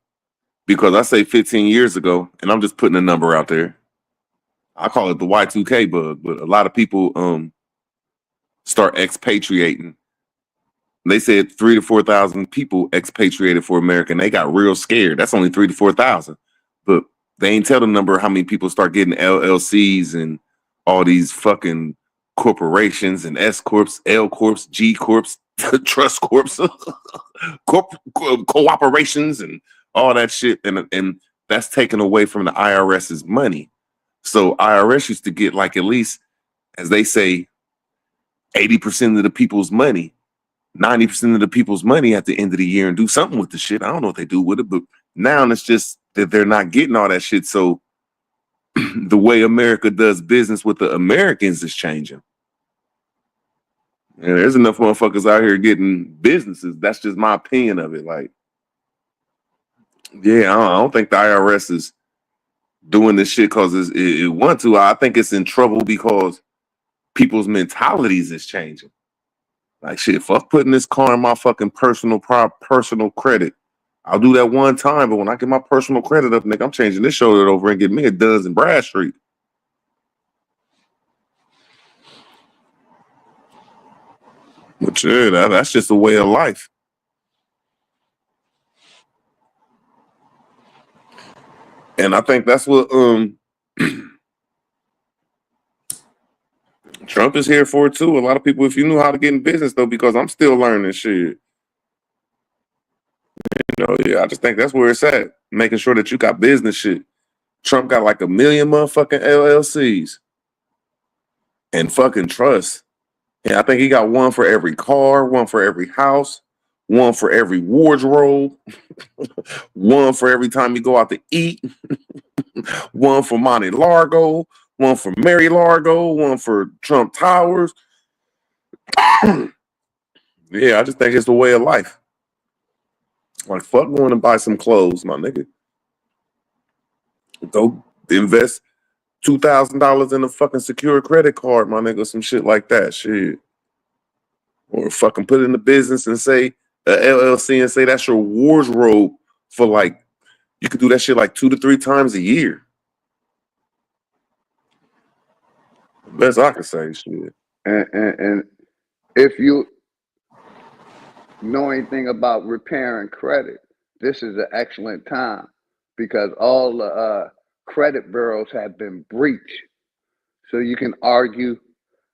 Because I say 15 years ago, and I'm just putting a number out there, I call it the Y2K bug, but a lot of people start expatriating. They said 3,000 to 4,000 people expatriated for America, and they got real scared. That's only 3,000 to 4,000, but they ain't tell the number how many people start getting LLCs and all these fucking corporations and S corps, L corps, G corps, trust corps, cooperations, and all that shit, and that's taken away from the IRS's money. So IRS used to get like at least, as they say, 80% of the people's money. 90% of the people's money at the end of the year and do something with the shit. I don't know what they do with it, but now it's just that they're not getting all that shit. So the way America does business with the Americans is changing. And there's enough motherfuckers out here getting businesses. That's just my opinion of it. Like, yeah, I don't think the IRS is doing this shit because it want to. I think it's in trouble because people's mentalities is changing. Like, shit, fuck putting this car in my fucking personal credit. I'll do that one time, but when I get my personal credit up, nigga, I'm changing this shoulder over and getting me a Duns and Bradstreet. But yeah, that's just a way of life. And I think that's what Trump is here for too. A lot of people, if you knew how to get in business though, because I'm still learning shit. You know, yeah, I just think that's where it's at. Making sure that you got business shit. Trump got like 1 million motherfucking LLCs and fucking trust. Yeah, I think he got one for every car, one for every house, one for every wardrobe, one for every time you go out to eat, one for Monte Largo, one for Mary Largo, one for Trump Towers. Yeah, I just think it's the way of life. Like, fuck going to buy some clothes, my nigga. Go invest $2,000 in a fucking secure credit card, my nigga, some shit like that, shit. Or fucking put it in the business and say, LLC, and say that's your wardrobe for like, you could do that shit like 2 to 3 times a year. Best I can say, shit. And if you know anything about repairing credit, this is an excellent time because all the credit bureaus have been breached. So you can argue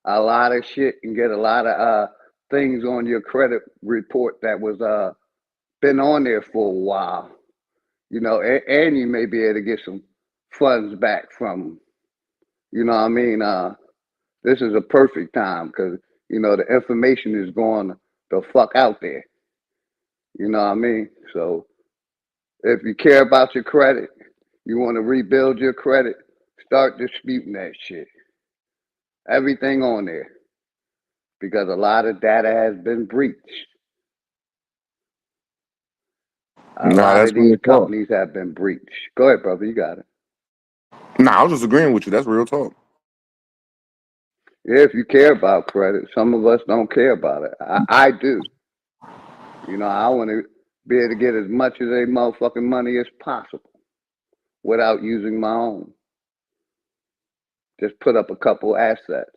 a lot of shit and get a lot of things on your credit report that was been on there for a while. You know, and you may be able to get some funds back from them. You know what I mean? This is a perfect time because, you know, the information is going the fuck out there. You know what I mean? So if you care about your credit, you want to rebuild your credit, Start disputing that shit. Everything on there. Because a lot of data has been breached. A Nah, lot that's of these real talk. companies have been breached. Go ahead, brother. You got it. Nah, I was just agreeing with you. That's real talk. Yeah, if you care about credit, some of us don't care about it. I do. You know, I want to be able to get as much of their motherfucking money as possible without using my own. Just put up a couple assets.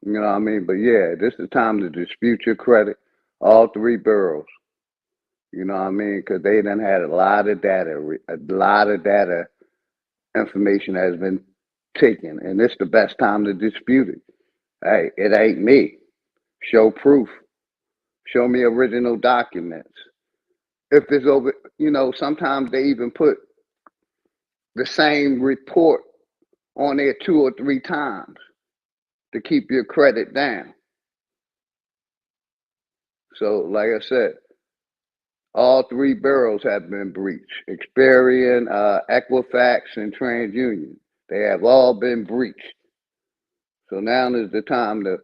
You know what I mean? But yeah, this is the time to dispute your credit. All three bureaus. You know what I mean? Because they done had a lot of data information has been taken, and it's the best time to dispute it. Hey, it ain't me. Show proof. Show me original documents. If it's over, you know, sometimes they even put the same report on there 2 or 3 times to keep your credit down. So, like I said, all 3 bureaus have been breached. Experian, Equifax, and TransUnion. They have all been breached. So now is the time to,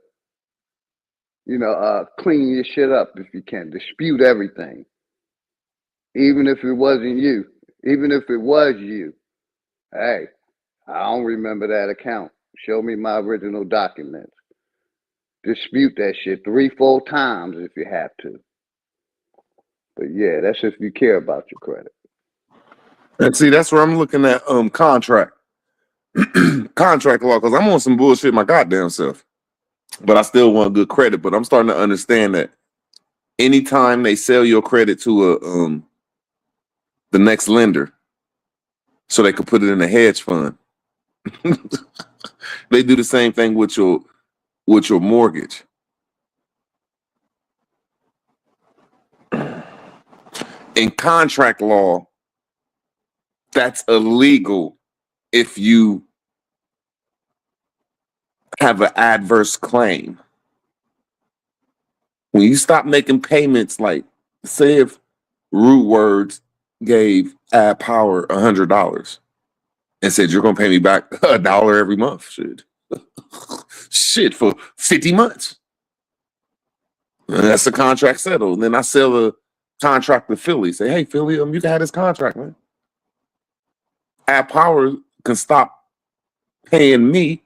you know, clean your shit up if you can. Dispute everything. Even if it wasn't you. Even if it was you. Hey, I don't remember that account. Show me my original documents. Dispute that shit 3-4 times if you have to. But yeah, that's if you care about your credit. And see, that's where I'm looking at contract contract law, because I'm on some bullshit my goddamn self. But I still want good credit. But I'm starting to understand that anytime they sell your credit to the next lender, so they could put it in a hedge fund, they do the same thing with your mortgage. In contract law, that's illegal if you have an adverse claim. When you stop making payments, like say if Root Words gave Ad Power $100 and said you're gonna pay me back $1 every month, shit for 50 months. And that's the contract settled. And then I sell a contract to Philly. Say, hey Philly, you can have this contract, man. Ad Power can stop paying me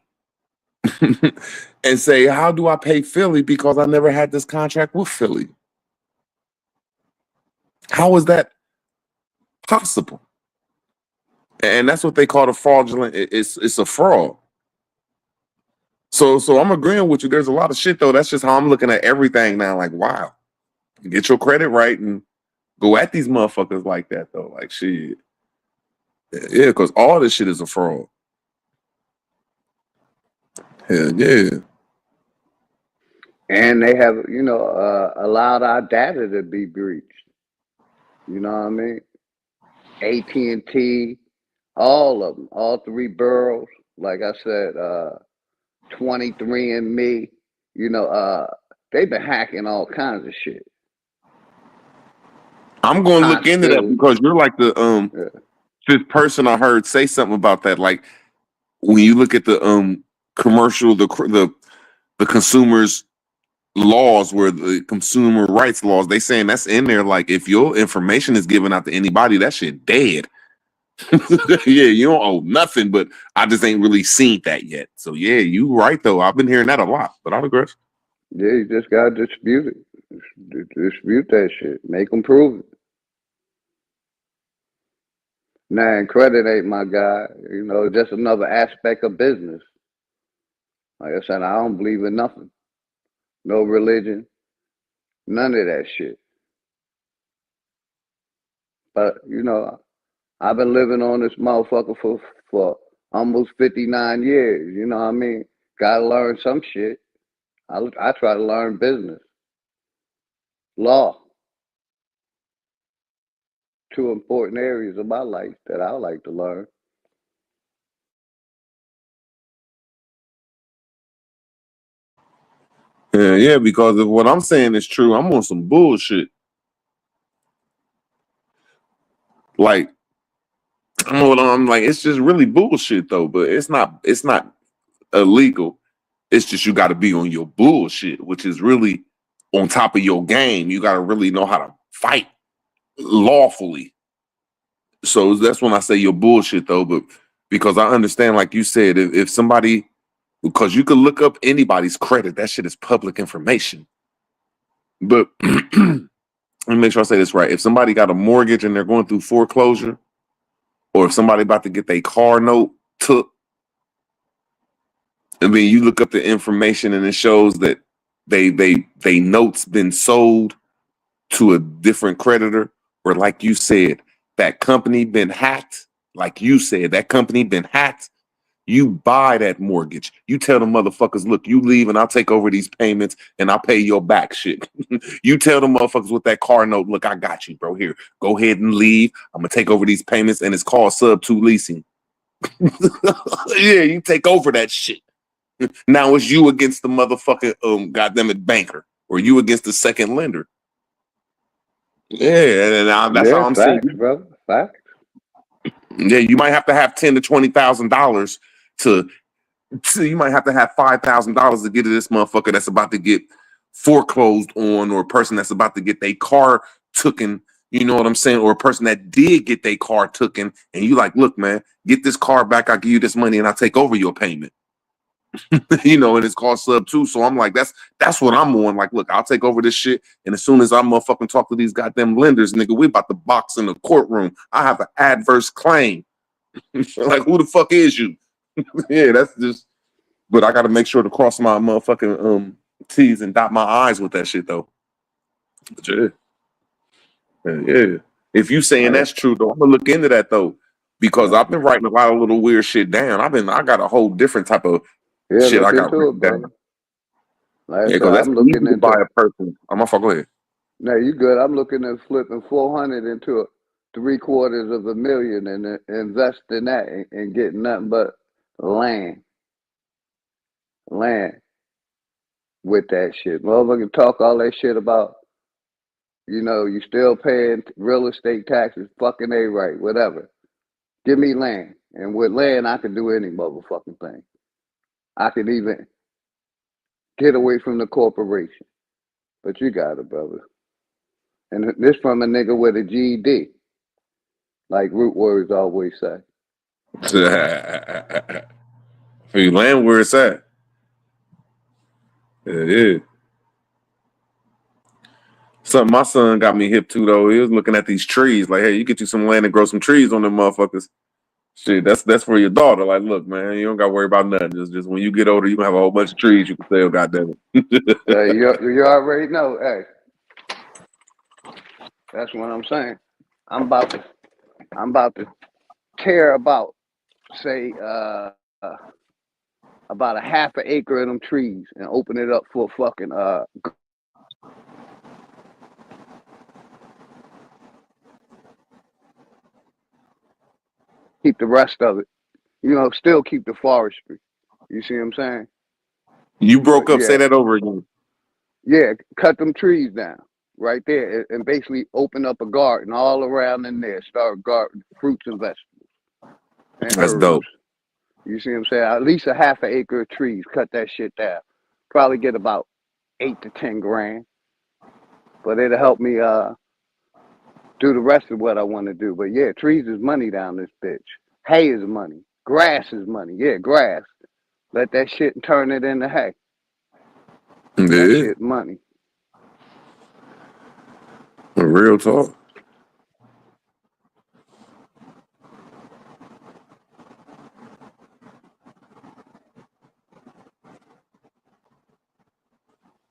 and say, how do I pay Philly because I never had this contract with Philly? How is that possible? And that's what they call a fraudulent. It's a fraud. So I'm agreeing with you. There's a lot of shit though. That's just how I'm looking at everything now. Like, wow, get your credit right and go at these motherfuckers like that though. Like shit. Yeah, because all this shit is a fraud. Hell yeah. And they have, you know, allowed our data to be breached. You know what I mean? AT&T, all of them, all 3 boroughs. Like I said, 23andMe. You know, they've been hacking all kinds of shit. I'm going to look into that Hospitals. because you're like the 5th person I heard say something about that. Like when you look at the commercial, the consumers laws, where the consumer rights laws, they saying that's in there. Like if your information is given out to anybody, that shit dead. Yeah, you don't owe nothing, but I just ain't really seen that yet. So yeah, you right though. I've been hearing that a lot, but I agree. Yeah, you just gotta dispute it. Dispute that shit. Make them prove it. Nah, and credit ain't my guy. You know, just another aspect of business. Like I said, I don't believe in nothing. No religion. None of that shit. But, you know, I've been living on this motherfucker for almost 59 years. You know what I mean? Gotta learn some shit. I try to learn business. Law. 2 important areas of my life that I like to learn. Yeah, because if what I'm saying is true, I'm on some bullshit. Like I'm like, it's just really bullshit though. But it's not illegal. It's just you got to be on your bullshit, which is really on top of your game. You got to really know how to fight lawfully. So that's when I say your bullshit though. But because I understand, like you said, if somebody, because you can look up anybody's credit, that shit is public information. But let me make sure I say this right. If somebody got a mortgage and they're going through foreclosure, or if somebody about to get their car note took, I mean, you look up the information and it shows that they notes been sold to a different creditor, or like you said, that company been hacked. Like you said, that company been hacked. You buy that mortgage. You tell the motherfuckers, look, you leave and I'll take over these payments and I'll pay your back shit. You tell the motherfuckers with that car note, look, I got you, bro. Here, go ahead and leave. I'm gonna take over these payments, and it's called sub-2 leasing. Yeah, you take over that shit. Now it's you against the motherfucking goddamn it banker, or you against the second lender. Yeah, and that's how I'm saying. Facts, brother. Facts. Yeah, you might have to have $10,000 to $20,000 to you might have to have $5,000 to get to this motherfucker that's about to get foreclosed on, or a person that's about to get their car taken. You know what I'm saying? Or a person that did get their car taken, and you like, look, man, get this car back. I'll give you this money, and I'll take over your payment. You know, and it's called sub-2. So I'm like, that's what I'm on. Like, look, I'll take over this shit, and as soon as I'm motherfucking talk to these goddamn lenders, nigga, we about to box in the courtroom. I have an adverse claim. Like, who the fuck is you? Yeah, that's just. But I got to make sure to cross my motherfucking T's and dot my I's with that shit though. But yeah. If you saying that's true though, I'm gonna look into that though, because I've been writing a lot of little weird shit down. I got a whole different type of shit I got written down. Like Yeah, because that's I'm easy looking to buy into. a person. I'm gonna go ahead. No, you good. I'm looking at flipping 400 into $750,000 and investing that and getting nothing but land with that shit. Motherfucker talk all that shit about, you still paying real estate taxes, fucking A right, whatever. Give me land. And with land, I can do any motherfucking thing. I can even get away from the corporation. But you got it, brother. And this from a nigga with a GED, like Root Words always say. For you land where it's at. Yeah. Something my son got me hip to though. He was looking at these trees, like, hey, you get you some land and grow some trees on them motherfuckers. Shit, that's for your daughter. Like, look, man, you don't gotta worry about nothing. Just when you get older, you can have a whole bunch of trees you can sell, goddamn it. Hey, you already know, hey. That's what I'm saying. I'm about to tear about, say, about a half an acre of them trees and open it up for fucking keep the rest of it. Still keep the forestry. You see what I'm saying? You broke up. Yeah. Say that over again. Yeah, cut them trees down right there and basically open up a garden all around in there. Start garden, fruits and vegetables. And That's herbs. dope. You see what I'm saying? At least a half an acre of trees. Cut that shit down. Probably get about 8 to 10 grand. But it'll help me do the rest of what I want to do. But yeah, trees is money down this bitch. Hay is money. Grass is money. Yeah, grass. Let that shit and turn it into hay. Yeah. That shit money. Real talk.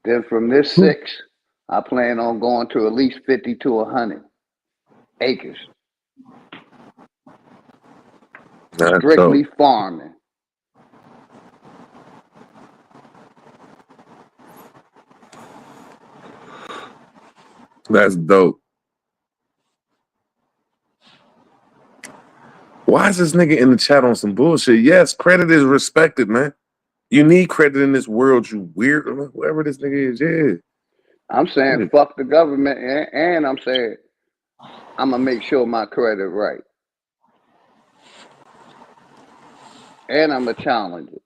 Then from this 6, I plan on going to at least 50 to 100 acres. That's Strictly dope. farming. That's dope. Why is this nigga in the chat on some bullshit? Yes, credit is respected, man. You need credit in this world, you weird, whoever this nigga is. Yeah. I'm saying fuck the government, and I'm saying I'm gonna make sure my credit right. and I'm a challenger.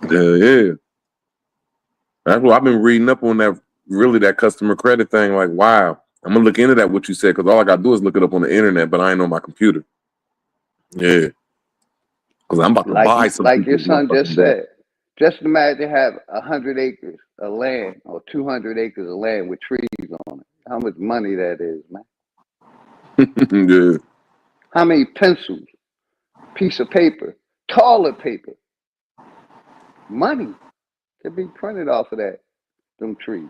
Yeah. That's what I've been reading up on, that really that customer credit thing. Like, wow. I'm gonna look into that, what you said, because all I gotta do is look it up on the internet, but I ain't on my computer. Yeah. Because I'm about to buy some Like your people's son just motherfucking said. Just imagine have 100 acres of land or 200 acres of land with trees on it. How much money that is, man? Yeah. How many pencils, piece of paper, toilet paper, money to be printed off of them trees.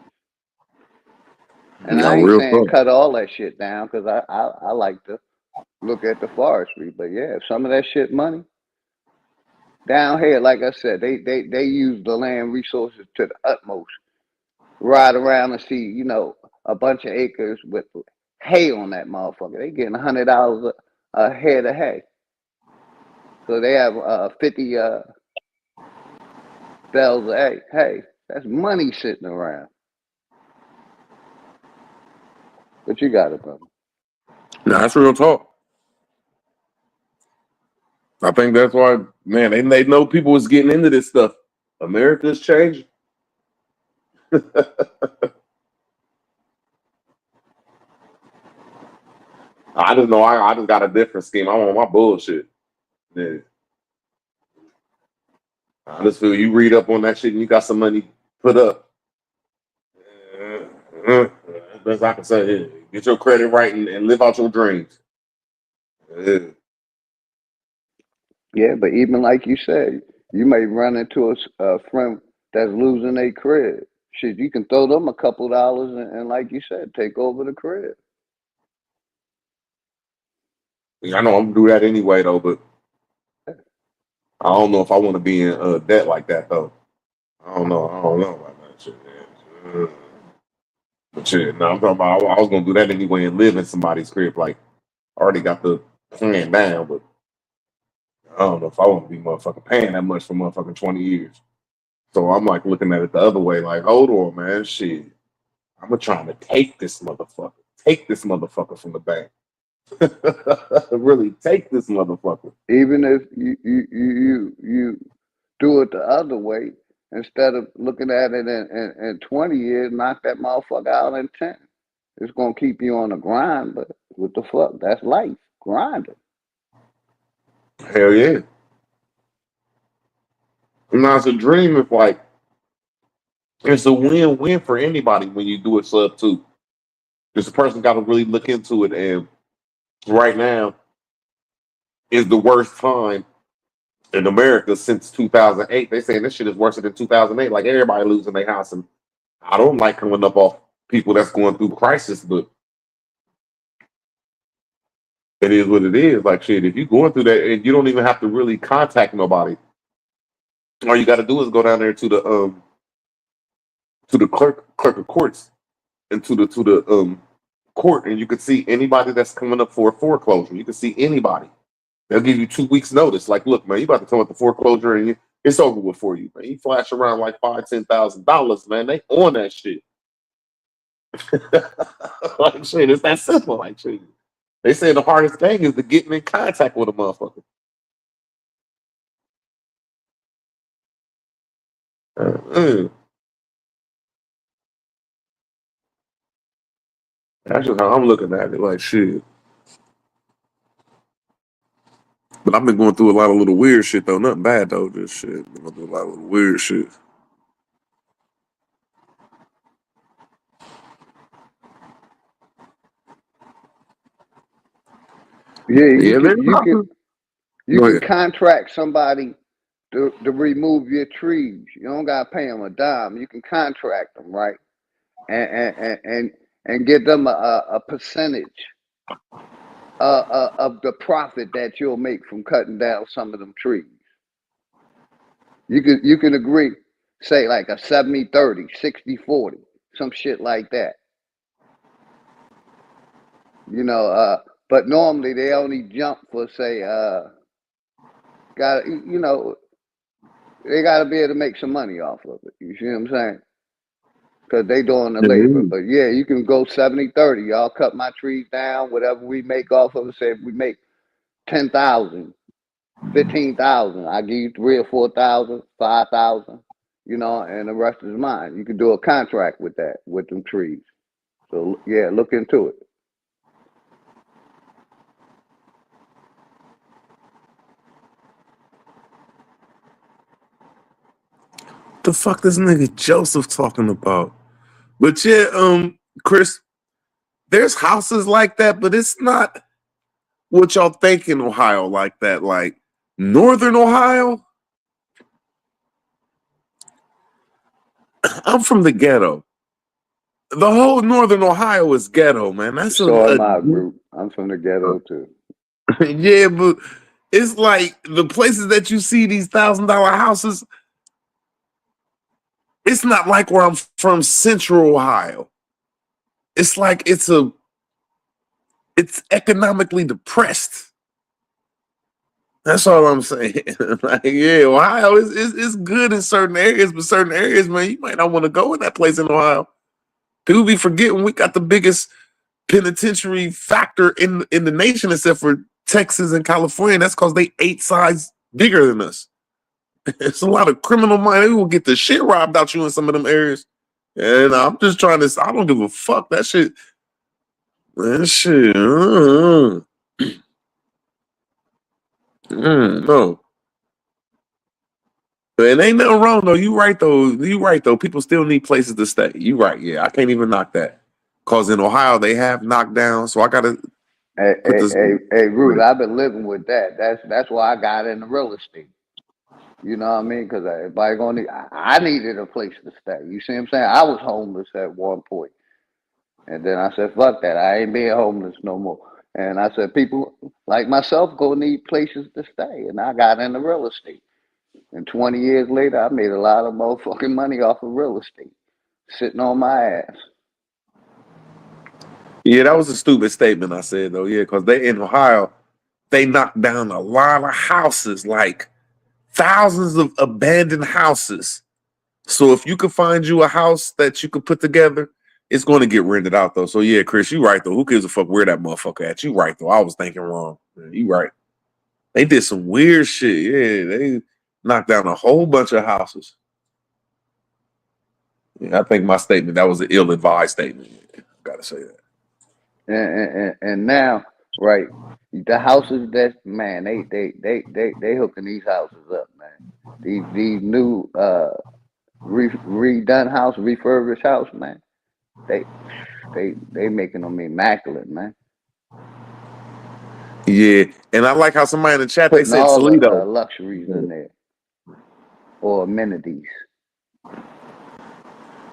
And Yeah, I ain't real saying talk. cut all that shit down because I like to look at the forestry. But yeah, some of that shit money down here, like I said, they use the land resources to the utmost. Ride around and see, you know, a bunch of acres with hay on that motherfucker. They getting $100 a head of hay. So they have 50 bales of hay. Hey, that's money sitting around. But you got it, brother. Nah, that's real talk. I think that's why, man, they know people was getting into this stuff. America's changing. I just know I just got a different scheme. I want my bullshit. Yeah. I just feel you read up on that shit and you got some money put up. Best I can say. Yeah. Get your credit right and live out your dreams. Yeah. Yeah, but even like you said, you may run into a friend that's losing their crib. Shit, you can throw them a couple dollars and like you said, take over the crib. I know I'm gonna do that anyway though, but I don't know if I want to be in debt like that though. I don't know about that shit. Man. But shit, no, I'm talking about I was gonna do that anyway and live in somebody's crib. Like I already got the plan down, but I don't know if I want to be motherfucking paying that much for motherfucking 20 years. So I'm like looking at it the other way, like, hold on, man, shit. I'm trying to take this motherfucker from the bank. Really take this motherfucker. Even if you do it the other way, instead of looking at it in 20 years, knock that motherfucker out in 10. It's gonna keep you on the grind, but what the fuck? That's life. Grinding. Hell yeah. Now it's a dream if like it's a win-win for anybody when you do it sub two. This person got to really look into it, and right now is the worst time in America since 2008. They saying this shit is worse than 2008. Like everybody losing their house, and I don't like coming up off people that's going through crisis, but it is what it is. Like shit, if you're going through that and you don't even have to really contact nobody, all you got to do is go down there to the clerk of courts and to the court, and you can see anybody that's coming up for a foreclosure. You can see anybody. They'll give you 2 weeks notice. Like, look, man, you about to come up the foreclosure and it's over with for you, man. You flash around like $5,000-$10,000, man. They on that shit. Like shit, it's that simple. Like shit. They say the hardest thing is to get in contact with a motherfucker. That's just how I'm looking at it. Like shit. But I've been going through a lot of little weird shit though. Nothing bad though. Just shit. Been going through a lot of little weird shit. Yeah, Yeah, man. you Go can ahead. contract somebody to remove your trees. You don't gotta pay them a dime. You can contract them, right? And give them a percentage of the profit that you'll make from cutting down some of them trees. You can agree, say like a 70-30, 60-40, some shit like that. You know, but normally they only jump for say they gotta be able to make some money off of it. You see what I'm saying? Because they doing the labor. But yeah, you can go 70-30. Y'all cut my trees down, whatever we make off of it. Say if we make 10,000, 15,000. I give you 3 or 4,000, 5,000, you know, and the rest is mine. You can do a contract with that, with them trees. So yeah, look into it. The fuck this nigga Joseph talking about? But yeah, Chris, there's houses like that, but it's not what y'all think in Ohio like that. Like Northern Ohio, I'm from the ghetto. The whole Northern Ohio is ghetto, man. That's So am I, group. I'm from the ghetto too. yeah, but it's like the places that you see these $1,000 houses. It's not like where I'm from, Central Ohio. It's like it's economically depressed. That's all I'm saying. Like, yeah, Ohio is good in certain areas, but certain areas, man, you might not want to go in that place in Ohio. People be forgetting we got the biggest penitentiary factor in the nation, except for Texas and California. That's because they 8 size bigger than us. It's a lot of criminal money. They will get the shit robbed out you in some of them areas. And I'm just trying to. I don't give a fuck. That shit. That shit. No. And ain't nothing wrong though. You right though. People still need places to stay. You right. Yeah, I can't even knock that. Cause in Ohio they have knockdown. So I gotta. Hey, Ruth, I've been living with that. That's why I got into real estate. You know what I mean? Because everybody gonna need. I needed a place to stay. You see what I'm saying? I was homeless at one point, and then I said, "Fuck that! I ain't being homeless no more." And I said, "People like myself gonna need places to stay," and I got into real estate. And 20 years later, I made a lot of motherfucking money off of real estate, sitting on my ass. Yeah, that was a stupid statement I said though. Yeah, because they in Ohio, they knocked down a lot of houses, like thousands of abandoned houses. So if you could find you a house that you could put together, it's going to get rented out though. So yeah, Chris, you right though. Who gives a fuck where that motherfucker at? You right though. I was thinking wrong. Yeah, you right. They did some weird shit. Yeah, they knocked down a whole bunch of houses. Yeah, I think my statement, that was an ill-advised statement. Yeah, I gotta say that. And now, right, the houses that man, they hooking these houses up, man. These new redone house, refurbished house, man. They making them immaculate, man. Yeah, and I like how somebody in the chat, they Putting said all the Toledo. luxuries in there or amenities.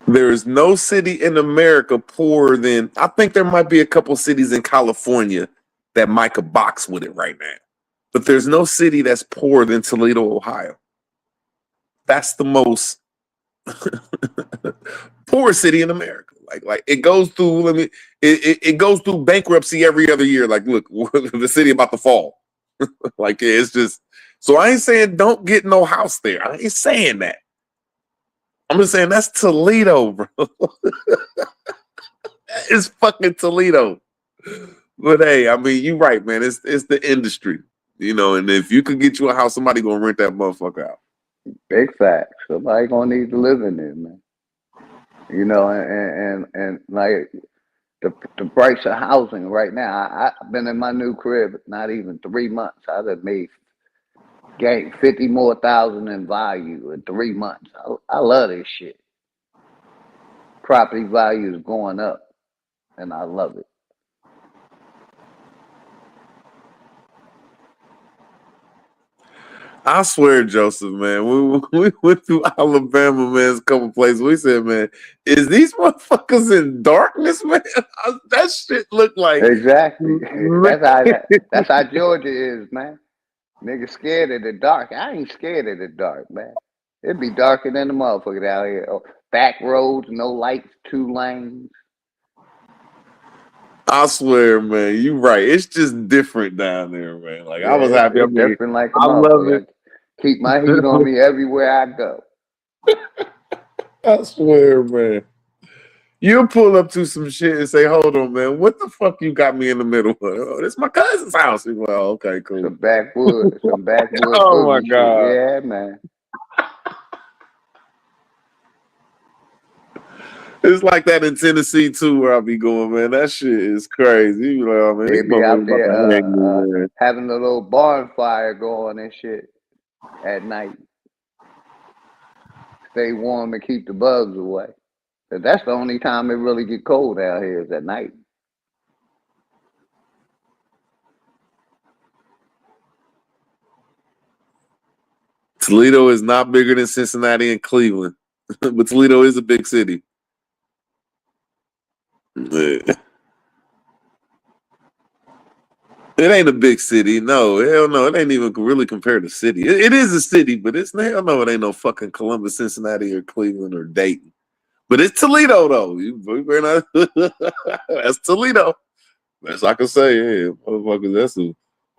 There is no city in America poorer than, I think there might be a couple cities in California that might could box with it right now. But there's no city that's poorer than Toledo, Ohio. That's the most poor city in America. Like it goes through, it goes through bankruptcy every other year. Like, look, the city about to fall. Like, yeah, it's just, so I ain't saying don't get no house there. I ain't saying that. I'm just saying that's Toledo, bro. It's fucking Toledo. But hey, I mean, you right, man. It's the industry, you know. And if you could get you a house, somebody gonna rent that motherfucker out. Big facts. Somebody gonna need to live in there, man. You know, and like the price of housing right now. I've been in my new crib not even 3 months. I've gained 50 more thousand in value in 3 months. I love this shit. Property value is going up, and I love it. I swear, Joseph, man, we went through Alabama, man, a couple places. We said, man, is these motherfuckers in darkness, man? That shit look like Exactly. That's how Georgia is, man. Niggas scared of the dark. I ain't scared of the dark, man. It'd be darker than the motherfucker out here. Oh, back roads, no lights, 2 lanes. I swear, man, you right. It's just different down there, man. Like, I was happy. It's different like a I love motherfucker. it. I keep my heat on me everywhere I go. I swear, man. You'll pull up to some shit and say, "Hold on, man, what the fuck you got me in the middle of? Oh, this is my cousin's house." You're like, "Oh, okay, cool." Some backwood Oh my boogie shit. god. Yeah, man. It's like that in Tennessee too, where I be going, man. That shit is crazy. You be like, oh man, They these be out motherfuckers about to hang me, there man. having a little bonfire going and shit at night. Stay warm and keep the bugs away. But that's the only time it really get cold out here is at night. Toledo is not bigger than Cincinnati and Cleveland, but Toledo is a big city. Yeah. It ain't a big city. No, hell no. It ain't even really compared to city. It is a city, but it's hell no. It ain't no fucking Columbus, Cincinnati, or Cleveland or Dayton. But it's Toledo though. You better not. That's Toledo. That's I can say. Yeah, motherfuckers. That's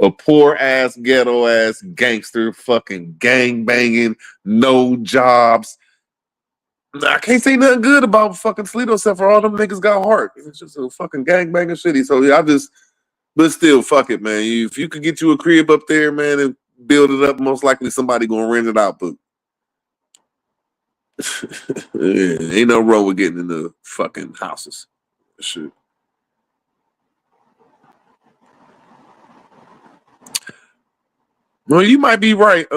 a poor ass, ghetto ass, gangster, fucking gang banging, no jobs. I can't say nothing good about fucking Toledo except for all them niggas got heart. It's just a fucking gang banging shitty. So yeah, but still, fuck it, man. If you could get you a crib up there, man, and build it up, most likely somebody gonna rent it out. But yeah, ain't no wrong with getting in the fucking houses. Shit. Well, you might be right,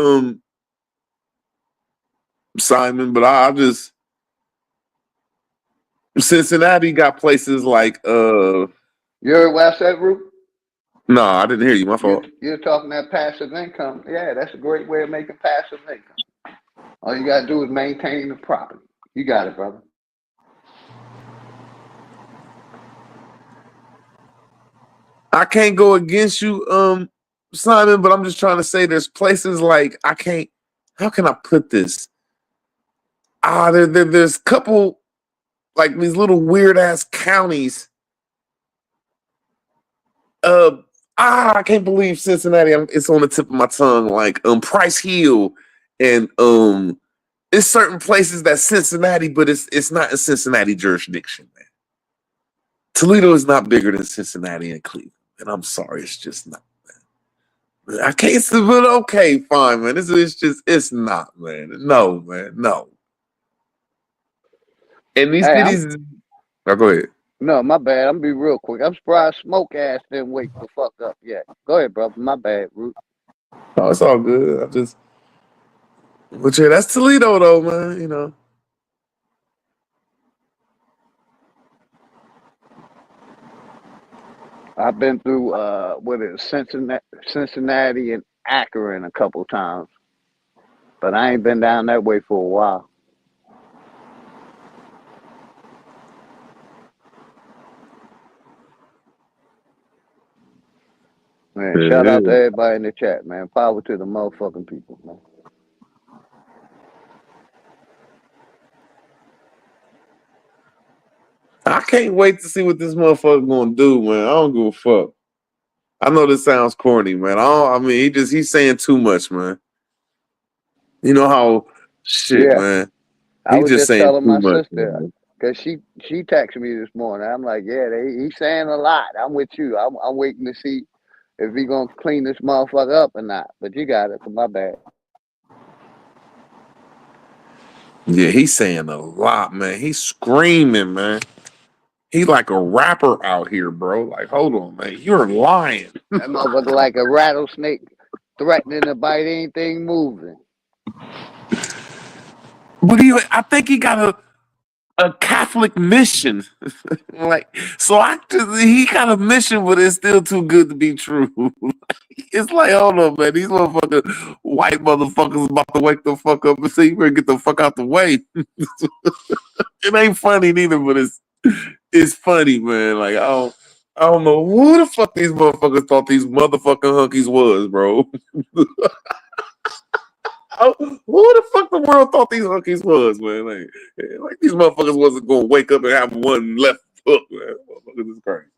Simon, but I just Cincinnati got places like You heard what I said, Rue? No, I didn't hear you. My fault. You're talking that passive income. Yeah, that's a great way of making passive income. All you gotta do is maintain the property. You got it, brother. I can't go against you, Simon, but I'm just trying to say there's places like how can I put this? There's a couple like these little weird ass counties. I can't believe Cincinnati. It's on the tip of my tongue. Like Price Hill, and it's certain places that Cincinnati, but it's not in Cincinnati jurisdiction, man. Toledo is not bigger than Cincinnati and Cleveland, and I'm sorry, it's just not. Man. I can't say, but okay, fine, man. It's not, man. No, man, no. And these cities. Oh, go ahead. No, my bad. I'm gonna be real quick. I'm surprised Smoke Ass didn't wake the fuck up yet. Go ahead, brother. My bad, Root. Oh, it's all good. But yeah, that's Toledo though, man. You know. I've been through Cincinnati and Akron a couple times, but I ain't been down that way for a while. Man, shout out to everybody in the chat, man. Power to the motherfucking people, man. I can't wait to see what this motherfucker gonna do, man. I don't give a fuck. I know this sounds corny, man. He's saying too much, man. You know how man. I was just telling my sister, because she texted me this morning. I'm like, yeah, he's saying a lot. I'm with you. I'm waiting to see if he gonna clean this motherfucker up or not. But you got it, for my bad. Yeah, he's saying a lot, man. He's screaming, man. He's like a rapper out here, bro. Like, hold on, man. You're lying. That motherfucker like a rattlesnake threatening to bite anything moving. But I think he got a Catholic mission. He got a mission, but it's still too good to be true. It's like, hold on, man. These white motherfuckers about to wake the fuck up and say, you better get the fuck out the way. It ain't funny neither, but it's funny, man. Like, I don't know who the fuck these motherfuckers thought these motherfucking hunkies was, bro. Who the fuck the world thought these hunkies was, man? Like these motherfuckers wasn't gonna wake up and have one left hook, man. Motherfuckers is crazy.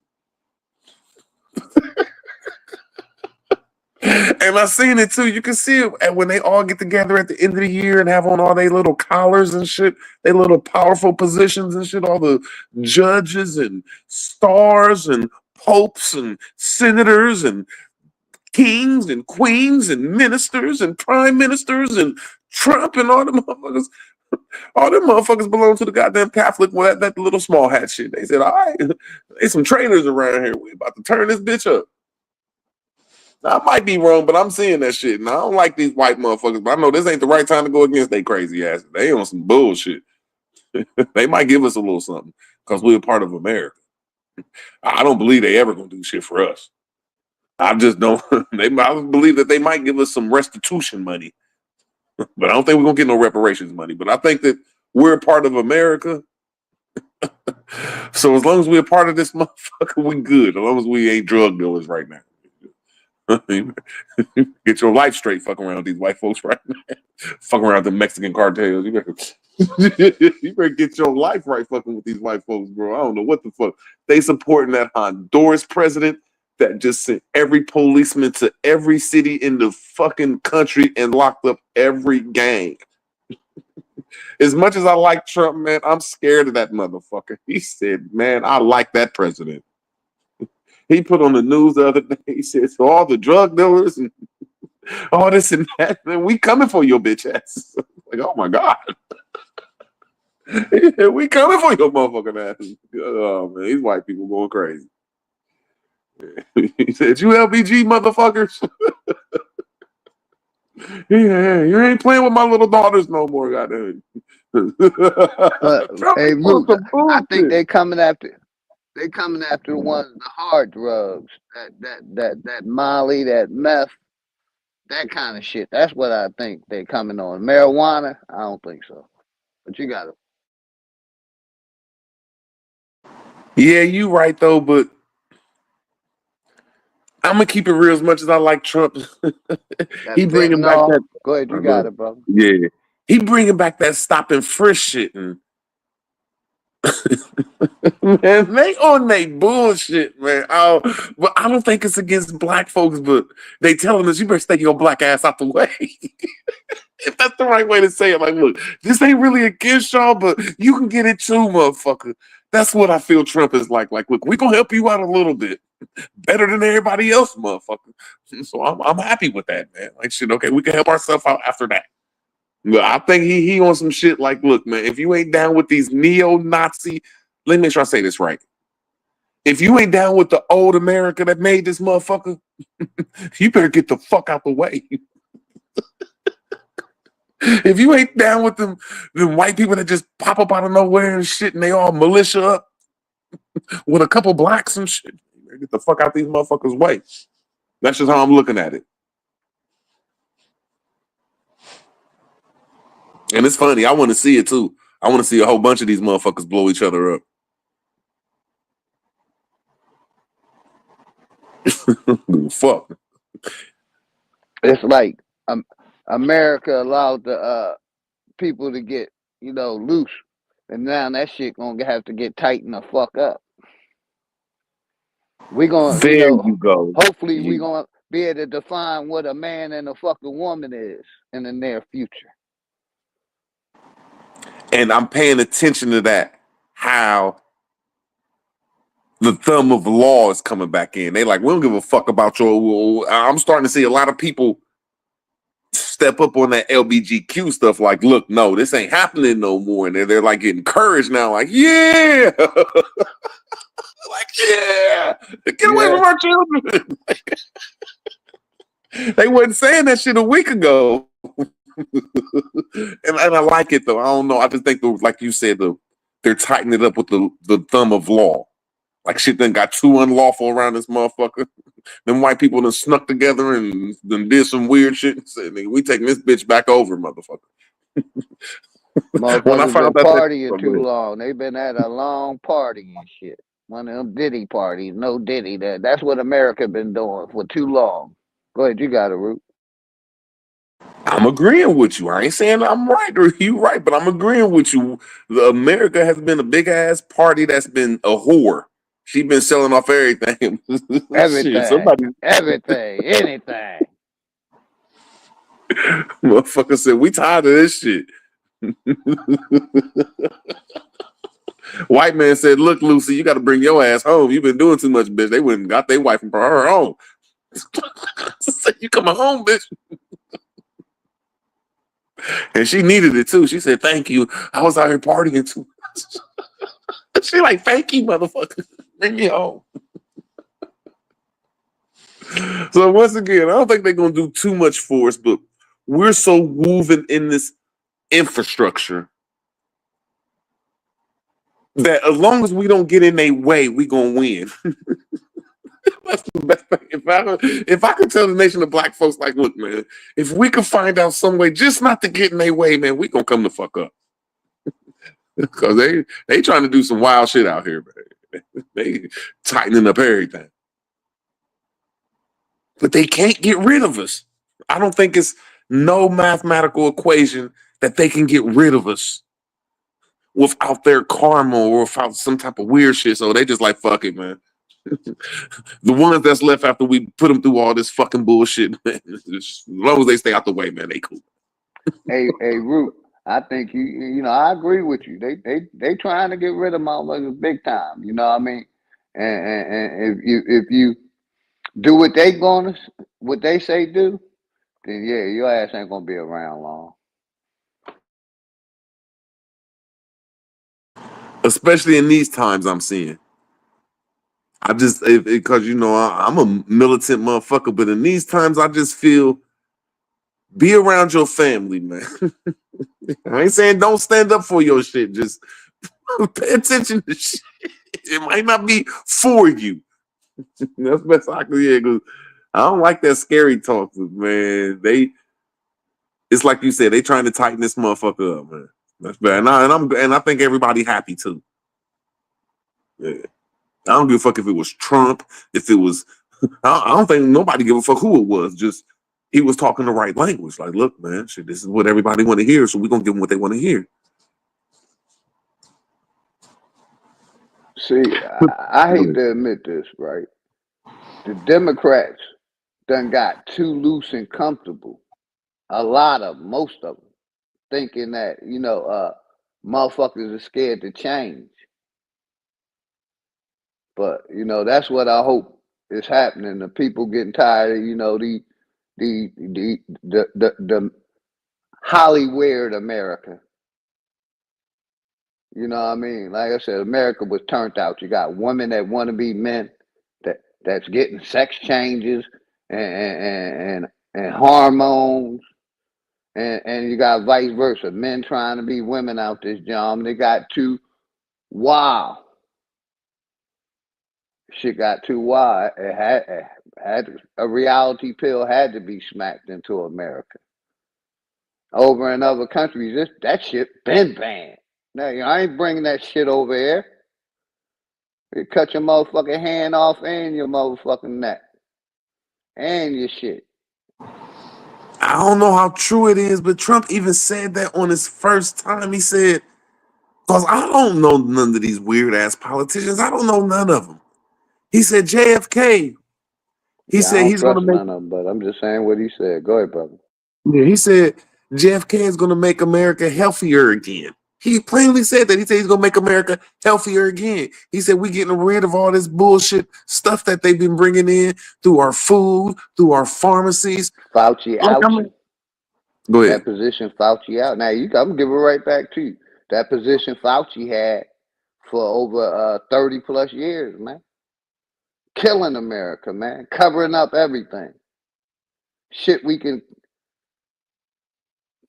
And I seen it too. You can see it when they all get together at the end of the year and have on all their little collars and shit, their little powerful positions and shit. All the judges and stars and popes and senators and kings and queens and ministers and prime ministers and Trump and all them motherfuckers. All them motherfuckers belong to the goddamn Catholic, well, that little small hat shit. They said, all right, there's some traitors around here. We about to turn this bitch up. Now, I might be wrong, but I'm seeing that shit. And I don't like these white motherfuckers, but I know this ain't the right time to go against they crazy asses. They on some bullshit. They might give us a little something because we're a part of America. I don't believe they ever gonna do shit for us. I just don't. I believe that they might give us some restitution money, but I don't think we're gonna get no reparations money. But I think that we're a part of America. So as long as we're a part of this motherfucker, we good. As long as we ain't drug dealers right now. Get your life straight, fucking around with these white folks right now. Fucking around with the Mexican cartels. You better get your life right fucking with these white folks, bro. I don't know what the fuck. They supporting that Honduras president that just sent every policeman to every city in the fucking country and locked up every gang. As much as I like Trump, man, I'm scared of that motherfucker. He said, man, I like that president. He put on the news the other day, he said, so all the drug dealers and all this and that, man, we coming for your bitch ass. Like, oh my God. We coming for your motherfucking ass. Oh man, these white people going crazy. He said, you LBG motherfuckers. Yeah, you ain't playing with my little daughters no more, goddamn. Hey, Root, I think they coming after the ones, the hard drugs, that Molly, that meth, that kind of shit. That's what I think they coming on. Marijuana, I don't think so. But you got it. Yeah, you right though, but I'm gonna keep it real. As much as I like Trump, he bringing back that. Go ahead, you got it, brother. Yeah, he bringing back that stop and frisk shit, and man, they on they bullshit, man. Oh, but I don't think it's against black folks, but they telling us you better stay your black ass out the way. If that's the right way to say it, like, look, this ain't really against y'all, but you can get it too, motherfucker. That's what I feel Trump is like. Like, look, we gonna help you out a little bit, better than everybody else, motherfucker. So I'm happy with that, man. Like, shit, okay, we can help ourselves out after that. But I think he on some shit like, look, man, if you ain't down with these neo-Nazi, let me make sure I say this right. If you ain't down with the old America that made this motherfucker, you better get the fuck out the way. If you ain't down with them white people that just pop up out of nowhere and shit, and they all militia up with a couple blacks and shit, you better get the fuck out these motherfuckers' way. That's just how I'm looking at it. And it's funny. I want to see it too. I want to see a whole bunch of these motherfuckers blow each other up. Fuck. It's like America allowed the people to get, loose, and now that shit gonna have to get tightened the fuck up. We gonna, There you go. hopefully we gonna be able to define what a man and a fucking woman is in the near future. And I'm paying attention to that, how the thumb of law is coming back in. They like, we don't give a fuck about your. I'm starting to see a lot of people step up on that LBGQ stuff. Like, look, no, this ain't happening no more. And they're like encouraged now. Like, yeah, like yeah, get away from our children. They wasn't saying that shit a week ago. and I like it though. I don't know. I just think, like you said, they're tightening it up with the thumb of law. Like shit done got too unlawful around this motherfucker. Them white people done snuck together and then did some weird shit and said, we taking this bitch back over, motherfucker. When I found been partying too long. They've been at a long party and shit. One of them Diddy parties, no Diddy. That's what America been doing for too long. Go ahead, you got it, Root. I'm agreeing with you. I ain't saying I'm right or you right, but I'm agreeing with you. America has been a big ass party that's been a whore. She been selling off everything. Everything. Shit, everything. Anything. Motherfucker said, we tired of this shit. White man said, look, Lucy, you got to bring your ass home. You've been doing too much, bitch. They went and got their wife and brought her home. Said, you coming home, bitch. And she needed it too. She said, thank you. I was out here partying too much. She like, thank you, motherfucker. Bring me home. So once again, I don't think they're going to do too much for us, but we're so woven in this infrastructure that as long as we don't get in their way, we going to win. That's the best thing. If I could tell the nation of black folks, like, look, man, if we could find out some way just not to get in their way, man, we going to come the fuck up. Because they trying to do some wild shit out here, man. They tightening up everything. But they can't get rid of us. I don't think it's no mathematical equation that they can get rid of us without their karma or without some type of weird shit. So they just like, fuck it, man. The ones that's left after we put them through all this fucking bullshit, man, as long as they stay out the way, man, they cool. Hey, Root, I think you know, I agree with you. They trying to get rid of motherfuckers big time. You know what I mean? And if you do what they say do, then yeah, your ass ain't gonna be around long. Especially in these times I'm seeing. I just, because, you know, I'm a militant motherfucker, but in these times I just feel, be around your family, man. I ain't saying don't stand up for your shit. Just pay attention to shit. It might not be for you. That's best I can hear. Cause I don't like that scary talk, man. It's like you said, they trying to tighten this motherfucker up, man. That's bad. And I think everybody happy too. Yeah. I don't give a fuck if it was Trump, if it was, I don't think nobody give a fuck who it was. Just he was talking the right language. Like, look, man, shit, this is what everybody want to hear, so we're gonna give them what they want to hear. See, I hate to admit this, right? The Democrats done got too loose and comfortable. Most of them, thinking that, you know, motherfuckers are scared to change. But, you know, that's what I hope is happening. The people getting tired of, you know, the Hollywood America. You know what I mean? Like I said, America was turned out. You got women that want to be men that's getting sex changes and hormones, and you got vice versa. Men trying to be women out this job. They got too wild. Shit got too wild. It had a reality pill had to be smacked into America. Over in other countries, that shit been banned. Now, you know, I ain't bringing that shit over here. You cut your motherfucking hand off and your motherfucking neck. And your shit. I don't know how true it is, but Trump even said that on his first time. He said, because I don't know none of these weird ass politicians. I don't know none of them. He said JFK. He said he's going to make none of them, but I'm just saying what he said. Go ahead, brother. Yeah, he said JFK is going to make America healthier again. He plainly said that. He said he's going to make America healthier again. He said we're getting rid of all this bullshit stuff that they've been bringing in through our food, through our pharmacies. Fauci out. Go ahead. That position Fauci out. Now, I'm going to give it right back to you. That position Fauci had for over 30 plus years, man. Killing America, man. Covering up everything. Shit we can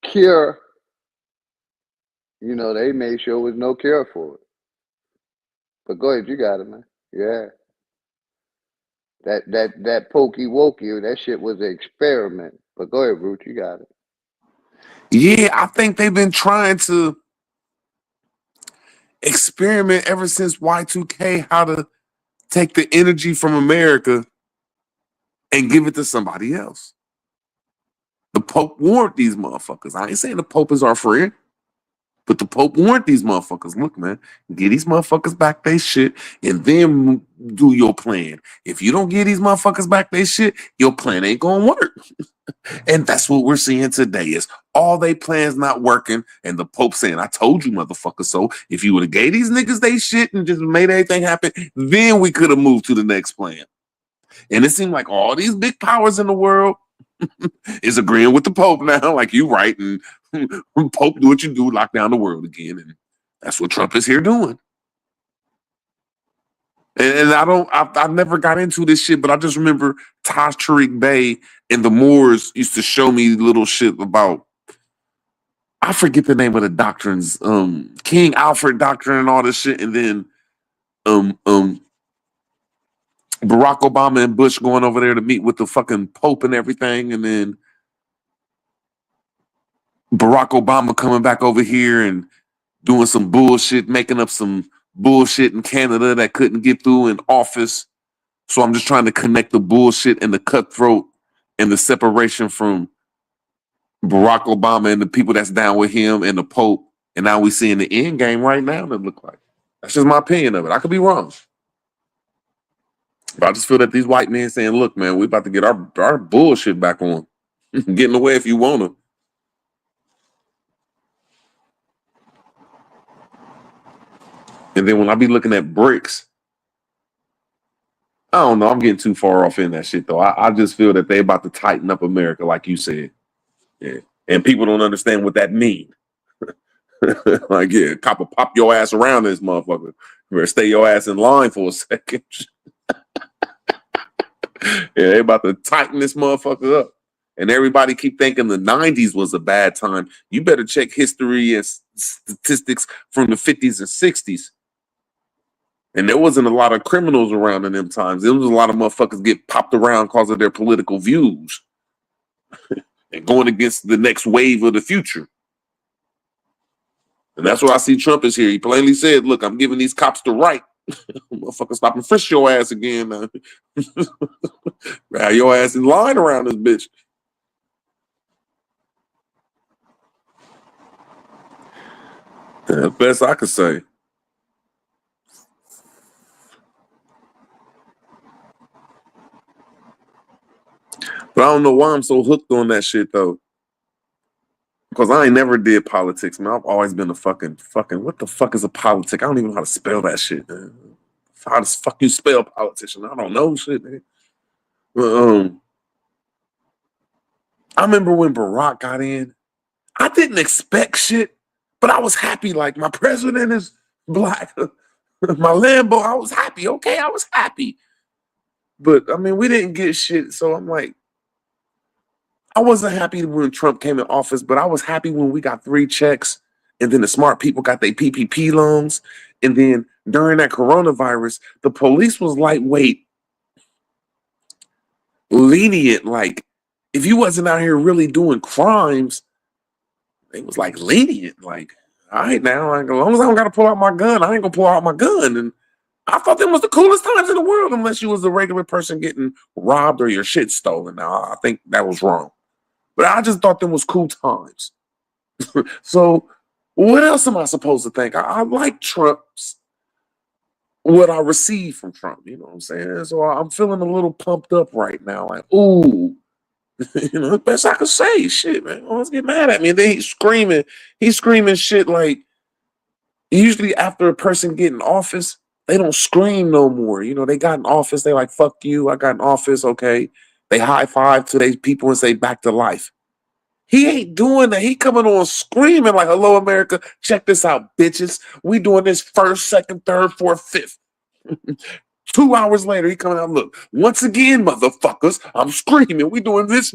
cure. You know, they made sure there was no cure for it. But go ahead, you got it, man. Yeah. That pokey wokey, that shit was an experiment. But go ahead, Root, you got it. Yeah, I think they've been trying to experiment ever since Y2K how to take the energy from America and give it to somebody else. The Pope warned these motherfuckers. I ain't saying the Pope is our friend. But the Pope warned these motherfuckers, look, man, get these motherfuckers back they shit and then do your plan. If you don't get these motherfuckers back they shit, your plan ain't gonna work. And that's what we're seeing today is all they plans not working. And the Pope saying, I told you, motherfuckers. So if you would have gave these niggas they shit and just made everything happen, then we could have moved to the next plan. And it seemed like all these big powers in the world is agreeing with the Pope now. Like, you right. And Pope, do what you do, lock down the world again. And that's what Trump is here doing. And I never got into this shit, but I just remember Taj Tariq Bey and the Moors used to show me little shit about, I forget the name of the doctrines, King Alfred doctrine and all this shit. And then Barack Obama and Bush going over there to meet with the fucking Pope and everything. And then Barack Obama coming back over here and doing some bullshit, making up some bullshit in Canada that couldn't get through in office. So I'm just trying to connect the bullshit and the cutthroat and the separation from Barack Obama and the people that's down with him and the Pope. And now we seeing the end game right now that look like. That's just my opinion of it. I could be wrong. But I just feel that these white men saying, look, man, we about to get our bullshit back on. Get in the way if you want to. And then when I be looking at BRICS, I don't know. I'm getting too far off in that shit, though. I just feel that they about to tighten up America, like you said. Yeah. And people don't understand what that means. Like, yeah, copper pop your ass around this motherfucker. You better stay your ass in line for a second. Yeah, they about to tighten this motherfucker up. And everybody keep thinking the 90s was a bad time. You better check history and statistics from the 50s and 60s. And there wasn't a lot of criminals around in them times. There was a lot of motherfuckers get popped around because of their political views and going against the next wave of the future. And that's why I see Trump is here. He plainly said, look, I'm giving these cops the right. Motherfucker, stop and frisk your ass again, man. Have your ass in line around this bitch. That's best I could say. But I don't know why I'm so hooked on that shit, though. Because I ain't never did politics, man. I've always been a fucking, what the fuck is a politic? I don't even know how to spell that shit, man. How the fuck you spell politician? I don't know shit, man. I remember when Barack got in, I didn't expect shit, but I was happy. Like, my president is black. My Lambo, I was happy. Okay, I was happy. But, I mean, we didn't get shit, so I'm like, I wasn't happy when Trump came in office, but I was happy when we got 3 checks and then the smart people got their PPP loans. And then during that coronavirus, the police was lightweight, lenient. Like, if you wasn't out here really doing crimes, it was like lenient. Like, all right, now, like, as long as I don't got to pull out my gun, I ain't going to pull out my gun. And I thought that was the coolest times in the world, unless you was a regular person getting robbed or your shit stolen. Now, I think that was wrong. But I just thought them was cool times. So what else am I supposed to think? I like Trump's, what I received from Trump. You know what I'm saying? So I'm feeling a little pumped up right now. Like, ooh, you know, the best I could say. Shit, man. Don't get mad at me. And then he's screaming shit like, usually after a person get in office, they don't scream no more. You know, they got in office. They like, fuck you. I got in office. Okay. They high five to these people and say back to life. He ain't doing that. He coming on screaming like, hello, America. Check this out, bitches. We doing this first, second, third, fourth, fifth. 2 hours later, he coming out, look, once again, motherfuckers, I'm screaming. We doing this.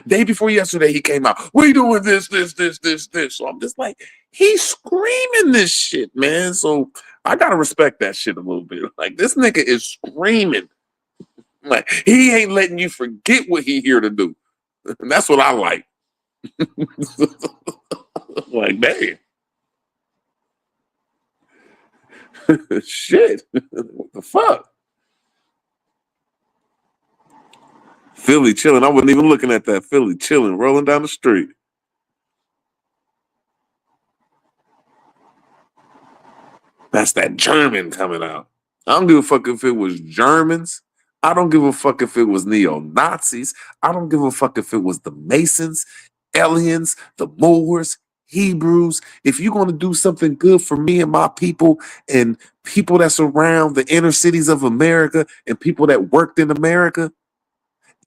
Day before yesterday, he came out. We doing this. So I'm just like, he's screaming this shit, man. So I got to respect that shit a little bit. Like, this nigga is screaming. Like, he ain't letting you forget what he here to do. And that's what I like. Like, damn. Shit. What the fuck? Philly chilling. I wasn't even looking at that. Philly chilling, rolling down the street. That's that German coming out. I don't give a fuck if it was Germans. I don't give a fuck if it was neo-Nazis. I don't give a fuck if it was the Masons, aliens, the Moors, Hebrews. If you're going to do something good for me and my people and people that's around the inner cities of America and people that worked in America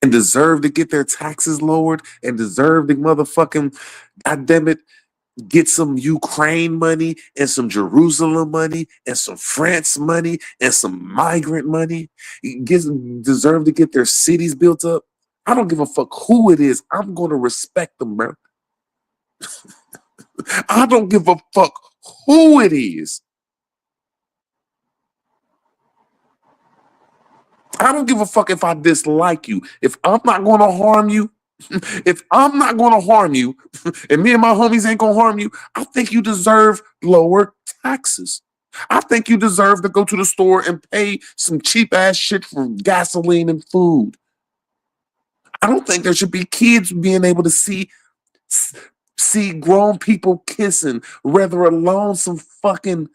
and deserve to get their taxes lowered and deserve to motherfucking, goddamn it, get some Ukraine money and some Jerusalem money and some France money and some migrant money, deserve to get their cities built up. I don't give a fuck who it is. I'm going to respect them, bro. I don't give a fuck who it is. I don't give a fuck if I dislike you. If I'm not going to harm you, if I'm not going to harm you, and me and my homies ain't going to harm you, I think you deserve lower taxes. I think you deserve to go to the store and pay some cheap ass shit for gasoline and food. I don't think there should be kids being able to see grown people kissing, rather alone some fucking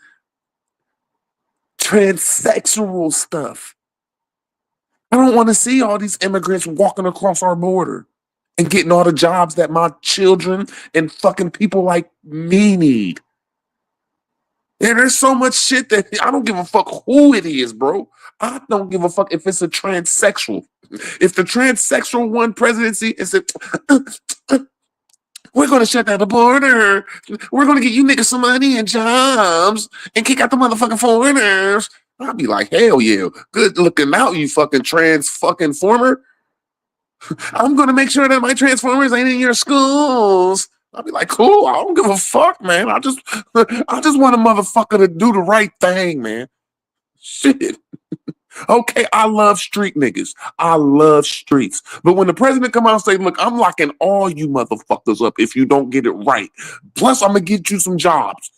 transsexual stuff. I don't want to see all these immigrants walking across our border and getting all the jobs that my children and fucking people like me need. And there's so much shit that I don't give a fuck who it is, bro. I don't give a fuck if it's a transsexual. If the transsexual won presidency and said, we're going to shut down the border. We're going to get you niggas some money and jobs and kick out the motherfucking foreigners. I'd be like, hell yeah. Good looking out, you fucking trans fucking former. I'm going to make sure that my transformers ain't in your schools. I'll be like, cool. I don't give a fuck, man. I just want a motherfucker to do the right thing, man. Shit. Okay, I love street niggas. I love streets. But when the president come out and say, look, I'm locking all you motherfuckers up if you don't get it right. Plus, I'm going to get you some jobs.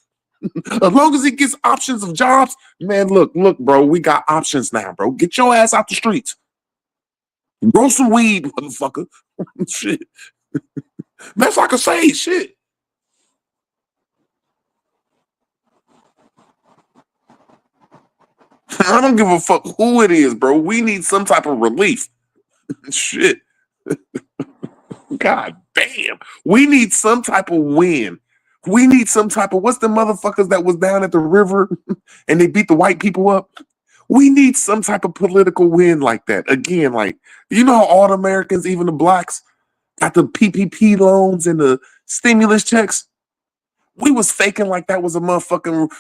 As long as he gets options of jobs, man, look, bro, we got options now, bro. Get your ass out the streets. Grow some weed, motherfucker. Shit. That's all I can say. Shit. I don't give a fuck who it is, bro. We need some type of relief. Shit. God damn. We need some type of win. We need some type of, what's the motherfuckers that was down at the river and they beat the white people up? We need some type of political win like that. Again, like, you know how all the Americans, even the blacks, got the PPP loans and the stimulus checks? We was faking like that was a motherfucking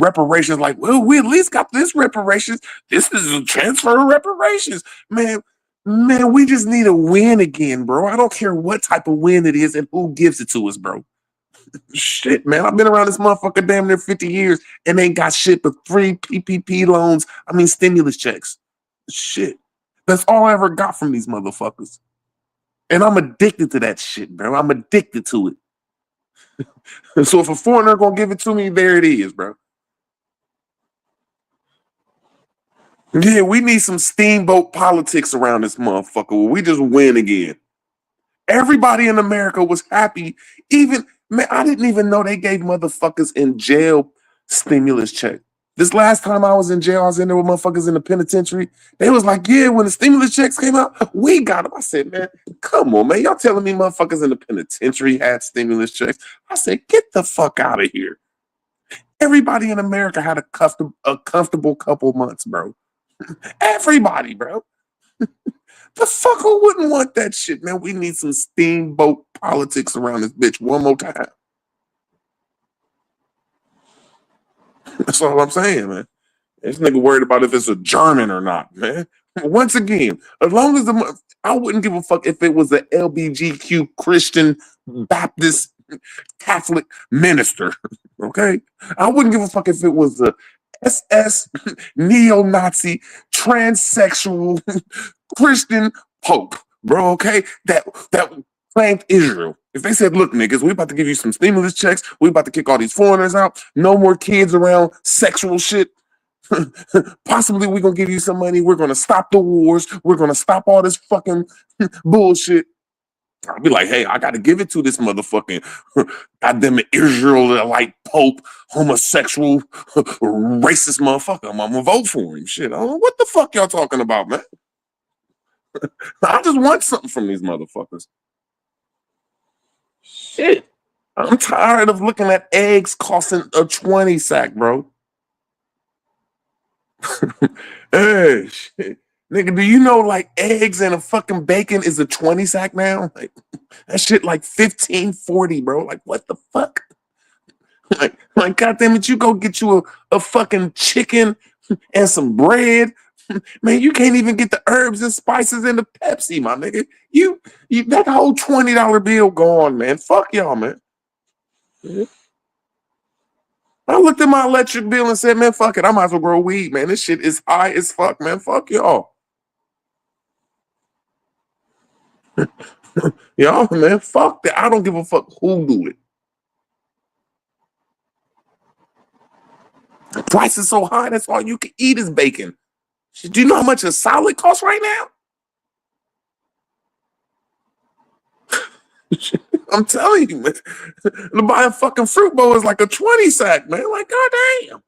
reparations. Like, well, we at least got this reparations. This is a transfer of reparations. Man, we just need a win again, bro. I don't care what type of win it is and who gives it to us, bro. Shit, man. I've been around this motherfucker damn near 50 years and ain't got shit but 3 PPP loans. I mean, stimulus checks. Shit. That's all I ever got from these motherfuckers. And I'm addicted to that shit, bro. I'm addicted to it. So if a foreigner gonna give it to me, there it is, bro. Yeah, we need some steamboat politics around this motherfucker where we just win again. Everybody in America was happy. Even, man, I didn't even know they gave motherfuckers in jail stimulus check. This last time I was in jail, I was in there with motherfuckers in the penitentiary. They was like, yeah, when the stimulus checks came out, we got them. I said, man, come on, man. Y'all telling me motherfuckers in the penitentiary had stimulus checks? I said, get the fuck out of here. Everybody in America had a comfortable couple months, bro. Everybody, bro. The fuck who wouldn't want that shit, man? We need some steamboat politics around this bitch one more time. That's all I'm saying, man. This nigga worried about if it's a German or not, man. Once again, as long as I wouldn't give a fuck if it was a LBGQ Christian Baptist Catholic minister, okay? I wouldn't give a fuck if it was a SS neo-Nazi transsexual Christian Pope, bro, okay? That claimed Israel. If they said, look, niggas, we about to give you some stimulus checks, we about to kick all these foreigners out, no more kids around sexual shit, possibly we're gonna give you some money, we're gonna stop the wars, we're gonna stop all this fucking bullshit. I'll be like, hey, I got to give it to this motherfucking goddamn Israelite Pope, homosexual, racist motherfucker. I'm gonna vote for him. Shit, I don't know what the fuck y'all talking about, man. I just want something from these motherfuckers. Shit. I'm tired of looking at eggs costing a 20 sack, bro. Hey, shit. Nigga, do you know like eggs and a fucking bacon is a 20 sack now? Like that shit like 15.40, bro. Like what the fuck? Like goddamn it, you go get you a fucking chicken and some bread. Man, you can't even get the herbs and spices in the Pepsi, my nigga. You that whole $20 bill gone, man. Fuck y'all, man. I looked at my electric bill and said, man, fuck it. I might as well grow weed, man. This shit is high as fuck, man. Fuck y'all. Y'all, man, fuck that. I don't give a fuck who do it. The price is so high, that's all you can eat is bacon. Do you know how much a salad costs right now? I'm telling you, man. To buy a fucking fruit bowl is like a 20 sack, man. Like, goddamn.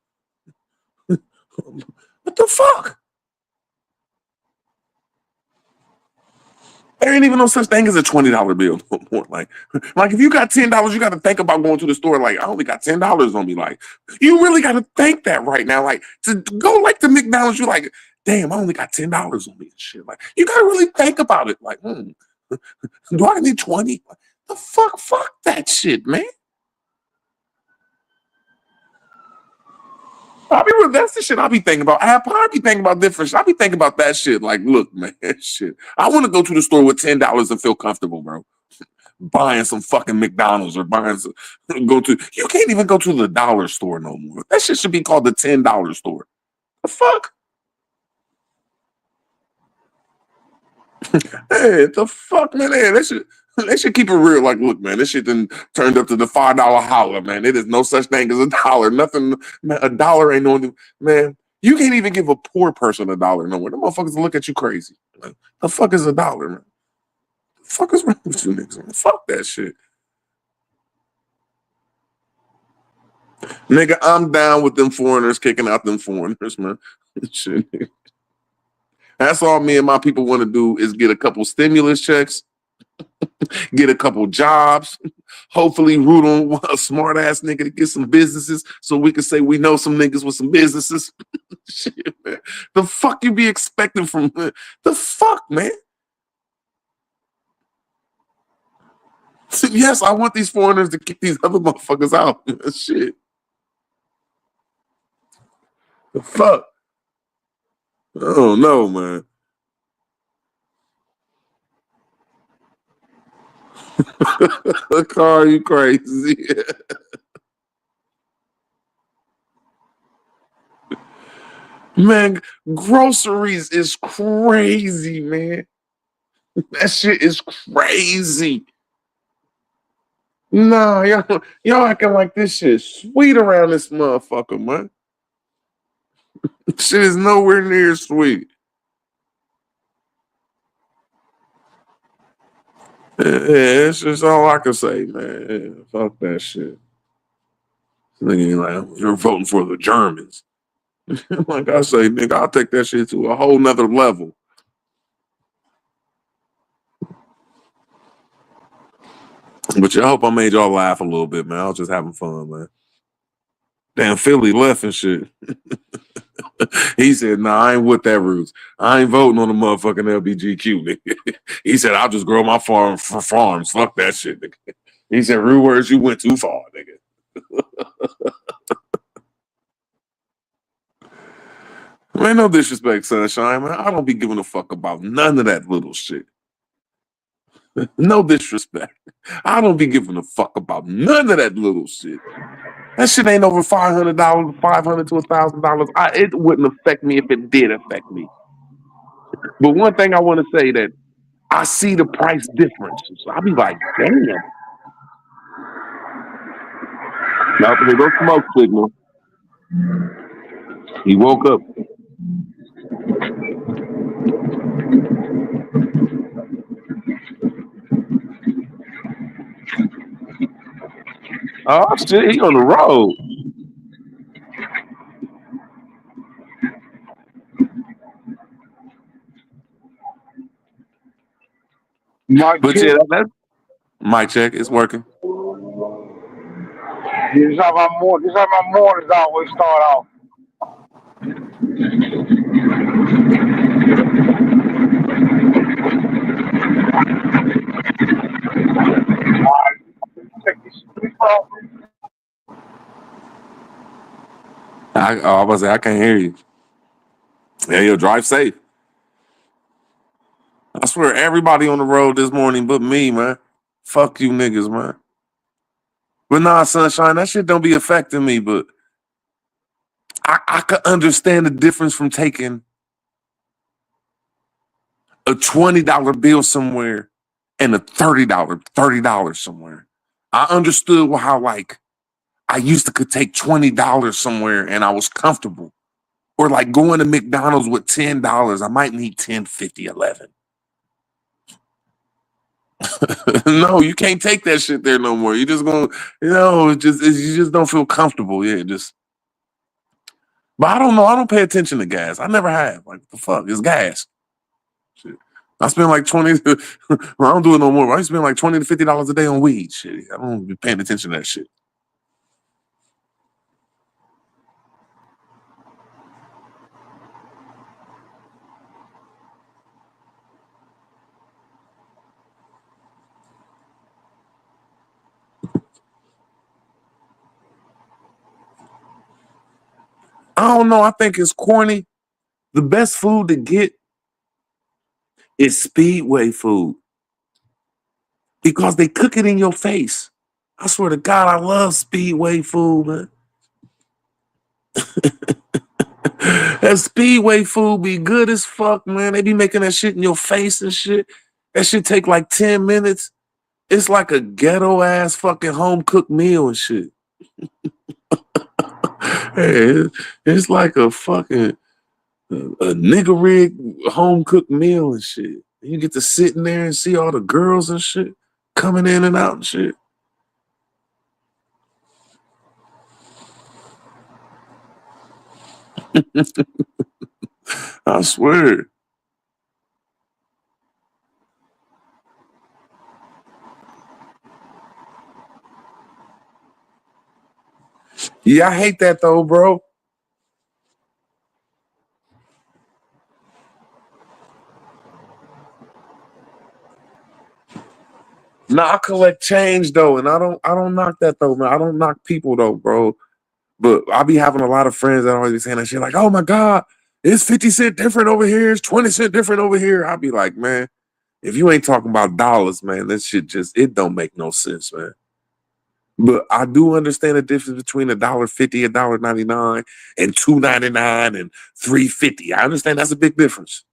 What the fuck? There ain't even no such thing as a $20 bill no more. Like if you got $10, you got to think about going to the store. Like, I only got $10 on me. Like, you really got to think that right now. Like, to go like to McDonald's, you're like, damn, I only got $10 on me and shit. Like, you got to really think about it. Like, do I need 20? The fuck? Fuck that shit, man. That's the shit I be thinking about. I be thinking about different shit. I be thinking about that shit. Like, look, man, shit. I want to go to the store with $10 and feel comfortable, bro. Buying some fucking McDonald's or buying some, you can't even go to the dollar store no more. That shit should be called the $10 store. The fuck? Hey, the fuck, man? Hey, they should keep it real. Like, look, man, this shit done turned up to the $5 holler, man. It is no such thing as a dollar. Nothing, man. A dollar ain't no, man. You can't even give a poor person $1 no more. Them motherfuckers look at you crazy. Like, the fuck is $1, man? The fuck is wrong with you niggas, man? Fuck that shit. Nigga, I'm down with them foreigners kicking out them foreigners, man. Shit. That's all me and my people want to do is get a couple stimulus checks, get a couple jobs, hopefully root on a smart ass nigga to get some businesses so we can say we know some niggas with some businesses. Shit, man. The fuck you be expecting from the fuck, man? Yes, I want these foreigners to kick these other motherfuckers out. Shit. The fuck? Oh no, man. Car, you crazy. Man, groceries is crazy, man. That shit is crazy. Nah, y'all acting like this shit sweet around this motherfucker, man. Shit is nowhere near sweet. Yeah, that's just all I can say, man. Yeah, fuck that shit. Nigga, like, you're voting for the Germans. Like I say, nigga, I'll take that shit to a whole nother level. But I hope I made y'all laugh a little bit, man. I was just having fun, man. Damn, Philly left and shit. He said, nah, I ain't with that roots. I ain't voting on the motherfucking LBGQ, nigga. He said, I'll just grow my farm for farms. Fuck that shit, nigga. He said, rude words, you went too far, nigga. Man, no disrespect, Sunshine, man. I don't be giving a fuck about none of that little shit. No disrespect. I don't be giving a fuck about none of that little shit. That shit ain't over $500, $500 to $1,000. It wouldn't affect me if it did affect me. But one thing I want to say that I see the price difference. So I'll be like, damn. Now, here goes smoke signal. He woke up. Oh shit, he on the road. Mike But check. yeah, that's mic check. It's working. This is how my mornings always start off. Check this shit off. I was about to say I can't hear you. Yeah, yo, drive safe. I swear, everybody on the road this morning but me, man. Fuck you niggas, man. But nah, sunshine, that shit don't be affecting me. But I could understand the difference from taking a $20 bill somewhere and a $30 somewhere. I understood how like I used to could take $20 somewhere and I was comfortable. Or like going to McDonald's with $10, I might need 10, 50, 11. No, you can't take that shit there no more. You just gonna, you just don't feel comfortable. Yeah, just. But I don't know. I don't pay attention to gas. I never have. Like the fuck, it's gas. Shit. I spend like 20. Well, I don't do it no more. I spend like $20 to $50 a day on weed. Shit, I don't be paying attention to that shit. I don't know. I think it's corny. The best food to get is Speedway food because they cook it in your face. I swear to God, I love Speedway food, man. That Speedway food be good as fuck, man. They be making that shit in your face and shit. That shit take like 10 minutes. It's like a ghetto ass fucking home cooked meal and shit. Hey, it's like a fucking a nigga rig home cooked meal and shit. You get to sit in there and see all the girls and shit coming in and out and shit. I swear. Yeah, I hate that though, bro. Nah, I collect change though, and I don't knock that though, man. I don't knock people though, bro. But I be having a lot of friends that always be saying that shit like, oh my God, it's 50 cent different over here, it's 20 cent different over here. I'll be like, man, if you ain't talking about dollars, man, that shit it don't make no sense, man. But I do understand the difference between $1.50, $1.99, and $2.99 and $3.50. I understand that's a big difference.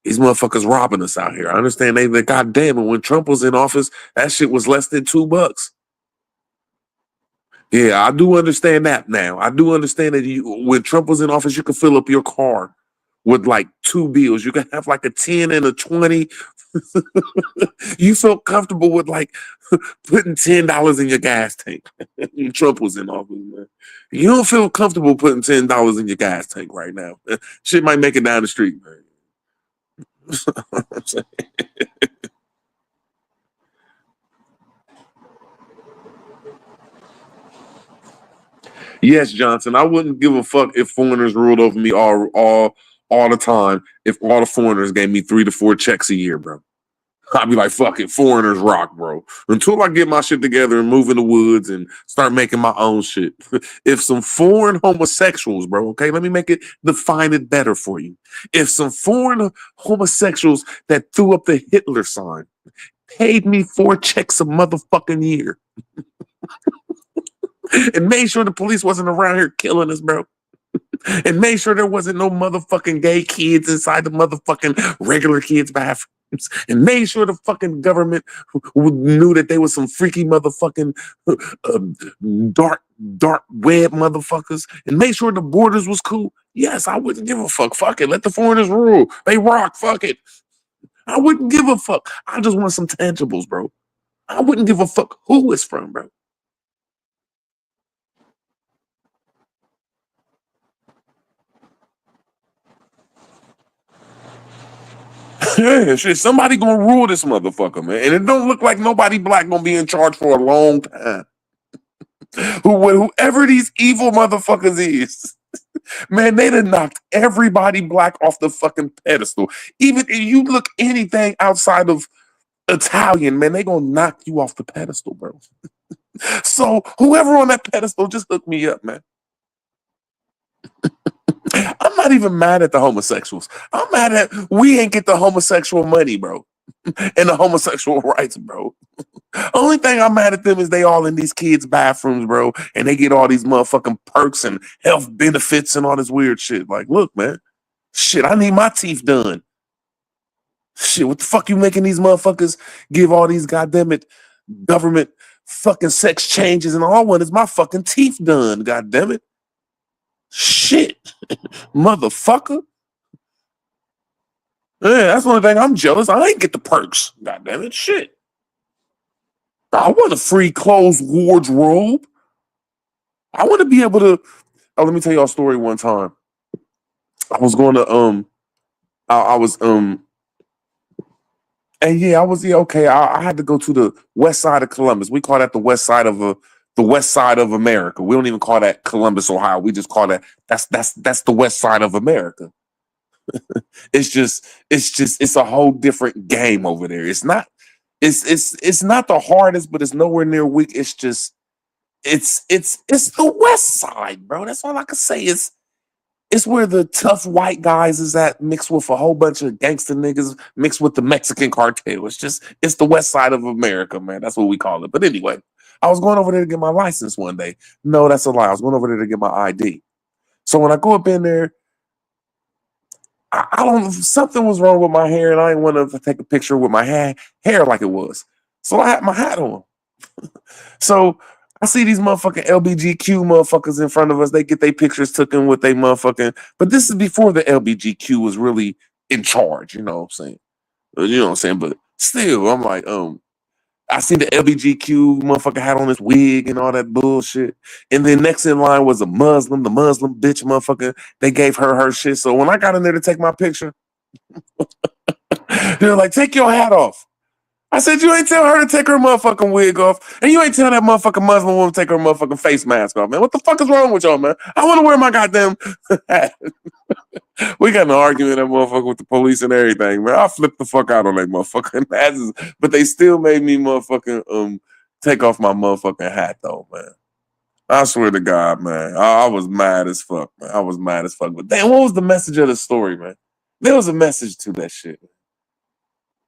These motherfuckers robbing us out here. I understand they goddamn it. When Trump was in office, that shit was less than $2. Yeah, I do understand that now. I do understand that when Trump was in office, you could fill up your car with like 2 bills. You could have like a 10 and a 20. You felt comfortable with like putting $10 in your gas tank. Trump was in office, man. You don't feel comfortable putting $10 in your gas tank right now. Shit might make it down the street, man. Yes, Johnson. I wouldn't give a fuck if foreigners ruled over me all the time. If all the foreigners gave me 3 to 4 checks a year, bro, I'd be like, fuck it, foreigners rock, bro. Until I get my shit together and move in the woods and start making my own shit. If some foreign homosexuals, bro, okay, let me define it better for you. If some foreign homosexuals that threw up the Hitler sign paid me 4 checks a motherfucking year and made sure the police wasn't around here killing us, bro, and made sure there wasn't no motherfucking gay kids inside the motherfucking regular kids' bathrooms, and made sure the fucking government knew that they was some freaky motherfucking dark web motherfuckers, and made sure the borders was cool. Yes, I wouldn't give a fuck. Fuck it. Let the foreigners rule. They rock. Fuck it. I wouldn't give a fuck. I just want some tangibles, bro. I wouldn't give a fuck who it's from, bro. Yeah, shit. Somebody gonna rule this motherfucker, man. And it don't look like nobody black gonna be in charge for a long time. Whoever these evil motherfuckers is, man, they done knocked everybody black off the fucking pedestal. Even if you look anything outside of Italian, man, they gonna knock you off the pedestal, bro. So whoever on that pedestal, just hook me up, man. I'm not even mad at the homosexuals. I'm mad at we ain't get the homosexual money, bro, and the homosexual rights, bro. Only thing I'm mad at them is they all in these kids' bathrooms, bro, and they get all these motherfucking perks and health benefits and all this weird shit. Like, look, man, shit, I need my teeth done. Shit, what the fuck you making these motherfuckers give all these goddamn it government fucking sex changes and all I want is my fucking teeth done, goddamn it. Shit, motherfucker. Yeah, that's the only thing I'm jealous. I ain't get the perks. Goddamn it, shit. I want a free clothes wardrobe. I want to be able to. Oh, let me tell y'all a story. One time, I was going to I was and yeah, I was okay. I had to go to the west side of Columbus. We call that the west side of the west side of America. We don't even call that Columbus, Ohio. We just call that that's the west side of America. It's a whole different game over there. It's not the hardest, but it's nowhere near weak. It's the west side, bro. That's all I can say. It's where the tough white guys is at, mixed with a whole bunch of gangster niggas, mixed with the Mexican cartel. It's the west side of America, man. That's what we call it. But anyway, I was going over there to get my license one day. No, that's a lie. I was going over there to get my ID. So when I go up in there, I don't know, something was wrong with my hair, and I didn't want to take a picture with my hair like it was. So I had my hat on. So I see these motherfucking LBGQ motherfuckers in front of us. They get their pictures taken with they motherfucking. But this is before the LBGQ was really in charge. You know what I'm saying? You know what I'm saying? But still, I'm like, I see the LBGQ motherfucker had on this wig and all that bullshit. And then next in line was the Muslim bitch motherfucker. They gave her shit. So when I got in there to take my picture, they're like, take your hat off. I said, you ain't tell her to take her motherfucking wig off. And you ain't tell that motherfucking Muslim woman to take her motherfucking face mask off, man. What the fuck is wrong with y'all, man? I want to wear my goddamn hat. We got in an argument, that motherfucker, with the police and everything, man. I flipped the fuck out on that motherfucking asses. But they still made me motherfucking take off my motherfucking hat, though, man. I swear to God, man. I was mad as fuck, man. I was mad as fuck. But damn, what was the message of the story, man? There was a message to that shit.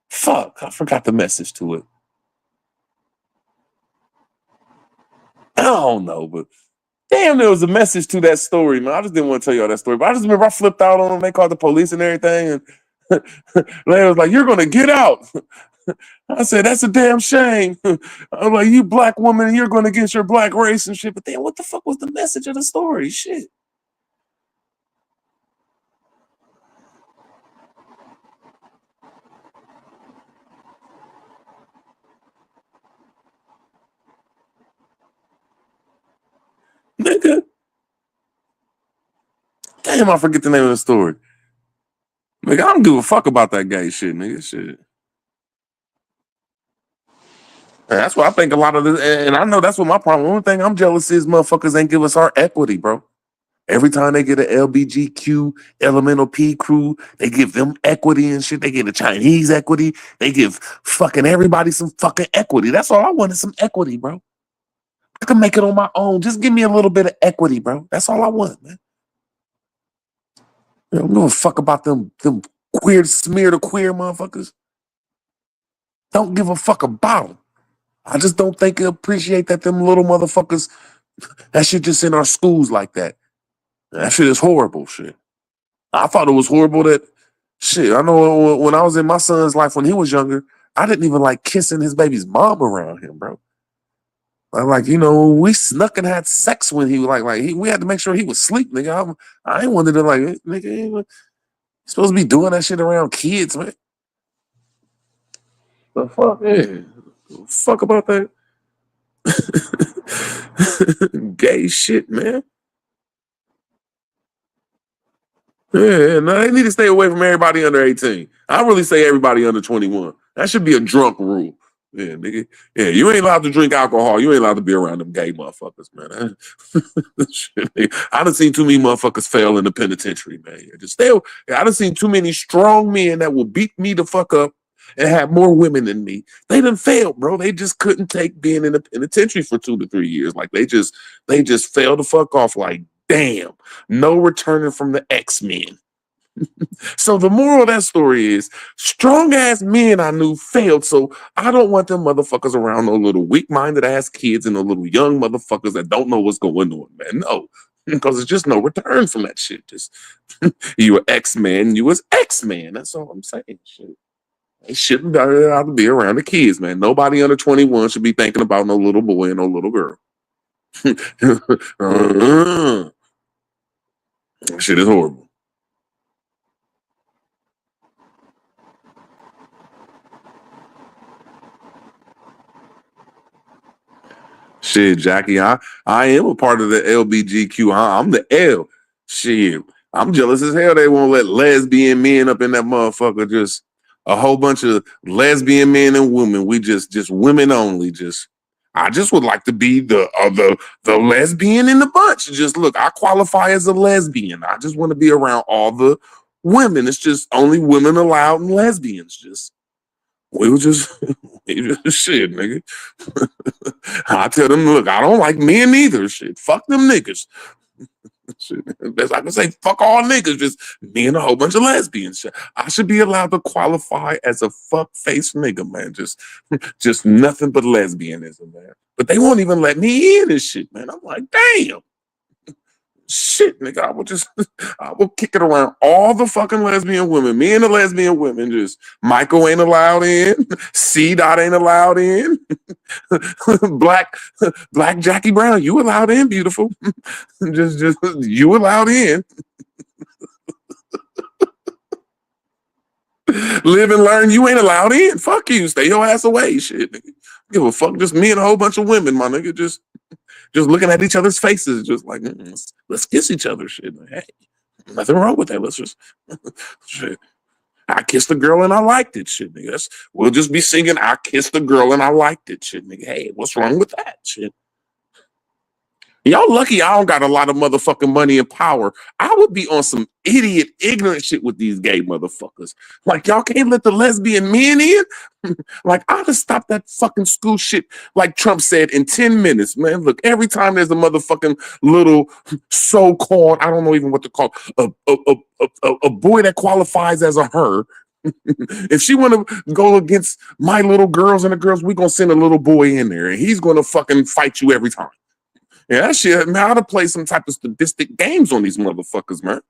Fuck, I forgot the message to it. I don't know, but damn, there was a message to that story, man. I just didn't want to tell y'all that story, but I just remember I flipped out on them. They called the police and everything, and they was like, "You're gonna get out." I said, "That's a damn shame." I'm like, "You black woman, you're gonna get your black race and shit." But then, what the fuck was the message of the story? Shit. Nigga. Damn, I forget the name of the story. Nigga, I don't give a fuck about that gay shit, nigga. Shit. And that's what I think a lot of this, and I know that's what my problem. The only thing I'm jealous is motherfuckers ain't give us our equity, bro. Every time they get an LBGQ, Elemental P crew, they give them equity and shit. They get a Chinese equity. They give fucking everybody some fucking equity. That's all I want is some equity, bro. I can make it on my own. Just give me a little bit of equity, bro. That's all I want, man. I don't give a fuck about them queer smear to queer motherfuckers. Don't give a fuck about them. I just don't think they appreciate that them little motherfuckers, that shit just in our schools like that. That shit is horrible shit. I thought it was horrible that shit. I know when I was in my son's life when he was younger, I didn't even like kissing his baby's mom around him, bro. Like, you know, we snuck and had sex when he was we had to make sure he was asleep, nigga. I ain't wanted to like, nigga, you're supposed to be doing that shit around kids, man. The fuck, yeah. Fuck about that gay shit, man. Yeah, no, they need to stay away from everybody under 18. I really say everybody under 21. That should be a drunk rule. Yeah, nigga. Yeah, you ain't allowed to drink alcohol. You ain't allowed to be around them gay motherfuckers, man. Shit, nigga. I done seen too many motherfuckers fail in the penitentiary, man. Just stay. I done seen too many strong men that will beat me the fuck up and have more women than me. They done failed, bro. They just couldn't take being in the penitentiary for 2 to 3 years. Like they just failed the fuck off. Like, damn, no returning from the X-Men. So the moral of that story is strong ass men I knew failed. So I don't want them motherfuckers around no little weak-minded ass kids and no little young motherfuckers that don't know what's going on, man. No, because it's just no return from that shit. Just you an X-Man, you was X-Man. That's all I'm saying. Shit. They shouldn't be allowed to be around the kids, man. Nobody under 21 should be thinking about no little boy and no little girl. Shit is horrible. Shit, Jackie, I am a part of the LBGQ. I'm the L. Shit, I'm jealous as hell. They won't let lesbian men up in that motherfucker. Just a whole bunch of lesbian men and women. We just women only. I just would like to be the lesbian in the bunch. Just look, I qualify as a lesbian. I just want to be around all the women. It's just only women allowed and lesbians. We were just shit, nigga. I tell them, look, I don't like men either. Shit, fuck them niggas. Shit, best I can say, fuck all niggas. Just me and a whole bunch of lesbians. Shit. I should be allowed to qualify as a fuck face nigga, man. Just nothing but lesbianism, man. But they won't even let me in and shit, man. I'm like, damn. Shit, nigga, I will kick it around all the fucking lesbian women. Me and the lesbian women, just Michael ain't allowed in, C Dot ain't allowed in, Black Jackie Brown, you allowed in, beautiful. just you allowed in. Live and learn, you ain't allowed in. Fuck you, stay your ass away, shit, nigga. Give a fuck, just me and a whole bunch of women, my nigga, just looking at each other's faces, just like, let's kiss each other, shit. Hey, nothing wrong with that. Let's just, shit. I kissed a girl and I liked it, shit, nigga. We'll just be singing, I kissed a girl and I liked it, shit, nigga. Hey, what's wrong with that, shit? Y'all lucky I don't got a lot of motherfucking money and power. I would be on some idiot, ignorant shit with these gay motherfuckers. Like, y'all can't let the lesbian men in? Like, I'd have stopped that fucking school shit, like Trump said, in 10 minutes, man. Look, every time there's a motherfucking little so-called, I don't know even what to call, a boy that qualifies as a her, if she want to go against my little girls and the girls, we gonna send a little boy in there, and he's gonna fucking fight you every time. Yeah, that shit, man, I ought to play some type of sadistic games on these motherfuckers, man.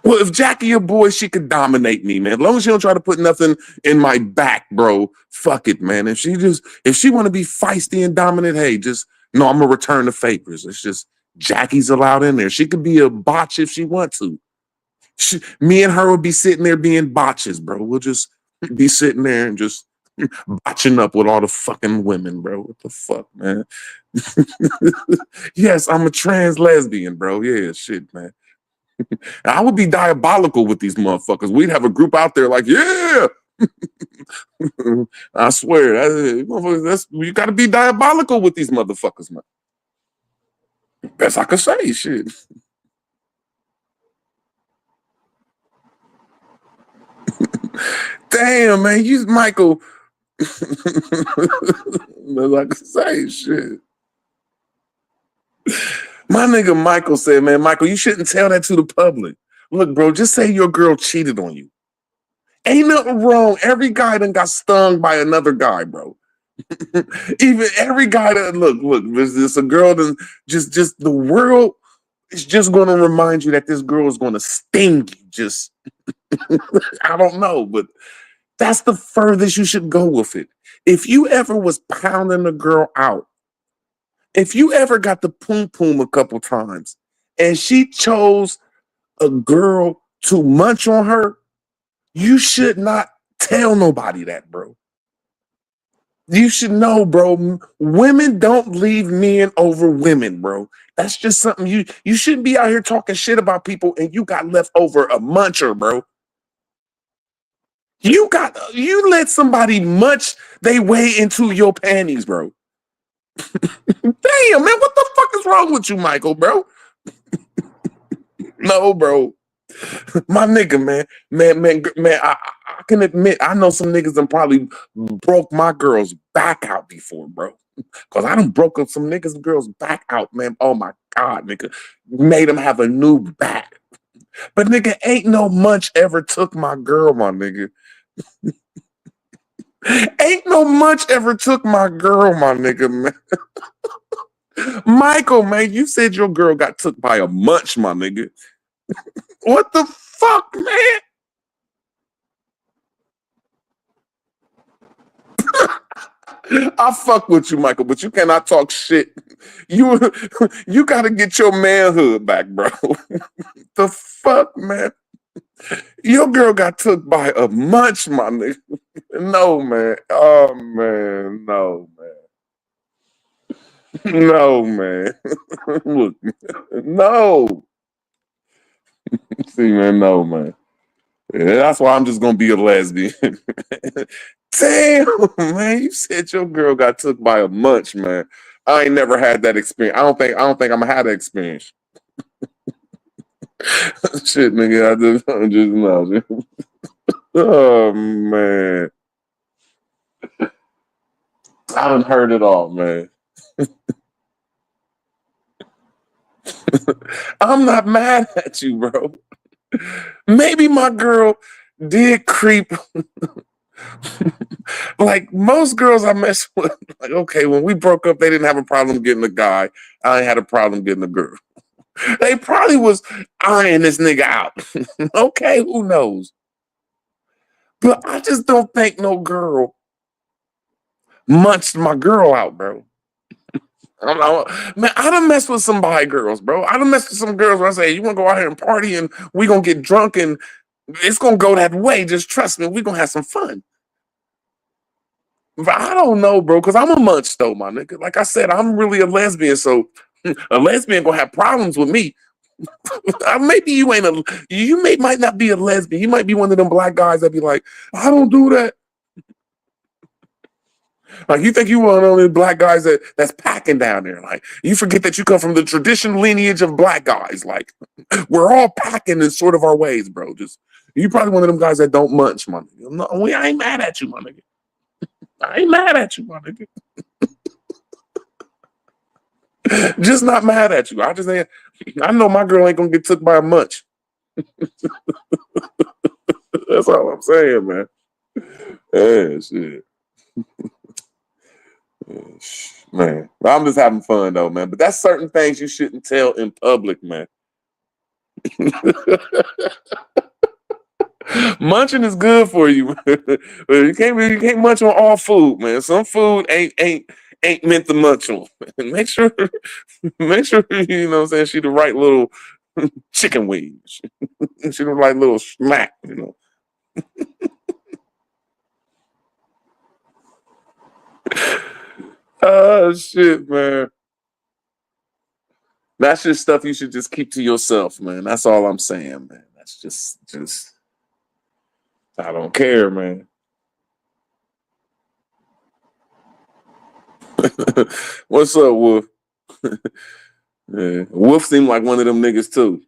Well, if Jackie a boy, she could dominate me, man. As long as she don't try to put nothing in my back, bro, fuck it, man. If she want to be feisty and dominant, hey, no, I'm gonna return the favors. It's just Jackie's allowed in there. She could be a botch if she want to. Me and her would be sitting there being botches, bro. We'll just be sitting there and just botching up with all the fucking women, bro. What the fuck, man? Yes, I'm a trans lesbian, bro. Yeah, shit, man. I would be diabolical with these motherfuckers. We'd have a group out there like, yeah. I swear, you got to be diabolical with these motherfuckers, man. Best I could say, shit. Damn, man, you Michael. Like I say, shit. My nigga Michael said, man, Michael, you shouldn't tell that to the public. Look, bro, just say your girl cheated on you. Ain't nothing wrong. Every guy done got stung by another guy, bro. Even every guy that look, there's a girl that just the world is just gonna remind you that this girl is gonna sting you. Just I don't know, but that's the furthest you should go with it. If you ever was pounding a girl out, if you ever got the poom a couple times and she chose a girl to munch on her, you should not tell nobody that, bro. You should know, bro. Women don't leave men over women, bro. That's just something you shouldn't be out here talking shit about people and you got left over a muncher, bro. You let somebody munch they way into your panties, bro. Damn, man, what the fuck is wrong with you, Michael, bro? No, bro. My nigga, man, I can admit I know some niggas that probably broke my girl's back out before, bro. Cause I done broke up some niggas' girls' back out, man. Oh my god, nigga, made them have a new back. But nigga, ain't no munch ever took my girl, my nigga. Ain't no munch ever took my girl, my nigga, man. Michael, man, you said your girl got took by a munch, my nigga. What the fuck, man? I fuck with you, Michael, but you cannot talk shit. You gotta get your manhood back, bro. The fuck, man? Your girl got took by a munch, my nigga. No, man. Oh, man. No, man. No, man. Look, no. See, man, no, man. Yeah, that's why I'm just gonna be a lesbian. Damn, man, you said your girl got took by a munch, man. I ain't never had that experience. I don't think I'm gonna have that experience. Shit, nigga, I'm just no. Oh man, I done heard it all, man. I'm not mad at you, bro. Maybe my girl did creep. Like most girls I mess with, like, okay, when we broke up, they didn't have a problem getting a guy. I ain't had a problem getting a girl. They probably was eyeing this nigga out. Okay, who knows? But I just don't think no girl munched my girl out, bro. Man, I done messed with some bi girls, bro. I done messed with some girls where I say, you want to go out here and party and we gonna get drunk and it's gonna go that way. Just trust me, we gonna have some fun. But I don't know, bro, because I'm a munch though, my nigga. Like I said, I'm really a lesbian, so a lesbian gonna have problems with me. Maybe you ain't might not be a lesbian. You might be one of them black guys that be like, I don't do that. Like you think you one of those black guys that's packing down there. Like you forget that you come from the traditional lineage of black guys. Like we're all packing in sort of our ways, bro. Just you probably one of them guys that don't munch, my nigga. No, I ain't mad at you, my nigga. I ain't mad at you, my nigga. Just not mad at you. I know my girl ain't gonna get took by a munch. That's all I'm saying, man. Yeah, shit. Man, I'm just having fun though, man. But that's certain things you shouldn't tell in public, man. Munching is good for you. You can't munch on all food, man. Some food ain't meant to munch on. Make sure you know what I'm saying, she the right little chicken wings. She the right little smack, you know. Oh shit, man. That's just stuff you should just keep to yourself, man. That's all I'm saying, man. That's just I don't care, man. What's up, Wolf? Yeah. Wolf seemed like one of them niggas too.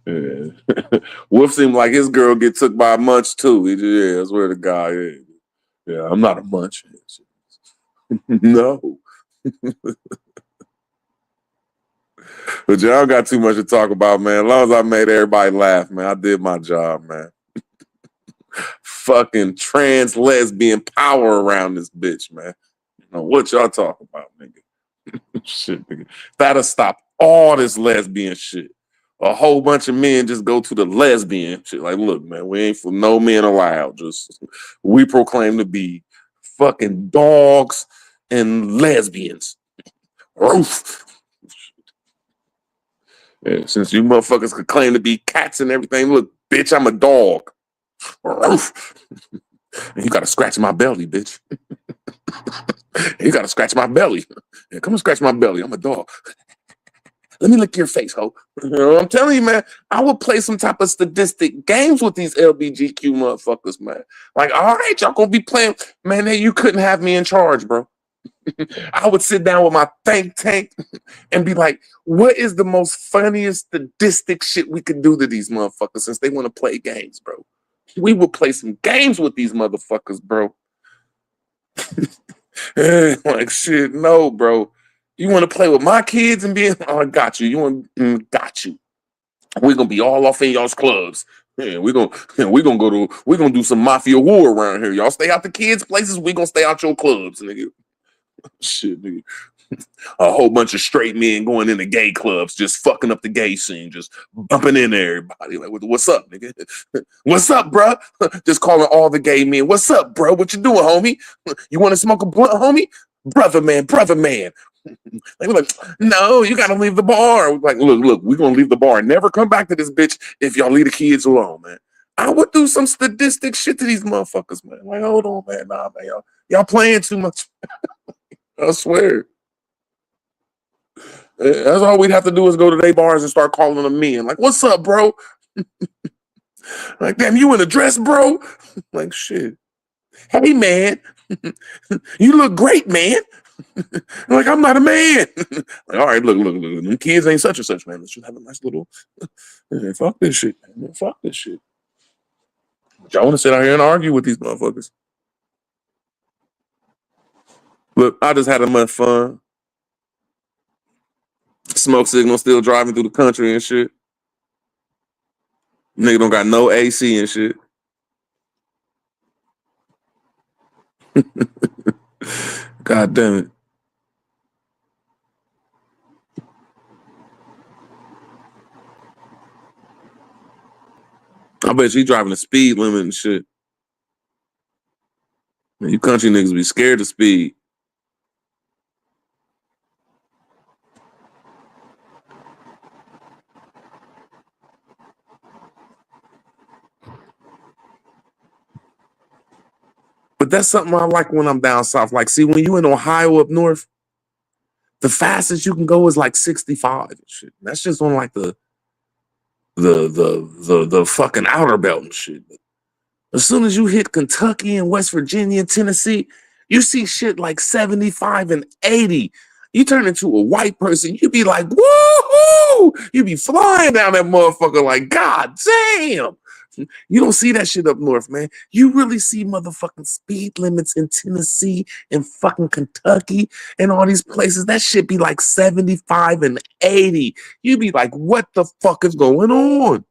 Yeah. Wolf seemed like his girl get took by a munch too. I swear to God. Yeah, I'm not a munch. No. But y'all got too much to talk about, man. As long as I made everybody laugh, man, I did my job, man. Fucking trans lesbian power around this bitch, man. You know what y'all talking about, nigga? Shit, nigga. That'll stop all this lesbian shit. A whole bunch of men just go to the lesbian shit. Like, look, man, we ain't for no men allowed. Just we proclaim to be fucking dogs and lesbians. Roof. Yeah, since you motherfuckers could claim to be cats and everything, look, bitch, I'm a dog. Roof. You gotta scratch my belly, bitch. You gotta scratch my belly. Yeah, come and scratch my belly. I'm a dog. Let me lick your face, ho. You know what I'm telling you, man. I would play some type of statistic games with these LBGQ motherfuckers, man. Like, all right, y'all gonna be playing. Man, hey, you couldn't have me in charge, bro. I would sit down with my think tank and be like, what is the most funniest statistic shit we could do to these motherfuckers since they want to play games, bro? We would play some games with these motherfuckers, bro. Like, shit, no, bro. You want to play with my kids and be, oh, I got you. You want, got you. We're gonna be all off in y'all's clubs. Yeah, we're gonna do some mafia war around here. Y'all stay out the kids' places. We gonna stay out your clubs, nigga. Shit, nigga. A whole bunch of straight men going into gay clubs, just fucking up the gay scene, just bumping into everybody. Like, what's up, nigga? What's up, bro? Just calling all the gay men. What's up, bro? What you doing, homie? You want to smoke a blunt, homie? Brother man. They were like, no, you gotta leave the bar. Like, look, we're gonna leave the bar and never come back to this bitch if y'all leave the kids alone, man. I would do some statistic shit to these motherfuckers, man. Like, hold on, man. Nah, man, y'all playing too much. I swear. That's all we'd have to do is go to their bars and start calling them men. Like, what's up, bro? Like, damn, you in a dress, bro? Like, shit. Hey, man. You look great, man. Like, I'm not a man. Like, all right, look. Them kids ain't such and such, man. Let's just have a nice little. Man, fuck this shit, man. Fuck this shit. But y'all want to sit out here and argue with these motherfuckers? Look, I just had much fun. Smoke signal still driving through the country and shit. Nigga don't got no AC and shit. God damn it. I bet you driving the speed limit and shit. Man, you country niggas be scared of speed. But that's something I like when I'm down south. Like, see, when you in Ohio up north, the fastest you can go is like 65 and shit. That's just on like the fucking outer belt and shit. As soon as you hit Kentucky and West Virginia and Tennessee, you see shit like 75 and 80. You turn into a white person, you be like, woohoo! You be flying down that motherfucker like, God damn! You don't see that shit up north, man. You really see motherfucking speed limits in Tennessee and fucking Kentucky and all these places. That shit be like 75 and 80. You be like, what the fuck is going on?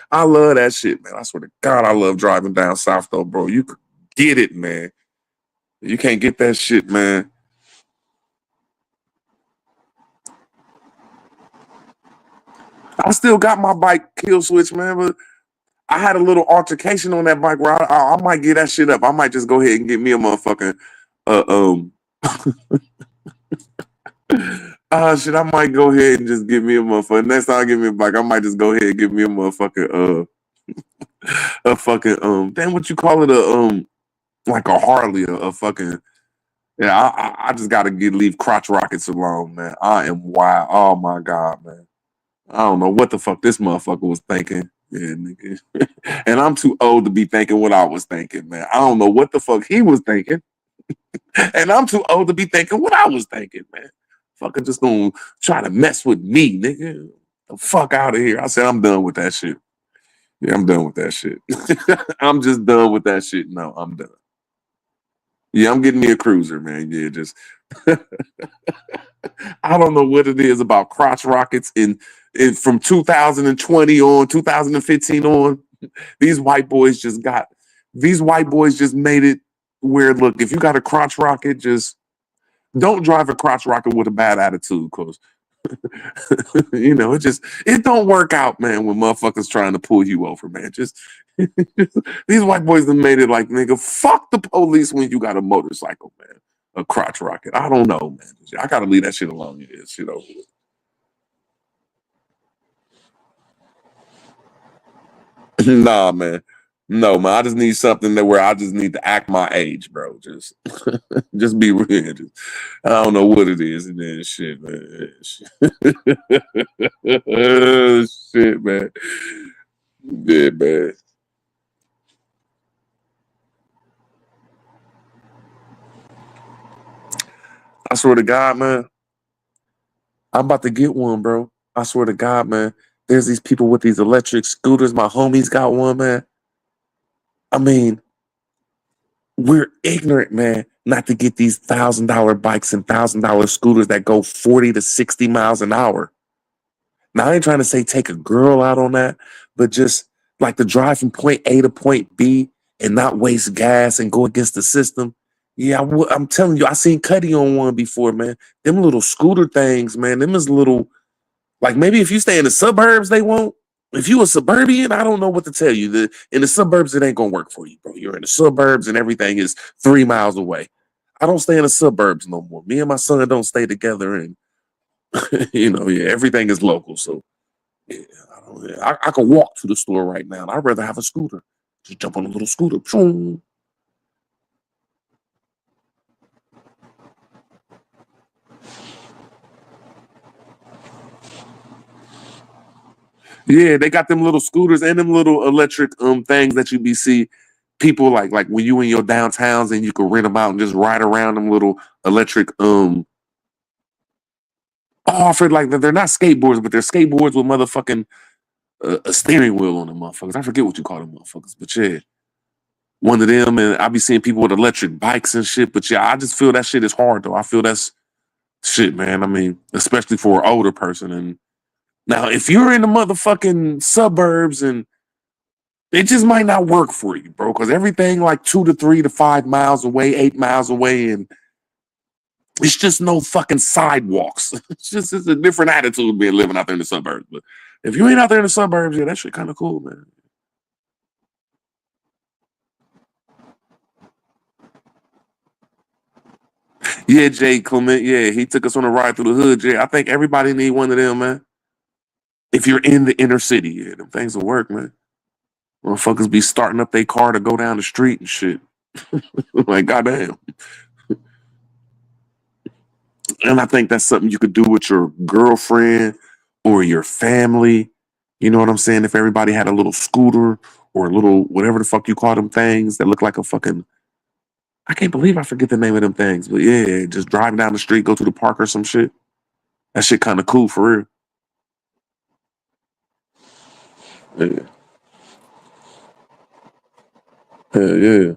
I love that shit, man. I swear to God, I love driving down south, though, bro. You could get it, man. You can't get that shit, man. I still got my bike kill switch, man, but I had a little altercation on that bike where I might get that shit up. I might just go ahead and get me a motherfucking shit. I might go ahead and just get me a motherfucker. Next time I get me a bike, I might just go ahead and get me a motherfucking a fucking damn, what you call it, like a Harley, a fucking, yeah. I just gotta leave crotch rockets alone, man. I am wild. Oh my God, man. I don't know what the fuck this motherfucker was thinking. Yeah, nigga. And I'm too old to be thinking what I was thinking, man. I don't know what the fuck he was thinking. And I'm too old to be thinking what I was thinking, man. Fucking just gonna try to mess with me, nigga. The fuck out of here. I said I'm done with that shit. Yeah, I'm done with that shit. I'm just done with that shit. No, I'm done. Yeah, I'm getting me a cruiser, man. Yeah, just I don't know what it is about crotch rockets in from 2020 on, 2015 on. These white boys just made it where, look, if you got a crotch rocket, just don't drive a crotch rocket with a bad attitude, cause you know, it don't work out, man, when motherfuckers trying to pull you over, man. Just these white boys that made it like, nigga, fuck the police when you got a motorcycle, man. A crotch rocket. I don't know, man. I gotta leave that shit alone. Yeah, shit over with. Nah, man. No, man, I just need something that where I just need to act my age, bro. Just just be real. I don't know what it is, and then shit, man. Shit, man. Yeah, man. I swear to God, man, I'm about to get one, bro. I swear to God, man. There's these people with these electric scooters. My homies got one, man. I mean, we're ignorant, man, not to get these $1,000 bikes and $1,000 scooters that go 40 to 60 miles an hour. Now, I ain't trying to say take a girl out on that, but just like to drive from point A to point B and not waste gas and go against the system. Yeah, I'm telling you, I seen Cuddy on one before, man. Them little scooter things, man. Them is little, like maybe if you stay in the suburbs, they won't. If you a suburban, I don't know what to tell you. In the suburbs, it ain't gonna work for you, bro. You're in the suburbs and everything is 3 miles away. I don't stay in the suburbs no more. Me and my son don't stay together, and everything is local. So yeah, I can walk to the store right now. And I'd rather have a scooter. Just jump on a little scooter. Phoom. Yeah, they got them little scooters and them little electric things that you be see people like when you in your downtowns and you can rent them out and just ride around them little electric I feel like they're not skateboards, but they're skateboards with motherfucking a steering wheel on them motherfuckers. I forget what you call them motherfuckers, but yeah, one of them. And I be seeing people with electric bikes and shit. But yeah, I just feel that shit is hard though. I feel that's shit, man. I mean, especially for an older person. And now, if you're in the motherfucking suburbs and it just might not work for you, bro, because everything like 2 to 3 to 5 miles away, 8 miles away, and it's just no fucking sidewalks. It's a different attitude being living out there in the suburbs. But if you ain't out there in the suburbs, yeah, that shit kind of cool, man. Yeah, Jay Clement. Yeah, he took us on a ride through the hood, Jay. I think everybody need one of them, man. If you're in the inner city, yeah, them things will work, man. Motherfuckers be starting up their car to go down the street and shit. Like, goddamn. And I think that's something you could do with your girlfriend or your family. You know what I'm saying? If everybody had a little scooter or a little whatever the fuck you call them things that look like a fucking, I can't believe I forget the name of them things. But yeah, just driving down the street, go to the park or some shit. That shit kind of cool for real. Yeah. Hell yeah.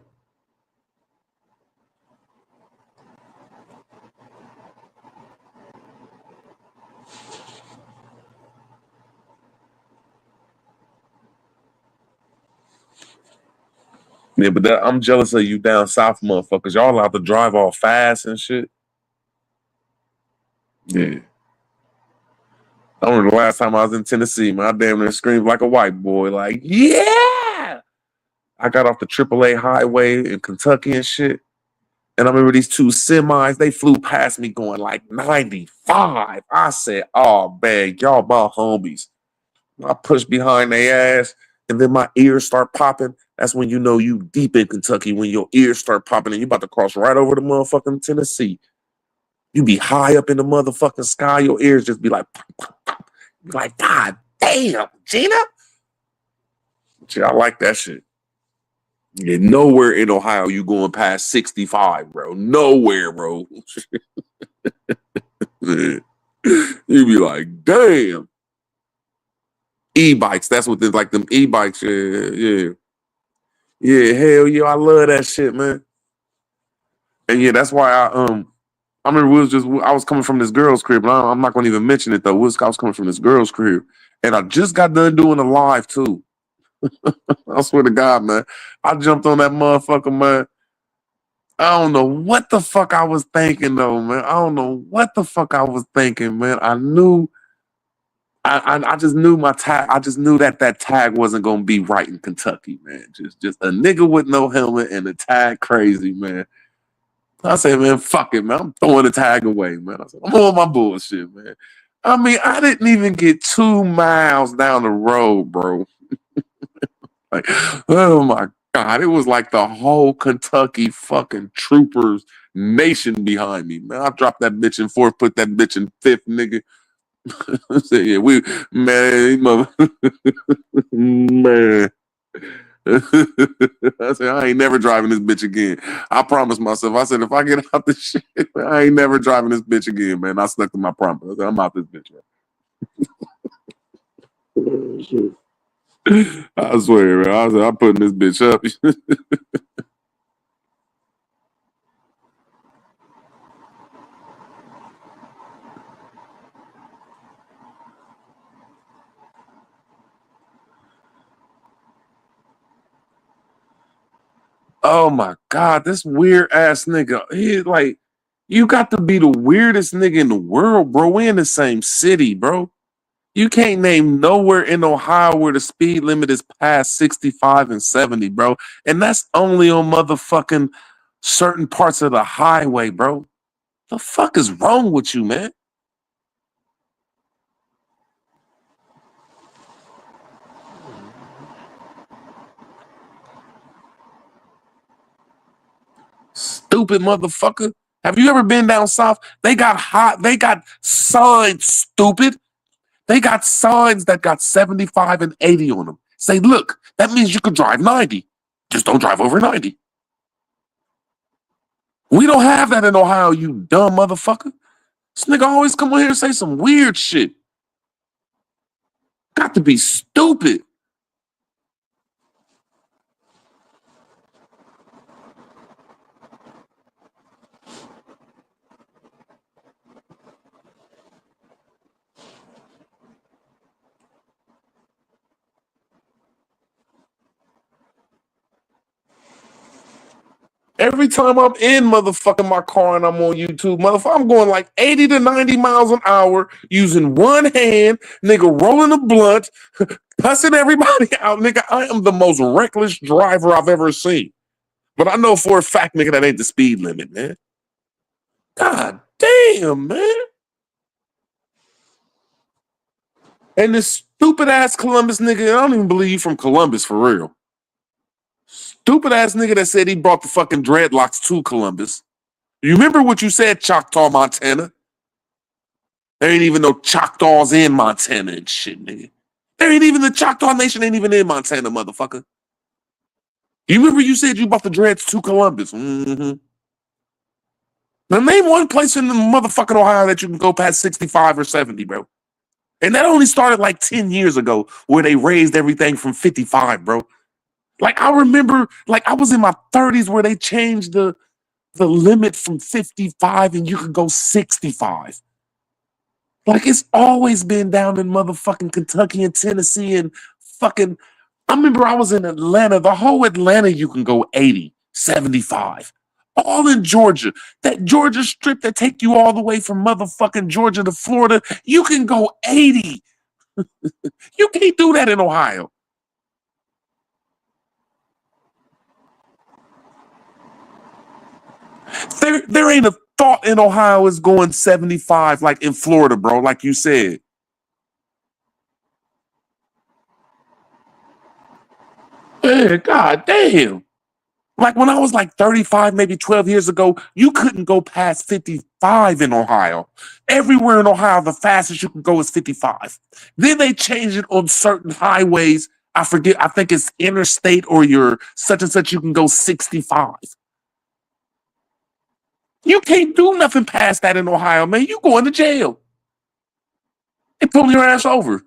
Yeah, but I'm jealous of you down south motherfuckers. Y'all allowed to drive all fast and shit. Yeah. I remember the last time I was in Tennessee, man, I damn near screamed like a white boy, like, yeah! I got off the AAA highway in Kentucky and shit. And I remember these two semis, they flew past me going like 95. I said, oh, man, y'all my homies. I pushed behind their ass, and then my ears start popping. That's when you know you deep in Kentucky, when your ears start popping and you about to cross right over to motherfucking Tennessee. You be high up in the motherfucking sky, your ears just be like, pop, pop, pop. Be like, God damn, Gina. Yeah, I like that shit. Yeah, nowhere in Ohio you going past 65, bro. Nowhere, bro. You be like, damn. E-bikes, that's what they're like, them e-bikes. Yeah. Yeah, hell yeah, I love that shit, man. And yeah, that's why I remember I was coming from this girl's crib, and I'm not gonna even mention it though. I was coming from this girl's crib, and I just got done doing a live too. I swear to God, man. I jumped on that motherfucker, man. I don't know what the fuck I was thinking though, man. I don't know what the fuck I was thinking, man. I knew I just knew my tag. I just knew that tag wasn't gonna be right in Kentucky, man. Just a nigga with no helmet and a tag crazy, man. I said, man, fuck it, man. I'm throwing the tag away, man. I said, I'm on my bullshit, man. I mean, I didn't even get 2 miles down the road, bro. Like, oh my God, it was like the whole Kentucky fucking troopers nation behind me, man. I dropped that bitch in fourth, put that bitch in fifth, nigga. I said, yeah, man. I said, I ain't never driving this bitch again. I promised myself. I said, if I get out this shit, I ain't never driving this bitch again, man. I stuck to my promise. I said, I'm out this bitch, man. I swear, man. I said, I'm putting this bitch up. Oh my God, this weird ass nigga. He like, you got to be the weirdest nigga in the world, bro. We in the same city, bro. You can't name nowhere in Ohio where the speed limit is past 65 and 70, bro. And that's only on motherfucking certain parts of the highway, bro. The fuck is wrong with you, man? Stupid motherfucker. Have you ever been down south? They got signs, stupid. They got signs that got 75 and 80 on them. Say, look, that means you can drive 90. Just don't drive over 90. We don't have that in Ohio, you dumb motherfucker. This nigga always come on here and say some weird shit. Got to be stupid. Every time I'm in motherfucking my car and I'm on YouTube, motherfucker, I'm going like 80 to 90 miles an hour using one hand, nigga rolling a blunt, cussing everybody out. Nigga, I am the most reckless driver I've ever seen. But I know for a fact, nigga, that ain't the speed limit, man. God damn, man. And this stupid ass Columbus nigga, I don't even believe you from Columbus for real. Stupid ass nigga that said he brought the fucking dreadlocks to Columbus. You remember what you said, Choctaw, Montana? There ain't even no Choctaws in Montana and shit, nigga. There ain't even the Choctaw Nation ain't even in Montana, motherfucker. You remember you said you brought the dreads to Columbus? Mm-hmm. Now name one place in the motherfucking Ohio that you can go past 65 or 70, bro. And that only started like 10 years ago where they raised everything from 55, bro. Like I remember, like I was in my 30s where they changed the limit from 55 and you could go 65. Like it's always been down in motherfucking Kentucky and Tennessee and fucking, I remember I was in Atlanta, the whole Atlanta you can go 80, 75. All in Georgia. That Georgia strip that take you all the way from motherfucking Georgia to Florida, you can go 80. You can't do that in Ohio. There ain't a thought in Ohio is going 75 like in Florida, bro, like you said. Man, God damn. Like when I was like 35, maybe 12 years ago, you couldn't go past 55 in Ohio. Everywhere in Ohio, the fastest you can go is 55. Then they changed it on certain highways. I forget, I think it's interstate or your such and such, you can go 65. You can't do nothing past that in Ohio, man. You going to jail. They pull your ass over.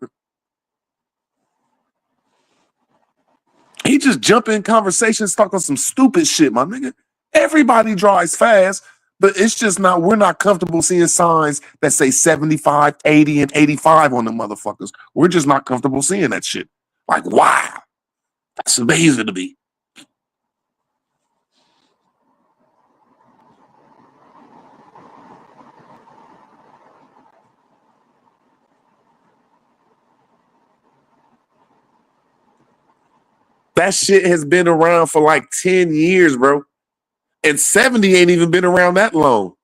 He just jump in conversations talking some stupid shit, my nigga. Everybody drives fast, but it's just not, we're not comfortable seeing signs that say 75, 80, and 85 on the motherfuckers. We're just not comfortable seeing that shit. Like, wow. That's amazing to me. That shit has been around for like 10 years, bro. And 70 ain't even been around that long.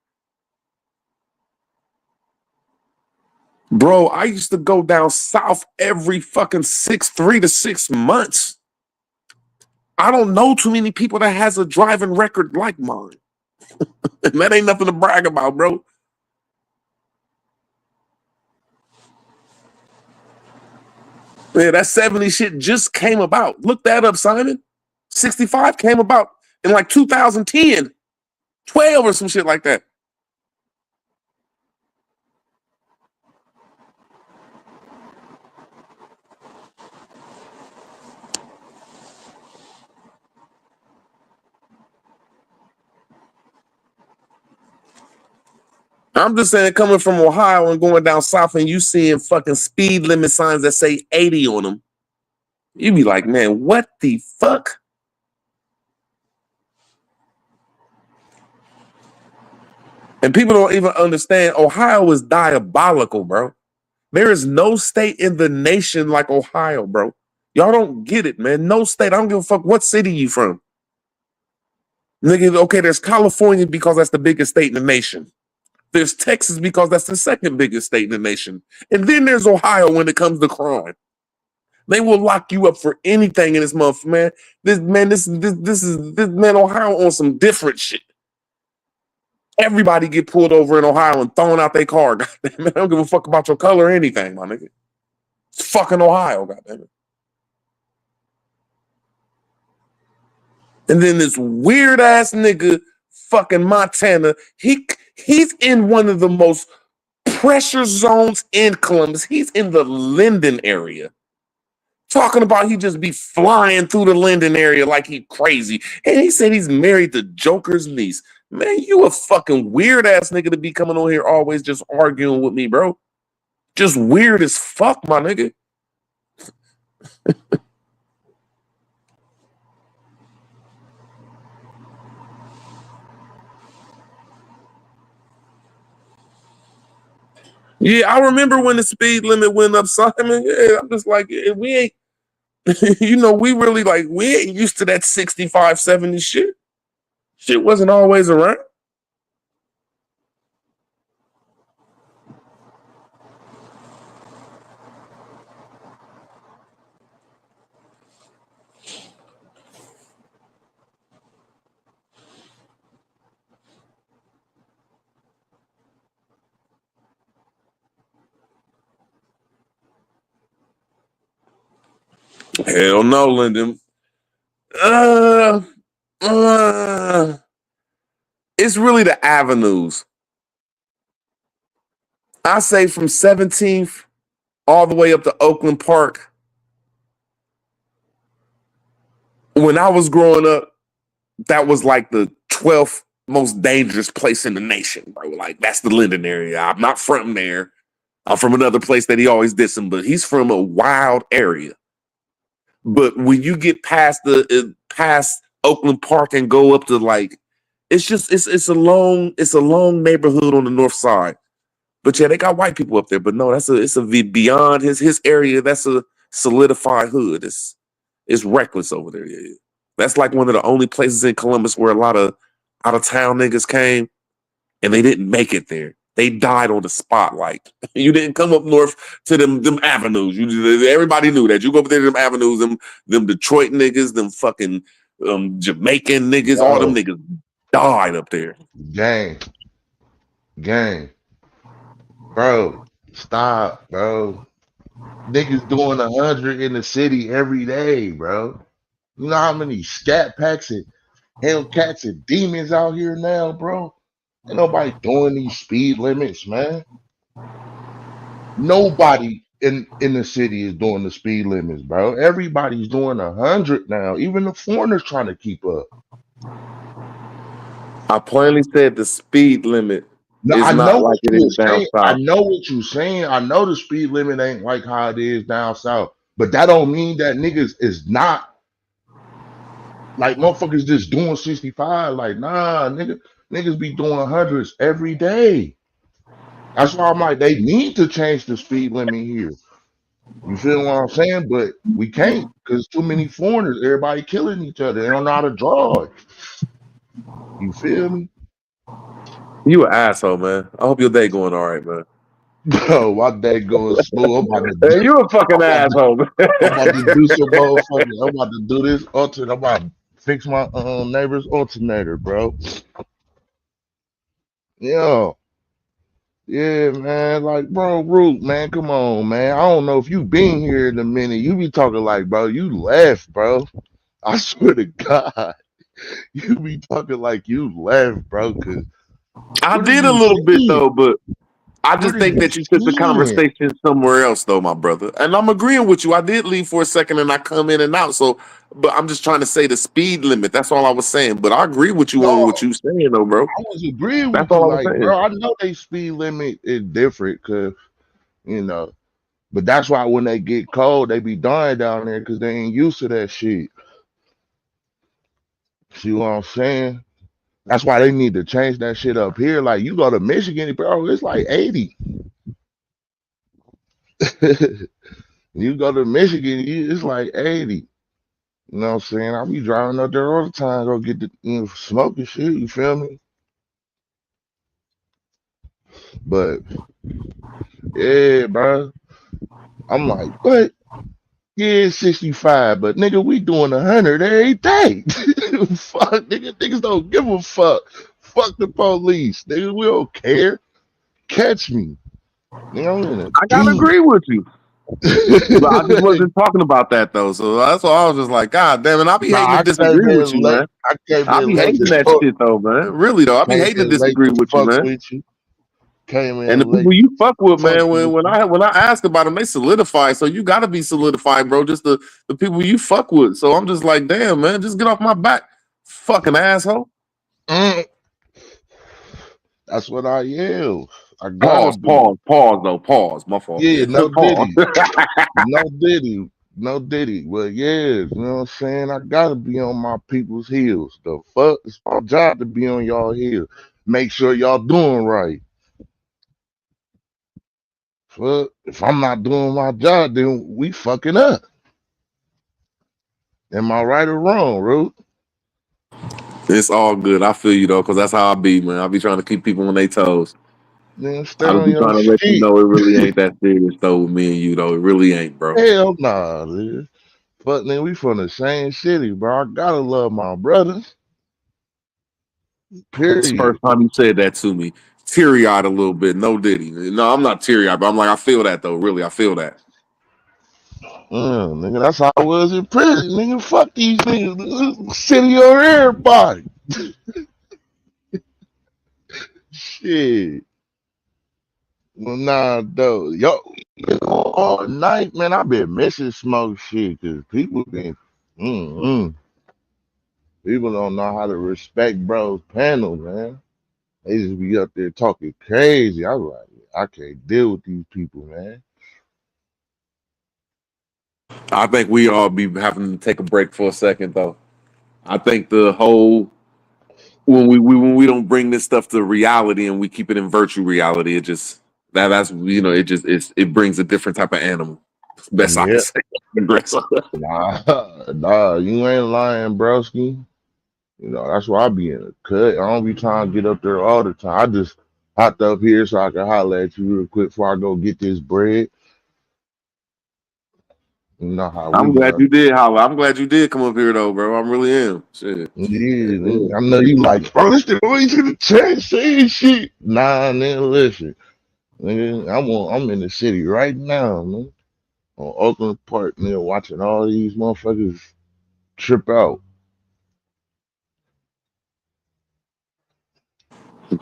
Bro, I used to go down south every fucking 3 to 6 months. I don't know too many people that has a driving record like mine. And that ain't nothing to brag about, bro. Yeah, that 70 shit just came about. Look that up, Simon. 65 came about in like 2010, 12 or some shit like that. I'm just saying, coming from Ohio and going down south and you seeing fucking speed limit signs that say 80 on them, you be like, man, what the fuck? And people don't even understand Ohio is diabolical, bro. There is no state in the nation like Ohio, bro. Y'all don't get it, man. No state. I don't give a fuck what city you from. Nigga, okay, there's California because that's the biggest state in the nation. There's Texas because that's the second biggest state in the nation. And then there's Ohio when it comes to crime. They will lock you up for anything in this month, man. This man Ohio on some different shit. Everybody get pulled over in Ohio and thrown out their car. Goddamn it. I don't give a fuck about your color or anything, my nigga. It's fucking Ohio, goddamn it. And then this weird ass nigga, fucking Montana, he's in one of the most pressure zones in Columbus. He's in the Linden area. Talking about he just be flying through the Linden area like he crazy. And he said he's married to Joker's niece. Man, you a fucking weird ass nigga to be coming on here always just arguing with me, bro. Just weird as fuck, my nigga. Yeah, I remember when the speed limit went up, Simon. Yeah, I'm just like, we ain't, you know, we really like, we ain't used to that 65, 70 shit. Shit wasn't always around. Hell no, Lyndon. It's really the avenues. I say from 17th all the way up to Oakland Park. When I was growing up, that was like the 12th most dangerous place in the nation, bro. Like, that's the Linden area. I'm not from there. I'm from another place that he always dissing, but he's from a wild area. But when you get past past Oakland Park and go up to like, it's a long neighborhood on the north side. But yeah, they got white people up there. But no, it's beyond his area. That's a solidified hood. It's reckless over there. Yeah. That's like one of the only places in Columbus where a lot of out of town niggas came and they didn't make it there. They died on the spot. Like, you didn't come up north to them avenues. Everybody knew that. You go up there to them avenues, them Detroit niggas, them fucking Jamaican niggas, all them niggas died up there. Gang. Bro, stop, bro. Niggas doing 100 in the city every day, bro. You know how many scat packs and Hellcats and demons out here now, bro? Ain't nobody doing these speed limits, man. Nobody in the city is doing the speed limits, bro. Everybody's doing 100 now. Even the foreigners trying to keep up. I plainly said the speed limit No, is I not know like what it you is were down saying. I south. know what you're saying. I know the speed limit ain't like how it is down south. But that don't mean that niggas is not like motherfuckers just doing 65. Like, nah, niggas be doing hundreds every day. That's why I'm like, they need to change the speed limit here. You feel what I'm saying? But we can't because too many foreigners, everybody killing each other. They don't know how to drive. You feel me? You an asshole, man. I hope your day going all right, man. Bro, my day going smooth. I'm about to do, Hey, you a fucking I'm about to, asshole. I'm about to do some motherfucking. I'm about to do this alternate. I'm about to fix my neighbor's alternator, bro. Yeah, yeah, man. Like, bro, Root, man, come on, man. I don't know if you been here in a minute. You be talking like, bro, you left, bro. I swear to God, you be talking like you left, bro. Cause I what are did a you little bit seeing? though, but I What just are think you that you took the seeing? conversation somewhere else, though, my brother. And I'm agreeing with you. I did leave for a second, and I come in and out. So, but I'm just trying to say the speed limit. That's all I was saying. But I agree with you on No, what you saying, though, bro. I was agreeing That's with you, all I was like, saying. bro. I know they speed limit is different, cause you know, but that's why when they get cold, they be dying down there, cause they ain't used to that shit. See what I'm saying? That's why they need to change that shit up here. Like, you go to Michigan, bro, it's like 80. You go to Michigan, it's like 80. You know what I'm saying? I be driving up there all the time, go get the smoke and shit. You feel me? But yeah, bro, I'm like, what? Yeah, it's 65, but nigga, we doing 100 every day. Fuck, nigga, niggas don't give a fuck. Fuck the police, nigga. We don't care. Catch me, nigga. I'm in a I gotta deep. agree with you. But I just wasn't talking about that though. So that's why I was just like, God damn it, I be Nah, hating to I came disagree with in you, late. man. I came I in be late hating as that fuck. shit though, man. Really though, I be Came hating to in late disagree to with you, fuck man. with you. Came And the in late people you fuck with, fuck man, with when you. I ask about them, they solidify. So you gotta be solidified, bro. Just the people you fuck with. So I'm just like, damn, man, just get off my back, fucking asshole. Mm, that's what I yell. I gotta be. Pause though, pause. My fault. Yeah, Yeah, no pause. Diddy. No Diddy. No Diddy. But yeah, you know what I'm saying? I gotta be on my people's heels. The fuck? It's my job to be on y'all heels. Make sure y'all doing right. Fuck. If I'm not doing my job, then we fucking up. Am I right or wrong, Root? It's all good. I feel you though, because that's how I be, man. I be trying to keep people on their toes. Then stay I just on be your trying to let you shit. know it really ain't that serious though with me and you though. It really ain't, bro. Hell nah, dude. But then we from the same city, bro. I gotta love my brothers. It's the Period. first time you said that to me. Teary eyed a little bit. No Diddy. No, I'm not teary eyed, but I'm like, I feel that though. Really, I feel that. Nigga, that's how I was in prison. Nigga, fuck these niggas. City on everybody. Shit. Well, nah, though. Yo, all night, man, I been missing smoke shit because people been, mm-mm. People don't know how to respect bros panel, man. They just be up there talking crazy. I was like, I can't deal with these people, man. I think we all be having to take a break for a second though. I think the whole when we don't bring this stuff to reality and we keep it in virtual reality, it just that's you know, it brings a different type of animal. Best I can Yeah. say. Nah, you ain't lying, broski. You know, that's why I be in a cut. I don't be trying to get up there all the time. I just hopped up here so I can holler at you real quick before I go get this bread. You know how we I'm glad go. you did, holla. I'm glad you did come up here though, bro. I really am. Shit. Yeah, nigga, I know you like, bro, this the boy to the chat saying shit. Nah, nigga, listen. Nigga, I'm in the city right now, man. On Oakland Park, nigga, watching all these motherfuckers trip out.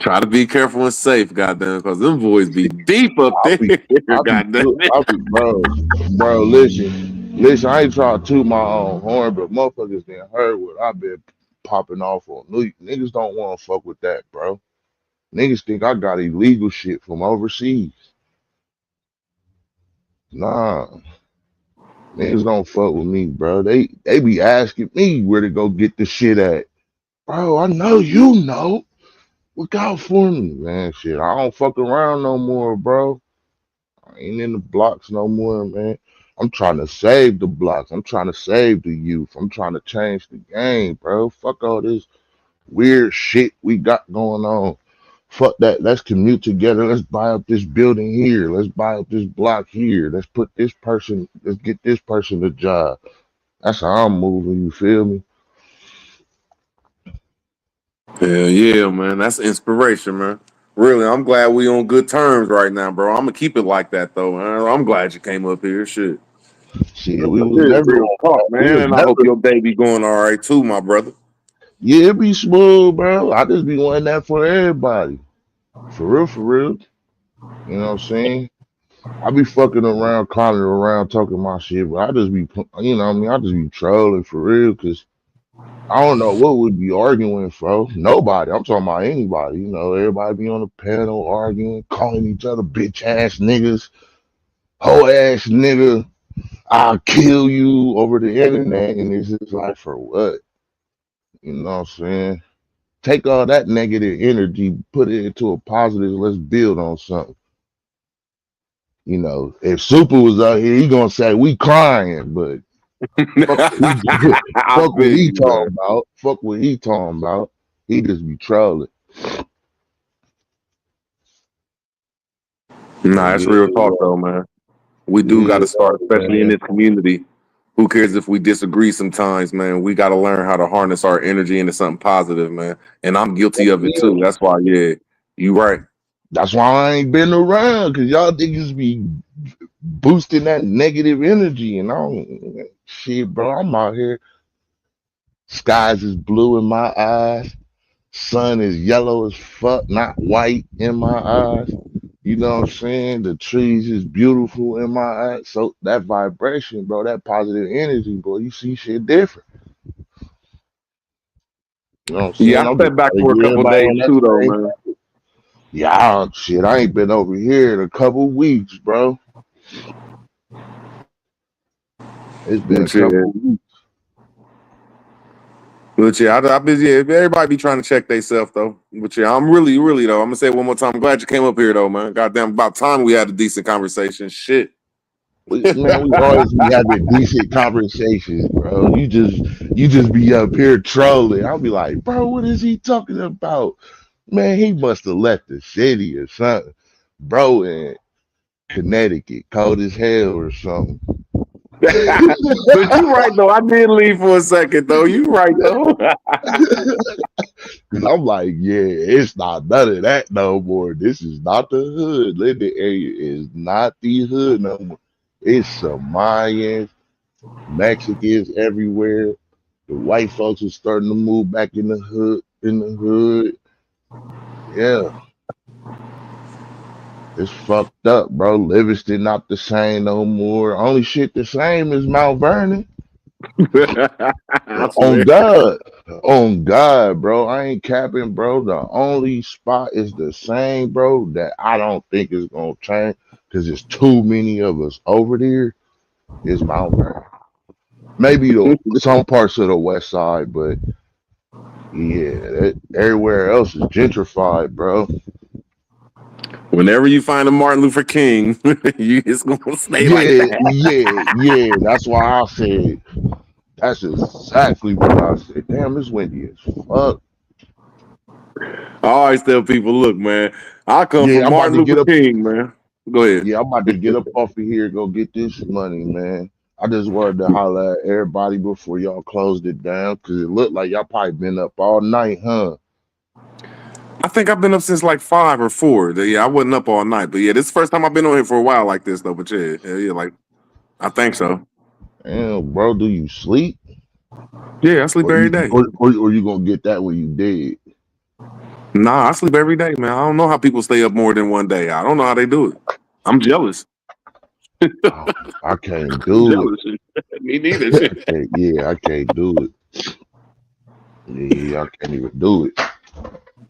Try to be careful and safe, goddamn, because them boys be deep up there, goddamn. Bro, listen, I ain't trying to toot my own horn, but motherfuckers didn't heard what I've been popping off on. Niggas don't want to fuck with that, bro. Niggas think I got illegal shit from overseas. Nah, niggas don't fuck with me, bro. They be asking me where to go get the shit at. Bro, I know you know. Look out for me, man. Shit, I don't fuck around no more, bro. I ain't in the blocks no more, man. I'm trying to save the blocks. I'm trying to save the youth. I'm trying to change the game, bro. Fuck all this weird shit we got going on. Fuck that. Let's commute together. Let's buy up this building here. Let's buy up this block here. Let's put this person. Let's get this person a job. That's how I'm moving. You feel me? Hell yeah, man. That's inspiration, man. Really, I'm glad we on good terms right now, bro. I'm gonna keep it like that though, man. I'm glad you came up here. Shit. Shit, we was This is never real talk, we man. was And I hope never. your day be going all right too, my brother. Yeah, it be smooth, bro. I just be wanting that for everybody. For real, for real. You know what I'm saying? I be fucking around, clowning around, talking my shit, but I just be, you know what I mean? I just be trolling for real, cause I don't know what we'd be arguing for. Nobody. I'm talking about anybody. You know, everybody be on the panel arguing, calling each other bitch ass niggas, hoe ass nigga. I'll kill you over the internet, and it's just like for what? You know what I'm saying? Take all that negative energy, put it into a positive. Let's build on something. You know, if Super was out here, he gonna say we crying, but fuck what he, I fuck what feel he you, man. talking about. Fuck what he talking about. He just be trolling. Nah, that's Yeah, real talk though, man. We do got yeah, to start, especially in man. this community. Who cares if we disagree sometimes, man? We got to learn how to harness our energy into something positive, man. And I'm guilty of it Yeah. too. That's why, yeah, you right. That's why I ain't been around, cause y'all niggas be boosting that negative energy, and I don't shit, bro. I'm out here. Skies is blue in my eyes. Sun is yellow as fuck, not white in my eyes. You know what I'm saying? The trees is beautiful in my eyes. So that vibration, bro, that positive energy, boy, you see shit different. You know what I'm saying? Yeah, I I'm just stepped back trying to for a get couple everybody days on that too, though, same. man. Yeah, shit, I ain't been over here in a couple weeks, bro. It's been a But yeah, couple weeks. I been, yeah, everybody be trying to check themselves though. But yeah, I'm really, really though. I'm gonna say it one more time. I'm glad you came up here though, man. Goddamn, about time we had a decent conversation. Shit. Man, we always be having decent conversations, bro. You just be up here trolling. I'll be like, bro, what is he talking about? Man, he must have left the city or something. Bro in Connecticut, cold as hell or something. But you right though. I did leave for a second though. You right though. Cause I'm like, yeah, it's not none of that no more. This is not the hood. Linden area is not the hood no more. It's Samayans, Mexicans everywhere. The white folks are starting to move back in the hood. Yeah, it's fucked up, bro. Livingston not the same no more. Only shit the same is Mount Vernon. I On swear. God. On God, bro. I ain't capping, bro. The only spot is the same, bro, that I don't think is gonna change because there's too many of us over there. Is Mount Vernon. Maybe some parts of the west side, but yeah, everywhere else is gentrified, bro. Whenever you find a Martin Luther King, it's gonna stay like Yeah, that. yeah. That's why I said. That's exactly what I said. Damn, it's windy as fuck. I always tell people, look, man, I come Yeah, from I'm about Martin to get Luther up. King, man. Go ahead. Yeah, I'm about to get up off of here, go get this money, man. I just wanted to holler at everybody before y'all closed it down, because it looked like y'all probably been up all night, huh? I think I've been up since like 5 or 4. Yeah, I wasn't up all night, but yeah, this is the first time I've been on here for a while like this though. But yeah, like I think so. Damn, bro, do you sleep? Yeah, I sleep Or every you day. or you gonna get that when you dead? Nah, I sleep every day, man. I don't know how people stay up more than one day. I don't know how they do it. I'm jealous. I can't I'm do jealous. Me neither. it. I can't do it. Yeah, I can't even do it.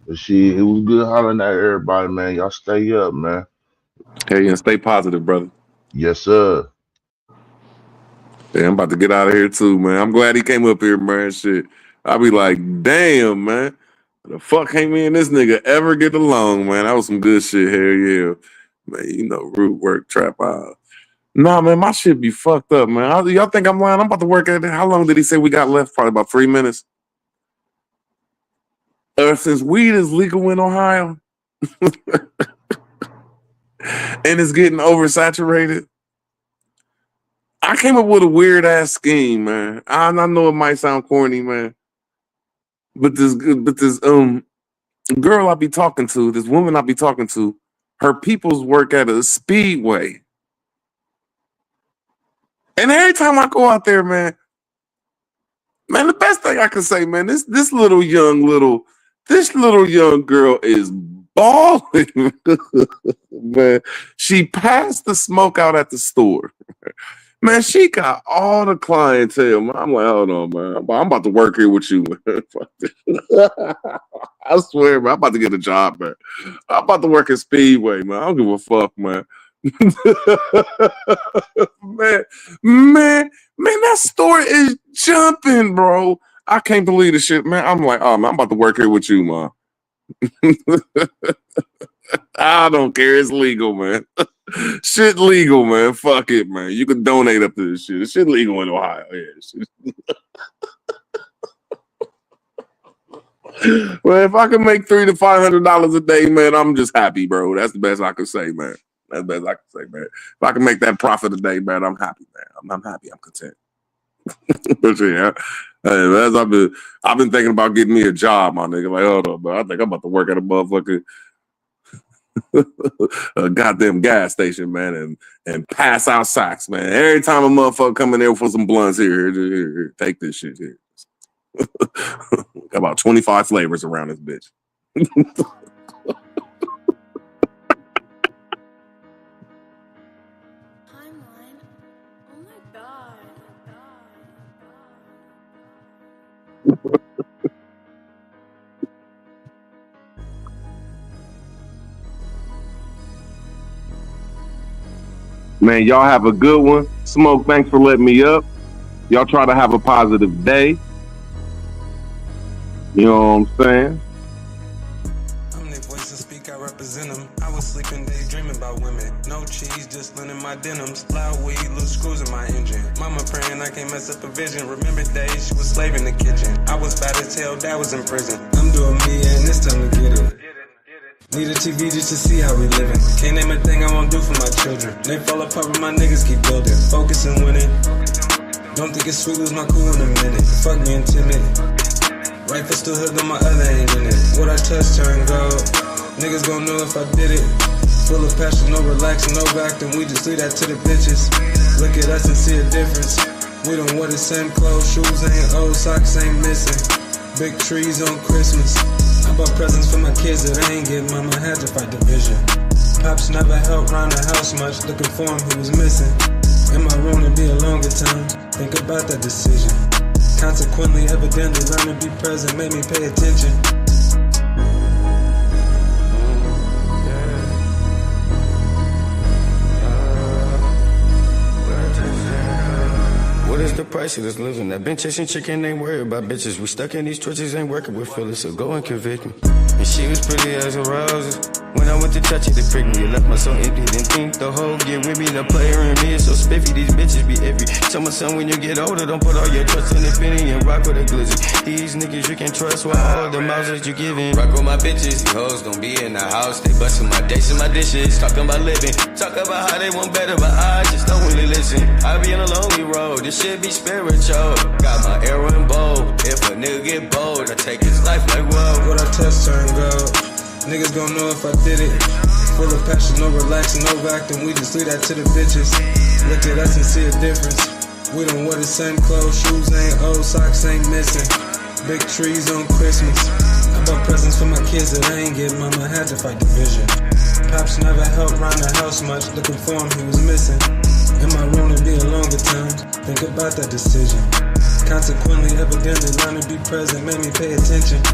But shit, it was good hollering at everybody, man. Y'all stay up, man. Hey, and stay positive, brother. Yes, sir. Yeah, I'm about to get out of here too, man. I'm glad he came up here, man. Shit. I'll be like, damn, man. The fuck ain't me and this nigga ever get along, man? That was some good shit. Hell yeah. Man, you know, root work, trap out. Nah, man, my shit be fucked up, man. Y'all think I'm lying? I'm about to work at it. How long did he say we got left? Probably about 3 minutes. Since weed is legal in Ohio, and it's getting oversaturated. I came up with a weird ass scheme, man. I know it might sound corny, man, but this girl I be talking to, this woman I be talking to, her peoples work at a speedway, and every time I go out there, man, the best thing I can say, man, this little young girl is balling, man. She passed the smoke out at the store. Man, she got all the clientele, man. I'm like, hold on, man. I'm about to work here with you, man. I swear, man. I'm about to get a job, man. I'm about to work at Speedway, man. I don't give a fuck, man. man, that store is jumping, bro. I can't believe this shit, man. I'm like, oh, man, I'm about to work here with you, man. I don't care. It's legal, man. Shit legal, man. Fuck it, man. You can donate up to this shit. This shit legal in Ohio. Yeah. Well, if I can make $300 to $500 a day, man, I'm just happy, bro. That's the best I can say, man. That's the best I can say, man. If I can make that profit a day, man, I'm happy, man. I'm happy. I'm content. But yeah, as I've been thinking about getting me a job, my nigga. Like, hold on, man. I think I'm about to work at a motherfucker. A goddamn gas station, man, and pass out socks, man. Every time a motherfucker come in there for some blunts, here, take this shit here. Got about 25 flavors around this bitch. Man, y'all have a good one. Smoke, thanks for letting me up. Y'all try to have a positive day. You know what I'm saying? I'm the voice to speak, I represent them. I was sleeping, daydreaming about women. No cheese, just linen my denims. Loud weed, loose screws in my engine. Mama praying I can't mess up a vision. Remember days she was slave in the kitchen. I was bad as hell, dad was in prison. I'm doing me and it's time to get it. Need a TV just to see how we living. Can't name a thing I won't do for my children. They fall apart but my niggas keep building. Focus and winning. Don't think it's sweet, lose my cool in a minute. Fuck being timid. Right foot still hooked on my other ain't in it. What I touch turn gold. Niggas gon' know if I did it. Full of passion, no relaxing, no acting. We just leave that to the bitches. Look at us and see a difference. We don't wear the same clothes. Shoes ain't old, socks ain't missing. Big trees on Christmas. I bought presents for my kids that I ain't get. Mama had to fight division. Pops never helped round the house much. Looking for him, he was missing. In my room to be a longer time. Think about that decision. Consequently, evidently, learn to be present made me pay attention. What is the price of this living? I've been chasing chicken, ain't worried about bitches. We stuck in these trenches, ain't working with Phyllis, so go and convict me. And she was pretty as a roses. When I went to touch it, they pricked me. It left my soul empty, didn't think the whole get with me. The player in me is so spiffy, these bitches be iffy. Tell my son when you get older, don't put all your trust in the penny and rock with a glizzy. These niggas you can trust with all the mouths that you giving. Rock with my bitches, these hoes gon' be in the house. They bustin' my dates and my dishes, talking about living. Talk about how they want better, but I just don't really listen. I be on a lonely road, this shit be spiritual. Got my arrow and bow. If a nigga get bold, I take his life like whoa. What I touch turn gold. Niggas gon' know if I did it. Full of passion, no relaxing, no acting. We just leave that to the bitches. Look at us and see a difference. We don't wear the same clothes. Shoes ain't old, socks ain't missing. Big trees on Christmas. I bought presents for my kids that I ain't get. Mama had to fight division. Pops never helped round the house much. Looking for him, he was missing. In my room to be a longer time. Think about that decision. Consequently, evidently, learn to be present made me pay attention.